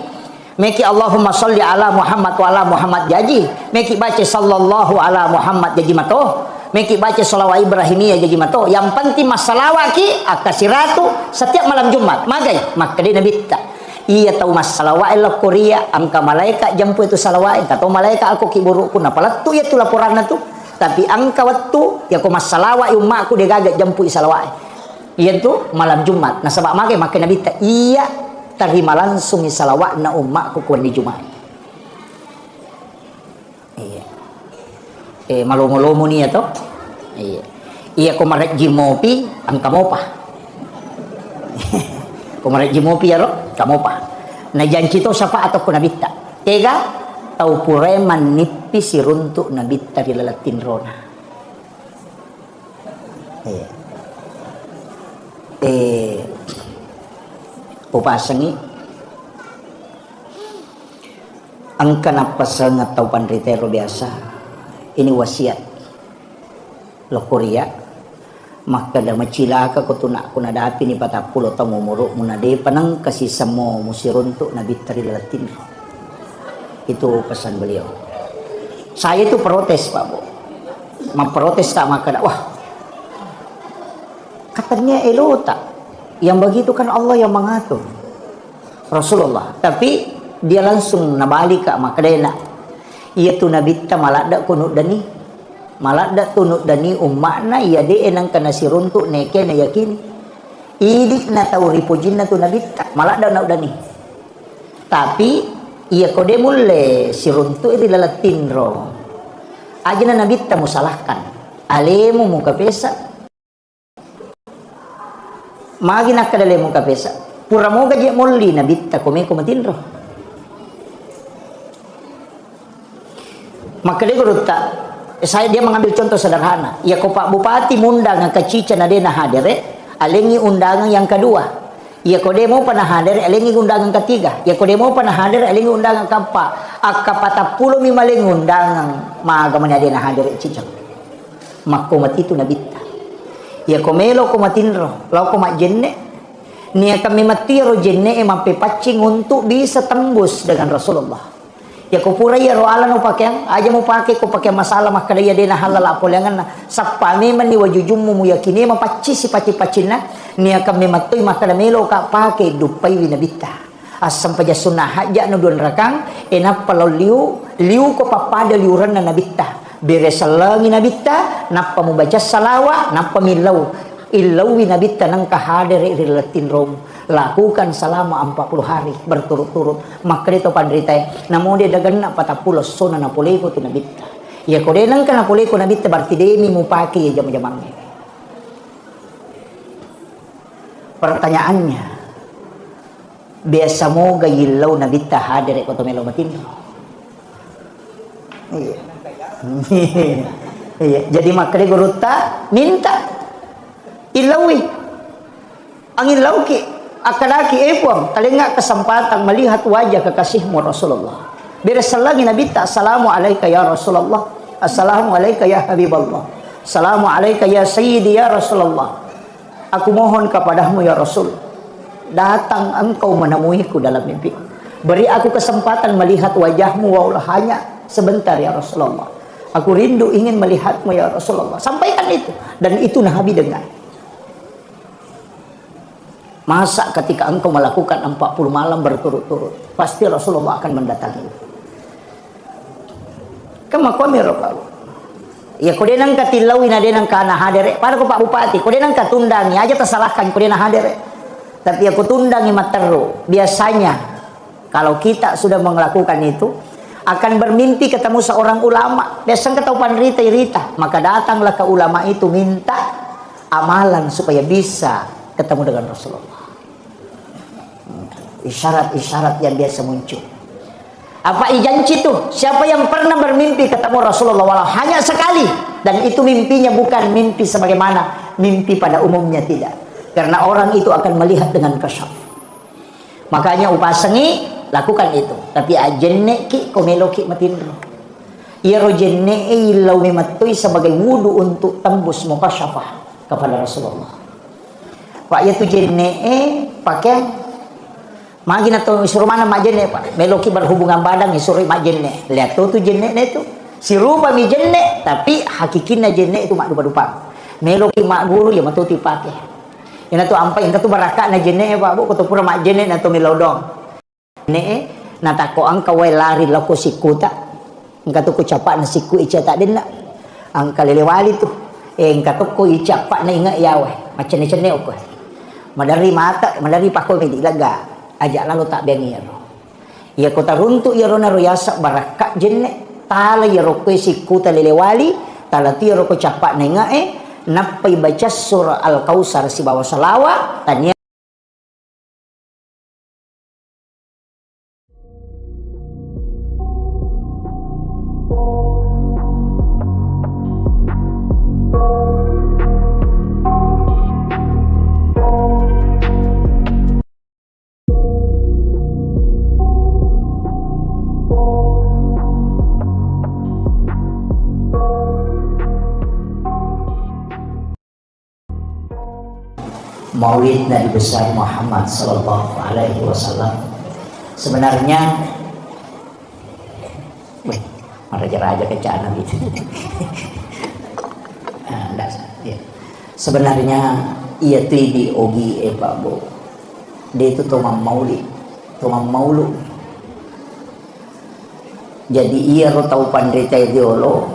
Speaker 1: Meki Allahumma sholli ala Muhammad wa ala Muhammad jaji. Meki baca sallallahu ala Muhammad jaji mato. Meki baca salawat Ibrahimiyah jadi mato. Yang penting masalah ki akasiratu setiap malam Jumat. Magai maka dia nabi tak. Iya tahu masalah elok Korea angka malaikat jampu itu salawat. Kata malaikat aku ki burukku napalat tu ya tu laporan tu. Tapi angka waktu ya ko masalah umat aku dia gagak jampu salawat. Iya tu malam Jumat. Nah sebab magai maka nabi tak iya terima langsung salawat na umatku kuan di Jumat. Iya. Malumo-lumo niya to. Iya kumaret jimopi ang kamopa. Kumaret jimopi yaro kamopa. Na janji to sapa atau kunabita. Tega tau pureman nipi si runtuk nabita di lalatin rona. Pupasangi ang kanapasang at tau panritero biasa. Ini wasiat lo Korea maka dah macilaka ko tunak ko nadapi ni patapulo tamu muruk munade panang kasih samo musirun untuk nabi tari latin. Itu pesan beliau. Saya itu protes Pak Bu, memprotes tak maka wah katanya tak yang begitu kan Allah yang mengatur Rasulullah, tapi dia langsung nabalik kak maka dia nak ia tu nabi ta malada kunut dani malada tunut dani ummakna ia de enang kana siruntuk neke na yakini idik na tau ripujin na tu nabi ta malada na dani tapi ia kode mulle siruntuk iri lalatin ro aja na nabi ta musalahkan alemu muka pesa magi nak kadale muka pesa pura mo gaje mulli nabi ta kome kumatin ro. Maka dia tak dia mengambil contoh sederhana. Ya ko Pak Bupati mundang ke cica na dia na hadere, alengi undangan yang kedua. Ya ko dia mau pernah hadere, alengi undangan ketiga. Ya ko dia mau pernah hadere, alengi undangan keempat. Akapata pulo mi maling undangan maaga man dia na hadere cica. Makomat itu nabita. Ya ko melo ko matinro, law ko majenne. Nia kami matiro jenne mampepacing untuk bisa tembus dengan Rasulullah. Ya ko pura ya roala no pakaian aja mau pakai ko pakai masalah maka dia dena halal apolengan na sappa memang ni wajujum mu yakini mapaci si paci-pacina ni akan mematui maka melo ka pakai dupai winabita asam paja sunnah haja no don rakang enapa liu ko papada liuran na nabita beresalangi nabita napa membaca salawat napa milau illau winabita nang kahadere relatin rom lakukan selama 40 hari berturut-turut maka itu pandritai namun dia dagan na patapulo sona na poleko tu nabita ya ko denang kana poleko nabita berarti demi mu paki ya jam-jamangnya. Pertanyaannya biasa mo gayilaw nabita hadere ko to melo matin. Iya jadi maka dia guruta minta ilawi angin lauki akadaki epong talinga kesempatan melihat wajah kekasihmu Rasulullah. Beresalagi Nabi ta assalamu alayka ya Rasulullah, assalamu alayka ya Habiballah, assalamu alayka ya Sayyidi ya Rasulullah. Aku mohon kepadamu ya Rasul, datang engkau menemuiku dalam mimpi. Beri aku kesempatan melihat wajahmu walau hanya sebentar ya Rasulullah. Aku rindu ingin melihatmu ya Rasulullah. Sampaikan itu dan itu Nabi dengar. Masa ketika engkau melakukan 40 malam berturut-turut, pasti Rasulullah akan mendatangi. Kama komero kalau. Ya kodenang katilawi na denang kana hadere. Para ko Pak Bupati, kodenang katundangi aja tersalahkan kodena hadere. tapi aku tundangi materu. Biasanya kalau kita sudah melakukan itu, akan bermimpi ketemu seorang ulama. Biasanya ketemu panrita-rita, maka datanglah ke ulama itu minta amalan supaya bisa ketemu dengan Rasulullah. Isyarat-isyarat yang biasa muncul. Apa ijanci itu? Siapa yang pernah bermimpi ketemu Rasulullah walau hanya sekali, dan itu mimpinya bukan mimpi sebagaimana mimpi pada umumnya, tidak. Karena orang itu akan melihat dengan kasyaf. Makanya upasangi lakukan itu. Tapi ajenne ki komelo ki matindro. Iro jenne ilau mematui sebagai wudu untuk tembus mukasyafah kepada Rasulullah. Pak ya tu jenne pakai magi na to suruh mana mak jenne pak meloki berhubungan badan suruh mak jenne. Lihat tu jenne itu si rupa mi jenne tapi hakikinnya jenne itu mak dupa-dupa. Meloki mak guru ya matuti pakai. Ina tu ampai ingka tu baraka na jenne pak bu kutu pura mak jenne na to melodong. Ne natako angka wai lari lako sikuta. Ingka tu ku capak na siku ica tak den nak. Angka lelewali tu. Ingka tu ku ica pak na ingat yawe. Macam ni cene ko. Madari mata, madari pakol medi laga. Ajak lalu tak bengi ro. Ya kota runtuk ya rona royasa baraka jenne tala ya roko sikuta lelewali tala ti roko capak na ingat napai baca surah Al-Kausar si bawa salawat tanya Maulid Nabi besar Muhammad Sallallahu Alaihi Wasallam. Sebenarnya, raja-raja kecana gitu. Sebenarnya ia tibi ogi Pak Bo. Dia itu tomam Maulid, tomam Maulud. Jadi ia tahu pandai ideolo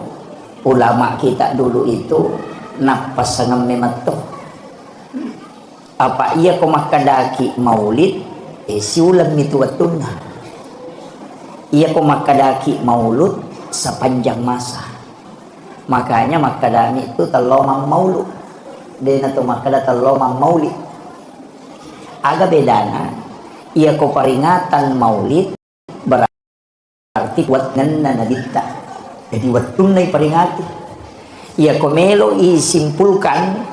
Speaker 1: ulama kita dulu itu napas sangam mematok. Apa ia komakadaki maulid siulam itu watuna. Ia komakadaki maulud sepanjang masa. Makanya makadami itu telomang maulud. Dan atau makada telomang maulid. Agak bedana. Ia ko peringatan maulid berarti watnan na nabita. Jadi watunay peringati. Ia ko melo isimpulkan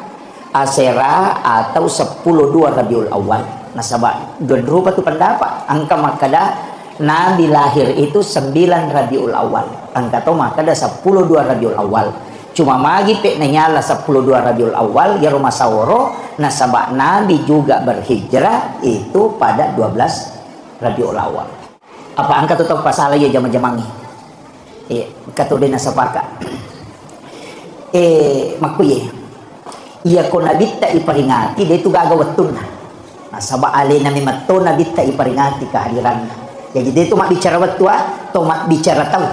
Speaker 1: Asera atau 10-2 Rabiul Awal. Nasabah dua rupa tu pendapat. Angka makada Nabi lahir itu 9 Rabiul Awal. Angka tu makada 10-2 Rabiul Awal. Cuma magi pe nyala 10-2 Rabiul Awal ya rumah saworo. Nasabah Nabi juga berhijrah itu pada 12 Rabiul Awal. Apa angka tu tahu pasal ya jama-jamangi. Katu dina sapaka. Makuye. Ia ko nabita iperingati dia itu gagawatun nah sabak ale nami matto nabita iperingati kehadiran. Jadi dia itu mak bicara watua to mak bicara tahu.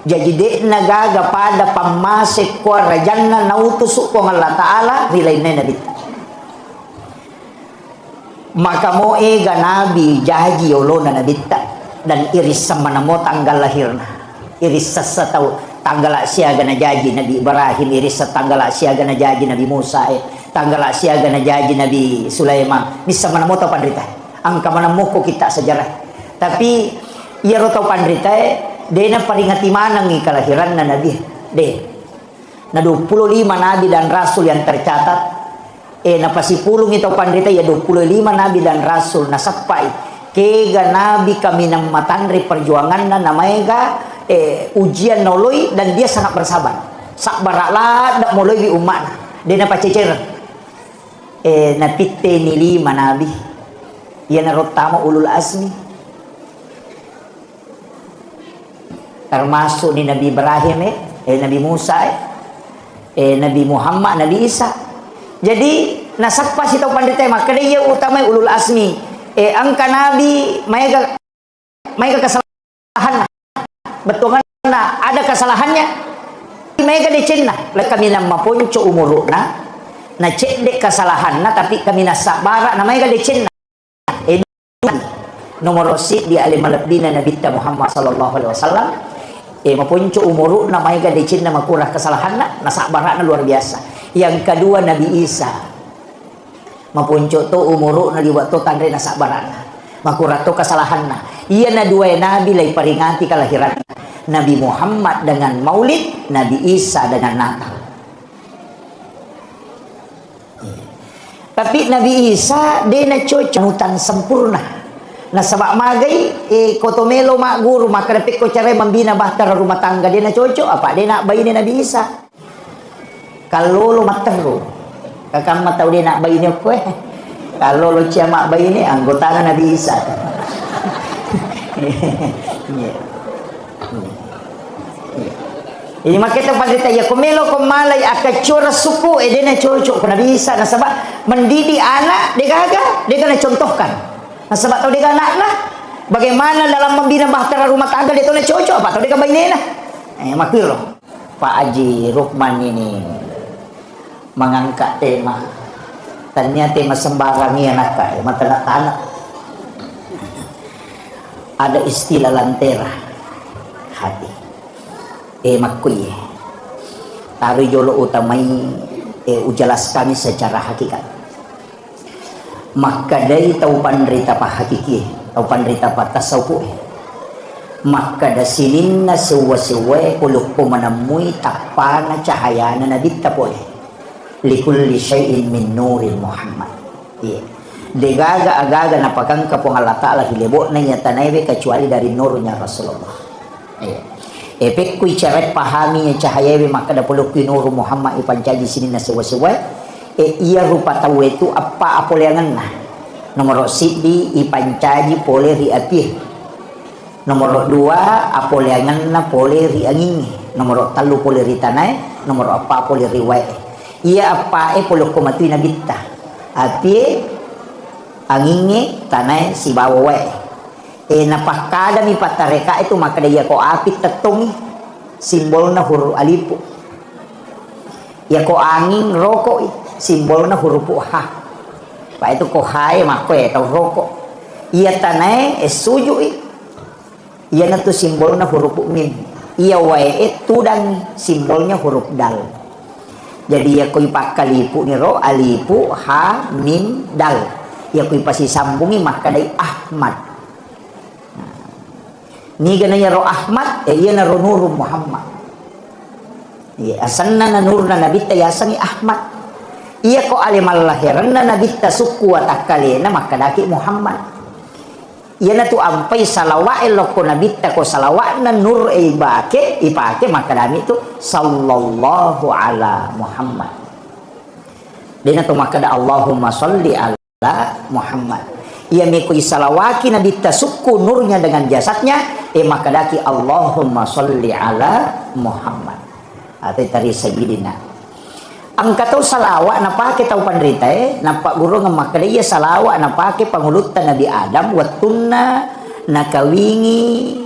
Speaker 1: Jadi dia nagaga pada pamasik ko rajanna nautusuk ko Allah taala rilainna nabita. Maka mo ega nabi jaji olona nabita dan iris sama namo tanggal lahirna. Iris sasa tahu tanggal siaga na jaji Nabi Ibrahim, iris tanggal siaga na jaji Nabi Musa, tanggal siaga na jaji Nabi Sulaiman. Bisa mana mo tau pandrita? Angka mana mo ko kita sejarah. Tapi iya ro tau pandrita dia na peringati mana ngi kelahiran na Nabi. Deh. Na 25 nabi dan rasul yang tercatat. Na pasipulong ito pandrita ya 25 nabi dan rasul na sapai. Kega nabi kami nang matandri perjuangan na namanya ujian noloi dan dia sangat bersabar. Sak baraklah dak moloi di umat. Dia na pacecer. Napitte ni 5 nabi. Ia na rotama ulul azmi. Termasuk ni Nabi Ibrahim Nabi Musa Nabi Muhammad, Nabi Isa. Jadi nasapa si tau pandita maka dia utama ulul azmi. Angka nabi mereka kesalahan. Betul kan ada kesalahannya mereka dicinna kami nama ponco umuruna na cek dek kesalahan na tapi kami nasabara namanya kali cek nomor si di alim malabdina Nabi Muhammad sallallahu alaihi wasallam mapunco umuru namanya kali cek na makurah kesalahan na nasabara na luar biasa. Yang kedua Nabi Isa mapunco to umuru na liwat to tandre nasabara na makurah to kesalahan na iya na dua nabi lay peringati kelahiran Nabi Muhammad dengan Maulid, Nabi Isa dengan Natal. Tapi Nabi Isa dia na cocok hutan sempurna. Na sabak magay kotomelo mak guru maka dapat ko cara membina bahtera rumah tangga dia na cocok apa dia nak bayi ni Nabi Isa. Kalau lo matero kakak mat tahu dia nak bayi ni ko kalau lo cia mak bayi ni anggota Nabi Isa. Ini makanya pada ya komelo komalay akacura suku dia na cocok ko Nabi Isa na sabak mendidik anak dia kagak dia kena contohkan. Nah sebab tahu dia anak lah bagaimana dalam membina bahtera rumah tangga dia tahu cocok apa tahu dia bayi ni lah. Makir loh Pak Haji Rukman ini mengangkat tema tanya tema sembarang ni anak mata nak tanah ada istilah lantera hati makui taruh jolo utamai ujalas kami secara hakikat maka dari tahu panderita pa hakiki tahu panderita pa tasawuf maka da sinin na suwa-suwa puluk po manamui takpana cahaya na nabita po likulli syai'in min nurin Muhammad degaga agaga na pagangka po Allah Ta'ala hilibot na niya tanaybe kecuali dari nurnya Rasulullah epek kuy caret pahami niya cahaya maka da puluk kuy nur Muhammad ipancaji sinin na suwa-suwa iya rupa tahu itu apa apoleangan nah nomor sidi ipancaji pole ri api nomor dua apoleangan na pole ri angin nomor talu pole ri tanai nomor apa pole ri wae iya apa polo komatu na bitta api angin tanai si bawa wae napakada mi patareka itu maka dia ko api tetung simbol na huruf alipu ya ko angin rokok simbolnya huruf H. Pak itu kohai makwe atau rokok. Ia tanai suju ia natu simbolnya huruf mim. Ia wae tudang simbolnya huruf dal. Jadi ya koi pakalipu ni ro alipu H mim dal. Ya koi pasti sambungi maka dari Ahmad. Ni gananya ro Ahmad ia na ro nur Muhammad. Ya asanna na nur na nabi tayasangi Ahmad. Iya ko alimal lahiran na nabita suku watakalena maka daki Muhammad. Iya na tu ampai salawat elok ko nabita ko salawat na nur ipake maka dami tu sallallahu ala Muhammad. Dina tu maka da Allahumma sholli ala Muhammad. Iya mi ko salawaki nabita suku nurnya dengan jasadnya maka daki Allahumma sholli ala Muhammad. Atau tadi sayyidina angkatau salawat napake tau panderita nampak guru ngemak dia salawat napake pangulutan Nabi Adam watunna nakawingi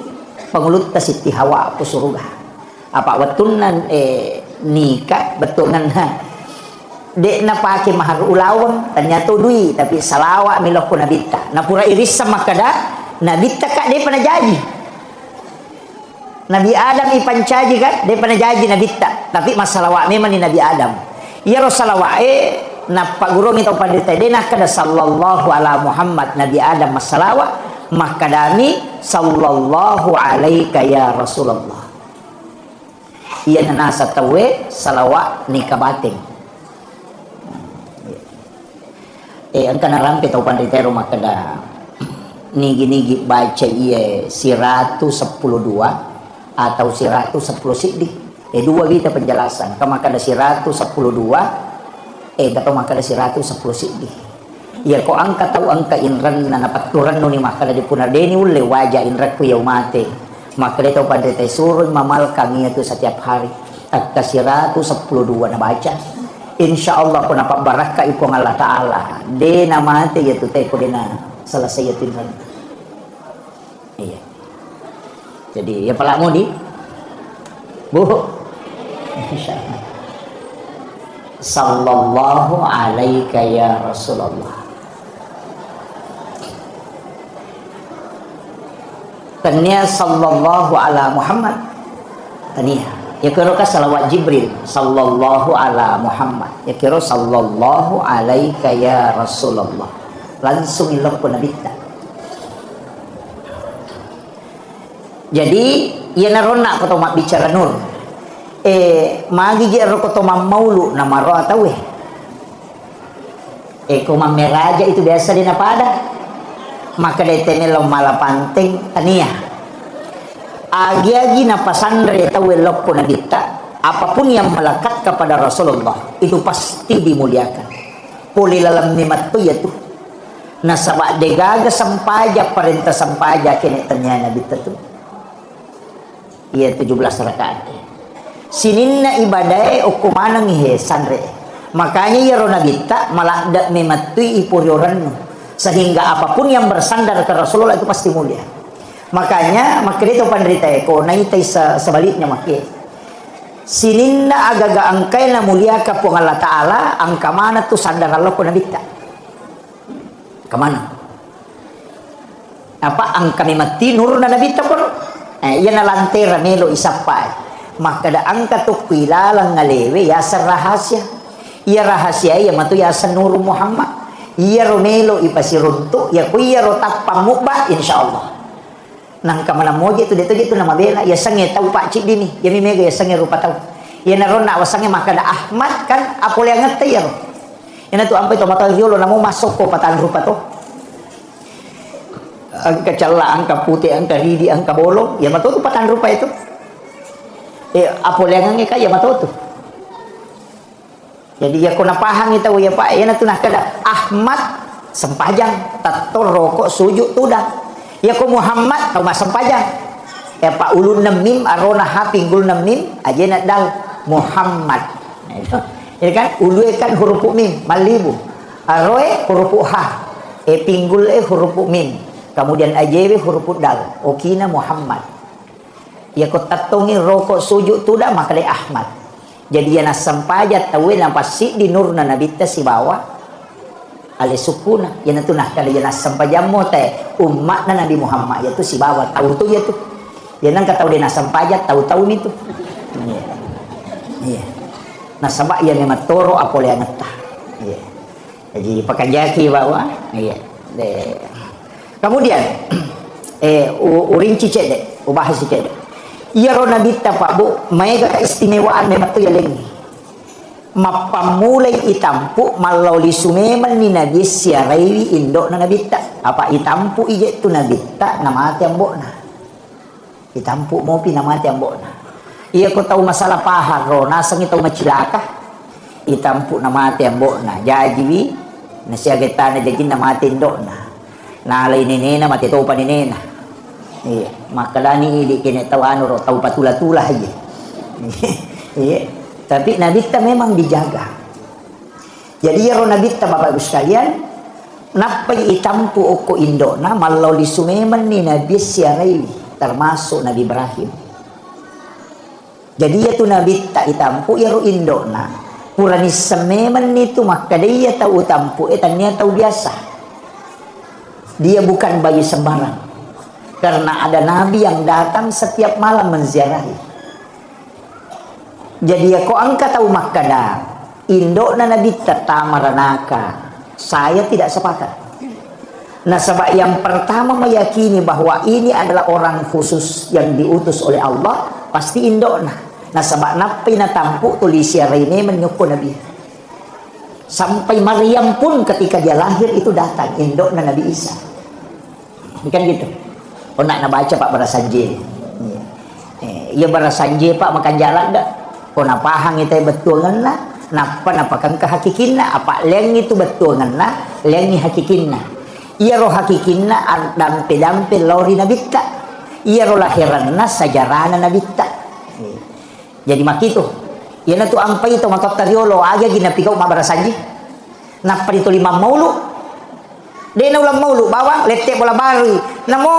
Speaker 1: pangulutan Siti Hawa ku surga apa watunna nikah betulan dek napake mahar ulawang ternyata dui tapi salawat milok ku nabita napura iris sama kada nabita kak dia pernah jadi Nabi Adam ipancaji kan dia pernah jadi nabita tapi masalawat memang ni Nabi Adam ya Rasulullah napa guru minta pandita dena kada sallallahu ala Muhammad Nabi Adam masalawat maka dami sallallahu alaika ya Rasulullah iya nasa tawe salawat ni kabating ang kanarampi tau pandita rumah kada nigi-nigi baca iya si 112 atau si 110 sidih dua kita penjelasan kama kada si 112 katau maka ada si 110 sidih ya ko angka tau angka inran na napaturan no ni maka di punar deni ule wajah inrat ku yaw mate maka dito pada tay surun mamal kami itu setiap hari at si 112 na baca insyaallah ko napak baraka ipo ng Allah Ta'ala de na mate yatu tay ko de na selesai yatin ran iya jadi ya pala mo di bu insyaallah sallallahu alaika ya Rasulullah. Tania sallallahu ala Muhammad. Tania ya kira ka salawat Jibril sallallahu ala Muhammad, ya kira sallallahu alaika ya Rasulullah, langsung ilang po nabita. Jadi ya narona ko to bicara nur magi jero ko to maulu na maro ataw kung mameraja itu biasa din napada, maka detenelo malapanteng tania agi-agi na pasandre tawelok po na kita, apapun yang melekat kepada Rasulullah itu pasti dimuliakan. Puli lalam ni matu ya tu nasaba degaga sampaja perintah sampaja kini tanya nabi tu iya 17 rakaat sininna ibadai ukumanang ihe sandre, makanya ya rona kita malakda ni matu ipurioran sehingga apapun yang bersandar ke Rasulullah itu pasti mulia. Makanya makanya itu panderita ko naitai sebaliknya makai sininna agaga angkai na mulia ka po Allah Ta'ala angka mana tu sandar Allah ko nabita kemana apa angka mati nur na nabita po yan na lantera melo isapay maka da angka tu pilalang ngalewe yasa rahasia iya rahasia iya matu yasa nur Muhammad iya romelo ipasirunto ya kuya rotak pamukba insyaallah nang kamana moja itu gitu nama bela ya sange tau pak cik dini ya mega ya sange rupa tau ya naron na wasange maka da Ahmad kan apol yang ngerti ya ina tu ampai to mata riolo namo masuk ko patan rupa to angka cala angka putih angka ridi angka bolong ya mato tu patan rupa itu apol yang nge kaya mato tu jadi ya kona pahang itu ya pak ya na tu nah kada Ahmad sempajang tato rokok sujud tudah ya ko Muhammad tau masam pajang ya pak ulun 6 mim arona ha pinggul 6 mim aja nak dal Muhammad ini kan ulu kan huruf mim malibu aroe huruf ha pinggul huruf mim kemudian ajewe huruf dal okina Muhammad ya ko tatongi rokok sujud tu dah maka Ahmad jadi ya nasam pajat tawe pasti di nurna nabita si bawah ale sukuna yana tu nah kada yana sampajamo teh umat na Nabi Muhammad yaitu si bawa tahu tu ya tu yana ka tahu dia sampajat tahu-tahu ni tu iya nah sabak ya memang toro apole anata iya jadi pakanjaki bawa iya kemudian uring cicet deh ubah cicet deh iya ro nabi ta pak bu mega istimewaan memang tu ya lengi mapamulay itampu malauli sumeman ni nabi siaraiwi indok na nabita apa itampu ije tu nabita namati ang na itampu mo pinamati ang na iya ko tahu masalah pahar ro nasang itaw macilaka itampu namati ang na jajiwi na siya kita na jajin namati indok na nalay ni nena matitupa ni nena iya makalani ili kinitawano ro tahu patula-tula aja iya tapi Nabi kita memang dijaga. Jadi ya Nabi kita Bapak Ibu sekalian, napai itampu oko indona malau di sumeman ni Nabi siarai termasuk Nabi Ibrahim. Jadi ya tu Nabi tak itampu ya ro indona purani sememan itu maka dia tahu tampu tanya tahu biasa. Dia bukan bayi sembarang. Karena ada Nabi yang datang setiap malam menziarahi. Jadi aku angkat tahu makada indok na nabi tatamaranaka saya tidak sepakat. Nah sebab yang pertama meyakini bahwa ini adalah orang khusus yang diutus oleh Allah pasti indok nah sebab napi na tampu tulisia ini menyuku nabi sampai Maryam pun ketika dia lahir itu datang indok na Nabi Isa kan gitu. Oh nak baca Pak Barasanje ya Barasanje Pak makan jalan dah kona pahang itu betul lah napa kan kehakikinna apa leng itu betul lah leng ni hakikinna iya roh hakikinna dampe lori nabita iya roh lahiranna sajarana nabita jadi makitu iya na tu ampai itu matot tariolo aga ginapikaw mabarasanji napa itu 5 maulu dena ulang maulu bawang lete bola bari namo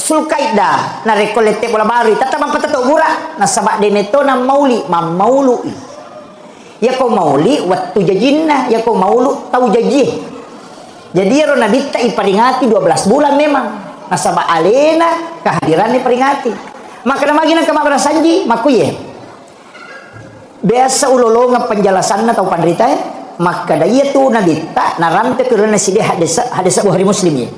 Speaker 1: sulkaida na reko lete bola bari tatabang patato gura na sabak deneto na mauli mamaului Ya kau mauli waktu jajinna, ya kau maulu tahu jaji. Jadi ya Nabi tak iperingati 12 bulan memang. Nasabah alena kehadiran diperingati. Maka namanya ke makbara sanji, maku ya. Biasa ulolonga penjelasan atau pandrita ya. Maka daya tu Nabi tak naramte kerana si dia hadis Bukhari Muslim ya.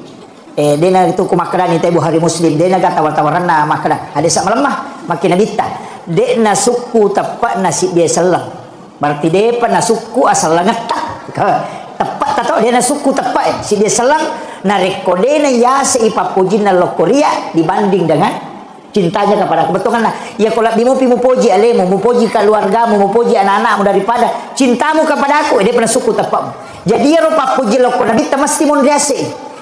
Speaker 1: Dia itu kumakran itu Bukhari Muslim. Dia nak tawar-tawaran na makna hadis melemah makin Nabi tak. Dia na suku tepat nasi dia selang. Berarti dia pernah suku asal ngetak. Tepat atau dia na suku tepat si dia selang na rekodena ya seipapujin na lokoria dibanding dengan cintanya kepada aku. Betul kan? Ya kalau bimu puji alemu, mupuji keluargamu, mupuji anak-anakmu daripada cintamu kepada aku, dia pernah suku tepat. Jadi ya rupa puji loko Nabi mesti mondriase.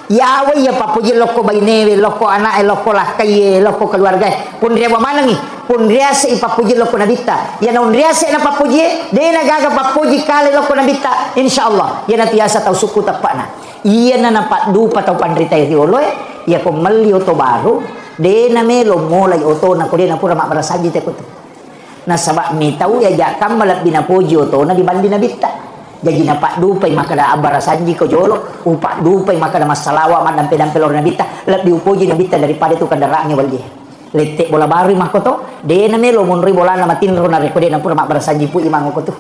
Speaker 1: Ya awe ya papuji loko bainewe, loko anak, loko lakai, loko keluarga. Pun dia mana ni? Pun dia papuji loko Nabita. Ya non dia na papuji, dia na gaga papuji kali loko Nabita. Insyaallah, ya na tiasa tahu suku tepat na. Iya na nampak dupa tahu pandrita itu oloy. Ya ko mali oto baru. Dia na melo mulai oto na ko dia na pura mak berasaji tekut. Na sabak mi tahu ya jakam malap binapuji oto na dibanding Nabita. Jadi nampak dupai maka ada abara sanji ko jolo, upak dupai maka ada masalawa madam pedang-pelor Nabita, lebih upuji Nabita daripada itu kendaraannya waldi. Letek bola baru mah ko to, de na melo monri bola na matin ro na rekode na pura mak berasanji pu imang ko to.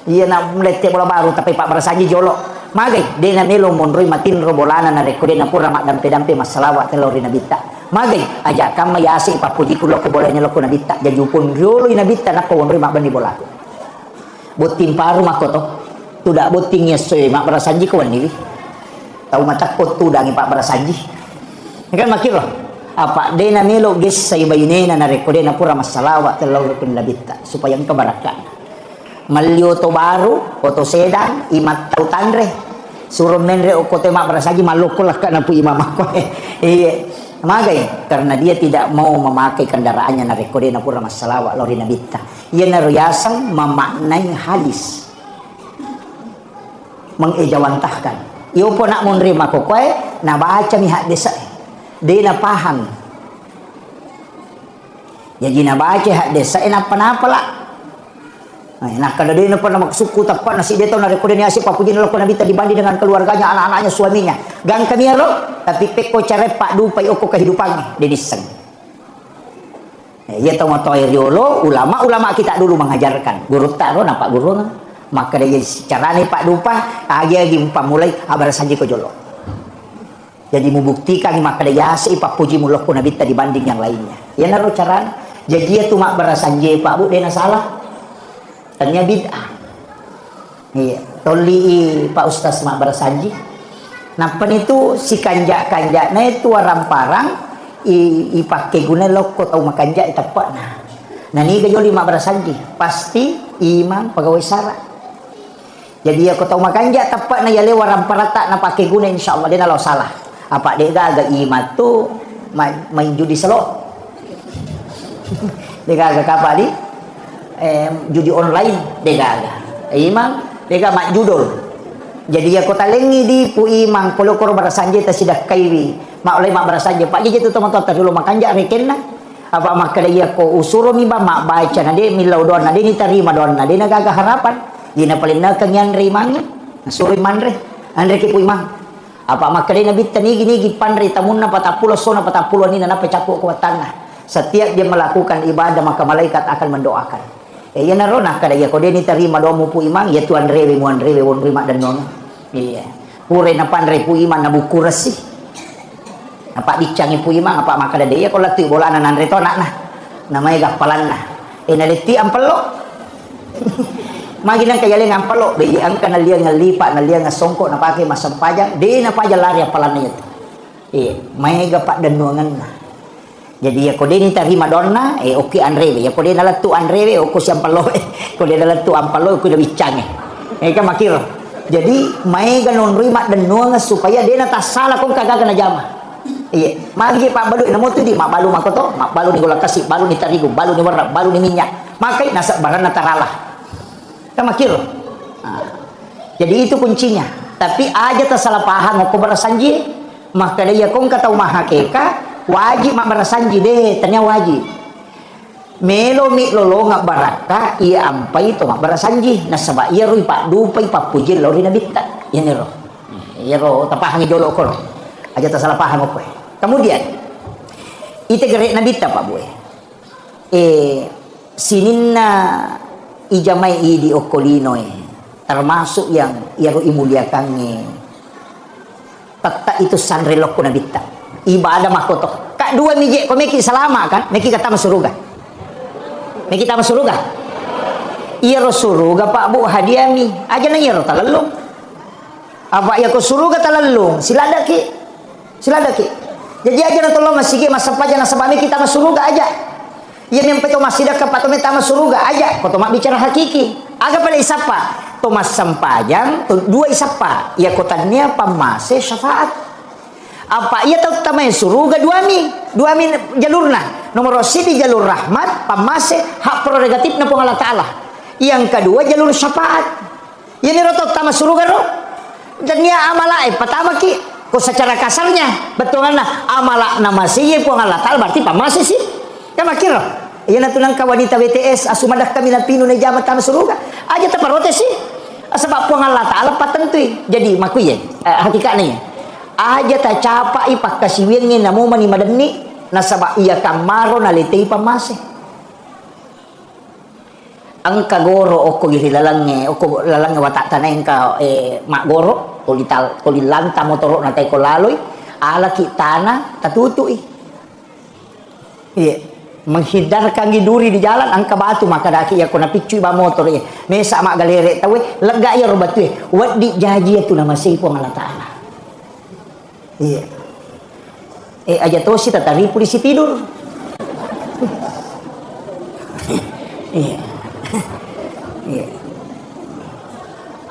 Speaker 1: Iya na letek bola baru tapi pak berasanji jolo. Magai de na melo monri matin ro bola na rekode na pura mak pedang pe masalawa telor Nabita. Magai aja kam mayasi papuji kulo ko bolanya lo ko Nabita, jadi upun jolo Nabita na ko monri mak bani bola. Botin paru mah ko to. Tidak botingnya soy mak berasanji kawan ni tahu mata kot tu dah pak berasanji kan makir lah apa dena melo ges saya bayinena na rekode na pura masalah terlalu pun labita supaya engkau barakan malio to baru oto sedang imat tau tandre suruh menre okote mak berasanji malukul lah kan apu imam aku iya magai karena dia tidak mau memakai kendaraannya na rekode na pura masalah lori nabita ia na riasan memaknai hadis mengejawantahkan. Iyo po nak menerima kokoy na baca mihak desa. Dia na paham. Jadi na baca hak desa napa lah. Nah kalau dia na pernah suku tepat nasi dia tahu na rekode ni asyik papuji na Nabi tadi dibanding dengan keluarganya, anak-anaknya, suaminya. Gang kami ro tapi peko cara pak dupai oko kehidupannya dia diseng. Ya tahu matoy riolo ulama kita dulu mengajarkan. Guru tak ro nampak guru kan. Maka dia secara ni Pak Dupa lagi mulai abar saja ko jolo. Jadi membuktikan maka dia asi Pak puji mulok ko Nabi dibanding yang lainnya. Ya naro cara. Jadi dia tu mak berasanje Pak Bu dia salah. Ternyata bid'ah. Iya, toli Pak Ustaz mak berasanje. Nampan itu si kanjak-kanjak na itu parang ipakai guna loko tau makanja tepat nah. Nah ni gajoli mak berasanje pasti imam pegawai syarat. Jadi aku tahu makanja tepat na yale waram parata na pakai guna insyaallah dia kalau salah. Apa dia agak imat tu main judi slot. Dia agak apa di judi online dia agak. Imam dia mak judul. Jadi aku talengi di pu imam polo kor barasanje ta sidak kaiwi. Mak oleh mak barasanje pak je tu teman-teman dulu makanja rekenna. Apa maka dia ko usuro mi ba mak baca na dia milau don na dia ni terima don na dia naga harapan. Dina paling nak yang rimang suri manre andre ki puimang apa makare nabi tani gini panre tamunna 40 sona 40 ni na pecapuk kuatanna setiap dia melakukan ibadah maka malaikat akan mendoakan ya narona kada ya ko dia ni terima doamu puimang ya tuan rewe muan rewe won rima dan nona iya pure na panre puimang na buku resih apa dicangi puimang apa makada dia ko latu bola nan andre to nak nah namanya gapalan nah enaliti ampelo Maginan kaya lang ang palo, ang kanalian nga lipa, nalian nga songko na pakai masam pajang, di na pajang lari apalan niya. May gapak danuangan na. Jadi ako din tarima donna, okay anrewe. Ako din nalatu anrewe, ako siyang palo. Ako din nalatu ang palo, ako na bicang. Ka makiro. Jadi may ganon rima danuangan supaya di na tasala kung kagaga na jama. Magi pa balu ina mo to di mabalu makoto, mabalu ni gula kasi, balu ni tarigo, balu ni warna, balu ni minyak. Makay nasa baran na tarala. Makir. Jadi itu kuncinya. Tapi aja tersalah paham aku berasanji, maka dia kong kata umah hakeka wajib mak berasanji deh, ternyata wajib. melo mi lolo nga baraka iya ampai to nga barasanji nasaba iya ro ipa dupay papujil lori nabita yan ro tapahang idolo ko aja ta salah paham ko kemudian ite gere nabita pak boy sininna ijamai di okolino termasuk yang ia ro imuliakan tatta itu sanrelok ko nabita ibadah makoto kak dua mije ko meki salama kan meki kata masuruga Meki tama suruga. Iro suruga Pak Bu hadiami. Aja na iro talalong. Apa ya ko suruga talalong. Siladaki. Jadi aja na tolong masige masampaja na sabami kita masuruga aja. Iya memang peto masida ka patome tama suruga aja. Ko mak bicara hakiki. Aga pada isapa. Tomas sampajang dua isapa. Ya kotanya pamase syafaat. Apa ia tahu tamai suruga dua mi jalurna nomor sidi jalur rahmat pamase hak prerogatif na Allah Ta'ala yang kedua jalur syafaat ini roto tama suruga ro dan dia amala pertama ki ko secara kasarnya betul na amala nama siye po Allah Ta'ala berarti pamase sih kan makir iya na tunang ka wanita BTS asumadak kami na pinu na jamat tama suruga aja taparote sih sebab po Allah Ta'ala patentui jadi makuye hakikatnya aja ta capa ipak kasiwingin namo mani madani nasaba iya kamaro nalitay pamase ang kagoro oko girilalang oko lalang watak tanayin ka magoro tulilanta motoro natay ko laloy ala kitana tatutui menghindar kang giduri di jalan ang kabatu maka daki ya ko napicui ba motor mesa mak galere tawe lega ya robatu wadi jaji itu nama sipo Allah Ta'ala iya aja to si tatari polisi tidur iya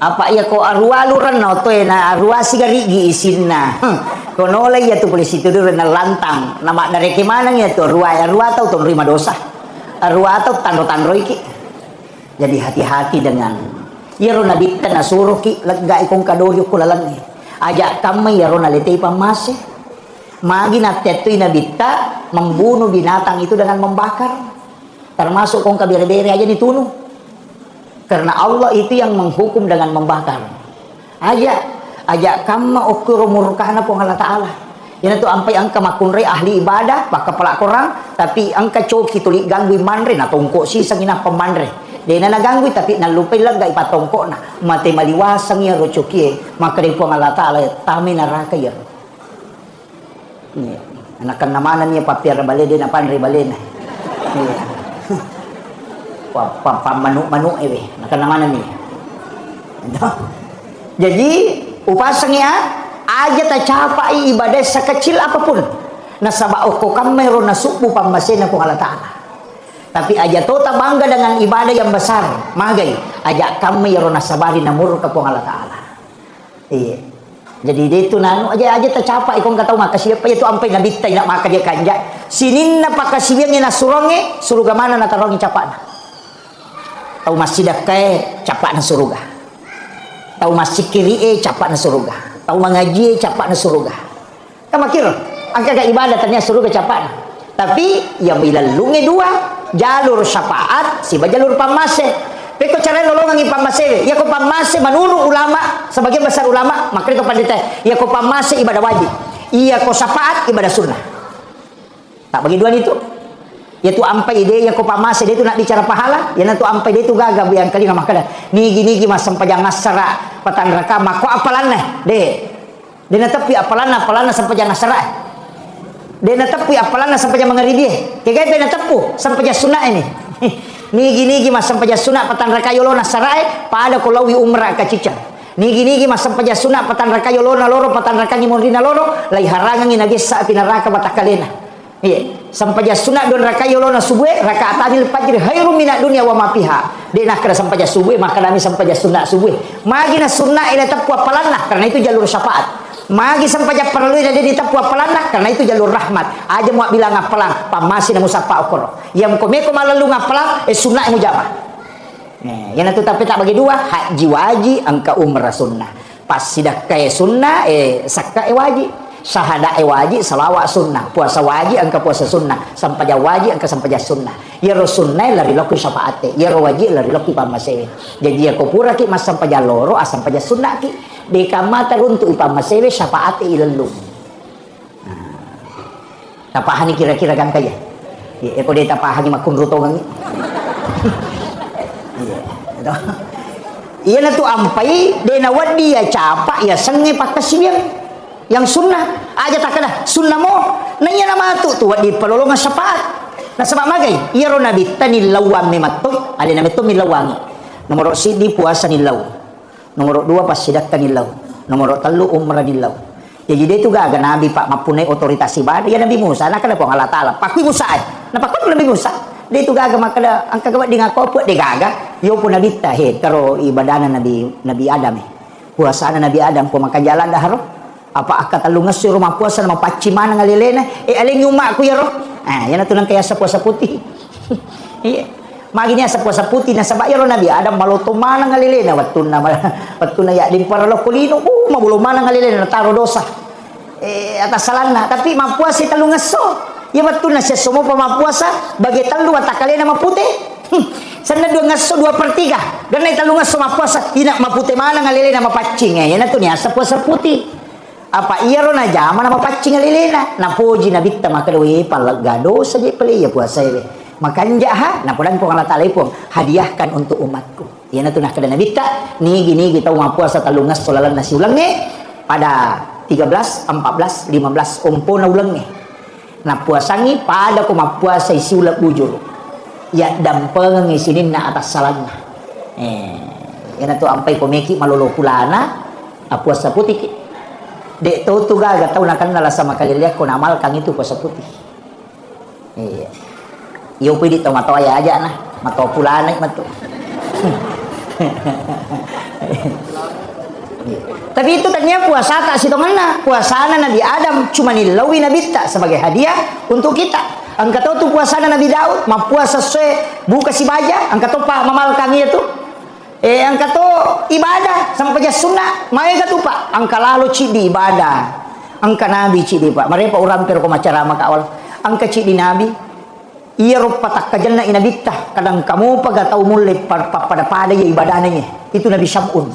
Speaker 1: apa ya ko arwaluran no to na arwa sigarigi isinna kono lay ya to polisi tidur na lantang nama dari mana ya to arwa tau to terima dosa arwa tau tandro iki jadi hati-hati dengan ya ro nabi na suruh ki lega ikong kadoryo ko lalang ajak kami ya rona letei pamase magi natetui nabita membunuh binatang itu dengan membakar termasuk kong kabire-bire aja ditunuh karena Allah itu yang menghukum dengan membakar ajak kami ukur murkahna po Allah Ta'ala yan itu ampai angka makunre ahli ibadah baka pelak korang tapi angka coki tulik ganggu manre na tongko si sangina pemandre dia na naganggoy tapi nalupay lang ga ipatongko na mati maliwasang ya rochokie maka din po ang Allah Ta'ala tami naraka ya anakan namanan niya papir bale din apan ribale na pamanu-manu anakan namanan niya jadi upasang ya aja ta capai ibadah sekecil apapun nasaba ko kamero nasubu pamasena po Allah Ta'ala tapi aja tota bangga dengan ibadah yang besar magai ajak kami ya rona sabari namur ke Allah Ta'ala iya jadi itu nanu aja tercapai ikon kata maka siapa itu ampai nabi tidak maka dia kanja sinin na pakasiwingnya na suronge suruga mana na tarongi capana tahu masjid kae capana suruga tahu masjid kiri capana suruga tahu mengaji capana suruga kamu kira angka ibadah ternyata suruga capana tapi yang bilalungi dua jalur syafaat si jalur pamase peko cara nolongan pamase ya ko pamase manunu ulama sebagian besar ulama maka itu pandita ya ko pamase ibadah wajib iya ko syafaat ibadah sunnah tak bagi dua itu yaitu ampai ide ya ko pamase dia itu nak bicara pahala ya nanti ampai dia itu gagah yang kali nama kada nigi mas sampajang nasara patan raka mako apalan de tapi apalan sampajang nasara dia natapu apalan sampai mengari dia kayak dia natapu sampai sunnah ini nigi mas sampai sunnah patan rakayo lona sarai pada kolawi umrah ka cicang nigi mas sampai sunnah patan rakayo lona loro patan rakani mondina loro lai harangan nagi sa pinaraka batakalena iya sampai sunnah don rakayo lona subuh rakaatanil fajr khairum minad dunya wa ma fiha dia nak kena sampai subuh maka kami sampai sunnah subuh magina sunnah ina tapu apalan karena itu jalur syafaat magi sampai perlu jadi ditapu apalan karena itu jalur rahmat aja mau bilang apalan pamasi na musapa okoro yang komeko malalu ngapalan sunnah mujamah yang itu tapi tak bagi dua haji wajib angka umrah sunnah pas sidak kaya sunnah sakka wajib Sahada wajib, salawat sunnah. Puasa wajib, angka puasa sunnah. Sampaja wajib, angka sampaja sunnah. Ya sunnah lari laku syafaate. Ya wajib lari laku pamasewe. Jadi ya kopura ki mas sampaja loro, sampaja sunnah ki. Dekamata untuk ipamasewe syafaate ilelu. Tapahani kira-kira kan kaya. Ya, ko dia tapahani makun rutongan. Iya na tu ampai denawat dia capa ya senge pakasibiang yang sunnah aja tak kena sunnah mo nanya nama tu di pelolongan syafaat na sama magai iya ro nabi tani lawang mematoy ada nabi tu milawang nomor sidi puasa nilaw nomor 2 pasidak nilaw nomor 3 umrah nilaw jadi dia tu gaga nabi pak mapunai otoritas ibadah ya nabi Musa nak kena po Allah taala pakui Musa na pakut nabi Musa dia tu gaga makada angka gawa di ngakoput dia gaga yo pun nabi tah karo ibadana nabi Adam puasa nabi Adam po makan jalan dah ro apa akak talungas si rumah puasa nama pacimana ngalilena aling umak ku ya roh yan atuh nang kaya sa puasa putih iya maginya sa puasa putih na sabaya ro nabi Adam maloto mana ngalilena wattu na ya para lo kulino mabulo mana ngalilena taro dosa atas salana tapi mapuasa talungas so ya wattu na siya sumo pa mapuasa bagi talu atakalena maputih sana 2/3 ganay talungas so mapuasa ina maputih mana ngalilena mapacing yan atuh niya sa puasa putih apa iya ro na jaman na mapacing alilena na puji na bitta makadawi palagado saja pali ya puasa ibe makanja ha na pudan po Allah taala po hadiahkan untuk umatku ya na tunah kada na bitta ni gini kita puasa talungas solalan nasi ulang ni pada 13 14 15 umpo na ulang ni na puasa ni pada ko mapuasa isi ulang bujur ya dampeng isinin na atas salanna ya na to ampai ko meki malolo kulana puasa putih dek tu gaga tahu nak kenal sama kalian ko namal kang itu puasa putih iya yo pidi tahu matau ya aja nah matau pulana matu tapi itu tadinya puasa tak si tongana puasana Nabi Adam cuma nilawi Nabi tak sebagai hadiah untuk kita angka tahu tu puasana Nabi Daud ma puasa se buka si baja angka tahu pak mamal kang itu angka to ibadah sampai jas sunnah mai ka tu pak angka lalu cidi ibadah angka nabi cidi pak mare pa urang pero ko macarama ka awal angka cidi nabi iya ro patak ka janna inabitah kadang kamu paga tau mulai pada ya ibadahnya itu Nabi Syam'un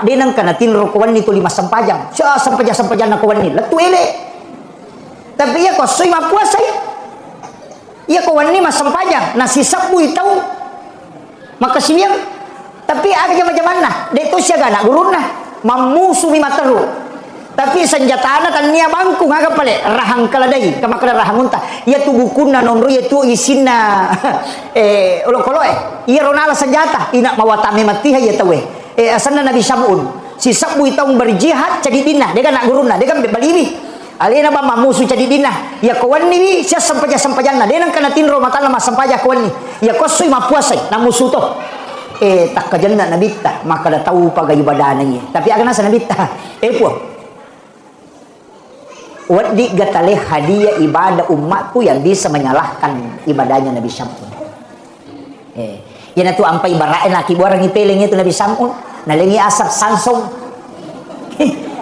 Speaker 1: denang kana tinro ko wani to 5 sampajang sa sampajang na ko wani letu ele tapi ya ko soy mapuasa iya ko wani mas sampajang nasi sabu itau maka siniang tapi ada zaman nah dia tu siaga nak gurun nah mamusumi materu tapi senjata kan nia bangku ngaga pale rahang kaladai kama kada rahang unta ia tu bukuna nonru ia tu isina ulo koloe ia ronala senjata ina mawatame matiha ia tawe asana Nabi Syam'un si sabu itong berjihad jadi dinah dia kan nak gurun nah dia kan balibi alina ba mamusu jadi dinah ya kawan ni sia sampaja dia nang kana tinro matana mas sampaja kawan ni ya kosui mapuasai na musuh to tak kajanna nabita maka dah tahu pagai ibadahnya tapi agak nasa nabita puan wadi gatale hadiah ibadah umatku yang bisa menyalahkan ibadahnya Nabi Syam'un yan atu ampai barain laki borang ipeling itu Nabi Syam'un nalingi asap Samsung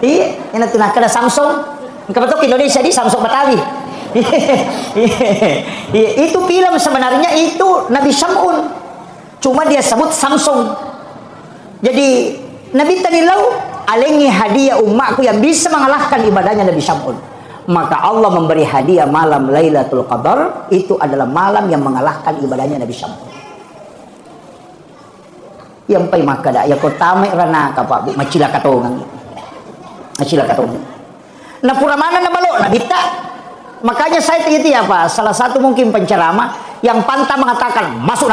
Speaker 1: iya yan atu nakada Samsung kapatok Indonesia di Samsung Betawi itu film sebenarnya itu Nabi Syam'un cuma dia sebut Samsung jadi Nabi tanilau alengi hadiah umatku yang bisa mengalahkan ibadahnya Nabi Syam'un maka Allah memberi hadiah malam Lailatul Qadar itu adalah malam yang mengalahkan ibadahnya Nabi Syam'un yang pai makada ya kotame rana ka Pak macila katongang na pura mana na balo na bita makanya saya itu apa salah satu mungkin penceramah yang pantang mengatakan masuk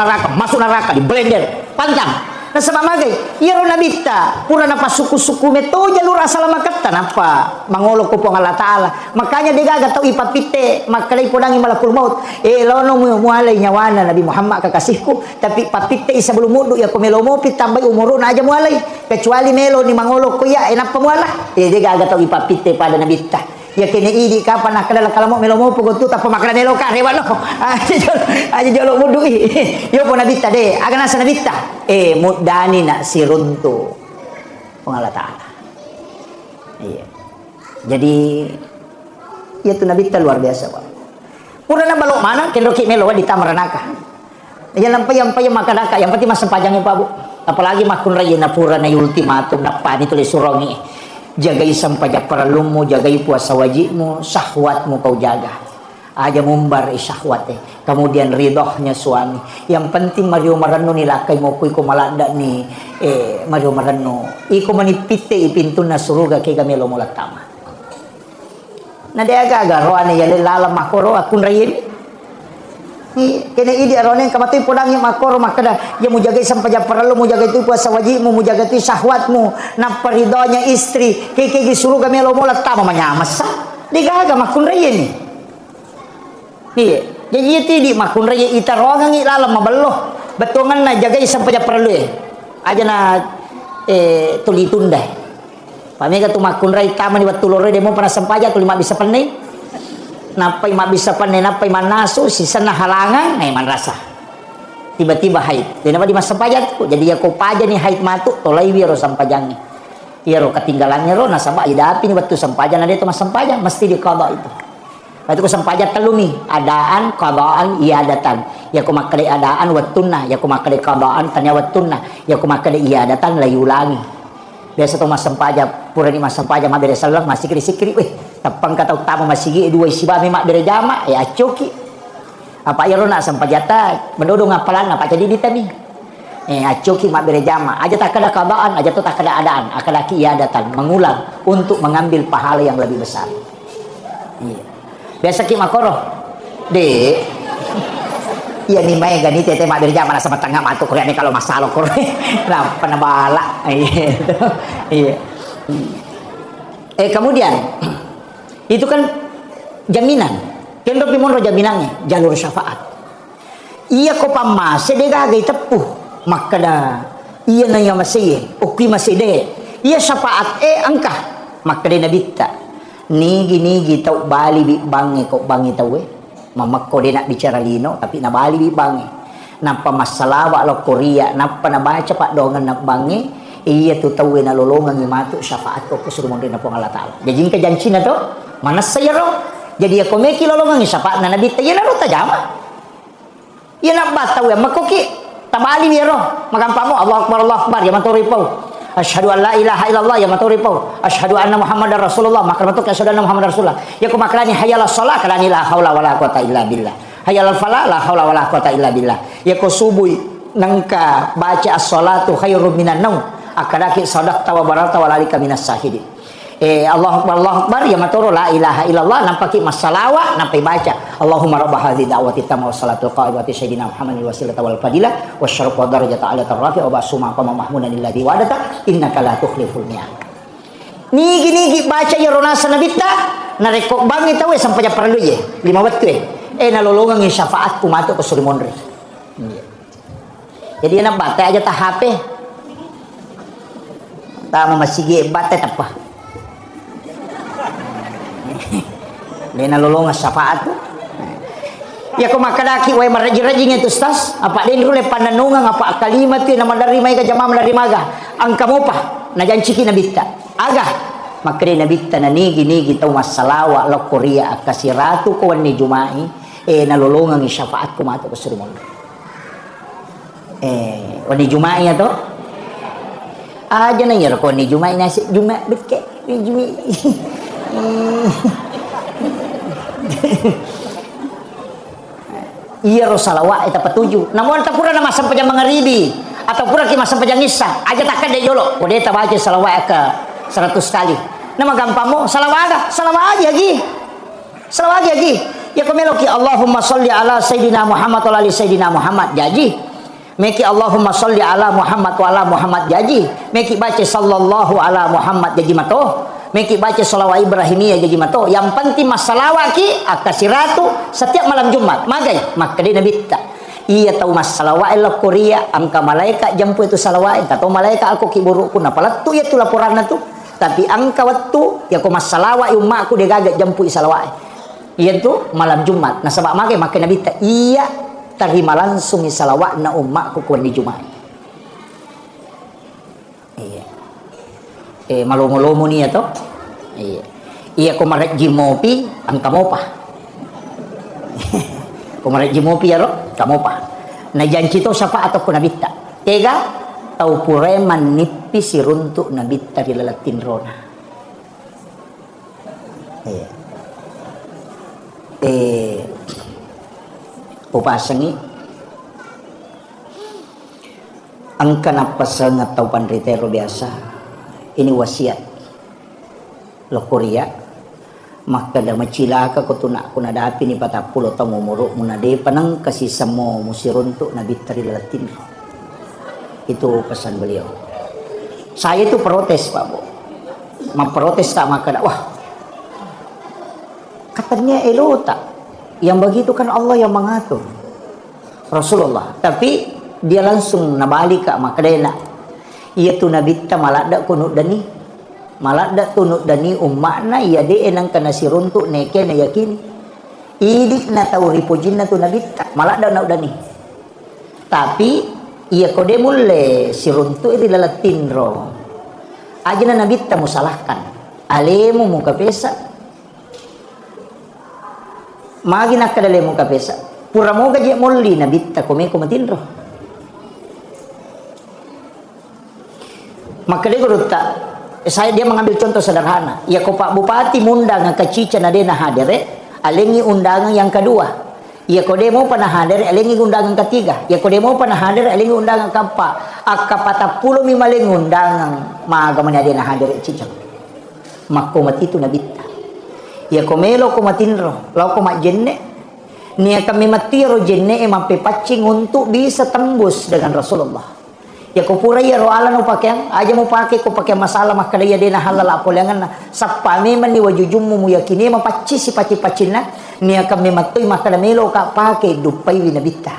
Speaker 1: neraka di blender pantang nah sebab magai iya ro nabita pura napa suku-suku meto jalur asal makatan apa mangolok ko Allah taala makanya dia gaga tau ipapite makalay pudangi malakul maut lono mualay nyawana Nabi Muhammad kakasihku tapi papite isa belum mudu ya kumelomo pitambay umuro na aja mualay kecuali melo ni mangolok ko ya enapa muala dia gaga tau ipapite pada nabita ya kini idi kapan nak kadala kalamo melomo pugotu tapa makana nelo ka rewan no aja jolo mudu yo po nabita de aga nasa nabita mudani na si runto pang Allah taala iya Jadi ya tu Nabi luar biasa Pak. Purana balok mana kendoki melo di tamaranaka. Ya lampai yang makanaka yang penting mas sempajangnya Pak Bu. Apalagi makun raya na purana ultimatum na pani tulis surongi. Jagai sampajak paralumu, jagai puasa wajibmu, syahwatmu kau jaga. Aja mumbar syahwatnya. Kemudian ridhohnya suami. Yang penting Mario Marano nilakay mo ko malanda ni Mario Marano. Iko manipite ipinto na suruga kay gamelo mo latama. Na de aga roane ya lalam makoro akun rayin. Kena idi arone kamatoy pulang yung makoro makada ya mo jagay sampaja paralo mo jagay tu puasa wajibmu mo jagay tu syahwatmu na paridonya istri kay gisuruga gamelo mo latama manyamas. Di gaga makun rayin. Iya, jadi itu di makun raya ita rogang ilalam maballo. Betongan na jaga sampai perlu aja na tuli tunda. Pamega tu makun raya taman di batulore demo pernah sampaja tu lima bisa panai. Napai ma bisa panai napai manasu sisa na halangan na man rasa. Tiba-tiba haid. Dan apa di mas sampaja tu jadi ya ko paja ni haid matu tolai wiro sampajangnya. Iya ro ketinggalannya ro nasaba idapi ni batu sampaja na dia tu mas sampaja mesti diqada itu. Itu kesampajat telumi adaan qadaan iadatan ya kumakade adaan watunna ya kumakade qadaan tanya watunna ya kumakade iadatan layulangi biasa to mas sampaja pura ni mas sampaja ma bere salam masih sikri weh tapang kata utama masigi dua isiba mak bere jama ya acoki apa ya rona sampajata mendodo ngapalan apa jadi ditani acoki mak bere jama aja tak ada qadaan aja tu tak ada adaan akadaki iadatan mengulang untuk mengambil pahala yang lebih besar. Iya. Biasa ki makoro de iya ni mai gani tete mak berjama sama tengah matu korea ni kalau masalah korea kenapa nabala iya kemudian itu kan jaminan kendo pimon jaminannya jalur syafaat iya ko pamase de gagai tepuh makada iya na yang masih ukui masih de iya syafaat angka makada nabita nigi tau bali bi bangi kok bangi tau mamakko dia nak bicara lino tapi na bali bi bangi napa masalawa lo Korea napa na baca pak dongan na bangi iya tu tau na lolongan ni matu syafaat ko suruh mondre na po Allah taala jadi ke janji na to mana saya ro jadi ako meki lolongan ni syafaat na nabi tayo na ro tajama iya na ba tau makoki tabali ro magampamo Allah akbar ya maturi po asyhadu an la ilaha illallah ya maturi pau asyhadu anna muhammadar rasulullah maka matuk asyhadu anna muhammadar rasulullah ya kumakrani hayyala shalah kalani la haula wala quwata illa billah hayyal falah la haula wala quwata illa billah ya ko subuh nangka baca as-salatu khairum minan naum akadaki sadaqta wa barata wa lalika minas sahidin Allahu akbar ya maturu la ilaha illallah nampaki masalawa nampai baca Allahumma rabb hadhihi da'wati tamma wa salatul qa'imati sayyidina Muhammadin wasilata wal fadilah wasyaraf wa darajata ala tarrafi wa basuma qama mahmudan alladhi wadata innaka la tukhliful mi'ad nigi baca ya ronasa nabita narekok bangi tahu sampai perlu ya 5 waktu nalolongan yung syafaat pumato ko suri monre jadi enak bata aja ta HP ta masigi bata apa Lena lolongan syafaat tu. Ya ko makadaki way maraji-rajing itu ustaz. Apa din rule pananungan apa kalimat tu nama dari mai ka jamaah dari maga. Ang kamu pa na janci na bitta. Aga makre na bitta na nigi tau masalawa lo Korea akasiratu ko ni jumai nalolongan ni syafaat ko mato ko surumon. Wani jumai to. Aja na yar ko ni jumai nasi juma bitke ni jumi. Iya rosalawat eta petuju namun tak pura nama sampai mangaribi atau pura ki masa panjang isya aja tak ada yolo kode ta baca salawat ke 100 kali nama gampamo salawat lagi ya komeloki Allahumma sholli ala sayyidina Muhammad wa ali sayyidina Muhammad jadi meki Allahumma sholli ala Muhammad wa ala Muhammad jadi meki baca sallallahu ala Muhammad jadi mato meki baca salawat Ibrahimiyah jadi mato yang penting masalawat ki akasiratu setiap malam Jumat magai maka dia nabi tak iya tahu mas salawat la Korea angka malaikat jampu itu salawat atau malaikat aku kiburuk pun apalah tu ya tu laporan tu tapi angka waktu ya ko mas salawat umat aku dia gagat jampu salawat iya tu malam Jumat nah sebab magai maka nabi tak iya terima langsung salawat na umat aku kuan di Jumat iya malu-malu ni atau iya Iya kumaret jimopi ang kamopa. Kumaret jimopi ya ro kamopa. Na janji to syafaat ko nabitta. Tega tau pure manipi siruntuk nabitta di lalatin rona. Upasangi ang kanapasang at tau panritero biasa ini wasiat lo Korea maka da macilaka ko tuna kuna dapi ni patapulo ta mumuro munade panang kasisamo musiruntuk nabitari latin. Itu pesan beliau. Saya itu protes Pak Bu, memprotes tak maka wah katanya elota yang begitu kan Allah yang mengatur Rasulullah, tapi dia langsung nabalik kak maka dena ia tu nabitta malada kunut dani malada tunut dani ummakna ia de enang kana siruntuk neke na yakin idik na tau ripojinna tu nabitta malada na dani tapi ia kode mulle siruntuk iri lalatin ro aja na nabitta musalahkan alemu muka pesa magi nakadale muka pesa pura moga je molli nabitta kome kumatinro maka dia gerutta dia mengambil contoh sederhana ya ko Pak Bupati mundang ke cica nadena hadere alengi undangan yang kedua ya ko demo pana hadere alengi undangan ketiga ya ko demo pana hadere alengi undangan keempat akapata pulo mi maling undangan maga manadena hadere cica makomat itu nabitta ya komelo komatinro lau komat jenne nia kami matiro jenne mampe pacing untuk bisa tembus dengan Rasulullah ya ko pura ya roala no pakaian aja mau pakai ko pakai masalah maka dia dena halal apolengan sappa memang ni wajujummu muyakini mapaci si paci-pacina nia kami matui maka melo ka pakai dupai winabita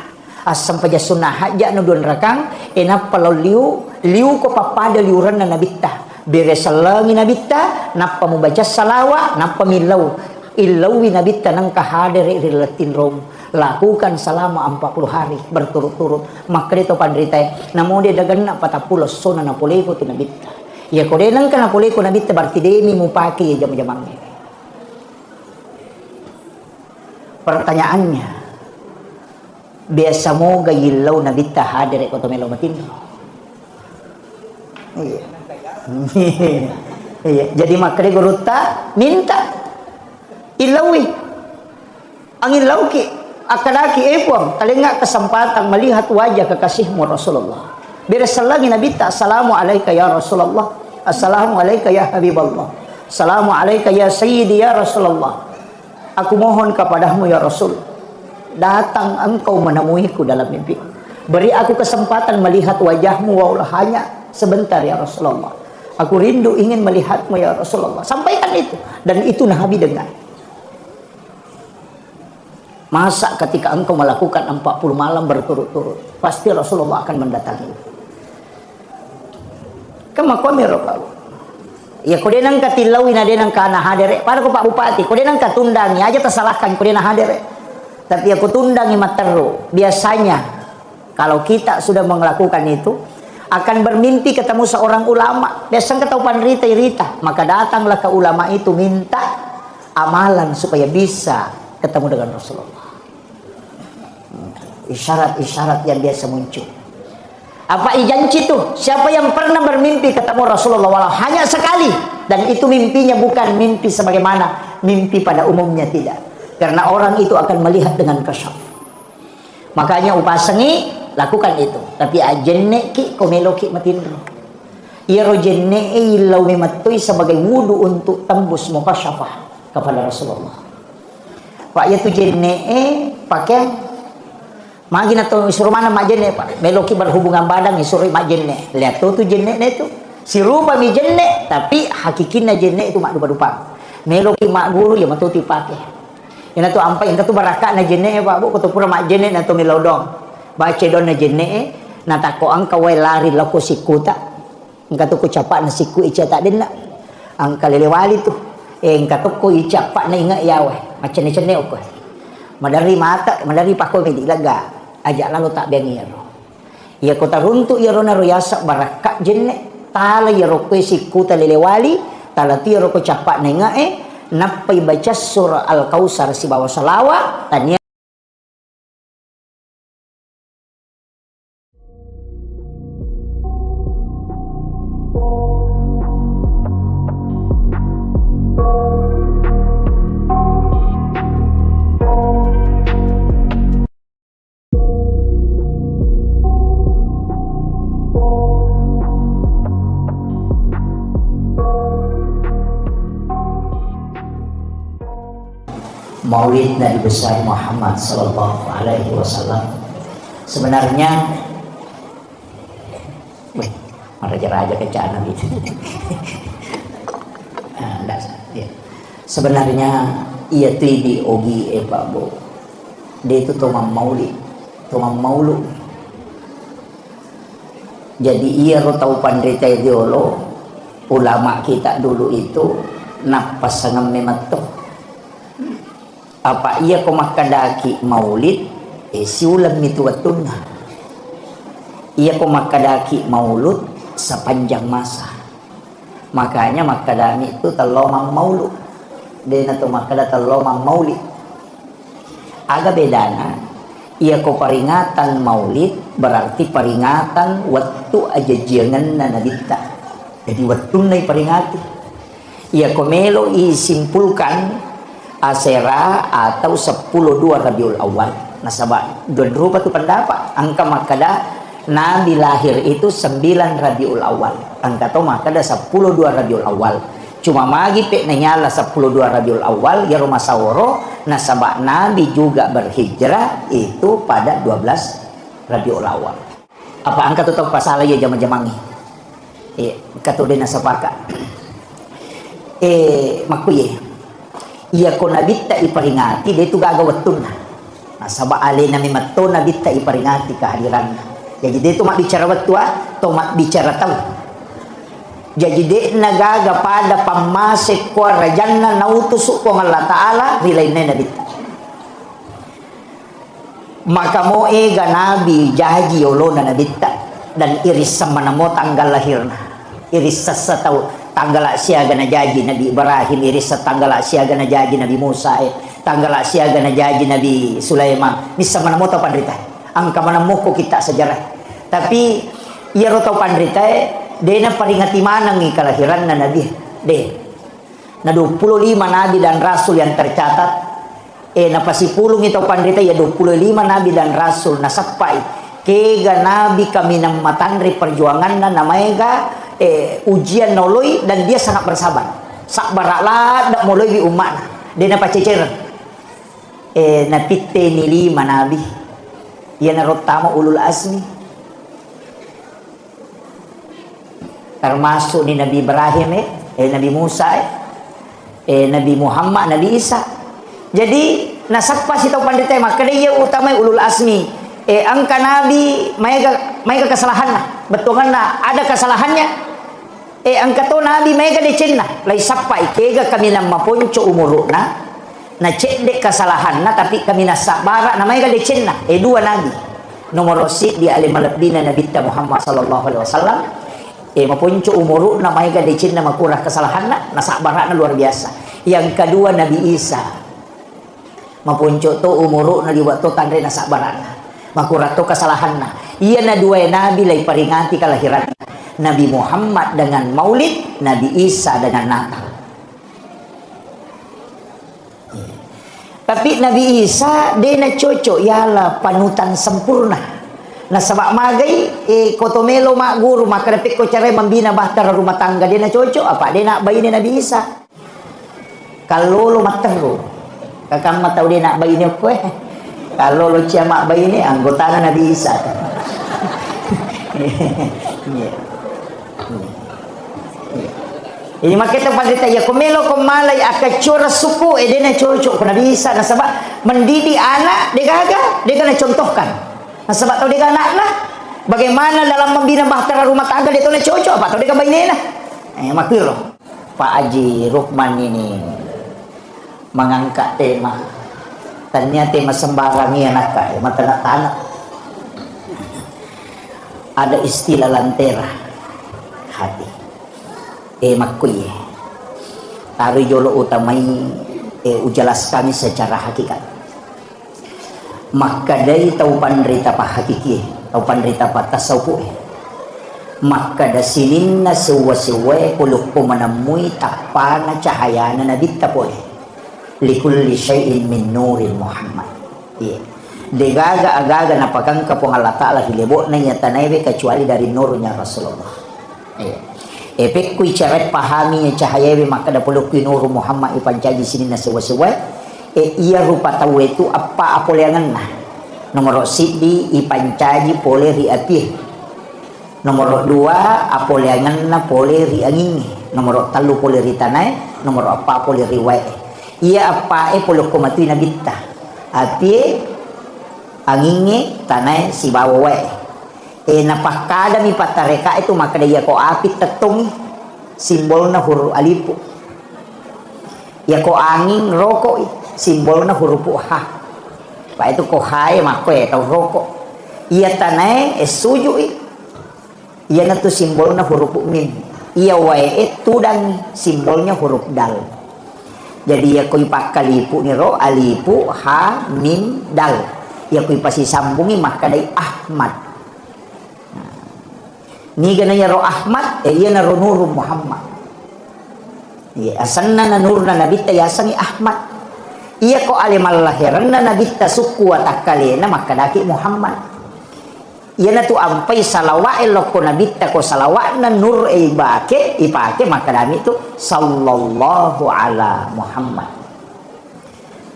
Speaker 1: asam paja sunnah haja no don rakang enapa liu ko papada liuran na nabita beresalangi nabita napa membaca salawa napa milau ilawi nabita nang kahadere rilatin rom lakukan selama 40 hari berturut-turut maka itu pandrita namun dia dagan na patapulo sona na poleko tu nabita ya kode nang kana poleko nabita berarti demi mu paki ya jam-jamangnya pertanyaannya biasa mo gayilaw nabita hadere ko to melo matin iya jadi makre guruta minta ilawi ang ilaw ki akadaki epong talinga kesempatan melihat wajah kekasihmu Rasulullah beresalagi nabita assalamu alayka ya Rasulullah assalamu alayka ya Habiballah assalamu alayka ya Sayyidi ya Rasulullah aku mohon kepadamu ya Rasul datang engkau menemuiku dalam mimpi beri aku kesempatan melihat wajahmu walau hanya sebentar ya Rasulullah aku rindu ingin melihatmu ya Rasulullah sampaikan itu dan itu Nabi dengar masa ketika engkau melakukan 40 malam berturut-turut pasti Rasulullah akan mendatangi kama komero Pak ya kudenang katilawi na denang kana hadere para ko Pak Bupati kudenang katundangi aja tersalahkan kudenang hadere tapi aku tundangi materu biasanya kalau kita sudah melakukan itu akan bermimpi ketemu seorang ulama biasanya ketahuan rita maka datanglah ke ulama itu minta amalan supaya bisa ketemu dengan Rasulullah isyarat-isyarat yang biasa muncul apa ijanci itu siapa yang pernah bermimpi ketemu Rasulullah walau hanya sekali dan itu mimpinya bukan mimpi sebagaimana mimpi pada umumnya tidak karena orang itu akan melihat dengan kasyaf makanya upasangi lakukan itu tapi ajenne ki komelo ki matinro iro jenne ilau mematui sebagai wudu untuk tembus mukasyafah kepada Rasulullah pak ya tu jenne pakai magi na to isuru mana mak jenne pak meloki berhubungan badan isuru mak jenne lihat tu jenne itu si rupa mi jenne tapi hakikinna jenne itu mak dupa-dupa meloki mak guru ya matu pakai ina tu ampai ina tu baraka na jenne pak bu ko pura mak jenne na to milodong baca don na jenne na tako ang kawai lari lako sikuta engka tu ko capak na siku ica tak den na ang kalelewali tu engka tu ko ica pak na ingat yawe macam ni cene ko madari mata madari pakoi medik laga ajak lalu tak bengiro ya kota runtuk ya rona royasa baraka jenne tala ya roko sikuta lelewali tala ti roko capak na ingat napai baca surah Al-Kausar si bawa salawat tanya Maulid Nabi besar Muhammad Sallallahu Alaihi Wasallam. Sebenarnya, raja-raja kecana gitu. Sebenarnya ia tidi ogi Bo. Dia itu tomam Maulid, tomam Maulud. Jadi ia tahu pandrita ideolo ulama kita dulu itu napas sangam mematuh. Apa ia ko makadaki maulid siulam itu watuna. Ia ko makadaki maulud sepanjang masa. Makanya makadami itu talomang maulud. Dia na to makada talomang maulid. Aga bedana. Ia ko peringatan maulid berarti peringatan waktu aja jangan na nabita. Jadi waktu na peringati. Ia ko melo isimpulkan Asera atau 10-2 Rabiul Awal. Nasabah dua rupa tu pendapat. Angka makada Nabi lahir itu 9 Rabiul Awal. Angka tu makada 10-2 Rabiul Awal. Cuma magi pe nyala 10-2 Rabiul Awal ya rumah saworo. Nasabah Nabi juga berhijrah itu pada 12 Rabiul Awal. Apa angka tu tahu pasal ya jama-jamangi. Katu dina sapaka. Makuye. Ia ko nabita iparingati dia itu gagawat tuna. Nasaba ali na mimato nabita iparingati kehadiran. Jadi dia itu mak bicara waktu to mak bicara tahu. Jadi dia nagaga pada pamasik ko rajanna nautus ko Allah taala rilainna nabita. Maka mo ega nabi jaji olona nabita dan iris sama namo tanggal lahirna. Iris sasa tahu tanggal siaga na jaji Nabi Ibrahim, iris tanggal siaga na jaji Nabi Musa, tanggal siaga na jaji Nabi Sulaiman. Misa mana mo tau pandrita, angka mana mo ko kita sejarah. Tapi ia ro tau pandrita, dia na peringati mana ngi kelahiran na Nabi. Dia na 25 Nabi dan Rasul yang tercatat. Na pasipulong ito pandrita ya 25 Nabi dan Rasul na sapai. Kega Nabi kami nang matandri perjuangan na namanya ujian noloi dan dia sangat bersabar. Sakbaraklah dak moloi bi umat. Dia na pacecer. Na pitte ni 5 nabi. Ia na rotama ulul azmi. Termasuk ni Nabi Ibrahim Nabi Musa Nabi Muhammad, Nabi Isa. Jadi nasapa si tau pandai maka dia utama ulul azmi. Angka nabi mereka kesalahan lah. Betul kan ada kesalahannya. Angka to nabi mereka dicinna lai sapai kega kami na mapunco umuruna na cek kesalahan na tapi kami na sabara na mereka dicinna dua nabi nomor si di alimalabdina Nabi Muhammad sallallahu alaihi wasallam mapunco umuruna mereka dicinna makurah kesalahan na sabara na luar biasa. Yang kedua Nabi Isa mapunco to umuruna di waktu tandre na sabara na makurah to kesalahan na. Ia na dua nabi lai peringati kelahiran Nabi Muhammad dengan Maulid, Nabi Isa dengan Natal. Tapi Nabi Isa dia na cocok ialah panutan sempurna. Na sabak magai kotomelo mak guru maka dapat ko cara membina bahtera rumah tangga dia na cocok apa dia nak bayi ni Nabi Isa. Kalau lo matero kakak mat tahu dia nak bayi ni apa kalau lo cia mak bayi ni anggota Nabi Isa. Ini makita pandita ya kumelo kumalay akacura suku dia na cocok kuna bisa na sabab mendidik anak dia gaga dia kena contohkan na sabab tahu dia anak lah bagaimana dalam membina bahtera rumah tangga dia tahu na cocok apa tahu dia bayi na makilo Pak Haji Rukman ini mengangkat tema ternyata tema sembarang ya nak mata nak tanah ada istilah lantera hati makui Ari jolo utamai ujalas kami secara hakikat. Maka dari tau pandrita pa hakiki, tau pandrita pa tasawuf. Maka da sinin na suwa-suwa puluk po manamui takpa na cahaya na nabita po likulli syai'in min nurin Muhammad. Degaga agaga na pagangka po Allah Ta'ala hilibo na niya tanaybe kecuali dari nurnya Rasulullah. Epek kui ceret pahami yang cahaya maka da puluk nur Muhammad ipancaji sini na sewa-sewa ia rupa tahu itu apa apoleangan nah nomor sidi ipancaji pole ri api nomor dua apoleangan na pole ri angin nomor talu pole ri tanai nomor apa pole ri wae ia apa puluk komatu na bitta api angin tanai si bawa wae napakada mi patareka itu maka dia ko api tetung simbolna huruf alipu ya ko angin rokok simbolna huruf ha pa itu ko hae mako tau rokok ia tanai suju ia natu simbolna huruf mim ia wae tudang simbolnya huruf dal jadi ya ko ipakalipu ni ro alipu ha mim dal ya ko ipasi sambungi maka dai Ahmad ni ganaya ro Ahmad iya na ro nur Muhammad iya asanna na nur na nabita yasangi Ahmad iya ko alimal lahiran na nabita suku atakalena maka daki Muhammad iya na tu ampai salawa elo ko nabita ko salawa na nur ibake ipake maka dami tu sallallahu ala Muhammad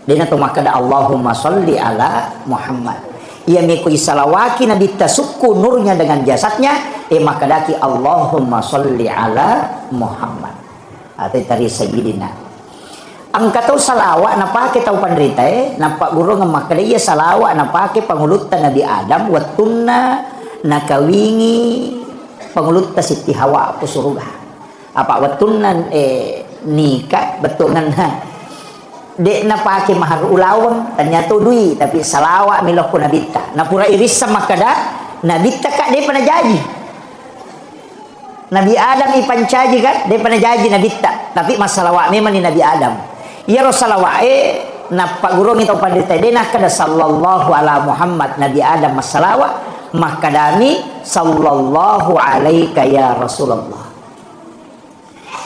Speaker 1: dina tu maka da Allahumma sholli ala Muhammad ia mengikui salawaki Nabi tasukku nurnya dengan jasadnya maka daki Allahumma sholli ala Muhammad atau tari sayyidina angkatau salawat napake tau pandrita nampak guru ngemak dia salawat napake pangulutan Nabi Adam watunna nakawingi pangulutan Siti Hawa aku surga apa watunna nikah betungan dek na pake mahar ulawang ternyata dui tapi salawat milok ko nabita na pura iris sama kada nabita kak dia pernah janji Nabi Adam ipancaji kan dia pernah janji nabita tapi masalawat memang ni Nabi Adam ya rasulullah na paguro minta pandita dia nak kada sallallahu ala Muhammad Nabi Adam masalawat maka dami sallallahu alaika ya Rasulullah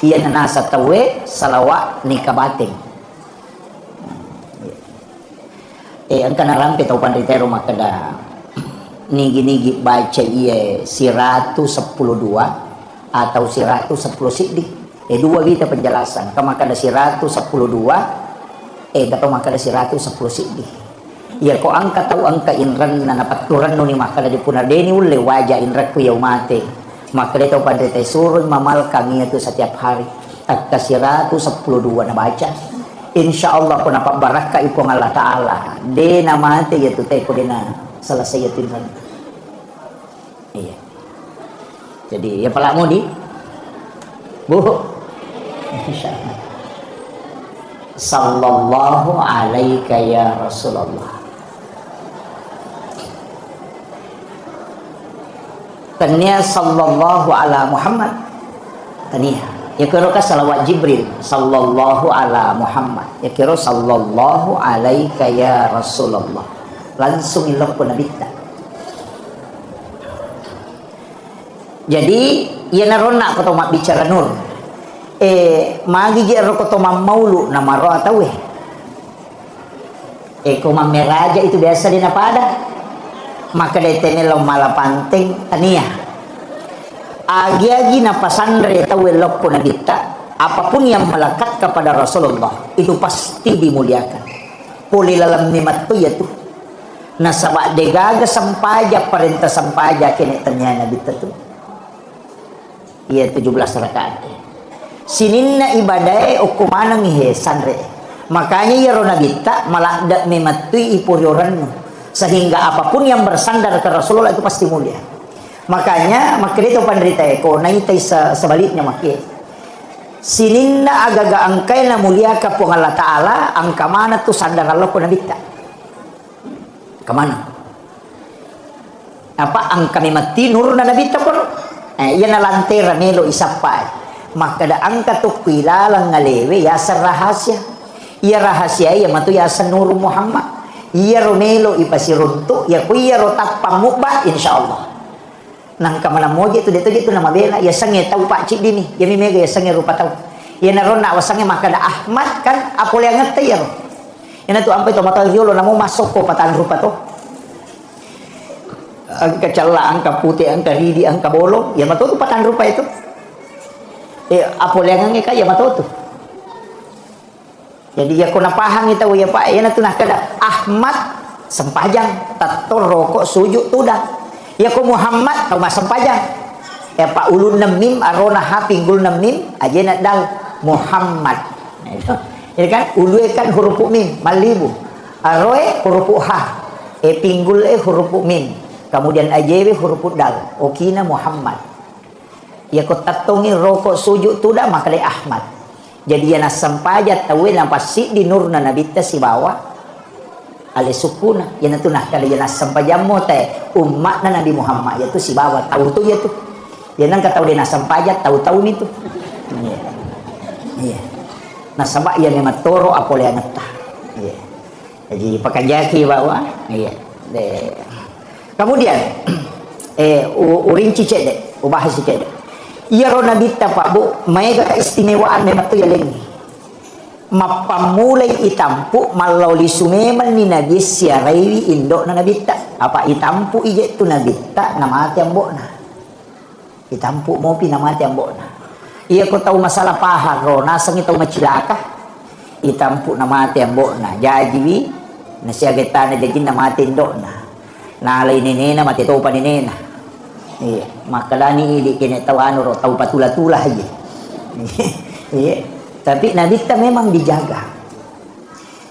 Speaker 1: iya nasa tawe salawat ni kabating ang kanarampi tau panditero makada nigi-nigi baca iya si 112 atau si 110 sidik dua kita penjelasan kamakada si 112 katau makada si 110 sidik ya ko angka tau angka inran na napaturan no ni makada di punardeni ule wajah inrak ku yaw mate makada tau panditay surun mamal kami itu setiap hari at si 112 na baca insya Allah ko napak baraka ipong Allah Ta'ala de na mati yaitu teko de na selesai yaitu iya jadi ya pala mo di bu insya Allah sallallahu alaika ya Rasulullah tanya sallallahu ala Muhammad tanya ya kira ka salawat Jibril sallallahu ala Muhammad ya kira sallallahu alaika ya Rasulullah langsung ilok ko nabita jadi ya narona ko to bicara nur magi jero ko to maulu na maro atawe ko mameraja itu biasa di napada maka detene lo malapanteng tania agi-agi na pasandre tawelok po na kita apapun yang melekat kepada Rasulullah itu pasti dimuliakan puli lalam nimat tu ya tu nasaba degaga sampaja perintah sampaja kene tanya nabi tu iya 17 rakaat sininna ibadah ukumana ngihe sandre makanya ya rona kita malakda nimat tu ipurioran sehingga apapun yang bersandar ke Rasulullah itu pasti mulia makanya itu penderita ko naitai sebaliknya makin sininna agaga angkai na mulia ka po Allah Ta'ala angka mana tu sandar Allah ko nabita kemana apa angka mati nur na nabita ko yan na lantera melo isapai maka da angka tu kilalang ngalewe ya rahasia. Ia rahasia ya matu ya Nur Muhammad. Ia romelo ipasiruntu ya kuya rotak pamukba insyaallah. Nang kamana moje tu itu nama bela ya sange tau pak cik dini ya mimega ya sange rupa tau. Ya naron nak wasange maka da Ahmad kan apole yang ngerti ya. Ina tu ampai to mata riolo namo masuk ko patan rupa to. Angka cala, angka putih, angka ridi, angka bolong, ya matu tu patan rupa itu. Apole yang ngeka ya matu tu. Jadi ya kena pahang itu ya Pak, ya tu nak kada Ahmad sempajang tator rokok sujud tu dah. Ya ko Muhammad tau mas sempajang. Ya Pak ulun nemim arona ha pinggul nemim aja nak dal Muhammad. Jadi kan ulu kan huruf mim malibu. Aroe huruf ha. Pinggul huruf mim. Kemudian ajewe huruf dal. Okina Muhammad. Ya ko tatongi rokok sujud tu dah maka Ahmad. Jadi yana sampajat tawe nampas si di nurna nabita si bawah. Ale sukuna yana tu nah kada yana sampajamo teh umat na Nabi Muhammad yaitu si bawah tahu tu ya tu. Yana kata dia sampajat tahu-tahu ni tu. Iya. Nah sabak ya memang toro apole anata. Iya. Jadi pakajaki bawah. Iya. Kemudian uring cicet deh, ubah cicet deh. Iya ro nabita Pak Bu, mega keistimewaan memang tu ya lengi. Mapamulay itampu malauli sumeman ni nabi siarai indo na nabita. Apa itampu ije tu nabita namati ang na. Itampu mo pinamati ang na. Iya ko tahu masalah pahar ro nasang itaw macilaka. Itampu namati ang na. Jadi nasiagita na jagin namati indo na. Nalay ni nena matitupa ni nena. Iya, makalani ili kinitawano ro tahu patula-tula aja. Iya. Tapi nabita memang dijaga.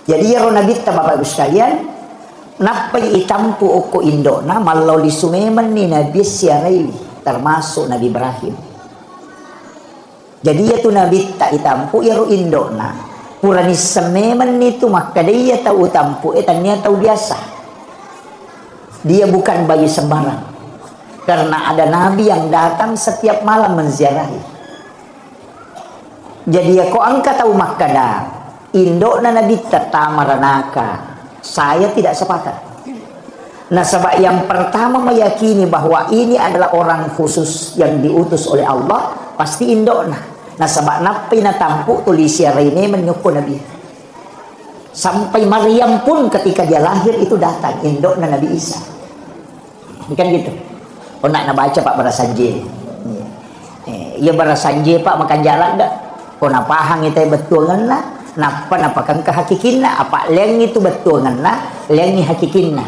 Speaker 1: Jadi ya ro nabita Bapak Ibu sekalian, napai itampu oko indona malau di sumeman ni nabi siarai termasuk Nabi Ibrahim. Jadi ya tu nabita itampu ya ro indona. Purani sememan itu maka dia tahu tampu etanya tahu biasa. Dia bukan bayi sembarang. Karena ada nabi yang datang setiap malam menziarahi. Jadi aku angkat tahu makada indok na nabi tamaranaka. Saya tidak sepakat. Nah sebab yang pertama meyakini bahwa ini adalah orang khusus yang diutus oleh Allah pasti indok na. Nah sebab napi na tampu tulisia ini menyuku nabi. Sampai Maryam pun ketika dia lahir itu datang indok na Nabi Isa. Bukan gitu. Oh nak baca Pak Barasanje. Iya Barasanje Pak makan jalan dah. Kona pahang itu betul ngena napa kan kehakikinna apa leng itu betul ngena lengi hakikinna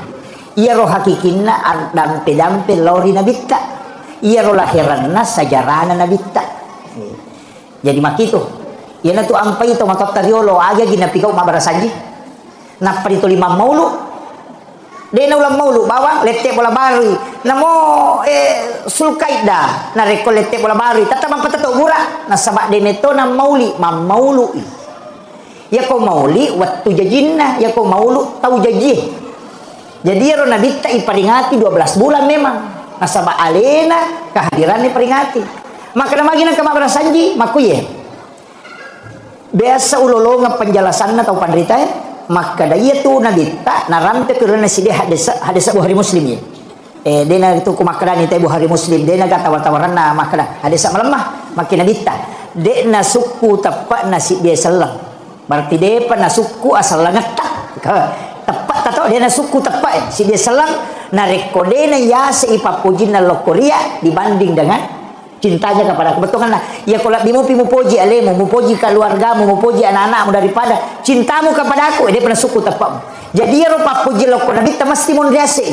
Speaker 1: iya roh hakikinna dampe lori nabita iya roh lahiranna sajarana nabita. Jadi makitu iya na tu ampai itu matot tariolo aja gina pikau mabarasanji napa itu 5 maulu dena ulang maulu bawang lete bola bari namo sulkait dah na reko lete bola bari tata mampatato gura na sabak deneto na mauli mamaulu ya ko mauli waktu jajinna ya ko maulu tau jajih. Jadi ya rona dita iperingati 12 bulan memang na sabak alena kehadiran peringati maka na magina ka mabarasanji makuye biasa ulolonga penjelasan na tau pandrita ya maka daya tu nabita naramte kerana sidi hadis Bukhari Muslim ya. Dena itu kumakran itu Bukhari Muslim dena kata tawar-tawaran na maka hadis melemah makin nabita dena suku tepat nasi dia selang berarti depa na suku asal ngeta tepat tato dena suku tepat si dia selang na rekodena ya seipapujin na lokoria dibanding dengan cintanya kepada kebetulan lah ya kalau dimu puji alemu mupuji keluargamu mupuji anak-anakmu daripada cintamu kepada aku dia pernah suku tepat jadi ya rupa puji loko nabi mesti mondriase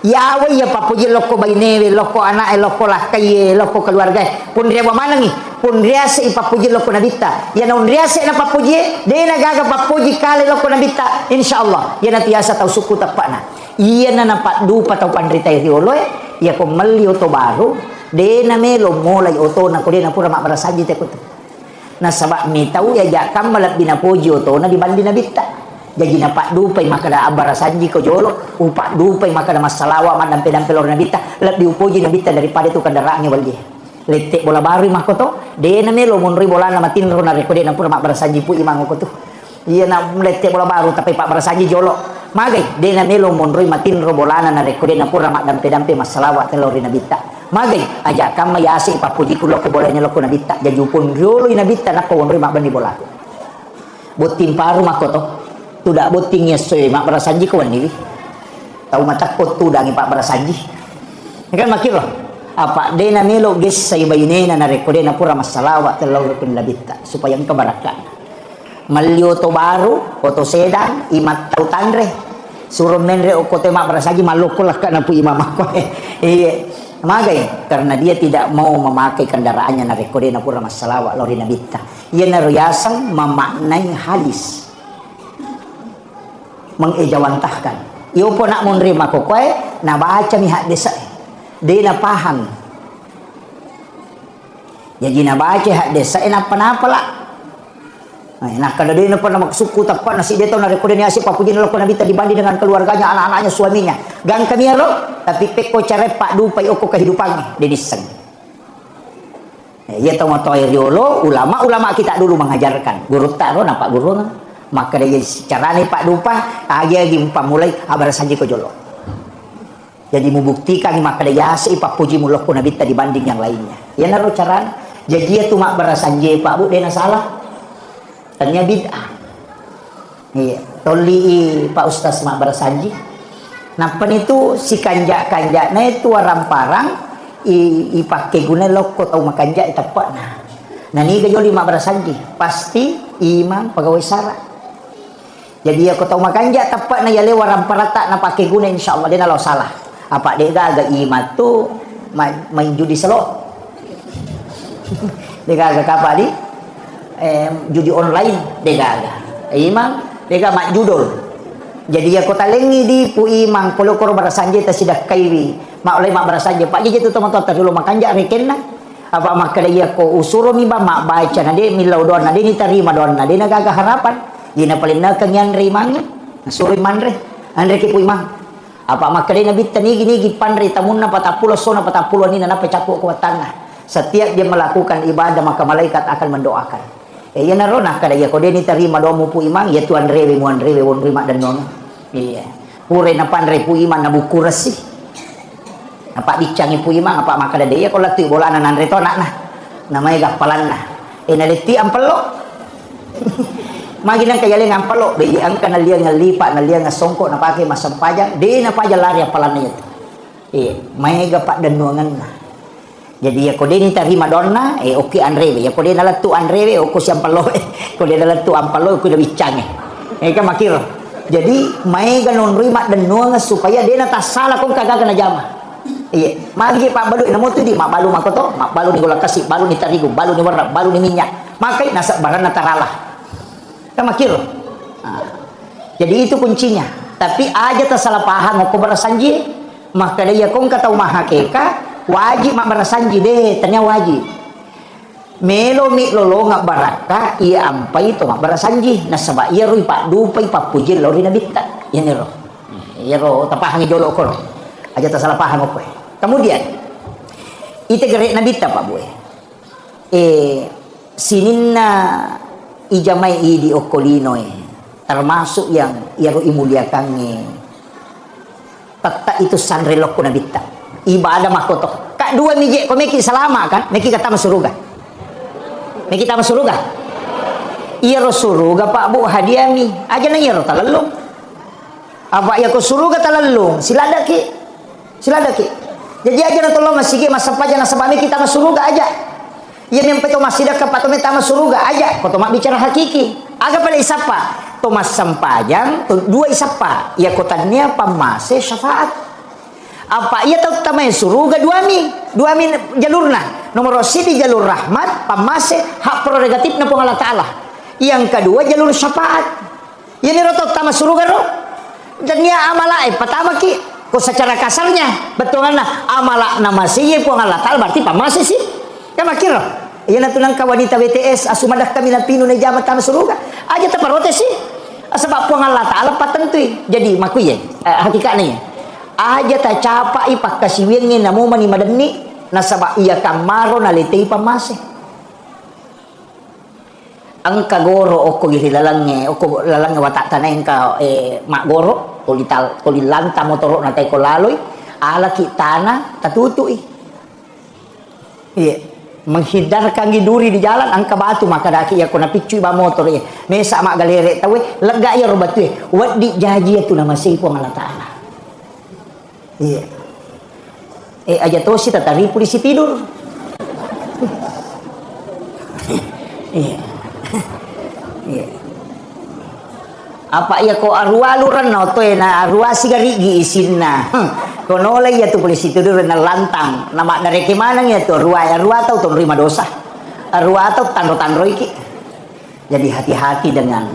Speaker 1: ya awe ya papuji loko bainewe loko anak loko lakaye loko keluarga pun dia mana nih pun riase ipapuji loko nabita ya non riase na papuji dia na gaga papuji kali loko nabita insyaallah ya nanti asa tahu suku tepat na iya na nampak dupa tahu pandrita riolo ya ko melio to baru dena melo mulai oto na ko dena pura mak barasanji te ko na sabak mi tahu ya jakam malap binapuji oto na dibanding nabita jadi napak dupai maka da barasanji ko jolo upak dupai maka da masalawa man dampe lor nabita lap diupuji nabita daripada itu kendaraannya wali letek bola baru mah koto de na melo mun ri bola na matin ro na rekode na pura mak barasanji pu imang ko tu iya na letek bola baru tapi pak barasanji jolo magai de na melo mun ri matin ro bola na rekode na pura mak dampe masalawat telori na bita magai aja kam ya asik papuji kulo ke bolanya lo ko na bita jajupun riolo na bita na ko ri mak bani bola botin paru mak koto tudak boting ya soe mak barasanji ko ni tahu mata ko tu dangi pak barasanji kan makir loh apa dena melo ges say bayinena na rekode na pura masalawat telawar kun labita supaya engkau barakan malyo to baru oto sedang imat tautanre suruh menre okote mak barasanji malukul kana pu imam ko iya magai karena dia tidak mau memakai kendaraannya na rekode na pura masalawat lori nabita ia na ruyasang memaknai hadis mengejawantahkan iyo po nak menerima kokoe na baca mihak desa dia na paham jadi na baca hak desa apa lah nah kalau dia na pernah suku tepat nasi dia tahu na rekode ni asyik papuji lo nabita dibanding dengan keluarganya anak-anaknya suaminya gang kami lo tapi peko cara pak dupai oko kehidupannya dia diseng ya tahu moto riolo ulama kita dulu mengajarkan guru taro nampak guru maka dia cara ni pak dupa agi mulai abar saja ko jolo jadi membuktikan maka dia asyik papuji mulo nabita dibanding yang lainnya ya naro cara jadi dia tu mak berasanje pak bu dia na salah tanya bid'ah iya toli pak ustaz mak berasanji napan itu si kanjak na itu parang ipakai guna loko tau makanjak tepat nah ni gajoli mak berasanji pasti imam pegawai syarat jadi aku tau makanjak tepat na yale waram parata na pakai guna insyaallah dia nalau salah apa dia agak imam tu main judi selot dia agak apa di judi online dega imang dega mak judul jadi aku talengi di pu imang polo kor barasanje ta sidak kaiwi mak oleh mak barasanje pak jadi tu teman-teman dulu makan jak rekenna apa mak dia ko usuro mi ba mak baca na de milau don na de ni tarima don na de na gaga harapan ina paling na kanyan rimang suri manre andre ki pu imang apa mak dia nabi tani gini panre tamun na 40 sona 40 ni na pecapuk ku tanah setiap dia melakukan ibadah maka malaikat akan mendoakan ya narona kada ya kode ni terima doamu pu imang ya tuan rewe muan rewe won rima dan nono iya pure na panre pu imang na buku resi apa dicangi pu imang apa maka ada ya kalau tu bola nan reto nak nah namanya gapalan nah naliti ampelo maginan kaya le ngampelo be ang kana lia ngalipa na lia ngasongko na pakai masam pajang de na pajang lari apalan itu iya mai gapak dan nuangan nah jadi ya kode ni terima donna oke anrewe ya kode dalam tu anrewe oko siampalo kode dalam tu ampalo aku dah bincang kan makir jadi mai ganon rima dan nuanga supaya dia nata salah kong kagak kena jama iya magi pak balu namo tu di mak balu makoto mak balu ni gola kasih balu ni terigu balu ni warna balu ni minyak makai nasa baran nataralah kan makir jadi itu kuncinya tapi aja tak salah paham aku berasanji maka dia kong kata umah hakeka wajib mak barasanji deh tanya wajib melo mi lolo ngak baraka ia ampai to mak barasanji na sabab ia rui pak dupai pak puji lori nabita ya nero ya ro tapahangi jolo ko aja tak salah paham ko kemudian ite gerek nabita pak boy sininna ijamai di okolino termasuk yang ia ro imuliakan tata itu sanrelok ko nabita ibadah makoto kak dua mijek ko meki selama kan meki kata masuruga meki ta masuruga iya suruga pak bu hadiami aja na iya talalung apa ya ko suruga talalung siladaki jadi aja na tolong masige masampaja na sabami kita masuruga aja iya nempe to masida ka patome ta masuruga aja ko to mak bicara hakiki aga pala isapa to masampajang to dua isapa ya kotanya pamase syafaat apa ia tahu tamai suruga dua mi jalurna nomor sidi jalur rahmat pamase hak prerogatif na Allah Ta'ala yang kedua jalur syafaat ini roto tama suruga ro dan ia amala pertama ki ko secara kasarnya betul lah amala nama siye po Allah Ta'ala berarti pamase sih kan makir ia natulang ka wanita BTS asumadah kami na pinu na jamat tama suruga aja taparote sih sebab po Allah Ta'ala patentui jadi makuye hakikatnya aja tak capai pak kasiwingin namu mani madani nasaba iya kamaro nalitay pamase. Ang kagoro o ko gililalang o ko lalang watatana ka magoro tulilanta motoro na tay ko laloy ala kitana tatutui. Iya, menghindar kang giduri di jalan ang kabatu makadaki ya ko na picture ba motor ya. Mesa mak galere tawe lega ya robatu ya. Wat di jaji itu nama sipo Allah Taala. Iya. Aja tosi tatari polisi tidur. Iya. Iya. Apa ya ko arwaluran no to na arwa sigarigi isinna. Kono lagi ya tu polisi tidur na lantang. Nama dari kemana ya tu arwa tau tu terima dosa. Arwa tau tandro iki. Jadi hati-hati dengan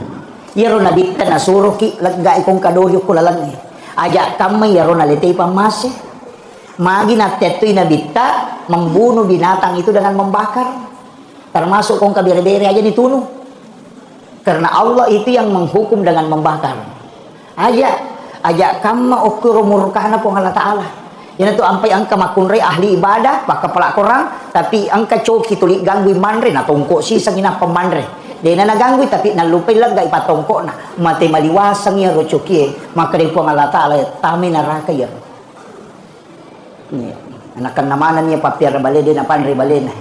Speaker 1: ya ro nabi kana suruh ki lega ikong kadoyo ko lalang. Aja kami ya ro nalitay pamase. Magi natetui nabita membunuh binatang itu dengan membakar. Termasuk kong kabere-bere aja ditunuh. Karena Allah itu yang menghukum dengan membakar. Aja kama ukur murkana pong Allah Ta'ala. Yan itu ampai angka makunre ahli ibadah, baka pelak korang, tapi angka coki tulik gangguin manre, na tongko si sangina pemandre. Dia na nagangguin, tapi nalupay lang ga ipatongko na. Mati maliwasang ya rocoki, maka rin pong Allah Ta'ala, tami naraka ya. Anakan namanan niya papiar balede na panre balena.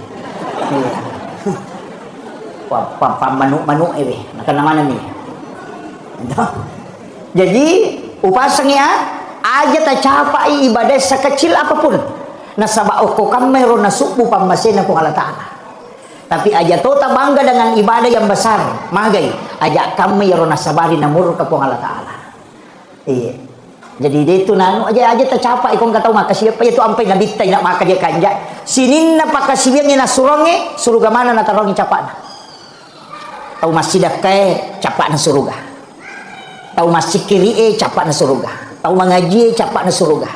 Speaker 1: Pamanu-manu anakan namanan niya. Jadi upasangnya aja tacapai ibadah sekecil apapun. Nasaba ko kamero nasubu pamasena po Allah Taala. Tapi aja tota bangga dengan ibadah yang besar, magai aja kami ro nasabari namur ka po Allah Taala. Iya. Jadi dia itu nanu aja tercapai kong kata makasih apa itu ampai nabitay nak maka dia kanja sinin na pakasibiang na suronge suruga mana na tarongi capana tau masjid kay capa na suruga tau masjid kiri capa na suruga tau mengaji capa na suruga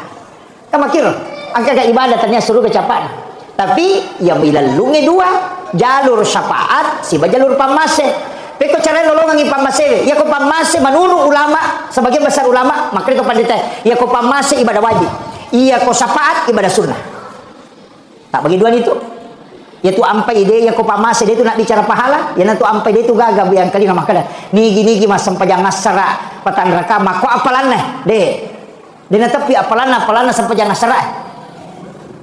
Speaker 1: kamu kira angka ka ibadah ternyata suruga capa na tapi yang ilalungi dua jalur syafaat si jalur pamase. Peko cara nolongan ipang masih, ya ko pamase manulung ulama, sebagian besar ulama, makanya ko pandita, ya ko pamase ibadah wajib, iya ko syafaat ibadah sunnah. Tak bagi dua itu, yaitu ampai ide, ya ko pamase dia itu nak bicara pahala, ya nanti ampai dia itu gagap yang kali nama kada, nigi mas sampajang ngasara patan raka, mako apalan deh, dia natapi apalan sampajang ngasara,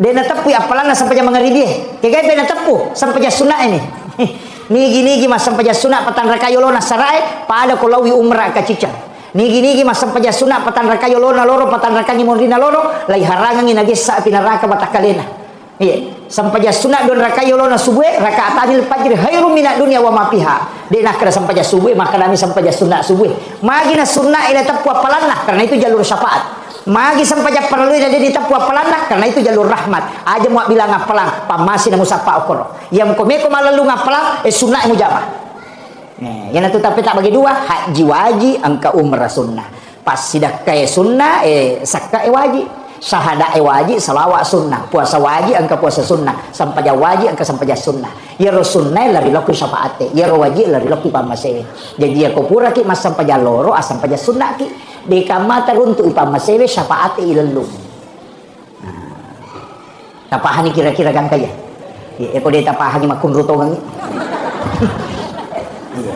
Speaker 1: dia natapi apalan sampajang mengeri dia, kayak dia natapu sampajang sunnah ini. Nigi mas sampaja sunat patan rakayolona sarai pada kolawi umrah kacica. Nigi mas sampaja sunat patan rakayolona loro patan rakangi mondina loro lai harangan inage sa pinaraka batakalena. Iya, sampaja sunat don rakayolona subuh rakaatanil fajr khairum minad dunya wa ma fiha. Denah kada sampaja subuh maka kami sampaja sunat subuh. Magina sunat ila tapu apalanna karena itu jalur syafaat. Magi sampaja perlu jadi ditapu apalanna karena itu jalur rahmat. Aja mau bilang apalang pamasi na musapa okoro. Yang komeko malalu ngapalang sunnah mujamah. Yang itu tapi tak bagi dua haji wajib angka umrah sunnah. Pas sidak kaya sunnah sakka wajib. Syahada wajib salawat sunnah. Puasa wajib angka puasa sunnah. Sampaja wajib angka sampaja sunnah. Ya sunnah lari laku syafaate. Ya wajib lari laku pamase. Jadi ya kopura ki mas sampaja loro asam sampaja sunnah ki. Di kamata untuk ipamasewe syafaate ilalum. Tapahani kira-kira kan kaya. Ya ko dia tapahani makun rutongan. Iya.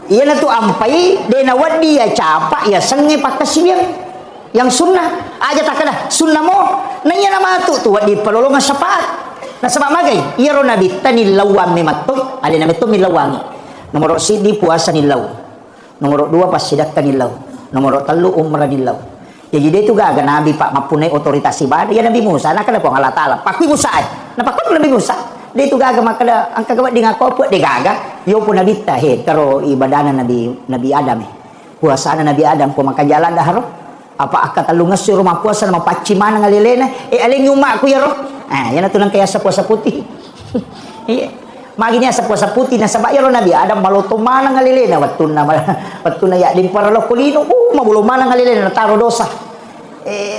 Speaker 1: Iya na tu ampai de na wadi ya capa ya senge pakasibiang. Yang sunnah aja tak kena sunnah mo nanya nama tu wadi pelolongan syafaat. Nah sebab magai iya ro nabi tani lawam mematoi ada nabi tu milawangi. Nomor sidi puasa nilau. Nomor 2 pas sidak nilau. Nomor 3 umrah nilau. Jadi dia itu gaga nabi pak mapunai otoritas ibadah ya Nabi Musa nak kena pong Allah Taala. Pakui Musa. Nah pakui Nabi Musa. Dia itu gaga maka angka gawat di ngakopo dia gaga. Yo pun nabi tahe karo ibadana Nabi Adam. Puasana Nabi Adam ko maka jalan daharo. Apa kata lu ngasih rumah puasa nama pacimana ngalilena aling nyuma aku ya roh. Yan atu nang kaya sa puasa putih. Iya. Maginya sa puasa putih na sabay ro Nabi Adam maloto mana ngalilena wattuna ya din para lo kulino mabulo mana ngalilena taro dosa.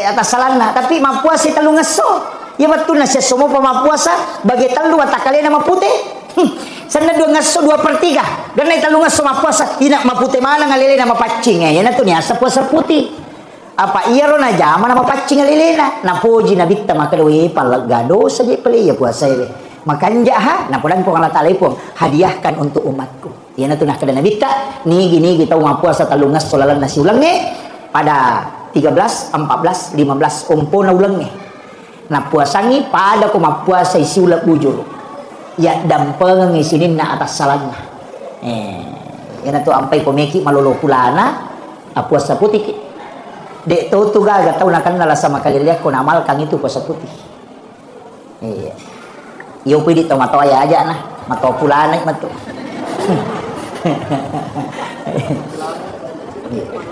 Speaker 1: Atas salana tapi mapuasa talu ngaso. Ya wattuna siya sumo pa mapuasa bagi talu atakalena maputih. Sana 2/3 ganay talu ngaso mapuasa ina maputih mana ngalilena mapacing yan atu niya sa puasa putih. Apa iya ro na jama na mapacing alilina. Na puji na bitta makadwe palagado saja peli ya puasa ya. Makanya ha, na pulang po Allah Ta'ala po, hadiahkan untuk umatku. Yan na ito nakada na bitta, nigi kita puasa talungas solalan na si ulang pada 13, 14, 15 umpo na ulang na puasangi pada kumapuasa isiulap bujur. Ya dampengang isinin na atas salangnya. Yan na ito ampay pumeki malolo pulana, puasa putih. Dek tu gaga tau nakan nala sama kaliliak ko namal kang itu puasa putih. Iyo pwede ito matoya aja na. Mato pulana mato.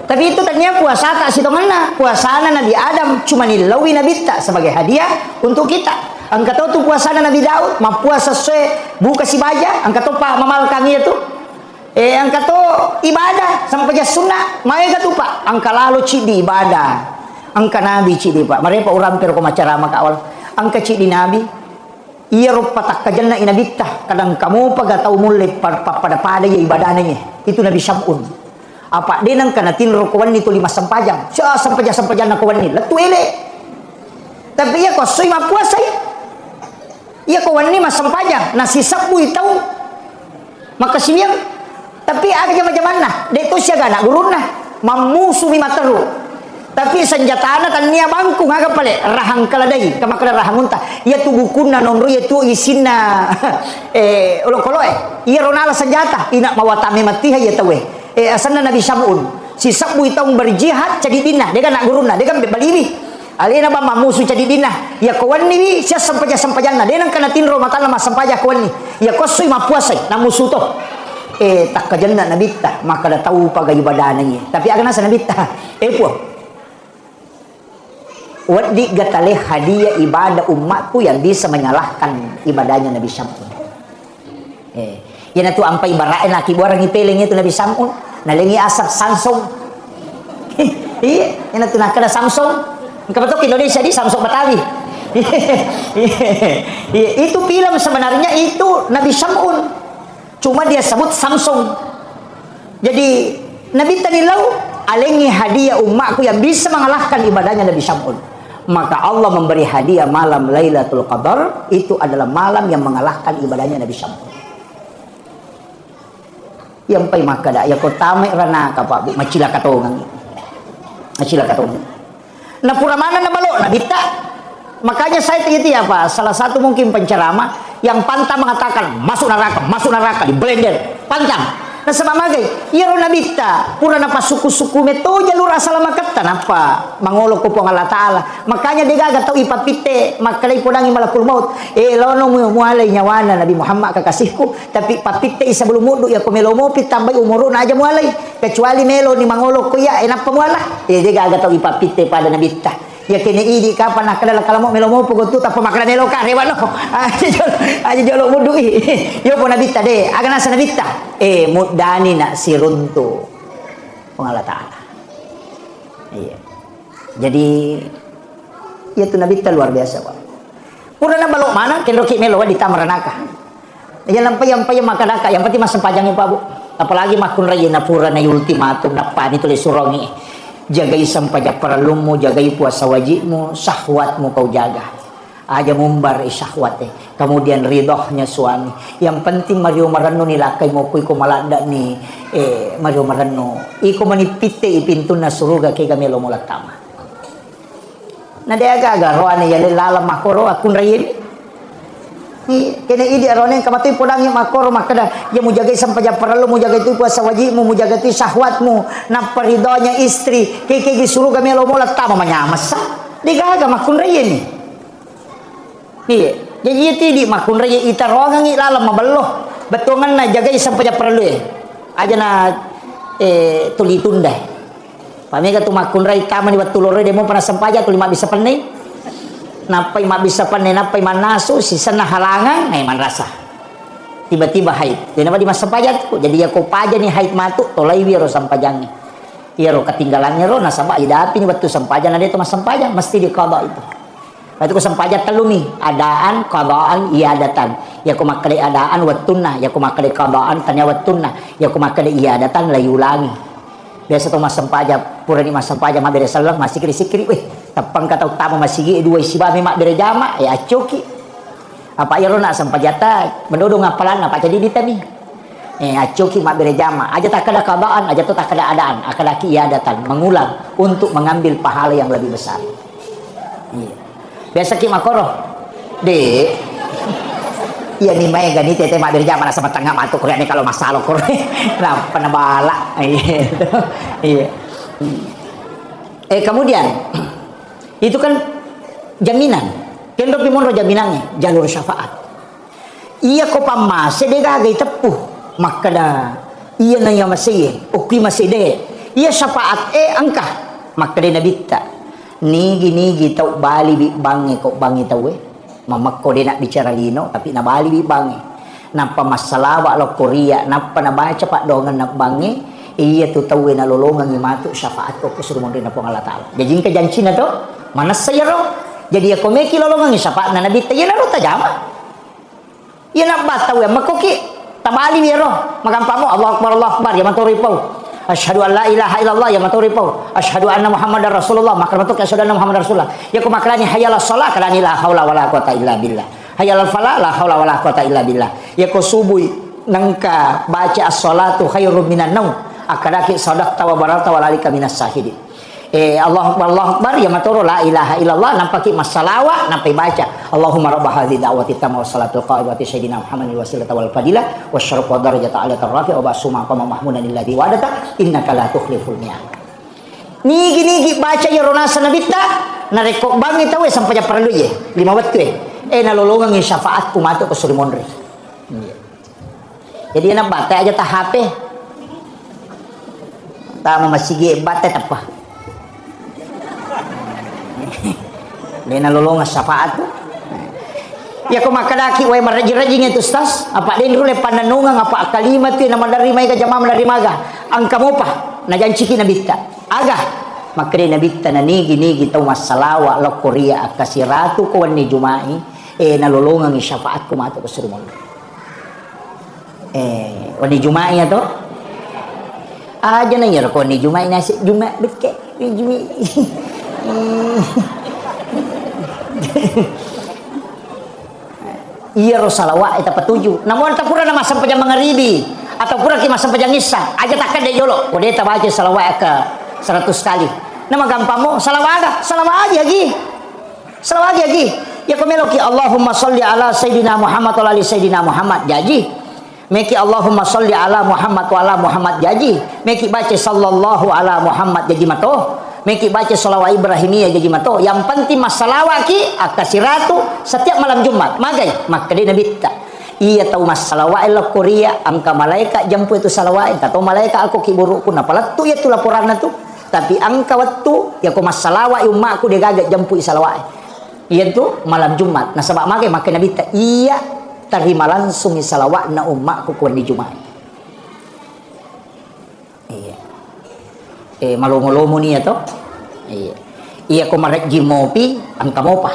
Speaker 1: Tapi itu ternyata puasa tak sitongan puasa Nabi Adam cuma nilawi Nabi tak sebagai hadiah untuk kita. Angkat tu puasa Nabi Daud, ma puasa sesuai buka si baja, angkat tu pak mamal kami itu. Angkat tu ibadah sampai jas sunnah, mai tu pak, angkat lalu cidi ibadah. Angkat Nabi cidi pak. Mereka orang per ko macara maka awal. Angkat cidi Nabi. Iya rupa tak kajanna inabita kadang kamu paga tahu mulai pada ya ibadahnya itu Nabi Syam'un apa dia nang kana tin rokowan itu 5 sampajang sampajang nakowan ni letu ele tapi ya ko sui ma puasa ya ko wani mas sampajang nasi sabu itu maka simiang tapi ada macam mana dia itu siaga nak guruna mamusu mi materu tapi senjata anak kan nia bangku ngaga pale rahang kaladai kama kada rahang unta ya tu bukuna nomro ya tu isina olo iya ronala senjata ina mawatame matiha ya tawe asana Nabi Syam'un si sabu itong berjihad jadi dinah dia kan nak guruna dia kan baliwi alina ba mamusu jadi dinah ya kawan ni sia sampaja dia nang kana tinro mata nama sampaja kawan ni ya kosui mapuasai na musuh to tak kajanna Nabi ta maka da tahu paga ibadah ni tapi agana sa Nabi ta puo Wadi gatale hadiah ibadah umatku yang bisa menyalahkan ibadahnya Nabi Syam'un. Yan tu ampai barain laki borang ipeling itu Nabi Syam'un. Nalingi asap Samsung. Iya, yan tu nakada Samsung. Kapatok Indonesia di Samsung Betawi. Itu film sebenarnya itu Nabi Syam'un. Cuma dia sebut Samsung. Jadi Nabi tanilau alengi hadiah umatku yang bisa mengalahkan ibadahnya Nabi Syam'un. Maka Allah memberi hadiah malam Lailatul Qadar itu adalah malam yang mengalahkan ibadahnya Nabi Syam'un. Yang pai makada ya ko tame rana ka Pak Bu macila katongan. Macila katongan. Na pura mana na balo na bita. Makanya saya itu ya Pak, salah satu mungkin penceramah yang pantang mengatakan masuk neraka di blender, pantang. Nah sebamagai iya rona bita pura napa suku-suku meto jalur asal makatan apa mangolok ko Allah Ta'ala makanya dia gaga tau ipapite makalay pudangi malakul maut lono mualay nyawana Nabi Muhammad kakasihku tapi papite isa belum mudu ya ko melo mo pitambay umuro na aja mualay kecuali melo ni mangolok ko ya enak pamuala dia gaga tau ipapite pada Nabi ta ya kene idi kapan nakala kalau melo mo pugotu tapa makala nelo ka rewalo aja jolo mudu yo po Nabi ta de agana sa Nabi ta mudani nak siruntu Allah Ta'ala. Iya. Jadi itu Nabi ta luar biasa Pak. Pura na balok mana kendoki melo di tamaranaka. Ya lampai makanaka yang penting masih panjangnya Pak Bu. Apalagi makun raya na pura na ultimatum na pani tulis surongi. Jagai sampaja paralumu, jagai puasa wajibmu, syahwatmu kau jaga. Aja mumbar syahwat kemudian ridhohnya suami. Yang penting Mario Marano nilakai mo kuy ko malada ni Mario Marano. Iko manipite ipintu na suruga kay kamelo mo latama. Na dia gaga roane yale lala makoro akun rayin. Kena idi arone kamatoy pulang yung makoro makada ya mo jagay sampaja paralu mo jagay tu puasa wajibmu mo jagay tu syahwatmu na paridonya istri kay gisuru kamelo mo latama manyamas sa. Di gaga makun rayin. Iya, jadi itu di makun raya ita rogang ilalam mabaloh betongan na jaga sampai perlu aja na tuli tunda pamega tu makun raya taman di waktu lore demo pernah sampaja tu lima bisa panai napai mak bisa panai napai manasu sisa na halangan man rasa tiba-tiba haid dan apa di masa sampaja tu jadi ya ko paja nih haid matu tolai wiro sampajangnya iya ro ketinggalannya ro nasaba ida api ni waktu sampaja na dia tu mas sampaja mesti diqada itu. Itu kesempajan telumi adaan qadaan iadatan ya kumakali adaan wattunna ya kumakali qadaan tanya wattunna ya kumakali iadatan layulangi biasa tu masam paja pura ni masam paja mak bere salang masih kiri weh tapang kata utama masih gi dua siba mak bere jama ya acoki apa iro nak sampajata mendodong ngapalan apa jadi ditami acoki mak bere jama aja tak ada kabaan aja tu tak ada adaan akada kiadatan mengulang untuk mengambil pahala yang lebih besar. Iya. Biasa ki makoro de iya ni mai gani tete mak bere jama sama tengah matuk ni kalau masalah kore nah penabala iya. Kemudian itu kan jaminan kendo pimondo jaminannya jalur syafaat iya ko pamase de gagai tepuh maka dah iya nanya masih ukui masih de iya syafaat angka maka de nabita nigi tau bali bi bangi kok bangi tau mama ko de nak bicara lino tapi na bali bi bangi napa masalah wa lo Korea napa na baca pak dongan nak bangi iya tu tahu na lolongan ngimatu syafaat ko suruh mo na po Allah taala jadi ka janji na to mana saya ro jadi ako meki lolongan syafaat na nabi tayo na ro tajama iya nak bataw makoki tabali biro magampamo Allahu akbar ya maturipau asyhadu an la ilaha illallah ya maturipau asyhadu anna muhammadar rasulullah maka matuk asyhadu anna muhammadar rasulullah ya ku makrani hayyala shalah kalani la haula wala quwata illa billah hayyal falah la haula wala quwata illa billah ya ku subuh nangka baca as-salatu khairum minan naum akadaki sadaqta wa barata wa lalika minas sahidin Allahu akbar ya maturu la ilaha illallah nampaki masalawa nampai baca Allahumma rabb hadhihi da'wati tamma wassalatul qa'imati sayyidina Muhammadin wasilata wal fadilah wasyaraf wa darajata aliyata rafi wa basuma qama mahmudan alladhi wadata innaka la tukhliful mi'ad nigi baca ya ronasa nabita na rekok bangi tahu sampai perlu ye 5 waktu na lolongan ni syafaat kumatu ke suri monri jadi na bata aja ta HP ta masih ge bata apa Lena lolongan syafaat tu. Ya ko makadaki way marajing itu ustaz. Apa din rule pananungan apa kalimat tu na madarima ka jamaah madarima ga. Ang kamo pa na janchiki na bitta. Aga makre na bitta na nigi taw masalawa lo Korea akasiratu ko ni jumai na lolongan ni syafaat ko mato ko surumon. Wani jumai to. Aja na yar ko ni jumai na juma bitke ni jumi. Iya rosalawat eta petuju namun tak pura nama sampai jam mangaribi atau pura ki masam pajang isya aja takkan de jolo kode ta baca salawat ke 100 kali nama gampang salawat aja lagi ya komelo ki Allahumma sholli ala sayidina Muhammad wa ali sayidina Muhammad jaji meki Allahumma sholli ala Muhammad wa ala Muhammad jaji meki baca sallallahu ala Muhammad jaji mato meki baca salawat Ibrahimiyah jadi mato yang penting masalah ki akasiratu setiap malam Jumat magai maka dia nabi tak iya tahu masalah elo Korea angka malaikat jampu itu salawat atau malaikat aku kiburukku napalat tu ya tu laporan tu tapi angka waktu ya ko masalah umatku dia gagak jampu salawat iya tu malam Jumat nah sebab magai maka nabi tak iya terima langsung salawat na umatku ku di Jumat iya malumo-lumo niya to iya kumarek jimopi ang kamopa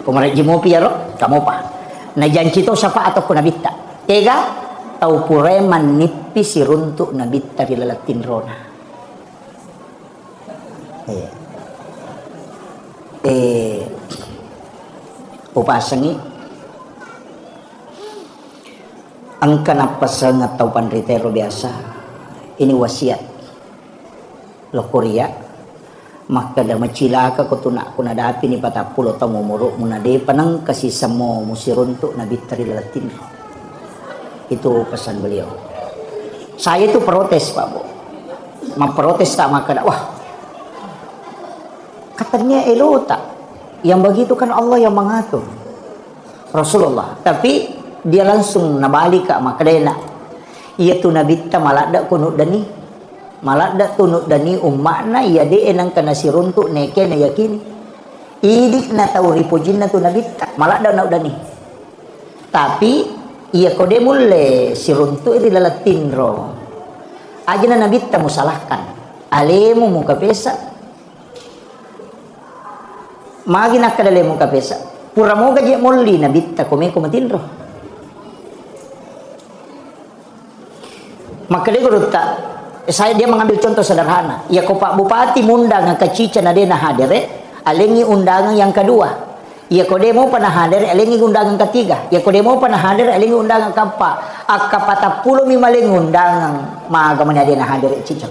Speaker 1: kumarek jimopi yaro kamopa na janji to syafaat atau kunabita ega tau pureman nipi siruntuk nabita dilalatin rona upasangi ang kanapasang at tau panritero biasa ini wasiat lo Korea maka da macilaka ko tuna kuna dapi ni 40 tamu mumuruk munade panang kasih samo musiruntuk nabi tarilatin itu pesan beliau saya itu protes Pak Bu memprotes tak maka wah katanya elota yang begitu kan Allah yang mengatur Rasulullah tapi dia langsung nabalik ka maka dia nak iya tu nabi ta malada kunut dani malada tunut dani ummakna iya de enang kana siruntuk neke na yakini idik na tau ripujin na tu nabi ta malada na dani tapi iya kode mulle siruntuk iri lalatin ro aja na nabi ta musalahkan alemu muka pesa magi nak kadale muka pesa pura moga je mulli nabi ta kome komatin ro maka dia tak Dia mengambil contoh sederhana. Ya ko Pak Bupati mundang ke cica na dena hadir, alengi undangan yang kedua. Ya ko demo panah hadir, alengi undangan ketiga. Ya ko demo panah hadir, alengi undangan keempat. Akapata pulo mimaling undangan maaga man dena hadir cica.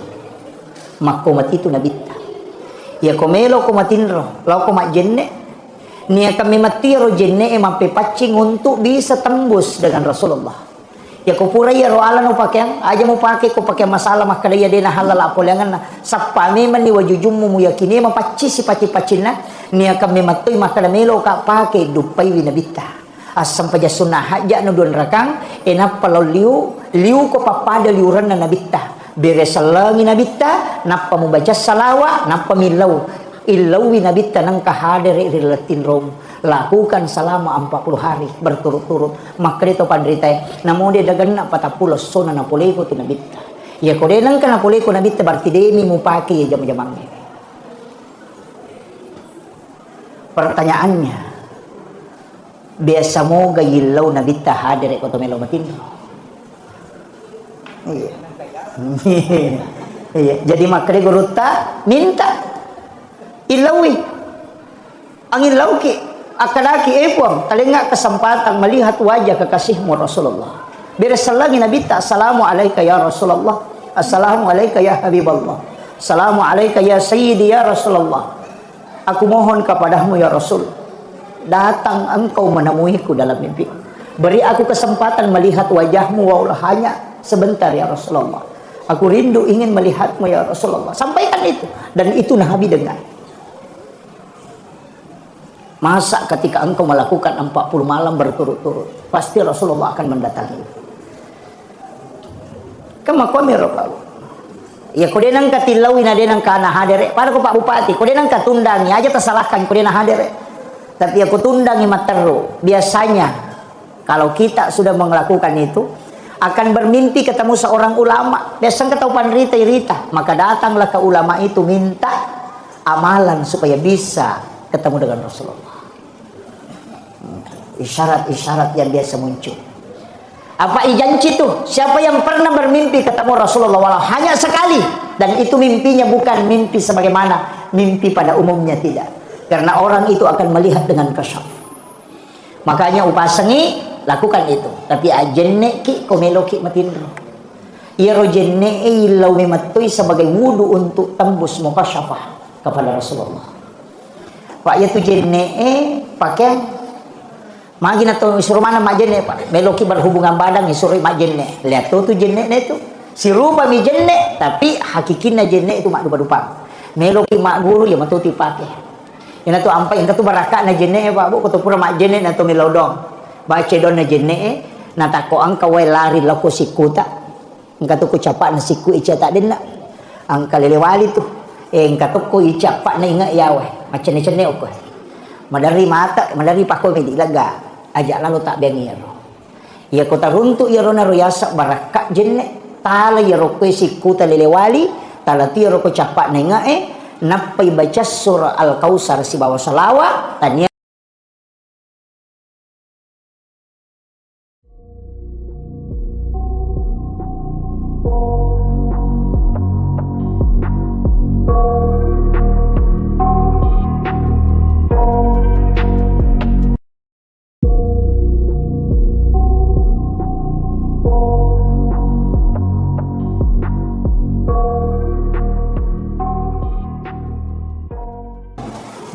Speaker 1: Makomat itu nabita. Ya ko melo ko matinro, law ko majenne. Niya kami matiro jenne mampipacing untuk bisa tembus dengan Rasulullah. Ya ko pura ya roala no pakaian aja mau pakai ko pakai masalah maka dia dena halal apolangan sappa memang ni wajujum mu yakini mapaci si paci-pacina niya kami matui maka melo ka pakai dupai winabita asam paja sunnah haja no don rakang enapa liu ko papada liuran na nabita beresalangi nabita napa mu baca salawa napa milau illau winabita nang kahadere rilatin rom lakukan selama 40 hari berturut-turut maka itu pandritai namun dia dagan na patapulos so na napuleko tu nabita ya kode nang ka napuleko nabita berarti demi mu paki ya jam-jamangnya. Pertanyaannya biasa mo gayilaw nabita hadir ko to melo matin iya jadi makre guruta minta ilawi ang ilaw ki akadaki epong talinga kesempatan melihat wajah kekasihmu Rasulullah. Birasalagi nabita assalamu alayka ya Rasulullah. Assalamu alayka ya Habiballah. Assalamu alayka ya Sayyidi ya Rasulullah. Aku mohon kepadamu ya Rasul. Datang engkau menemuiku dalam mimpi. Beri aku kesempatan melihat wajahmu walau hanya sebentar ya Rasulullah. Aku rindu ingin melihatmu ya Rasulullah. Sampaikan itu. Dan itu Nabi dengar. Masa ketika engkau melakukan 40 malam berturut-turut pasti Rasulullah akan mendatangi. Kama kami rokalu. Ya kode nang katilawi na denang kana hadere. Para ko Pak Bupati, kode nang katundangi aja tersalahkan kode na hadere. Tapi aku tundangi materu. Biasanya kalau kita sudah melakukan itu akan bermimpi ketemu seorang ulama. Biasanya ketahuan rita, maka datanglah ke ulama itu minta amalan supaya bisa ketemu dengan Rasulullah. Isyarat-isyarat yang biasa muncul. Apa ijanci itu? Siapa yang pernah bermimpi ketemu Rasulullah walau hanya sekali dan itu mimpinya bukan mimpi sebagaimana mimpi pada umumnya, tidak. Karena orang itu akan melihat dengan kasyaf. Makanya upasangi lakukan itu. Tapi ajenne ki komelo ki matindro. Ia rojenne ilau mematui sebagai wudu untuk tembus mukasyafah kepada Rasulullah. Pak ya tu jenne pakai magina to suruh mana majenne Pak meloki berhubungan badan suruh majenne lihat tu jenne itu si rupa mi jenne tapi hakikinna jenne itu mak dupa-dupa meloki mak guru ya matuti pakai ina tu ampai ina tu baraka na jenne Pak bu kutu pura mak jenne na tu melodong baca don na jenne na tako angka we lari lako sikuta angka tu ku capak na siku ica tak denna angka lelewali tu angka tu ku ica pak na ingat yawe macam ni cene ok madari mata madari pakoi medi laga ajak lalu tak bengiro ya kota runtu ya rona royasa baraka jenne tala ya rokwe siku talelewali tala ti roko capak nenga napai baca surah al-kausar si bawa salawa tanya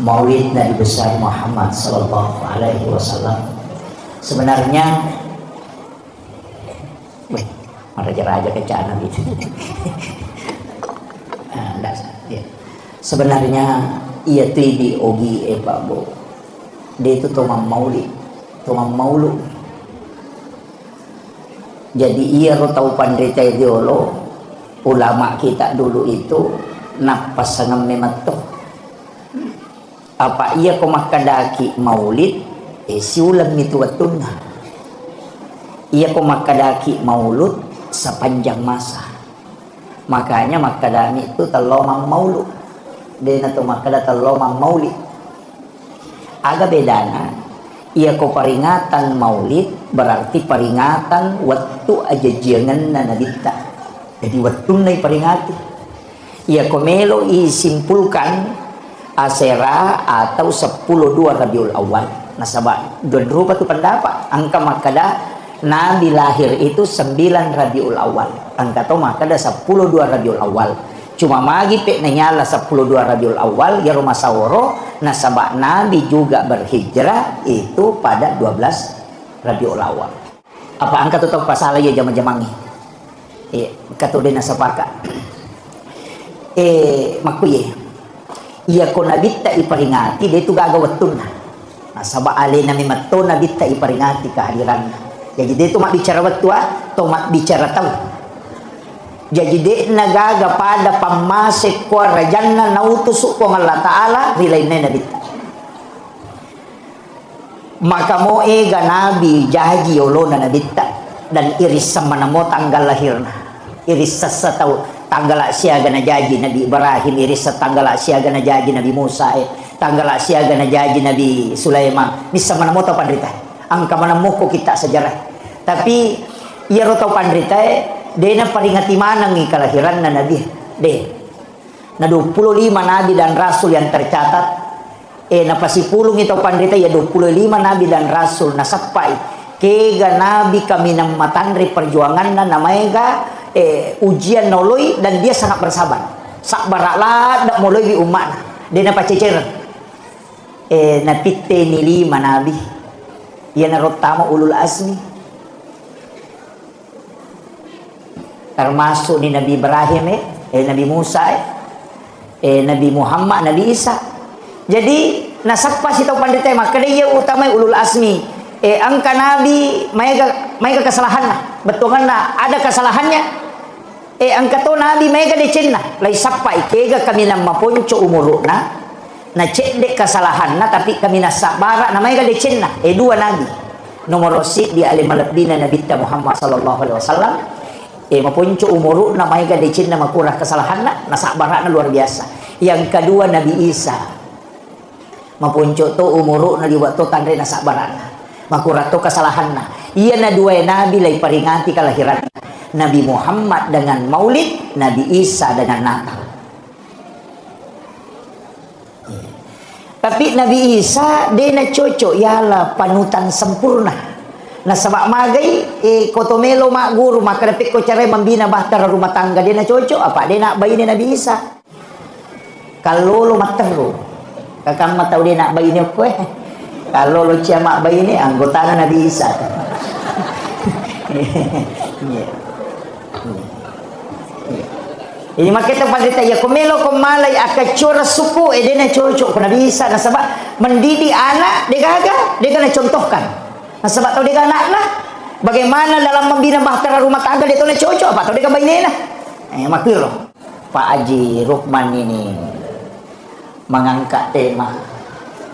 Speaker 1: Maulid Nabi besar Muhammad sallallahu alaihi wasallam. Sebenarnya raja-raja kecana gitu. Sebenarnya ia tu di ogi Pak Bo. Dia itu tomam Maulid, tomam maulu. Jadi ia ro tahu pandai ideolo ulama kita dulu itu napas sangam mematok. Apa ia komakadaki maulid siulam itu watuna ia komakadaki maulud sepanjang masa makanya makadami itu telomang maulud dan atau makada telomang maulid agak bedana ia ko peringatan maulid berarti peringatan waktu aja jangan nanadita Jadi wattun na iparingati. Ia komelo isimpulkan asera atau 10-2 Rabiul Awal. Nasaba dua rupa tu pendapat. Angka makada Nabi lahir itu 9 Rabiul Awal. Angka to makada 10-2 Rabiul Awal. Cuma magi pe nyala 10-2 Rabiul Awal ya rumah saworo. Nasaba Nabi juga berhijrah itu pada 12 Rabiul Awal. Apa angka tu tahu pasal ya jama-jamangi. Kata dia nasabaka. Makuye iya ko nabita iparingati dia itu gagawatun na nasaba ali na mimato nabita iparingati kehadiran. Jadi dia itu mak bicara waktu to mak bicara tahu. Jadi dia nagaga pada pamasik ko rajanna nautusuk ko Allah Taala rilainna nabita. Maka mo ega nabi jaji olona nabita dan iris sama namo tanggal lahirna. Iris sasatau tanggal siaga na jaji Nabi Ibrahim, iris tanggal siaga na jaji Nabi Musa, tanggal siaga na jaji Nabi Sulaiman. Bisa mana mo tau pandrita. Angka mana mo ko kita sejarah. Tapi iya ro tau pandrita dia na paringati manang ni kelahiran na Nabi. De. Na 25 nabi dan rasul yang tercatat. Na pasipulong ito pandrita ya 25 nabi dan rasul na sakpai. Kega nabi kami nang matandri perjuangan na namanya ujian noloi dan dia sangat bersabar. Sakbaraklah dak moloi di umat. Dia na pacecer. Na pitte ni 5 nabi. Ia na rotama ulul azmi. Termasuk ni Nabi Ibrahim Nabi Musa Nabi Muhammad, Nabi Isa. Jadi nasakpa si tau pandita maka dia utama ulul azmi. Angka nabi mereka kesalahan lah. Betulan lah ada kesalahannya. Angka to nabi mereka decen lah. Lai sapai kega kami na maponco umuruna na cek dek kesalahan na tapi kami na sabara na mereka decen lah. Dua nabi. Nomor si dia alim malabdina Nabi Muhammad sallallahu alaihi wasallam. Maponco umuruna mereka decen na makurah kesalahan na sabara na luar biasa. Yang kedua Nabi Isa. Maponco to umuruna liwat to tandre na sabara makurato kesalahan na. Iya na dua nabi lay paringati kelahiran. Nabi Muhammad dengan Maulid, Nabi Isa dengan Natal. Tapi Nabi Isa dia na cocok yala panutan sempurna. Na sabak magai kotomelo mak guru maka dapat ko cara membina bahtera rumah tangga dia na cocok apa dia nak bayi ni Nabi Isa. Kalau lo matero. Kakang matau dia nak bayi ni ko Kalau lo ciamak bayi ini anggota Nabi Isa. Ini makanya pada ya komelo komalai akacura suku dia na cocok Nabi Isa nasabak mendidik anak dia kena contohkan. Nasabak tahu dia anak lah. Bagaimana dalam membina bahtera rumah tangga dia tahu na cocok apa tahu dia bayi ini lah. Makir Pak Haji Rukman ini mengangkat tema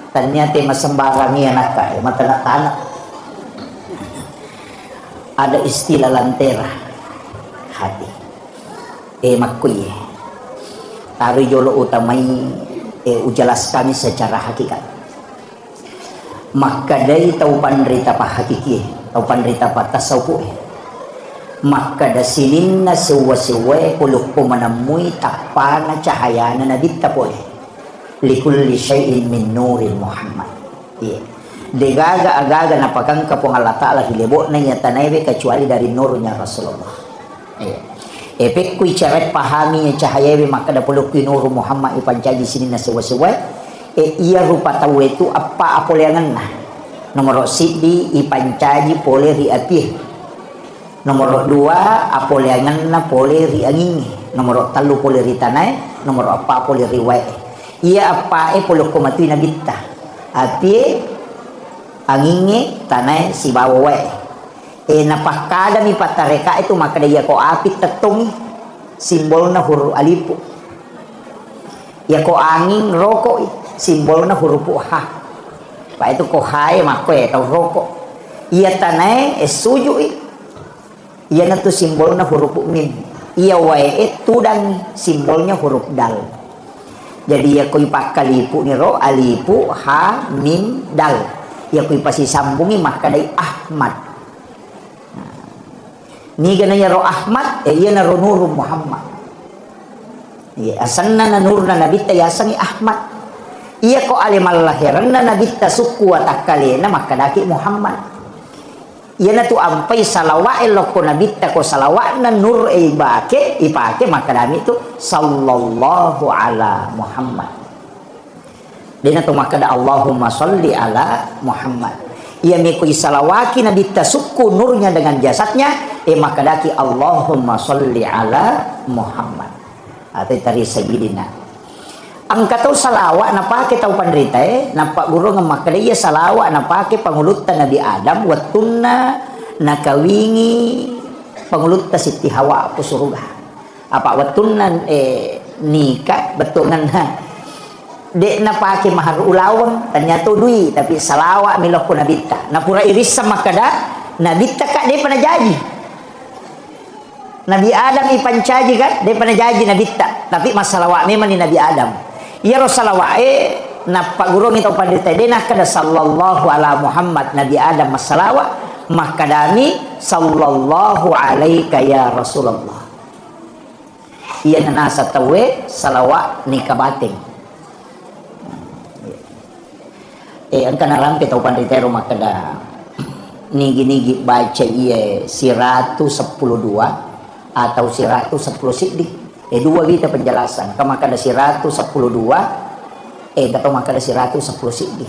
Speaker 1: ternyata tema sembarang anak mata anak ada istilah lantera hati makui taru jolo utamai ujalas kami secara hakikat maka dari tahu pandrita pa hakiki tahu pandrita pa tasawuf maka da sinin na sewa-sewa kuluk po manamui takpana cahaya na nabita po likulli syai'in min nurin Muhammad. Degaga agaga napakang kapong Allah Ta'ala hilibot na niya tanaybe kecuali dari nurnya Rasulullah. Epek kuy caret pahami niya cahayawe maka dapulok kuy nuru Muhammad ipancaji sini na sewa-sewa. Iya rupa tahu itu apa apoleangan na. Nomor sidi ipancaji pole riatih. Nomor 2 apoleangan na pole riangingi. Nomor 3 pole ritanay. Nomor 4 pole riwae. Ia apa puluk kumatui na bitta ati angingi tanay si bawawe napakada mi patareka itu maka dia ko api tetung simbol na huruf alipu ya ko angin rokok simbol na huruf ha pa itu ko hai mako atau rokok ia tanay suju ia na tu simbol na huruf mim ia wae tudang simbolnya huruf dal. Jadi ya koi pakalipu ni ro alipu ha mim dal. Ya koi pasi sambungi maka dari Ahmad. ni ganaya ro Ahmad iya na ro Nur Muhammad. Iya asanna na nur na nabita yasangi Ahmad. Iya ko alimal lahiran na nabita suku watakali na makadaki Muhammad. Iya na tu ampai salawa elok ko nabita ko salawa na nur ipake makadami tu sallallahu ala Muhammad. Dina tu makada Allahumma salli ala Muhammad. Ia mikui salawaki nabita suku nurnya dengan jasadnya makadaki Allahumma salli ala Muhammad. Atau tadi sayyidina angkatau salawa napake tau pandrita nampak guru ngamakada iya salawa napake pangulutta Nabi Adam watunna nakawingi pangulutta Siti Hawa ku surga apa watunna nikah betulan dek napake mahar ulawang ternyata dui tapi salawa milok ku nabita napura iris sama kada nabita kak dia pernah jadi Nabi Adam ipancaji kan dia pernah jadi nabita tapi masalah memang ni Nabi Adam ya Rasulullah napa guru kita pandita dena kada sallallahu ala Muhammad Nabi Adam masalawa makadami sallallahu alaika ya Rasulullah iya nasa tawe salawa ni kabating ang kanaram kita pandita rumah kada nigi baca iya si 112 atau si 110 siddi dua kita penjelasan kama kada si 112 dato makada si 110 siddi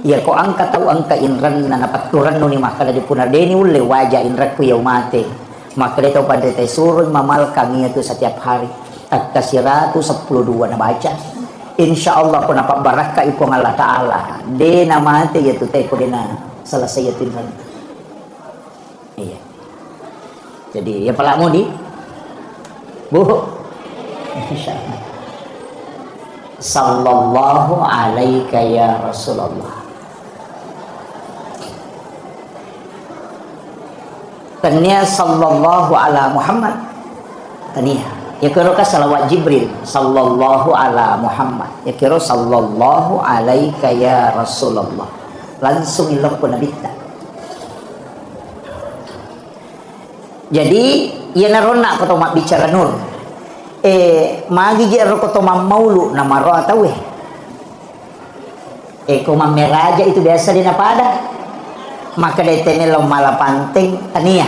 Speaker 1: ya ko angka tau angka inran na napaturan no ni makada di punardeni ulle wajah inrak ku yaumate makada tau pada tay surun mamal kami itu setiap hari at si 112 na baca insyaallah ko napak baraka ipo ng Allah taala de na mate yatu tay ko dina selesai yatin ran iya jadi ya pala mo di bu insyaallah sallallahu alaika ya Rasulullah tania sallallahu ala Muhammad tania ya kira ka salawat Jibril sallallahu ala Muhammad ya kira sallallahu alaika ya Rasulullah langsung ilok ko nabita jadi ya narona ko to bicara nur magi jero ko to maulu na maro ataw ko mameraja itu biasa din napada maka detenelo malapanting tania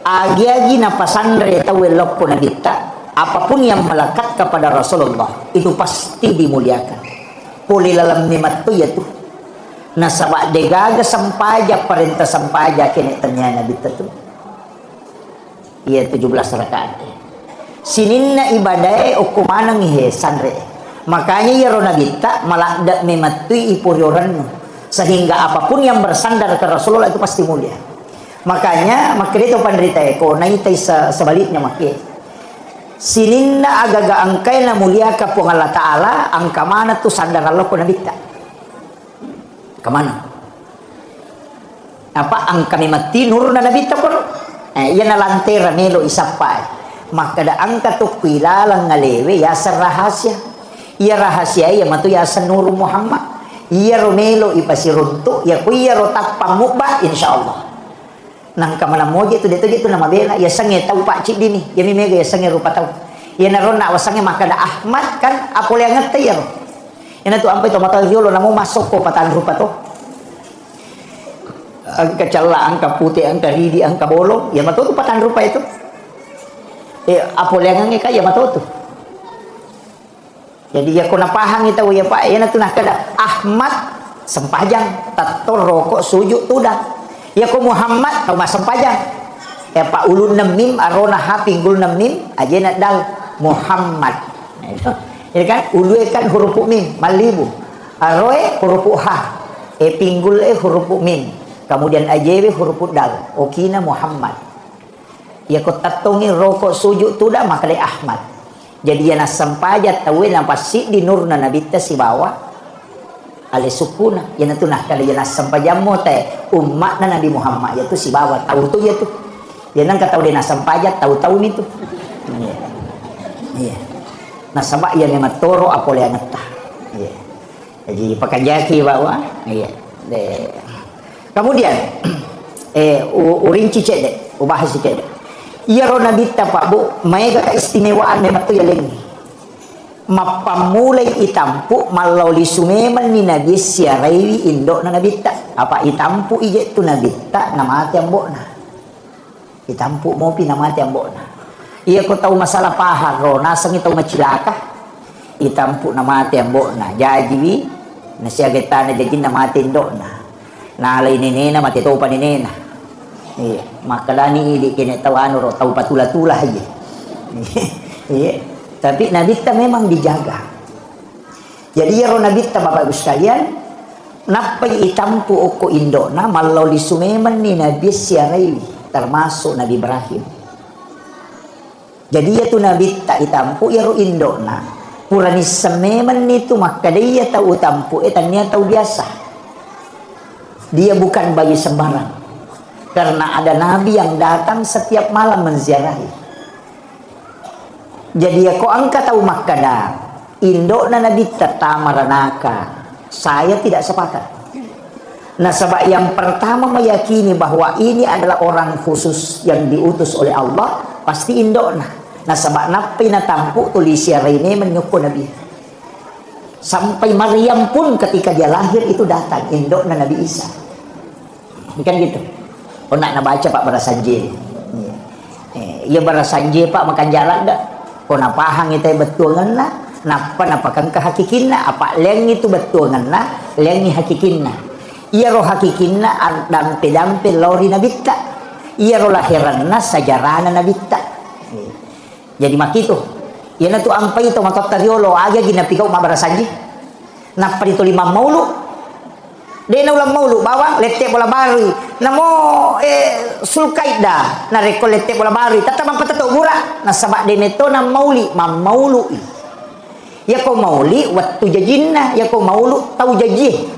Speaker 1: agi-agi na pasandre tawelok ko na kita apapun yang melekat kepada Rasulullah itu pasti dimuliakan pulilalam ni matu yatu nasaba degaga sampaja perintah sampaja kini tanya nabi tu iya 17 rakaat sininna ibadah ukumanang ihe sandre makanya ya rona kita malakdak mematui ipuryoran sehingga apapun yang bersandar ke Rasulullah itu pasti mulia makanya makanya itu pandrita ko naitai sebaliknya makanya sininna agaga angkai na mulia ka po Allah Ta'ala angka mana tu sandar Allah ko nabita kamana apa angka memati nur na nabita ko yan na lantera melo isapay maka da angka tu kilalang ngalewe ya rahasia iya rahasia ya matu ya nur Muhammad iya romelo ipasirunto ya kuya rotak pamukba insyaallah nang kamana moje tu dito nama bela ya sange tau pak cik dini ya mimega ya sange rupa tau ya narona wasange maka da Ahmad kan apa yang ngerti ya yana tu ampai to mata riolo namo masuk ko patan rupa to angka cala angka putih angka ridi angka bolong ya matu tu patan rupa itu apa yang ngi kaya matoto jadi ya kuna pahang itu ya pak ya na kada Ahmad sempajang tator rokok sujud tudah ya ko Muhammad tau mas sempajang ya pak ulun mim arona ha pinggul mim aja nak dal Muhammad jadi kan ulu kan huruf mim malibu aroe huruf ha pinggul huruf mim kemudian ajewe huruf dal okina Muhammad ya ko tatongi rokok sujud tu dah maka Ahmad jadi ya nasampajat tawe nampasi di nurna nabita si bawa ale sukuna ya natu nah kali ya nasampajamo teh umat na Nabi Muhammad ya tu si bawa tahu tu ya tu ya nang kataw din nasampajat tahu-tahu nito iya nasaba ya memang toro apole anata iya jadi pakajaki bawa iya kemudian uring cicet deh Ubah sikit. Iya ro nabita Pak Bu, may keistimewaan memang tu yang ini. Mapamulay itampu malauli sumeman ni nabi siarai indok na nabita. Apa itampu ije tu nabita namati ambo na. Itampu mo pinamati ambo na. Iya ko tahu masalah pahar ro nasang itaw macilaka. Itampu namati ambo na. Jadi nasiageta na jadi namati indok na. Nalay ni nena mati to pa ni nena. Iya, makalani ili kini tahu anu ro tahu patula-tula aja. Iya. Tapi nabita memang dijaga. Jadi ya nabita Bapak Ibu sekalian, napai itampu oko indona malau di sumeman ni nabi siarai termasuk Nabi Ibrahim. Jadi ya tu nabita itampu ya indona purani sememan itu maka dia tahu tampu etannya tahu biasa. Dia bukan bayi sembarang. Karena ada nabi yang datang setiap malam menziarahi. Jadi aku angkat tahu makada indok na nabi tatamaranaka. Saya tidak sepakat. Nah sebab yang pertama meyakini bahwa ini adalah orang khusus yang diutus oleh Allah, pasti indok na. Nah sebab napi na tampu tulis ini menyuku nabi. Sampai Maryam pun ketika dia lahir itu datang indok na Nabi Isa. Kan gitu. Oh nak baca Pak Barasanje. Ya Barasanje Pak makan jalan dah. Kau nak pahang itu betul ngana, napa kan kehakikinna, apa leng itu betul ngana, leng ni hakikinna. Ia roh hakikinna dampe lori nabita, ia roh lahiranna sajarana nabita. Jadi makitu, ia na tu ampai tu matot tariolo aja gina pikau mabarasanji. Napa itu 5 maulu? Dia ulang maulu bawang letek bola bari namo sulkait dah na rekol letek bola bari tata mampa tato gura na sabak dia neto na mauli maulu ya ko mauli waktu jajinna ya ko maulu tau jaji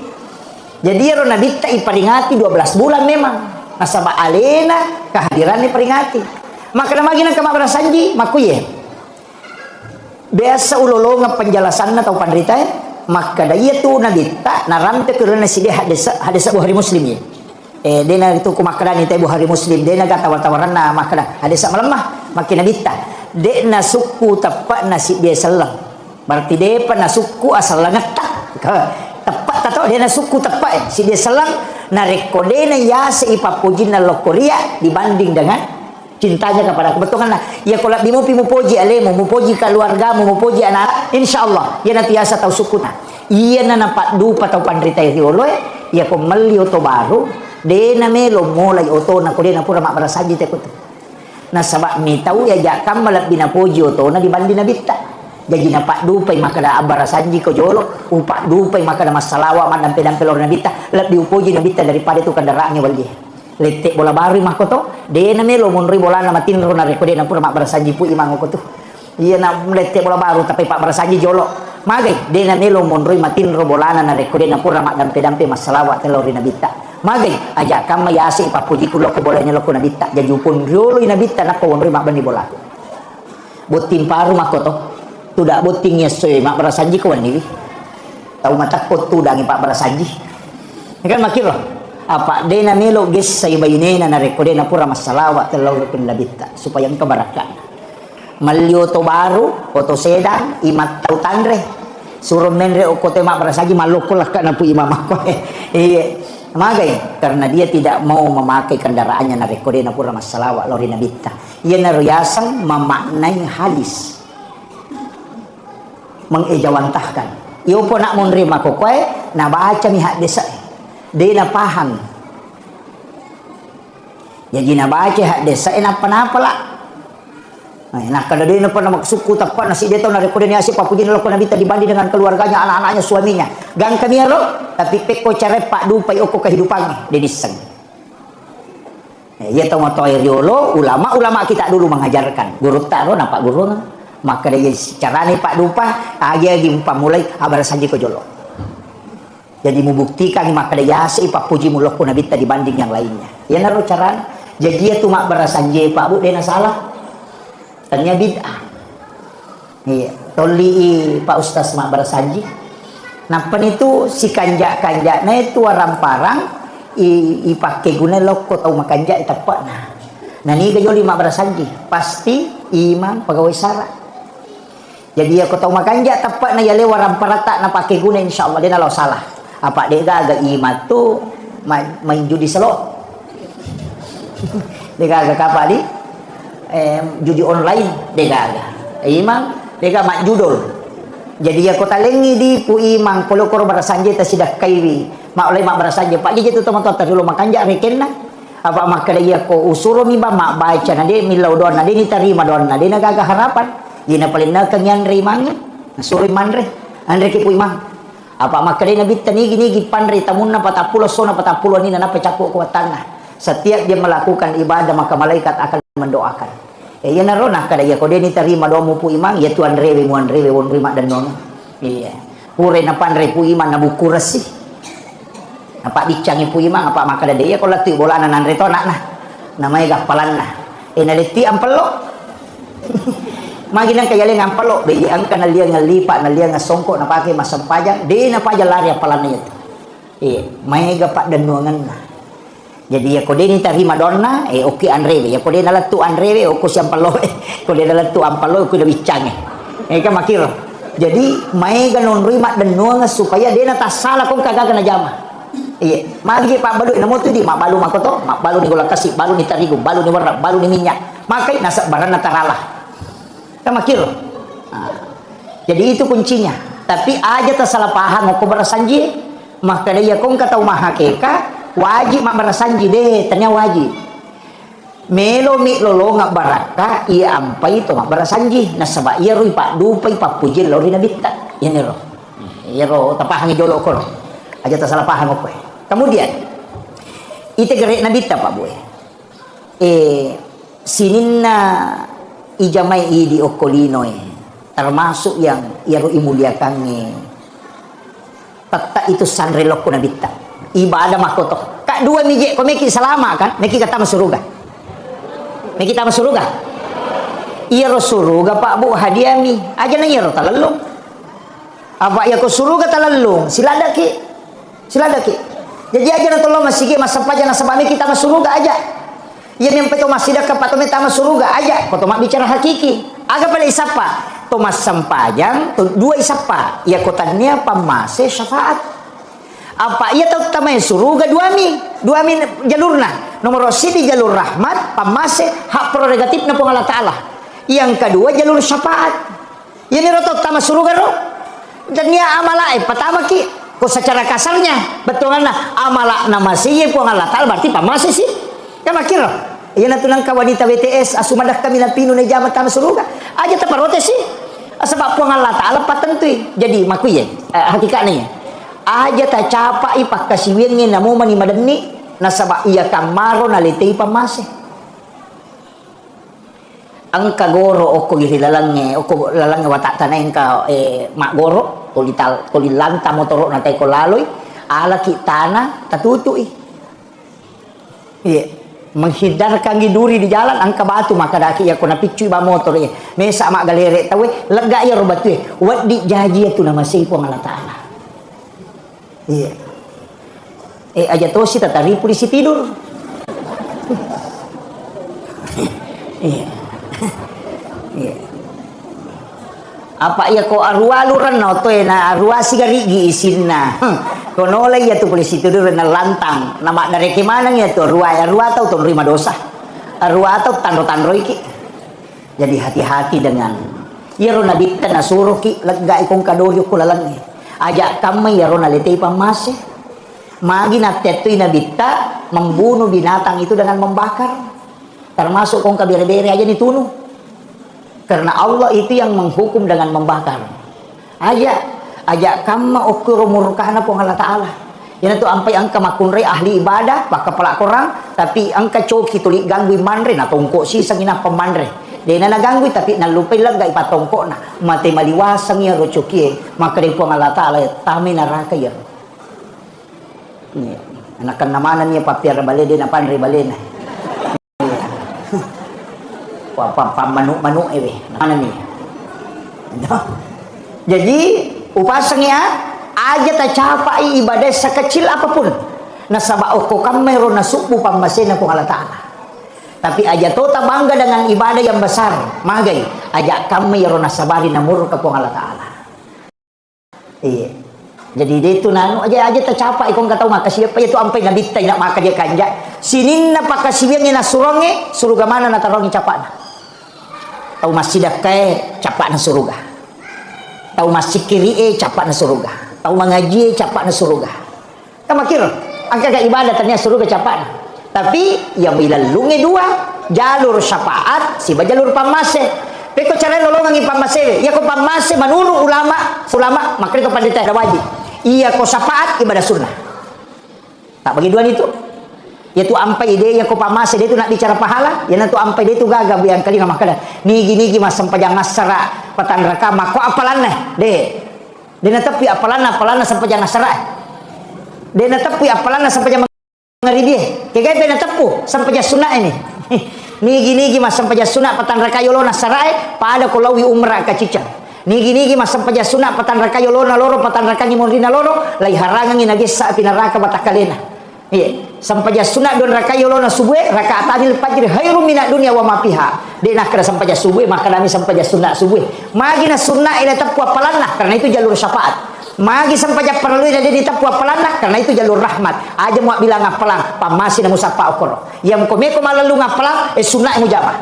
Speaker 1: jadi ya ro nabita iperingati 12 bulan memang na sabak alena kehadiran iperingati maka na magina ka mabarasanji makuye biasa ulolonga penjelasan na tau pandrita maka daya tu nabita naramte kerana si dia hadis Bukhari Muslim ya. Dia na itu kumakaran itu Bukhari Muslim dia na tawar-tawaran na maka hadis melemah makin nabita. Dia na suku tepat nasi dia selang. Berarti dia pernah suku asal ngetak. Tepat tato dia na suku tepat si dia selang na rekodena ya seipapujin na lokoria dibanding dengan cintanya kepada kebetulan lah. Ya kalau bimu puji alemu, mupuji keluarga, mupuji anak, insyaallah ya nanti asa tahu sukuna. Iya na nampak dupa tahu pandrita riolo ya ko meli oto baru, de na melo mulai oto na ko de na pura mak barasaji te ko. Na sabak mi tahu ya jakam malap binapuji oto na dibanding nabita. Jadi nampak dupai maka da barasaji ko jolo, upak dupai maka da masalawa man dampe lor nabita, lap diupuji nabita daripada itu kendaraannya waldi. Letek bola bari mah koto de na melo monri bola na matin ro na rekode na pura mak barasaji pu imang ko tu iya na letek bola baru tapi pak barasaji jolo magai de na melo monri matin ro bola na rekode na pura mak dampe masalawat telori nabita magai aja kam ya asi papuji kulo ko bolanya lo ko nabita jadi pun riolo nabita na ko monri mak bani bola botin paru mah koto tudak botingnya soe mak barasaji ko wani tahu mata ko tudangi pak barasaji kan makir loh apa dena melo ges say bayinena na rekode na pura masalawat telur pun labita supaya engkau barakan malio to baru oto sedang imat tau tandre suruh menre okote mak barasaji malukul lah kana pu imam aku iya magai karena dia tidak mau memakai kendaraannya na rekode na pura masalawat lori nabita ia na riasang memaknai hadis mengejawantahkan iyo po nak menerima kokoe na baca mi hadis dia na paham jadi na baca hadis saya napa lah nah kalau dia na pernah suku tepat nasi dia tahu na rekode ni asip papujin lo nabita dibanding dengan keluarganya anak-anaknya suaminya gang kami lo tapi peko cara pak dupai oko kehidupannya dia diseng ya tahu moto riolo ulama kita dulu mengajarkan guru taro nampak guru maka dia cara ni pak dupa aja gimpa mulai abar saja ko jolo. Jadi membuktikan maka dia si pak puji mulok pun nabita dibanding yang lainnya. Ya naruh cara. Jadi dia tu mak berasanje pak bu dia salah. Tanya bid'ah. Iya. Toli pak ustaz mak berasanje. Nampan itu si kanjak-kanjaknya itu orang parang i pakai guna loko tau makanja tepat nah. Nani gajoli mak berasanji pasti imam pegawai sara. Jadi aku tahu makanja tepat na yale waram parata na pakai guna insyaallah dia nalau salah. Apa dia agak imam tu main judi slot. Dia agak apa di judi online dia agak. Imam dia mak judul. Jadi aku talengi di pu imam kalau kor berasanji ta sidak kaiwi. Mak oleh mak berasanji pak dia tu teman-teman dulu makanja rekenna. Apa maka dia ko usuro mi ba mak baca na dia milau don na dia diterima don na dia nagaga harapan. Gina paling na kanyan rimangnya suri manre andre ki imam apa maka dia nabi tani gini panre tamun na 40 sona 40 ni na pecaku ku tanah setiap dia melakukan ibadah maka malaikat akan mendoakan ya narona kada ya ko dia ni terima doa mu pu imam ya tuan rewe muan rewe won rima dan nona iya pure na panre pu imam na buku resi apa dicangi pu imam apa maka dia ko lati bola nan andre to nak nah namanya gapalan nah naliti ampelo Maginan kaya liang ampalo, be ang kana liang ngalipa na liang ngasongko na pakai masam pajang, di na pajang lari apalan niya. May gapak dan nuangan na. Jadi ya kode ni tarima donna, oke anrebe, ya kode nalatu anrebe, oko si ampalo, kode nalatu ampalo, oko lebih canggih. Kan makiro. Jadi may ganon rima dan nuangan supaya dia nata salah kong kagak kena jama. Magi pak balu namo tu di mak balu makoto, mak balu ni gula kasih, balu ni tarigu, balu ni warna, balu ni minyak. Makai nasa baran nataralah. Makir. Jadi itu kuncinya. Tapi aja tersalah paham aku berasanji, maka dia kong kata mahakeka wajib mak berasanji deh, tanya wajib. Melo mi lolo ngak baraka ia ampai itu mak berasanji. Nasaba ia rui pak dupai pak pujil lori nabita. Ini roh. Ia roh tapahangi jolo kor. Aja tersalah paham aku. Kemudian itu gerek nabita pak boy. Sininna ijamai di okolino termasuk yang iaru imuliakan tata itu sanrelok ko nabita ibadah makoto kak dua mije ko meki salama kan meki kata masuruga meki ta masuruga iro suruga pak bu hadiami aja na iro talalung apa ya ko suruga talalung siladaki jadi aja na tolong masigi masapaja na sabami kita masuruga aja. Ia nyampe Thomas sidak kepada Thomas tamas suruga aja. Kau Thomas bicara hakiki. Agak pada isapa. Thomas sampajang dua isapa. Ia kotanya pamase syafaat. Apa ia tahu tamanya suruga dua mi jalurna. Nomor di jalur rahmat pamase hak prerogatif na Allah Taala. Yang kedua jalur syafaat. Ia ni rotok tamas suruga ro. Dan ia amalai pertama ki. Kau secara kasarnya betul kan amalak nama sih pun Allah Taala berarti pamase sih. Kan makir iya natulang ka wanita BTS asumadah kami na pinu na jamat kami suruga aja taparote sih sebab puang Allah Ta'ala patentui jadi makuye hakikatnya aja ta capa ipak kasiwingin namu mani madani nasaba iya kamaro na letei pamase ang kagoro oko girilalange oko lalange watak tanay ka mak goro kulilanta motoro na tay ko laloy ala kitana tatutui iya menghindarkan giduri di jalan angka batu maka daki ya kona picu ba motor ya mesa mak galere tawe lega ya robat tu wadi jaji itu nama sipo Allah Taala iya aja to si tatari polisi tidur iya apa ya ko arua luran no to na arua sigarigi isinna kono lagi ya tu polisi tidur na lantang nama dari kemana ya tu arua tahu tu nerima dosa arua tahu tandro iki jadi hati-hati dengan ya rona dikta na suruh ki lega ikong kadoryo ko lalang aja kami ya rona letei pamase magi na tetui na dikta membunuh binatang itu dengan membakar termasuk kong kabire-bire aja ditunuh. Karena Allah itu yang menghukum dengan membakar. Aja kama ukur murkana pun Allah Ta'ala. Yan itu ampai angka makunre ahli ibadah, baka pelak korang, tapi angka coki tulik ganggu manre, na tongko si sangina pemandre. Dia na naganggu tapi nalupay lagay patongko na. Mati maliwasang ya rocoki, maka rin pun Allah Ta'ala, tami naraka ya. Anakan namanan niya papiar bali din na panre bali na. Manu mana nih jadi upasangnya aja tak capai ibadah sekecil apapun nasaba oko kamero nasubu pamasena ko Allah Taala Tapi aja tota bangga dengan ibadah yang besar. Magai ajak kami ya rona sabari namur ke Allah Ta'ala. Iya. Jadi dia itu nanu aja tercapai kong kata maka siapa itu ampai nabi tay nak maka dia kanja. Sinin na pakasibiang na suronge suruga mana na tarongi capana. Tahu masjid kae capana suruga. Tahu masjid kiri capana suruga. Tahu mengaji capana suruga. Kamu kira angka ibadah ternyata suruga capana. Tapi yang ilalungi dua jalur syafaat si jalur pamase. Peko cara nolongan pamase. Ya ko pamase manunu ulama maka itu pandita ada wajib. Iya ko syafaat ibadah sunnah. Tak bagi dua itu. Yaitu ampai ide ya ko pamase dia itu nak bicara pahala, ya nanti ampai dia itu gagah yang kali ngamah kada. Nigi mas sampai jangan ngasara patan raka mako apalan deh. Dia tapi apalan sampai jangan ngasara. Dia tapi apalan sampai jangan ngari dia. Kayak pena tepu sampai sunnah ini. Nigi mas sampai sunnah patan raka yolona sarai pada kolawi umrah ka cicang. Nigi mas sampai sunnah patan raka yolona loro patan raka ngimondina loro lai harangan nagesa pinaraka batakalena. Iya, sampai sunnah don raka yolona subuh raka atanil fajr khairum minad dunya wa ma fiha. Dia nak kena sampai subuh maka kami sampai sunnah subuh. Magina sunnah ila tepu apalanlah karena itu jalur syafaat. Magi sampai perlu jadi ditapu apalanlah karena itu jalur rahmat. Aja mau bilang apalang pamasi na musapa okoro. Yang komeko malalu ngapalang sunnah mujamah.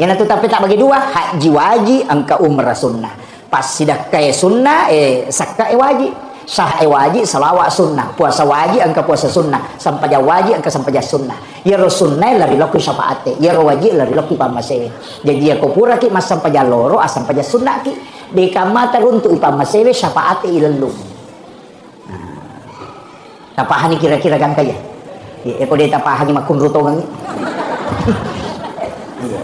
Speaker 1: Yang itu tapi tak bagi dua haji wajib angka umrah sunnah. Pas sidak kaya sunnah sakka wajib. Sah wajib salawat sunnah. Puasa wajib angka puasa sunnah. Sampai wajib angka sampai sunnah. Ya sunnah lari laku syafaate. Ya wajib lari laku pamase. Jadi ya kopura ki mas sampai loro asam sampai sunnah ki. Di kamata untuk ipamasewe syafaat ilalung. Tapahani kira-kira kan kaya. Ya ko dia tapahani makun rutongan. Iya.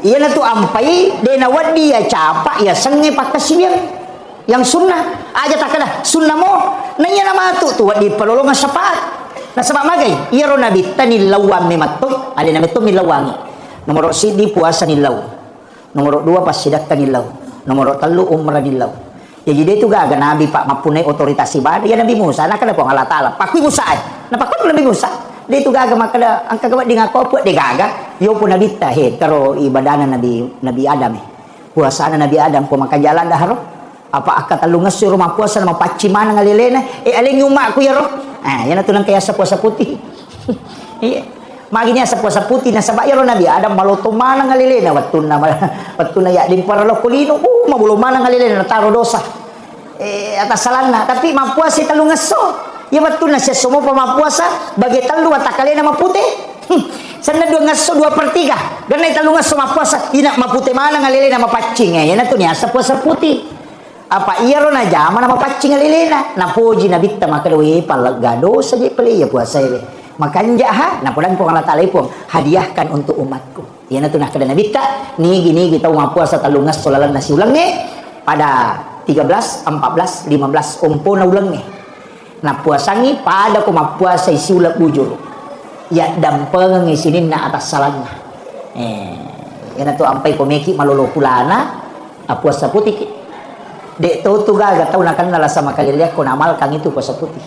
Speaker 1: Iya na tu ampai de na wadi ya capa ya senge pakasibiang yang sunnah aja tak kena sunnah mo nanya nama tu wadi pelolongan syafaat. Nah sebab magai iya ro nabi tanil lawam mematoi ada nama tu milawangi. Nomor sidi puasa nilau. Nomor 2 pas sidak nilau. Nomor 3 umrah nilau. Jadi dia itu gaga nabi pak mapunai otoritas ibadah ya Nabi Musa nak kena pong Allah Taala. Pakui Musa nah pakui Nabi Musa. Dia itu gaga maka angka gawat dengan kopo dia gaga. Yo pun nabi tahe karo ibadana Nabi Adam. Puasana Nabi Adam po maka jalan dah ro. Apa akat talungas si rumah puasa nama paci mana ngalilena aling umak aku ya ro. Yan atu nang kaya sa puasa putih. Iya. Maginya sa puasa putih na sabay ro Nabi Adam maloto mana ngalilena wattuna ya din para lo kulino mabulo mana ngalilena nataro dosa. Atas salana tapi mapuasa talungas so. Ya wattuna siya sumo pa mapuasa bagi talu atakalena maputi. Sana 2/3. Ganay talungas so mapuasa ina maputi mana ngalilena mapacing yan atu niya sa puasa putih. Apa iya ro na jama na mapacing ngalilena na puji na bitta makadawi palagado saja pali ya puasa ile. Makanya napulan po Allah Ta'ala po hadiahkan untuk umatku. Yan na ito nakada na bitta nigi tahu mapuasa talungas solalan na siulang pada 13, 14, 15 umpo na ulang na puasangi pada ko mapuasa isiulak bujur ya dampeng isinin na atas salanya yan na ito ampay komeki malolo pulana puasa putih dek to gaga tau nakan nalasa makaliliak ko namal kang itu puasa putih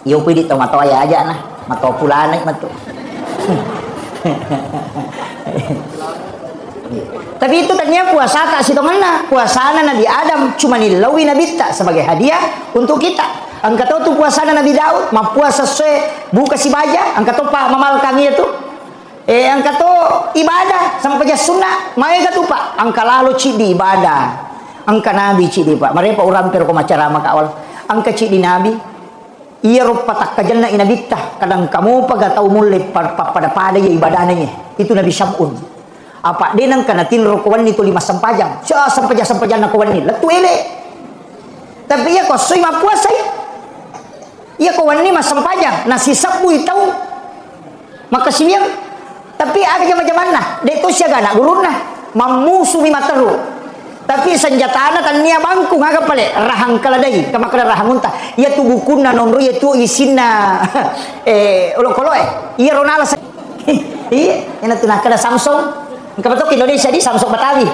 Speaker 1: iyo pwede ito matawaya aja na matawa pulana mato. Tapi itu ternyata puasa tak sitonganna puasana Nabi Adam cuma nilawi Nabi tak sebagai hadiah untuk kita. Angkat tu puasana Nabi Daud ma puasa sesuai buka si baja angkat tu pak mamal kami itu angkat tu ibadah sampai jas sunnah mai tu pak angka lalu cidi ibadah angka Nabi cidi pak mereka orang per ko macara maka awal angka cidi Nabi iya rupa tak kajanna inabitah kadang kamu pagatau mulai pada ya ibadahnya itu Nabi Syam'un apa dia nang kana tinro kawan itu 5 sampajang sampajang na kawan ni letu ele tapi ya ko soy mapuasa ya kawan ni mas sampajang nasi sabu tahu maka simiang tapi aga macam mana dia tu sia gana guruna mamusu mi mataru tapi senjata anak kan nia bangku ngaga pale rahang kaladai kama kada rahang unta ya tu bukuna nonro ya tu isina ulo iya ronala iya ina tu nakada Samsung kapatok Indonesia di Samsung Batawi